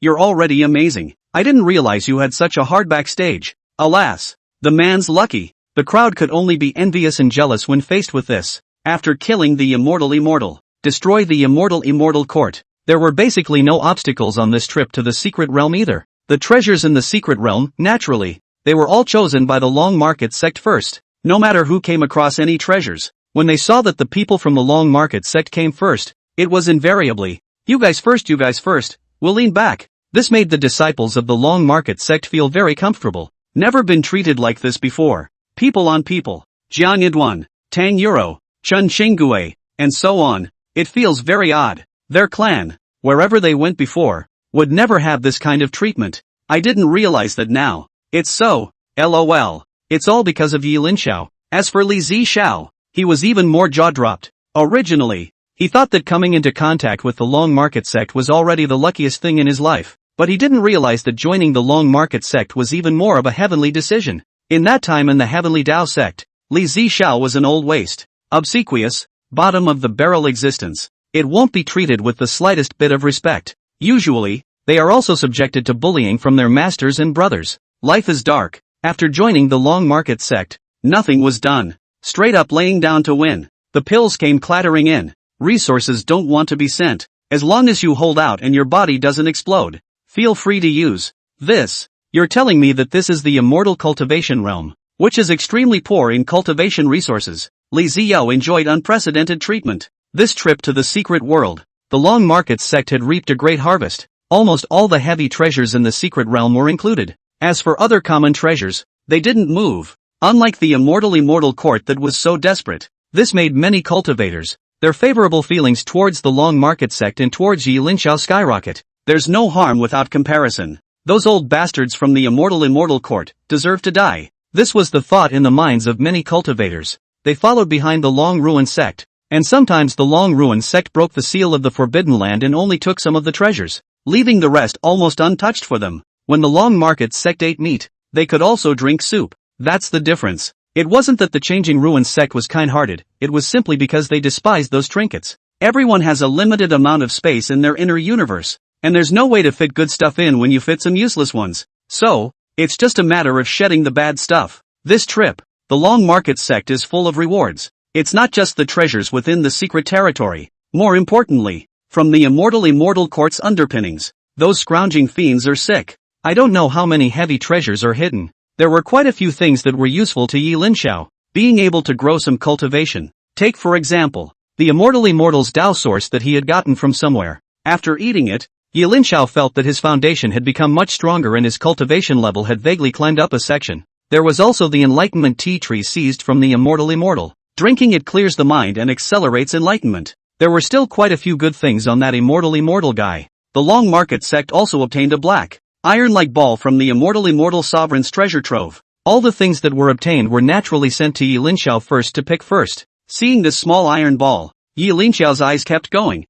You're already amazing. I didn't realize you had such a hard backstage. Alas. The man's lucky. The crowd could only be envious and jealous when faced with this. After killing the Immortal, destroy the Immortal Court, there were basically no obstacles on this trip to the Secret Realm either. The treasures in the Secret Realm, naturally, they were all chosen by the Long Market Sect first. No matter who came across any treasures, when they saw that the people from the Long Market Sect came first, it was invariably, you guys first, we'll lean back. This made the disciples of the Long Market Sect feel very comfortable. Never been treated like this before. People on people, Jiang Yidwan, Tang Euro, Chun Xingue, and so on. It feels very odd. Their clan, wherever they went before, would never have this kind of treatment. I didn't realize that now. It's so, lol. It's all because of Yi Linxiao. As for Li Zixiao, he was even more jaw-dropped. Originally, he thought that coming into contact with the Long Market Sect was already the luckiest thing in his life, but he didn't realize that joining the Long Market Sect was even more of a heavenly decision. In that time in the Heavenly Dao Sect, Li Zixiao was an old waste, obsequious, bottom-of-the-barrel existence. It won't be treated with the slightest bit of respect. Usually, they are also subjected to bullying from their masters and brothers. Life is dark. After joining the Long Market Sect, nothing was done. Straight up laying down to win. The pills came clattering in. Resources don't want to be sent. As long as you hold out and your body doesn't explode, feel free to use this. You're telling me that this is the immortal cultivation realm, which is extremely poor in cultivation resources. Li Zixiao enjoyed unprecedented treatment. This trip to the secret world, the Long Market Sect had reaped a great harvest. Almost all the heavy treasures in the secret realm were included. As for other common treasures, they didn't move. Unlike the Immortal Court that was so desperate, this made many cultivators, their favorable feelings towards the Long Market Sect and towards Yi Linxiao skyrocket. There's no harm without comparison. Those old bastards from the Immortal Court deserve to die. This was the thought in the minds of many cultivators. They followed behind the Long Ruin Sect, and sometimes the Long Ruin Sect broke the seal of the Forbidden Land and only took some of the treasures, leaving the rest almost untouched for them. When the Long Market Sect ate meat, they could also drink soup. That's the difference. It wasn't that the Changing Ruin Sect was kind-hearted, it was simply because they despised those trinkets. Everyone has a limited amount of space in their inner universe, and there's no way to fit good stuff in when you fit some useless ones. So, it's just a matter of shedding the bad stuff. This trip, the Long Market Sect is full of rewards. It's not just the treasures within the secret territory. More importantly, from the Immortal Court's underpinnings, those scrounging fiends are sick. I don't know how many heavy treasures are hidden. There were quite a few things that were useful to Yi Linxiao, being able to grow some cultivation. Take for example, the Immortal's Dao source that he had gotten from somewhere. After eating it, Yi Linxiao felt that his foundation had become much stronger and his cultivation level had vaguely climbed up a section. There was also the Enlightenment tea tree seized from the Immortal. Drinking it clears the mind and accelerates enlightenment. There were still quite a few good things on that Immortal guy. The Long Market Sect also obtained a black, iron-like ball from the Immortal Sovereign's treasure trove. All the things that were obtained were naturally sent to Yi Linxiao first to pick first. Seeing this small iron ball, Yi Linxiao's eyes kept going.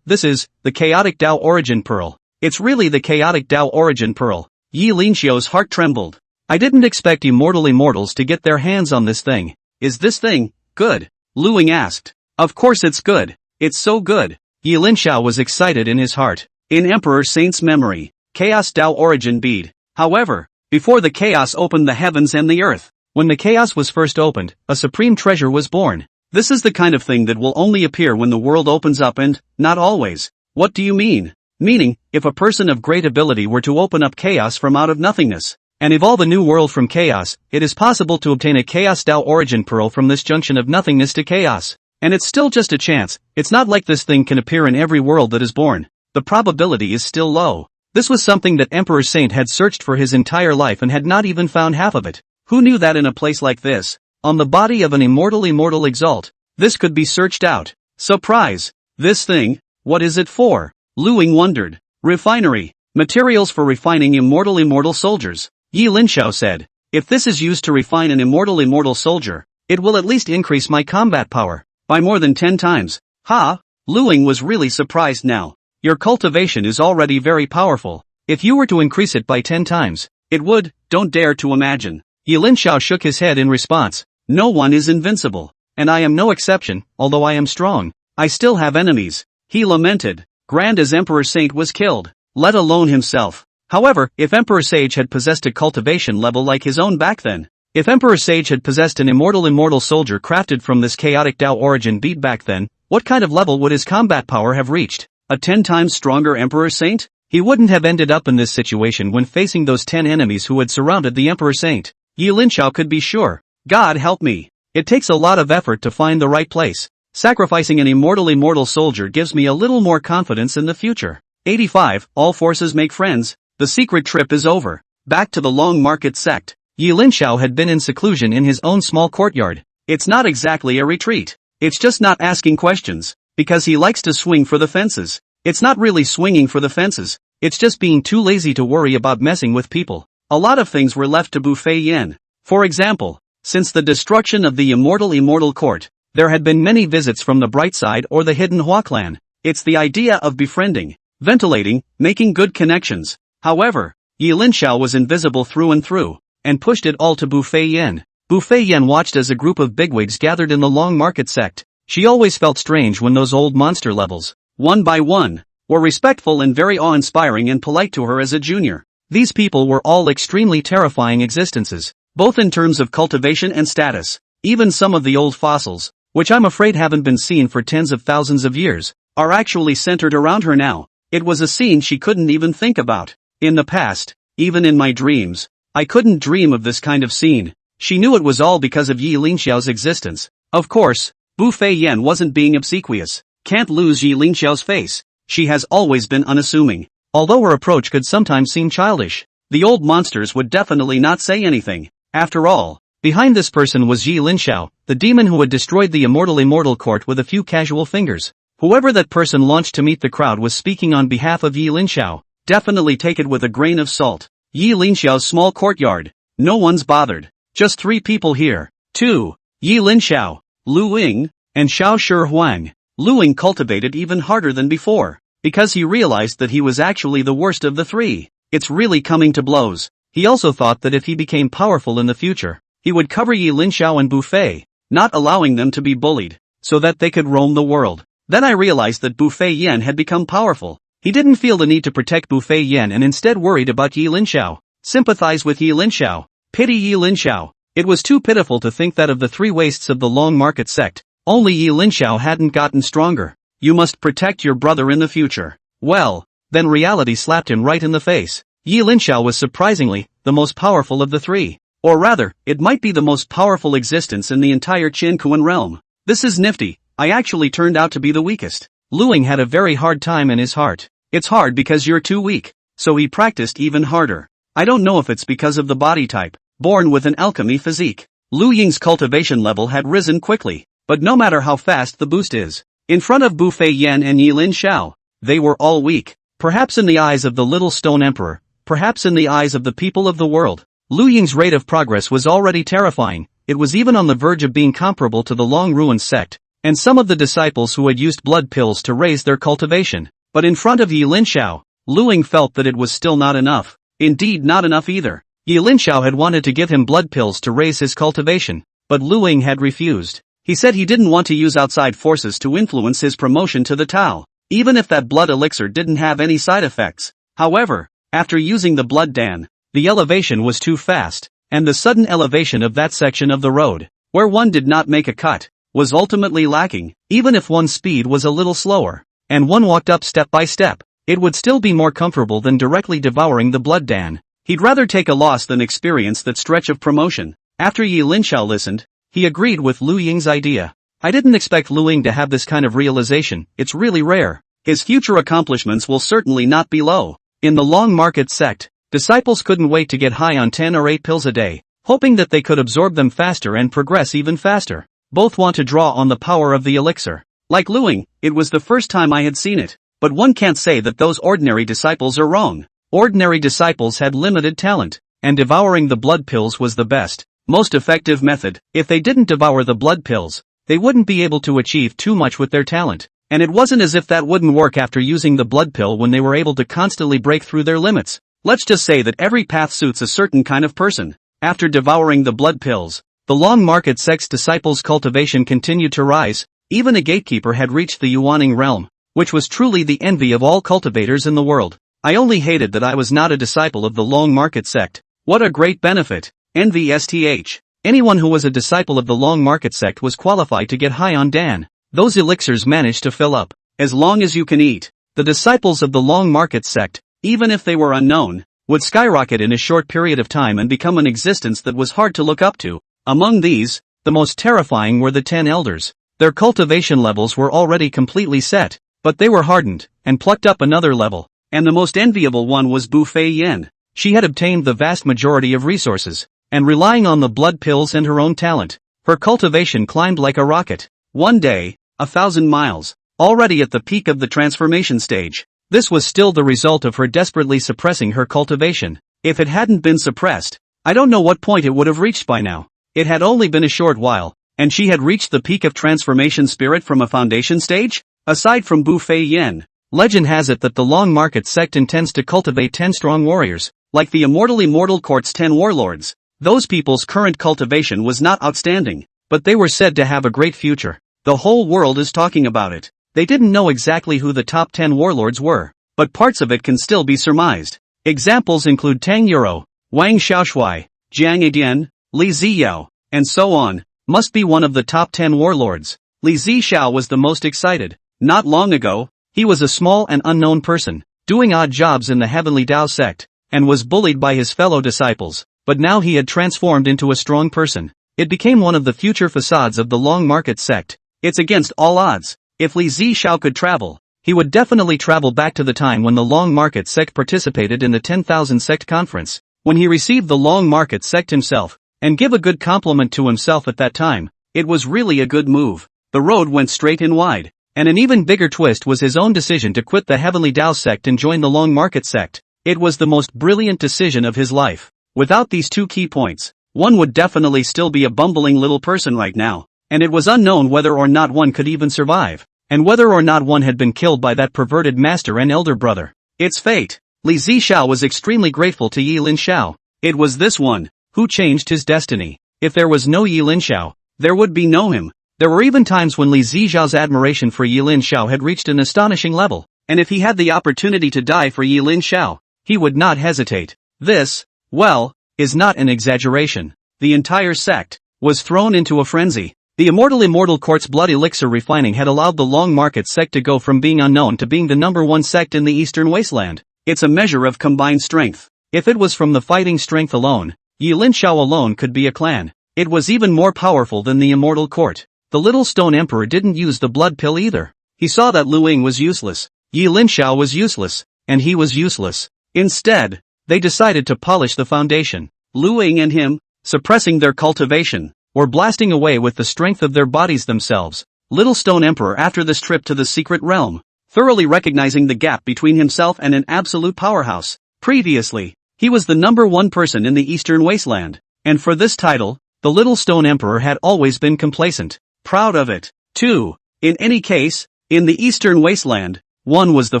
This is the chaotic Dao origin pearl. It's really the chaotic Dao origin pearl. Yi Linxiao's heart trembled. I didn't expect immortal immortals to get their hands on this thing. Is this thing good? Lu Ying asked. Of course it's good. It's so good. Yi Linxiao was excited in his heart. In Emperor Saint's memory, Chaos Dao origin bead. However, before the chaos opened the heavens and the earth, when the chaos was first opened, a supreme treasure was born. This is the kind of thing that will only appear when the world opens up and, not always. What do you mean? Meaning, if a person of great ability were to open up chaos from out of nothingness, and evolve a new world from chaos, it is possible to obtain a Chaos Dao origin pearl from this junction of nothingness to chaos. And it's still just a chance. It's not like this thing can appear in every world that is born. The probability is still low. This was something that Emperor Saint had searched for his entire life and had not even found half of it. Who knew that in a place like this, on the body of an immortal exalt, this could be searched out? Surprise! This thing, what is it for? Lu Ying wondered. Refinery. Materials for refining immortal soldiers. Yi Linxiao said. If this is used to refine an immortal soldier, it will at least increase my combat power by more than 10 times. Ha! Lu Ying was really surprised now. Your cultivation is already very powerful. If you were to increase it by 10 times, it would, don't dare to imagine. Yi Linxiao shook his head in response. No one is invincible. And I am no exception, although I am strong. I still have enemies. He lamented. Grand as Emperor Saint was killed, let alone himself. However, if Emperor Sage had possessed a cultivation level like his own back then, if Emperor Sage had possessed an immortal soldier crafted from this chaotic Dao origin bead back then, what kind of level would his combat power have reached? A 10 times stronger Emperor Saint? He wouldn't have ended up in this situation when facing those 10 enemies who had surrounded the Emperor Saint. Yi Linxiao could be sure. God help me. It takes a lot of effort to find the right place. Sacrificing an immortal soldier gives me a little more confidence in the future. 85. All forces make friends. The secret trip is over. Back to the Long Market sect. Yi Linxiao had been in seclusion in his own small courtyard. It's not exactly a retreat. It's just not asking questions, because he likes to swing for the fences. It's not really swinging for the fences. It's just being too lazy to worry about messing with people. A lot of things were left to Buffet Yen. For example, since the destruction of the immortal court, there had been many visits from the bright side or the hidden Hua clan. It's the idea of befriending, ventilating, making good connections. However, Yi Linxiao was invisible through and through, and pushed it all to Buffet Yen. Buffet Yen watched as a group of bigwigs gathered in the Long Market sect. She always felt strange when those old monster levels, one by one, were respectful and very awe-inspiring and polite to her as a junior. These people were all extremely terrifying existences, both in terms of cultivation and status. Even some of the old fossils, which I'm afraid haven't been seen for tens of thousands of years, are actually centered around her now. It was a scene she couldn't even think about. In the past, even in my dreams, I couldn't dream of this kind of scene. She knew it was all because of Yi Linxiao's existence. Of course, Buffet Yen wasn't being obsequious. Can't lose Yi Linxiao's face. She has always been unassuming. Although her approach could sometimes seem childish, the old monsters would definitely not say anything. After all, behind this person was Yi Linxiao, the demon who had destroyed the immortal court with a few casual fingers. Whoever that person launched to meet the crowd was speaking on behalf of Yi Linxiao. Definitely take it with a grain of salt. Yi Linxiao's small courtyard. No one's bothered. Just 3 people here. 2. Yi Linxiao, Lu Ying, and Xiao Shi Huang. Lu Ying cultivated even harder than before, because he realized that he was actually the worst of the 3. It's really coming to blows. He also thought that if he became powerful in the future, he would cover Yi Linxiao and Buffet, not allowing them to be bullied, so that they could roam the world. Then I realized that Buffet Yen had become powerful. He didn't feel the need to protect Buffet Yen and instead worried about Yi Linxiao. Sympathize with Yi Linxiao. Pity Yi Linxiao. It was too pitiful to think that of the 3 wastes of the Long Market sect, only Yi Linxiao hadn't gotten stronger. You must protect your brother in the future. Well, then reality slapped him right in the face. Yi Linxiao was surprisingly the most powerful of the 3. Or rather, it might be the most powerful existence in the entire Qianquan realm. This is nifty. I actually turned out to be the weakest. Lu Ying had a very hard time in his heart. It's hard because you're too weak. So he practiced even harder. I don't know if it's because of the body type, born with an alchemy physique. Lu Ying's cultivation level had risen quickly, but no matter how fast the boost is, in front of Buffet Yen and Yi Linxiao, they were all weak. Perhaps in the eyes of the little stone emperor, perhaps in the eyes of the people of the world, Lu Ying's rate of progress was already terrifying. It was even on the verge of being comparable to the long-ruined sect, and some of the disciples who had used blood pills to raise their cultivation. But in front of Yi Linxiao, Lu Ying felt that it was still not enough. Indeed, not enough either. Yi Linxiao had wanted to give him blood pills to raise his cultivation, but Lu Ying had refused. He said he didn't want to use outside forces to influence his promotion to the Tao, even if that blood elixir didn't have any side effects. However, after using the blood dan, the elevation was too fast, and the sudden elevation of that section of the road, where one did not make a cut, was ultimately lacking. Even if one's speed was a little slower, and one walked up step by step, it would still be more comfortable than directly devouring the blood dan. He'd rather take a loss than experience that stretch of promotion. After Yi Linxiao listened, he agreed with Lu Ying's idea. I didn't expect Lu Ying to have this kind of realization. It's really rare. His future accomplishments will certainly not be low. In the long market sect, disciples couldn't wait to get high on 10 or 8 pills a day, hoping that they could absorb them faster and progress even faster. Both want to draw on the power of the elixir. Like Lu Ying, it was the first time I had seen it, but one can't say that those ordinary disciples are wrong. Ordinary disciples had limited talent, and devouring the blood pills was the best, most effective method. If they didn't devour the blood pills, they wouldn't be able to achieve too much with their talent. And it wasn't as if that wouldn't work after using the blood pill when they were able to constantly break through their limits. Let's just say that every path suits a certain kind of person. After devouring the blood pills, the long market sect's disciples' cultivation continued to rise. Even a gatekeeper had reached the Yuaning realm, which was truly the envy of all cultivators in the world. I only hated that I was not a disciple of the long market sect. What a great benefit. NVSTH. Anyone who was a disciple of the long market sect was qualified to get high on Dan. Those elixirs managed to fill up. As long as you can eat, the disciples of the long market sect, even if they were unknown, would skyrocket in a short period of time and become an existence that was hard to look up to. Among these, the most terrifying were the 10 elders. Their cultivation levels were already completely set, but they were hardened, and plucked up another level. And the most enviable one was Bu Fei Yen. She had obtained the vast majority of resources, and relying on the blood pills and her own talent, her cultivation climbed like a rocket. One day, 1,000 miles, already at the peak of the transformation stage. This was still the result of her desperately suppressing her cultivation. If it hadn't been suppressed, I don't know what point it would have reached by now. It had only been a short while, and she had reached the peak of transformation spirit from a foundation stage? Aside from Bu Fei Yen, legend has it that the long market sect intends to cultivate 10 strong warriors, like the immortal court's 10 warlords. Those people's current cultivation was not outstanding, but they were said to have a great future. The whole world is talking about it. They didn't know exactly who the top 10 warlords were, but parts of it can still be surmised. Examples include Tang Yuro, Wang Xiaoshui, Jiang Edian, Li Ziyao, and so on. Must be one of the top 10 warlords. Li Zixiao was the most excited. Not long ago, he was a small and unknown person, doing odd jobs in the Heavenly Tao sect, and was bullied by his fellow disciples, but now he had transformed into a strong person. It became one of the future facades of the long market sect. It's against all odds. If Li Zixiao could travel, he would definitely travel back to the time when the long market sect participated in the 10,000 sect conference, when he received the long market sect himself, and give a good compliment to himself at that time. It was really a good move. The road went straight and wide. And an even bigger twist was his own decision to quit the Heavenly Tao sect and join the long market sect. It was the most brilliant decision of his life. Without these two key points, one would definitely still be a bumbling little person right now, and it was unknown whether or not one could even survive, and whether or not one had been killed by that perverted master and elder brother. It's fate. Li Zixiao was extremely grateful to Yi Linxiao. It was this one who changed his destiny. If there was no Yi Linxiao, there would be no him. There were even times when Li Zixiao's admiration for Yi Linxiao had reached an astonishing level, and if he had the opportunity to die for Yi Linxiao, he would not hesitate. This, well, is not an exaggeration. The entire sect was thrown into a frenzy. The immortal court's blood elixir refining had allowed the long market sect to go from being unknown to being the #1 sect in the eastern wasteland. It's a measure of combined strength. If it was from the fighting strength alone, Yi Linxiao alone could be a clan. It was even more powerful than the immortal court. The little stone emperor didn't use the blood pill either. He saw that Lu Ying was useless, Yi Linxiao was useless, and he was useless. Instead, they decided to polish the foundation. Lu Ying and him, suppressing their cultivation, were blasting away with the strength of their bodies themselves. Little Stone Emperor after this trip to the secret realm, thoroughly recognizing the gap between himself and an absolute powerhouse. Previously, He was the #1 person in the Eastern Wasteland. And for this title, the Little Stone Emperor had always been complacent. Proud of it, too. In any case, in the Eastern Wasteland, one was the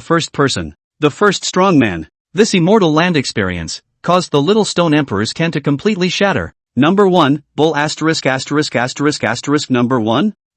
first person, the first strongman. This immortal land experience caused the Little Stone Emperor's can to completely shatter. #1, bull *****1,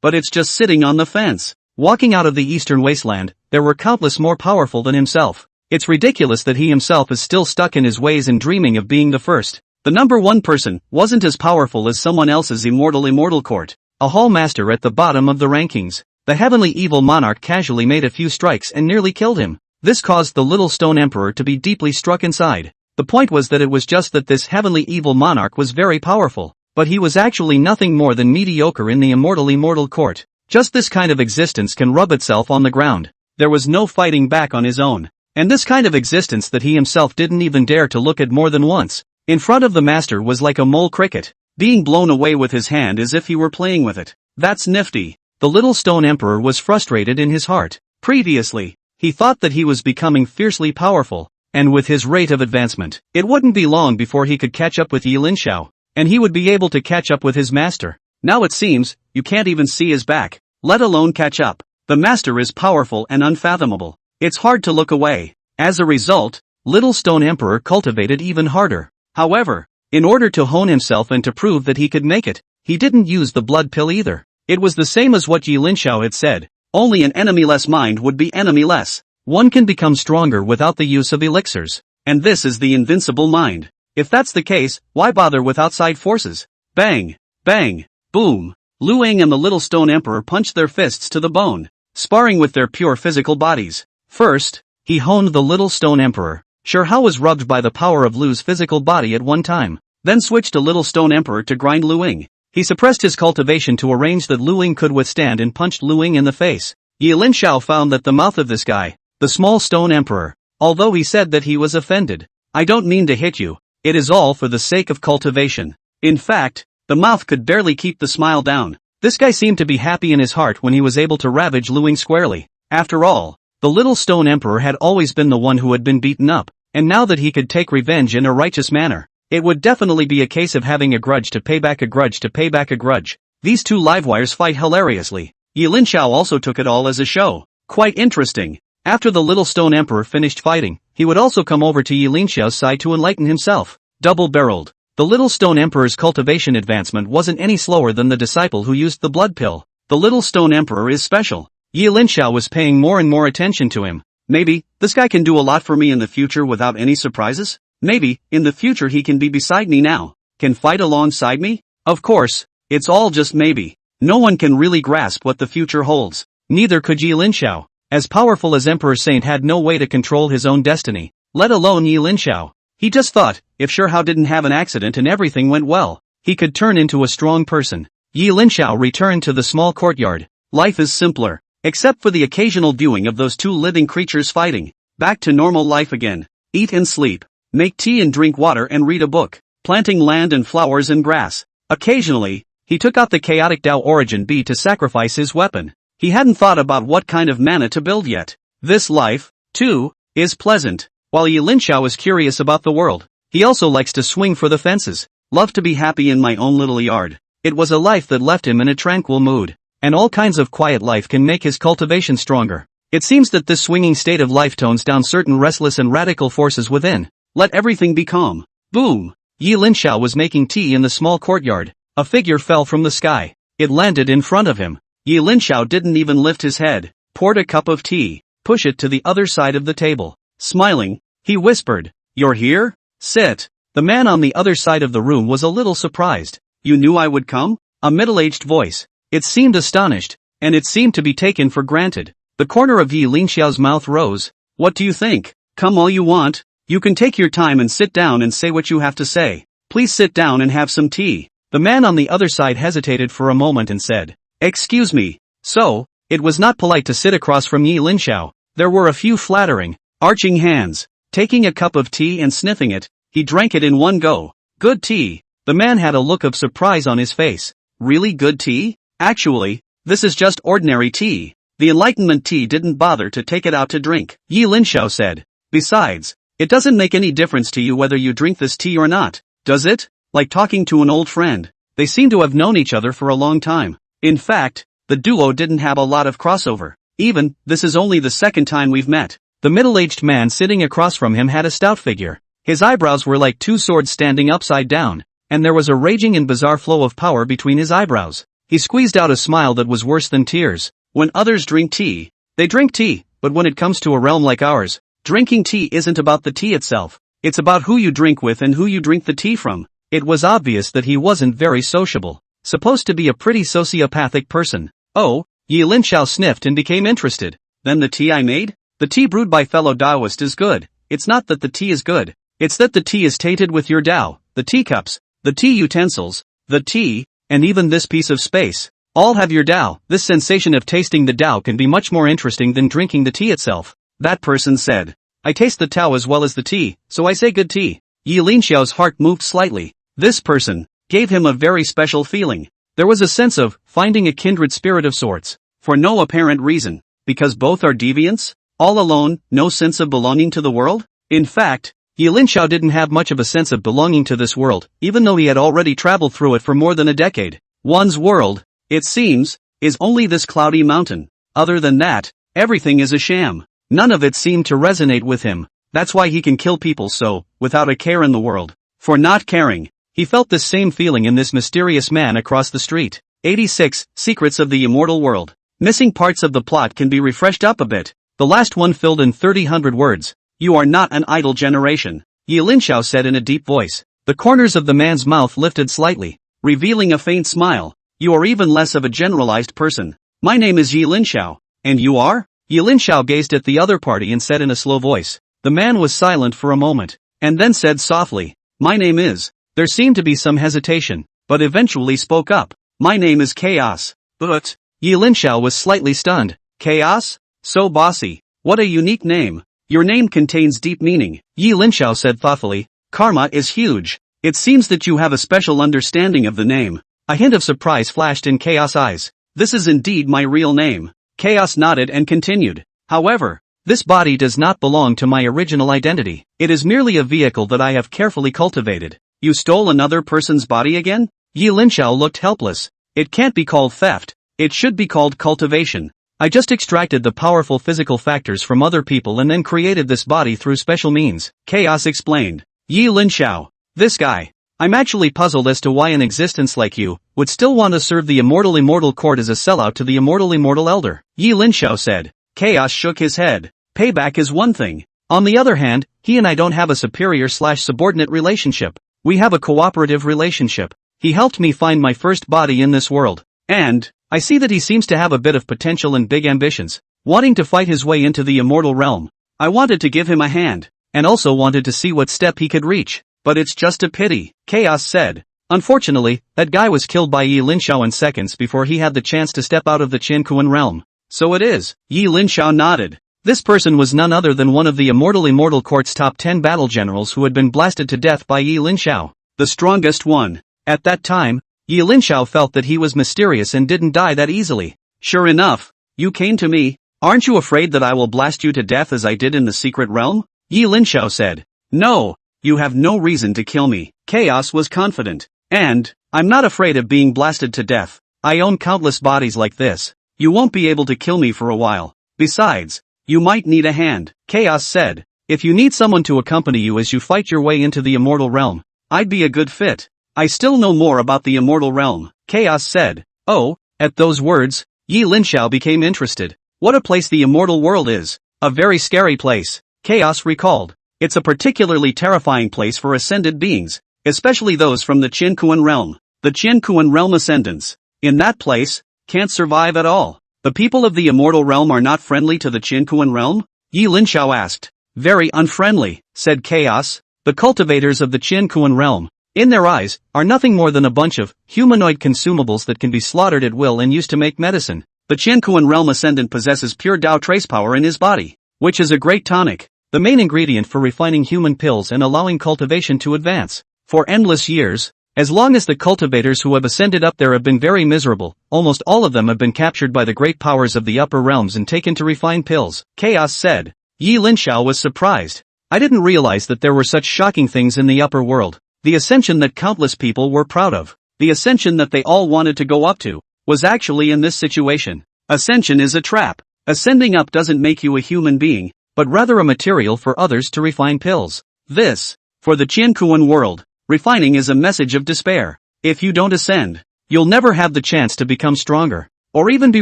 but it's just sitting on the fence. Walking out of the Eastern Wasteland, there were countless more powerful than himself. It's ridiculous that he himself is still stuck in his ways and dreaming of being the first. The #1 person wasn't as powerful as someone else's immortal court. A hall master at the bottom of the rankings. The heavenly evil monarch casually made a few strikes and nearly killed him. This caused the Little Stone Emperor to be deeply struck inside. The point was that it was just that this heavenly evil monarch was very powerful, but he was actually nothing more than mediocre in the immortal court. Just this kind of existence can rub itself on the ground. There was no fighting back on his own. And this kind of existence that he himself didn't even dare to look at more than once. In front of the master was like a mole cricket, being blown away with his hand as if he were playing with it. That's nifty. The Little Stone Emperor was frustrated in his heart. Previously, he thought that he was becoming fiercely powerful, and with his rate of advancement, it wouldn't be long before he could catch up with Linxiao, and he would be able to catch up with his master. Now it seems, you can't even see his back, let alone catch up. The master is powerful and unfathomable. It's hard to look away. As a result, Little Stone Emperor cultivated even harder. However, in order to hone himself and to prove that he could make it, he didn't use the blood pill either. It was the same as what Linxiao had said, only an enemy-less mind would be enemy-less. One can become stronger without the use of elixirs, and this is the invincible mind. If that's the case, why bother with outside forces? Bang! Bang! Boom! Lu Eng and the Little Stone Emperor punched their fists to the bone, sparring with their pure physical bodies. First, he honed the Little Stone Emperor. Sure Hao was rubbed by the power of Lu's physical body at one time, then switched to Little Stone Emperor to grind Lu Eng. He suppressed his cultivation to arrange that Lu Eng could withstand and punched Lu Eng in the face. Linxiao found that the mouth of this guy, the Small Stone Emperor, although he said that he was offended. I don't mean to hit you, it is all for the sake of cultivation. In fact, the mouth could barely keep the smile down. This guy seemed to be happy in his heart when he was able to ravage Lu Eng squarely. After all, the Little Stone Emperor had always been the one who had been beaten up, and now that he could take revenge in a righteous manner, it would definitely be a case of having a grudge to pay back a grudge to pay back a grudge. These two livewires fight hilariously. Linxiao also took it all as a show. Quite interesting. After the Little Stone Emperor finished fighting, he would also come over to Linxiao's side to enlighten himself. Double-barreled. The Little Stone Emperor's cultivation advancement wasn't any slower than the disciple who used the blood pill. The Little Stone Emperor is special. Linxiao was paying more and more attention to him. Maybe, this guy can do a lot for me in the future without any surprises? Maybe, in the future he can be beside me now. Can fight alongside me? Of course, it's all just maybe. No one can really grasp what the future holds. Neither could Linxiao. As powerful as Emperor Saint had no way to control his own destiny, let alone Linxiao. He just thought, if Sure Hao didn't have an accident and everything went well, he could turn into a strong person. Linxiao returned to the small courtyard. Life is simpler, except for the occasional viewing of those two living creatures fighting. Back to normal life again. Eat and sleep. Make tea and drink water and read a book. Planting land and flowers and grass. Occasionally, he took out the chaotic Dao origin bee to sacrifice his weapon. He hadn't thought about what kind of mana to build yet. This life, too, is pleasant. While Linxiao is curious about the world, he also likes to swing for the fences. Love to be happy in my own little yard. It was a life that left him in a tranquil mood. And all kinds of quiet life can make his cultivation stronger. It seems that this swinging state of life tones down certain restless and radical forces within. Let everything be calm. Boom! Linxiao was making tea in the small courtyard. A figure fell from the sky. It landed in front of him. Linxiao didn't even lift his head. Poured a cup of tea. Push it to the other side of the table. Smiling, he whispered, "You're here? Sit." The man on the other side of the room was a little surprised. "You knew I would come?" A middle-aged voice. It seemed astonished, and it seemed to be taken for granted. The corner of Linxiao's mouth rose. "What do you think? Come all you want. You can take your time and sit down and say what you have to say. Please sit down and have some tea." The man on the other side hesitated for a moment and said, "Excuse me." So, it was not polite to sit across from Linxiao. There were a few flattering, arching hands. Taking a cup of tea and sniffing it, he drank it in one go. Good tea. The man had a look of surprise on his face. Really good tea? Actually, this is just ordinary tea. The Enlightenment tea didn't bother to take it out to drink, Linxiao said. Besides, It doesn't make any difference to you whether you drink this tea or not, does it? Like talking to an old friend. They seem to have known each other for a long time. In fact, the duo didn't have a lot of crossover. Even, this is only the second time we've met. The middle-aged man sitting across from him had a stout figure. His eyebrows were like two swords standing upside down, and there was a raging and bizarre flow of power between his eyebrows. He squeezed out a smile that was worse than tears. When others drink tea, they drink tea, but when it comes to a realm like ours, drinking tea isn't about the tea itself. It's about who you drink with and who you drink the tea from. It was obvious that he wasn't very sociable. Supposed to be a pretty sociopathic person. Oh, Linxiao sniffed and became interested. Then the tea I made? The tea brewed by fellow Taoist is good. It's not that the tea is good. It's that the tea is tainted with your Tao, the teacups, the tea utensils, the tea, and even this piece of space. All have your Tao. This sensation of tasting the Tao can be much more interesting than drinking the tea itself. That person said. I taste the Tao as well as the tea, so I say good tea. Linxiao's heart moved slightly. This person gave him a very special feeling. There was a sense of finding a kindred spirit of sorts, for no apparent reason, because both are deviants, all alone, no sense of belonging to the world. In fact, Linxiao didn't have much of a sense of belonging to this world, even though he had already traveled through it for more than a decade. One's world, it seems, is only this cloudy mountain. Other than that, everything is a sham. None of it seemed to resonate with him. That's why he can kill people so, without a care in the world. For not caring. He felt this same feeling in this mysterious man across the street. 86. Secrets of the Immortal World. Missing parts of the plot can be refreshed up a bit. The last one filled in 300 words. You are not an idle generation, Linxiao said in a deep voice. The corners of the man's mouth lifted slightly, revealing a faint smile. You are even less of a generalized person. My name is Linxiao. And you are? Linxiao gazed at the other party and said in a slow voice. The man was silent for a moment, and then said softly, my name is. There seemed to be some hesitation, but eventually spoke up. My name is Chaos. But, Linxiao was slightly stunned. Chaos? So bossy. What a unique name. Your name contains deep meaning, Linxiao said thoughtfully. Karma is huge. It seems that you have a special understanding of the name. A hint of surprise flashed in Chaos' eyes. This is indeed my real name. Chaos nodded and continued. However, this body does not belong to my original identity. It is merely a vehicle that I have carefully cultivated. You stole another person's body again? Linxiao looked helpless. It can't be called theft. It should be called cultivation. I just extracted the powerful physical factors from other people and then created this body through special means, Chaos explained. Linxiao. This guy. I'm actually puzzled as to why an existence like you would still want to serve the immortal court as a sellout to the immortal elder, Linxiao said. Chaos shook his head. Payback is one thing. On the other hand, he and I don't have a superior/subordinate relationship. We have a cooperative relationship. He helped me find my first body in this world. And, I see that he seems to have a bit of potential and big ambitions, wanting to fight his way into the immortal realm. I wanted to give him a hand, and also wanted to see what step he could reach. But it's just a pity, Chaos said. Unfortunately, that guy was killed by Linxiao in seconds before he had the chance to step out of the Qianquan realm. So it is, Linxiao nodded. This person was none other than one of the immortal court's top 10 battle generals who had been blasted to death by Linxiao, the strongest one. At that time, Linxiao felt that he was mysterious and didn't die that easily. Sure enough, you came to me. Aren't you afraid that I will blast you to death as I did in the secret realm? Linxiao said. No, you have no reason to kill me. Chaos was confident. And, I'm not afraid of being blasted to death. I own countless bodies like this. You won't be able to kill me for a while. Besides, you might need a hand, Chaos said. If you need someone to accompany you as you fight your way into the immortal realm, I'd be a good fit. I still know more about the immortal realm, Chaos said. Oh, at those words, Linxiao became interested. What a place the immortal world is. A very scary place, Chaos recalled. It's a particularly terrifying place for ascended beings, especially those from the Qianquan realm. The Qianquan realm ascendants, in that place, can't survive at all. The people of the immortal realm are not friendly to the Qianquan realm? Linxiao asked. Very unfriendly, said Chaos. The cultivators of the Qianquan realm, in their eyes, are nothing more than a bunch of humanoid consumables that can be slaughtered at will and used to make medicine. The Qianquan realm ascendant possesses pure Tao trace power in his body, which is a great tonic, the main ingredient for refining human pills and allowing cultivation to advance. For endless years, as long as the cultivators who have ascended up there have been very miserable, almost all of them have been captured by the great powers of the upper realms and taken to refine pills, Chaos said. Linxiao was surprised. I didn't realize that there were such shocking things in the upper world. The ascension that countless people were proud of, the ascension that they all wanted to go up to, was actually in this situation. Ascension is a trap. Ascending up doesn't make you a human being, but rather a material for others to refine pills. For the Qiankuan world, refining is a message of despair. If you don't ascend, you'll never have the chance to become stronger, or even be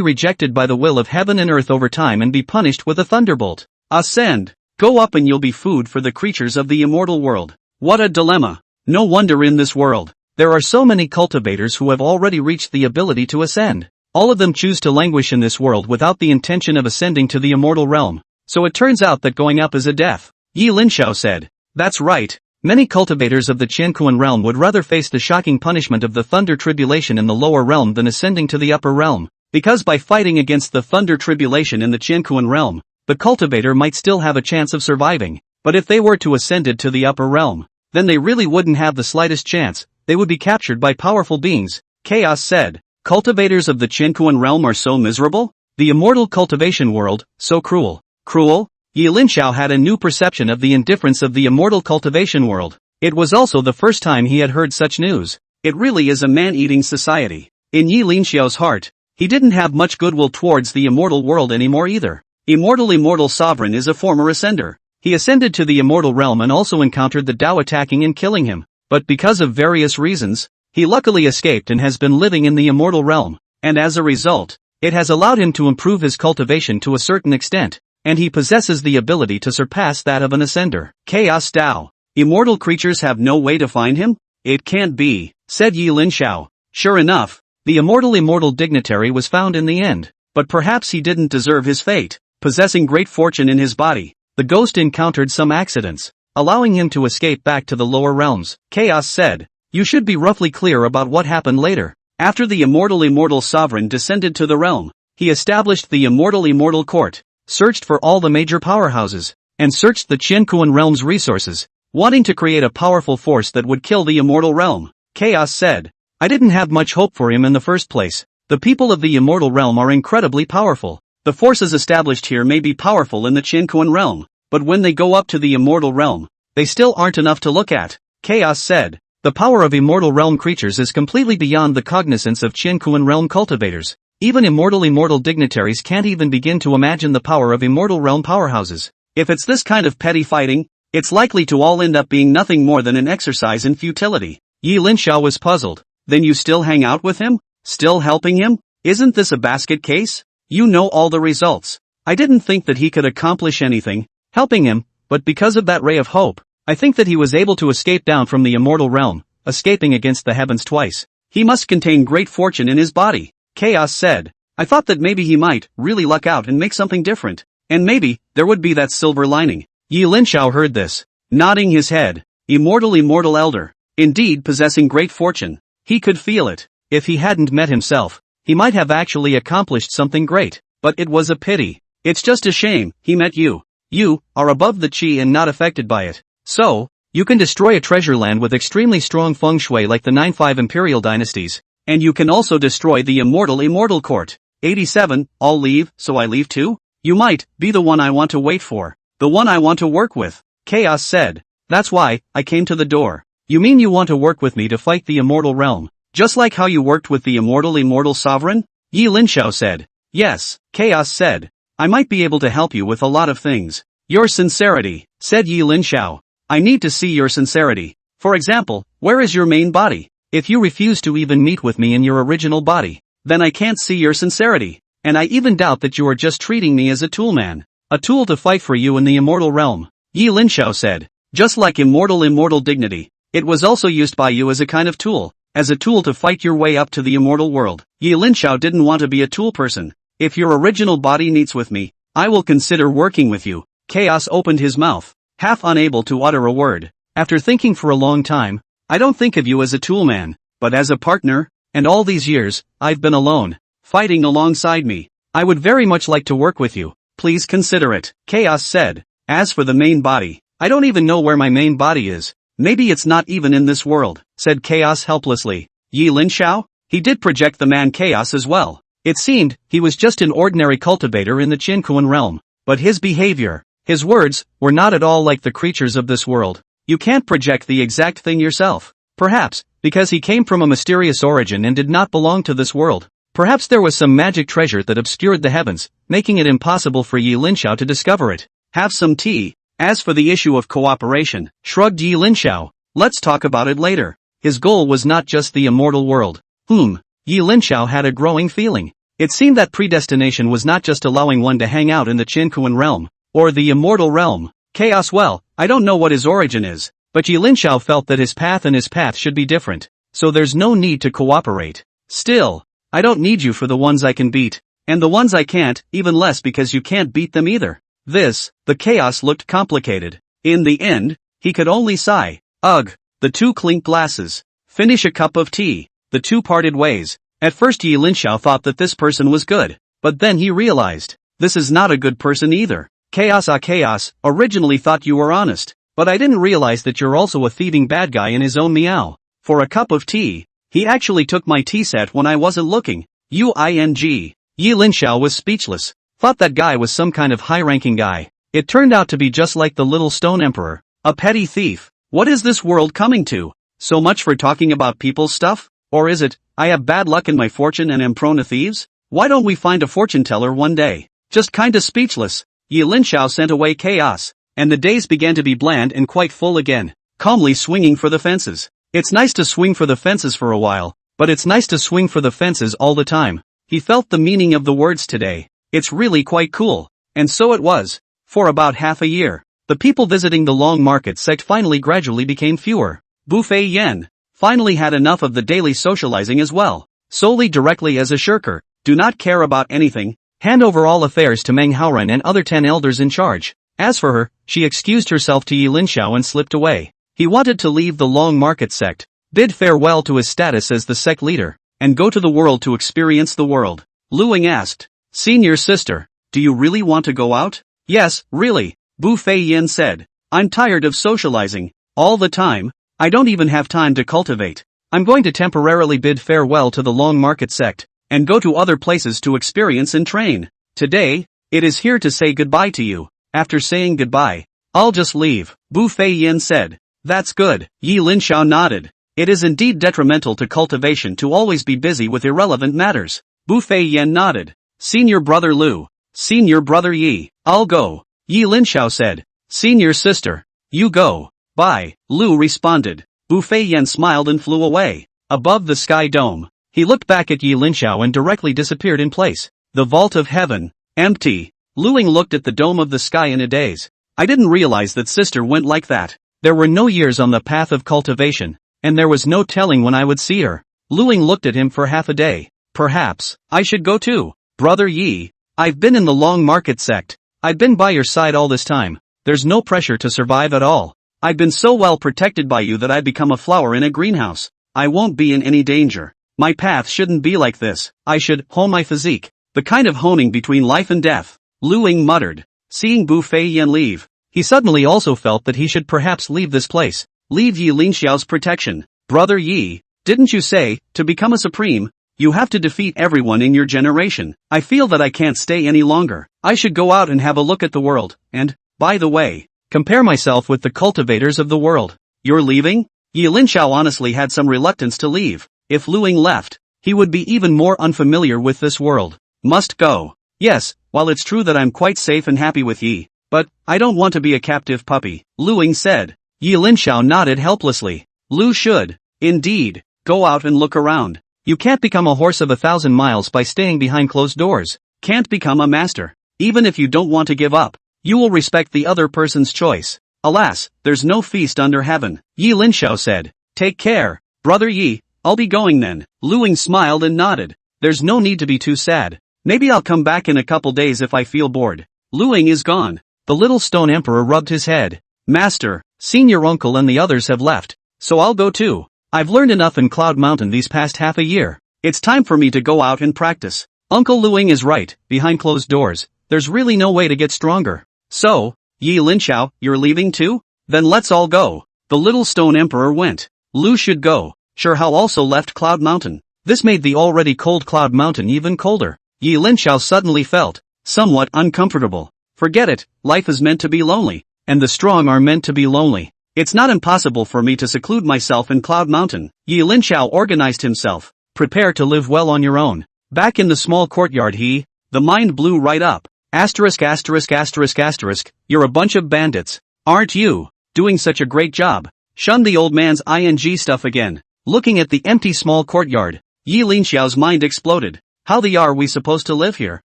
rejected by the will of heaven and earth over time and be punished with a thunderbolt. Ascend, go up and you'll be food for the creatures of the immortal world. What a dilemma. No wonder in this world, there are so many cultivators who have already reached the ability to ascend. All of them choose to languish in this world without the intention of ascending to the immortal realm. So it turns out that going up is a death. Linxiao said. That's right. Many cultivators of the Qiankuan realm would rather face the shocking punishment of the thunder tribulation in the lower realm than ascending to the upper realm. Because by fighting against the thunder tribulation in the Qiankuan realm, the cultivator might still have a chance of surviving. But if they were to ascend to the upper realm, then they really wouldn't have the slightest chance. They would be captured by powerful beings. Chaos said. Cultivators of the Qiankuan realm are so miserable? The immortal cultivation world, so cruel. Cruel? Linxiao had a new perception of the indifference of the immortal cultivation world. It was also the first time he had heard such news. It really is a man-eating society. In Linxiao's heart, he didn't have much goodwill towards the immortal world anymore either. Immortal Sovereign is a former ascender. He ascended to the immortal realm and also encountered the Dao attacking and killing him. But because of various reasons, he luckily escaped and has been living in the immortal realm. And as a result, it has allowed him to improve his cultivation to a certain extent. And he possesses the ability to surpass that of an ascender. Chaos Dao. Immortal creatures have no way to find him? It can't be, said Linxiao. Sure enough, the immortal dignitary was found in the end. But perhaps he didn't deserve his fate. Possessing great fortune in his body, the ghost encountered some accidents, allowing him to escape back to the lower realms. Chaos said. You should be roughly clear about what happened later. After the immortal sovereign descended to the realm, he established the immortal court, searched for all the major powerhouses, and searched the Qiankuan realm's resources, wanting to create a powerful force that would kill the immortal realm. Chaos said. I didn't have much hope for him in the first place. The people of the immortal realm are incredibly powerful. The forces established here may be powerful in the Qiankuan realm, but when they go up to the immortal realm, they still aren't enough to look at. Chaos said. The power of immortal realm creatures is completely beyond the cognizance of Qiankuan realm cultivators. Even immortal dignitaries can't even begin to imagine the power of immortal realm powerhouses. If it's this kind of petty fighting, it's likely to all end up being nothing more than an exercise in futility. Linxiao was puzzled. Then you still hang out with him? Still helping him? Isn't this a basket case? You know all the results. I didn't think that he could accomplish anything, helping him, but because of that ray of hope, I think that he was able to escape down from the immortal realm, escaping against the heavens twice. He must contain great fortune in his body. Chaos said. I thought that maybe he might really luck out and make something different. And maybe there would be that silver lining. Linxiao heard this, nodding his head. Immortal elder. Indeed possessing great fortune. He could feel it. If he hadn't met himself, he might have actually accomplished something great. But it was a pity. It's just a shame he met you. You are above the qi and not affected by it. So, you can destroy a treasure land with extremely strong feng shui like the 9-5 imperial dynasties. And you can also destroy the immortal court. 87, I'll leave, so I leave too? You might be the one I want to wait for. The one I want to work with. Chaos said. That's why I came to the door. You mean you want to work with me to fight the immortal realm? Just like how you worked with the immortal sovereign? Linxiao said. Yes, Chaos said. I might be able to help you with a lot of things. Your sincerity, said Linxiao. I need to see your sincerity. For example, where is your main body? If you refuse to even meet with me in your original body, then I can't see your sincerity. And I even doubt that you are just treating me as a tool man. A tool to fight for you in the immortal realm. Linxiao said. Just like immortal dignity, it was also used by you as a kind of tool. As a tool to fight your way up to the immortal world. Linxiao didn't want to be a tool person. If your original body meets with me, I will consider working with you. Chaos opened his mouth, half unable to utter a word. After thinking for a long time, I don't think of you as a tool man, but as a partner, and all these years, I've been alone, fighting alongside me. I would very much like to work with you. Please consider it. Chaos said. As for the main body, I don't even know where my main body is. Maybe it's not even in this world, said Chaos helplessly. Linxiao? He did project the man Chaos as well. It seemed he was just an ordinary cultivator in the Qiankuan realm, but his behavior, His words were not at all like the creatures of this world. You can't project the exact thing yourself. Perhaps, because he came from a mysterious origin and did not belong to this world. Perhaps there was some magic treasure that obscured the heavens, making it impossible for Yi Linxiao to discover it. Have some tea. As for the issue of cooperation, shrugged Yi Linxiao, let's talk about it later. His goal was not just the immortal world. Yi Linxiao had a growing feeling. It seemed that predestination was not just allowing one to hang out in the Qinkuan realm, or the immortal realm. Chaos. Well, I don't know what his origin is, but Yi Linxiao felt that his path should be different, so there's no need to cooperate. Still, I don't need you for the ones I can beat, and the ones I can't, even less because you can't beat them either. The chaos looked complicated. In the end, he could only sigh. Ugh, the two clink glasses. Finish a cup of tea. The two parted ways. At first Yi Linxiao thought that this person was good, but then he realized, this is not a good person either. Chaos, originally thought you were honest, but I didn't realize that you're also a thieving bad guy in his own meow. For a cup of tea, he actually took my tea set when I wasn't looking. Yi Linxiao was speechless. Thought that guy was some kind of high-ranking guy. It turned out to be just like the little stone emperor. A petty thief. What is this world coming to? So much for talking about people's stuff? Or is it, I have bad luck in my fortune and am prone to thieves? Why don't we find a fortune teller one day? Just kinda speechless. Yi Linxiao sent away chaos, and the days began to be bland and quite full again. Calmly swinging for the fences. It's nice to swing for the fences for a while, but it's nice to swing for the fences all the time. He felt the meaning of the words today. It's really quite cool. And so it was. For about half a year, the people visiting the Long Market sect finally gradually became fewer. Bu Fei Yan finally had enough of the daily socializing as well. Solely directly as a shirker, do not care about anything, hand over all affairs to Meng Haoran and other 10 elders in charge. As for her, she excused herself to Yi Linxiao and slipped away. He wanted to leave the Long Market sect, bid farewell to his status as the sect leader, and go to the world to experience the world. Luing asked, Senior sister, do you really want to go out? Yes, really, Bu Fei Yin said. I'm tired of socializing, all the time. I don't even have time to cultivate. I'm going to temporarily bid farewell to the Long Market sect, and go to other places to experience and train. Today, it is here to say goodbye to you. After saying goodbye, I'll just leave, Bu Fei Yin said. That's good, Yi Linxiao nodded. It is indeed detrimental to cultivation to always be busy with irrelevant matters. Bu Fei Yin nodded. Senior brother Lu. Senior brother Yi. I'll go. Yi Linxiao said. Senior sister. You go. Bye. Lu responded. Bu Fei Yin smiled and flew away. Above the sky dome, he looked back at Yi Linxiao and directly disappeared in place. The vault of heaven. Empty. Luing looked at the dome of the sky in a daze. I didn't realize that sister went like that. There were no years on the path of cultivation, and there was no telling when I would see her. Luing looked at him for half a day. Perhaps I should go too. Brother Yi, I've been in the Long Market sect. I've been by your side all this time. There's no pressure to survive at all. I've been so well protected by you that I've become a flower in a greenhouse. I won't be in any danger. My path shouldn't be like this. I should hone my physique. The kind of honing between life and death. Luing muttered. Seeing Bu Fei Yin leave, he suddenly also felt that he should perhaps leave this place. Leave Yi Linxiao's protection. Brother Yi, didn't you say, to become a supreme, you have to defeat everyone in your generation? I feel that I can't stay any longer. I should go out and have a look at the world, and, by the way, compare myself with the cultivators of the world. You're leaving? Yi Linxiao honestly had some reluctance to leave. If Luing left, he would be even more unfamiliar with this world. Must go. Yes, while it's true that I'm quite safe and happy with Yi, but I don't want to be a captive puppy, Luing said. Yi Linxiao nodded helplessly. Lu should, indeed, go out and look around. You can't become a horse of 1,000 miles by staying behind closed doors. Can't become a master. Even if you don't want to give up, you will respect the other person's choice. Alas, there's no feast under heaven. Yi Linxiao said. Take care, brother Yi, I'll be going then. Luing smiled and nodded. There's no need to be too sad. Maybe I'll come back in a couple days if I feel bored. Luing is gone. The little stone emperor rubbed his head. Master, senior uncle and the others have left, so I'll go too. I've learned enough in Cloud Mountain these past half a year. It's time for me to go out and practice. Uncle Luing is right, behind closed doors, there's really no way to get stronger. So, Yi Linxiao, you're leaving too? Then let's all go. The little stone emperor went. Lu should go. Sure Hao also left Cloud Mountain. This made the already cold Cloud Mountain even colder. Yi Linxiao suddenly felt somewhat uncomfortable. Forget it, life is meant to be lonely, and the strong are meant to be lonely. It's not impossible for me to seclude myself in Cloud Mountain. Yi Linxiao organized himself. Prepare to live well on your own. Back in the small courtyard the mind blew right up. Asterisk asterisk asterisk asterisk, you're a bunch of bandits. Aren't you? Doing such a great job. Shun the old man's ing stuff again. Looking at the empty small courtyard, Yi Linxiao's mind exploded. How the are we supposed to live here?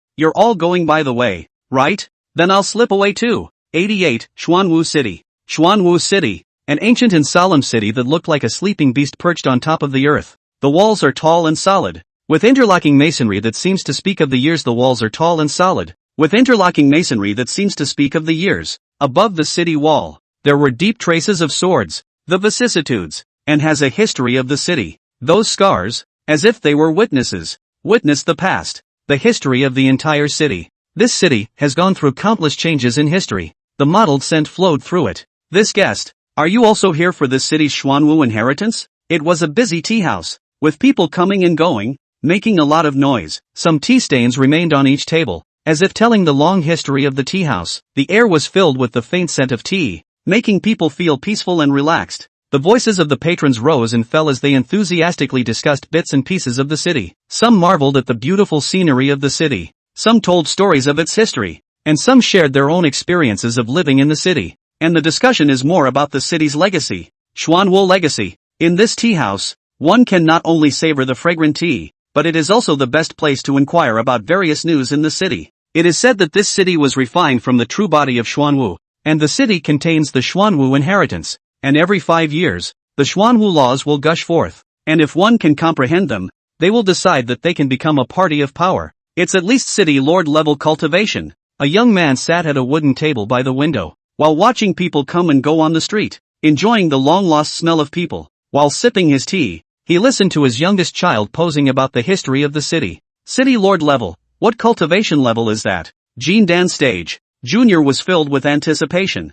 You're all going by the way, right? Then I'll slip away too. 88, Xuanwu City. Xuanwu City, an ancient and solemn city that looked like a sleeping beast perched on top of the earth. The walls are tall and solid, with interlocking masonry that seems to speak of the years. The walls are tall and solid, with interlocking masonry that seems to speak of the years. Above the city wall, there were deep traces of swords, the vicissitudes, and has a history of the city. Those scars, as if they were witnesses, witness the past, the history of the entire city. This city has gone through countless changes in history. The mottled scent flowed through it. This guest, are you also here for this city's Xuanwu inheritance? It was a busy tea house, with people coming and going, making a lot of noise. Some tea stains remained on each table, as if telling the long history of the tea house. The air was filled with the faint scent of tea, making people feel peaceful and relaxed. The voices of the patrons rose and fell as they enthusiastically discussed bits and pieces of the city. Some marveled at the beautiful scenery of the city. Some told stories of its history, and some shared their own experiences of living in the city. And the discussion is more about the city's legacy. Xuanwu legacy. In this tea house, one can not only savor the fragrant tea, but it is also the best place to inquire about various news in the city. It is said that this city was refined from the true body of Xuanwu, and the city contains the Xuanwu inheritance, and every 5 years, the Xuanwu laws will gush forth, and if one can comprehend them, they will decide that they can become a party of power. It's at least city lord level cultivation. A young man sat at a wooden table by the window, while watching people come and go on the street, enjoying the long-lost smell of people. While sipping his tea, he listened to his youngest child posing about the history of the city. City lord level, what cultivation level is that? Jindan stage. Junior was filled with anticipation.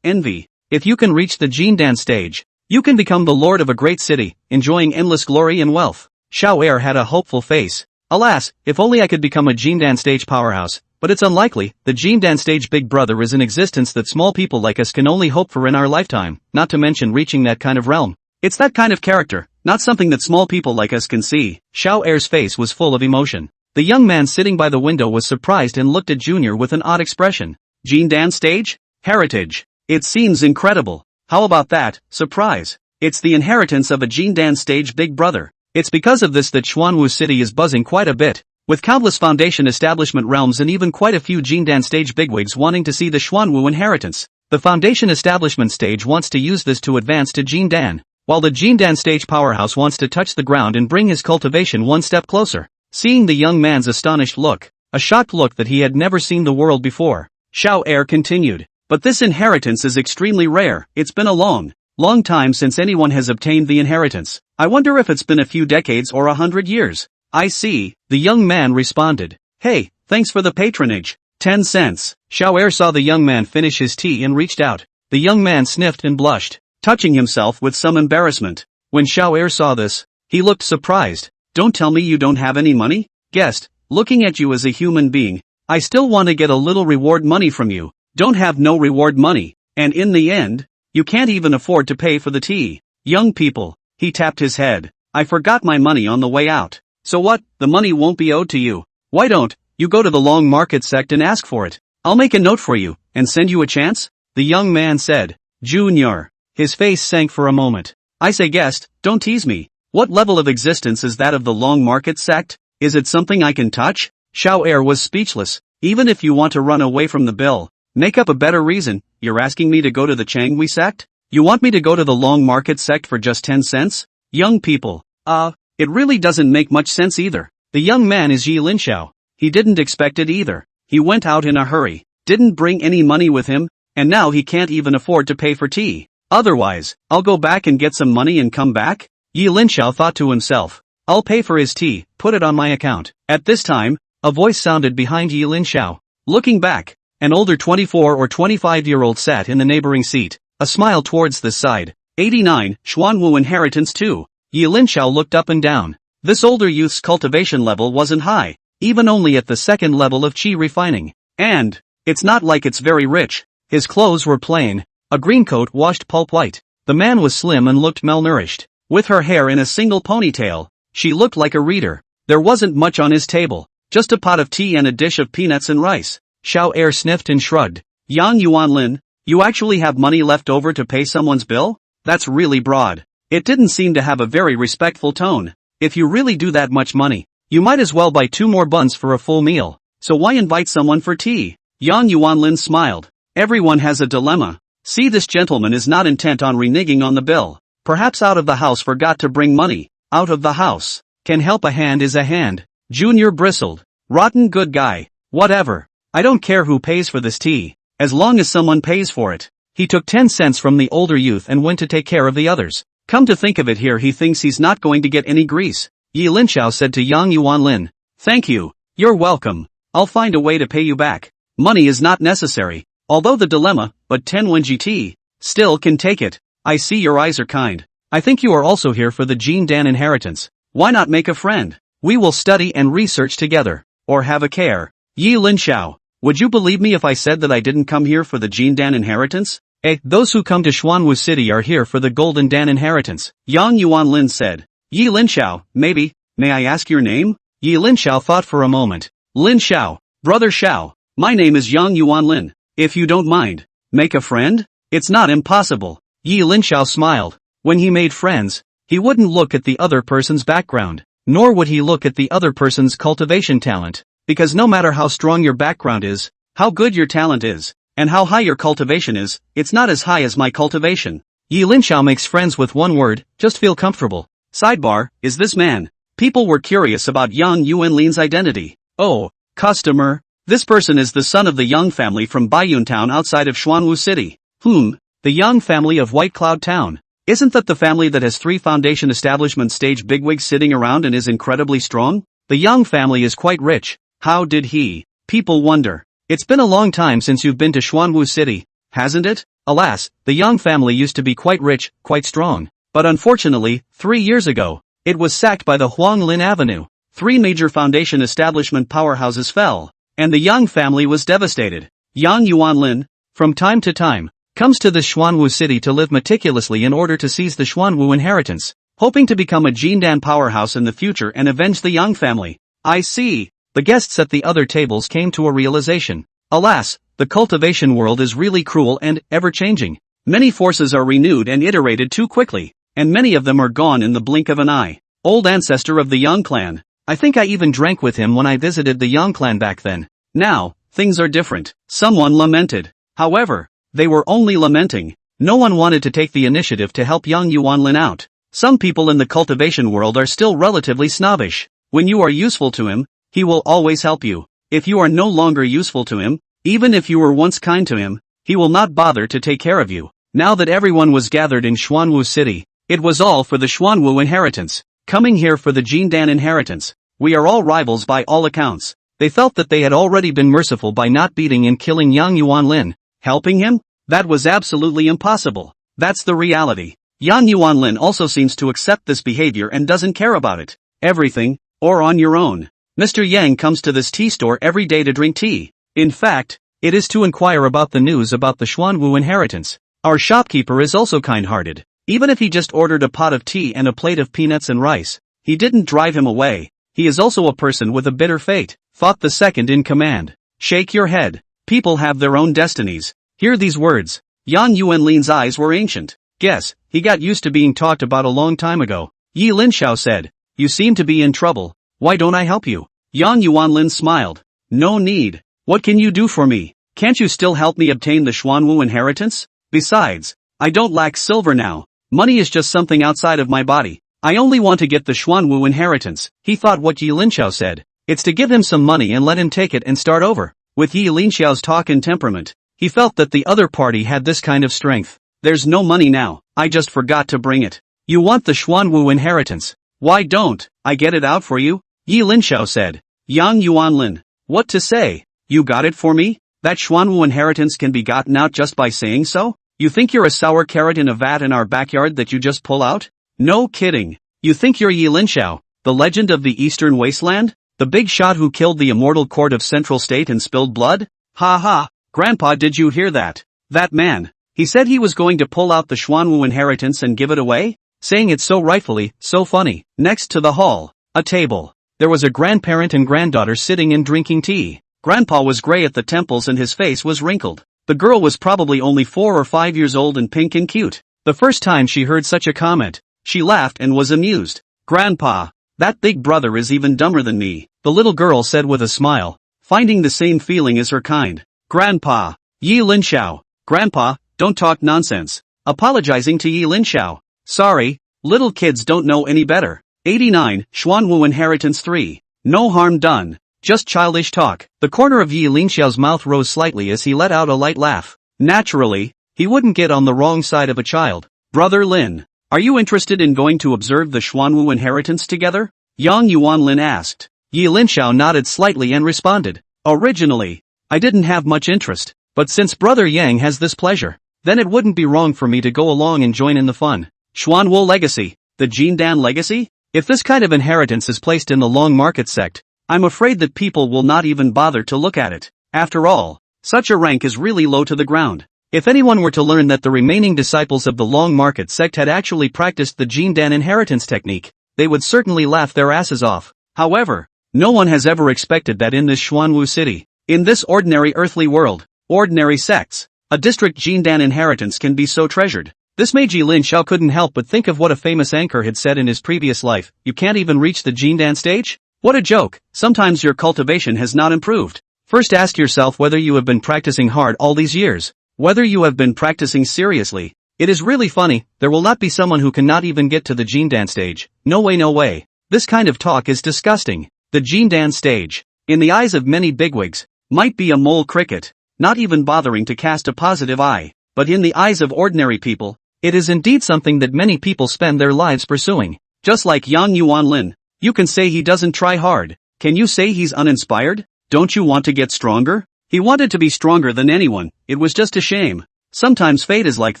Envy. If you can reach the Jindan stage, you can become the lord of a great city, enjoying endless glory and wealth. Xiao Er had a hopeful face. Alas, if only I could become a Jindan stage powerhouse, but it's unlikely. The Jindan stage big brother is an existence that small people like us can only hope for in our lifetime, not to mention reaching that kind of realm. It's that kind of character, not something that small people like us can see. Xiao Er's face was full of emotion. The young man sitting by the window was surprised and looked at Junior with an odd expression. Jindan stage? Heritage. It seems incredible. How about that, surprise? It's the inheritance of a Jindan stage big brother. It's because of this that Xuanwu City is buzzing quite a bit, with countless foundation establishment realms and even quite a few Jindan stage bigwigs wanting to see the Xuanwu inheritance. The foundation establishment stage wants to use this to advance to Jindan, while the Jindan stage powerhouse wants to touch the ground and bring his cultivation one step closer. Seeing the young man's astonished look, a shocked look that he had never seen the world before, Xiao Er continued. But this inheritance is extremely rare. It's been a long time since anyone has obtained the inheritance. I wonder if it's been a few decades or 100 years. I see, the young man responded. Hey, thanks for the patronage. 10 cents. Xiao Er saw the young man finish his tea and reached out. The young man sniffed and blushed, touching himself with some embarrassment. When Xiao Er saw this, he looked surprised. Don't tell me you don't have any money? Guest, looking at you as a human being, I still want to get a little reward money from you. Don't have no reward money, and in the end, you can't even afford to pay for the tea. Young people, he tapped his head. I forgot my money on the way out. So what, the money won't be owed to you. Why don't you go to the Long Market Sect and ask for it? I'll make a note for you, and send you a chance? The young man said. Junior. His face sank for a moment. I say guest, don't tease me. What level of existence is that of the Long Market Sect? Is it something I can touch? Xiao Er was speechless. Even if you want to run away from the bill, make up a better reason. You're asking me to go to the Changhui sect? You want me to go to the Long Market sect for just 10 cents? Young people. It really doesn't make much sense either. The young man is Yi Linxiao. He didn't expect it either. He went out in a hurry, didn't bring any money with him, and now he can't even afford to pay for tea. Otherwise, I'll go back and get some money and come back? Yi Linxiao thought to himself. I'll pay for his tea, put it on my account. At this time, a voice sounded behind Yi Linxiao. Looking back, an older 24 or 25-year-old sat in the neighboring seat, a smile towards this side. 89, Xuanwu inheritance 2. Yi Linxiao looked up and down. This older youth's cultivation level wasn't high, even only at the second level of qi refining. And It's not like it's very rich. His clothes were plain, a green coat washed pulp white. The man was slim and looked malnourished. With her hair in a single ponytail, she looked like a reader. There wasn't much on his table, just a pot of tea and a dish of peanuts and rice. Xiao Er sniffed and shrugged. Yang Yuanlin, you actually have money left over to pay someone's bill? That's really broad. It didn't seem to have a very respectful tone. If you really do that much money, you might as well buy 2 more buns for a full meal. So why invite someone for tea? Yang Yuanlin smiled. Everyone has a dilemma. See, this gentleman is not intent on reneging on the bill. Perhaps out of the house forgot to bring money. Out of the house. Can help, a hand is a hand. Junior bristled. Rotten good guy. Whatever. I don't care who pays for this tea, as long as someone pays for it. He took 10 cents from the older youth and went to take care of the others. Come to think of it, here he thinks he's not going to get any grease. Yi Linxiao said to Yang Yuanlin. Thank you. You're welcome. I'll find a way to pay you back. Money is not necessary, although the dilemma, but 10 GT, still can take it. I see your eyes are kind. I think you are also here for the Jin Dan inheritance. Why not make a friend? We will study and research together. Or have a care. Yi Linxiao, would you believe me if I said that I didn't come here for the Jin Dan inheritance? Those who come to Xuanwu City are here for the Golden Dan inheritance, Yang Yuanlin said. Yi Linxiao, maybe. May I ask your name? Yi Linxiao thought for a moment. Lin Xiao, brother Xiao. My name is Yang Yuanlin. If you don't mind. Make a friend? It's not impossible. Yi Linxiao smiled. When he made friends, he wouldn't look at the other person's background, nor would he look at the other person's cultivation talent, because no matter how strong your background is, how good your talent is, and how high your cultivation is, it's not as high as my cultivation. Yi Linxiao makes friends with one word, just feel comfortable. Sidebar, is this man? People were curious about Yang Yuanlin's identity. Oh, customer. This person is the son of the Yang family from Baiyun Town outside of Xuanwu City. The Yang family of White Cloud Town. Isn't that the family that has 3 foundation establishment stage bigwigs sitting around and is incredibly strong? The Yang family is quite rich. How did he? People wonder. It's been a long time since you've been to Xuanwu City, hasn't it? Alas, the Yang family used to be quite rich, quite strong. But unfortunately, 3 years ago, it was sacked by the Huanglin Avenue. 3 major foundation establishment powerhouses fell, and the Yang family was devastated. Yang Yuanlin, from time to time, comes to the Xuanwu City to live meticulously in order to seize the Xuanwu inheritance, hoping to become a Jindan powerhouse in the future and avenge the Yang family. I see. The guests at the other tables came to a realization. Alas, the cultivation world is really cruel and ever-changing. Many forces are renewed and iterated too quickly, and many of them are gone in the blink of an eye. Old ancestor of the Yang clan. I think I even drank with him when I visited the Yang clan back then. Now, things are different. Someone lamented. However, they were only lamenting. No one wanted to take the initiative to help Yang Yuanlin out. Some people in the cultivation world are still relatively snobbish. When you are useful to him, he will always help you. If you are no longer useful to him, even if you were once kind to him, he will not bother to take care of you. Now that everyone was gathered in Xuanwu City, it was all for the Xuanwu inheritance. Coming here for the Jindan inheritance. We are all rivals by all accounts. They felt that they had already been merciful by not beating and killing Yang Yuanlin. Helping him? That was absolutely impossible. That's the reality. Yang Yuanlin also seems to accept this behavior and doesn't care about it. Everything, or on your own. Mr. Yang comes to this tea store every day to drink tea. In fact, it is to inquire about the news about the Xuanwu inheritance. Our shopkeeper is also kind-hearted. Even if he just ordered a pot of tea and a plate of peanuts and rice, he didn't drive him away. He is also a person with a bitter fate, thought the second in command. Shake your head. People have their own destinies. Hear these words. Yang Yuanlin's eyes were ancient. Guess, he got used to being talked about a long time ago. Yi Linxiao said, you seem to be in trouble. Why don't I help you? Yang Yuanlin smiled. No need. What can you do for me? Can't you still help me obtain the Xuanwu inheritance? Besides, I don't lack silver now. Money is just something outside of my body. I only want to get the Xuanwu inheritance. He thought what Yi Linxiao said. It's to give him some money and let him take it and start over. With Yi Linxiao's talk and temperament, he felt that the other party had this kind of strength. There's no money now. I just forgot to bring it. You want the Xuanwu inheritance? Why don't I get it out for you? Yi Linxiao said. Yang Yuanlin. What to say? You got it for me? That Xuanwu inheritance can be gotten out just by saying so? You think you're a sour carrot in a vat in our backyard that you just pull out? No kidding. You think you're Yi Linxiao, the legend of the Eastern Wasteland? The big shot who killed the immortal court of Central State and spilled blood? Ha ha. Grandpa, did you hear that? That man. He said he was going to pull out the Xuanwu inheritance and give it away? Saying it so rightfully, so funny. Next to the hall, a table. There was a grandparent and granddaughter sitting and drinking tea. Grandpa was gray at the temples and his face was wrinkled. The girl was probably only 4 or 5 years old and pink and cute. The first time she heard such a comment, she laughed and was amused. Grandpa, that big brother is even dumber than me, the little girl said with a smile, finding the same feeling as her kind. Grandpa, Yi Linxiao. Grandpa, don't talk nonsense. Apologizing to Yi Linxiao. Sorry, little kids don't know any better. 89, Xuanwu Inheritance 3. No harm done. Just childish talk. The corner of Yi Linxiao's mouth rose slightly as he let out a light laugh. Naturally, he wouldn't get on the wrong side of a child. Brother Lin, are you interested in going to observe the Xuanwu inheritance together? Yang Yuanlin asked. Yi Linxiao nodded slightly and responded. Originally, I didn't have much interest, but since Brother Yang has this pleasure, then it wouldn't be wrong for me to go along and join in the fun. Xuanwu Legacy, the Jindan Legacy? If this kind of inheritance is placed in the Long Market sect, I'm afraid that people will not even bother to look at it. After all, such a rank is really low to the ground. If anyone were to learn that the remaining disciples of the Long Market sect had actually practiced the Jindan inheritance technique, they would certainly laugh their asses off. However, no one has ever expected that in this Xuanwu city, in this ordinary earthly world, ordinary sects, a district Jindan inheritance can be so treasured. This made Yi Linxiao couldn't help but think of what a famous anchor had said in his previous life. You can't even reach the Jindan stage? What a joke. Sometimes your cultivation has not improved. First ask yourself whether you have been practicing hard all these years. Whether you have been practicing seriously. It is really funny, there will not be someone who cannot even get to the Jindan stage. No way, no way. This kind of talk is disgusting. The Jindan stage, in the eyes of many bigwigs, might be a mole cricket, not even bothering to cast a positive eye. But in the eyes of ordinary people, it is indeed something that many people spend their lives pursuing. Just like Yang Yuanlin, you can say he doesn't try hard. Can you say he's uninspired? Don't you want to get stronger? He wanted to be stronger than anyone, it was just a shame. Sometimes fate is like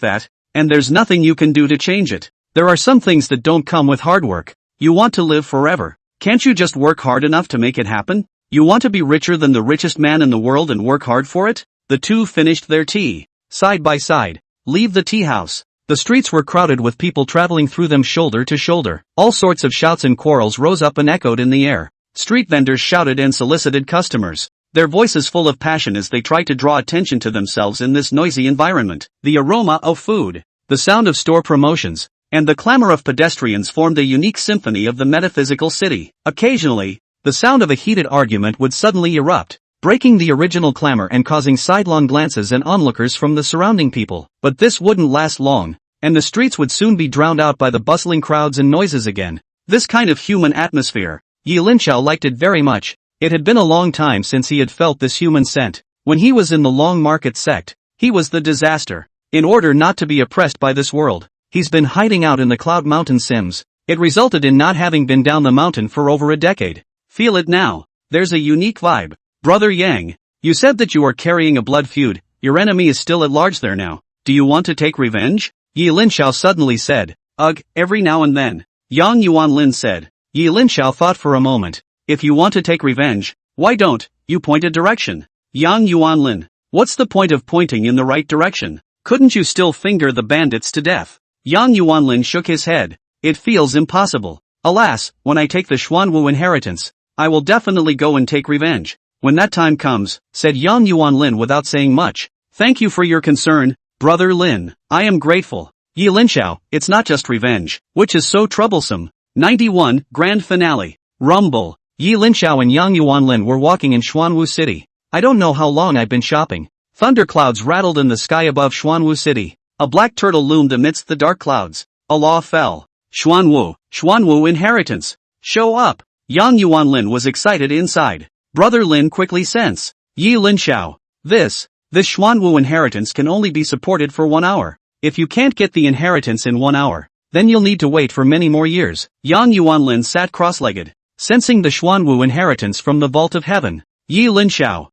that, and there's nothing you can do to change it. There are some things that don't come with hard work. You want to live forever. Can't you just work hard enough to make it happen? You want to be richer than the richest man in the world and work hard for it? The two finished their tea. Side by side. Leave the tea house. The streets were crowded with people traveling through them shoulder to shoulder. All sorts of shouts and quarrels rose up and echoed in the air. Street vendors shouted and solicited customers, their voices full of passion as they tried to draw attention to themselves in this noisy environment. The aroma of food, the sound of store promotions, and the clamor of pedestrians formed a unique symphony of the metaphysical city. Occasionally, the sound of a heated argument would suddenly erupt, breaking the original clamor and causing sidelong glances and onlookers from the surrounding people. But this wouldn't last long, and the streets would soon be drowned out by the bustling crowds and noises again. This kind of human atmosphere, Yi Linxiao liked it very much. It had been a long time since he had felt this human scent. When he was in the Long Market sect, he was the disaster. In order not to be oppressed by this world, he's been hiding out in the Cloud Mountain Sims. It resulted in not having been down the mountain for over a decade. Feel it now. There's a unique vibe. Brother Yang, you said that you are carrying a blood feud. Your enemy is still at large there now. Do you want to take revenge? Yi Linxiao suddenly said. Ugh, every now and then. Yang Yuanlin said. Yi Linxiao thought for a moment. If you want to take revenge, why don't you point a direction? Yang Yuanlin, what's the point of pointing in the right direction? Couldn't you still finger the bandits to death? Yang Yuanlin shook his head. It feels impossible. Alas, when I take the Xuanwu inheritance, I will definitely go and take revenge. When that time comes, said Yang Yuanlin without saying much. Thank you for your concern, Brother Lin. I am grateful. Yi Linxiao, it's not just revenge, which is so troublesome. 91, Grand Finale. Rumble. Yi Linxiao and Yang Yuanlin were walking in Xuanwu City. I don't know how long I've been shopping. Thunderclouds rattled in the sky above Xuanwu City. A black turtle loomed amidst the dark clouds. A law fell. Xuanwu inheritance. Show up. Yang Yuanlin was excited inside. Brother Lin quickly sensed. Yi Linxiao. This Xuanwu inheritance can only be supported for 1 hour. If you can't get the inheritance in 1 hour, then you'll need to wait for many more years. Yang Yuanlin sat cross-legged, sensing the Xuanwu inheritance from the vault of heaven. Yi Linxiao.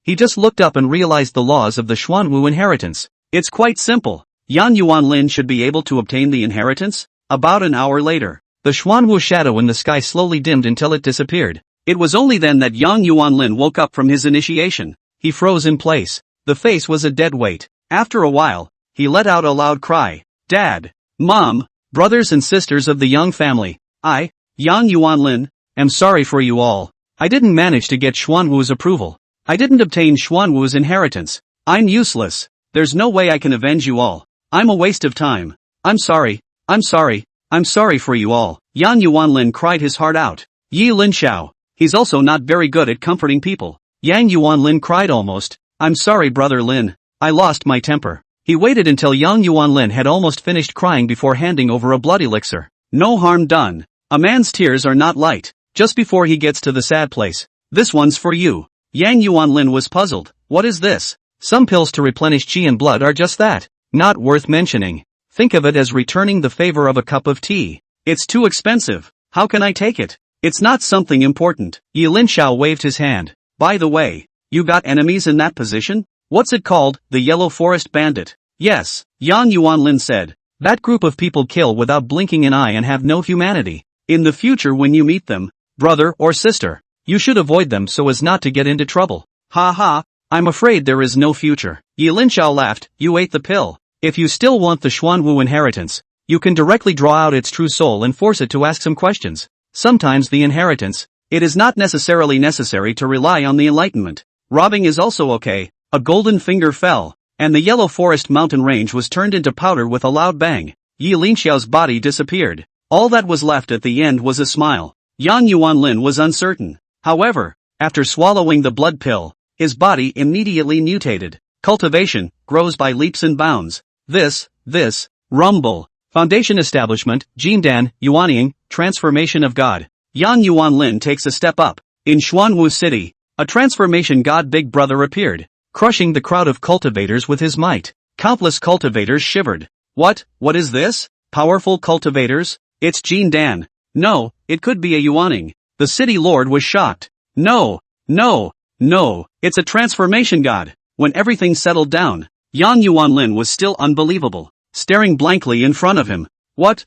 He just looked up and realized the laws of the Xuanwu inheritance. It's quite simple. Yang Yuanlin should be able to obtain the inheritance. About an hour later, the Xuanwu shadow in the sky slowly dimmed until it disappeared. It was only then that Yang Yuanlin woke up from his initiation. he froze in place. The face was a dead weight. After a while, he let out a loud cry. Dad! Mom! Brothers and sisters of the Yang family, I, Yang Yuanlin, am sorry for you all. I didn't manage to get Xuanwu's approval. I didn't obtain Xuanwu's inheritance. I'm useless. There's no way I can avenge you all. I'm a waste of time. I'm sorry. I'm sorry. I'm sorry for you all. Yang Yuanlin cried his heart out. Yi Linxiao. He's also not very good at comforting people. Yang Yuanlin cried almost. I'm sorry brother Lin. I lost my temper. He waited until Yang Yuanlin had almost finished crying before handing over a blood elixir. No harm done. A man's tears are not light. Just before he gets to the sad place. This one's for you. Yang Yuanlin was puzzled. What is this? Some pills to replenish qi and blood are just that. Not worth mentioning. Think of it as returning the favor of a cup of tea. It's too expensive. How can I take it? It's not something important. Yi Linxiao waved his hand. By the way, you got enemies in that position? What's it called, the Yellow Forest Bandit? Yes, Yang Yuanlin said. That group of people kill without blinking an eye and have no humanity. In the future when you meet them, brother or sister, you should avoid them so as not to get into trouble. Ha ha, I'm afraid there is no future. Yi Linxiao laughed. You ate the pill. If you still want the Xuanwu inheritance, you can directly draw out its true soul and force it to ask some questions. Sometimes the inheritance, it is not necessarily necessary to rely on the enlightenment. Robbing is also okay. A golden finger fell, and the Yellow Forest mountain range was turned into powder with a loud bang. Yi Linxiao's body disappeared. All that was left at the end was a smile. Yang Yuanlin was uncertain. However, after swallowing the blood pill, his body immediately mutated. Cultivation grows by leaps and bounds. This, rumble. Foundation establishment, Jindan, Yuanying, transformation of God. Yang Yuanlin takes a step up. In Xuanwu City, a transformation god Big Brother appeared, crushing the crowd of cultivators with his might. Countless cultivators shivered. What is this? Powerful cultivators? It's Jindan. No, it could be a Yuanying. The city lord was shocked. No, it's a transformation god. When everything settled down, Yang Yuanlin was still unbelievable, staring blankly in front of him. What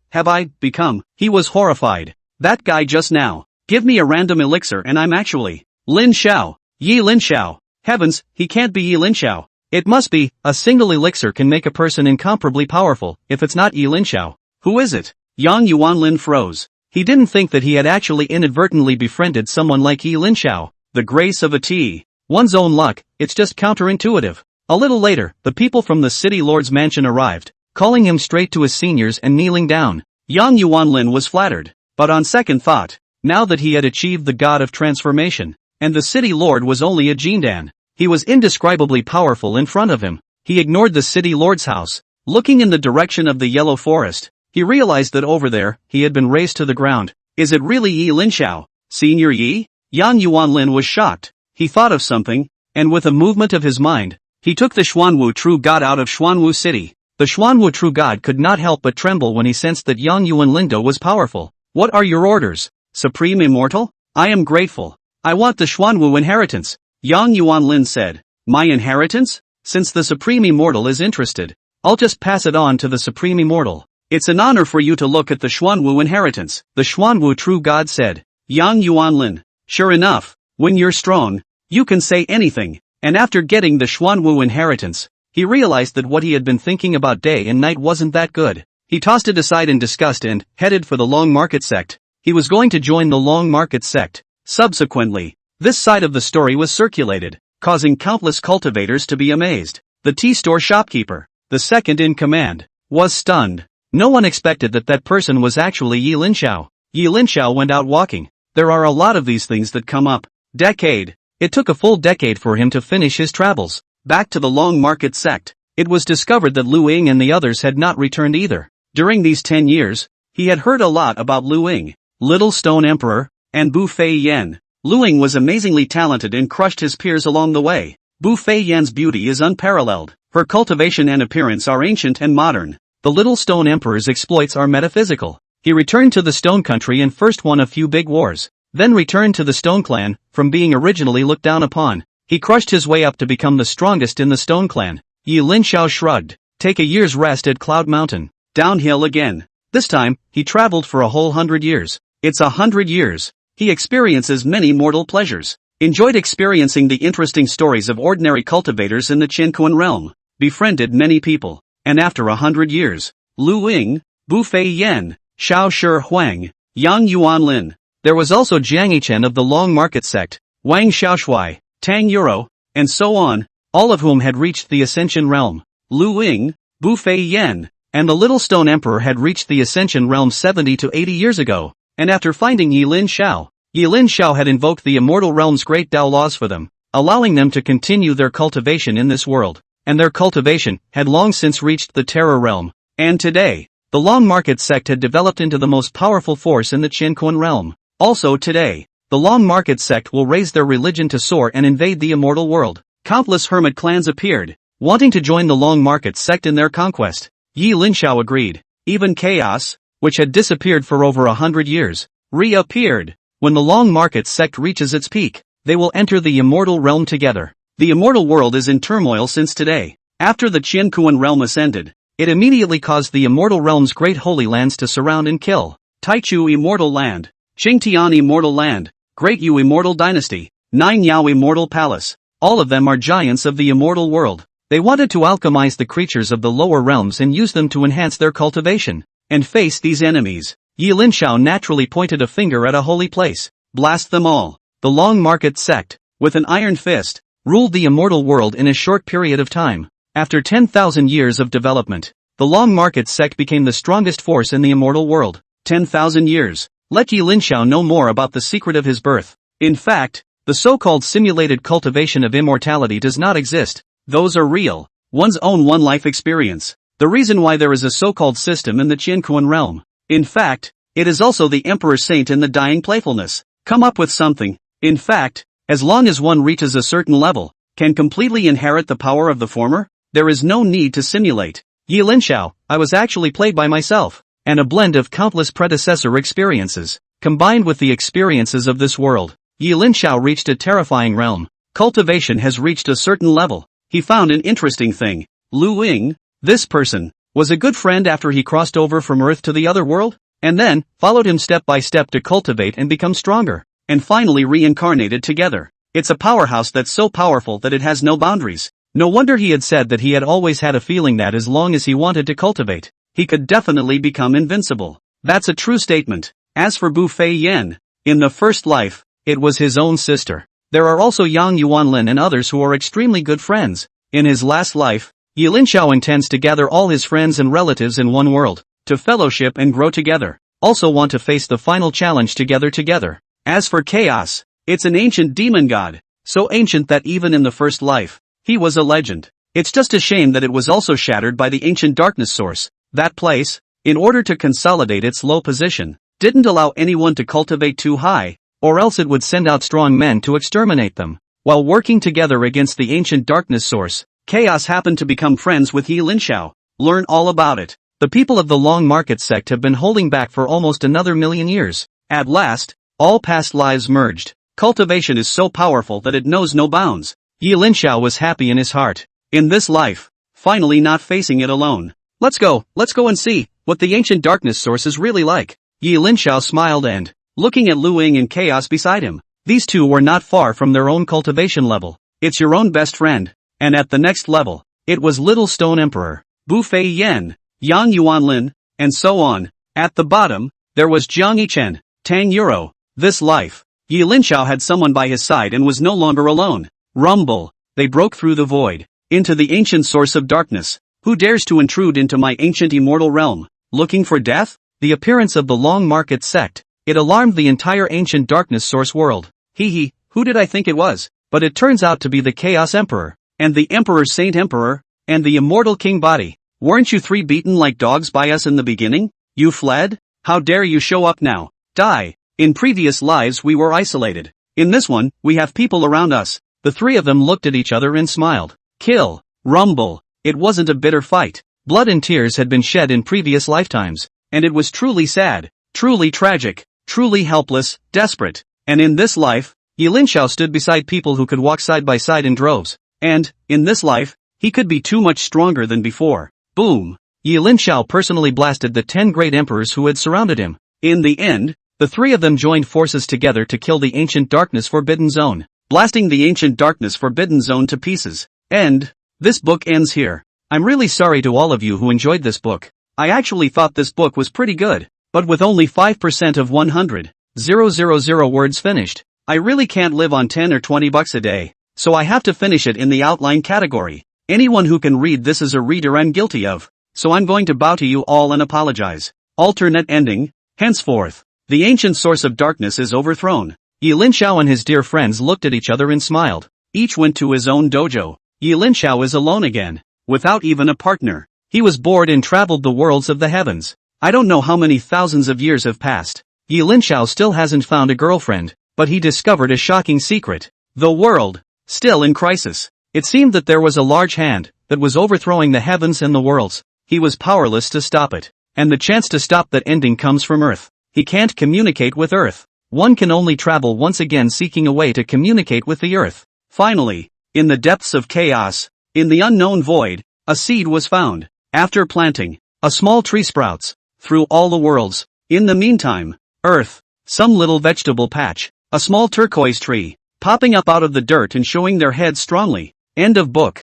have I become? He was horrified. That guy just now. Give me a random elixir and I'm actually Linxiao. Yi Linxiao. Heavens, he can't be Yi Linxiao. It must be. A single elixir can make a person incomparably powerful. If it's not Yi Linxiao, who is it? Yang Yuanlin froze. He didn't think that he had actually inadvertently befriended someone like Yi Linxiao. The grace of a tea. One's own luck, it's just counterintuitive. A little later, the people from the city lord's mansion arrived, calling him straight to his seniors and kneeling down. Yang Yuanlin was flattered, but on second thought, now that he had achieved the god of transformation, and the city lord was only a Jindan, he was indescribably powerful in front of him. He ignored the city lord's house, looking in the direction of the Yellow Forest. He realized that over there, he had been razed to the ground. Is it really Yi Linxiao? Senior Yi? Yang Yuanlin was shocked. He thought of something, and with a movement of his mind, he took the Xuanwu true god out of Xuanwu City. The Xuanwu true god could not help but tremble when he sensed that Yang Yuanlindo was powerful. What are your orders, Supreme Immortal? I am grateful. I want the Xuanwu inheritance. Yang Yuanlin said. My inheritance? Since the Supreme Immortal is interested, I'll just pass it on to the Supreme Immortal. It's an honor for you to look at the Xuanwu inheritance, the Xuanwu true god said. Yang Yuanlin. Sure enough, when you're strong, you can say anything. And after getting the Xuanwu inheritance, he realized that what he had been thinking about day and night wasn't that good. He tossed it aside in disgust and headed for the Long Market sect. He was going to join the Long Market sect. Subsequently, this side of the story was circulated, causing countless cultivators to be amazed. The tea store shopkeeper, the second in command, was stunned. No one expected that person was actually Yi Linxiao. Yi Linxiao went out walking. There are a lot of these things that come up. Decade. It took a full decade for him to finish his travels. Back to the Long Market sect, it was discovered that Lu Ying and the others had not returned either. During these 10 years, he had heard a lot about Lu Ying, Little Stone Emperor, and Bu Fei Yan. Lu Ying was amazingly talented and crushed his peers along the way. Bu Fei Yan's beauty is unparalleled. Her cultivation and appearance are ancient and modern. The Little Stone Emperor's exploits are metaphysical. He returned to the Stone Country and first won a few big wars, then returned to the Stone Clan, from being originally looked down upon. He crushed his way up to become the strongest in the Stone Clan. Yi Linxiao shrugged. Take a year's rest at Cloud Mountain. Downhill again. This time, he traveled for a whole 100 years. It's 100 years. He experiences many mortal pleasures. Enjoyed experiencing the interesting stories of ordinary cultivators in the Qinquan realm. Befriended many people. And after 100 years, Lu Ying, Bu Fei Yan, Xiao Shi Huang, Yang Yuanlin. There was also Jiang Yichen of the Long Market sect, Wang Xiaoshui, Tang Euro, and so on, all of whom had reached the Ascension realm. Lu Ying, Bu Fei Yan, and the Little Stone Emperor had reached the Ascension realm 70 to 80 years ago, and after finding Linxiao had invoked the Immortal Realm's great Tao laws for them, allowing them to continue their cultivation in this world, and their cultivation had long since reached the Terror realm, and today, the Long Market sect had developed into the most powerful force in the Qinquan realm. Also today, the Long Market sect will raise their religion to soar and invade the immortal world. Countless hermit clans appeared, wanting to join the Long Market sect in their conquest. Linxiao agreed. Even chaos, which had disappeared for over 100 years, reappeared. When the Long Market sect reaches its peak, they will enter the immortal realm together. The immortal world is in turmoil since today. After the Qinquan realm ascended, it immediately caused the immortal realm's great holy lands to surround and kill. Taichu Immortal Land, Qingtian Immortal Land, Great Yu Immortal Dynasty, Nine Yao Immortal Palace. All of them are giants of the immortal world. They wanted to alchemize the creatures of the lower realms and use them to enhance their cultivation, and face these enemies. Linxiao naturally pointed a finger at a holy place. Blast them all. The Long Market sect, with an iron fist, ruled the immortal world in a short period of time. After 10,000 years of development, the Long Market sect became the strongest force in the immortal world. 10,000 years. Let Linxiao know more about the secret of his birth. In fact, the so-called simulated cultivation of immortality does not exist. Those are real. One's own one-life experience. The reason why there is a so-called system in the Qinquan realm. In fact, it is also the Emperor Saint in the dying playfulness. Come up with something. In fact, as long as one reaches a certain level, can completely inherit the power of the former, there is no need to simulate. Linxiao, I was actually played by myself, and a blend of countless predecessor experiences, combined with the experiences of this world. Linxiao reached a terrifying realm. Cultivation has reached a certain level. He found an interesting thing. Lu Ying, this person, was a good friend after he crossed over from Earth to the other world, and then followed him step by step to cultivate and become stronger, and finally reincarnated together. It's a powerhouse that's so powerful that it has no boundaries. No wonder he had said that he had always had a feeling that as long as he wanted to cultivate, he could definitely become invincible. That's a true statement. As for Bu Fei Yan, in the first life, it was his own sister. There are also Yang Yuanlin and others who are extremely good friends. In his last life, Linxiao intends to gather all his friends and relatives in one world, to fellowship and grow together. Also want to face the final challenge together. As for chaos, it's an ancient demon god, so ancient that even in the first life, he was a legend. It's just a shame that it was also shattered by the ancient darkness source. That place, in order to consolidate its low position, didn't allow anyone to cultivate too high, or else it would send out strong men to exterminate them. While working together against the ancient darkness source, chaos happened to become friends with Linxiao. Learn all about it. The people of the Long Market sect have been holding back for almost another million years. At last, all past lives merged. Cultivation is so powerful that it knows no bounds. Linxiao was happy in his heart. In this life, finally not facing it alone. Let's go and see what the ancient darkness source is really like. Linxiao smiled and, looking at Lu Ying and chaos beside him, these two were not far from their own cultivation level. It's your own best friend. And at the next level, it was Little Stone Emperor, Bu Fei Yan, Yang Yuanlin, and so on. At the bottom, there was Jiang Yichen, Tang Euro. This life, Linxiao had someone by his side and was no longer alone. Rumble, they broke through the void, into the ancient source of darkness. Who dares to intrude into my ancient immortal realm? Looking for death? The appearance of the Long Market sect, it alarmed the entire ancient darkness source world. Who did I think it was? But it turns out to be the Chaos Emperor, and the Emperor Saint Emperor, and the Immortal King Body. Weren't you three beaten like dogs by us in the beginning? You fled? How dare you show up now? Die. In previous lives we were isolated. In this one, we have people around us. The three of them looked at each other and smiled. Kill. Rumble. It wasn't a bitter fight. Blood and tears had been shed in previous lifetimes, and it was truly sad, truly tragic, truly helpless, desperate. And in this life, Linxiao stood beside people who could walk side by side in droves. And, in this life, he could be too much stronger than before. Boom! Linxiao personally blasted the 10 great emperors who had surrounded him. In the end, the three of them joined forces together to kill the ancient darkness forbidden zone. blasting the ancient darkness forbidden zone to pieces. End. This book ends here. I'm really sorry to all of you who enjoyed this book. I actually thought this book was pretty good, but with only 5% of 100,000 words finished, I really can't live on 10 or 20 bucks a day, so I have to finish it in the outline category. Anyone who can read this is a reader I'm guilty of, so I'm going to bow to you all and apologize. Alternate ending. Henceforth, the ancient source of darkness is overthrown. Linxiao and his dear friends looked at each other and smiled. Each went to his own dojo. Linxiao is alone again, without even a partner. He was bored and traveled the worlds of the heavens. I don't know how many thousands of years have passed. Linxiao still hasn't found a girlfriend, but he discovered a shocking secret. The world, still in crisis. It seemed that there was a large hand that was overthrowing the heavens and the worlds. He was powerless to stop it. And the chance to stop that ending comes from Earth. He can't communicate with Earth. One can only travel once again seeking a way to communicate with the Earth. Finally, in the depths of chaos, in the unknown void, a seed was found. After planting, a small tree sprouts, through all the worlds. In the meantime, Earth, some little vegetable patch, a small turquoise tree, popping up out of the dirt and showing their heads strongly. End of book.